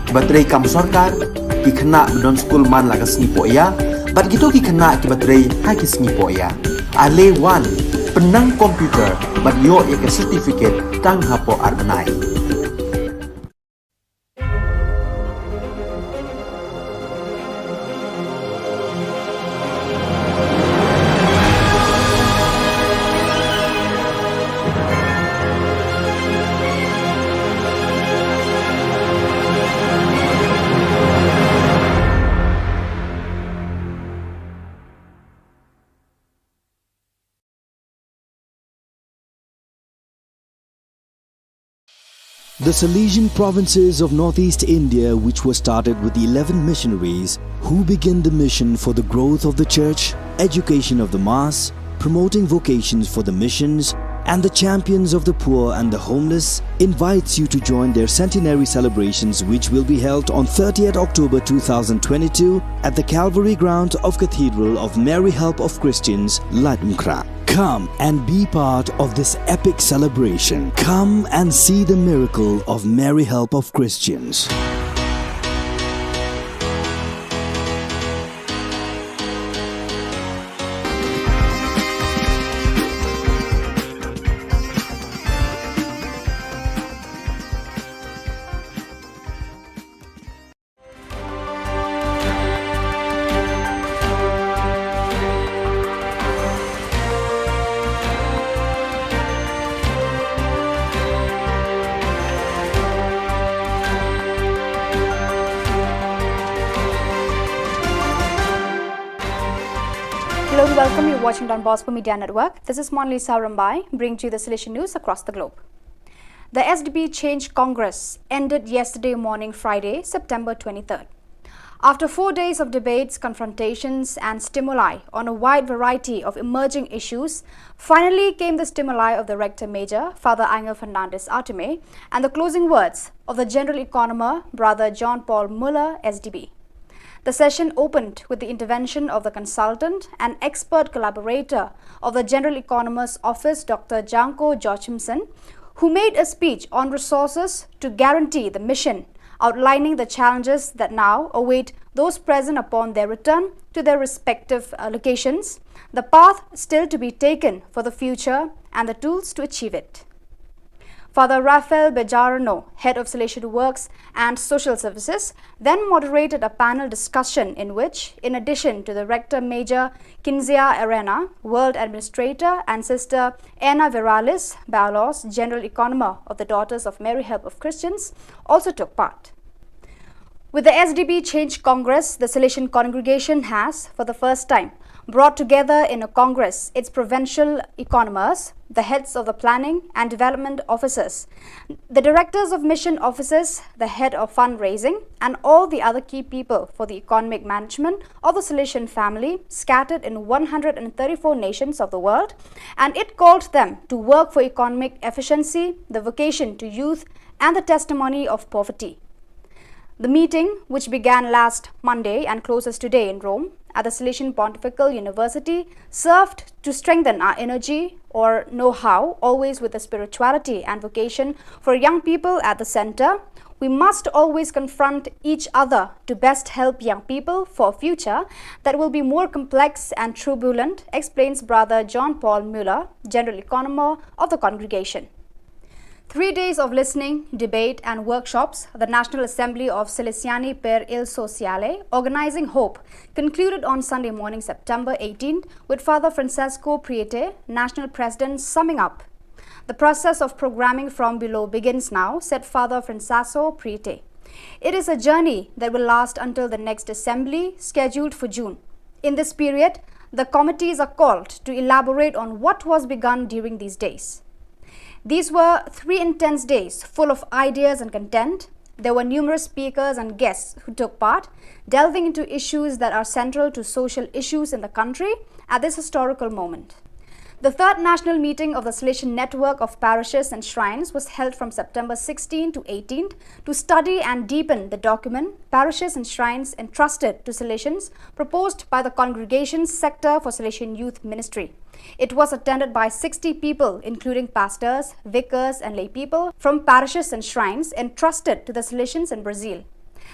S1: Ba trei kam sarkar ki khna don school man lagas sngi poya, ban kito ki khna ki ba trei ha ki sngi poya. Ale wan penang komputer bagyo yang sertifikat tang hapo arbenai.
S2: The Salesian provinces of northeast India, which were started with the 11 missionaries who began the mission for the growth of the church, education of the mass, promoting vocations for the missions, and the champions of the poor and the homeless, invites you to join their centenary celebrations, which will be held on 30th October 2022 at the Calvary ground of Cathedral of Mary Help of Christians, Latumkra. Come and be part of this epic celebration. Come and see the miracle of Mary Help of Christians.
S3: Hello and welcome. You're watching Don Bosco Media Network. This is Monli Saurambai, bringing you the Salesian news across the globe. The SDP Change Congress ended yesterday morning, Friday, September 23rd. After 4 days of debates, confrontations and stimuli on a wide variety of emerging issues, finally came the stimuli of the Rector Major, Father Angel Fernandez Artime, and the closing words of the General Economer, Brother John Paul Muller, SDB. The session opened with the intervention of the consultant and expert collaborator of the General Economer's Office, Dr. Janko Joachimson, who made a speech on resources to guarantee the mission, outlining the challenges that now await those present upon their return to their respective locations, the path still to be taken for the future, and the tools to achieve it. Father Rafael Bejarano, Head of Salesian Works and Social Services, then moderated a panel discussion in which, in addition to the Rector Major Kinzia Arena, World Administrator, and Sister Anna Viralis Balos, General Economer of the Daughters of Mary Help of Christians, also took part. With the SDP Change Congress, the Salesian congregation has, for the first time, brought together in a congress its provincial economers, the heads of the planning and development offices, the directors of mission offices, the head of fundraising, and all the other key people for the economic management of the Salesian family scattered in 134 nations of the world, and it called them to work for economic efficiency, the vocation to youth, and the testimony of poverty. The meeting, which began last Monday and closes today in Rome at the Salesian Pontifical University, served to strengthen our energy or know-how, always with the spirituality and vocation for young people at the center. We must always confront each other to best help young people for a future that will be more complex and turbulent, explains Brother John Paul Muller, General Economer of the congregation. 3 days of listening, debate and workshops, the National Assembly of Salesiani per il Sociale, Organizing Hope, concluded on Sunday morning, September 18th, with Father Francesco Priete, National President, summing up. The process of programming from below begins now, said Father Francesco Priete. It is a journey that will last until the next assembly, scheduled for June. In this period, the committees are called to elaborate on what was begun during these days. These were 3 intense days full of ideas and content. There were numerous speakers and guests who took part, delving into issues that are central to social issues in the country at this historical moment. The third national meeting of the Salesian Network of Parishes and Shrines was held from September 16 to 18th to study and deepen the document Parishes and Shrines Entrusted to Salesians, proposed by the Congregation's Sector for Salesian Youth Ministry. It was attended by 60 people, including pastors, vicars and lay people from parishes and shrines entrusted to the Salesians in Brazil.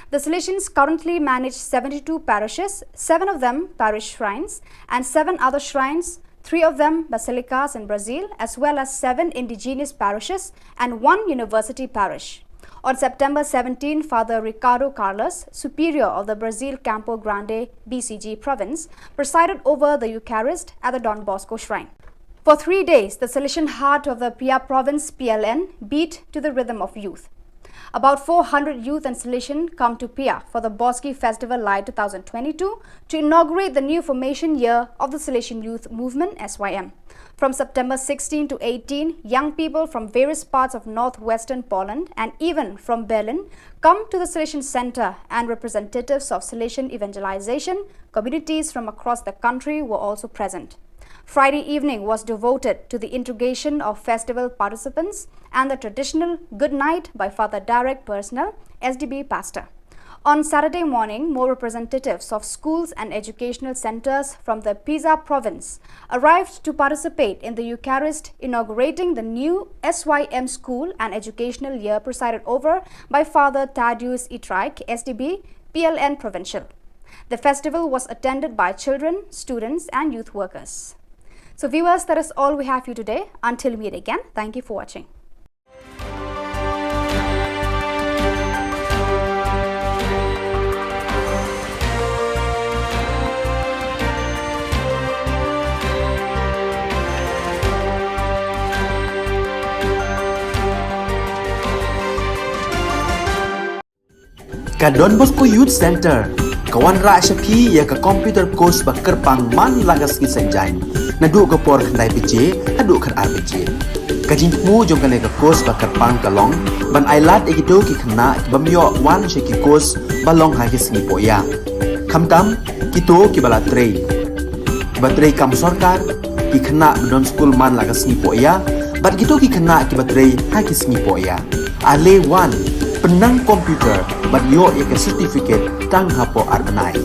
S3: The Salesians currently manage 72 parishes, 7 of them parish shrines, and 7 other shrines, 3 of them basilicas in Brazil, as well as 7 indigenous parishes and 1 university parish. On September 17, Father Ricardo Carlos, Superior of the Brazil Campo Grande BCG province, presided over the Eucharist at the Don Bosco Shrine. For 3 days, the Salesian heart of the Pia province PLN beat to the rhythm of youth. About 400 youth and Salesian come to Pia for the Boski Festival Light 2022 to inaugurate the new formation year of the Salesian Youth Movement (SYM). From September 16 to 18, young people from various parts of northwestern Poland and even from Berlin come to the Salesian Center, and representatives of Salesian evangelization communities from across the country were also present. Friday evening was devoted to the integration of festival participants and the traditional good night by Father Direct Personnel, SDB pastor. On Saturday morning, more representatives of schools and educational centers from the Pisa province arrived to participate in the Eucharist, inaugurating the new SYM school and educational year presided over by Father Thaddeus Itraik, SDB, PLN Provincial. The festival was attended by children, students and youth workers. So viewers, that is all we have for you today. Until we meet again, thank you for watching.
S1: Ka Don Bosco Youth Center, kawan ra shapi ya ka computer course ba kerpang man lagas ki sanjain. Nadu ka por khandai PJ, adu khan RPG. Ka jingmu jong ka le ka course ba kerpang kalong, ban ailat egido ki khna bamyo wan sheki course balong ha ki singi poya. Khamtam kito ki bala trei. Batrei kam sarkar ki khna don school man lagas singi poya, bat kito ki khna ki batrei ha ki singi poya. Ale wan penang komputer bat yo ya ke certificate tang hapo arbenai.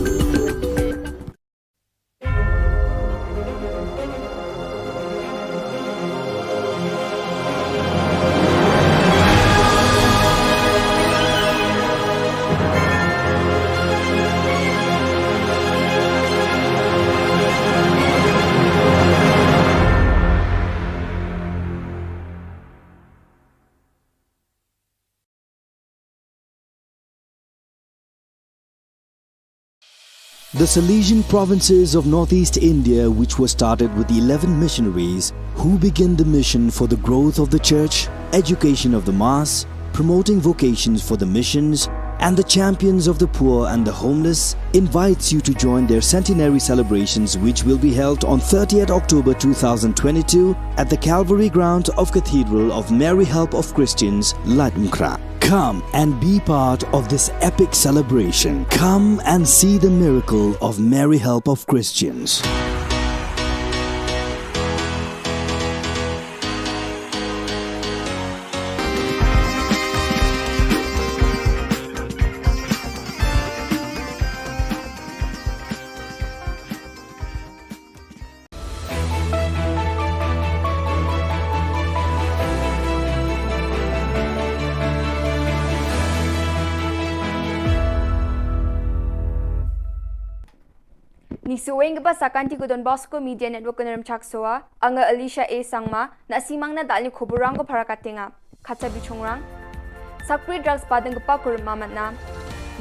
S2: The Salesian provinces of northeast India, which were started with the 11 missionaries who began the mission for the growth of the church, education of the mass, promoting vocations for the missions, and the champions of the poor and the homeless, invites you to join their centenary celebrations, which will be held on 30th October 2022 at the Calvary Ground of Cathedral of Mary Help of Christians, Latmkra. Come and be part of this epic celebration. Come and see the miracle of Mary Help of Christians.
S10: Nisuweng ba sa kanti ko Don Bosco Media Network ko chaksoa anga Alicia A sangma na simang na dal ni Khubor Na Ka Jylla khatsa bichongrang sakpri drugs padang gapa kurmamat na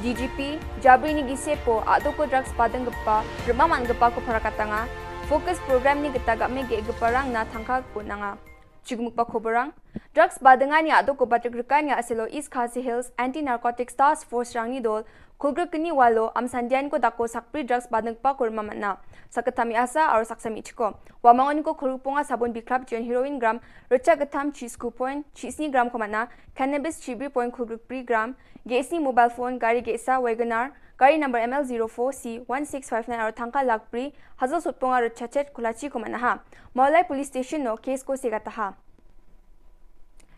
S10: DGP Jabri ni gisepo adoko drugs padang gapa remaman gapa ko parakatanga focus program ni gitaga me ge gaparang na thangka kunanga Chigmukpa Khoborang drugs badangani adoko batrikanya asilo East Khasi Hills Anti Narcotics Task Force rangni dol Kulgrakani walo am sandian ko dako sakpri drugs badangpa kurmamatna sakatami asa aur saksami chiko wamangon ko khurpunga sabon biklap jon heroin gram rocha gatham chisku point chisni gram komana cannabis chibri point khurgrakpri gram gesi mobile phone gari gesa wagoner gari number ML04C1659 aur thangka lakpri hazal sutpunga rocha chet khulachi komana ha Maulai police station no case ko segata ha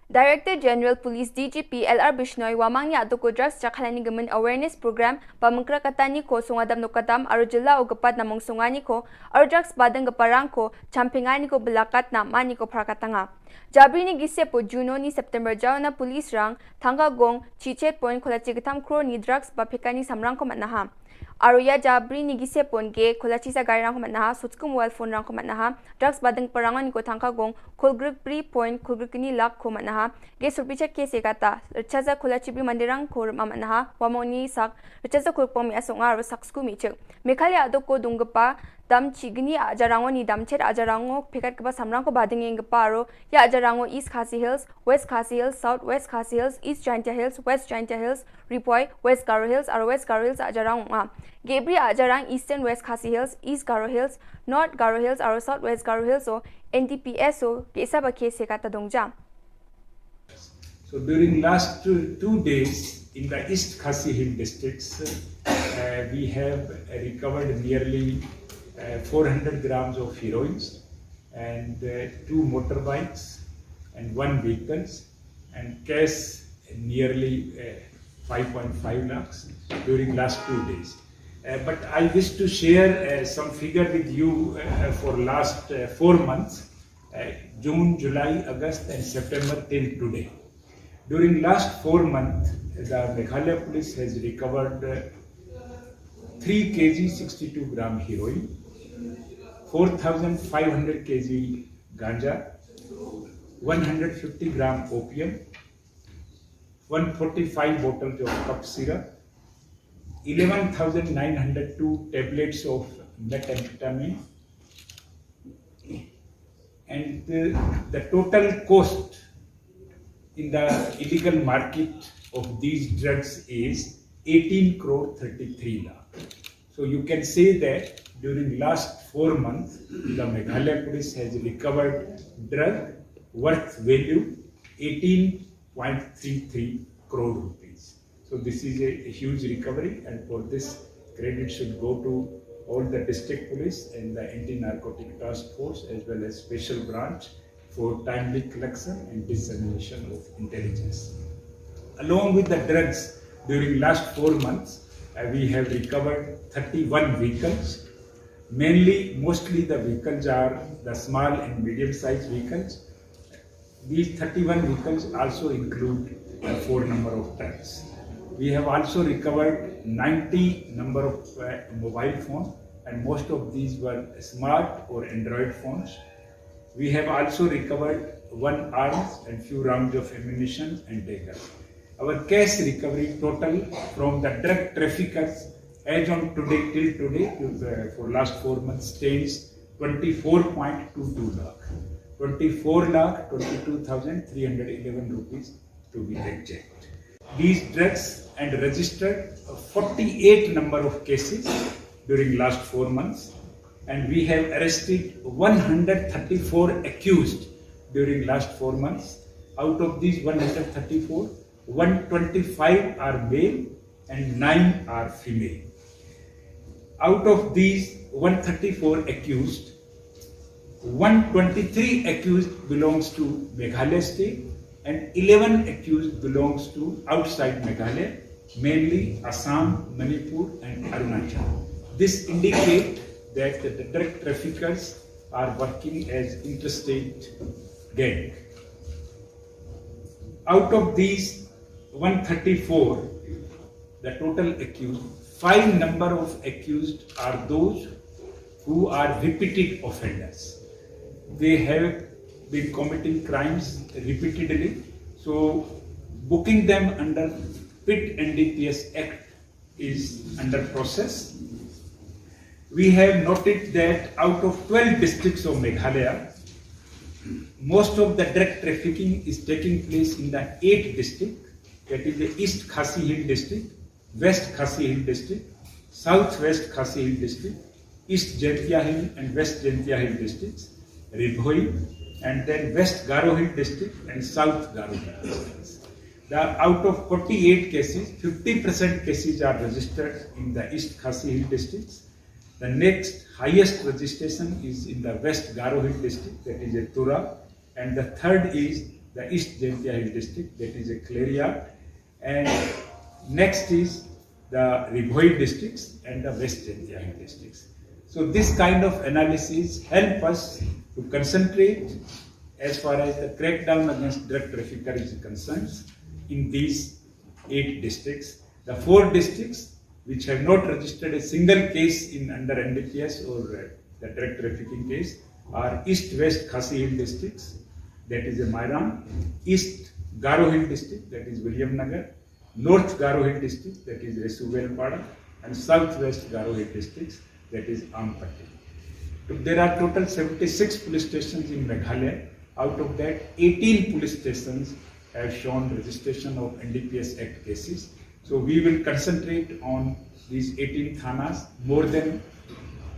S10: Director General Police DGP LR Bishnoi wamang ni adoko drugs chakhalani gaman awareness program pamangkra katani ko sungadam no kadam aru jilla ogapat namong sungani ko aru drugs badang gaparang ko champingani ko belakat na mani ko prakatanga Jabri ni gise po Juno ni September jaw na police rang thanga gong chichet point kholachi gatham kro ni drugs ba phekani samrang ko manaha Aruya Jabri ni gise pon ge kholachi sa gari rang ko manaha sutskum mobile phone rang ko manaha drugs badang parangan ko thangka gong khulgruk pri point khulgrukini lak ko manaha ge surpichat ke segata chaza kholachi bi mandirang ko manaha wamoni sak chaza khulpom mi asonga ro saksku mi chek mekhalia adoko dungpa dam chigni ajarango ni damchet ajarango pekat kaba samrang ko bading paro ya ajarango East Khasi Hills, West Khasi Hills, South West Khasi Hills, East Jaintia Hills, West Jaintia Hills, Ripoy, West Garo Hills, or West Garo Hills ajarang Gebri ajarang Eastern West Khasi Hills, East Garo Hills, North Garo Hills, or South West Garo Hills o NTPS o kesa ba kese kata dongja.
S11: So during last 2 days in the East Khasi Hill districts, we have recovered nearly 400 grams of heroins and 2 motorbikes and 1 vehicles and cash nearly 5.5 lakhs during last 2 days. But I wish to share some figure with you for last 4 months, June, July, August and September till today. During last 4 months, the Meghalaya police has recovered 3 kg 62 gram heroin, 4,500 kg ganja, 150 gram opium, 145 bottles of cough syrup, 11,902 tablets of methamphetamine, and the total cost in the illegal market of these drugs is 18 crore 33 lakh. So you can say that during last 4 months, the Meghalaya police has recovered drug worth value 18.33 crore rupees. So this is a huge recovery, and for this credit should go to all the district police and the anti-narcotic task force as well as special branch for timely collection and dissemination of intelligence. Along with the drugs, during last 4 months, we have recovered 31 vehicles. Mostly the vehicles are the small and medium-sized vehicles. These 31 vehicles also include 4 number of trucks. We have also recovered 90 number of mobile phones, and most of these were smart or Android phones. We have also recovered 1 arms and few rounds of ammunition and dagger. Our cash recovery total from the drug traffickers as on today till today for last 4 months stands 24.22 lakh. 24 lakh 22,311 rupees to be exact. These drugs and registered 48 number of cases during last 4 months, and we have arrested 134 accused during last 4 months. Out of these 134, 125 are male and 9 are female. Out of these 134 accused, 123 accused belongs to Meghalaya state and 11 accused belongs to outside Meghalaya, mainly Assam, Manipur and Arunachal. This indicates that the drug traffickers are working as interstate gang. Out of these 134, the total accused, 5 number of accused are those who are repeated offenders. They have been committing crimes repeatedly, so booking them under PIT NDPS Act is under process. We have noted that out of 12 districts of Meghalaya, most of the drug trafficking is taking place in the 8th district, that is the East Khasi Hill district, West Khasi Hill district, Southwest Khasi Hill district, East Jaintia Hill and West Jaintia Hill districts, Ribhoi, and then West Garo Hill district and South Garo Hill districts. Out of 48 cases, 50% cases are registered in the East Khasi Hill districts. The next highest registration is in the West Garo Hill district, that is a Tura, and the third is the East Jaintia Hill district, that is a Claria, and next is the Ribhoi districts and the West Jaintia Hill districts. So this kind of analysis help us to concentrate as far as the crackdown against drug trafficker is concerned in these 8 districts. The 4 districts which have not registered a single case in under NDPS or the drug trafficking case are East-West Khasi Hill districts, that is a Mairan, East Garo Hill district, that is William Nagar, North Garo Hill district, that is Resuvelpada, and Southwest Garo Hill districts, that is Ampatti. There are total 76 police stations in Meghalaya. Out of that, 18 police stations have shown registration of NDPS Act cases. So we will concentrate on these 18 thanas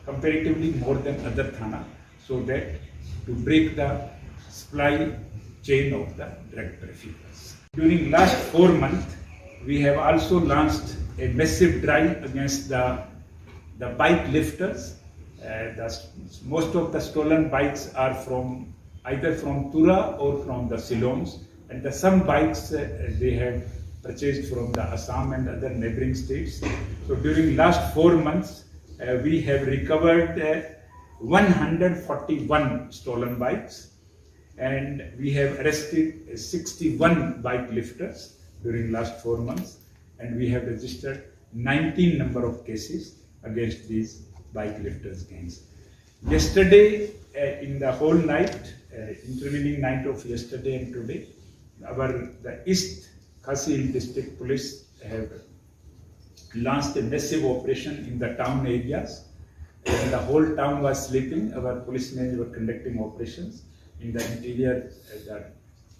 S11: comparatively more than other thana, so that to break the supply chain of the drug traffickers. During last 4 months, we have also launched a massive drive against the bike lifters. Most of the stolen bikes are either from Tura or from the Siloams, and some bikes they have purchased from the Assam and other neighboring states. So during last 4 months, we have recovered 141 stolen bikes, and we have arrested 61 bike lifters during last 4 months, and we have registered 19 number of cases against these bike lifters gangs. Yesterday, in the whole night, intervening night of yesterday and today, the East Khasi District Police have launched a massive operation in the town areas. When the whole town was sleeping, our policemen were conducting operations in the interior, the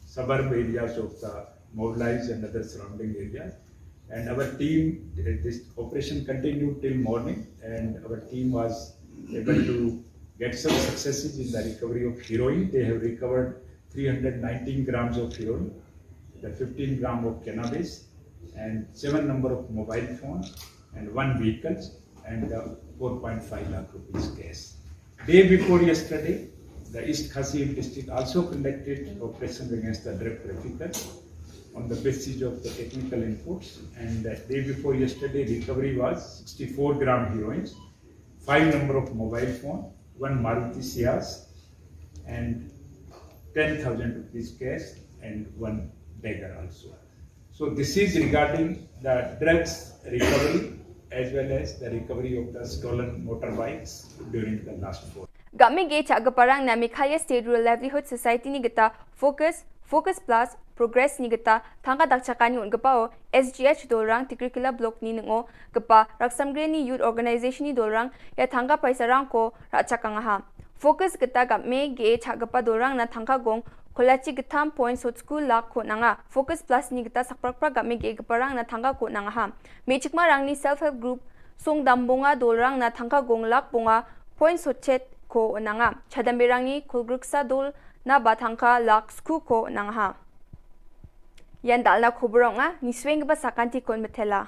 S11: suburb areas of the mobilized and other surrounding areas. And our team, this operation continued till morning, and our team was able to get some successes in the recovery of heroin. They have recovered 319 grams of heroin, the 15 gram of cannabis, and 7 number of mobile phones, and 1 vehicle, and 4.5 lakh rupees cash. Day before yesterday, the East Khasi district also conducted operations against the drug traffickers on the basis of the technical inputs, and the day before yesterday, recovery was 64 gram heroin, 5 number of mobile phone, 1 Maruti Ciaz, and 10,000 rupees cash, and 1 dagger also. So this is regarding the drugs recovery as well as the recovery of the stolen motorbikes during the last 4.
S10: Game ge cha parang na Meghalaya State Rural Livelihood Society ni gata Focus Plus Progress ni gata thanga dakchakani un gapao SGH dolrang Tikrikila block ni ngo gapa Raksamgre ni youth organization ni dolrang ya thanga paisa rang ko rachakanga ha. Focus gata game ge cha gapa dolrang na thanga gong Kolachi gitam points hot school lak ko nanga Focus Plus ni gita sakprakpra game ge gaparang na thanga ko nanga ha. Mechikma rang ni self help group song dambonga dolrang na thanga gong lak bonga points hot chet ko nanga chadamberangi kulgruksa dol na batangka lak sku ko nanga ha. Yan dal na Khubor ni swing ba sakanti kon metela.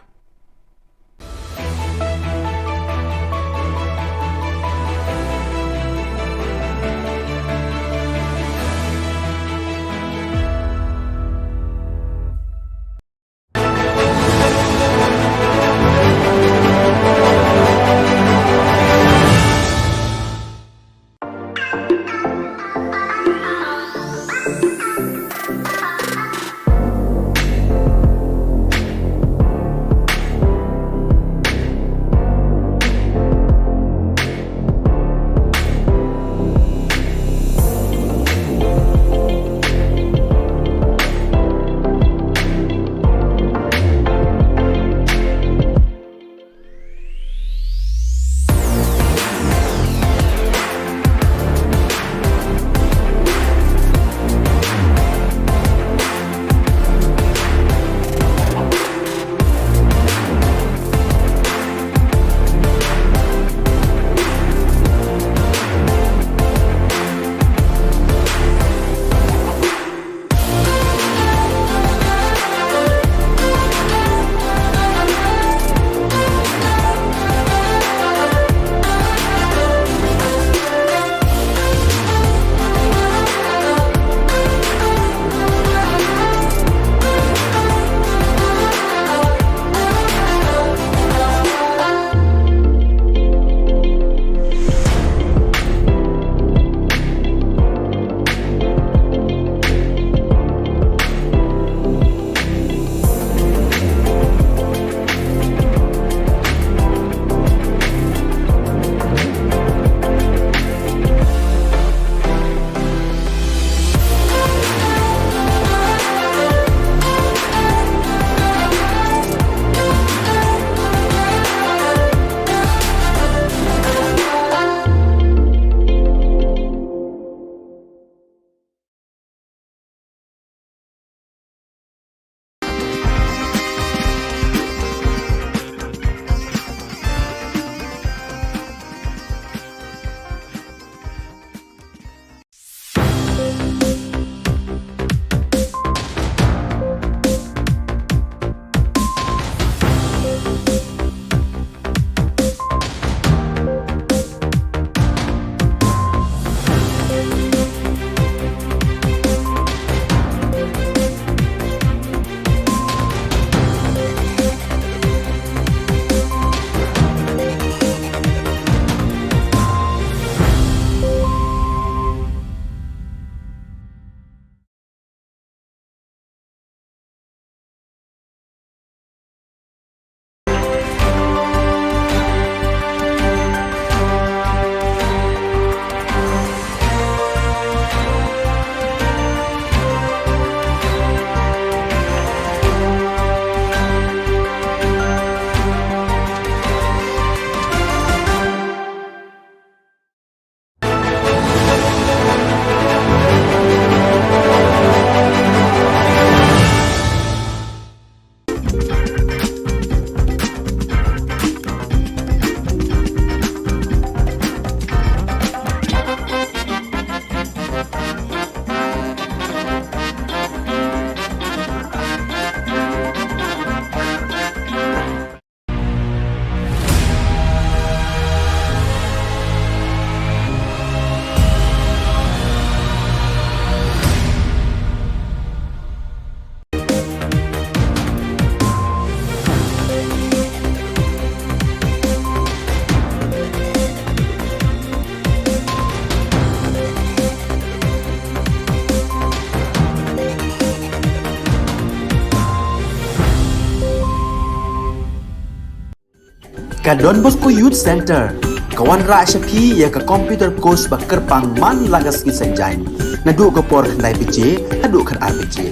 S1: Ka Don Bosco Youth Center, kawan ra syapi ya ka computer course bakar pang man lagas ki sanjain. Nadu ka por khandai PJ, adu kan RPG.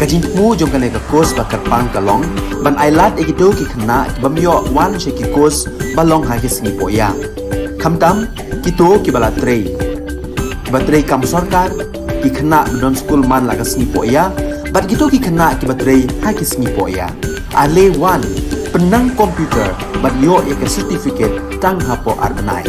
S1: Kajin mu jom kan ka course bakar pang kalong, ban ailat egido ki khna ki bamyo wan she ki course balong ha ki singi poya. Khamtam kito ki bala trei. Batrei kam sarkar ki khna don school man lagas singi poya, bat kito ki khna ki batrei ha ki singi poya. Ale wan penang komputer bat yo ya ke certificate tang hapo arbenai.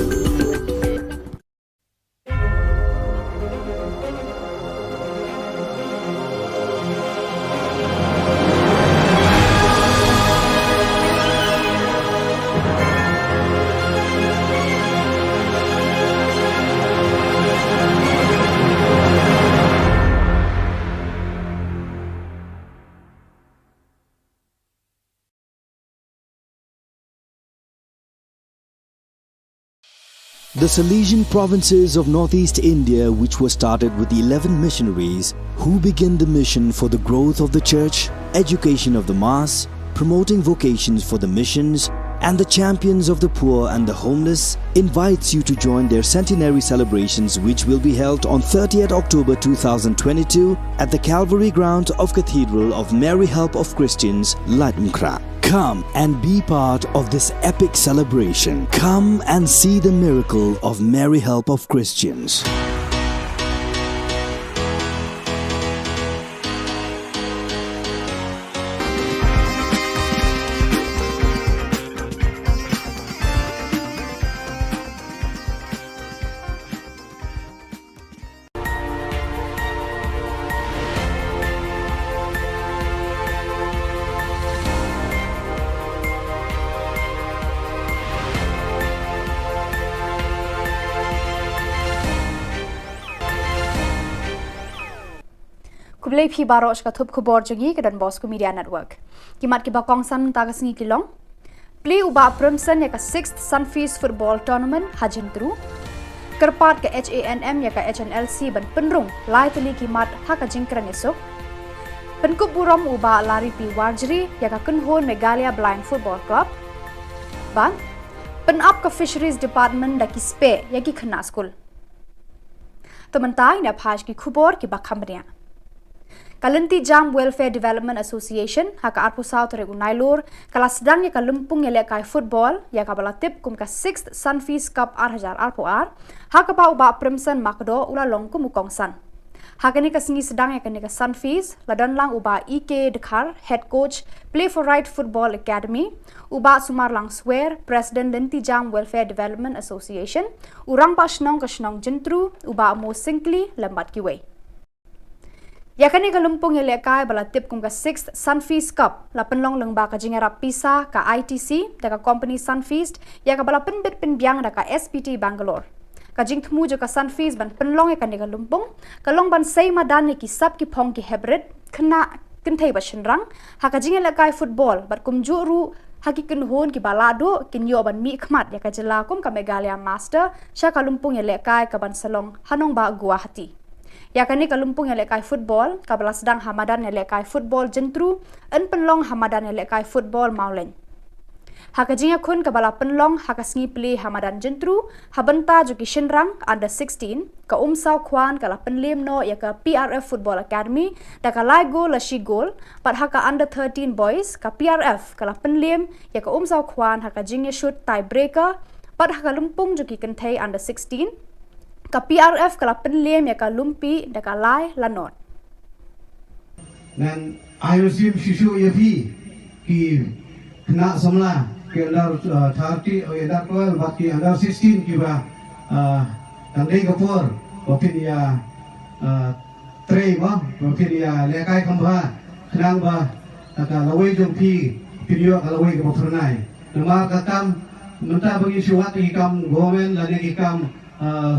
S2: The Salesian provinces of northeast India, which were started with the 11 missionaries who began the mission for the growth of the church, education of the mass, promoting vocations for the missions, and the champions of the poor and the homeless, invites you to join their centenary celebrations, which will be held on 30th October 2022 at the Calvary Ground of Cathedral of Mary Help of Christians, Latimkra. Come and be part of this epic celebration. Come and see the miracle of Mary Help of Christians.
S3: Kublai phi baro ska thup khubor jongi ke Don Bosco Media Network. Kimat ki bakong san tagas ngi kilong. Play uba Primson ya ka 6th Sunfeast Football Tournament hajin tru. Kerpat ke HANM ya ka HNLC ban penrung lai teli kimat ha ka jingkran esok. Penkup burom uba lari pi Warjri ya ka Kunhon Megalia Blind Football Club. Ban penap ka Fisheries Department da ki spe ya ki khna school. Tementai na phaj ki khubor ki bakhamria. Kalanti Jam Welfare Development Association haka arpu South regu nailur kala sedang ya kalumpung ya lekai football ya ka balatip kum ka 6th Sunfeast Cup ar arpu ar haka pa uba Primson makdo ula longku mukongsan haka ni ka singi sedang ya ka Sunfeast ladan lang uba EK Dekhar head coach Play for Right Football Academy uba Sumar lang swear President Lanti Jam Welfare Development Association urang pa snong ka snong jentru uba mo singli lambat kiwei. Yakani kalumpung ya lekai balatip kum ka 6th Sunfeast Cup la penlong lengba ka jingera pisa ka ITC da ka company Sunfeast ya ka bala penbit penbiang da ka SPT Bangalore. Ka jingthmu jo ka Sunfeast ban penlong ya ka ni kalumpung kalong ban sei madan ni ki sab ki phong ki hebred khna kinthei ba shinrang ha ka jingela kai football bat kum juru haki kinhon ki balado kinyo ban mi khmat ya ka jela kum ka Megalia Master sha kalumpung ya lekai ka ban salong hanong ba Guwahati. Yakani kalumpung yang lekai football, kabala sedang Hamadan yang lekai football jentru, en penlong Hamadan yang lekai football maulen. Hakajingnya kun kabala penlong hakasngi play Hamadan jentru, habenta juki shinrang under 16, ka umsau kwan kala penlim no ya ka PRF Football Academy, da ka lai gol la shi gol, pat haka under 13 boys ka PRF kala penlim ya ka umsau kwan hakajingnya shoot tiebreaker, pat haka lumpung juki kentai under 16, ka PRF kala penlem ya ka lumpi da ka lai lanot.
S4: Nan ayusim shishu ya phi ki kena semula ke under 30 under 12 baki under 16 ki ba tandai kapur bapin ya trei ba bapin ya lekai khamba khenang ba ka lawai jong pi video ka lawai ka pernai nama katam menta bagi syuat ki kam government lani ki kam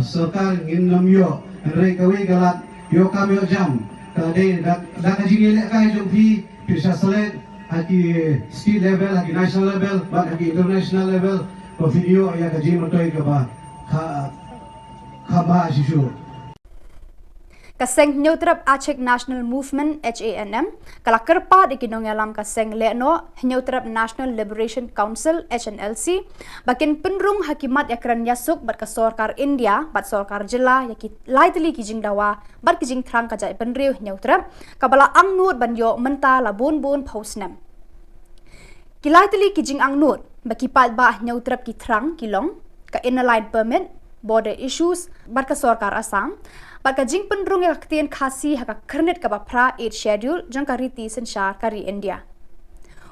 S4: sarkar ngin namyo rei kawai galat yo kam yo jam ka de da ka jingi lekai jong pi bisa select haki state level, haki national level, haki international level, video yang kaji matoi ke ba khaba sishu.
S3: Kaseng Neutrap Aceh National Movement HANM kala kerpa di kinong alam kaseng leno Neutrap National Liberation Council HNLC bakin penrung hakimat yakran yasuk bat kasorkar India bat sorkar jela yaki laitli kijing dawa bat kijing trang kajai penriu Neutrap kabala angnut banyo menta labun bun pausnem kilaitli kijing angnut baki pat ba Neutrap ki trang kilong ka inaligned permit border issues bat kasorkar Assam Baka jing penrung yang ketien khasi haka kernet ka bapra 8 schedule jang kariti sensyar kari India.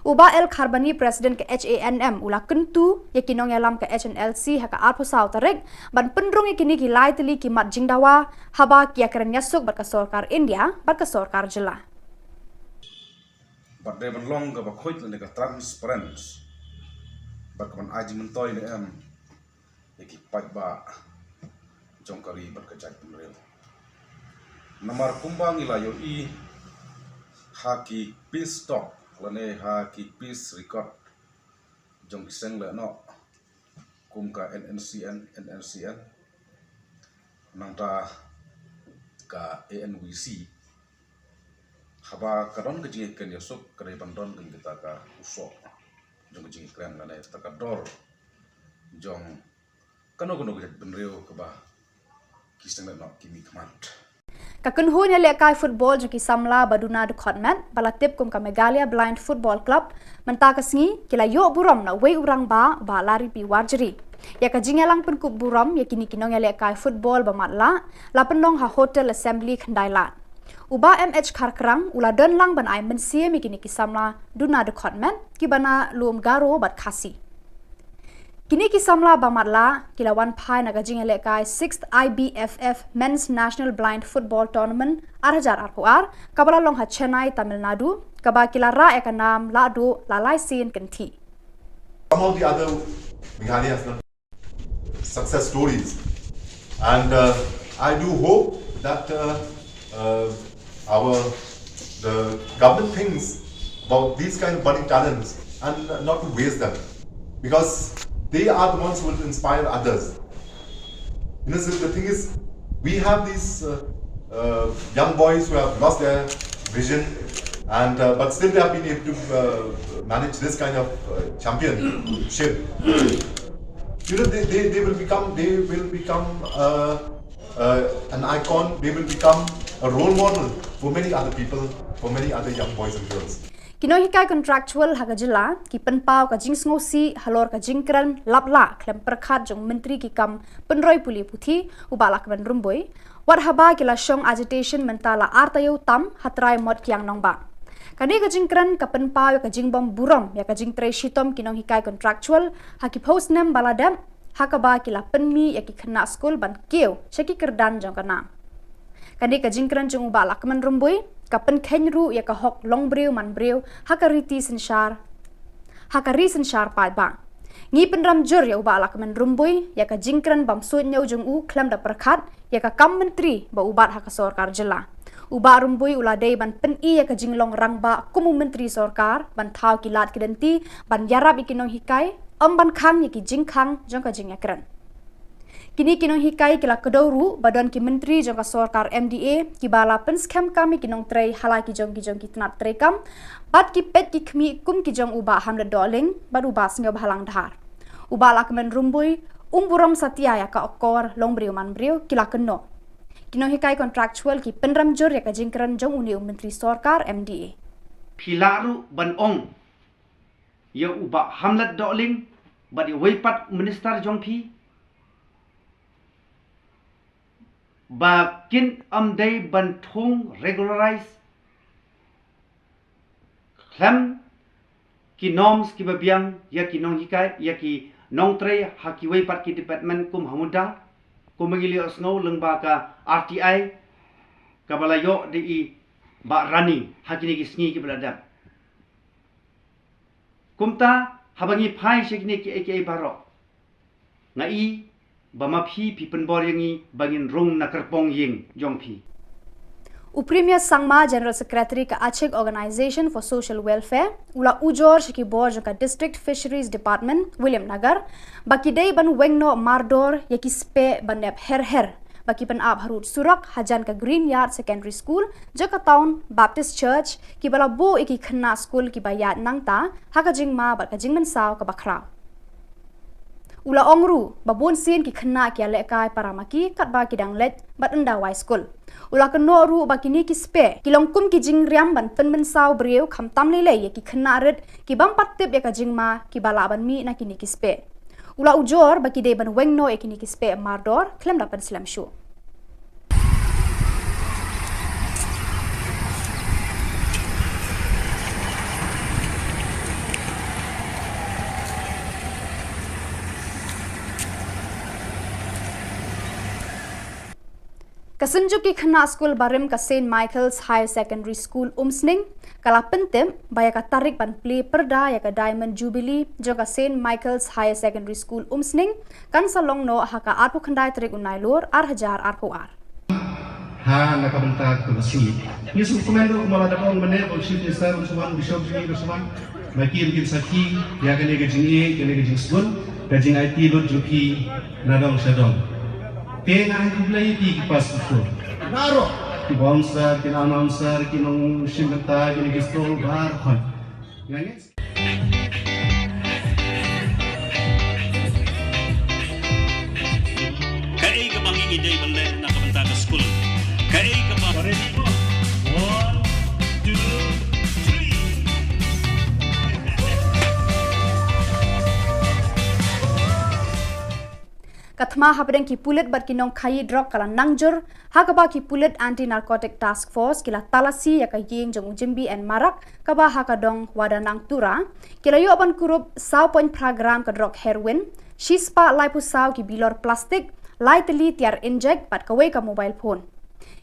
S3: Uba El Kharbani President ke HANM ula kentu yakinong yalam ke HNLC haka arposau tarik ban penrung yakini ki lai teli ki mat jing dawa haba ki akran yasuk baka sorkar India baka sorkar jela.
S5: But they belong ke bakhoit le ka transparent. Baka man aji mentoy le yaki pat ba jong kari berkejat penrel. Namar kumbang ila yo I haki peace talk lane haki peace record jong kiseng le no kum ka NNCN nangta ka ANVC haba kadon ke jingi ken yosuk kare bandon ken kita ka usok jong jingi kren lane takador jong kano ke benreu ke ba kiseng le no kimi kmat
S3: Kakunhun ya lekai football juki samla baduna dukotmet balatip kum ka Megalia Blind Football Club menta kasngi kila yo buram na wei urang ba lari pi warjeri ya ka jingelang pen kup buram ya kini kinong ya lekai football ba matla la penong ha hotel assembly khandailat uba MH Kharkrang ula don lang ban ai mensie mi kini kisamla duna dukotmet ki bana lum garo bat khasi Kini kisamla bamatla kilawan pai nagajing elekai 6th IBFF Men's National Blind Football Tournament arhajar arpuar kabala long ha Chennai Tamil Nadu kaba kilara ekanam ladu lalai sin kenti.
S6: Some of the other Meghalaya has done success stories, and I do hope that the government thinks about these kind of budding talents and not to waste them, because they are the ones who will inspire others. You know, so the thing is, we have these young boys who have lost their vision, and but still they have been able to manage this kind of championship. You know, they will become an icon. They will become a role model for many other people, for many other young boys and girls.
S3: Kinoi hikai contractual haga jela ki penpau ka jing ngosi halor ka jingkran lapla klem perkhat jong menteri ki kam penroi puli puthi ubalak ban rumboi war haba kila shong agitation mentala artayo tam hatrai mod kyang nongba kani ka jingkran ka penpau ka jingbom burom ya ka jingtre shitom kinong hikai contractual haki postnam baladam hakaba kila penmi ya ki khna school ban keu shaki kerdan jong kana kani ka jingkran jong ubalak man rumboi kapen kenru ya ka hok long breu man breu hakariti sensyar hakari sensyar pai bang ngi penram jur ya uba alak men rumbui ya ka jingkran bam suit nyau jung u klam da perkhat ya ka kam menteri ba ubat hak sorkar jela uba rumbui uladai ban pen I ya ka jinglong rang ba kumu menteri sorkar ban thau kilat kidenti ban yarab ikinong hikai ban khang ya ki jingkhang jong ka jingakran Kini kinong hikai kila kedoru badan ki menteri jong ka sorkar MDA ki bala pen scam kami kinong trei halai ki jong ki tenat trei kam bat ki pet ki khmi kum ki jong uba hamlet doling bat uba singa balang dhar uba lakmen rumbui umburam satya ya ka okor longbriu manbriu kila keno kinong hikai contractual ki penram jor ya ka jingkran jong uni menteri sorkar MDA
S7: Pilaru ban ong ya uba hamlet doling bat weipat minister jong pi Bakin amday bantung regularize Klam ki norms ki babiang ya ki nong hikai ya ki nong tre haki wei pat ki department kum hamuda kum mengili osno lengba ka RTI ka balayo de i ba rani haki ni ki sngi ki beladap kumta habangi phai shekni ki eke baro ngai bama phi penbor yangi bangin rong nakarpong ying jongphi
S3: Premier Sangma General Secretary ka Achik Organization for Social Welfare ula ujor shiki board ka District Fisheries Department William Nagar baki dei ban wengno mardor yaki spe banep her baki ban ab harut surak hajan ka Green Yard Secondary School jaka town Baptist Church ki bala bo iki khna school ki bayat nangta haka jingma bat ka jingman saw ka bakra ula ongru babon sin ki khna ki ale kai paramaki kat ba ki dang let bat anda wai school ula keno ru ba kini ki spe ki longkum ki jing riam ban pen saw breu kham tam le le ki khna ret ki bam pat tip ya ka jingma ki bala ban mi na kini ki spe ula ujor ba ki de ban wengno e kini ki spe mardor klem da pan slam show Kasunjuk ki khana school barim ka St Michael's Higher Secondary School umsning kala pentem baya ka tarik ban play perda ya ka Diamond Jubilee jo ka St Michael's Higher Secondary School umsning kan salong no haka arpo khandai tarik unai lor ar arpo ar
S4: ha nakabenta ko si yesu komendo kumala da on mane on ship star usman bishop ji usman makir kin saki ya gane ge jingi gane ge jingsun da jing IT lot juki nadong sadong Tena ang kublay di kipas ito. Naro! Kibonsa, kinanonser, kinong simenta, kinigistol, barhon. Ganyan.
S8: Kaya ka bang ingay bale na kabanta ka school? Kaya ka ba? Ready po? 1, 2, 3.
S3: Katma habdeng ki pulit bat kinong khai drug kala nangjur hakaba ki pulit anti narcotic task force kila talasi ya ka yeng jong jimbi and marak kaba hakadong wadanang tura kila yo apan kurup 100 program ka drug heroin shispa liposaw ki bilor plastic lightly tiar inject pat kawai ka mobile phone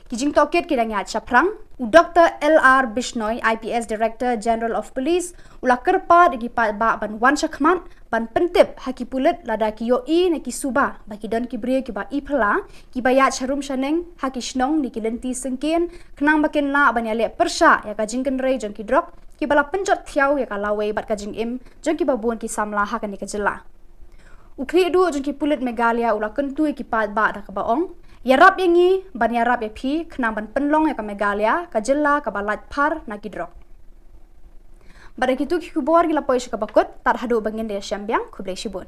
S3: kijing toket kidang ya chaprang Dr. LR Bishnoi IPS Director General of Police ula kerpa digi ba ban wan shakman ban pentip haki pulit lada ki yo I ne ki suba baki don ki bre ki ba ipla ki ba ya charum shaneng haki shnong ni ki lenti sengken knang bakin la ban ya le persha ya ka jingken rei jong ki drop ki bala penjot thiau ya ka lawe bat ka jing im jong ki ba buon ki samla ha ka ni ka jilla ukri du jong ki pulit megalia ula kentu ki ba da ka baong Yarap yangi ban yarap ya phi knang ban penlong ya ka megalia ka jilla ka balat par na ki drop Pada kitu ki Khubor gila poish ka bakut tar hadu bangin de syambyang kublai shibun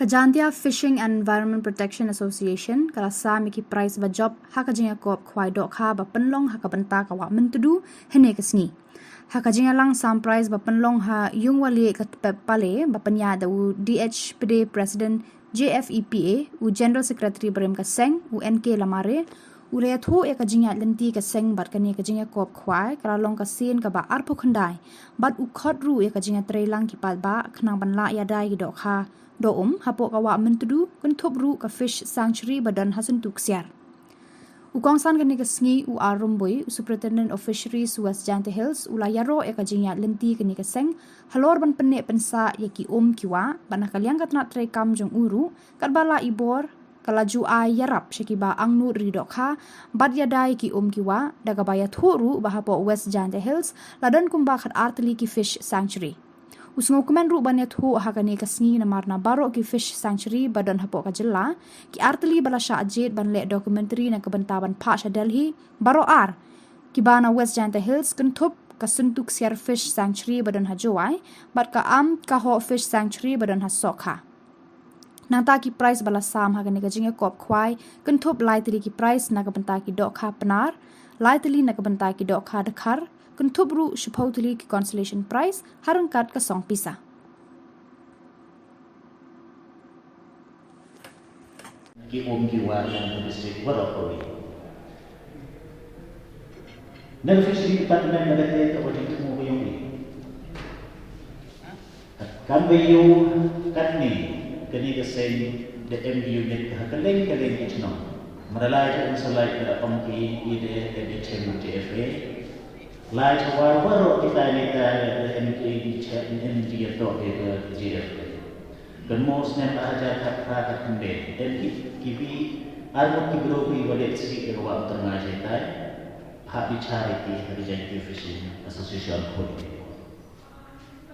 S3: Kajantia Fishing and Environment Protection Association kala sa miki price ba job hakajinga kop khwai dok kha ba penlong hakabanta ka wa mentudu hene kasni hakajinga lang sam price ba penlong ha yungwali ka pale ba panya da u DHPD President JFEPA u General Secretary Brem ka seng u NK lamare u le tho e kajinga lenti ka seng bat kani kajinga kop khwai kala long ka sin ka ba arpo khandai bat u khot ru e kajinga treilang ki pal ba khnang ban la ya dai dok kha do hapo kawa mentudu kun thopru ka fish sanctuary badan hasan tuksiar ukongsan kani ka sngi u arumboi superintendent of fisheries West Jante Hills ula yaro e ka jinya lenti kani ka seng halor ban penne pensa yaki kiwa bana kalyang katna trai kam jong uru karbala ibor kalaju ay yarap shikiba angnu ridokha bad yadai ki kiwa daga baya thoru bahapo West Jante Hills ladan kumba khat artli ki fish sanctuary Usngo kumen ru banyat hu hakani kasngi na marna baro ki fish sanctuary badan hapo ka jilla ki artli bala sha ajit ban le documentary na kebantaban Pasha Delhi baro ar ki bana West Jante Hills kentup kasuntuk siar fish sanctuary badan hajowai bat ka ka ho fish sanctuary badan hasokha nanta ki price bala sam hakani ka jinga kop khwai kentup laitli ki price na kebanta ki dokha panar laitli na kebanta ki dokha dakhar Kuntubru shipotuli ki consolation prize harangkat ka song pisa.
S9: ki kiwa yang distrik Warapuri. Nang fishery department nagate ka project mo ko yung kambayo katni kani kasay the MDU net kaleng itno maralay ang salay na pamki ide edition TFA lai waro kita nita MDU MDU to ide GFA kan mo snem aja takra kambe dan kibi armo kibro bi wale sri ke wa tengah jetai hak charity Heritage Fishing Association Khubor.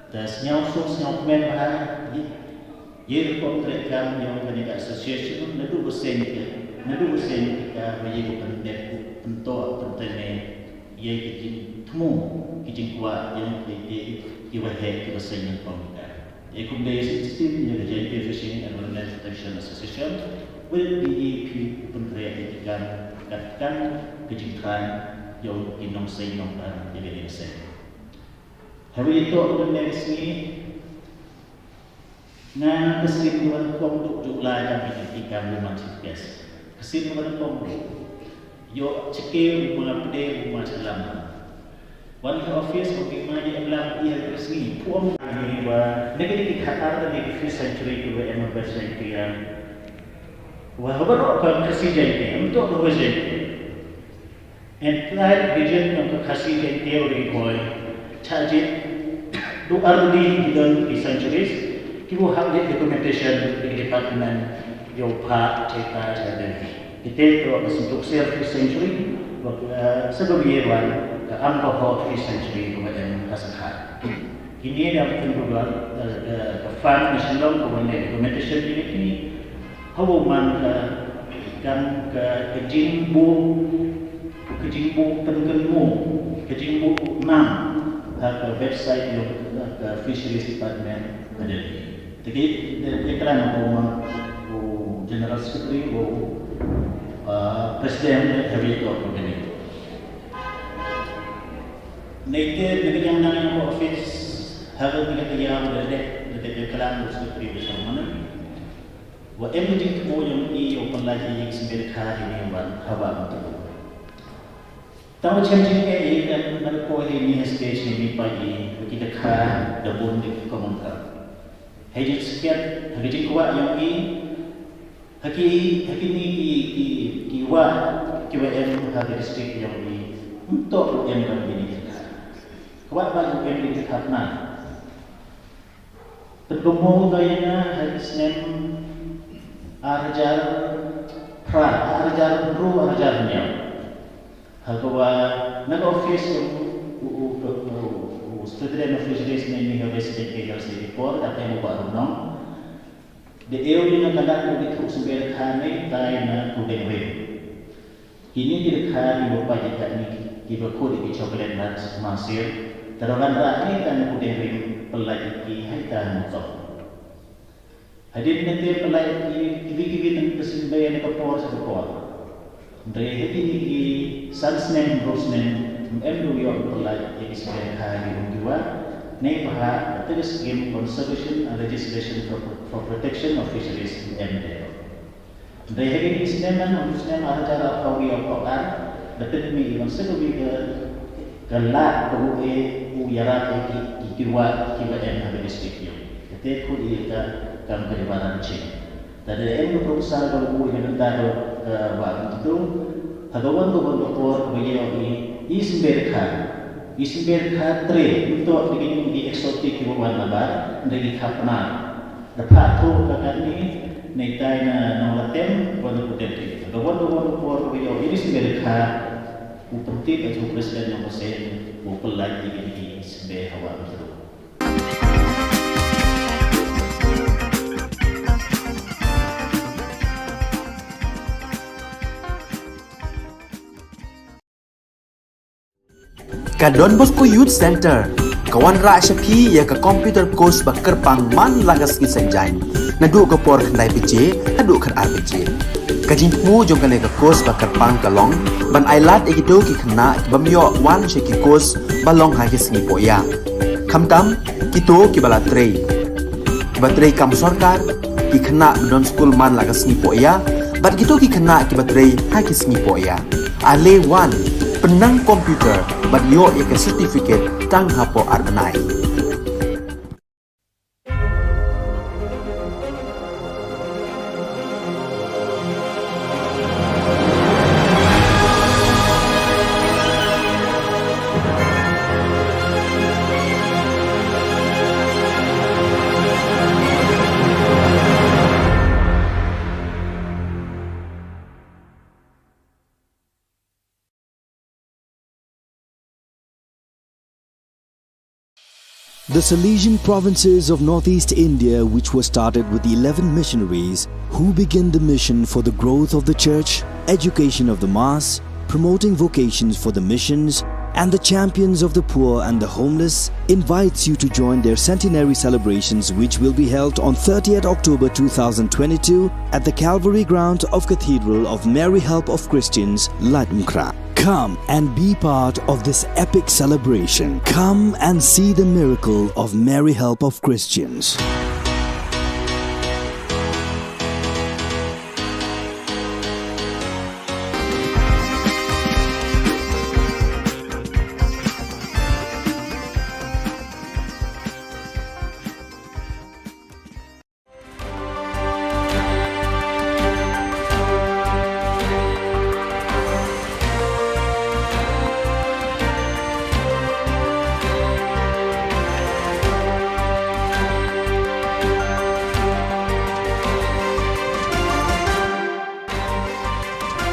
S9: Dan senyum men bahar ye kontrak kami yang kena association nadu bersen kita bagi bukan net untuk pentene ye kijin temu kijin kuat yang di wahai kita sen pemda. Ye kumde sistem yang Heritage Fishing and Wildlife Protection Association will be pentene kita katakan kijin yang inong sa inong ibigay sa inyo. Hawi ito ang nagsini na kasi naman kong dukla ang pinitikam naman sa Diyos. Kasi naman kong yo cekir mga pede mga salama. One office bagaimana alam ia resmi puang ini wa negeri Qatar di 5th century ke emang bahasa yang wa baru akan kasi jadi untuk bekerja. Entire region yang kasih dan teori boy, charge do early in the centuries, kibu have the documentation di department yang pak cerita dan kita tu untuk 5th century, sebelumnya ke ambil 5th century kemudian kasar. Ini yang kedua ke fan nasional kemudian documentation ini, hubungan kan ke jimbo kejimbo pengenmu, kejimbo 6 ke website yang ke fisheries department ada. Jadi iklan aku general secretary presiden hari itu aku ini. Nanti dengan yang office harus yang ada iklan secretary bersama. Wa emerging mo yung open lagi yang sebenarnya ini yang hawa untuk tahu macam-macam ni dan mereka ini stage ini pagi kita kah dabun di komentar. Hejit sekian hejit kuat yang haki ni kiwa yang hari distrik yang untuk yang begini kita. Kuat bagi yang kita karena pendomo gayanya hari Senin arjar arjarnya. Hagawa nag-office yung student of fisheries na yung University of Singapore at ay mabaro no. The area na kanak ng dito sa Berkane tayo na tudeng rin. Kini direkhan yung pajitan ni Kibako di chocolate nuts masir. Tarawan rakyat na tudeng rin pelajiki haitan mo. Hadin nanti pelajiki kibi-kibi ng kesimbayan ni Kapor sa Kapor. Dari ini Sunsman, Roseman, MDU yang berlaku yang sebagai hari kedua, naik bahas atas game conservation and legislation for protection of fisheries MDU. Dari ini Sunsman ada cara kau yang koran, dapat mengirim sebagai galak kau uyara kedua kita yang ada di sini. Kita kau kita kan peribaran cing. Dari MDU perusahaan kalau yang ada waktu itu. Hagawan doktor beliau ini isberkha tre untuk begini di eksotik bukan nabar dari kapna dapat tu kakak ni netai na nolatem bukan potensi hagawan doktor beliau ini isberkha upentik atau presiden yang besar bukan lagi di isber hawa itu.
S1: Ka Don Bosco Youth Center, kawan ra syapi ya ka computer course ba kerpang man lagas ki sanjain. Nadu ka por khandai PJ, nadu kan RPG. Ka jingmu jong ka ka course ba kerpang ka long, ban ailat egido ki khna bamyo wan she ki course ba long ha ki sngi poya. Khamtam kito ki bala trei. Ba trei kam sarkar ki khna don school man lagas sngi poya, Bat gitu ki kena ki baterai hai ki smi po ya. Ale 1 penang komputer bat yo ya ke certificate tang hapo arbenai.
S2: The Salesian provinces of northeast India, which was started with the 11 missionaries who began the mission for the growth of the church, education of the mass, promoting vocations for the missions, and the champions of the poor and the homeless, invites you to join their centenary celebrations, which will be held on 30th October 2022 at the Calvary ground of Cathedral of Mary Help of Christians, Ladmkra. Come and be part of this epic celebration. Come and see the miracle of Mary Help of Christians.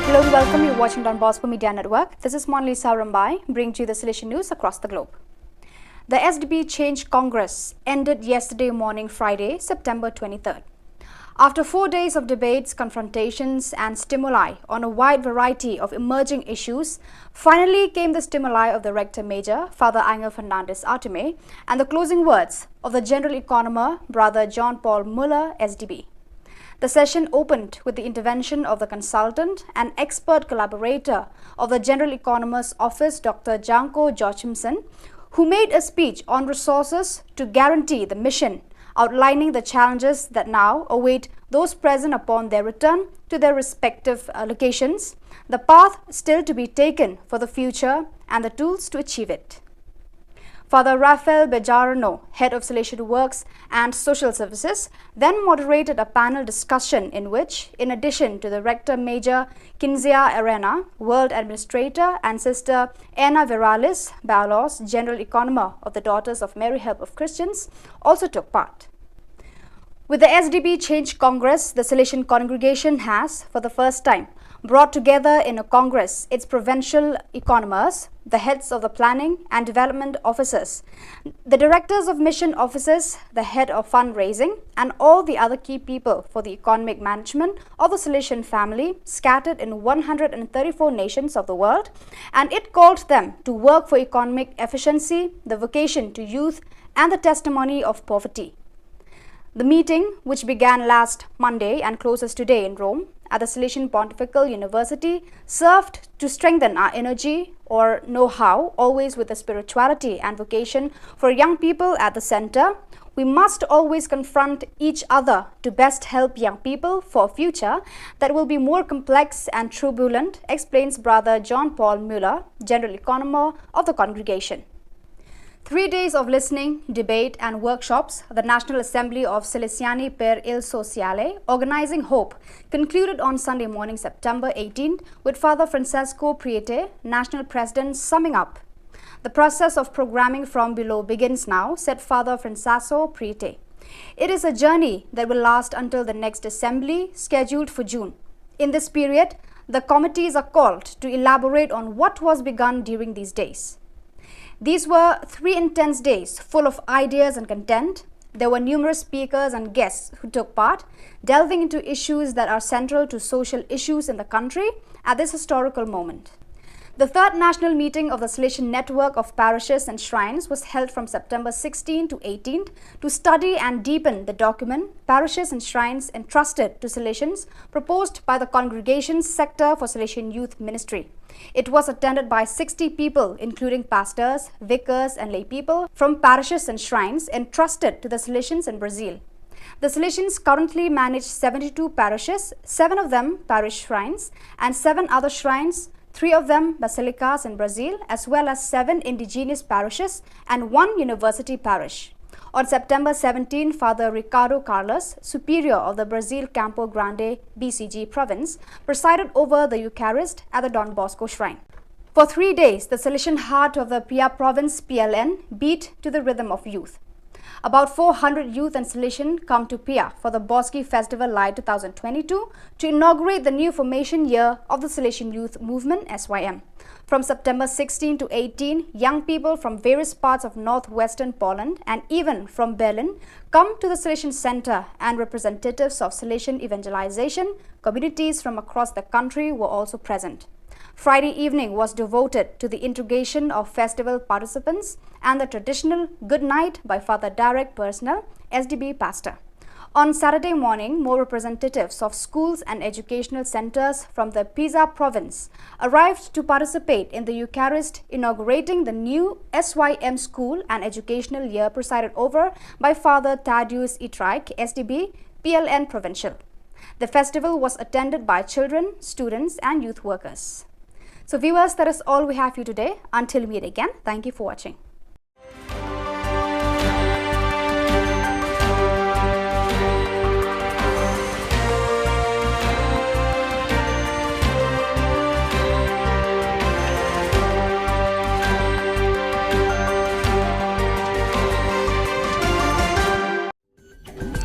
S3: Hello and welcome. You're watching Don Bosco Media Network. This is Monli Saurambai, bringing you the Salesian news across the globe. The SDP Change Congress ended yesterday morning, Friday, September 23rd. After 4 days of debates, confrontations and stimuli on a wide variety of emerging issues, finally came the stimuli of the Rector Major, Father Angel Fernandez Artime, and the closing words of the General Economer, Brother John Paul Muller, SDB. The session opened with the intervention of the consultant and expert collaborator of the General Economer's Office, Dr. Janko Joachimson, who made a speech on resources to guarantee the mission, outlining the challenges that now await those present upon their return to their respective locations, the path still to be taken for the future, and the tools to achieve it. Father Rafael Bejarano, Head of Salesian Works and Social Services, then moderated a panel discussion in which, in addition to the Rector Major Kinzia Arena, World Administrator, and Sister Anna Viralis Balos, General Economer of the Daughters of Mary Help of Christians, also took part. With the SDP Change Congress, the Salesian congregation has, for the first time, brought together in a congress its provincial economers, the heads of the planning and development offices, the directors of mission offices, the head of fundraising, and all the other key people for the economic management of the Salesian family scattered in 134 nations of the world, and it called them to work for economic efficiency, the vocation to youth, and the testimony of poverty. The meeting, which began last Monday and closes today in Rome at the Salesian Pontifical University, served to strengthen our energy or know-how, always with the spirituality and vocation for young people at the center. We must always confront each other to best help young people for a future that will be more complex and turbulent, explains Brother John Paul Muller, General Economer of the congregation. 3 days of listening, debate and workshops, the National Assembly of Salesiani per il Sociale, Organizing Hope, concluded on Sunday morning, September 18th, with Father Francesco Priete, National President, summing up. The process of programming from below begins now, said Father Francesco Priete. It is a journey that will last until the next assembly, scheduled for June. In this period, the committees are called to elaborate on what was begun during these days. These were 3 intense days full of ideas and content. There were numerous speakers and guests who took part, delving into issues that are central to social issues in the country at this historical moment. The third national meeting of the Salesian Network of Parishes and Shrines was held from September 16 to 18 to study and deepen the document, Parishes and Shrines Entrusted to Salesians, proposed by the Congregation's Sector for Salesian Youth Ministry. It was attended by 60 people, including pastors, vicars and lay people from parishes and shrines entrusted to the Salesians in Brazil. The Salesians currently manage 72 parishes, 7 of them parish shrines, and 7 other shrines, 3 of them basilicas in Brazil, as well as 7 indigenous parishes and 1 university parish. On September 17, Father Ricardo Carlos, superior of the Brazil Campo Grande BCG province, presided over the Eucharist at the Don Bosco Shrine. For 3 days, the Salesian heart of the Pia province PLN beat to the rhythm of youth. About 400 youth and Salesian come to Pia for the Bosque Festival Light 2022 to inaugurate the new formation year of the Salesian Youth Movement SYM. From September 16 to 18, young people from various parts of northwestern Poland and even from Berlin come to the Salesian Center, and representatives of Salesian evangelization communities from across the country were also present. Friday evening was devoted to the integration of festival participants and the traditional good night by Father Derek Personal, SDB pastor. On Saturday morning, more representatives of schools and educational centers from the Pisa province arrived to participate in the Eucharist, inaugurating the new SYM school and educational year presided over by Father Thaddeus Itraik, SDB, PLN Provincial. The festival was attended by children, students and youth workers. So viewers, that is all we have for you today. Until we meet again, thank you for watching.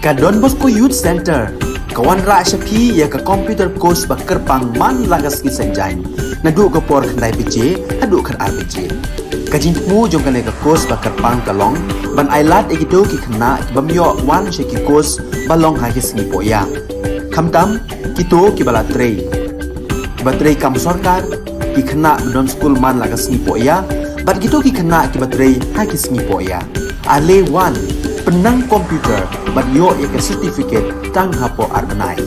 S1: Ka Don Bosco Youth Center, kawan ra shapi ya ka computer course bakar pang man lagas ki sanjain, nadu ka por khandai pije, hadu khan RPG. Kajin mu jong kale ka course bakar pang kalong, ban ailat egido ki khna bamyo wan sheki course balong ha ki singi poya. Khamtam kito ki bala trei. Batrei kam sarkar ki khna don school man lagas singi poya, bat kito ki khna ki batrei ha ki singi poya. Ale wan penang komputer bat yo ya ke certificate tang hapo arbenai.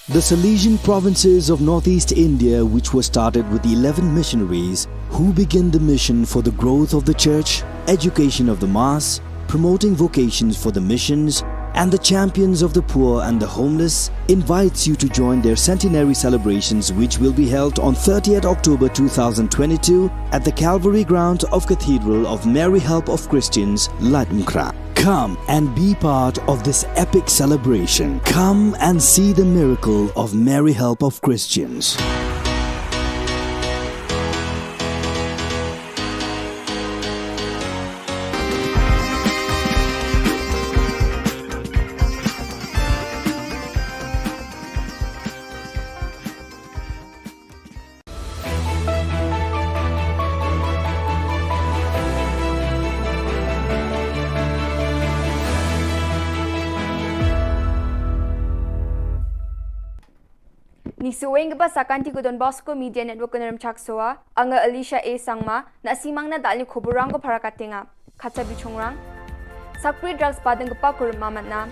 S2: The Salesian provinces of northeast India, which was started with 11 missionaries who began the mission for the growth of the church, education of the mass, promoting vocations for the missions, and the champions of the poor and the homeless, invites you to join their centenary celebrations, which will be held on 30th October 2022 at the Calvary ground of Cathedral of Mary Help of Christians, Latmkra. Come and be part of this epic celebration. Come and see the miracle of Mary Help of Christians.
S10: Nisuwing ba sa kanti ko Don Bosco Media Network ko naram chaksoa, anga Alicia A. Sangma, na asimang na dali Khubor Na Ka Jylla, Katsa Bichongrang, Sakpri drugs padang gapa ko rumaman na,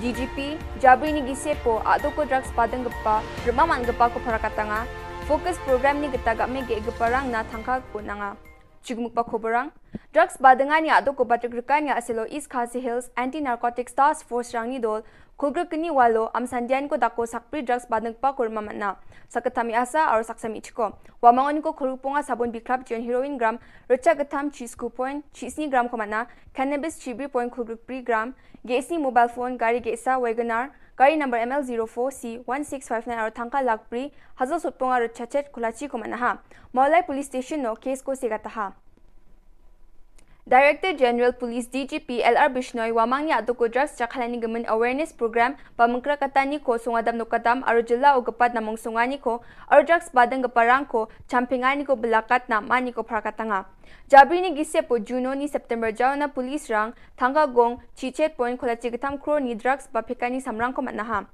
S10: DGP, Jabri ni Gisepo, ato ko drugs padang gapa, rumaman gapa ko parakatanga, focus program ni gitaga me gegaparang na tangkag po na nga. Chigmuk pa Khoborang, drugs badangan ni ato ko batigrukan nga asilo East Khasi Hills Anti-Narcotics Task Force rang ni dol, kulgrukani walo am sandian ko dako sakpri drugs badang pa kurma na sa katami asa or saksami chiko wamangon ko khurupunga sabon bikrap jon heroin gram recha gatam cheese coupon cheese gram komana cannabis chibri point kulgrupri gram gesi mobile phone gari gesa wagoner gari number ML04C1659 or thangka lakpri hazo sutpunga recha chet kulachi komana ha maulai police station no case ko segata ha Director General Police DGP LR Bishnoi wamangni adoko drugs chakhalani gaman awareness program pamangkra katani ko sungadam nukadam aru jilla ugapat namong sungani ko aru drugs badang gaparang ko champingani ko belakat na mani ko prakatanga. Jabri ni gise po Juno ni September jawana police rang thanga gong chichet point kholachi gatam kro ni drugs bapikani samrang ko manaha.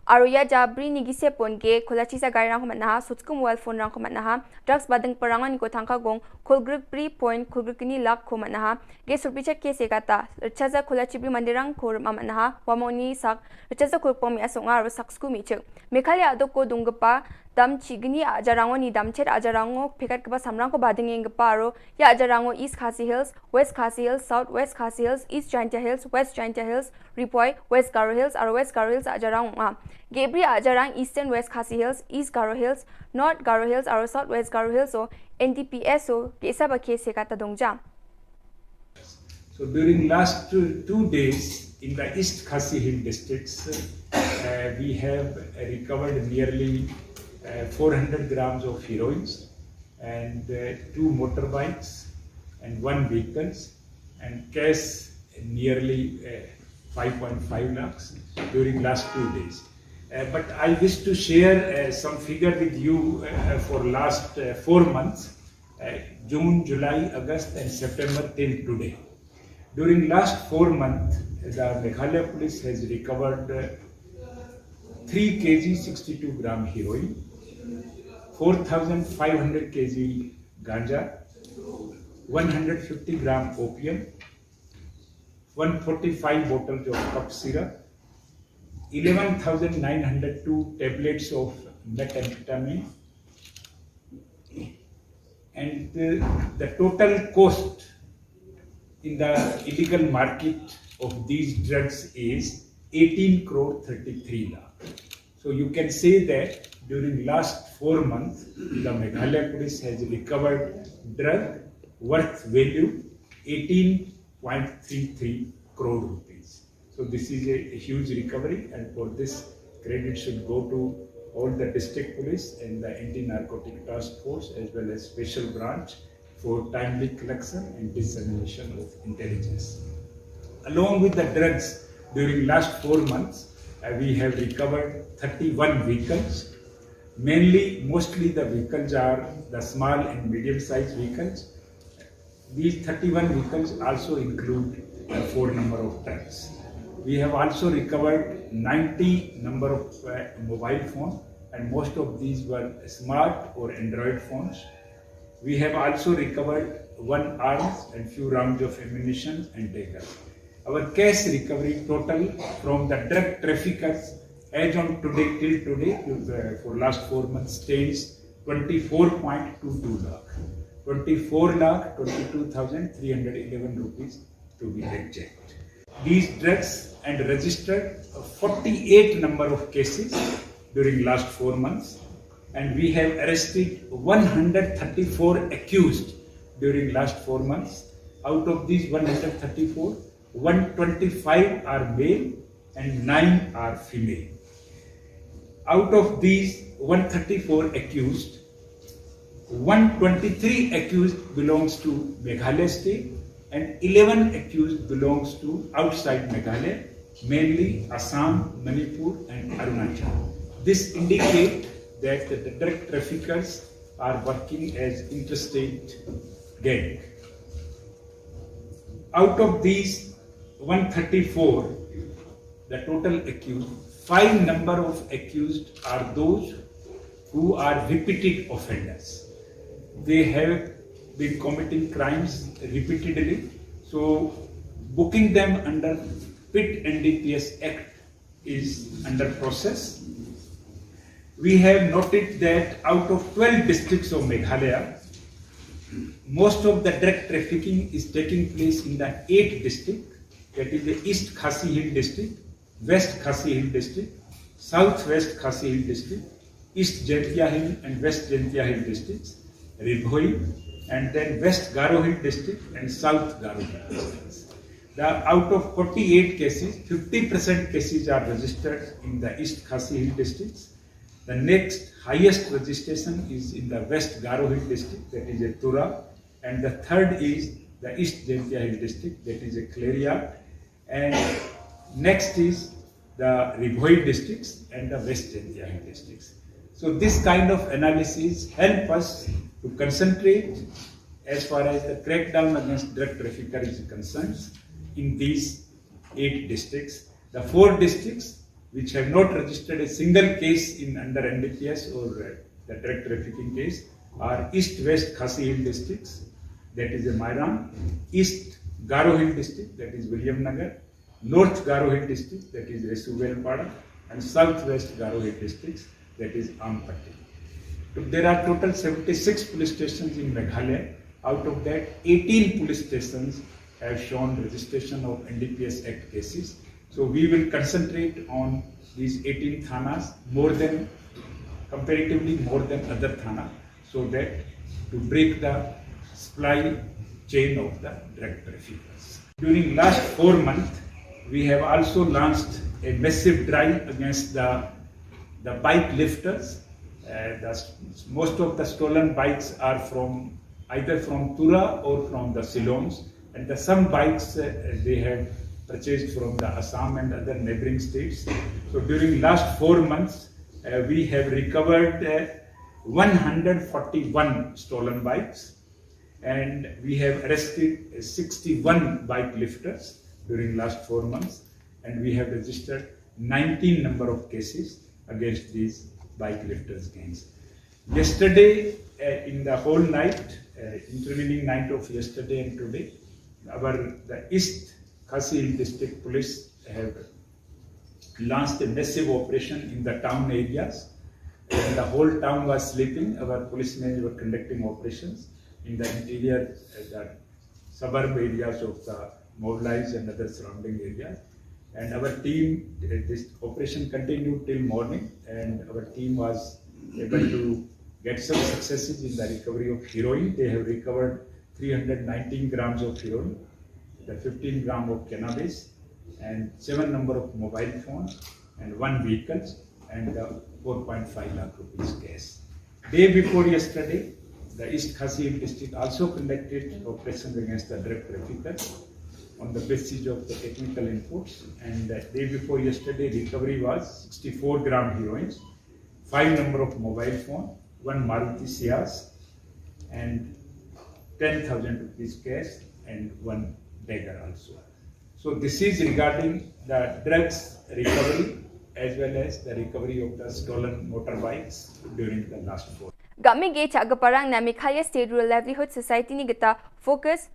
S10: Aruya Jabri ni gise pon ge kholachi sa gari rang ko manaha sutsku mobile phone rang ko manaha drugs badang parangan ko thangka gong khulgruk pri point khulgruk ni lak ko manaha ge surpicha ke sekata chaza kholachi pri mandirang ko manaha wamoni sak chaza khulpom mi asonga ro saksku mi chek mekhali adoko dungpa dam chigni ajarango ni damchet ajarango phekat ka samrang ko bading eng paro ya ajarango East Khasi Hills, West Khasi Hills, South West Khasi Hills, East Jaintia Hills, West Jaintia Hills, Ripoy, West Garo Hills aro West Garo Hills ajarang Gebri ajarang Eastern West Khasi Hills, East Garo Hills, North Garo Hills aro South West Garo Hills so NDPS so kesa ba kese kata dongja.
S11: So during last 2 days in the East Khasi Hill districts, we have recovered nearly 400 grams of heroines and 2 motorbikes and 1 vehicles and cash nearly 5.5 lakhs during last 2 days. But I wish to share some figure with you for last 4 months, June, July, August and September till today. During last 4 months, the Meghalaya police has recovered 3 kg 62 gram heroin, 4,500 kg ganja, 150 gram opium, 145 bottles of cough syrup, 11,902 tablets of methamphetamine, and the total cost in the illegal market of these drugs is 18 crore 33 lakh. So you can say that during last 4 months, the Meghalaya police has recovered drug worth value 18.33 crore rupees. So this is a huge recovery, and for this credit should go to all the district police and the anti-narcotic task force as well as special branch for timely collection and dissemination of intelligence. Along with the drugs, during last 4 months, we have recovered 31 vehicles. Mostly the vehicles are the small and medium-sized vehicles. These 31 vehicles also include 4 number of trucks. We have also recovered 90 number of mobile phones, and most of these were smart or Android phones. We have also recovered 1 arms and few rounds of ammunition and dagger. Our cash recovery total from the drug traffickers as on today till today for last 4 months stands 24.22 lakh. 24 lakh 22,311 rupees to be exact. These drugs and registered 48 number of cases during last 4 months, and we have arrested 134 accused during last 4 months. Out of these 134, 125 are male and 9 are female. Out of these 134 accused, 123 accused belongs to Meghalaya state and 11 accused belongs to outside Meghalaya, mainly Assam, Manipur and Arunachal. This indicates that the drug traffickers are working as interstate gang. Out of these 134, the total accused, 5 number of accused are those who are repeated offenders. They have been committing crimes repeatedly, so booking them under PIT NDPS Act is under process. We have noted that out of 12 districts of Meghalaya, most of the drug trafficking is taking place in the 8 districts, that is the East Khasi Hill district, West Khasi Hill district, Southwest Khasi Hill district, East Jaintia Hill and West Jaintia Hill districts, Ribhoi, and then West Garo Hill district and South Garo Hill districts. Out of 48 cases, 50% cases are registered in the East Khasi Hill districts. The next highest registration is in the West Garo Hill district, that is a Tura, and the third is the East Jaintia Hill district, that is a Cleriat, and next is the Ribhoi districts and the West Jaintia Hill districts. So this kind of analysis help us to concentrate as far as the crackdown against drug traffickers is concerned in these 8 districts. The 4 districts which have not registered a single case in under NDPS or the drug trafficking case are East-West Khasi Hill districts, that is a Mairan, East Garo Hill district, that is William Nagar, North Garo Hill district, that is Resuvelpada, and South-West Garo Hill districts, that is Ampatti. There are total 76 police stations in Meghalaya. Out of that, 18 police stations have shown registration of NDPS Act cases. So we will concentrate on these 18 thanas comparatively more than other thana, so that to break the supply chain of the drug traffickers. During last 4 months, we have also launched a massive drive against the bike lifters. Most of the stolen bikes are either from Tura or from the Ceylons, and some bikes they have purchased from the Assam and other neighboring states. So during last 4 months, we have recovered 141 stolen bikes, and we have arrested 61 bike lifters during last 4 months, and we have registered 19 number of cases against these bike lifters gangs. Yesterday, in the whole night, intervening night of yesterday and today, the East Khasi Hill District Police have launched a massive operation in the town areas. When the whole town was sleeping, our policemen were conducting operations in the interior, the suburb areas of the Mobilize and other surrounding areas. And our team, this operation continued till morning, and our team was able to get some successes in the recovery of heroin. They have recovered 319 grams of heroin, the 15 gram of cannabis, and 7 number of mobile phones, and 1 vehicle, and 4.5 lakh rupees cash. Day before yesterday, the East Khasi Hill district also conducted operations against the drug traffickers on the basis of the technical inputs, and the day before yesterday, recovery was 64 gram heroin, 5 number of mobile phone, 1 Maruti Ciaz, and 10,000 rupees cash, and 1 dagger also. So this is regarding the drugs recovery as well as the recovery of the stolen motorbikes during the last 4.
S10: Game ge chagaparang na Meghalaya State Rural Livelihood Society ni gita Focus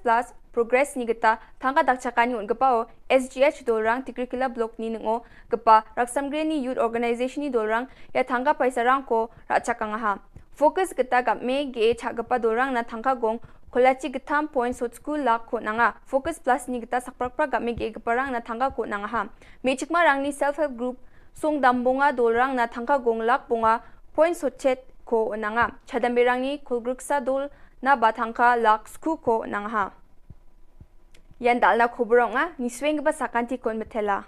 S10: Plus Progress ni gita thangka dakchakani ungapao SGH dolrang Tikrikila block ni ngo gapa raksamgre ni youth organization ni dolrang ya thangka paisarang ko rachakanga. Focus gita game ge chagapa dolrang na thangka gong Kolachi gitam points hot school lak ko nanga. Focus Plus ni gita sakprakpra game ge gaparang na thangka ko nanga ha. Mechikma rang ni self-help group song dambonga dolrang na thangka gong lak bonga points hot chet ko nanga. Chadambirang ni kulgruksa dol na batangka lak sku ko nanga ha. Yan dal na Khubor nga ni swing ba sakanti kon metela.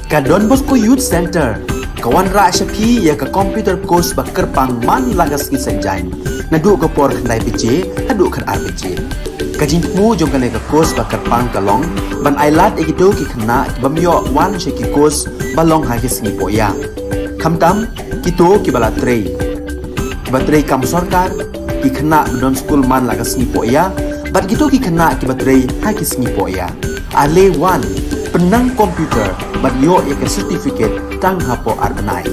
S1: Ka Don Bosco Youth Center, kawan ra syapi ya ka komputer course ba kerpang man lagas ki senjain. Nadu ka por khandai PJ, hadu kan RPG. Ka jingmu jong ka ka course ba kerpang kalong, ban ailat egido ki khna ki bamyo wan ki course balong ha ki sngi poya. Khamtam kito ki bala trei. Ki batrei kam sarkar ki khna don school man lagas sngi poya, bat kito ki khna ki batrei ha ki sngi poya. Ale wan penang komputer bat yo ya ka certificate tang hapo arbenai.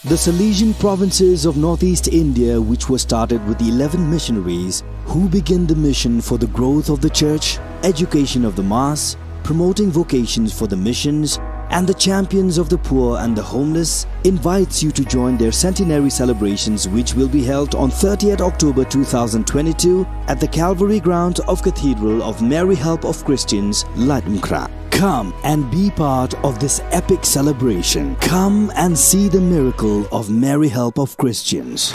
S2: The Salesian provinces of northeast India, which were started with the 11 missionaries who began the mission for the growth of the church, education of the mass, promoting vocations for the missions, and the champions of the poor and the homeless, invites you to join their centenary celebrations, which will be held on 30th October 2022 at the Calvary ground of Cathedral of Mary Help of Christians, Ladumkra. Come and be part of this epic celebration. Come and see the miracle of Mary Help of Christians.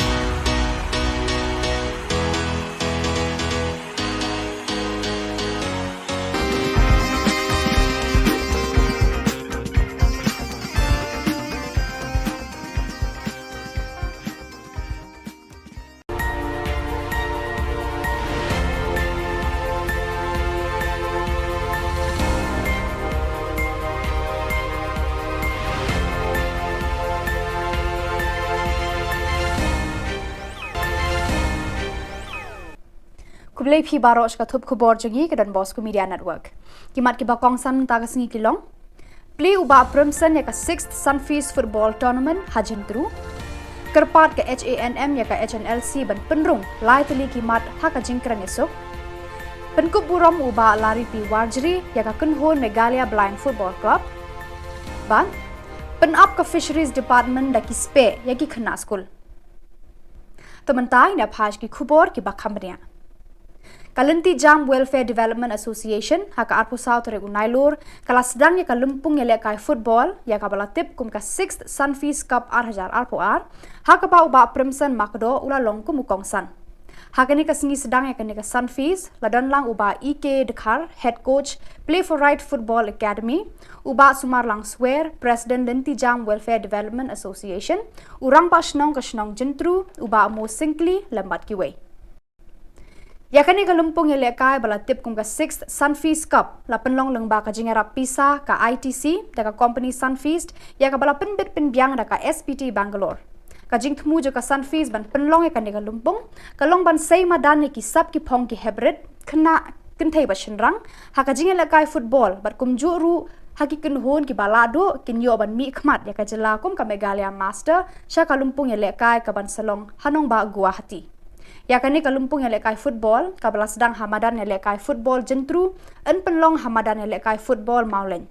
S3: Kublai phi barosh ka thup khubor jangi ke Don Bosco Media Network. Kimat ki bakong san tagas ngi kilong. Play uba Primson ya ka 6th Sunfeast Football Tournament hajin tru. Kerpat ke HANM ya ka HNLC ban penrung lai teli kimat haka jingkrang esok. Penkup buram uba lari pi Warjri ya ka kunhon Megalia Blind Football Club. Ban penap ka Fisheries Department da ki spe ya ki khna school. Tementai na phaj ki khubor ki bakhamria. Kalanti Jam Welfare Development Association haka arpu South regu nailur kala sedang ya ka lumpung ya kai football ya ka balatip kum ka 6th Sunfeast Cup 8000 arpu ar haka pa uba Primson makdo ula longku mukongsan haka ni ka singi sedang ya ka Sunfeast ladan lang uba EK Dekhar head coach Play for Right Football Academy uba Sumar lang swear President Lanti Jam Welfare Development Association urang pa shnong ka shnong jentru uba mo singli lambat kiwei. Yakani ka lumpung ya lekai balatip kum ka 6th Sunfeast Cup la penlong lengba ka jingara pisa ka ITC da ka company Sunfeast ya ka bala penbit penbiang da ka SPT Bangalore ka jing thmu jo ka Sunfeast ban penlong ya ka ni ka lumpung ka long ban sei madan ki sab ki phong ki hybrid khna kinthai ba shinrang ha ka jing lekai football bat kum ju ru haki kinhon ki balado kin yo ban mi khmat ya ka jela kum ka Megalia Master sha ka lumpung ya lekai ka ban salong hanong ba Guwahati. Yakani ka lumpung ya lekai football, kabala sedang Hamadan ya lekai football jentru, en penlong Hamadan ya lekai football maulen.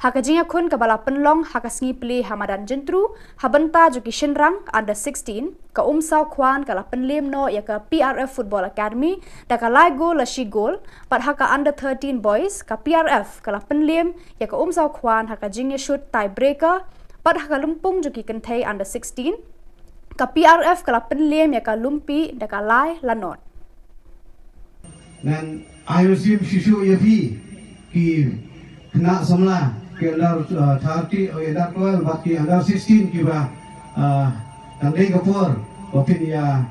S3: Haka jinga kun kabala penlong haka sngi play Hamadan jentru, habenta juki shinrang under 16, ka umsaw kwan kala penlim no ya ka PRF Football Academy, da ka lai goal la shi goal, pat haka under 13 boys, ka PRF kala penlim ya ka umsaw kwan haka jinga shoot tiebreaker, pat haka lumpung juki kentai under 16, ka PRF kala penlem ya ka lumpi da ka lai lanot.
S4: Dan IOCM Shishu Yafi ki kena semla ke under 30 under 12 baki under 16 ki ba tandai kapur bapin ya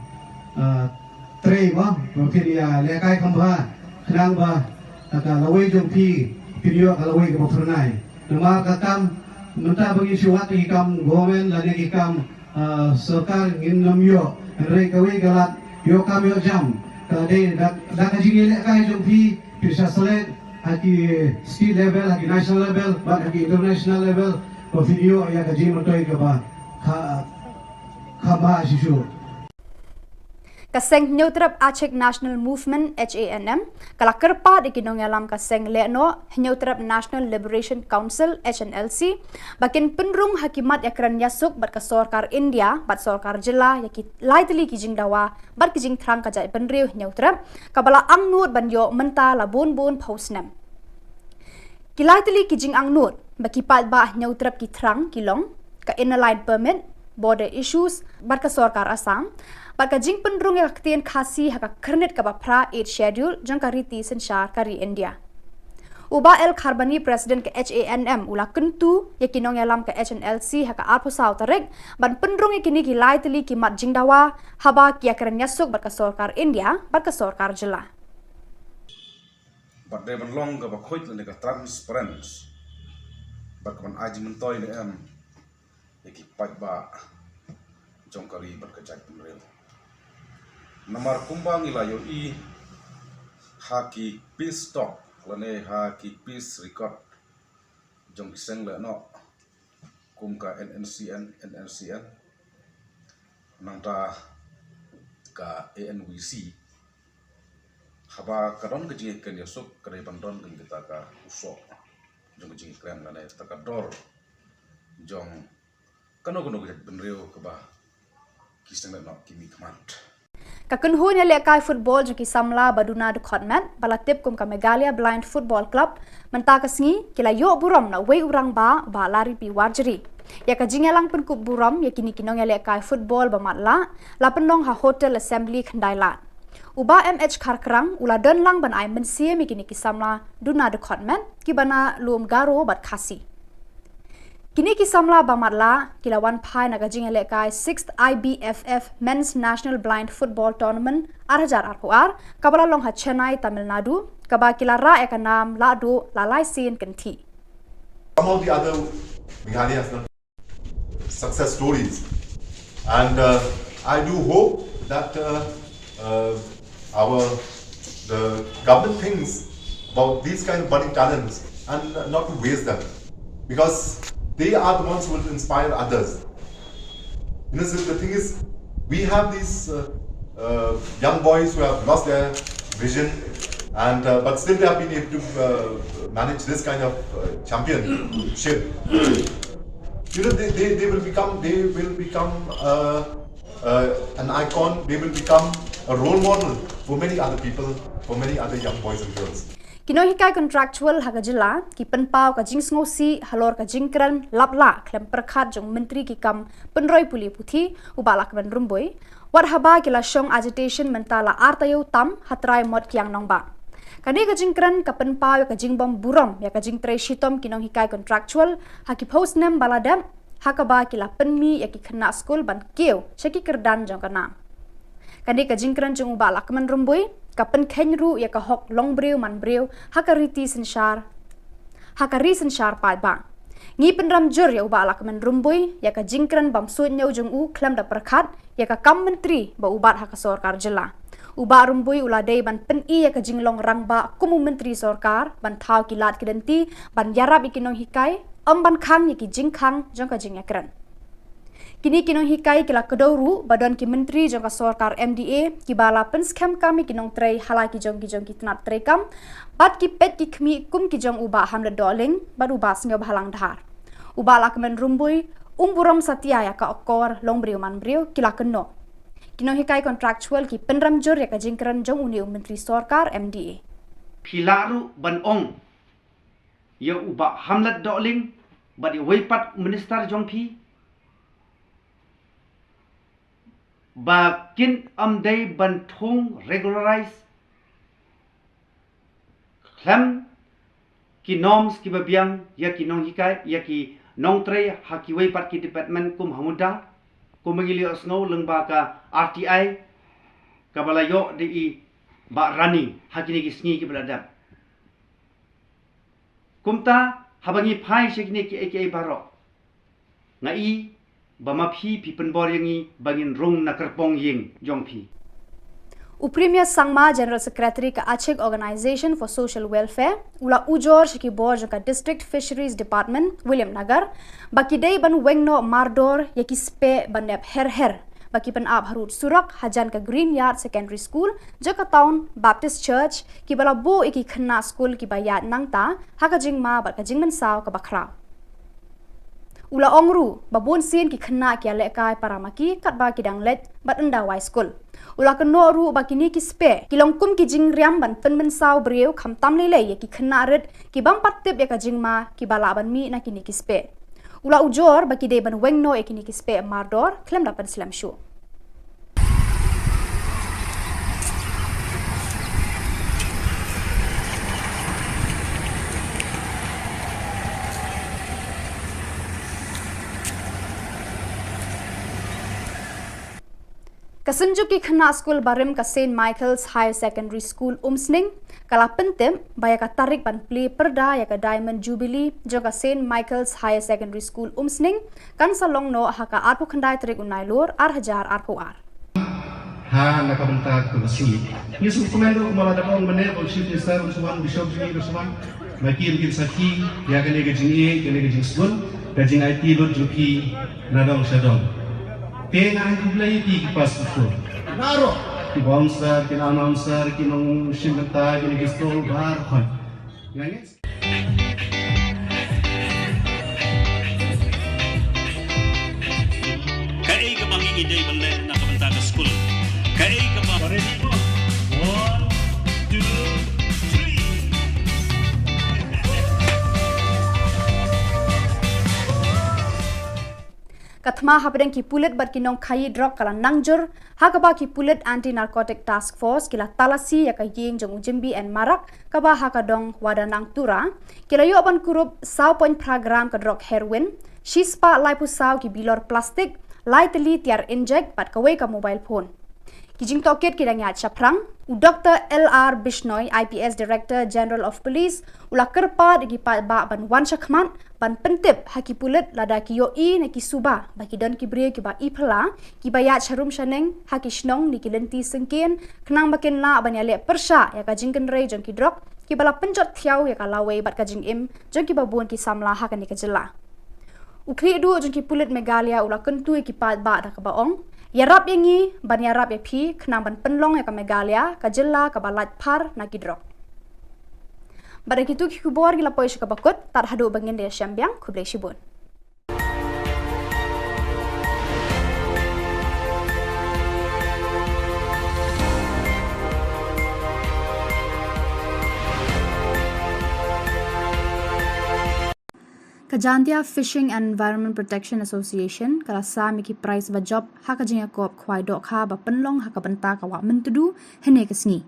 S4: trei ba bapin ya lekai khamba khnang ba ka lawai jompi video ka lawai ka pernai nama katam menta bagi syuat ki kam government la ki kam सरकार इन नमियो रे कवे गलत यो काम यो जम कदे दाका जिगे ले काय जो भी पिसा सले hockey state level hockey national level but hockey international level को वीडियो या कजी मतोय के बा खबा शिशु
S3: Kaseng Nyautrap Aceh National Movement HANM kala kerpa di kinong alam kaseng leno Nyautrap National Liberation Council HNLC bakin penrung hakimat yakran yasuk bat ka sorkar India bat sorkar jilla yaki laitli kijing dawa bat kijing thrang ka jai penriu Nyautrap kabala angnur banyo menta la bun pausnem kilaitli kijing angnur bakipat ba Nyautrap ki thrang kilong ka inline permit border issues bat ka sorkar Assam bat ka jing penrung yak tien khasi haka kernet ka bapra 8 schedule jang ka riti senshar kari India Uba El Kharbani President ke HANM ula kentu yakinong yalam ke HNLC haka arpo sau tarik ban penrung yakini ki laitli ki mat jing dawa haba ki yakran yasuk bat ka sorkar India bat ka sorkar jilla
S5: bat de ban long ka ba khoit le ka transparence bat ban aji mentoi le yaki pat ba jongkari berkejat penrel. Namar kumbang ilayo i haki peace talk lane haki peace record jong kiseng le no kum ka NNCN nangta ka ANWC haba kadon kejing ken yasuk kare bandon ken kita ka usok jong kejing krem lane taka dor jong kano kejat penrel ke ba kiseng le no kimi command
S3: Kakunhu ni lekai football joki samla baduna de khotmat balatip kum ka Meghalaya Blind Football Club menta kasngi kila yo buram na wei urang ba lari pi warjeri ya ka jingelang pen kup buram ya kini kinong lekai football ba matla la penong ha hotel assembly khandailat uba MH kharkrang ula don lang ban ai mensie mi kini ki samla duna de khotmat ki bana lum garo bat khasi Kini kisamla bamatla kilawan pai naga jingele kai 6th IBFF Men's National Blind Football Tournament arhajar arpuar kabala long ha Chennai Tamil Nadu kaba kilara ekanam ladu lalai sin kenti
S6: Some of the other Meghalaya success stories and I do hope that the government thinks about these kind of budding talents and not to waste them because they are the ones who will inspire others. You know, so the thing is, we have these young boys who have lost their vision, and but still they have been able to manage this kind of championship. You know, they will become an icon. They will become a role model for many other people, for many other young boys and girls.
S3: Kino hikai contractual haga jilla ki penpau ka jing ngosi halor ka jingkran lapla klem perkhat jong menteri ki kam penroi puli puthi ubalak ban rumboi war haba kila shong agitation mentala artayo tam hatrai mod kyang nongba kani ka jingkran ka penpau ka jingbom buram ya ka jingtre shitom kinong hikai contractual haki post nem baladam hakaba kila penmi ya ki khna school ban keu shaki kerdan jong kana kani ka jingkran jong ubalak man rumboi kapen kenru ya ka hok long breu man breu hakari senshar pai ba ngi penram jur ya uba alak men rumbui ya ka jingkran bam suit nyau jung u klam da perkhat ya ka kam menteri ba ubat haka sorkar jilla uba rumbui uladei ban pen i ya ka jinglong rang ba kumu menteri sorkar ban thau kilat kidenti ban yarab ikinong hikai ban khang ya ki jingkhang jong ka jingakran Kini kinong hikai kila kedauru badan ki menteri jong ka sorkar MDA ki bala pen scam kami kinong trei halai ki jong ki tenat trei kam bat ki pet ki kmi kum ki jong uba hamle doling bat uba snyo halang dhar uba lak men rumbui buram satya ya ka okor long briu man briu kila keno kinong hikai contractual ki penram jur ya ka jingkran jong uni menteri sorkar MDA
S7: Pilaru ban ong ya uba hamlet doling bat weipat minister jong pi Bakin amdai bantung regularize klem ki norms ki babiang ya ki nong hikai ya ki nong tre hakiwei pat ki department kum hamuda kum mengili osno lengba ka RTI kabalayo di ba rani hakini ki sngi ki beladap kumta habangi phai shekni ki aka baro ngai bama phi penbor yangi bangin rong na kerpong ying jong phi
S3: Uprimya Sangma General Secretary ka Aceh Organization for Social Welfare ula ujor shiki bor ka District Fisheries Department William Nagar baki day ban wengno mardor yaki spe banep her bagi penab harut surak hajan ke Green Yard Secondary School jaka town Baptist Church ki bala bo iki khna school ki bayat nangta haka jingma bat ka jingmen saw ka bakra ula ongru babon sin ki khna ki ale kai paramaki kat ba ki dang let bat enda wai school ula keno ru ba kini ki spe ki longkum ki jing riam ban pen saw breu kham tam le ye ki khna red ki bam pat tip ya ka jingma ki bala ban mi na kini ki spe ula ujor bagi de ban wengno ekini kispe mardor klem dapat slam show Kasenjuki khna school barim ka St Michael's Higher Secondary School umsning kala pentem baya ka tarik ban pli perda ya ka Diamond Jubilee joka St Michael's Higher Secondary School umsning kan salong no haka arpu khandai tarik unai lor hajar arpu ar
S4: ha nakabenta ko si yesu komendo mala da on mane on chief minister usman bishop ji usman makir kin saki ya kene ke jingi kene ke jingsun ke jing IT lot juki nadong sadong Tena ang kublay di pas ito. Naro. Ki bouncer, ki announcer, ki nung shimata, ki gusto bar kon. Ngangit.
S8: Kaya ka bang iiday balik na kabanta ka school? Kaya ka ba? Ready mo? 1, 2, 3.
S3: Kathma hapdeng ki pulit bat kinong khai drug kala nangjur hakaba ki pulit anti narcotic task force kila talasi ya ka yeng jong ujimbi and marak kaba hakadong wadanang tura kila yo ban kurup 0.5 gram ka drug heroin shispa liposaw ki bilor plastic lightly tiar inject bat kawai ka mobile phone kijing toket kidang ya chaprang Dr. LR Bishnoi IPS Director General of Police ula kerpa digi ba ban wan shakman ban pentip haki pulit lada ki yo I na ki suba baki don ki bre ki ba ipla ki ba ya charum shaneng haki shnong ni ki lenti sengken knang bakin la ban ya le persha ya ka jingken rei jong ki drop ki bala penjot thiau ya ka lawe bat ka jing im jong ki ba buan ki samla ha ka ni ka jela ukri du jong ki pulit megalia ula kentu ki pa ba da ka baong Yarap yangi ban yarap ya pi kenang ban penlong ya ka Megalia ka Jylla ka balat par na kidrok. Pada kitu ki Khubor gila poish ka bakut tar hadu bangin dia syambiang kublai shibun. Kajantia Fishing and Environment Protection Association kala sa miki price ba job haka jinga kop khwai dok kha ba penlong haka benta ka wa mentudu hene kesngi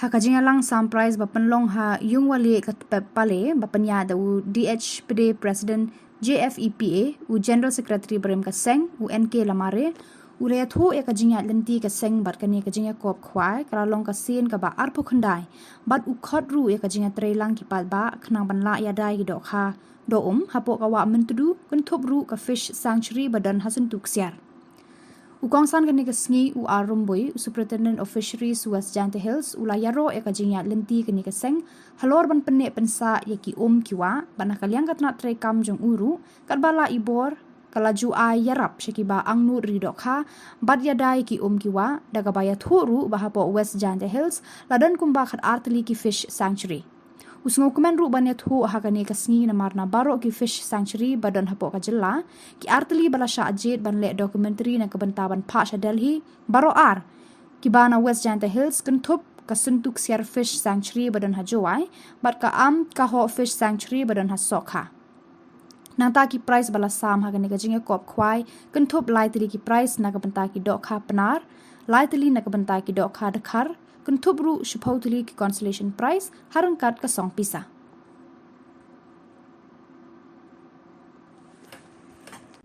S3: haka jinga lang sam price ba penlong ha yung wali ka pale ba penya da u DHPD President JFEPA u General Secretary Brem ka Seng u NK Lamare u le thu e ka jinga lenti ka Seng bat ka ni ka jinga kop khwai kala long ka sin ka ba arpo khandai bat u khot ru e ka jinga tre lang ki pat ba khnang ban la ya dai ki dok kha do hapo kawa mentudu kentup ru ka fish sanctuary badan hasan tuksiar ukongsan kan ni kesngi u arumboi superintendent of fisheries West Jante Hills ula yaro e ka jingya lenti kan ni keseng halor ban penne pensa yaki kiwa ban kaliang kat nak tre kam jong uru kat bala ibor kalaju ai yarap shakiba angnu ridokha bad yadai ki kiwa daga baya thuru bahapo West Jante Hills ladan kumba khat artli ki fish sanctuary Usngo kumen ru banyak hu hakane kasngi na marna baro ki fish sanctuary badan hapo ka Jylla ki artli bala sha ajit ban le documentary na kebentaban pa sha Delhi baro ar ki bana West Jante Hills kentup ka suntuk siar fish sanctuary badan hajowai bat ka ka ho fish sanctuary badan ha sokha nata ki price bala sam hakane ka jinge kop khwai kentup lightly ki price na kebenta ki dok kha penar lightly na kebenta ki dok kha dekhar Kuntubru supposedly ki consolation prize harangkat ka song pisa.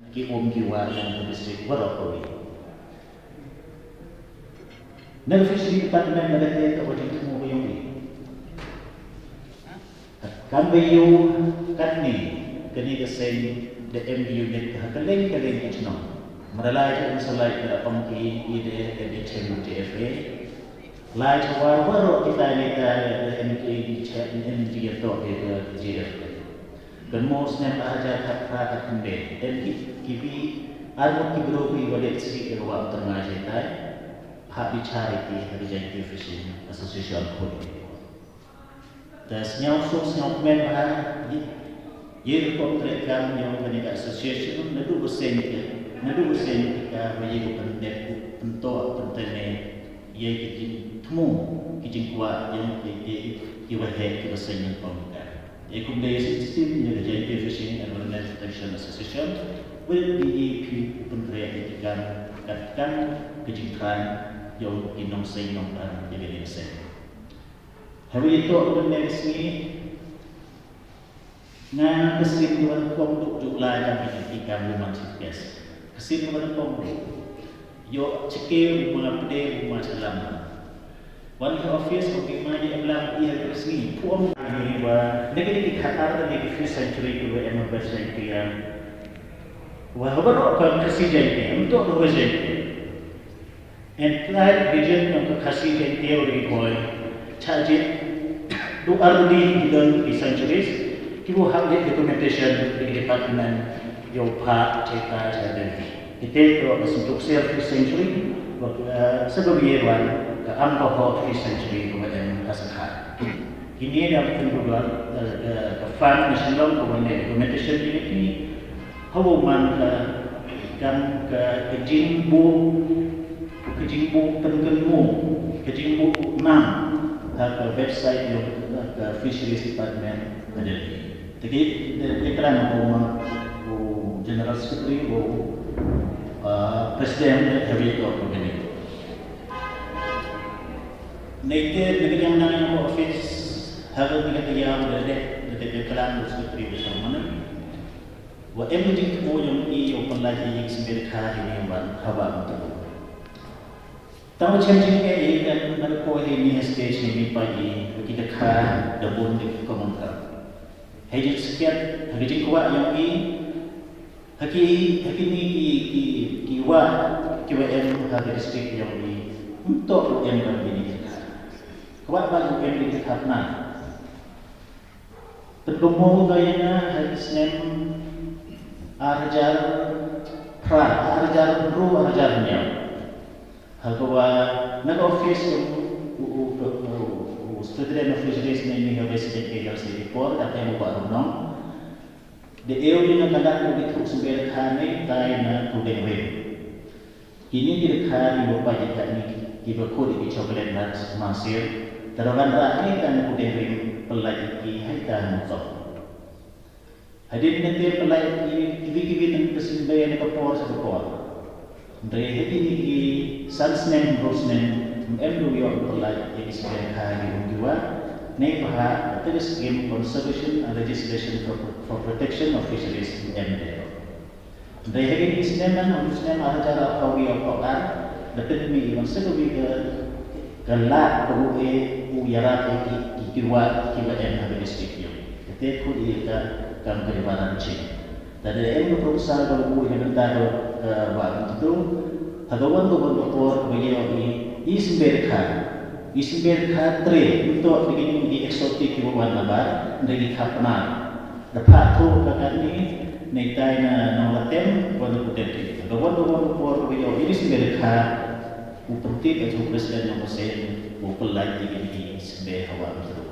S9: Ki kiwa yang district Warapuri. Nang fishery department nagate ka ojin mo yung ni. Kan bayu kan ni kani ka say the MBU net kaleng itno. Maralay ka salay ka pamki ide edition ng TFA. Lai war kita ni MK chat in dia to GF. Dan most nem aja kata kende dan kibi Armut ki bro ki wale sri ke wa tengah jetai hak bicara ki Heritage Fishing Association Khubor. Dan senyap men bahar ye kontrak kami yang dengan association nadu bersen kita bagi pendek untuk pentene ye kijin temu kijin kuat yang ye wahai ke bersen yang pembuka. Ye kumde sistem ye Heritage Fishing and Wildlife Protection Association will be pendek kita katakan kijin kan yang inong sen yang dan ye sen. Hari itu pendek sini nga kesin tuan kong jumlah kami ketika rumah cikes kesin tuan kong yo cekir rumah pede rumah selama one office kopi maju emlam ia kesini puam ini wa negeri dikhatar dan di few century to em century yang wa habar apa kasih jadi untuk dua jadi and plan vision yang kasih jadi teori koi charge do ardi dan di centuries Kibu hak dia documentation di department Yopa Ceta Jaden. Kita tu untuk self century, sebelumnya ke alcohol century kemudian kasar. Ini dapat juga ke fund nasional kemudian documentation ini. Hawaman kan ke kejimbu pengenmu kejimbu 6 ke website yang ke fisheries department ada. Jadi iklan General Secretary Presiden Habib Organik. Nanti dengan yang office harus dikatakan dari iklan Secretary bersama mana. Wa emerging to yang open lagi yang sebenarnya ini wan hawa untuk. Tahu changing ke dan nak ini stage ini pagi kita kah dabun di komentar. Hejit sekian, hejit kuat yang haki ni kiwa em haki distrik yang untuk em begini. Kuat bagi em di karena tergumul gayanya hadis nem arjar arjarnya. Hakawa nak office student of fisheries ni harus jadi report atau yang buat runang. The area yang kadang kita sebagai kami taina tudeng web. Ini direkam di bawah jika ni kita kod di coklat nuts masir. Terawan rakyat dan tudeng web pelajari kita muka. Hadir nanti pelajari kibi dan kesimbangan kapor sekapor. Dari ini sansnen rosnen MDU yang pelajari sebagai hari kedua, ni bahas terus game conservation and legislation for protection of fisheries MDU. Dari hari ini sebenarnya Muslim ada cara kau yang koran, dapat ni iwan sebagai kelak kau uyara kedua kita habis sekian. Jadi kau ia kan peribaran cing. Dari MDU proposal kalau yang kita buat itu, hadawan tu berdoa bagi Isberka tre untuk begini di eksotik ibu nabar dari kapna. Dapat tu kakak ni netai na nolatem pada putet. Doa por beliau ini Isberka upentik atau presiden yang masih pelai di Isber hawa itu.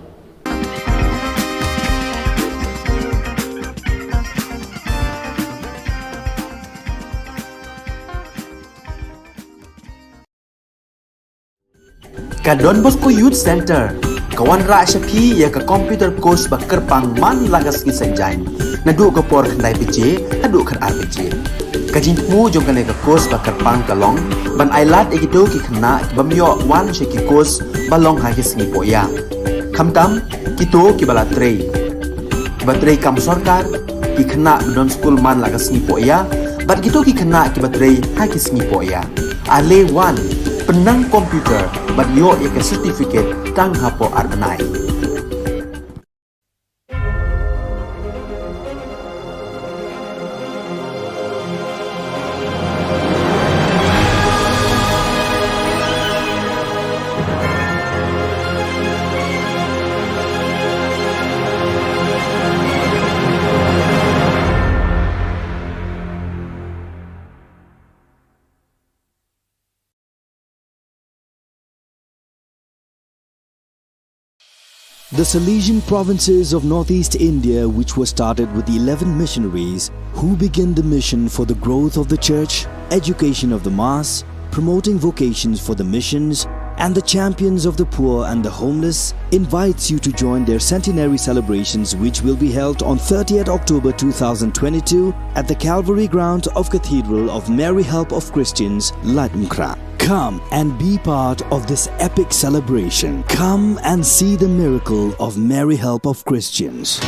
S1: Ka Don Bosco Youth Center, kawan ra syapi ya ka computer course ba kerpang man lagas ki sanjain. Nadu ka por khandai pije, adu khan RPG. Ka jingmu jong ka course ba kerpang kalong, ban ailat egido ki khna bamyo wan sheki course balong ha ki sngi poya. Khamtam kito ki bala trei. Ba trei kam sarkar ki khna don school man lagas sngi poya, ban kito ki khna ki ba trei ha ki sngi poya. Ale wan penang komputer bagyo yang sertifikat tang hapo arnai.
S2: The Salesian provinces of northeast India, which were started with the 11 missionaries who began the mission for the growth of the church, education of the mass, promoting vocations for the missions, and the champions of the poor and the homeless, invites you to join their centenary celebrations, which will be held on 30th October 2022 at the Calvary ground of Cathedral of Mary Help of Christians, Latumkra. Come and be part of this epic celebration. Come and see the miracle of Mary Help of Christians.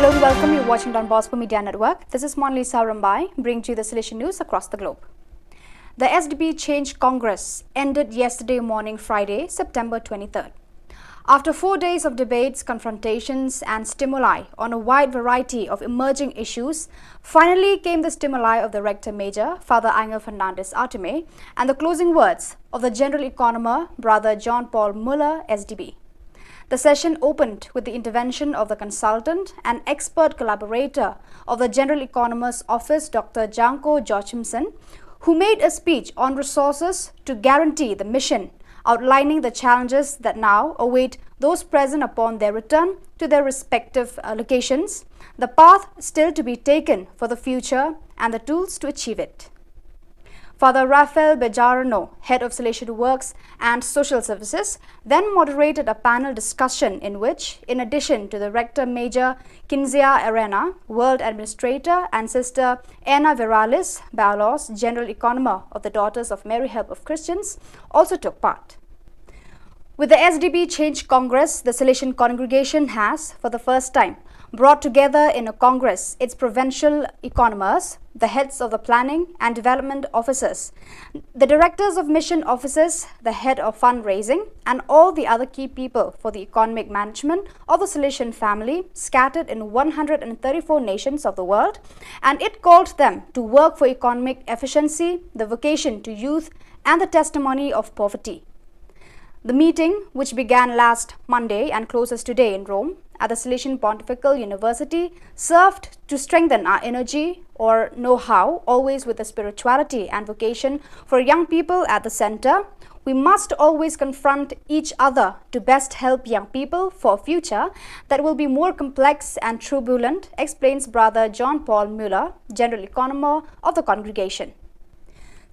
S3: Hello and welcome. You're watching Don Bosco Media Network. This is Monalisa Rambai, bringing you the Salesian news across the globe. The SDP Change Congress ended yesterday morning, Friday, September 23rd. After 4 days of debates, confrontations and stimuli on a wide variety of emerging issues, finally came the stimuli of the Rector Major, Father Angel Fernandez Artime, and the closing words of the General Economer, Brother John Paul Muller, SDB. The session opened with the intervention of the consultant and expert collaborator of the General Economer's Office, Dr. Janko Joachimson, who made a speech on resources to guarantee the mission, outlining the challenges that now await those present upon their return to their respective locations, the path still to be taken for the future, and the tools to achieve it. Father Rafael Bejarano, Head of Salesian Works and Social Services, then moderated a panel discussion in which, in addition to the Rector Major Kinzia Arena, World Administrator, and Sister Anna Viralis Balos, General Economer of the Daughters of Mary Help of Christians, also took part. With the SDP Change Congress, the Salesian congregation has, for the first time, brought together in a congress its provincial economers, the heads of the planning and development offices, the directors of mission offices, the head of fundraising, and all the other key people for the economic management of the Salesian family scattered in 134 nations of the world, and it called them to work for economic efficiency, the vocation to youth, and the testimony of poverty. The meeting, which began last Monday and closes today in Rome at the Salesian Pontifical University, served to strengthen our energy or know-how, always with the spirituality and vocation for young people at the center. We must always confront each other to best help young people for a future that will be more complex and turbulent, explains Brother John Paul Muller, General Economer of the congregation.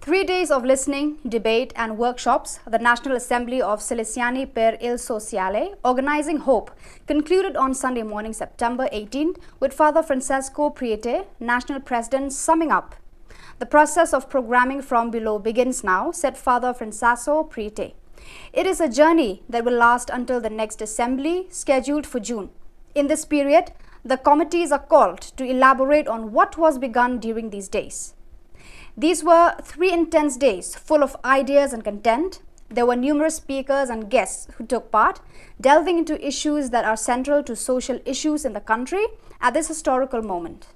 S3: 3 days of listening, debate and workshops, the National Assembly of Salesiani per il Sociale, Organizing Hope, concluded on Sunday morning, September 18th, with Father Francesco Priete, National President, summing up. The process of programming from below begins now, said Father Francesco Priete. It is a journey that will last until the next assembly, scheduled for June. In this period, the committees are called to elaborate on what was begun during these days. These were 3 intense days full of ideas and content. There were numerous speakers and guests who took part, delving into issues that are central to social issues in the country at this historical moment.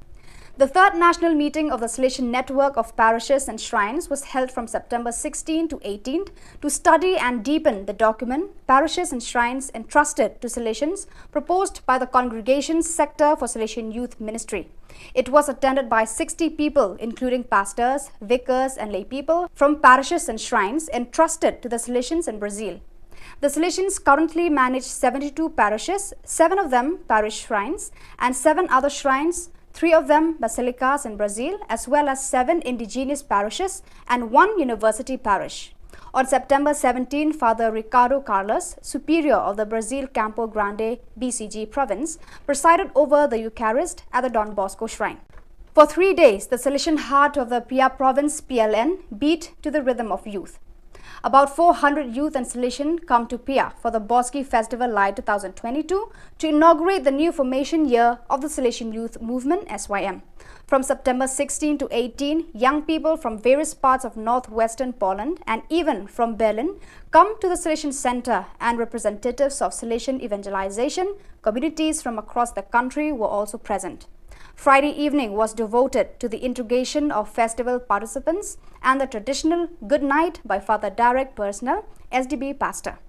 S3: The third national meeting of the Salesian Network of Parishes and Shrines was held from September 16 to 18th to study and deepen the document Parishes and Shrines Entrusted to Salesians, proposed by the Congregation's Sector for Salesian Youth Ministry. It was attended by 60 people, including pastors, vicars and lay people from parishes and shrines entrusted to the Salesians in Brazil. The Salesians currently manage 72 parishes, 7 of them parish shrines, and 7 other shrines, 3 of them basilicas in Brazil, as well as 7 indigenous parishes and 1 university parish. On September 17, Father Ricardo Carlos, Superior of the Brazil Campo Grande BCG province, presided over the Eucharist at the Don Bosco Shrine. For 3 days, the Salesian heart of the Pia province PLN beat to the rhythm of youth. About 400 youth and Salesian come to Pia for the Boski Festival Light 2022 to inaugurate the new formation year of the Salesian Youth Movement (SYM). From September 16 to 18, young people from various parts of northwestern Poland and even from Berlin come to the Salesian Center, and representatives of Salesian evangelization communities from across the country were also present. Friday evening was devoted to the integration of festival participants and the traditional good night by Father Direct Personnel, SDB pastor.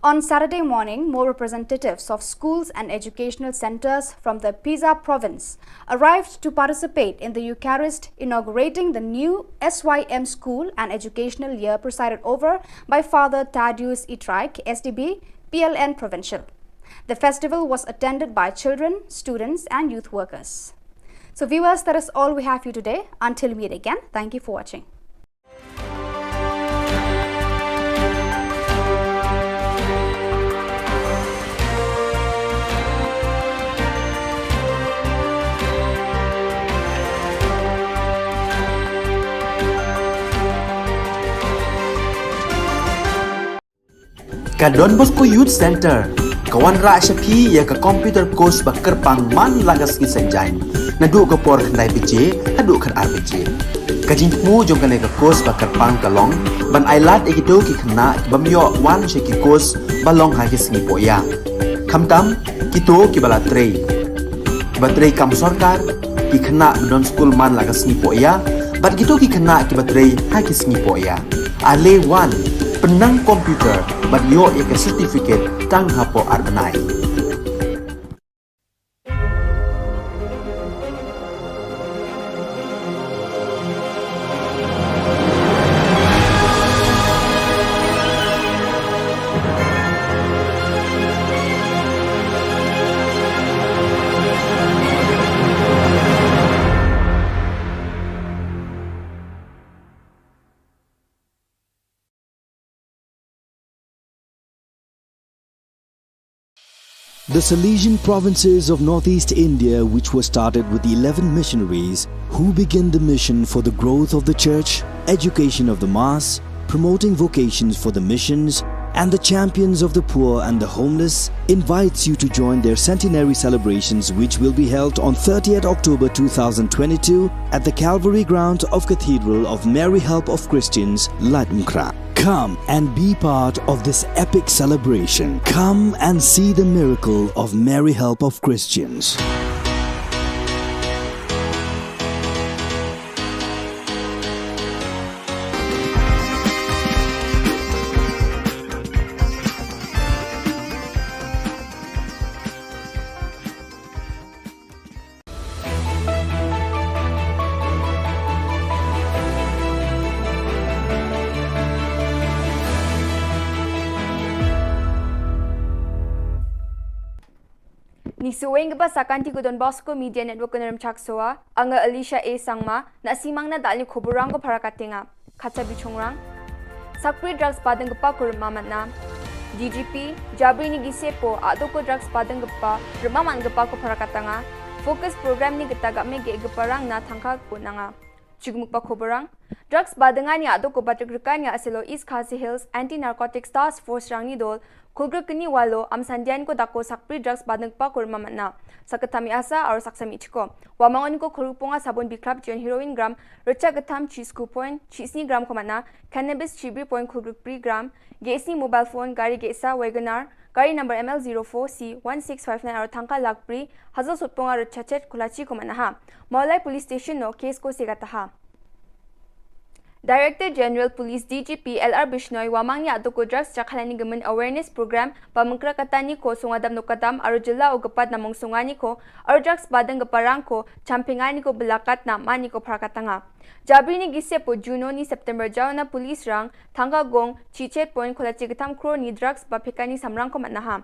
S3: On Saturday morning, more representatives of schools and educational centers from the Pisa province arrived to participate in the Eucharist, inaugurating the new SYM school and educational year presided over by Father Thaddeus Itraik, SDB, PLN Provincial. The festival was attended by children, students and youth workers. So viewers, that is all we have for you today. Until we meet again, thank you for watching.
S1: Ka Don Bosco Youth Center, kawan ra shapi ya ka computer course bakar pangman lagas ki sanjain. Nadu ka por khandai PJ, hadu khan RPG. Kajing mu jong ka ka course bakar pang kalong, ban ailat ekito ki khna bamyo wan she ki course balong ha ki sngi poya. Khamtam kito ki bala trei. Batrei kam sarkar ki khna don school man lagas sngi poya, bat kito ki khna ki batrei ha ki sngi poya. Ale wan penang komputer bat yo ek certificate tang hapo arbanai.
S2: The Salesian provinces of northeast India, which were started with 11 missionaries who began the mission for the growth of the church, education of the mass, promoting vocations for the missions, and the champions of the poor and the homeless, invites you to join their centenary celebrations, which will be held on 30th October 2022 at the Calvary ground of Cathedral of Mary Help of Christians, Latmkra. Come and be part of this epic celebration. Come and see the miracle of Mary Help of Christians.
S10: Ni suweng ba sakanti ko Don Bosco Media Network ko naram chaksoa anga Alicia A Sangma na simang na dali Khuborang ko para katinga khacha bichongrang sakpri drugs padang pa kurma na DGP Jabri ni gisepo ado ko drugs padang pa remaman pa ko para katanga focus program ni gitaga me ge parang na thangka ko nanga chigmuk pa Khuborang drugs badanga ni ado ko batrikani aselo East Khasi Hills Anti Narcotics Task Force rang ni dol Kulgrukni walo am sandian ko dako sakpri drugs badang pa kurma na sakatami asa or saksami chiko wamangon ko khulupunga sabon bikrap jon heroin gram rocha gatham cheese coupon chisni gram ko mana cannabis chibi point kulgrupri gram gesi mobile phone gari gesa wagoner gari number ML04C1659 or thangka lakpri hazo sutpunga rocha chet khulachi ko mana ha Maulai police station no case ko segata ha Director General Police DGP LR Bishnoi wamangni adoko drugs chakhalani gaman awareness program pamangkra katani ko sungadam no kadam aru jilla ugapat namong sungani ko aru drugs badang gaparang ko champingani ko belakat na mani ko prakatanga Jabri ni gise po Juno ni September jauna police rang thanga gong chichet point kholachi gatham kro ni drugs ba phekani samrang ko manaha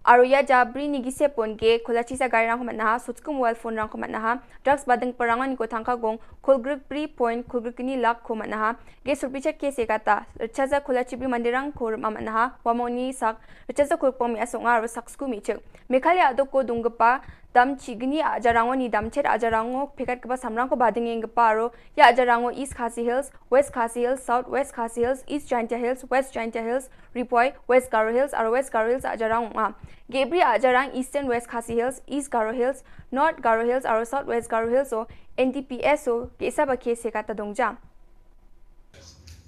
S10: Aruya Jabri ni gise pon ge kholachi sa gari rang ko manaha sutsku mobile phone rang ko manaha drugs badang parangan ko thangka gong khulgruk pri point khulgruk ni lak ko manaha ge surpichet ke segata chaza kholachi bi mandirang ko manaha wamoni sak chaza khulpom mi asonga ro saksku mi chek mekhali adok ko dungpa dam chigni ajarango ni damchet ajarango pekat kaba samrang ko bading paro ya ajarango East Khasi Hills, West Khasi Hills, South West Khasi Hills, East Jaintia Hills, West Jaintia Hills, Ripoy, West Garo Hills, or West Garo Hills ajarang Gebri ajarang Eastern West Khasi Hills, East Garo Hills, North Garo Hills, or South West Garo Hills o NTPS o kesa ba kese kata dongja.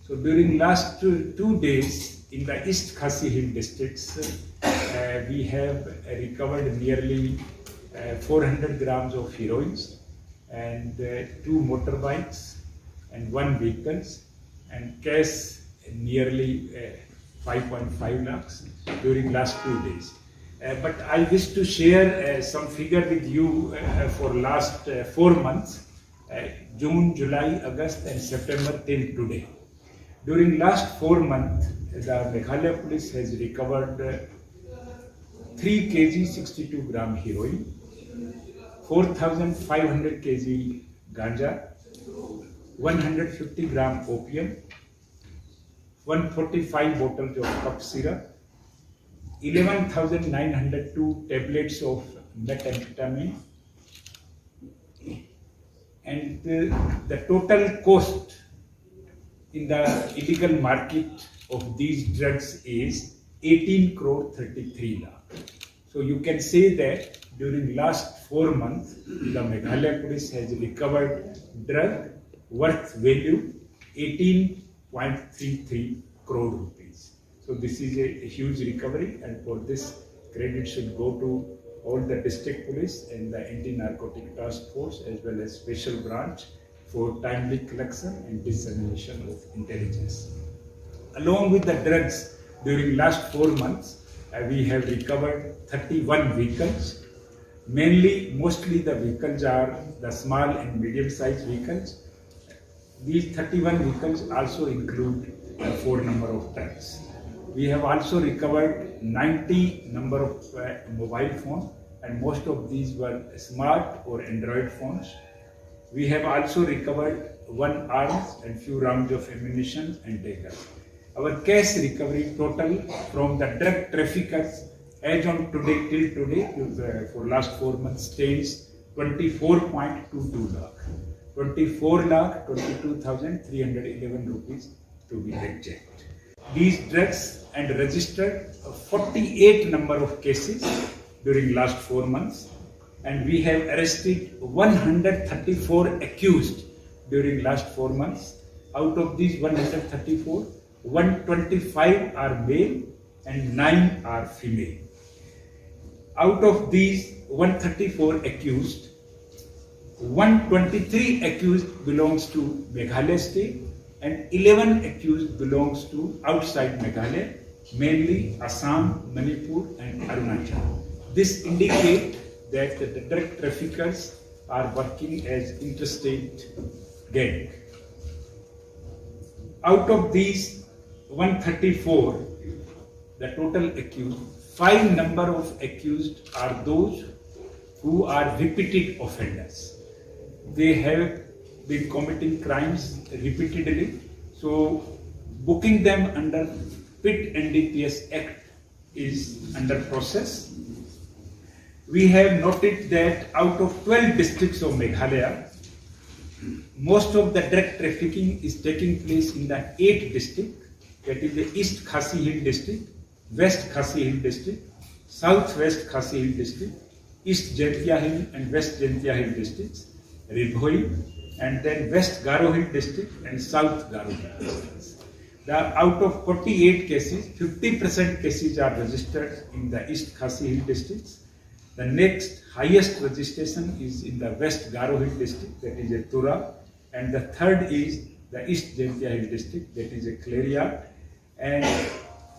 S11: So during last 2 days in the East Khasi Hill districts, we have recovered nearly 400 grams of heroins and 2 motorbikes and 1 vehicles and cash nearly 5.5 lakhs during last 2 days. But I wish to share some figure with you for last 4 months, June, July, August and September till today. During last 4 months, the Meghalaya police has recovered 3 kg 62 gram heroin, 4,500 kg ganja, 150 gram opium, 145 bottles of cough syrup, 11,902 tablets of methamphetamine, and the total cost in the illegal market of these drugs is 18 crore 33 lakh. So you can say that during last 4 months, the Meghalaya police has recovered drug worth value 18.33 crore rupees. So this is a huge recovery, and for this credit should go to all the district police and the anti-narcotic task force as well as special branch for timely collection and dissemination of intelligence. Along with the drugs, during last 4 months, we have recovered 31 vehicles. Mostly the vehicles are the small and medium-sized vehicles. These 31 vehicles also include 4 number of trucks. We have also recovered 90 number of mobile phones, and most of these were smart or Android phones. We have also recovered 1 arms and few rounds of ammunition and dagger. Our cash recovery total from the drug traffickers as on today till today for last 4 months stands 24.22 lakh. 24 lakh 22,311 rupees to be exact. These drugs and registered 48 number of cases during last 4 months, and we have arrested 134 accused during last 4 months. Out of these 134, 125 are male and 9 are female. Out of these 134 accused, 123 accused belongs to Meghalaya state and 11 accused belongs to outside Meghalaya, mainly Assam, Manipur and Arunachal. This indicates that the drug traffickers are working as interstate gang. Out of these 134, the total accused, 5 number of accused are those who are repeated offenders. They have been committing crimes repeatedly, so booking them under PIT NDPS Act is under process. We have noted that out of 12 districts of Meghalaya, most of the drug trafficking is taking place in the 8 districts, that is the East Khasi Hill district, West Khasi Hill district, Southwest Khasi Hill district, East Jaintia Hill and West Jaintia Hill districts, Ribhoi, and then West Garo Hill district and South Garo Hill districts. Out of 48 cases, 50% cases are registered in the East Khasi Hill districts. The next highest registration is in the West Garo Hill district, that is a Tura, and the third is the East Jaintia Hill district, that is a Claria, and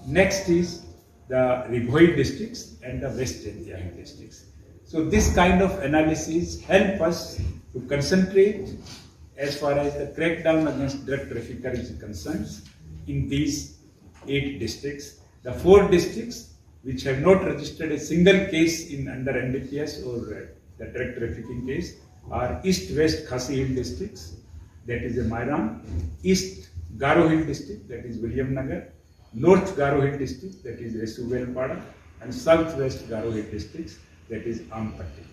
S11: next is the Ribhoi districts and the West Jaintia Hill districts. So this kind of analysis help us to concentrate as far as the crackdown against drug traffickers is concerned in these 8 districts. The 4 districts which have not registered a single case in under NDPS or the drug trafficking case are East-West Khasi Hill districts, that is a Mairan, East Garo Hill district, that is William Nagar, North Garo Hill district, that is Resuvelpada, and Southwest Garo Hill districts, that is Ampatti.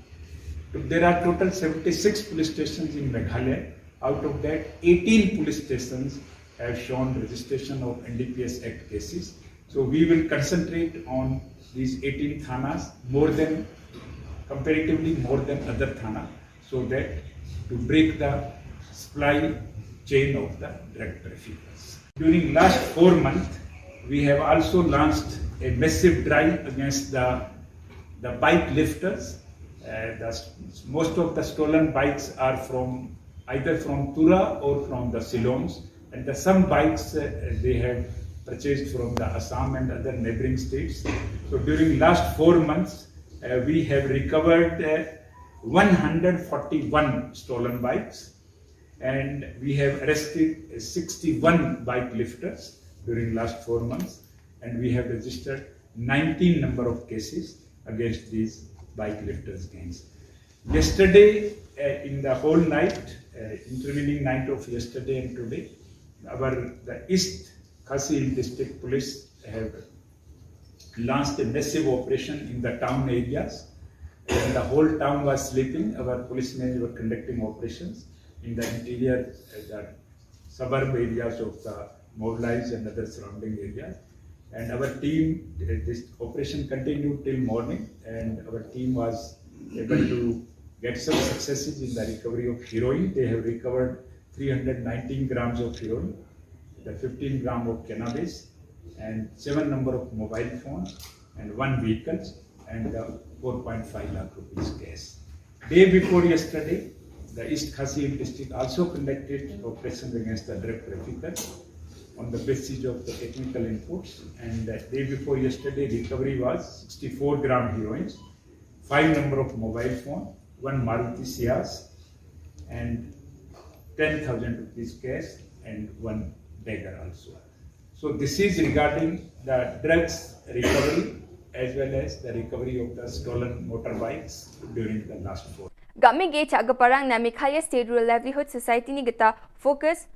S11: There are total 76 police stations in Meghalaya. Out of that, 18 police stations have shown registration of NDPS Act cases. So we will concentrate on these 18 thanas comparatively more than other thana, so that to break the supply chain of the drug traffickers. During last 4 months, we have also launched a massive drive against the bike lifters. Most of the stolen bikes are from either from Tura or from the Ceylons, and some bikes they have purchased from the Assam and other neighboring states. So during last 4 months, we have recovered 141 stolen bikes, and we have arrested 61 bike lifters during last 4 months, and we have registered 19 number of cases against these bike lifters gangs. Yesterday, in the whole night, intervening night of yesterday and today, the East Khasi District Police have launched a massive operation in the town areas. When the whole town was sleeping, our policemen were conducting operations in the interior, the suburb areas of the mobilized and other surrounding areas. And our team, this operation continued till morning, and our team was able to get some successes in the recovery of heroin. They have recovered 319 grams of heroin, the 15 gram of cannabis, and 7 number of mobile phones, and 1 vehicle, and 4.5 lakh rupees cash. Day before yesterday, the East Khasi district also conducted operations against the drug traffickers on the basis of the technical inputs, and the day before yesterday, recovery was 64 gram heroin, 5 number of mobile phone, 1 Maruti Ciaz, and 10,000 rupees cash, and 1 dagger also. So this is regarding the drugs recovery as well as the recovery of the stolen motorbikes during the last 4.
S10: Game ge chagaparang na Meghalaya State Rural Livelihood Society ni gita Focus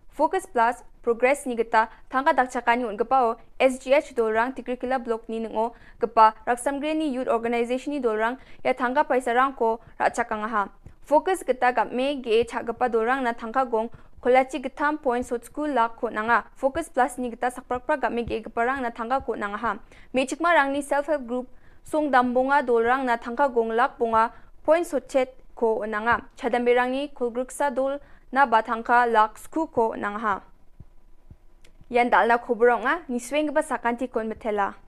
S10: Plus Progress ni gita thangka dakchakani ungapao SGH dolrang Tikrikila block ni ngo gapa raksamgre ni youth organization ni dolrang ya thangka paisarang ko rachakanga. Focus gita game ge chagapa dolrang na thangka gong Kolachi gitam points hot school lak ko nanga. Focus Plus ni gita sakprakpra game ge gaparang na thangka ko nanga ha. Mechikma rang ni self help group song dambonga dolrang na thangka gong lak bonga points hot chat ko nanga. Chadambirang ni kulgruksa dol na batangka lak sku ko nanga ha. Yan dal na Khubor nga ni swing ba sakanti kon metela.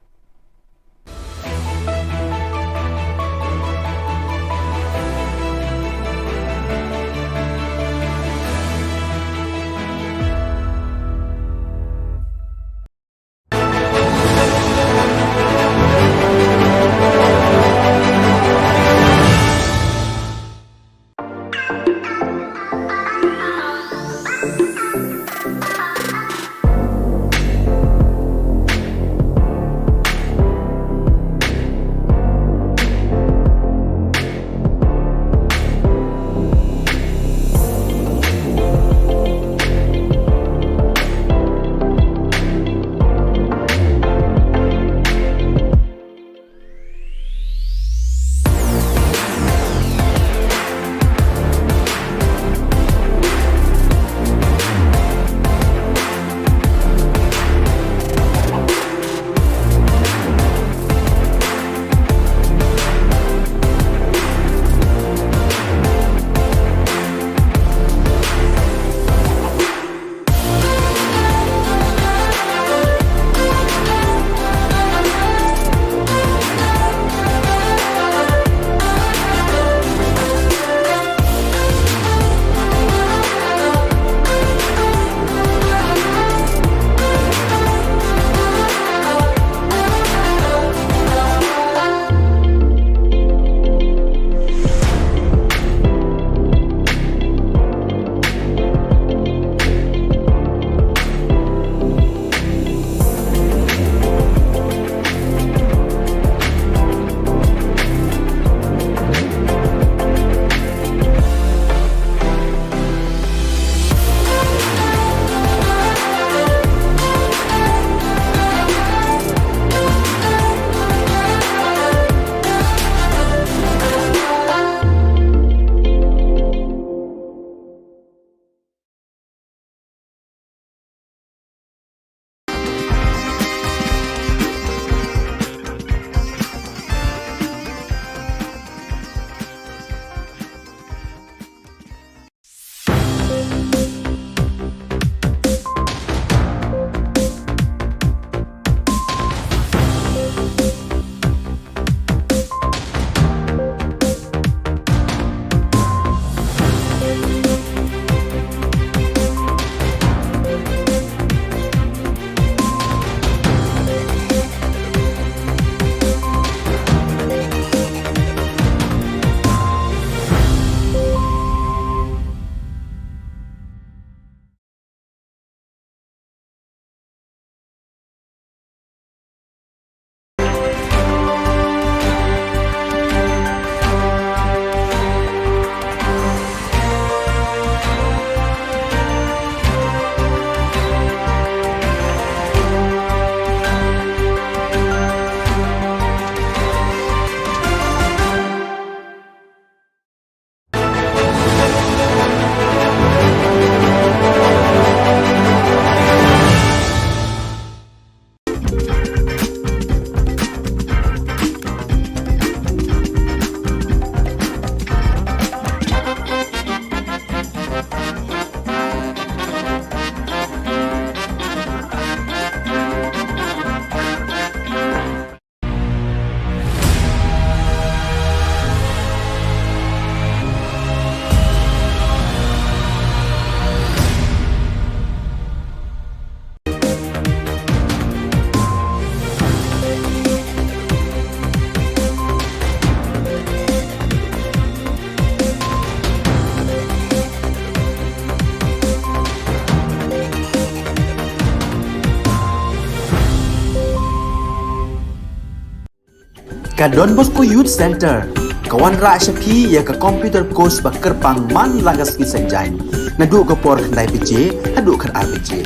S1: ka Don Bosco Youth Center kawan ra shapi ya ka computer course ba kerpang man lagas ki sanjain na du ka por khandai pije hadu khan RPG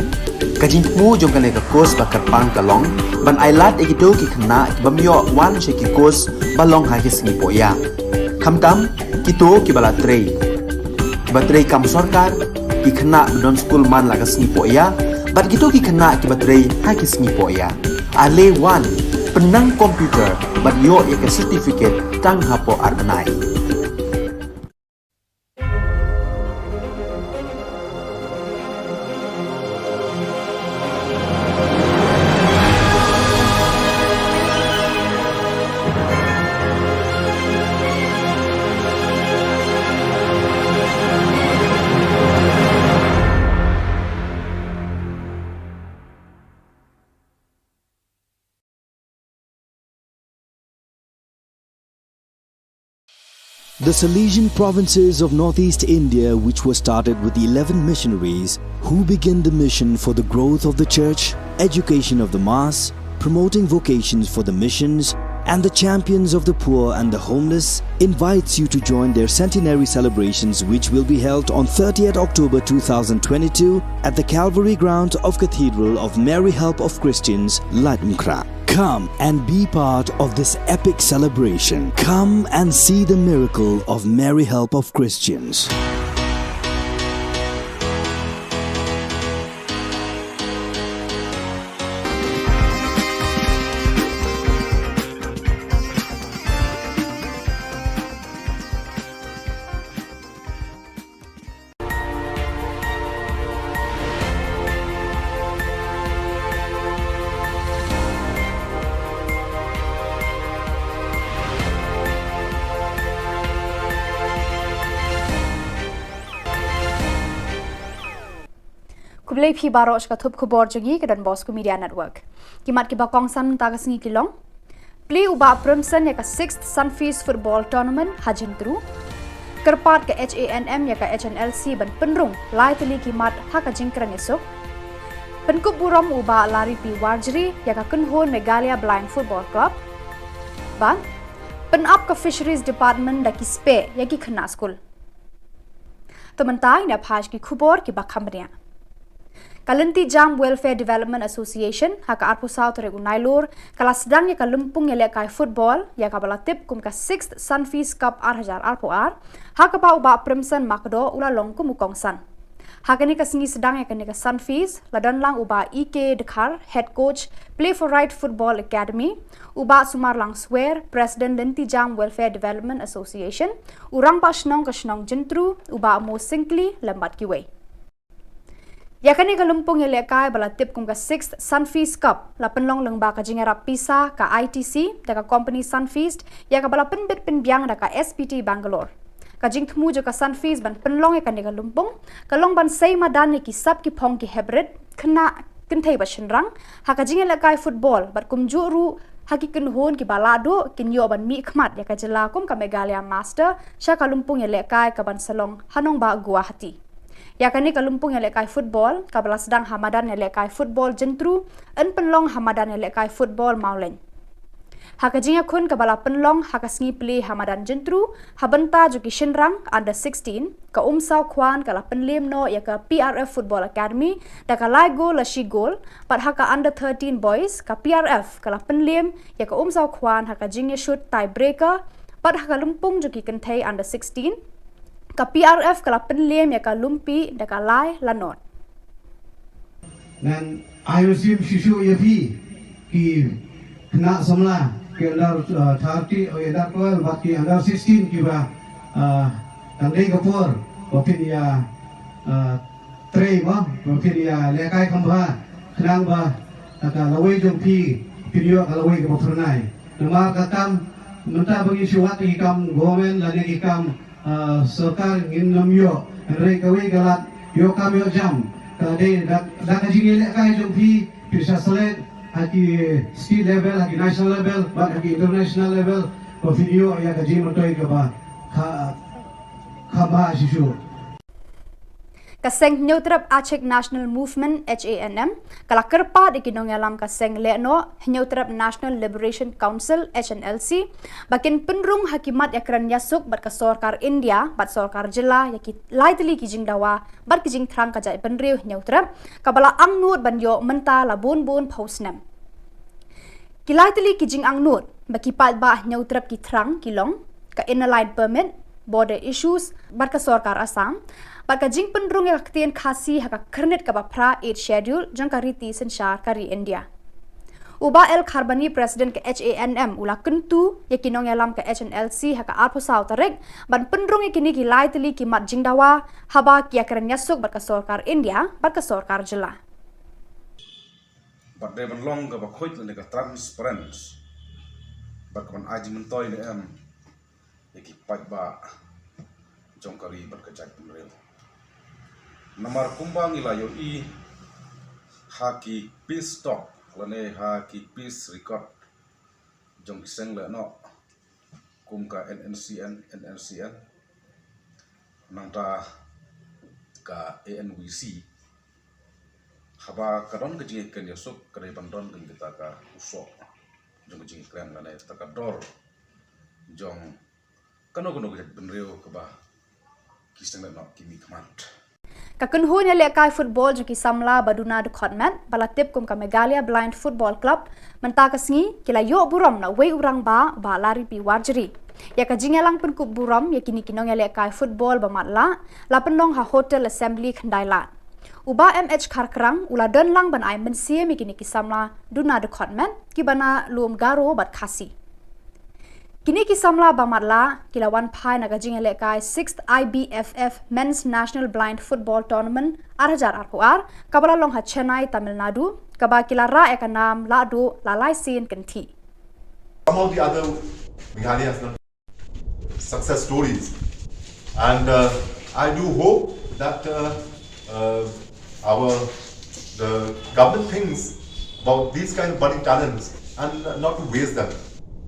S1: ka jingmu jong ka le ka course ba kerpang ka long ban ailat egido ki khna ki bamyo wan she ki course ba long ha ki sngi poya khamtam ki to ki bala trei ba trei kam sarkar ki khna don school man lagas sngi poya bat gitu ki khna ki batrei ha ki sngi poya ale wan penang komputer bat yo ya ka certificate tang hapo arnai
S2: The Salesian provinces of northeast India, which were started with the 11 missionaries who began the mission for the growth of the church, education of the mass, promoting vocations for the missions, and the champions of the poor and the homeless, invites you to join their centenary celebrations, which will be held on 30th October 2022 at the Calvary ground of Cathedral of Mary Help of Christians, Ladmkra. Come and be part of this epic celebration. Come and see the miracle of Mary Help of Christians.
S3: Kublai phi barosh ka thup khubor jogi ke Don Bosco Media Network. Kimat ki ba kongsan tagasngi kilong. Play uba Primson ya ka 6th Sunfeast Football Tournament hajin tru. Kerpat ke HANM ya ka HNLC ban penrung lai teli kimat ha ka jingkrang esok. Penkup buram uba lari pi warjri ya ka kunhon Megalia Blind Football Club. Ban penap ka Fisheries Department da ki spe ya ki khna school. Tementai na phaj ki khubor ki ba khamria. Kalanti Jam Welfare Development Association haka arpu South regu nailur kala sedang ya ka lumpung ya kai football ya ka balatip kum ka 6th Sunfeast Cup 8000 arpu ar haka pa uba Primson makdo ula longku mukongsan haka ni ka singi sedang ya ka ni ka Sunfeast ladan lang uba EK Dekhar head coach Play for Right Football Academy uba Sumar lang swear President Lanti Jam Welfare Development Association urang pa shnong ka shnong jentru uba mo singli lambat kiwei. Yakani ka lumpung ya lekai balatip kum ka 6th Sunfeast Cup la penlong lengba ka jingera pisa ka ITC da ka company Sunfeast ya ka bala penbit penbiang da ka SPT Bangalore ka jingthmu jo ka Sunfeast ban penlong ya ka ni ka lumpung ka long ban sei madan ki sab ki phong ki hybrid khna kinthai ba shinrang ha ka jingela kai football bat kum juru haki kunhon ki balado kinyo ban mi khmat ya ka jela kum ka Megalia Master sha ka lumpung ya lekai ka ban salong hanong ba Guwahati. Yakani ka lumpung ya lekai football ka bala sedang hamadan ya lekai football jentru en penlong hamadan ya lekai football mauleng. Haka jinga kun ka bala penlong haka sngi play hamadan jentru habenta jo ki shinrang under 16 ka umsaw kwan ka la penlim no ya ka PRF Football Academy da ka lai goal la shi goal pat haka under 13 boys ka PRF ka la penlim ya ka umsaw kwan haka jinga shoot tie breaker pat haka lumpung jo ki kenthai under 16 ka PRF kala penlem ya ka lumpi da ka lai lanot.
S4: Dan IOCM Shishu Yapi ki kena semula ke under 30 or under 12 but ki under 16 ki ba tandai kapur bapin ya trei ba bapin ya lekai kambha kenang ba ka lawai jompi video ka lawai ka pernai nama katam menta bagi syuat ki kam gomen lagi ki kam serta ingin namyo mereka galat yo kami jam tadi dak kaji lek kai jompi bisa select haki state level haki national level but haki international level ko video ya kaji motoi ke ba khaba shishu
S3: kaseng neutrap Aceh National Movement HANM kala kerpa ikinong alam kaseng leno neutrap National Liberation Council HNLC bakin penrung hakimat yakran yasuk bat ka sorkar India bat sorkar jilla yaki laitli kijing dawa bat kijing thrang ka jai penriu neutrap kabala angnut banyo menta la bun postnem kilaitli kijing angnut baki pat ba neutrap ki thrang kilong ka inline permit border issues bat ka sorkar Assam bat ka jing penrung yak tien khasi haka kernet ka bapra 8 schedule jang ka riti senshar kari India Uba El Kharbani President ke HANM ula kentu yakinong yalam ke HNLC haka arposau tarik ban penrung yakini ki laitli ki mat jing dawa haba ki yakran yasuk bat ka sorkar India bat ka sorkar jilla
S5: But they were long of a quite like a transparency. But when I didn't toy the they keep pipe ba jonkari but kajak real. Namar kumbang ila yo haki peace talk, lane haki peace record. Jong kiseng le no kumka NNCN nangta ka ANVC. Haba kadon kejing ikan yasuk kadai bandon kan kita ka usok jong kejing ikan kan ay takador jong kano kejak benreo keba kiseng le no kimi command.
S3: Kakunhun ya lekai football jong kisamla baduna de khotmat balatip kum ka Megalia Blind Football Club menta kasngi kila yo buram na wei urang ba lari pi warjeri ya ka jingalang pun kup buram ya kini kinong ya lekai football ba matla la penong ha hotel assembly khandailat Uba MH Karkrang ula don lang ban ay mensie mikini kisamla duna de khotman kibana lum garo bat khasi kini kisamla bamatla kilawan phai naga jingele kai 6th IBFF Men's National Blind Football Tournament arhajar arpuar kabala long ha Chennai Tamil Nadu kaba kilara ekanam ladu lalai sin kenti
S6: some of the other Meghalaya has done success stories and I do hope that the government thinks about these kind of budding talents and not to waste them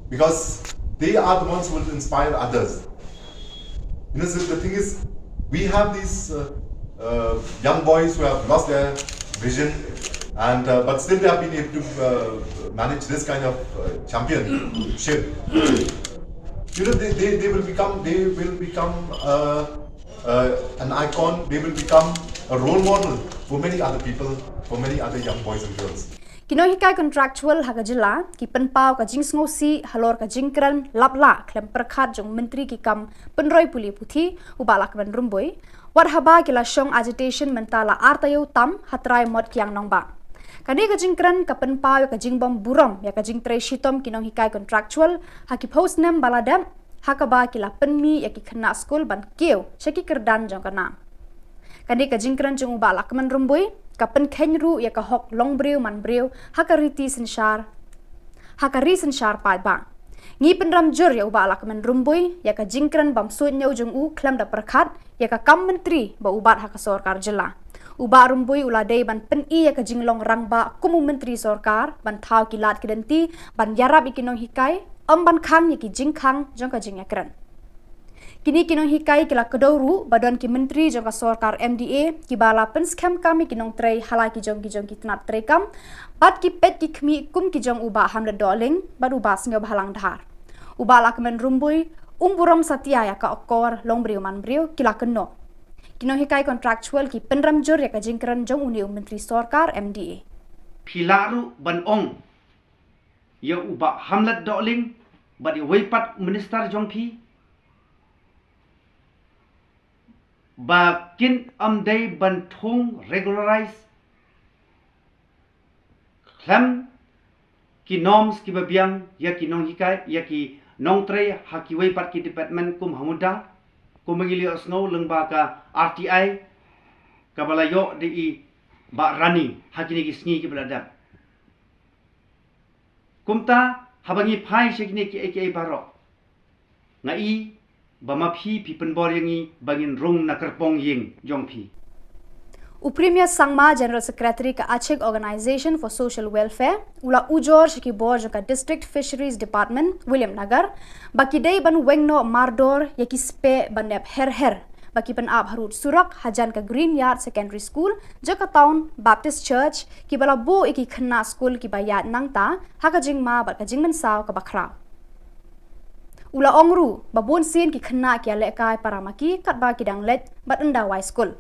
S6: because they are the ones who will inspire others. You know, so the thing is, we have these young boys who have lost their vision and but still they have been able to manage this kind of championship. You know, they will become an icon. They will become a role model for many other people, for many other young boys and girls.
S3: Kino hikai contractual haga jilla ki penpau ka jing ngosi halor ka jingkran lapla klem perkhat jong menteri ki kam penroi puli puthi ubalak ban rumboi war haba kila shong agitation mentala artayo tam hatrai mod kyang nongba kani ka jingkran ka penpau ka jingbom burom ya ka jingtre shitom kino hikai contractual haki post nem baladam hakaba kila penmi ya ki khna school ban keu shaki kerdan jong kana kani ka jingkran jong ubalak man rumboi kapen kenru ya ka hok long breu man breu hakari senshar pai ba ngi penram jur ya uba alak men rumbui ya ka jingkran bam suit nyau jung u klam da perkhat ya ka kam menteri ba ubat hak sorkar jilla uba rumbui uladei ban pen i ya ka jinglong rang ba kumu menteri sorkar ban thau kilat kidenti ban yarab ikinong hikai ban khang ya ki jingkhang jong ka jingakran kini kinong hikai kila kedoru badan ki menteri jong ka sorkar MDA ki bala pen scam kami kinong trei halai ki jong ki tnat trei kam bat ki pet ki khmi kum ki jong uba hamle doling bad uba sngob halang dhar uba lak men rumbui umburam satya ya ka okor long briu man briu kila keno kinong hikai contractual ki penram jor ya ka jingkran jong uni menteri sorkar MDA
S7: Pilaru ban ong ya uba hamlet doling bad ya weipat minister jong pi bakin amdai bantung regularize klam ki norms ki babiang ya ki nong hikai ya ki nong tre haki wei pat ki department kum hamuda kum magili osno lengba ka RTI kabala yo di ba rani haki ni ki sngi ki beladap kumta habangi phai shekni ki aka baro ngai bama phi penbor yangi bangin rong na kerpong ying jong phi
S3: Uprimia Sangma General Secretary ka Aceh Organization for Social Welfare ula ujor shiki board ka District Fisheries Department William Nagar baki day ban wengno mardor yaki spe banep her bagi penab harut surak hajan ke Green Yard Secondary School jaka town Baptist Church ki bala bo iki khna school ki bayat nangta haka jingma bat ka jingmen saw ka bakra ula ongru babun sin ki khna ki ale kai paramaki kat ba ki dang let bat anda wai school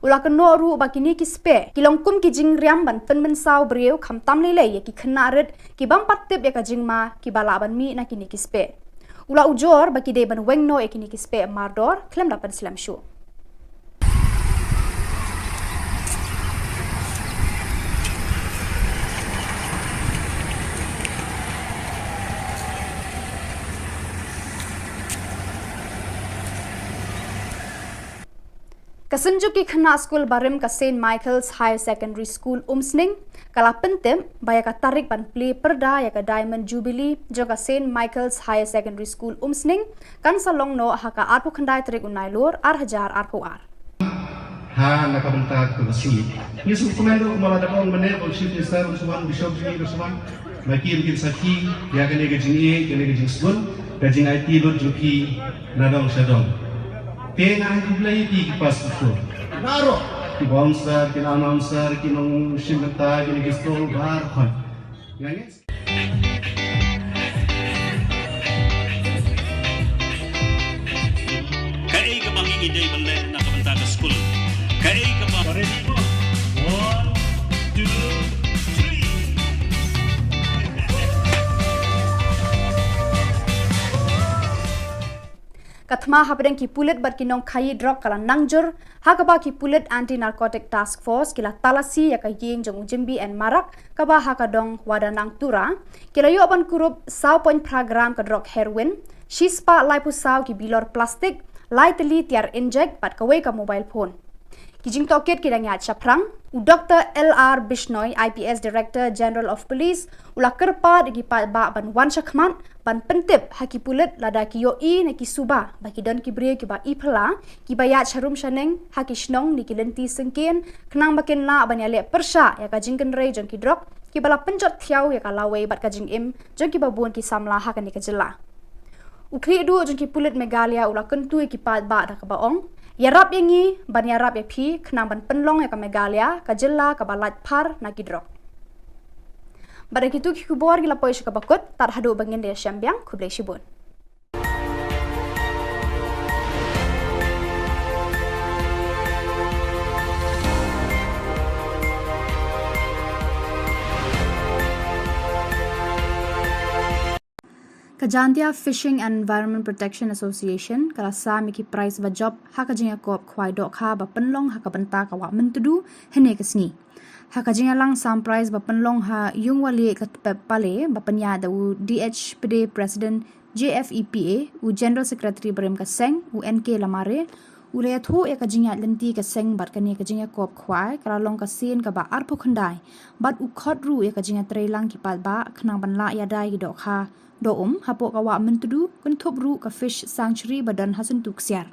S3: ula keno ru ba kini ki spe ki longkum ki jing riam ban pen men saw breu kham tam le le ki khna red ki bam pat tip ya ka jingma ki bala ban mi na kini ki spe ula ujor ba ki de ban wengno e kini ki spe mardor klem la pan slam show Kasenjuk ki khna school barim ka St Michael's Higher Secondary School umsning kala pentem baya ka tarik ban play perda ya ka Diamond Jubilee joka St Michael's Higher Secondary School umsning kan salong no haka arpu khandai tarik unai lor ar hajar arpu ar
S4: ha nakabenta ke besi yesu komando mala da on mane on chief minister usman bishop jini usman makir kin saki ya kene ke jini kene ke jisbun ka jing IT lot juki nadong sadong tena kublai di kipas itu naro ki bouncer ki announcer ki nong shimta ki gistol bar khon yani
S8: Kai ka bang ide bende na kabenta ka school. Kai ka bang ready mo. 1 2
S3: Kathma habdeng ki pulit bar ki nong khai drop kala nangjur hakaba ki pulit anti narcotic task force kila talasi ya ka yeng jong jimbi and marak kaba hakadong wadanang tura kila yo apan kurup saw point program ka drug heroin shispa liposaw ki bilor plastic lightly tiar inject pat ka ka mobile phone kijing toket kidang ya chaprang Dr. LR Bishnoi IPS Director General of Police ula kerpa digi pa ba ban wan shakman ban pentip haki pulit lada ki yo I ne ki suba baki don ki bre ki ba ipla ki ba ya charum shaneng haki shnong ni ki lenti sengken knang bakin la ban ya le persha ya ka jingken rei jong ki drop ki bala penjot thiau ya ka lawe bat ka jing im jong ki ba bun ki samla ha ka ni ka jilla ukri du jong ki pulit megalia ula kentu ki pa ba da ka ba ong Yarap yangi ban yarap ya pi kena ban penlong ya ka Megalia ka Jylla ka balat par na kidrok. Pada kitu ki Khubor gila poi ka bakut tar hadu bangin dia syambiang kublai shibun. Kajantia Fishing and Environment Protection Association kala sa miki price ba job haka jinga kop khwai dok kha ba penlong haka benta ka wa mentudu hene kesni haka jinga lang sam price ba penlong ha yung wali ka pale ba penya da u DHPD President JFEPA u General Secretary Brem ka Seng u NK Lamare u le thu e ka jinga lenti ka Seng bat ka ne ka jinga kop khwai kala long ka sin ka ba arpu khandai bat u khot ru e ka jinga treilang ki pal ba khnang ban la ya dai ki dok kha do hapo kawa mentudu kun thobru ka fish sanctuary badan hasan tuksiar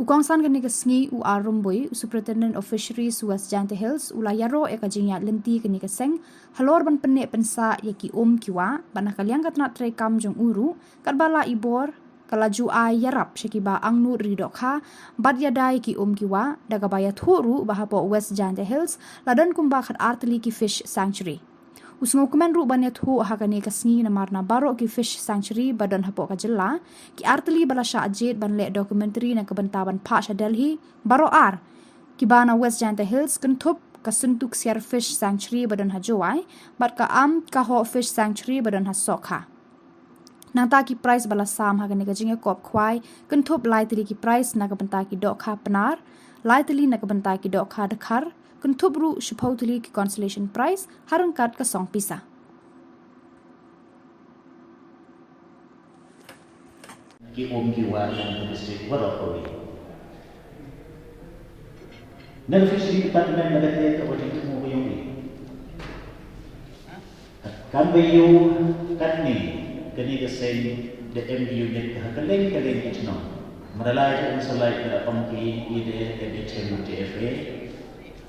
S3: ukongsan kan ka sngi u arumboi superintendent of fisheries West Jante Hills ula yaro e ka jingya lenti kan ka seng halor ban penne pensa yaki kiwa bana kalyang katna trai kam jong uru karbala ibor kalaju ai yarap shekiba angnu ridokha bad yadai ki kiwa daga baya thuru bahapo West Jante Hills ladan kumba khat artli ki fish sanctuary Usngo kumen ru banya thu hakani kasni na marna baro ki fish sanctuary badan hapo ka Jylla ki artli bala sha ajit ban le documentary na kabantaban pa sha Delhi baro ar ki bana West Jante Hills kentup kasuntuk siar fish sanctuary badan hajowai bat ka ka ho fish sanctuary badan hasokha nata ki price bala sam hakani ka jinga kop khwai kentup lightly ki price na kabanta ki dokha panar lightly na kabanta ki dokha dakhar Kuntubru supposedly ki consolation prize harangkat ka song pisa.
S9: Ki kiwa yang district Warapuri. Nan fishery department nagate ka wajib mo ko yung kan bayu katni kani ka sen the MDU net ka kaleng kitno. Maralay ka salay ka pamki ide ka ditchen TFA.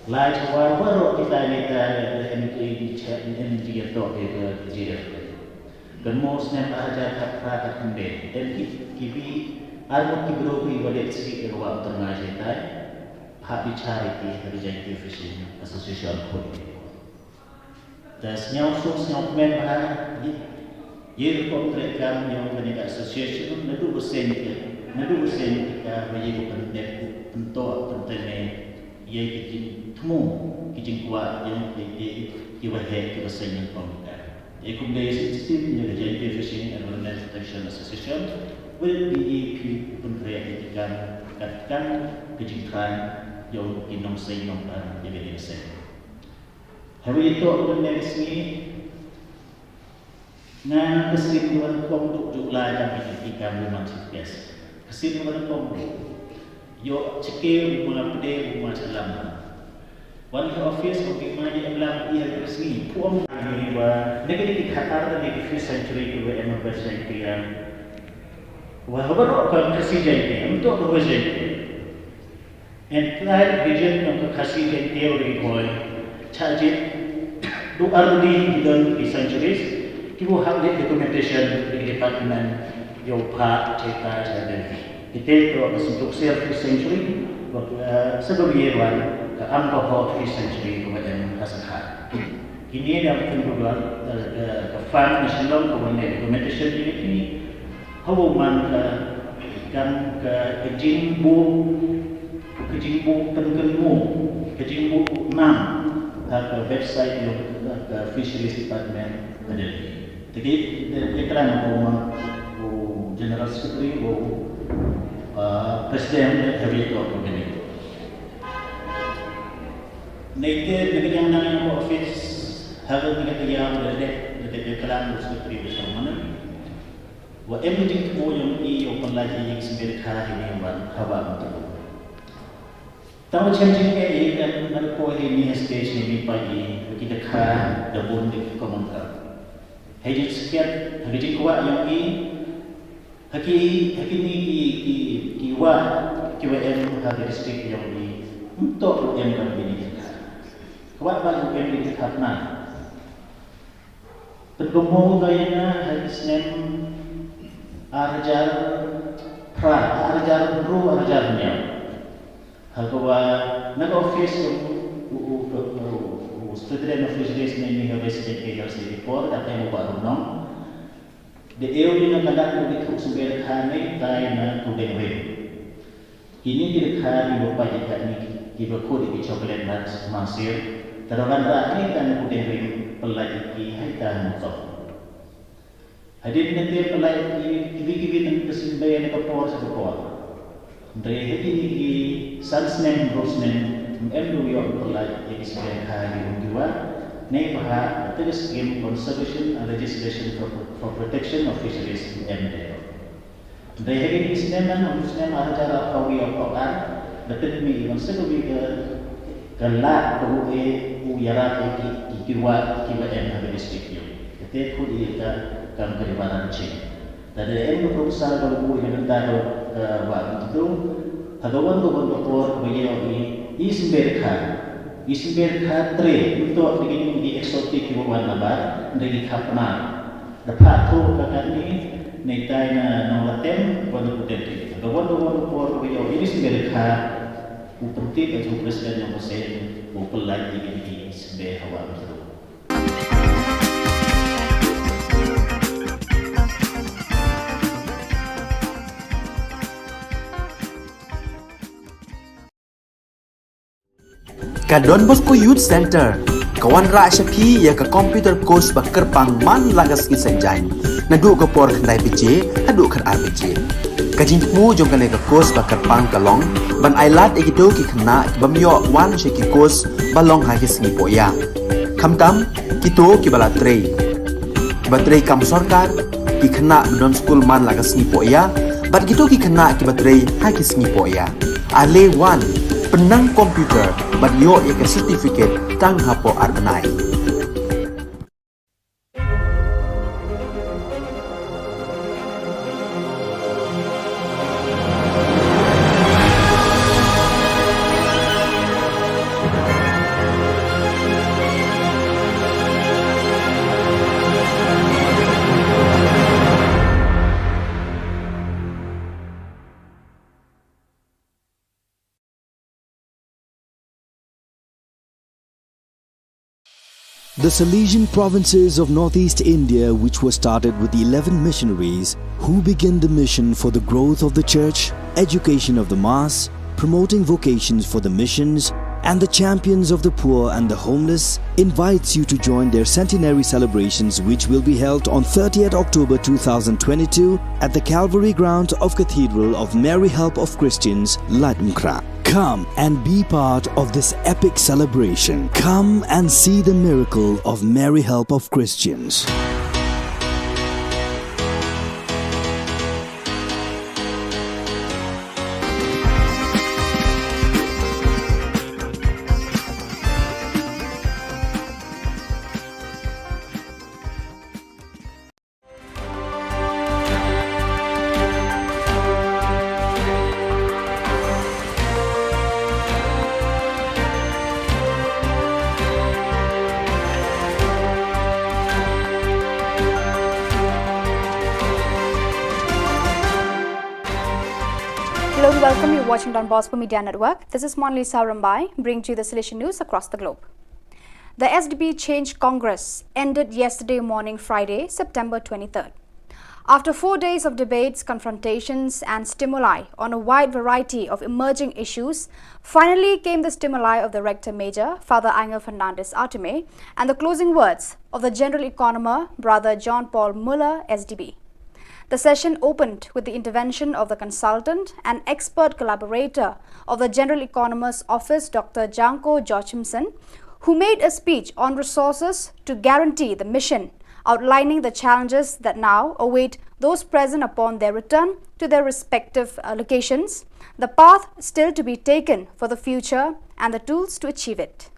S9: Like whatever kita nita MKD chat MD to GF. Dan most nem aja tak kende. Dan kibi Armo kibro ki walet sri ke wa tengah jetai hak bicara ki Heritage Fishing Association ko. Dan senyap men bah ye kontrak kami yang dengan association nadu bersen kita bagi pendek untuk tentang ye kijin temu kijin kuat yang kiwa kiwa sen kontrak. Accommodation system yang Heritage Fishing and Wildlife Protection Association will be penerbitan katakan kejutan yang inong say nong yang beri say. Hari itu orang sini na kesimpulan kong duk lai dalam ketika memang sukses. Kesimpulan kong yo cekir rumah pede rumah salam. One office of the money alam ia resmi puang ini wa negeri Qatar dan negeri century ke WM century walaupun orang kasih jadi untuk berusaha, entire vision yang kasih jadi teori boy, charge do already done di centuries, kita have the documentation di department yang pak cerita jadi kita itu untuk self century, sebelumnya ke alcohol century kemudian kasar. Kini yang kedua ke fund national kemudian documentation ini. Hubungan kan kejimbu kejimbu 6 ke website yang ke fisheries department ada. Jadi iklan general secretary presiden hari itu begini. Nanti dengan yang office harus yang dari iklan secretary bersama. Wa emerging mo yung iyo lagi yung simbirka ini man hawa mo. Tahu changing ke dan ko ini stage ni pagi kita ka dabun di komentar. Hejit sekian hejit kuat yang haki ni kiwa em hadi district yang ni untuk yang ini. Kuat bagi yang di Karna. Penggumung gayanya hadisnya arjar arjarnya hagwa nag office student office ni habis ke report at ay mo no de eu ni nakala ko dito sumber khane tay na tudeng we ini di khani mo pa ni giba ko di chocolate nuts masir tarawan ra ni tan tudeng we pelai ki hai tan mo Hadir nanti pelai kibi dan kesimbangan kapor sa kapor. Dari ini sansnen rosnen endo yo pelai yang sebagai hari dua. Nei bahwa terus game conservation and legislation for protection of fisheries MDO. Dari ini seneman muslim ada cara kawi opar. Dapat mi iwan sebagai galak kawi uyara kiwa yang habis dikiu. Jadi kudi kan keribanan cing. Tadi yang berusaha kalau yang tahu waktu itu, hadawan tu berdoa bagi orang isberka tre untuk begini di eksotik bukan lebar dari kapna. Dapat tu kakak ni netai na nolatem bukan putih. Hadawan tu berdoa bagi orang isberka upentik atau presiden yang besar upelai begini isber hawa itu.
S1: Ka Don Bosco Youth Center, kawan ra syapi ya ka computer course ba kerpang man lagas ki sanjain. Nadu ka por khandai PJ, adu kan RPG. Ka jingmu jong ka le ka course ba kerpang kalong, ban ailat ekido ki khna ki bamyo wan she ki course balong ha ki sngi poya. Khamtam kito ki bala trei. Ba trei kam sarkar ki khna don school man lagas sngi poya, bat kito ki khna ki ba trei ha ki sngi poya. Ale wan penang komputer bat yo ya ke certificate tang hapo arbenai.
S2: The Salesian provinces of northeast India, which were started with 11 missionaries who began the mission for the growth of the church, education of the mass, promoting vocations for the missions, and the champions of the poor and the homeless, invites you to join their centenary celebrations, which will be held on 30th October 2022 at the Calvary ground of Cathedral of Mary Help of Christians, Lightmkra. Come and be part of this epic celebration. Come and see the miracle of Mary Help of Christians.
S3: Hello and welcome. You're watching Don Bosco Media Network. This is Monalisa Rambai, bringing to you the Salesian news across the globe. The SDP Change Congress ended yesterday morning, Friday, September 23rd. After 4 days of debates, confrontations and stimuli on a wide variety of emerging issues, finally came the stimuli of the Rector Major, Father Angel Fernandez Artime, and the closing words of the General Economer, Brother John Paul Muller, SDB. The session opened with the intervention of the consultant and expert collaborator of the General Economer's Office, Dr. Janko Joachimson, who made a speech on resources to guarantee the mission, outlining the challenges that now await those present upon their return to their respective locations, the path still to be taken for the future, and the tools to achieve it.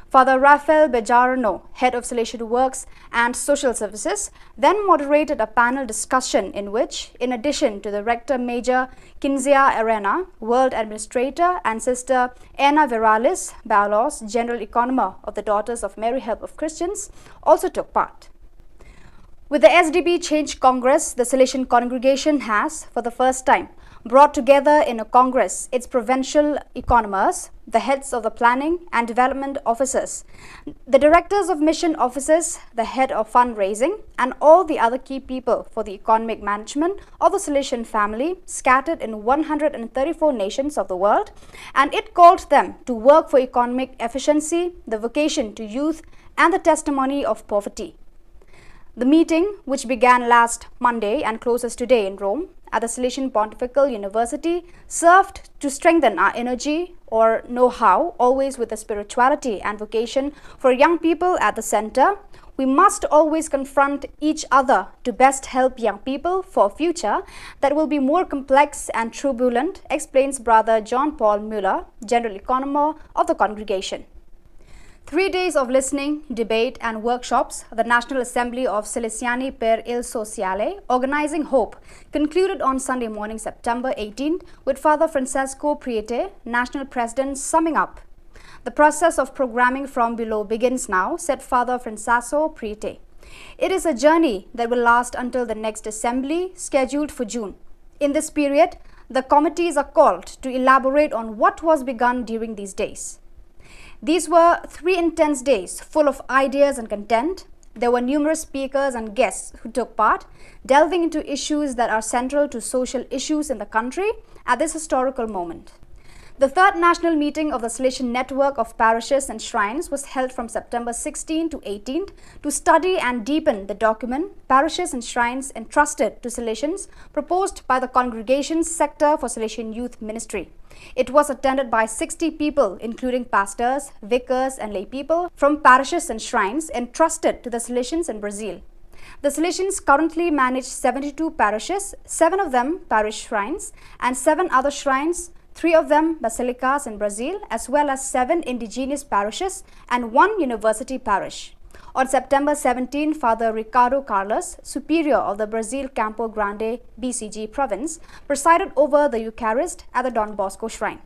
S3: Father Rafael Bejarano, Head of Salesian Works and Social Services, then moderated a panel discussion in which, in addition to the Rector Major Kinzia Arena, World Administrator, and Sister Anna Viralis Balos, General Economer of the Daughters of Mary Help of Christians, also took part. With the SDP Change Congress, the Salesian congregation has, for the first time, brought together in a congress its provincial economers, the heads of the planning and development offices, the directors of mission offices, the head of fundraising, and all the other key people for the economic management of the Salesian family scattered in 134 nations of the world, and it called them to work for economic efficiency, the vocation to youth, and the testimony of poverty. The meeting, which began last Monday and closes today in Rome at the Salesian Pontifical University, served to strengthen our energy or know-how, always with the spirituality and vocation for young people at the center. We must always confront each other to best help young people for a future that will be more complex and turbulent, explains Brother John Paul Muller, General Economer of the congregation. 3 days of listening, debate and workshops, the National Assembly of Salesiani per il Sociale, Organizing Hope, concluded on Sunday morning, September 18th, with Father Francesco Priete, National President, summing up. The process of programming from below begins now, said Father Francesco Priete. It is a journey that will last until the next assembly, scheduled for June. In this period, the committees are called to elaborate on what was begun during these days. These were 3 intense days full of ideas and content. There were numerous speakers and guests who took part, delving into issues that are central to social issues in the country at this historical moment. The third national meeting of the Salesian Network of Parishes and Shrines was held from September 16 to 18th to study and deepen the document Parishes and Shrines Entrusted to Salesians, proposed by the Congregation's Sector for Salesian Youth Ministry. It was attended by 60 people, including pastors, vicars and lay people from parishes and shrines entrusted to the Salesians in Brazil. The Salesians currently manage 72 parishes, 7 of them parish shrines, and 7 other shrines, 3 of them basilicas in Brazil, as well as 7 indigenous parishes and 1 university parish. On September 17, Father Ricardo Carlos, Superior of the Brazil Campo Grande BCG province, presided over the Eucharist at the Don Bosco Shrine.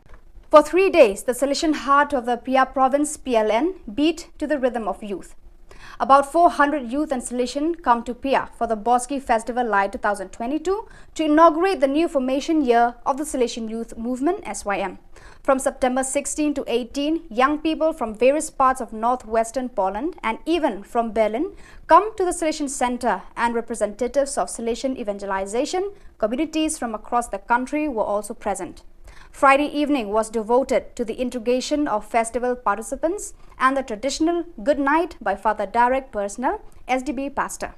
S3: For 3 days, the Salesian heart of the Pia province PLN beat to the rhythm of youth. About 400 youth and Salesian come to Pia for the Boski Festival Light 2022 to inaugurate the new formation year of the Salesian Youth Movement (SYM). From September 16 to 18, young people from various parts of northwestern Poland and even from Berlin come to the Salesian Center, and representatives of Salesian evangelization communities from across the country were also present. Friday evening was devoted to the integration of festival participants and the traditional good night by Father Direct Personnel, SDB pastor.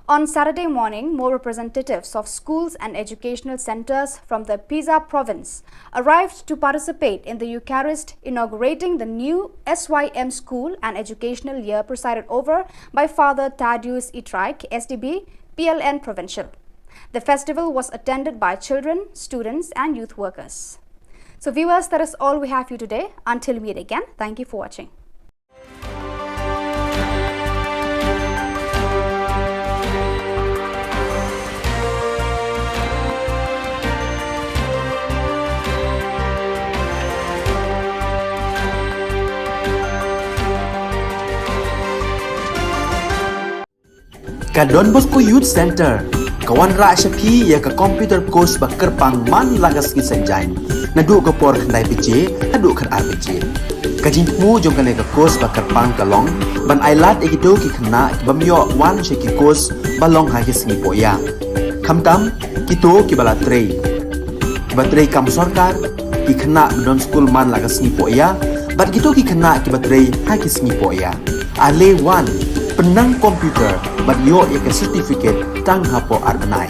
S3: On Saturday morning, more representatives of schools and educational centers from the Pisa province arrived to participate in the Eucharist, inaugurating the new SYM school and educational year presided over by Father Tadius Itraik, SDB, PLN Provincial. The festival was attended by children, students and youth workers. So viewers, that is all we have for you today. Until we meet again, thank you for watching.
S1: Ka Don Bosco Youth Center, kawan ra Shapi ya ka computer course ba kerpang man lagas ki sanjain. Nadu ka por khandai PJ, nadu khan RPG. Ka jingmu jong ka ka course ba kerpang kalong, ban ailat egido ki khna ki bamyo wan she ki course balong ha ki sngi poya. Khamtam kito ki bala trei. Ki ba trei kam sarkar ki khna don school man lagas sngi poya, bat kito ki khna ki ba trei ha ki sngi poya. Ale wan penang komputer bat yo ya ke certificate tang hapo arnai.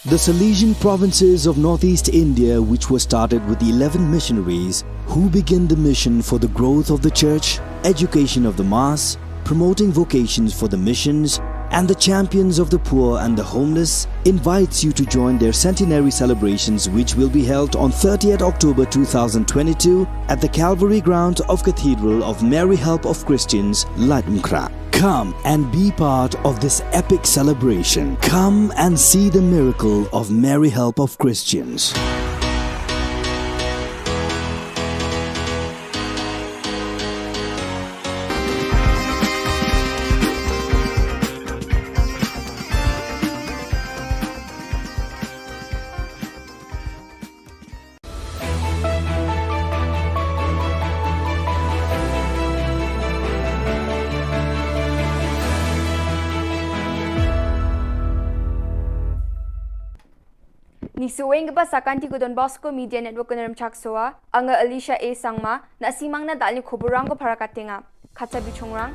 S2: The Salesian provinces of northeast India, which were started with 11 missionaries who began the mission for the growth of the church, education of the mass, promoting vocations for the missions, and the champions of the poor and the homeless, invites you to join their centenary celebrations, which will be held on 30th October 2022 at the Calvary ground of Cathedral of Mary Help of Christians, Latumkra. Come and be part of this epic celebration. Come and see the miracle of Mary Help of Christians.
S10: Nisuwing ba sa kanti ko Don Bosco Media Network ko naram chaksoa, anga Alicia A. Sangma, na simang na dali Khubor Na Ka Jylla, Katsa Bichongrang,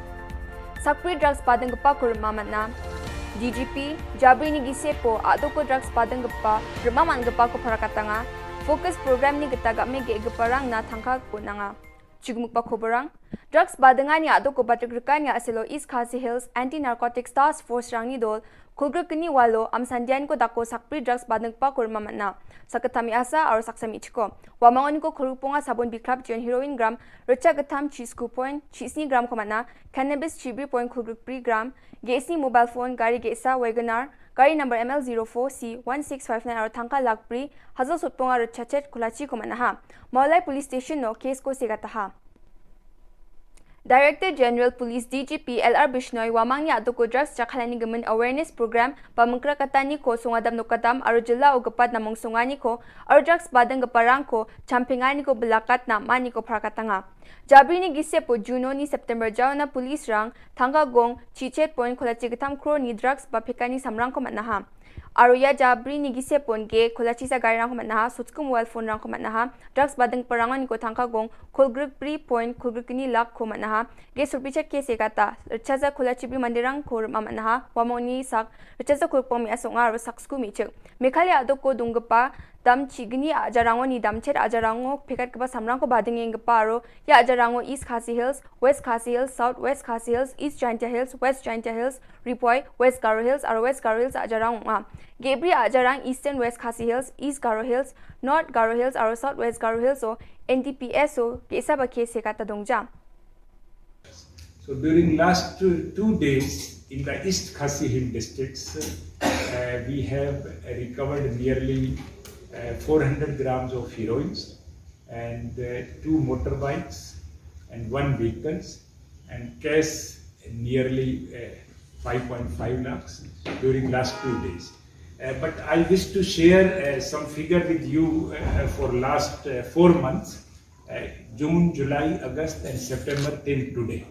S10: Sakpri drugs padang pa kurmamat na, DGP, Jabri ni Gisepo, ato ko drugs padang pa, rumaman pa ko parakatanga, focus program ni gitaga me geparang na tangkag po na nga. Chugmuk pa Khuborang, drugs badangan ni ato ko batigrikan niya asilo East Khasi Hills Anti-Narcotics Task Force rang ni dol, kulgur kini walo am sandian ko dako sakpri drugs badang pa kurmamat na. Sakatami asa aro saksami chiko. Wamangon ko kurupunga sabon bikrap jon heroin gram, recha gatam cheese coupon, cheese ni gram komana, cannabis chibri point kulgur pri gram, GSC mobile phone gari gesa Wagoner, gari number ML04C1659 aro tangka lagpri, hazal sutpunga recha chet kulachi komana ha. Maulai police station no case ko sigata ha. Director General Police DGP LR Bishnoy wamang ni ato ko drugs chakhalani gaman awareness program pamangkra katani ko sungadam no kadam aro jilla o gapat na mong sungani ko aro drugs badang gaparang ko champingani ko belakat na mani ko prakatanga. Jabri ni gise po Juno ni September jaw na police rang thanga gong chichet point kholachi gatam kro ni drugs bapikani samrang ko manaha. Aruya Jabri ni gise pon ge kholachi sa gari rang ko manaha sutskum mobile phone rang ko manaha drugs badang parangan ko thangka gong khulgruk pri point khulgruk ni lak ko manaha ge surpichat ke sekata chaza kholachi bi mandirang ko manaha wamoni sak chaza khulpom mi asonga ro saksku mi chek mekhali ado ko dungpa dam chigni ajarango ni damchet ajarango pekat keba samrang ko bading eng paro ya ajarango East Khasi Hills, West Khasi Hills, South West Khasi Hills, East Jaintia Hills, West Jaintia Hills, Ripoy, West Garo Hills, aro West Garo Hills ajarang Gebri ajarang Eastern West Khasi Hills, East Garo Hills, North Garo Hills, aro South West Garo Hills o NDPS o kesa ba kese kata dongja.
S11: So during last 2 days in the East Khasi Hill districts, we have recovered nearly 400 grams of heroines and 2 motorbikes and 1 vehicles and cash nearly 5.5 lakhs during last 2 days. But I wish to share some figure with you for last 4 months, June, July, August and September till today.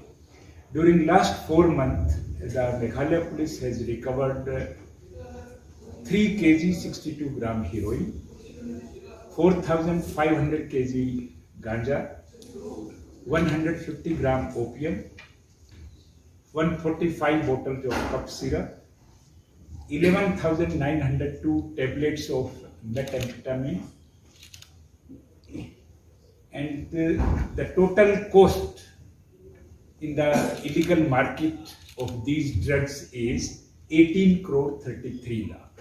S11: During last 4 months, the Meghalaya police has recovered 3 kg 62 gram heroin, 4,500 kg ganja, 150 gram opium, 145 bottles of cough syrup, 11,902 tablets of methamphetamine, and the total cost in the illegal market of these drugs is 18 crore 33 lakh.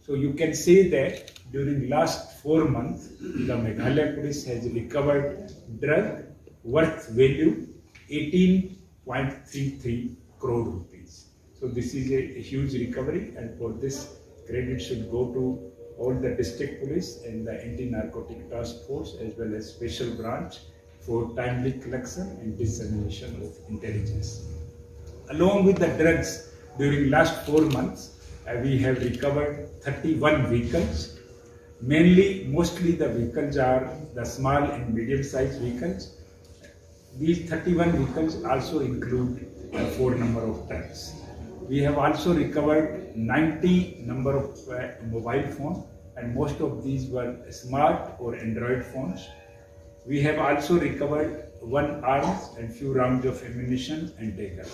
S11: So you can say that during last 4 months, the Meghalaya police has recovered drug worth value 18.33 crore rupees. So this is a huge recovery, and for this credit should go to all the district police and the anti-narcotic task force as well as special branch for timely collection and dissemination of intelligence. Along with the drugs, during last 4 months, we have recovered 31 vehicles. Mostly the vehicles are the small and medium-sized vehicles. These 31 vehicles also include 4 number of trucks. We have also recovered 90 number of mobile phones, and most of these were smart or Android phones. We have also recovered 1 arms and few rounds of ammunition and dagger.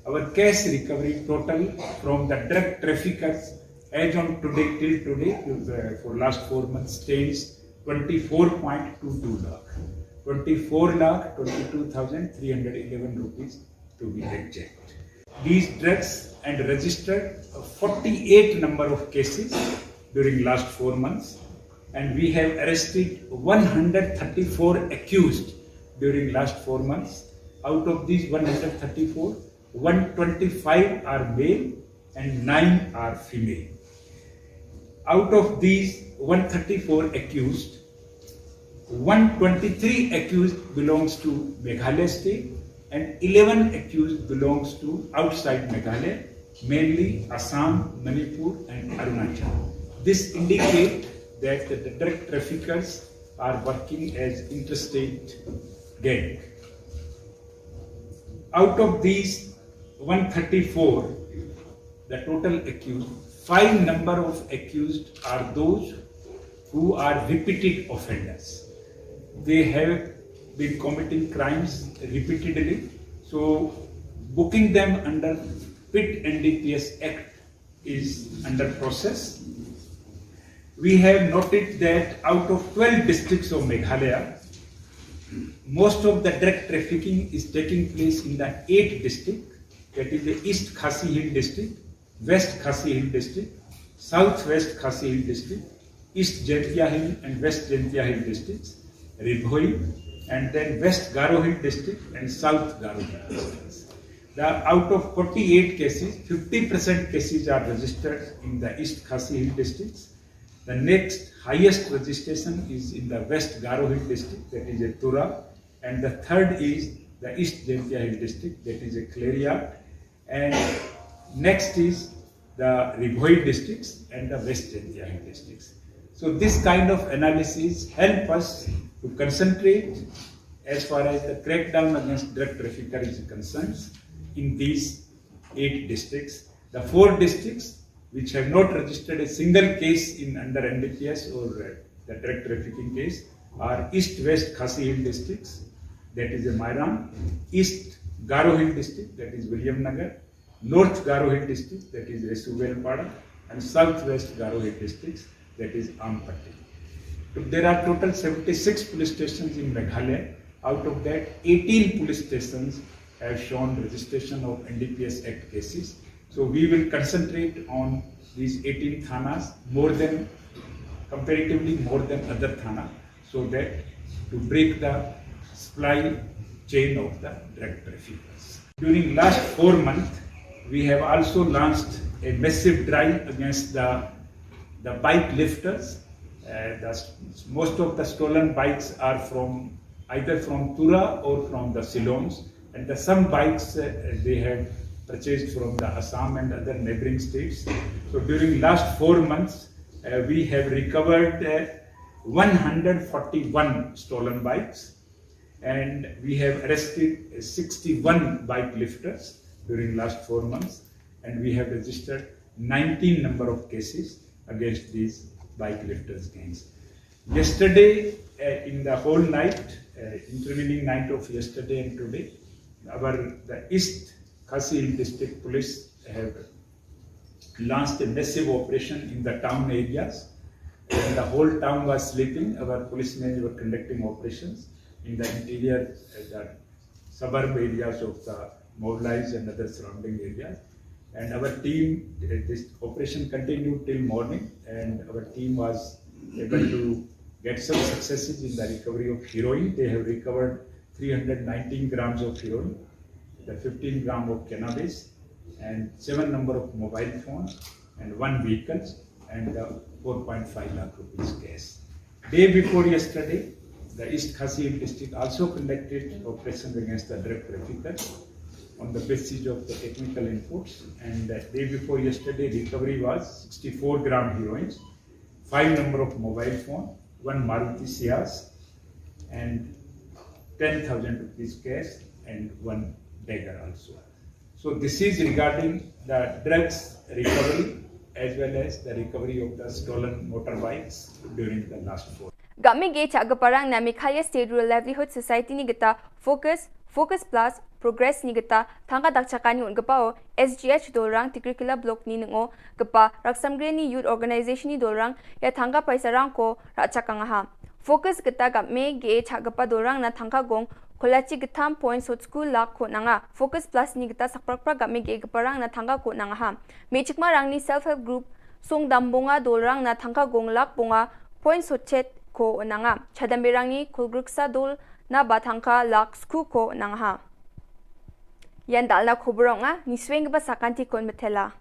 S11: Our cash recovery total from the drug traffickers as on today till today for last 4 months stands 24.22 lakh. 24 lakh 22,311 rupees to be exact. These drugs and registered 48 number of cases during last 4 months, and we have arrested 134 accused during last 4 months. Out of these 134, 125 are male and 9 are female. Out of these 134 accused, 123 accused belongs to Meghalaya state and 11 accused belongs to outside Meghalaya, mainly Assam, Manipur and Arunachal. This indicates that the drug traffickers are working as interstate gang. Out of these 134, the total accused, 5 number of accused are those who are repeated offenders. They have been committing crimes repeatedly, so booking them under PIT NDPS Act is under process. We have noted that out of 12 districts of Meghalaya, most of the drug trafficking is taking place in the 8 districts, that is the East Khasi Hill district, West Khasi Hill district, Southwest Khasi Hill district, East Jaintia Hill and West Jaintia Hill districts, Ribhoi, and then West Garo Hill district and South Garo Hill districts. Out of 48 cases, 50% cases are registered in the East Khasi Hill districts. The next highest registration is in the West Garo Hill district, that is a Tura, and the third is the East Jaintia Hill district, that is a Claria, and next is the Ribhoi districts and the West Jaintia Hill districts. So this kind of analysis help us to concentrate as far as the crackdown against drug traffickers is concerned in these 8 districts. The 4 districts which have not registered a single case in under NDPS or the drug trafficking case are East-West Khasi Hill districts, that is a Mairan, East Garo Hill district, that is William Nagar, North Garo Hill district, that is Resuvelpada, and Southwest Garo Hill districts, that is Ampatti. There are total 76 police stations in Meghalaya. Out of that, 18 police stations have shown registration of NDPS Act cases. So we will concentrate on these 18 thanas comparatively more than other thana, so that to break the supply chain of the drug traffickers. During last 4 months, we have also launched a massive drive against the bike lifters. Most of the stolen bikes are either from Tura or from the Ceylons, and some bikes they have purchased from the Assam and other neighboring states. So during last 4 months, we have recovered 141 stolen bikes, and we have arrested 61 bike lifters during last 4 months, and we have registered 19 number of cases against these bike lifters gangs. Yesterday, in the whole night, intervening night of yesterday and today, the East Khasi District Police have launched a massive operation in the town areas. When the whole town was sleeping, our policemen were conducting operations in the interior, the suburb areas of the Mobilize and other surrounding areas. And our team, this operation continued till morning, and our team was able to get some successes in the recovery of heroin. They have recovered 319 grams of heroin, the 15 gram of cannabis, and 7 number of mobile phones, and 1 vehicle, and 4.5 lakh rupees cash. Day before yesterday, the East Khasi district also conducted operations against the drug traffickers on the basis of the technical inputs, and the day before yesterday, recovery was 64 gram heroin, 5 number of mobile phone, 1 Maruti Ciaz, and 10,000 rupees cash, and 1 dagger also. So this is regarding the drugs recovery as well as the recovery of the stolen motorbikes during the last 4.
S10: Game ge chagaparang na Meghalaya State Rural Livelihood Society ni gata Focus Plus Progress ni gata thangka dakchakani un gapao SGH dolrang Tikrikila block ni ngo gapa Raksamgre ni youth organization ni dolrang ya thangka paisarang ko rachakanga ha. Focus gata game ge chagapa dolrang na thangka gong Kolachi gatam points hot school lak ko nanga Focus Plus ni gata sakprakpra game ge gaparang na thangka ko nanga ha. Mechikma rang ni self help group song dambonga dolrang na thangka gong lak bonga points hot chat ko nanga chadambirang ni kulgruksa dol na batangka lak sku ko nanga ha. Yan dal na Khubor nga ni swing ba sakanti kon metela.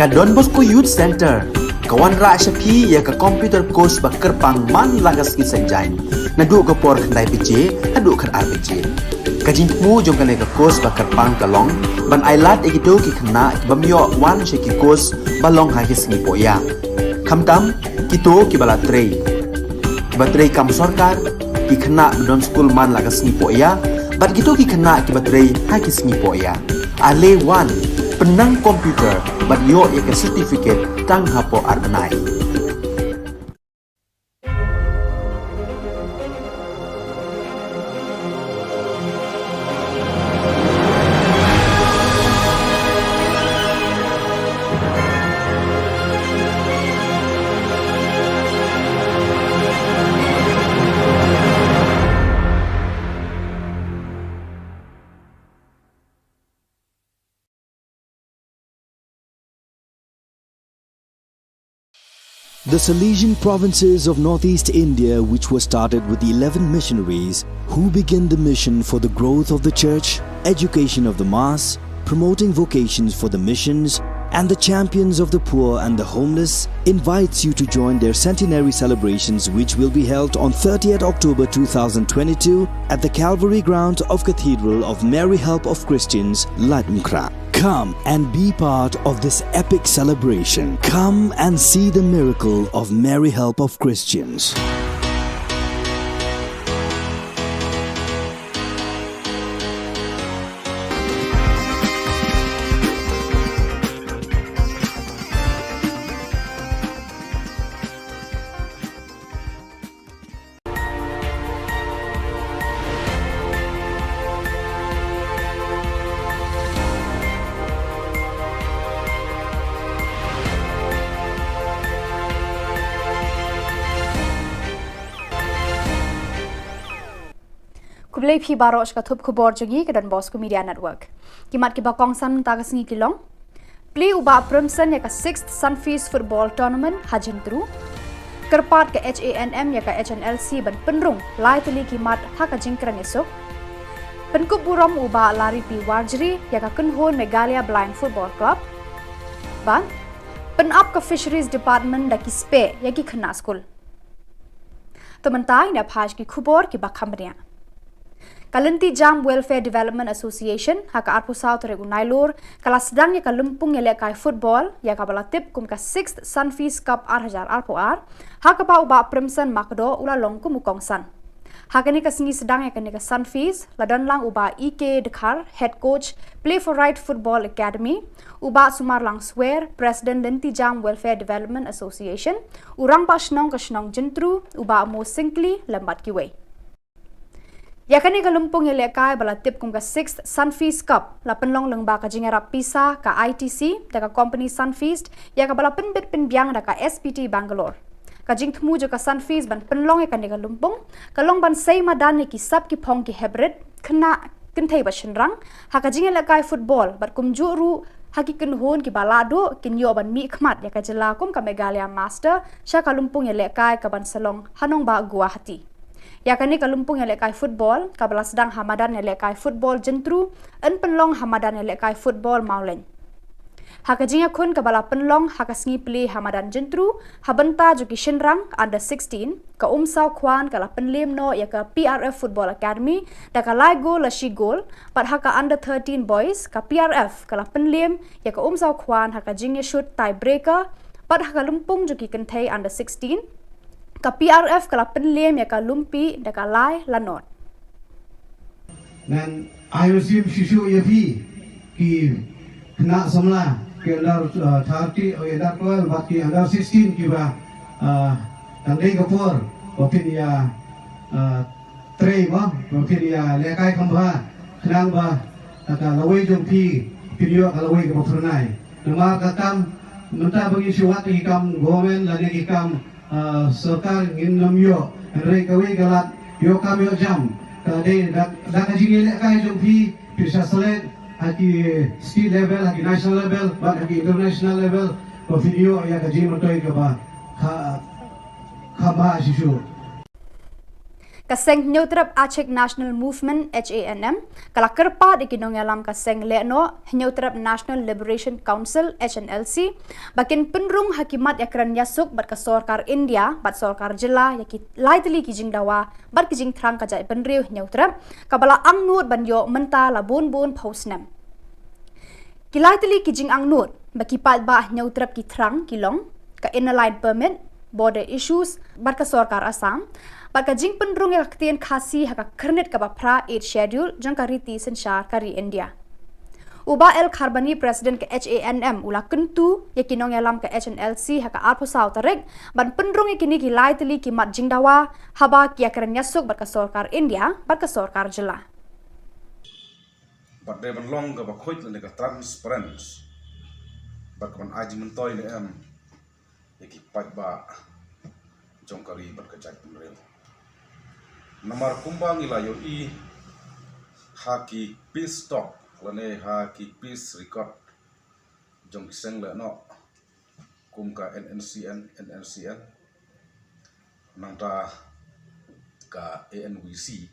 S1: Ka Don Bosco Youth Center kawan ra shapi ya ka computer course ba kerpang man lagas ki sanjain na du ko por khandai pije adu khan RPG ka jingmu jong kale ka course ba kerpang kalong ban ailat egito ki khna bamyo wan she ki course balong ha ki sngi poya khamtam kito ki bala trei batrei kam sarkar ki khna don school man lagas sngi poya bat kito ki khna ki batrei ha ki sngi poya ale wan penang komputer bat yo ya ke certificate tang hapo arbenai.
S2: The Salesian provinces of northeast India, which were started with the 11 missionaries who began the mission for the growth of the church, education of the mass, promoting vocations for the missions, and the champions of the poor and the homeless, invites you to join their centenary celebrations, which will be held on 30th October 2022 at the Calvary Ground of Cathedral of Mary Help of Christians, Ladumkra. Come and be part of this epic celebration. Come and see the miracle of Mary Help of Christians.
S3: Kublai phi barosh ka thup khubor jongi ke Don Bosco Media Network. Kimat ki bakong san tagas ngi kilong. Play uba Primson ya ka 6th Sunfeast Football Tournament hajin tru. Kerpat ke HANM ya ka HNLC ban penrung lai teli kimat ha ka jingkran esok. Penkup burom uba lari pi warjri ya ka kunhon Megalia Blind Football Club. Ban penap ka Fisheries Department da ki spe ya ki khna school. Tementai na phaj ki khubor ki bakhamria. Kalanti Jam Welfare Development Association haka arpu South regu nailor kala sedang ya kalumpung ya lekai football ya ka balatip kum ka 6th Sunfeast Cup ar arpu ar haka pa uba Primson makdo ula longku mukongsan haka ni ka singi sedang ya ka Sunfeast ladan lang uba EK Dekhar head coach Play for Right Football Academy uba Sumar lang swear President Lanti Jam Welfare Development Association urang pa shnong ka shnong jentru uba mo singli lambat kiwei. Yakani kalumpung yelekai balatip kum ka 6th Sunfeast Cup la penlong lengba ka jingera pisa ka ITC da ka company Sunfeast ya ka bala penbit penbiang da ka SPT Bangalore ka jingthmu jo ka Sunfeast ban penlong ya kan kalumpung kalong ban sei madan ki sab ki phong ki hybrid khna kinthai ba shinrang ha ka jingelekai football bat kum juru haki kinhon ki balado kinyo ban mi khmat ya ka jilla kum ka Megalia Master sha kalumpung yelekai ka ban salong hanong ba Guwahati. Yakani kalumpung yang lekai football, kabala sedang hamadan yang lekai football jentru, en penlong hamadan yang lekai football maulen. Haka jinga kun kabala penlong haka sengi pilih hamadan jentru, habenta juki shinrang under 16, ka umsau kwan kala penlim no ya ka PRF Football Academy, da ka lai gol la shi gol, pat haka under 13 boys, ka PRF kala penlim ya ka umsau kwan haka jinga shoot tiebreaker, pat haka lumpung juki kentai under 16, ka PRF kala penlem ya ka lumpi da ka lai lanot.
S4: Dan IOC Shishu Yapi ki kena semula ke under 30 under 12 baki under 16 ki ba tandai kapur bapin ya trei ba bapin ya lekai kambha kenang ba ka lawai jompi video ka lawai ka pernai nama katam minta bagi syuat ki kam gomen lani ki kam serta ingin namyo rei kawai galat yo kam yo jam tadi dak jingi lekai jompi bisa selet haki state level haki national level but haki international level ko video ya kaji matoi ka ba khamba shishu
S3: Kaseng Nyautrap Aceh National Movement HANM kala kerpa di kinong alam kaseng leno Nyautrap National Liberation Council HNLC bakin penrung hakimat yakran yasuk bat ka sorkar India bat sorkar jilla yaki laitli kijing dawa bat kijing thrang ka jai penriu Nyautrap kabala angnut banyo menta la bun pausnem kilaitli kijing angnut baki pat ba Nyautrap ki thrang kilong ka inline permit border issues bat ka sorkar Assam Baka jing penrung yang ketien khasi haka kernet ka bapra 8 schedule jang kariti sensyar kari India. Uba El Kharbani President ke HANM ula kentu yakinong yalam ke HNLC haka arposau tarik ban penrung yakini ki lai teli ki mat jing dawa haba kia keren yasuk bat ka sorkar India bat ka sorkar jilla.
S5: Bat de ban long ka ba khoit le ka transparent. Bat ban aji mentoy le am yaki pat ba jong kari bat ka jai penrel. Namar kumbang ilayo I haki peace talk lane haki peace record jong kiseng le no kumka NNCN nangta ka ANWC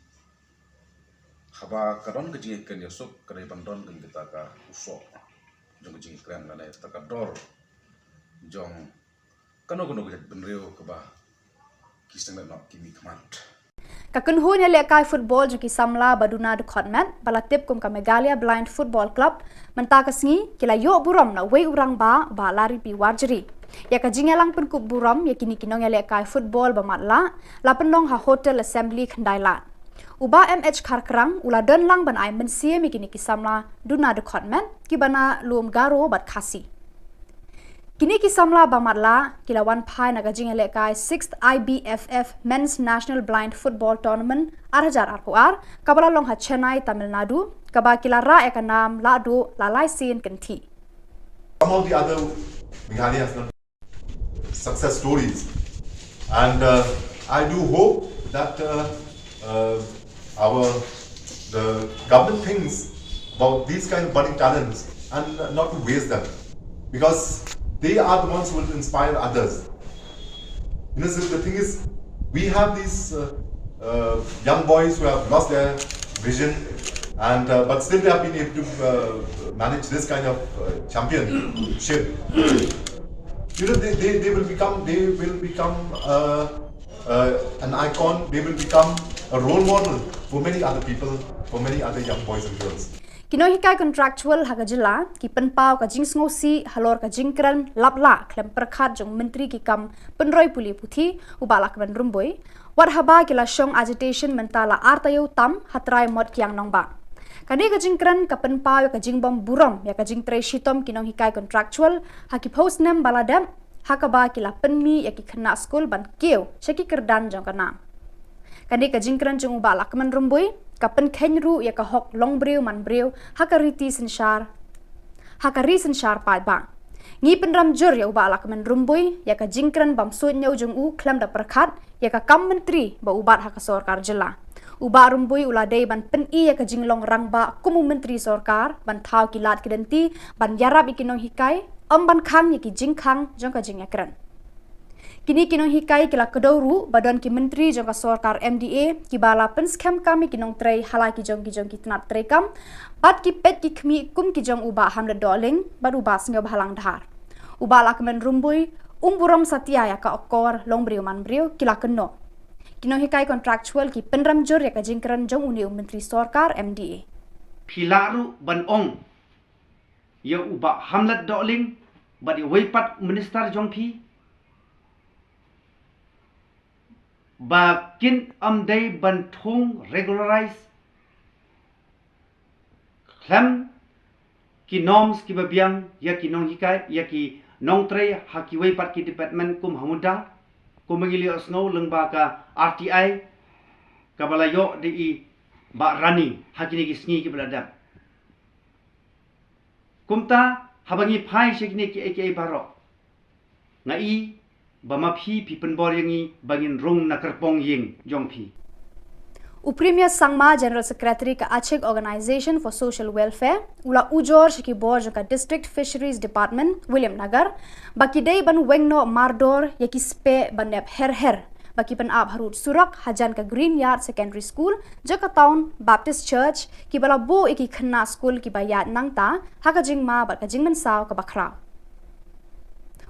S5: haba kadon kejing ken yosuk kare bandon ken kita ka usok jong kejing kren lane takador jong kano gejat benreo ke ba kiseng le no kimi kmat
S3: Kakenhun yang lekai football juki samla baduna de kotmet balatip kum ka Megalia Blind Football Club menta kasngi kila yo buram na wei urang ba lari pi warjeri ya ka jingelang pen kup buram ya kini kinong yang lekai football ba matla la penong ha hotel assembly khandailat uba MH Kharkrang ula don lang ban ai mensie mi kini ki samla duna de kotmet ki bana lum garo bat khasi Kini kisamla bamatla kilawan pai naga jing lekai 6th IBFF Men's National Blind Football Tournament arhajar arpuar kabala long ha Chennai Tamil Nadu kaba kilara ekanam ladu lalai sin kenti.
S6: Some of the other Meghalaya has done success stories, and I do hope that the government thinks about these kind of budding talents and not to waste them, because they are the ones who will inspire others. You know, so the thing is, we have these young boys who have lost their vision, and but still they have been able to manage this kind of championship. You know, they will become an icon. They will become a role model for many other people, for many other young boys and girls.
S3: Kino hikai contractual haga jilla ki penpau ka jing ngosi halor ka jingkran lapla klem perkhat jong menteri ki kam penroi puli puthi ubalak ban rumboi war haba kila shong agitation mentala artayo tam hatrai mod kyang nongba kani ka jingkran ka penpau ka jingbom buram ya ka jingtre shitom kinong hikai contractual haki postnem baladam hakaba kila penmi ya ki khna school ban keu shaki kerdan jong kana kani ka jingkran jong ubalak man rumboi kapen kenru ya ka hok long breu man breu hakariti sensyar pai ba ngi penram jur ya uba alak men rumbui ya ka jingkran bam suit nyau jung u klam da perkhat ya ka kam menteri ba ubat hak sorkar jilla uba rumbui uladei ban pen I ya ka jinglong rang ba kumu menteri sorkar ban thau kilat kidenti ban yarab ikinong hikai ban khang ya ki jingkhang jong ka jingakran Kini kinong hikai kila kedauru badan ki menteri jong ka sorkar MDA ki bala pen scam kami kinong trei halai ki jong ki tenat trei kam bat ki pet ki khmi kum ki jong uba hamle doling bad uba singa balang dhar uba lakmen rumbui umburam satya ya ka okor longbriu manbriu kila keno kinong hikai contractual ki penram jur ya ka jingkran jong uni menteri sorkar MDA
S7: Pilaru ban ong ya uba hamlet doling bad weipat minister jong pi Bakin amdai bantung regularize klam ki norms ki babiang ya ki nong hikai ya ki nong tre hakiwei pat ki department kum hamuda kum mengili osno lengba ka RTI kabala yo di ba rani hakini ki sngi ki beladap kumta habangi phai shekni ki aka baro ngai bama phi penbor yangi bangin rong nakarpong ying jong phi
S3: Uprimya Sangma General Secretary ka Aceh Organization for Social Welfare ula ujor shiki board ka District Fisheries Department William Nagar baki day ban wengno mardor yaki spe banep her bagi penab harut surak hajan ke Green Yard Secondary School jaka town Baptist Church ki bala bo iki khna school ki bayat nangta haka jingma bat ka jingman saw ka bakra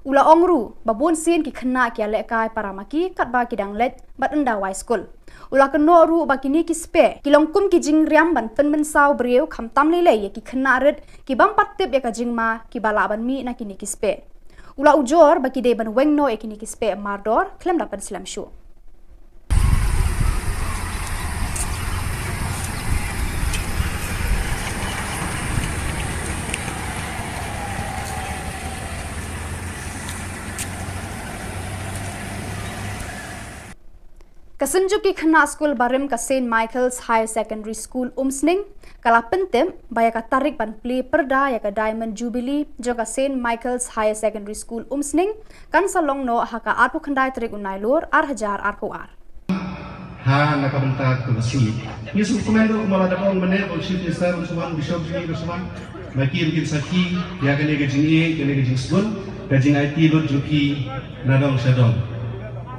S3: ula ongru babon sin ki khna ki ale kai paramaki kat ba ki dang let bat enda wai school ula keno ru ba ki ni ki spe ki longkum ki jing riam ban pen saw breu kham tam le le ki khna red ki bam pat tip ya ka jingma ki bala ban mi na ki ni ki spe ula ujor ba ki de ban wengno e ki ni ki spe mardor klem dapan slam show Kasunjuk ki khna school barim ka St Michael's Higher Secondary School umsning kala pentem baya ka tarik ban play perda ya ka Diamond Jubilee joka St Michael's Higher Secondary School umsning kan salong no haka arpu khandai tarik unailur hajar arko ar
S4: ha nakabenta ko si yesu komendo mala da bong mane bo chief minister usman bishop ji usman makir kin saki ya kene ke jingi kene ke jingun ka jing IT lot juki nadong sadong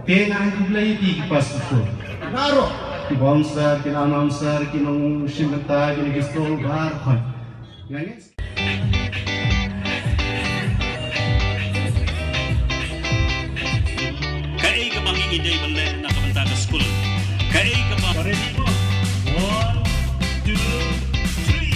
S4: Kena ang play di kipas itu. Naro. Ki bouncer, ki announcer, ki nong simenta, ki gisto bar kon. Yang
S8: Kai ka bang ide bale na kabanta ka school. Kai ka ba ready mo? 1 2 3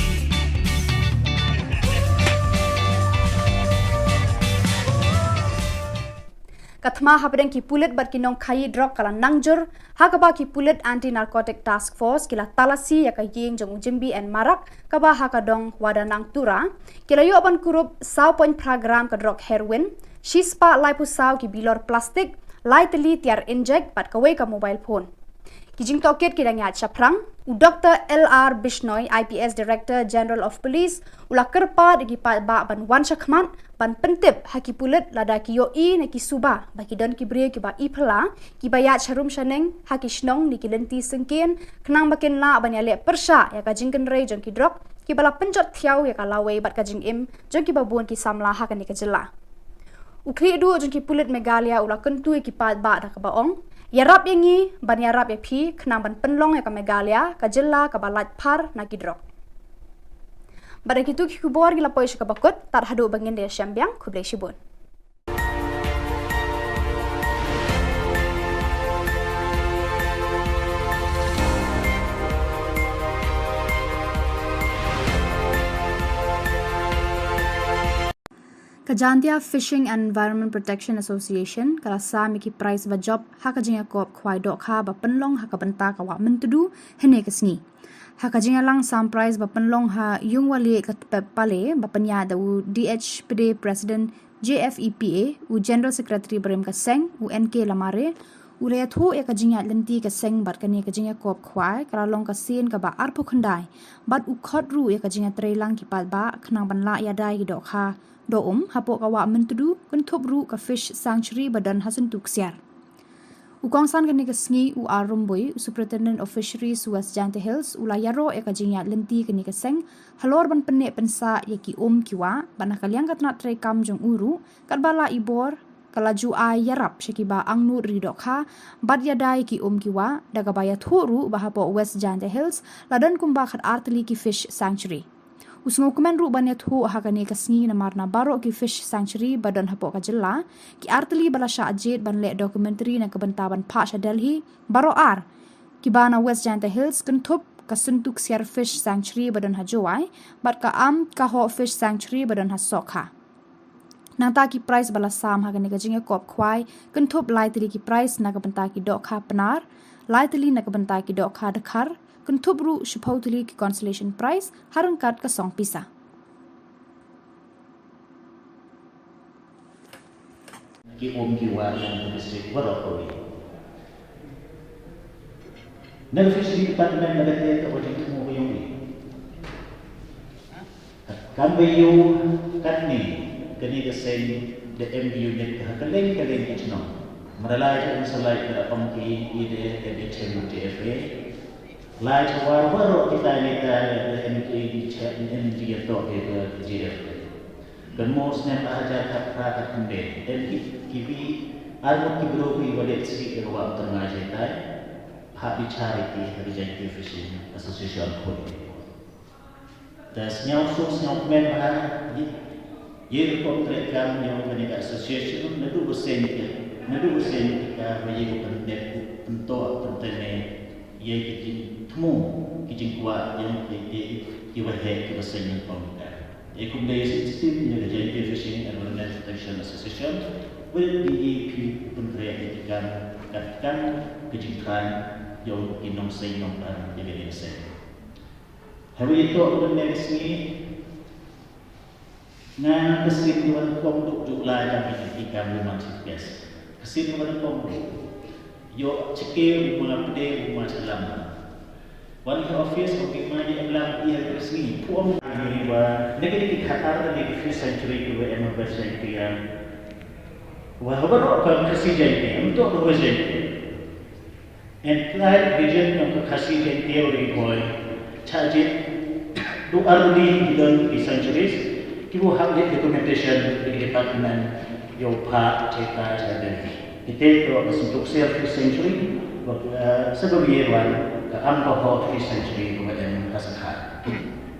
S3: Katma habdeng ki pulit bat kinong khai drug kala nangjur hakaba ki pulit anti narcotic task force kila talasi ya ka yeng jong jimbi and marak kaba hakadong wadanang tura kila yo ban kurup saw point program ka drug heroin shispa lai pu saw ki bilor plastic lai teli tiar inject bat kawai ka mobile phone kijing toket kidang ya chaprang Dr. LR Bishnoi IPS Director General of Police ula kerpa digi pa ba ban wan shakman ban pentip haki pulit lada ki yo I ne ki suba bagi dan ki bre ki ba I phala ki ba ya charum shaneng haki shnong ni ki lenti sengken knang baken la ban ya le persha ya ka jingken rei jong ki drop ki bala penjot thiau ya ka lawe bat ka jing im jong ki ba bon ki samla ha ka ni ka jela ukri du jong ki pulit megalia ula kentu ki pa ba da ka baong Yarap yangi ban yarap ya phi khnang ban penlong ya ka megalia ka jilla ka balat phar na ki drop Bara kitu ki kubor gila poish ka bakut tar hadu bangin de syambyang kuble shibun Kajantia Fishing and Environment Protection Association kala sa miki price ba job hakajinga kop khwai dok kha ba penlong hakabanta ka wa mentudu hene kasni hakajinga lang sam price ba penlong ha yungwali ka pale ba panya da u DHPD President JFEPA u General Secretary Brem ka seng u NK lamare u le thu e kajinga lenti ka seng bat kani kajinga kop khwai kala long ka sin ka ba arpu khandai bat u khot ru e kajinga treilang ki pat ba khnang ban la ya dai dok kha do hapo kawa mentudu kun thobru ka fish sanctuary badan hasan tuksiar ukongsan kani ka sngi u arumboi superintendent of fisheries West Jante Hills ula yaro e ka jingya lenti kani ka seng halor ban penne pensa yaki kiwa banakalyang katna trai kam jong uru karbala ibor kalaju ay yarap shikiba angnu ridokha bad yadai ki kiwa daga baya thoru bahapo West Jante Hills ladan kumba khat artli ki fish sanctuary Usngo kumen ru banya thu hakani kasngi na marna baro ki fish sanctuary badan hapo ka jilla ki artli bala sha ajit ban le documentary na kebantaban Pasha Delhi baro ar ki bana West Jante Hills kentup kasuntuk siar fish sanctuary badan hajowai bat ka ka ho fish sanctuary badan hasokha nata ki price bala sam hakani ka jinga kop khwai kentup laitli ki price na kebanta ki dokha panar laitli na kebanta ki dokha dakhar Kuntubru supposedly ki consolation prize harangkat ka song pisa.
S9: Ki kiwa yang district Warapuri. Nang fishery department nagate ka project mo yung kambayo katni kani ka say the MBU net ka kaleng itno. Maralay ka sa like na pamki ide edition mo TFA. Like war kita ni MKD chat MD to GF. Dan most nem aja tak kende. Dan kiwi Almo kibro ki walet si irwa tengah jetai hak dicari di Charity Fishing Association pun. Dan senyap men bah ye kontrak kami yang kena association nadu besen kita bagi kontrak untuk tentang ye kijing temu kijing kuat yang kiwahek besen yang kontrak. Ye kumdai sistem yang Charity Fishing and Wildlife Protection Association will be kontrak katakan kijingkan yang kinong say nong dan jadi besen. Hari itu aku menulis ni, ngan kesimpulan kongduk juga yang kita memang sukses. Kesimpulan kongduk, yo cekir mula pede rumah salam. One office mungkin mana yang lam ia resmi. Puang ini wah, negeri Qatar di few century ke WM century yang wah baru akan kasih jadi untuk dua jadi. And that vision yang kasih jadi teori boy. Charge do already done the centuries. People have the documentation di department your part cerita dan kita kalau untuk self century sebelum year ke alcohol free century kemudian kasar.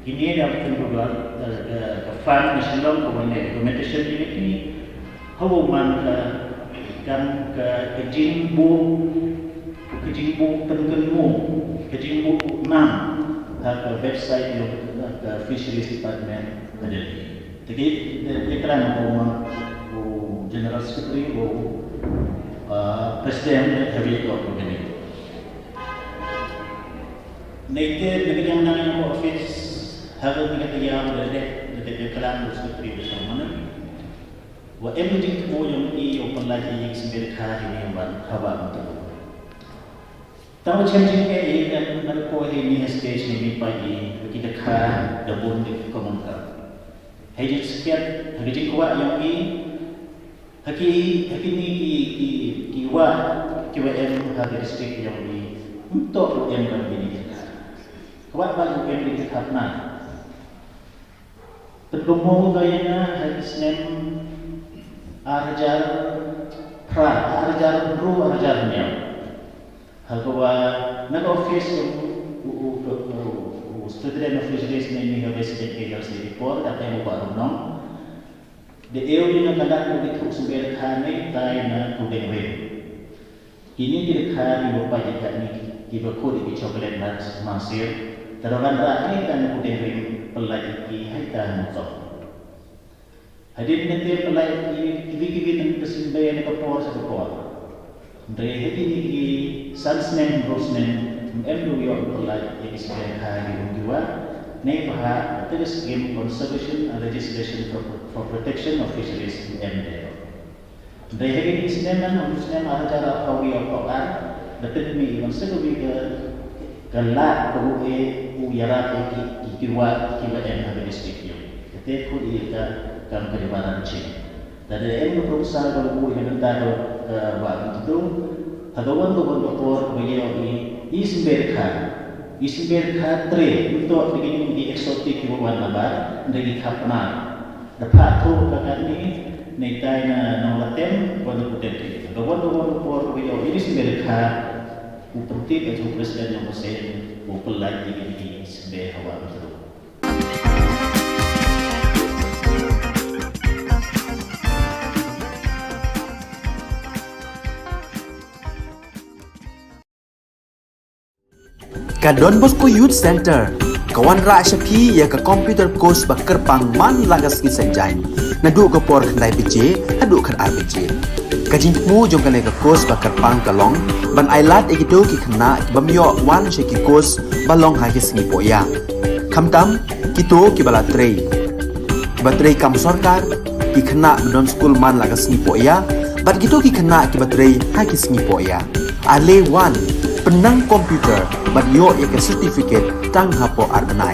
S9: Ini yang kedua ke fund national kemudian documentation ini hubungan kan ke jimbu pengenmu jimbu 6 ke website yang ke fisheries department ada. Jadi iklan general secretary presiden hari itu begini. Nanti bagaimana yang office harus yang ada iklan secretary bersama. Wa emerging mo yung open lagi yang sendiri ini yang hawa untuk. Tahu changing ke dan ko ini stage ini pagi kita kah dabun di komentar. Hejit sekian hejit kuat yang haki ni kiwa em hak district yang untuk yang begini kita. Kuat bagi em di karena pergumul gayanya hadis nem arjar arjarnya. Hagwa nag office student officials ni habis jadi report at ay mabaro no. The area na kada ko dito subir kani tay na tudeng we. Ini di kani mo pa ni giba ko di chocolate nuts masir. Tarawan ra ni tan tudeng we pelai ki hay tan mo. Hadir nanti pelai kibi nang kesimbayan ni kapor sa kapor. Dari ini Sunsman Rosman MW pelai yang disebut hari kedua, ni bahas terus game conservation and legislation for protection of fisheries MD. Dari ini sebenarnya Muslim ada cara kawi apa betul ni maksud kita galak bahu uyara kiwa yang ada di sekitar. Kita pun kita kan peribaran cik. Dari yang berusaha kalau yang kita buat itu, hadawan tu berdoa bagi ini isberkha tre untuk begini di eksotik bukan nabar dari kapna. Dapat tu kakak ni netai na nolatem bukan potensi. Hadawan tu berdoa bagi ini isberkha upentik atau presiden yang besar upelai di isberkha itu.
S1: Ka Don Bosco Youth Center, kawan ra syapi ya ka computer course ba kerpang man lagas ki sanjain. Nadu ka por khandai PJ, hadu kan RPJ. Ka jingmu jong ka ka course ba kerpang kalong, ban ailat egido ki khna bamyo wan she ki course balong ha ki sngi poya. Khamtam kito ki bala trei. Ba trei kam sarkar ki khna don school man lagas sngi poya, bat gitu ki khna ki ba trei ha ki sngi poya. Ale wan penang komputer bat yo ek certificate tang hapo arbenai.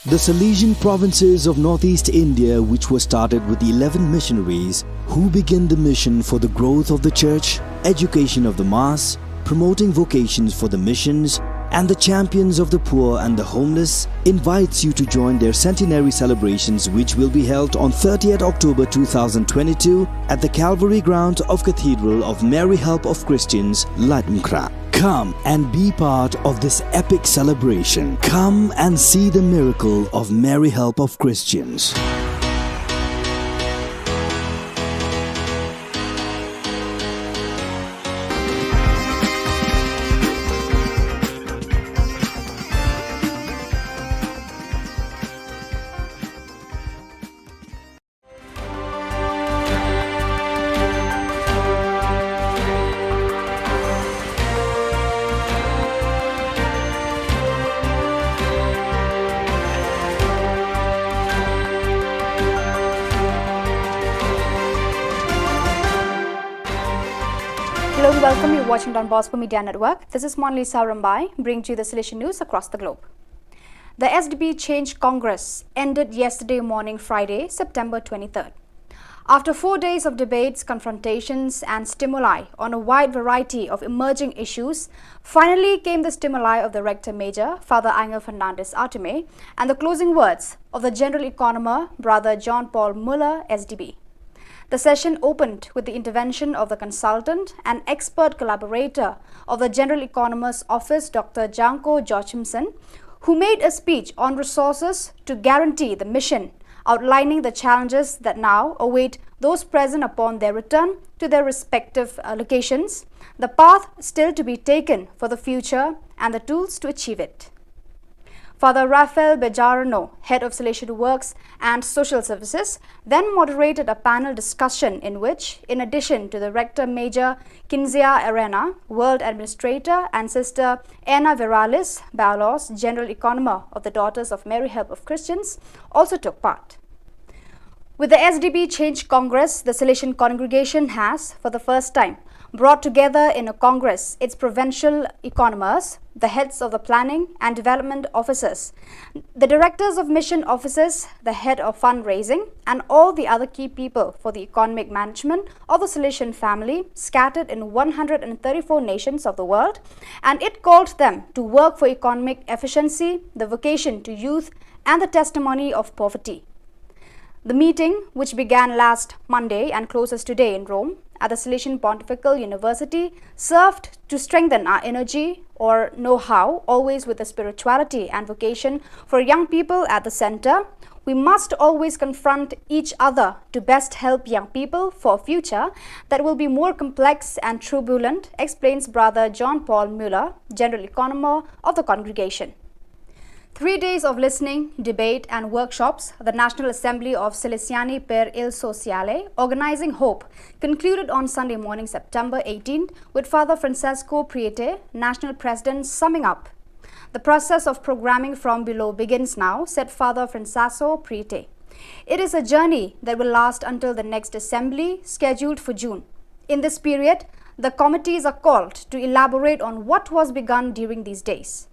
S2: The Salesian provinces of northeast India, which was started with the 11 missionaries who began the mission for the growth of the church, education of the mass, promoting vocations for the missions, and the champions of the poor and the homeless, invites you to join their centenary celebrations, which will be held on 30th October 2022 at the Calvary ground of Cathedral of Mary Help of Christians, Latmkra. Come and be part of this epic celebration. Come and see the miracle of Mary Help of Christians.
S3: Hello and welcome. You're watching Don Bosco Media Network. This is Monli Saurambai, bringing you the Salesian news across the globe. The SDP Change Congress ended yesterday morning, Friday, September 23rd. After 4 days of debates, confrontations and stimuli on a wide variety of emerging issues, finally came the stimuli of the Rector Major, Father Angel Fernandez Artime, and the closing words of the General Economer, Brother John Paul Muller, SDB. The session opened with the intervention of the consultant and expert collaborator of the General Economer's Office, Dr. Janko Joachimson, who made a speech on resources to guarantee the mission, outlining the challenges that now await those present upon their return to their respective locations, the path still to be taken for the future, and the tools to achieve it. Father Rafael Bejarano, Head of Salesian Works and Social Services, then moderated a panel discussion in which, in addition to the Rector Major Kinzia Arena, World Administrator, and Sister Anna Viralis Balos, General Economer of the Daughters of Mary Help of Christians, also took part. With the SDP Change Congress, the Salesian congregation has, for the first time, brought together in a congress its provincial economers, the heads of the planning and development offices, the directors of mission offices, the head of fundraising, and all the other key people for the economic management of the Salesian family scattered in 134 nations of the world, and it called them to work for economic efficiency, the vocation to youth, and the testimony of poverty. The meeting, which began last Monday and closes today in Rome at the Salesian Pontifical University, served to strengthen our energy or know-how, always with the spirituality and vocation for young people at the center. We must always confront each other to best help young people for a future that will be more complex and turbulent, explains Brother John Paul Muller, General Economer of the congregation. 3 days of listening, debate and workshops, the National Assembly of Salesiani per il Sociale, Organizing Hope, concluded on Sunday morning, September 18th, with Father Francesco Priete, National President, summing up. The process of programming from below begins now, said Father Francesco Priete. It is a journey that will last until the next assembly, scheduled for June. In this period, the committees are called to elaborate on what was begun during these days.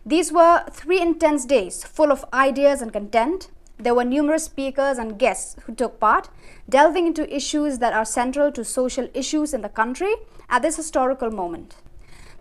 S3: These were 3 intense days full of ideas and content. There were numerous speakers and guests who took part, delving into issues that are central to social issues in the country at this historical moment.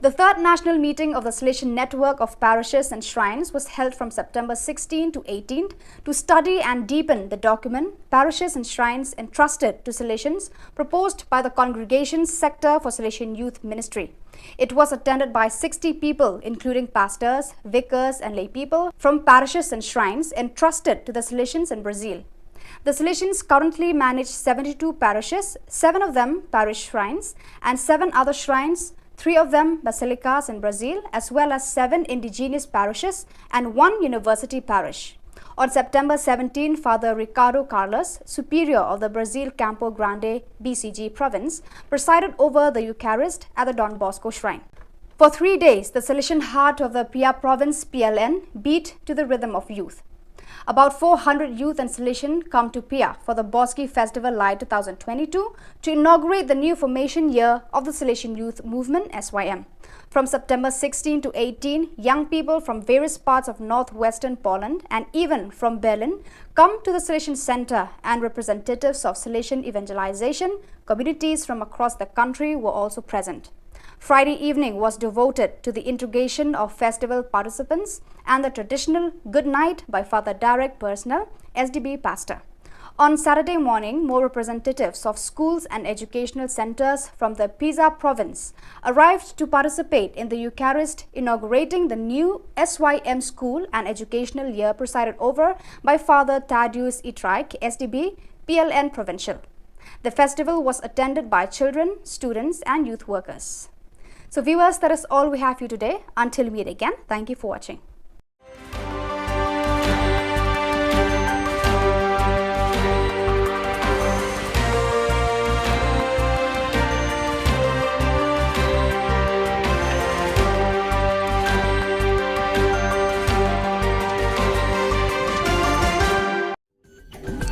S3: The third national meeting of the Salesian Network of Parishes and Shrines was held from September 16 to 18 to study and deepen the document, Parishes and Shrines Entrusted to Salesians, proposed by the Congregation's Sector for Salesian Youth Ministry. It was attended by 60 people, including pastors, vicars and lay people from parishes and shrines entrusted to the Salesians in Brazil. The Salesians currently manage 72 parishes, 7 of them parish shrines, and 7 other shrines, 3 of them basilicas in Brazil, as well as 7 indigenous parishes and 1 university parish. On September 17, Father Ricardo Carlos, Superior of the Brazil Campo Grande BCG province, presided over the Eucharist at the Don Bosco Shrine. For 3 days, the Salesian heart of the Pia province PLN beat to the rhythm of youth. About 400 youth and Salesian come to Pia for the Bosque Festival Live 2022 to inaugurate the new formation year of the Salesian Youth Movement, SYM. From September 16 to 18, young people from various parts of northwestern Poland and even from Berlin come to the Salesian Center, and representatives of Salesian evangelization communities from across the country were also present. Friday evening was devoted to the integration of festival participants and the traditional good night by Father Direct Personnel, SDB pastor. On Saturday morning, more representatives of schools and educational centers from the Pisa province arrived to participate in the Eucharist, inaugurating the new SYM school and educational year presided over by Father Thaddeus Itraik, SDB, PLN Provincial. The festival was attended by children, students and youth workers. So viewers, that is all we have for you today. Until we meet again, thank you for watching.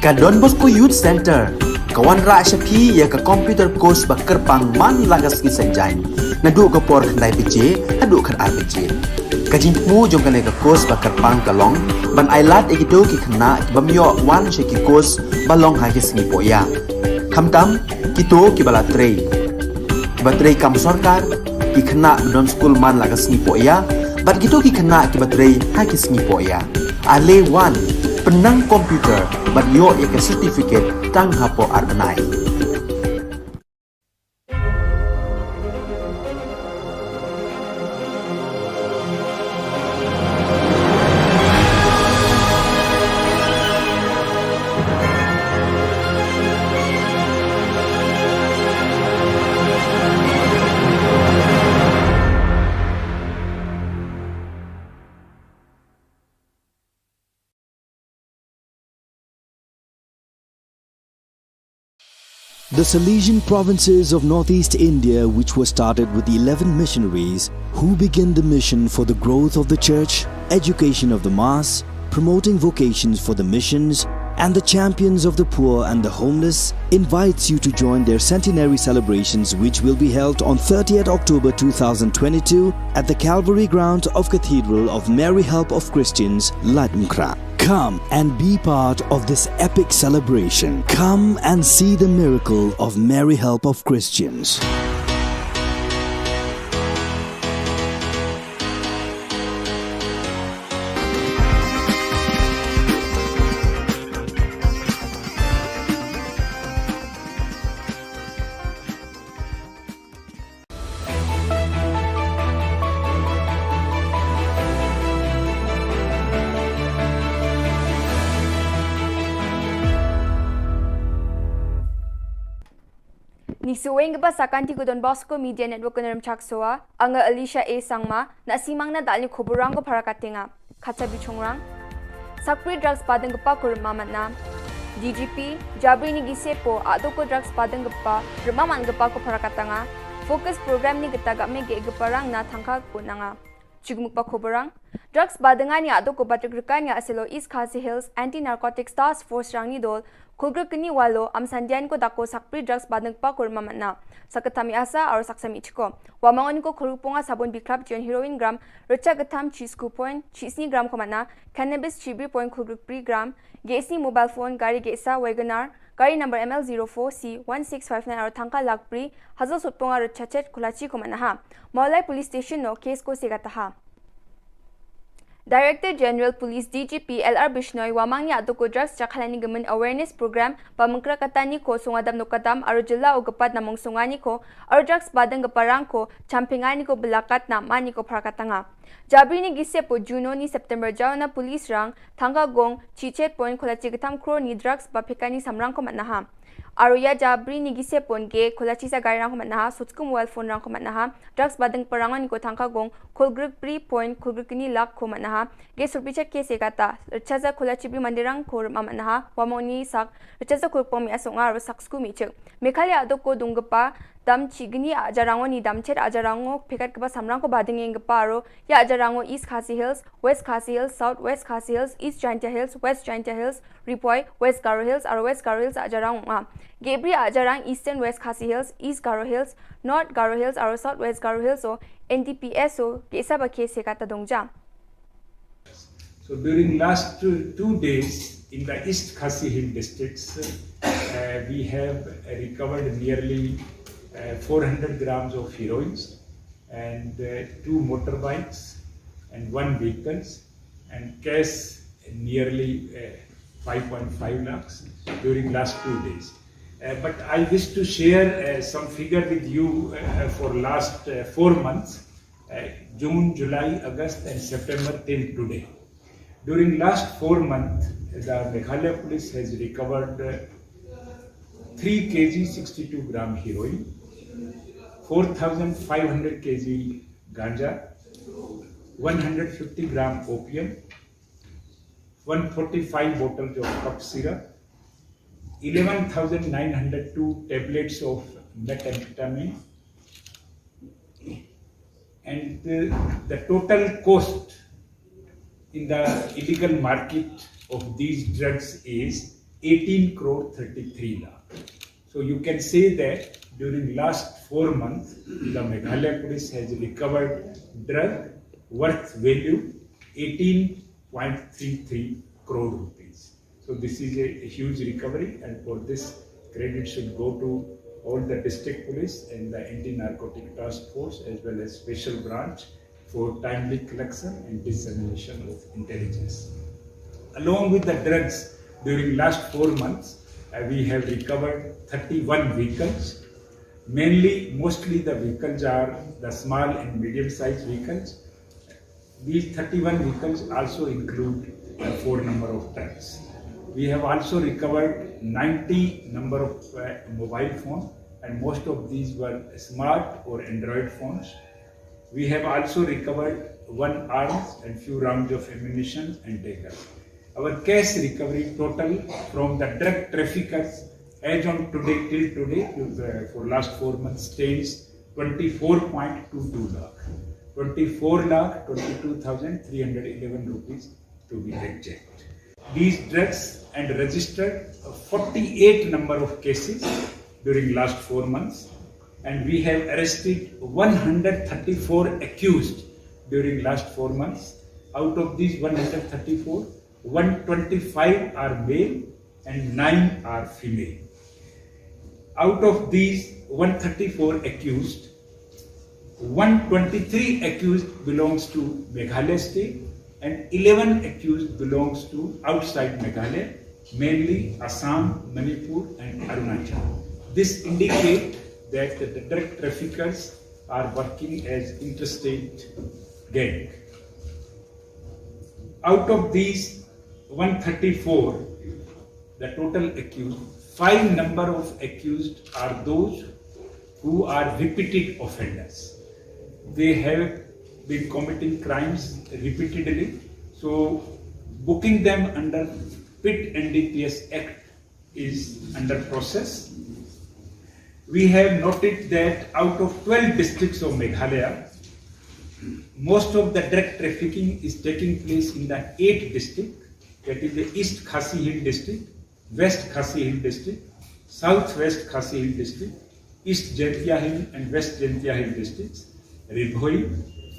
S1: Ka Don Bosco Youth Center, kawan ra shapi ya ka computer course ba kerpang man lagas ki sanjain. Nadu ka por khandai pije, hadu khan RPG. Ka jingmu jong ka course ba kerpang kalong, ban ailat egido ki khna bamyo wan sheki course balong ha ki singi poya. Khamtam kito ki bala trei. Ba trei kam sarkar ki khna don school man lagas singi poya, ban kito ki khna ki ba trei ha ki singi poya. Ale wan penang komputer ban yo ya ke certificate tang hapo arbenai.
S2: The Salesian provinces of northeast India, which were started with the 11 missionaries who began the mission for the growth of the church, education of the mass, promoting vocations for the missions, and the champions of the poor and the homeless, invites you to join their centenary celebrations, which will be held on 30th October 2022 at the Calvary Ground of Cathedral of Mary Help of Christians, Latmkra. Come and be part of this epic celebration. Come and see the miracle of Mary Help of Christians.
S10: Ni suweng ba sakanti ko Don Bosco Media Network ko chaksoa anga Alicia A sangma na simang na dal ni Khubor Na Ka Jylla khatsa bichongrang sakpri drugs padang pa kurmamat na DGP Jabri ni gisepo ado ko drugs padang pa remaman gapa ko parakatanga focus program ni gitaga me ge gaparang na thangka ko nanga chigmuk pa khoborang drugs badanga ni ado ko batrika ni aselo East Khasi Hills Anti Narcotics Task Force rang ni dol Kulgrukini walo am sandian ko dako sakpri drugs badang pa kurmamat na sakatami asa or saksami chiko wamangon ko khulupunga sabon biklab jon heroin gram recha gatam cheese coupon cheese gram ko mana cannabis chibi point kulgrukpri gram gesi mobile phone gari gesa wagoner gari number ML04C1659 or thangka lakpri hazo sutpunga recha chet khulachi ko mana ha Maulai police station no case ko segata ha Director General Police DGP LR Bishnoi wamang ni adoko drugs chakhalani gaman awareness program pamangkra katani ko sungadam no kadam aro jilla o gapat namong sungani ko aro drugs badang gaparang ko champingani ko belakat na mani ko prakatanga Jabri ni gise po Juno ni September jaw na police rang thanga gong chichet point kholachi gatam kro ni drugs ba phekani samrang ko manaha Aruya Jabri ni gise pon ge kholachi sa gari rang ko manaha sutskum mobile phone rang ko manaha drugs badang parangan ko thangka gong khulgruk pri point khulgrukini lak ko manaha ge surpichat ke segata chaza kholachi bi mandirang ko manaha wamoni sak chaza khulpom mi asonga ro saksku mi chek mekhalia adoko dungpa dam chigni ajarango ni damchet ajarango pekat keba samrang ko bading paro ya ajarango East Khasi Hills, West Khasi Hills, South West Khasi Hills, East Jaintia Hills, West Jaintia Hills, Ripoy, West Garo Hills, or West Garo Hills ajarang Gebri ajarang Eastern West Khasi Hills, East Garo Hills, North Garo Hills, or South West Garo Hills o NTPS o kesa ba kese kata dongja.
S11: So during last 2 days in the East Khasi Hill districts, we have recovered nearly 400 grams of heroins and 2 motorbikes and 1 vehicles and cash nearly 5.5 lakhs during last 2 days. But I wish to share some figure with you for last 4 months, June, July, August and September till today. During last 4 months, the Meghalaya police has recovered 3 kg 62 gram heroin, 4,500 kg ganja, 150 gram opium, 145 bottles of cough syrup, 11,902 tablets of methamphetamine, and the total cost in the illegal market of these drugs is 18 crore 33 lakh. So you can say that during last 4 months, the Meghalaya police has recovered drug worth value 18.33 crore rupees. So this is a huge recovery, and for this credit should go to all the district police and the anti-narcotic task force as well as special branch for timely collection and dissemination of intelligence. Along with the drugs, during last 4 months, we have recovered 31 vehicles. Mostly the vehicles are the small and medium-sized vehicles. These 31 vehicles also include 4 number of trucks. We have also recovered 90 number of mobile phones, and most of these were smart or Android phones. We have also recovered 1 arms and few rounds of ammunition and daggers. Our cash recovery total from the drug traffickers as on today till today for last 4 months stands 24.22 lakh. 24 lakh 22,311 rupees to be exact. These drugs and registered 48 number of cases during last 4 months, and we have arrested 134 accused during last 4 months. Out of these 134, 125 are male and 9 are female. Out of these 134 accused, 123 accused belongs to Meghalaya state and 11 accused belongs to outside Meghalaya, mainly Assam, Manipur and Arunachal. This indicates that the drug traffickers are working as interstate gang. Out of these 134, the total accused, 5 number of accused are those who are repeated offenders. They have been committing crimes repeatedly, so booking them under PIT NDPS Act is under process. We have noted that out of 12 districts of Meghalaya, most of the drug trafficking is taking place in the 8 districts, that is the East Khasi Hill district, West Khasi Hill district, Southwest Khasi Hill district, East Jaintia Hill and West Jaintia Hill districts, Ribhoi,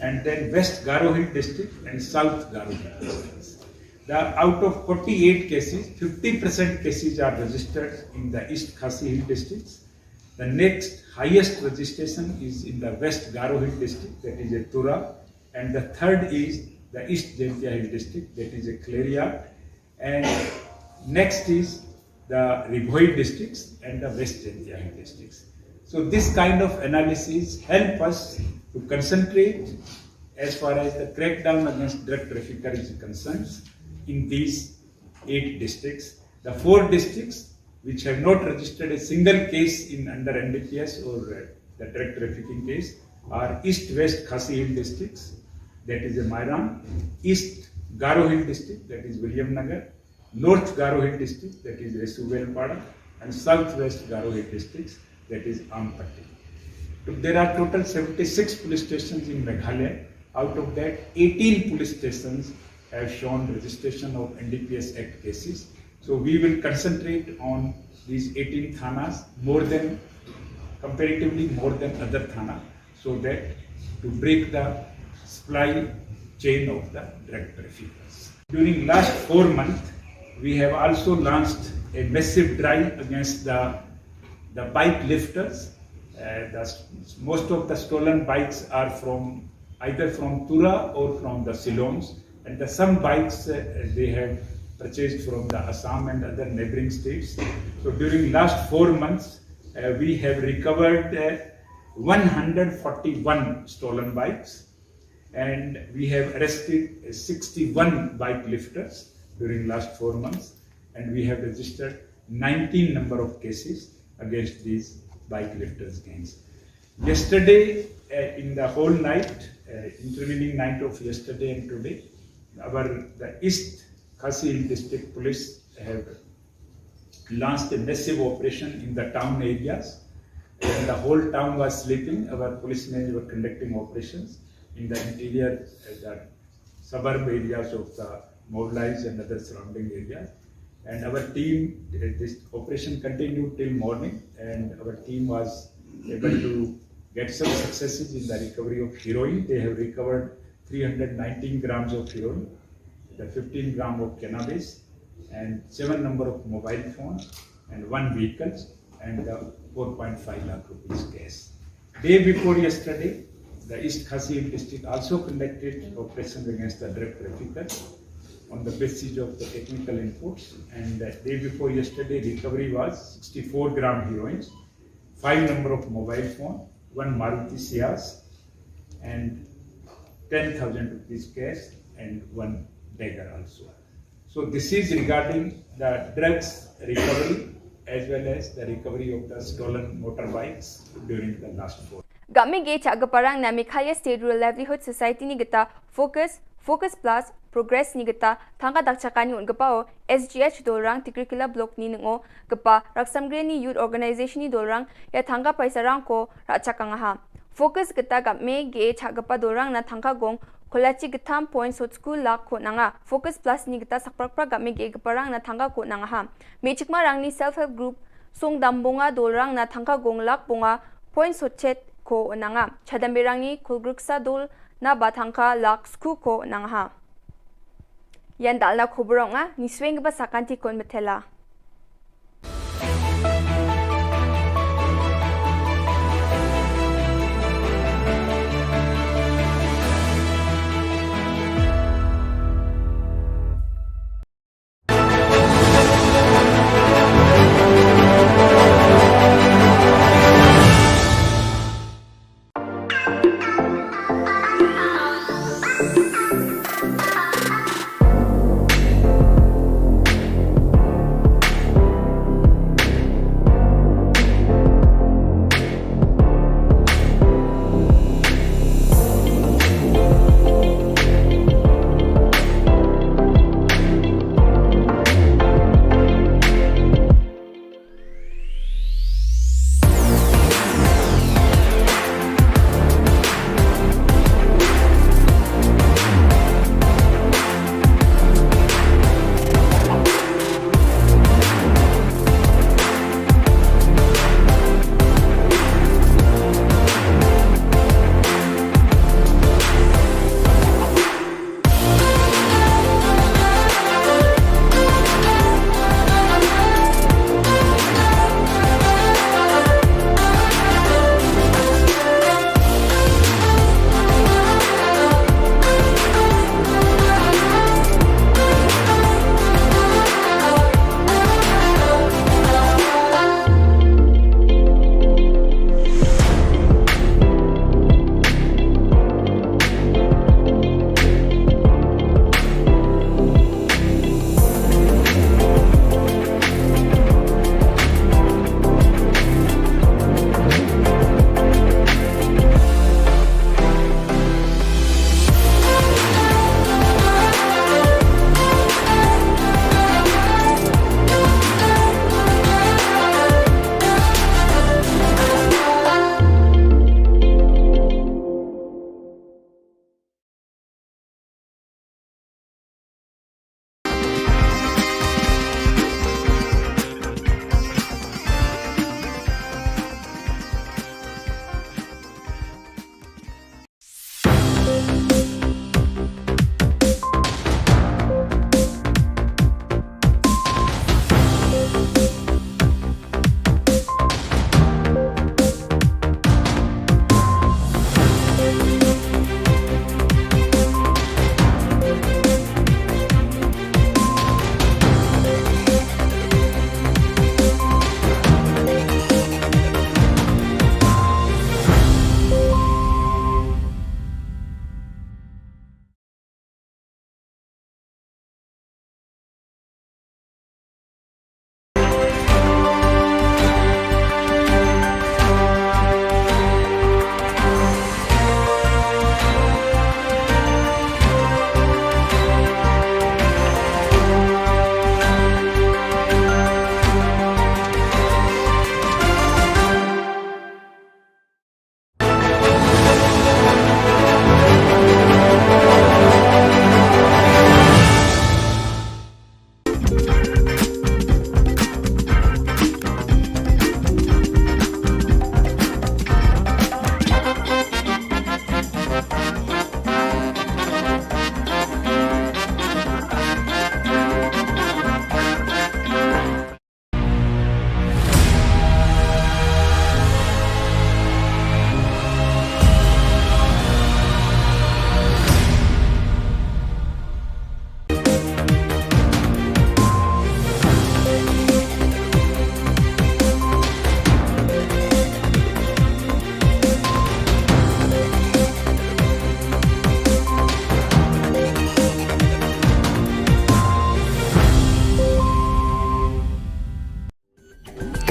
S11: and then West Garo Hill district and South Garo Hill districts. Out of 48 cases, 50% cases are registered in the East Khasi Hill districts. The next highest registration is in the West Garo Hill district, that is a Tura, and the third is the East Jaintia Hill district, that is a Claria, and next is the Ribhoi districts and the West Jaintia Hill districts. So this kind of analysis help us to concentrate as far as the crackdown against drug traffickers is concerned in these 8 districts. The 4 districts which have not registered a single case in under NDPS or the drug trafficking case are East-West Khasi Hill districts, that is a Mairan, East Garo Hill district, that is William Nagar, North Garo Hill district, that is Resuvelpada, and Southwest Garo Hill districts, that is Ampatti. There are total 76 police stations in Meghalaya. Out of that, 18 police stations have shown registration of NDPS Act cases. So we will concentrate on these 18 thanas comparatively more than other thana, so that to break the supply chain of the drug traffickers. During last 4 months, we have also launched a massive drive against the bike lifters. Most of the stolen bikes are either from Tura or from the Ceylons, and some bikes they have purchased from the Assam and other neighboring states. So during last 4 months, we have recovered 141 stolen bikes, and we have arrested 61 bike lifters during last 4 months, and we have registered 19 number of cases against these bike lifters gangs. Yesterday, in the whole night, intervening night of yesterday and today, the East Khasi District Police have launched a massive operation in the town areas. When the whole town was sleeping, our policemen were conducting operations in the interior, the suburb areas of the mobilized and other surrounding areas. And our team, this operation continued till morning, and our team was able to get some successes in the recovery of heroin. They have recovered 319 grams of heroin, the 15 gram of cannabis, and 7 number of mobile phones, and 1 vehicle, and 4.5 lakh rupees cash. Day before yesterday, the East Khasi district also conducted operations against the drug traffickers on the basis of the technical inputs, and the day before yesterday, recovery was 64 gram heroin, 5 number of mobile phone, 1 Maruti Ciaz, and 10,000 rupees cash, and 1 dagger also. So this is regarding the drugs recovery as well as the recovery of the stolen motorbikes during the last 4.
S10: Game ge cha parang na Meghalaya State Rural Livelihood Society ni gita Focus Plus Progress ni gita thanga dakchakani un gapao SGH dolrang Tikrikila block ni ngo gapa Raksamgre ni youth organization ni dolrang ya thanga paisa rang ko rachakanga ha. Focus gita game ge cha gapa dolrang na thanga gong Kolachi gitam points hot school lak ko nanga Focus Plus ni gita sakprakpra game ge gaparang na thanga ko nanga ha. Mechikma rang ni self help group song dambonga dolrang na thanga gong lak bonga points hot chet ko nanga chadambirang ni kulgruksa dol na bathangka lak sku ko nanga ha. Yan dal na khubor nga ni swing ba sakanti kon metela.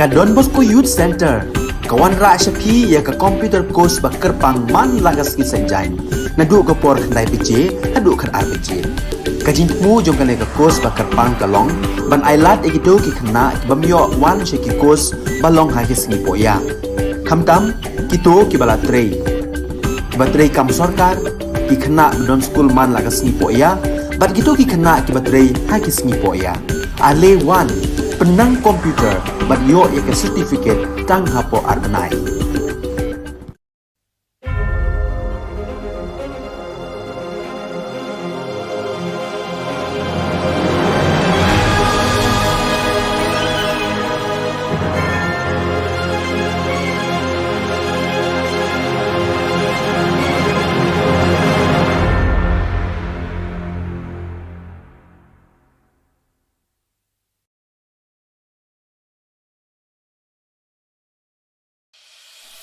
S1: Ka Don Bosco Youth Center, kawan ra syapi ya ka computer course ba kerpang man lagas ki sanjain. Nadu ka por kandai PJ, hadu kan RPG. Kajin mu jom kan ka course ba kerpang kalong, ban ailat ikido ki kena ki bamyo wan she ki course balong ha ki sngi poya. Kamtam kito ki bala trei. Ki ba trei kam sarkar ki kena don school man lagas sngi poya, bat kito ki kena ki ba trei ha ki sngi poya. Ale wan penang komputer bat yo ya ke certificate tang hapo arbenai.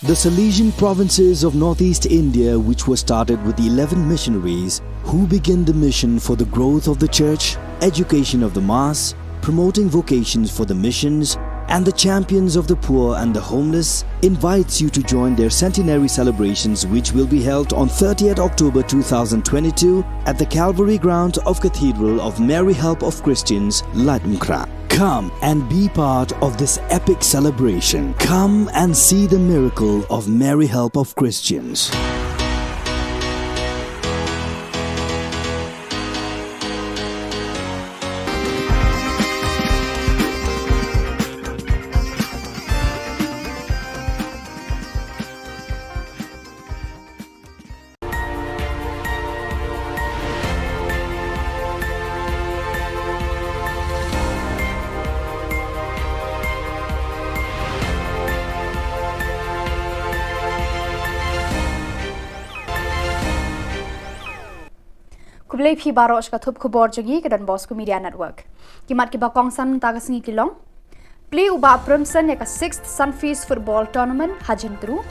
S2: The Salesian provinces of northeast India, which were started with the 11 missionaries who began the mission for the growth of the church, education of the mass, promoting vocations for the missions, and the champions of the poor and the homeless, invites you to join their centenary celebrations, which will be held on 30th October 2022 at the Calvary ground of Cathedral of Mary Help of Christians, Latmkra. Come and be part of this epic celebration. Come and see the miracle of Mary Help of Christians.
S3: Kublai phi barosh ka thup khubor jogi ke Don Bosco Media Network. Kimat ki ba kongsan tagas ngi kilong. Play uba Primson ya ka 6th Sunfeast Football Tournament hajin tru.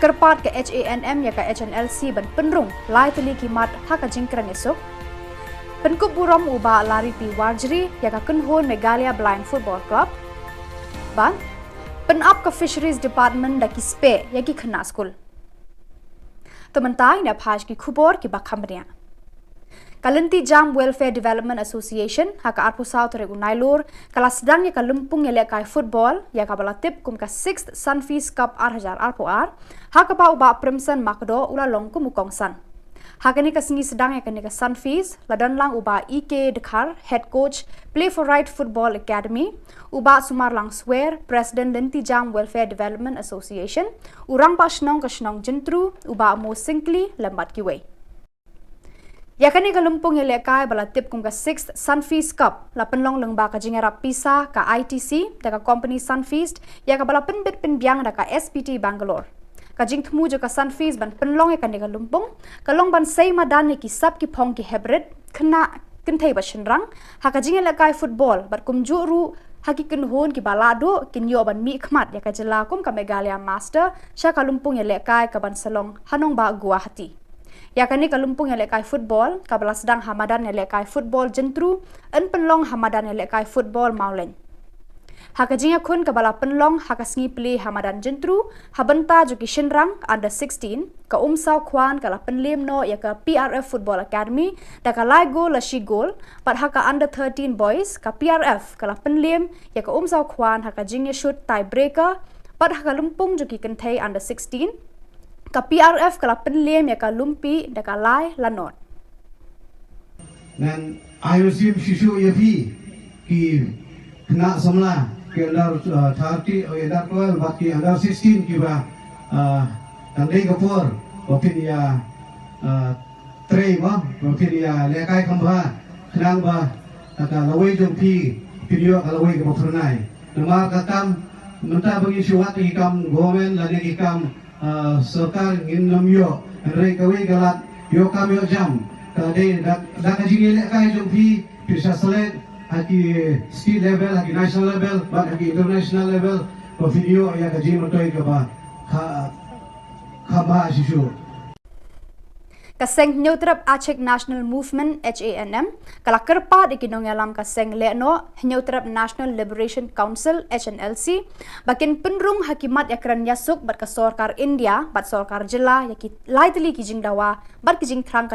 S3: Kerpat ke HANM ya ka HNLC ban penrung lai teli kimat ha ka jingkran esok. Penkup buram uba lari pi Warjri ya ka Kunhon Meghalaya Blind Football Club. Ban penap ka Fisheries Department da ki spe ya ki khana school. Tementai na phaj ki khubor ki ba khamria. Kalanti Jam Welfare Development Association haka arpu South regu nailur kala sedang ya ka lumpung ya kai football ya ka balatip kum ka 6th Sunfeast Cup 8000 arpu ar haka pa uba Primson makdo ula longku mukongsan haka ni ka singi sedang ya ka ni ka Sunfeast ladan lang uba EK Dekhar head coach Play for Right Football Academy uba Sumar lang Swear President Lanti Jam Welfare Development Association urang pa shnong ka shnong jentru uba mo singli lambat kiwei. Yakani ka lumpung kai balatip kung ka 6th Sunfeast Cup la penlong lengba ka jingera pisa ka ITC da ka company Sunfeast ya ka balapen bit pinbiang da ka SPT Bangalore ka jing thmu jo ka Sunfeast ban penlong ya ka ni ka lumpung ka long ban sei madan ki sap ki phong ki hybrid khna kinthai ba shinrang ha ka jingela kai football bat kum ju ru haki Kunhon ki balado kin yo ban mi khmat ya ka jela kum ka Meghalaya Master sha ka lumpung kai ka ban salong hanong ba Guwahati. Yakani kalumpung yang lekai football, kabala sedang Hamadan yang lekai football jentru, en penlong Hamadan yang lekai football maulen. Haka jinga kun kabala penlong haka sngi play Hamadan jentru, habenta juki shinrang under 16, ka umsaw kwan kala penlim no ya ka PRF Football Academy, da ka lai goal la shi goal, pat haka under 13 boys, ka PRF kala penlim ya ka umsaw kwan haka jinga shoot tiebreaker, pat haka lumpung juki kentai under 16, ka PRF kala penlem ya ka lumpi da ka lai lanot.
S4: Dan IOCM Shishu Yafi ki kena semula ke under 30 atau under 12 baki under 16 ki ba tandai kapur bapin ya trei ba bapin ya lekai kambha kenang ba kata lawai jompi video kalawai ke bapurnai nama katam menta bagi syuat ikam gomen lagi ikam serta ingin namyo rei kawi galat yo kam yo jam tadi dak kaji lek kai jompi bisa select haki state level haki national level bat haki international level ko video ya kaji motoi ke ba khaba shishu
S3: Kaseng Nyautrap Aceh National Movement HANM kala kerpa ikinong alam kaseng leno Nyautrap National Liberation Council HNLC bakin penrung hakimat yakran yasuk bat ka sorkar India bat sorkar jilla yaki laitli kijing dawa bat kijing krang ka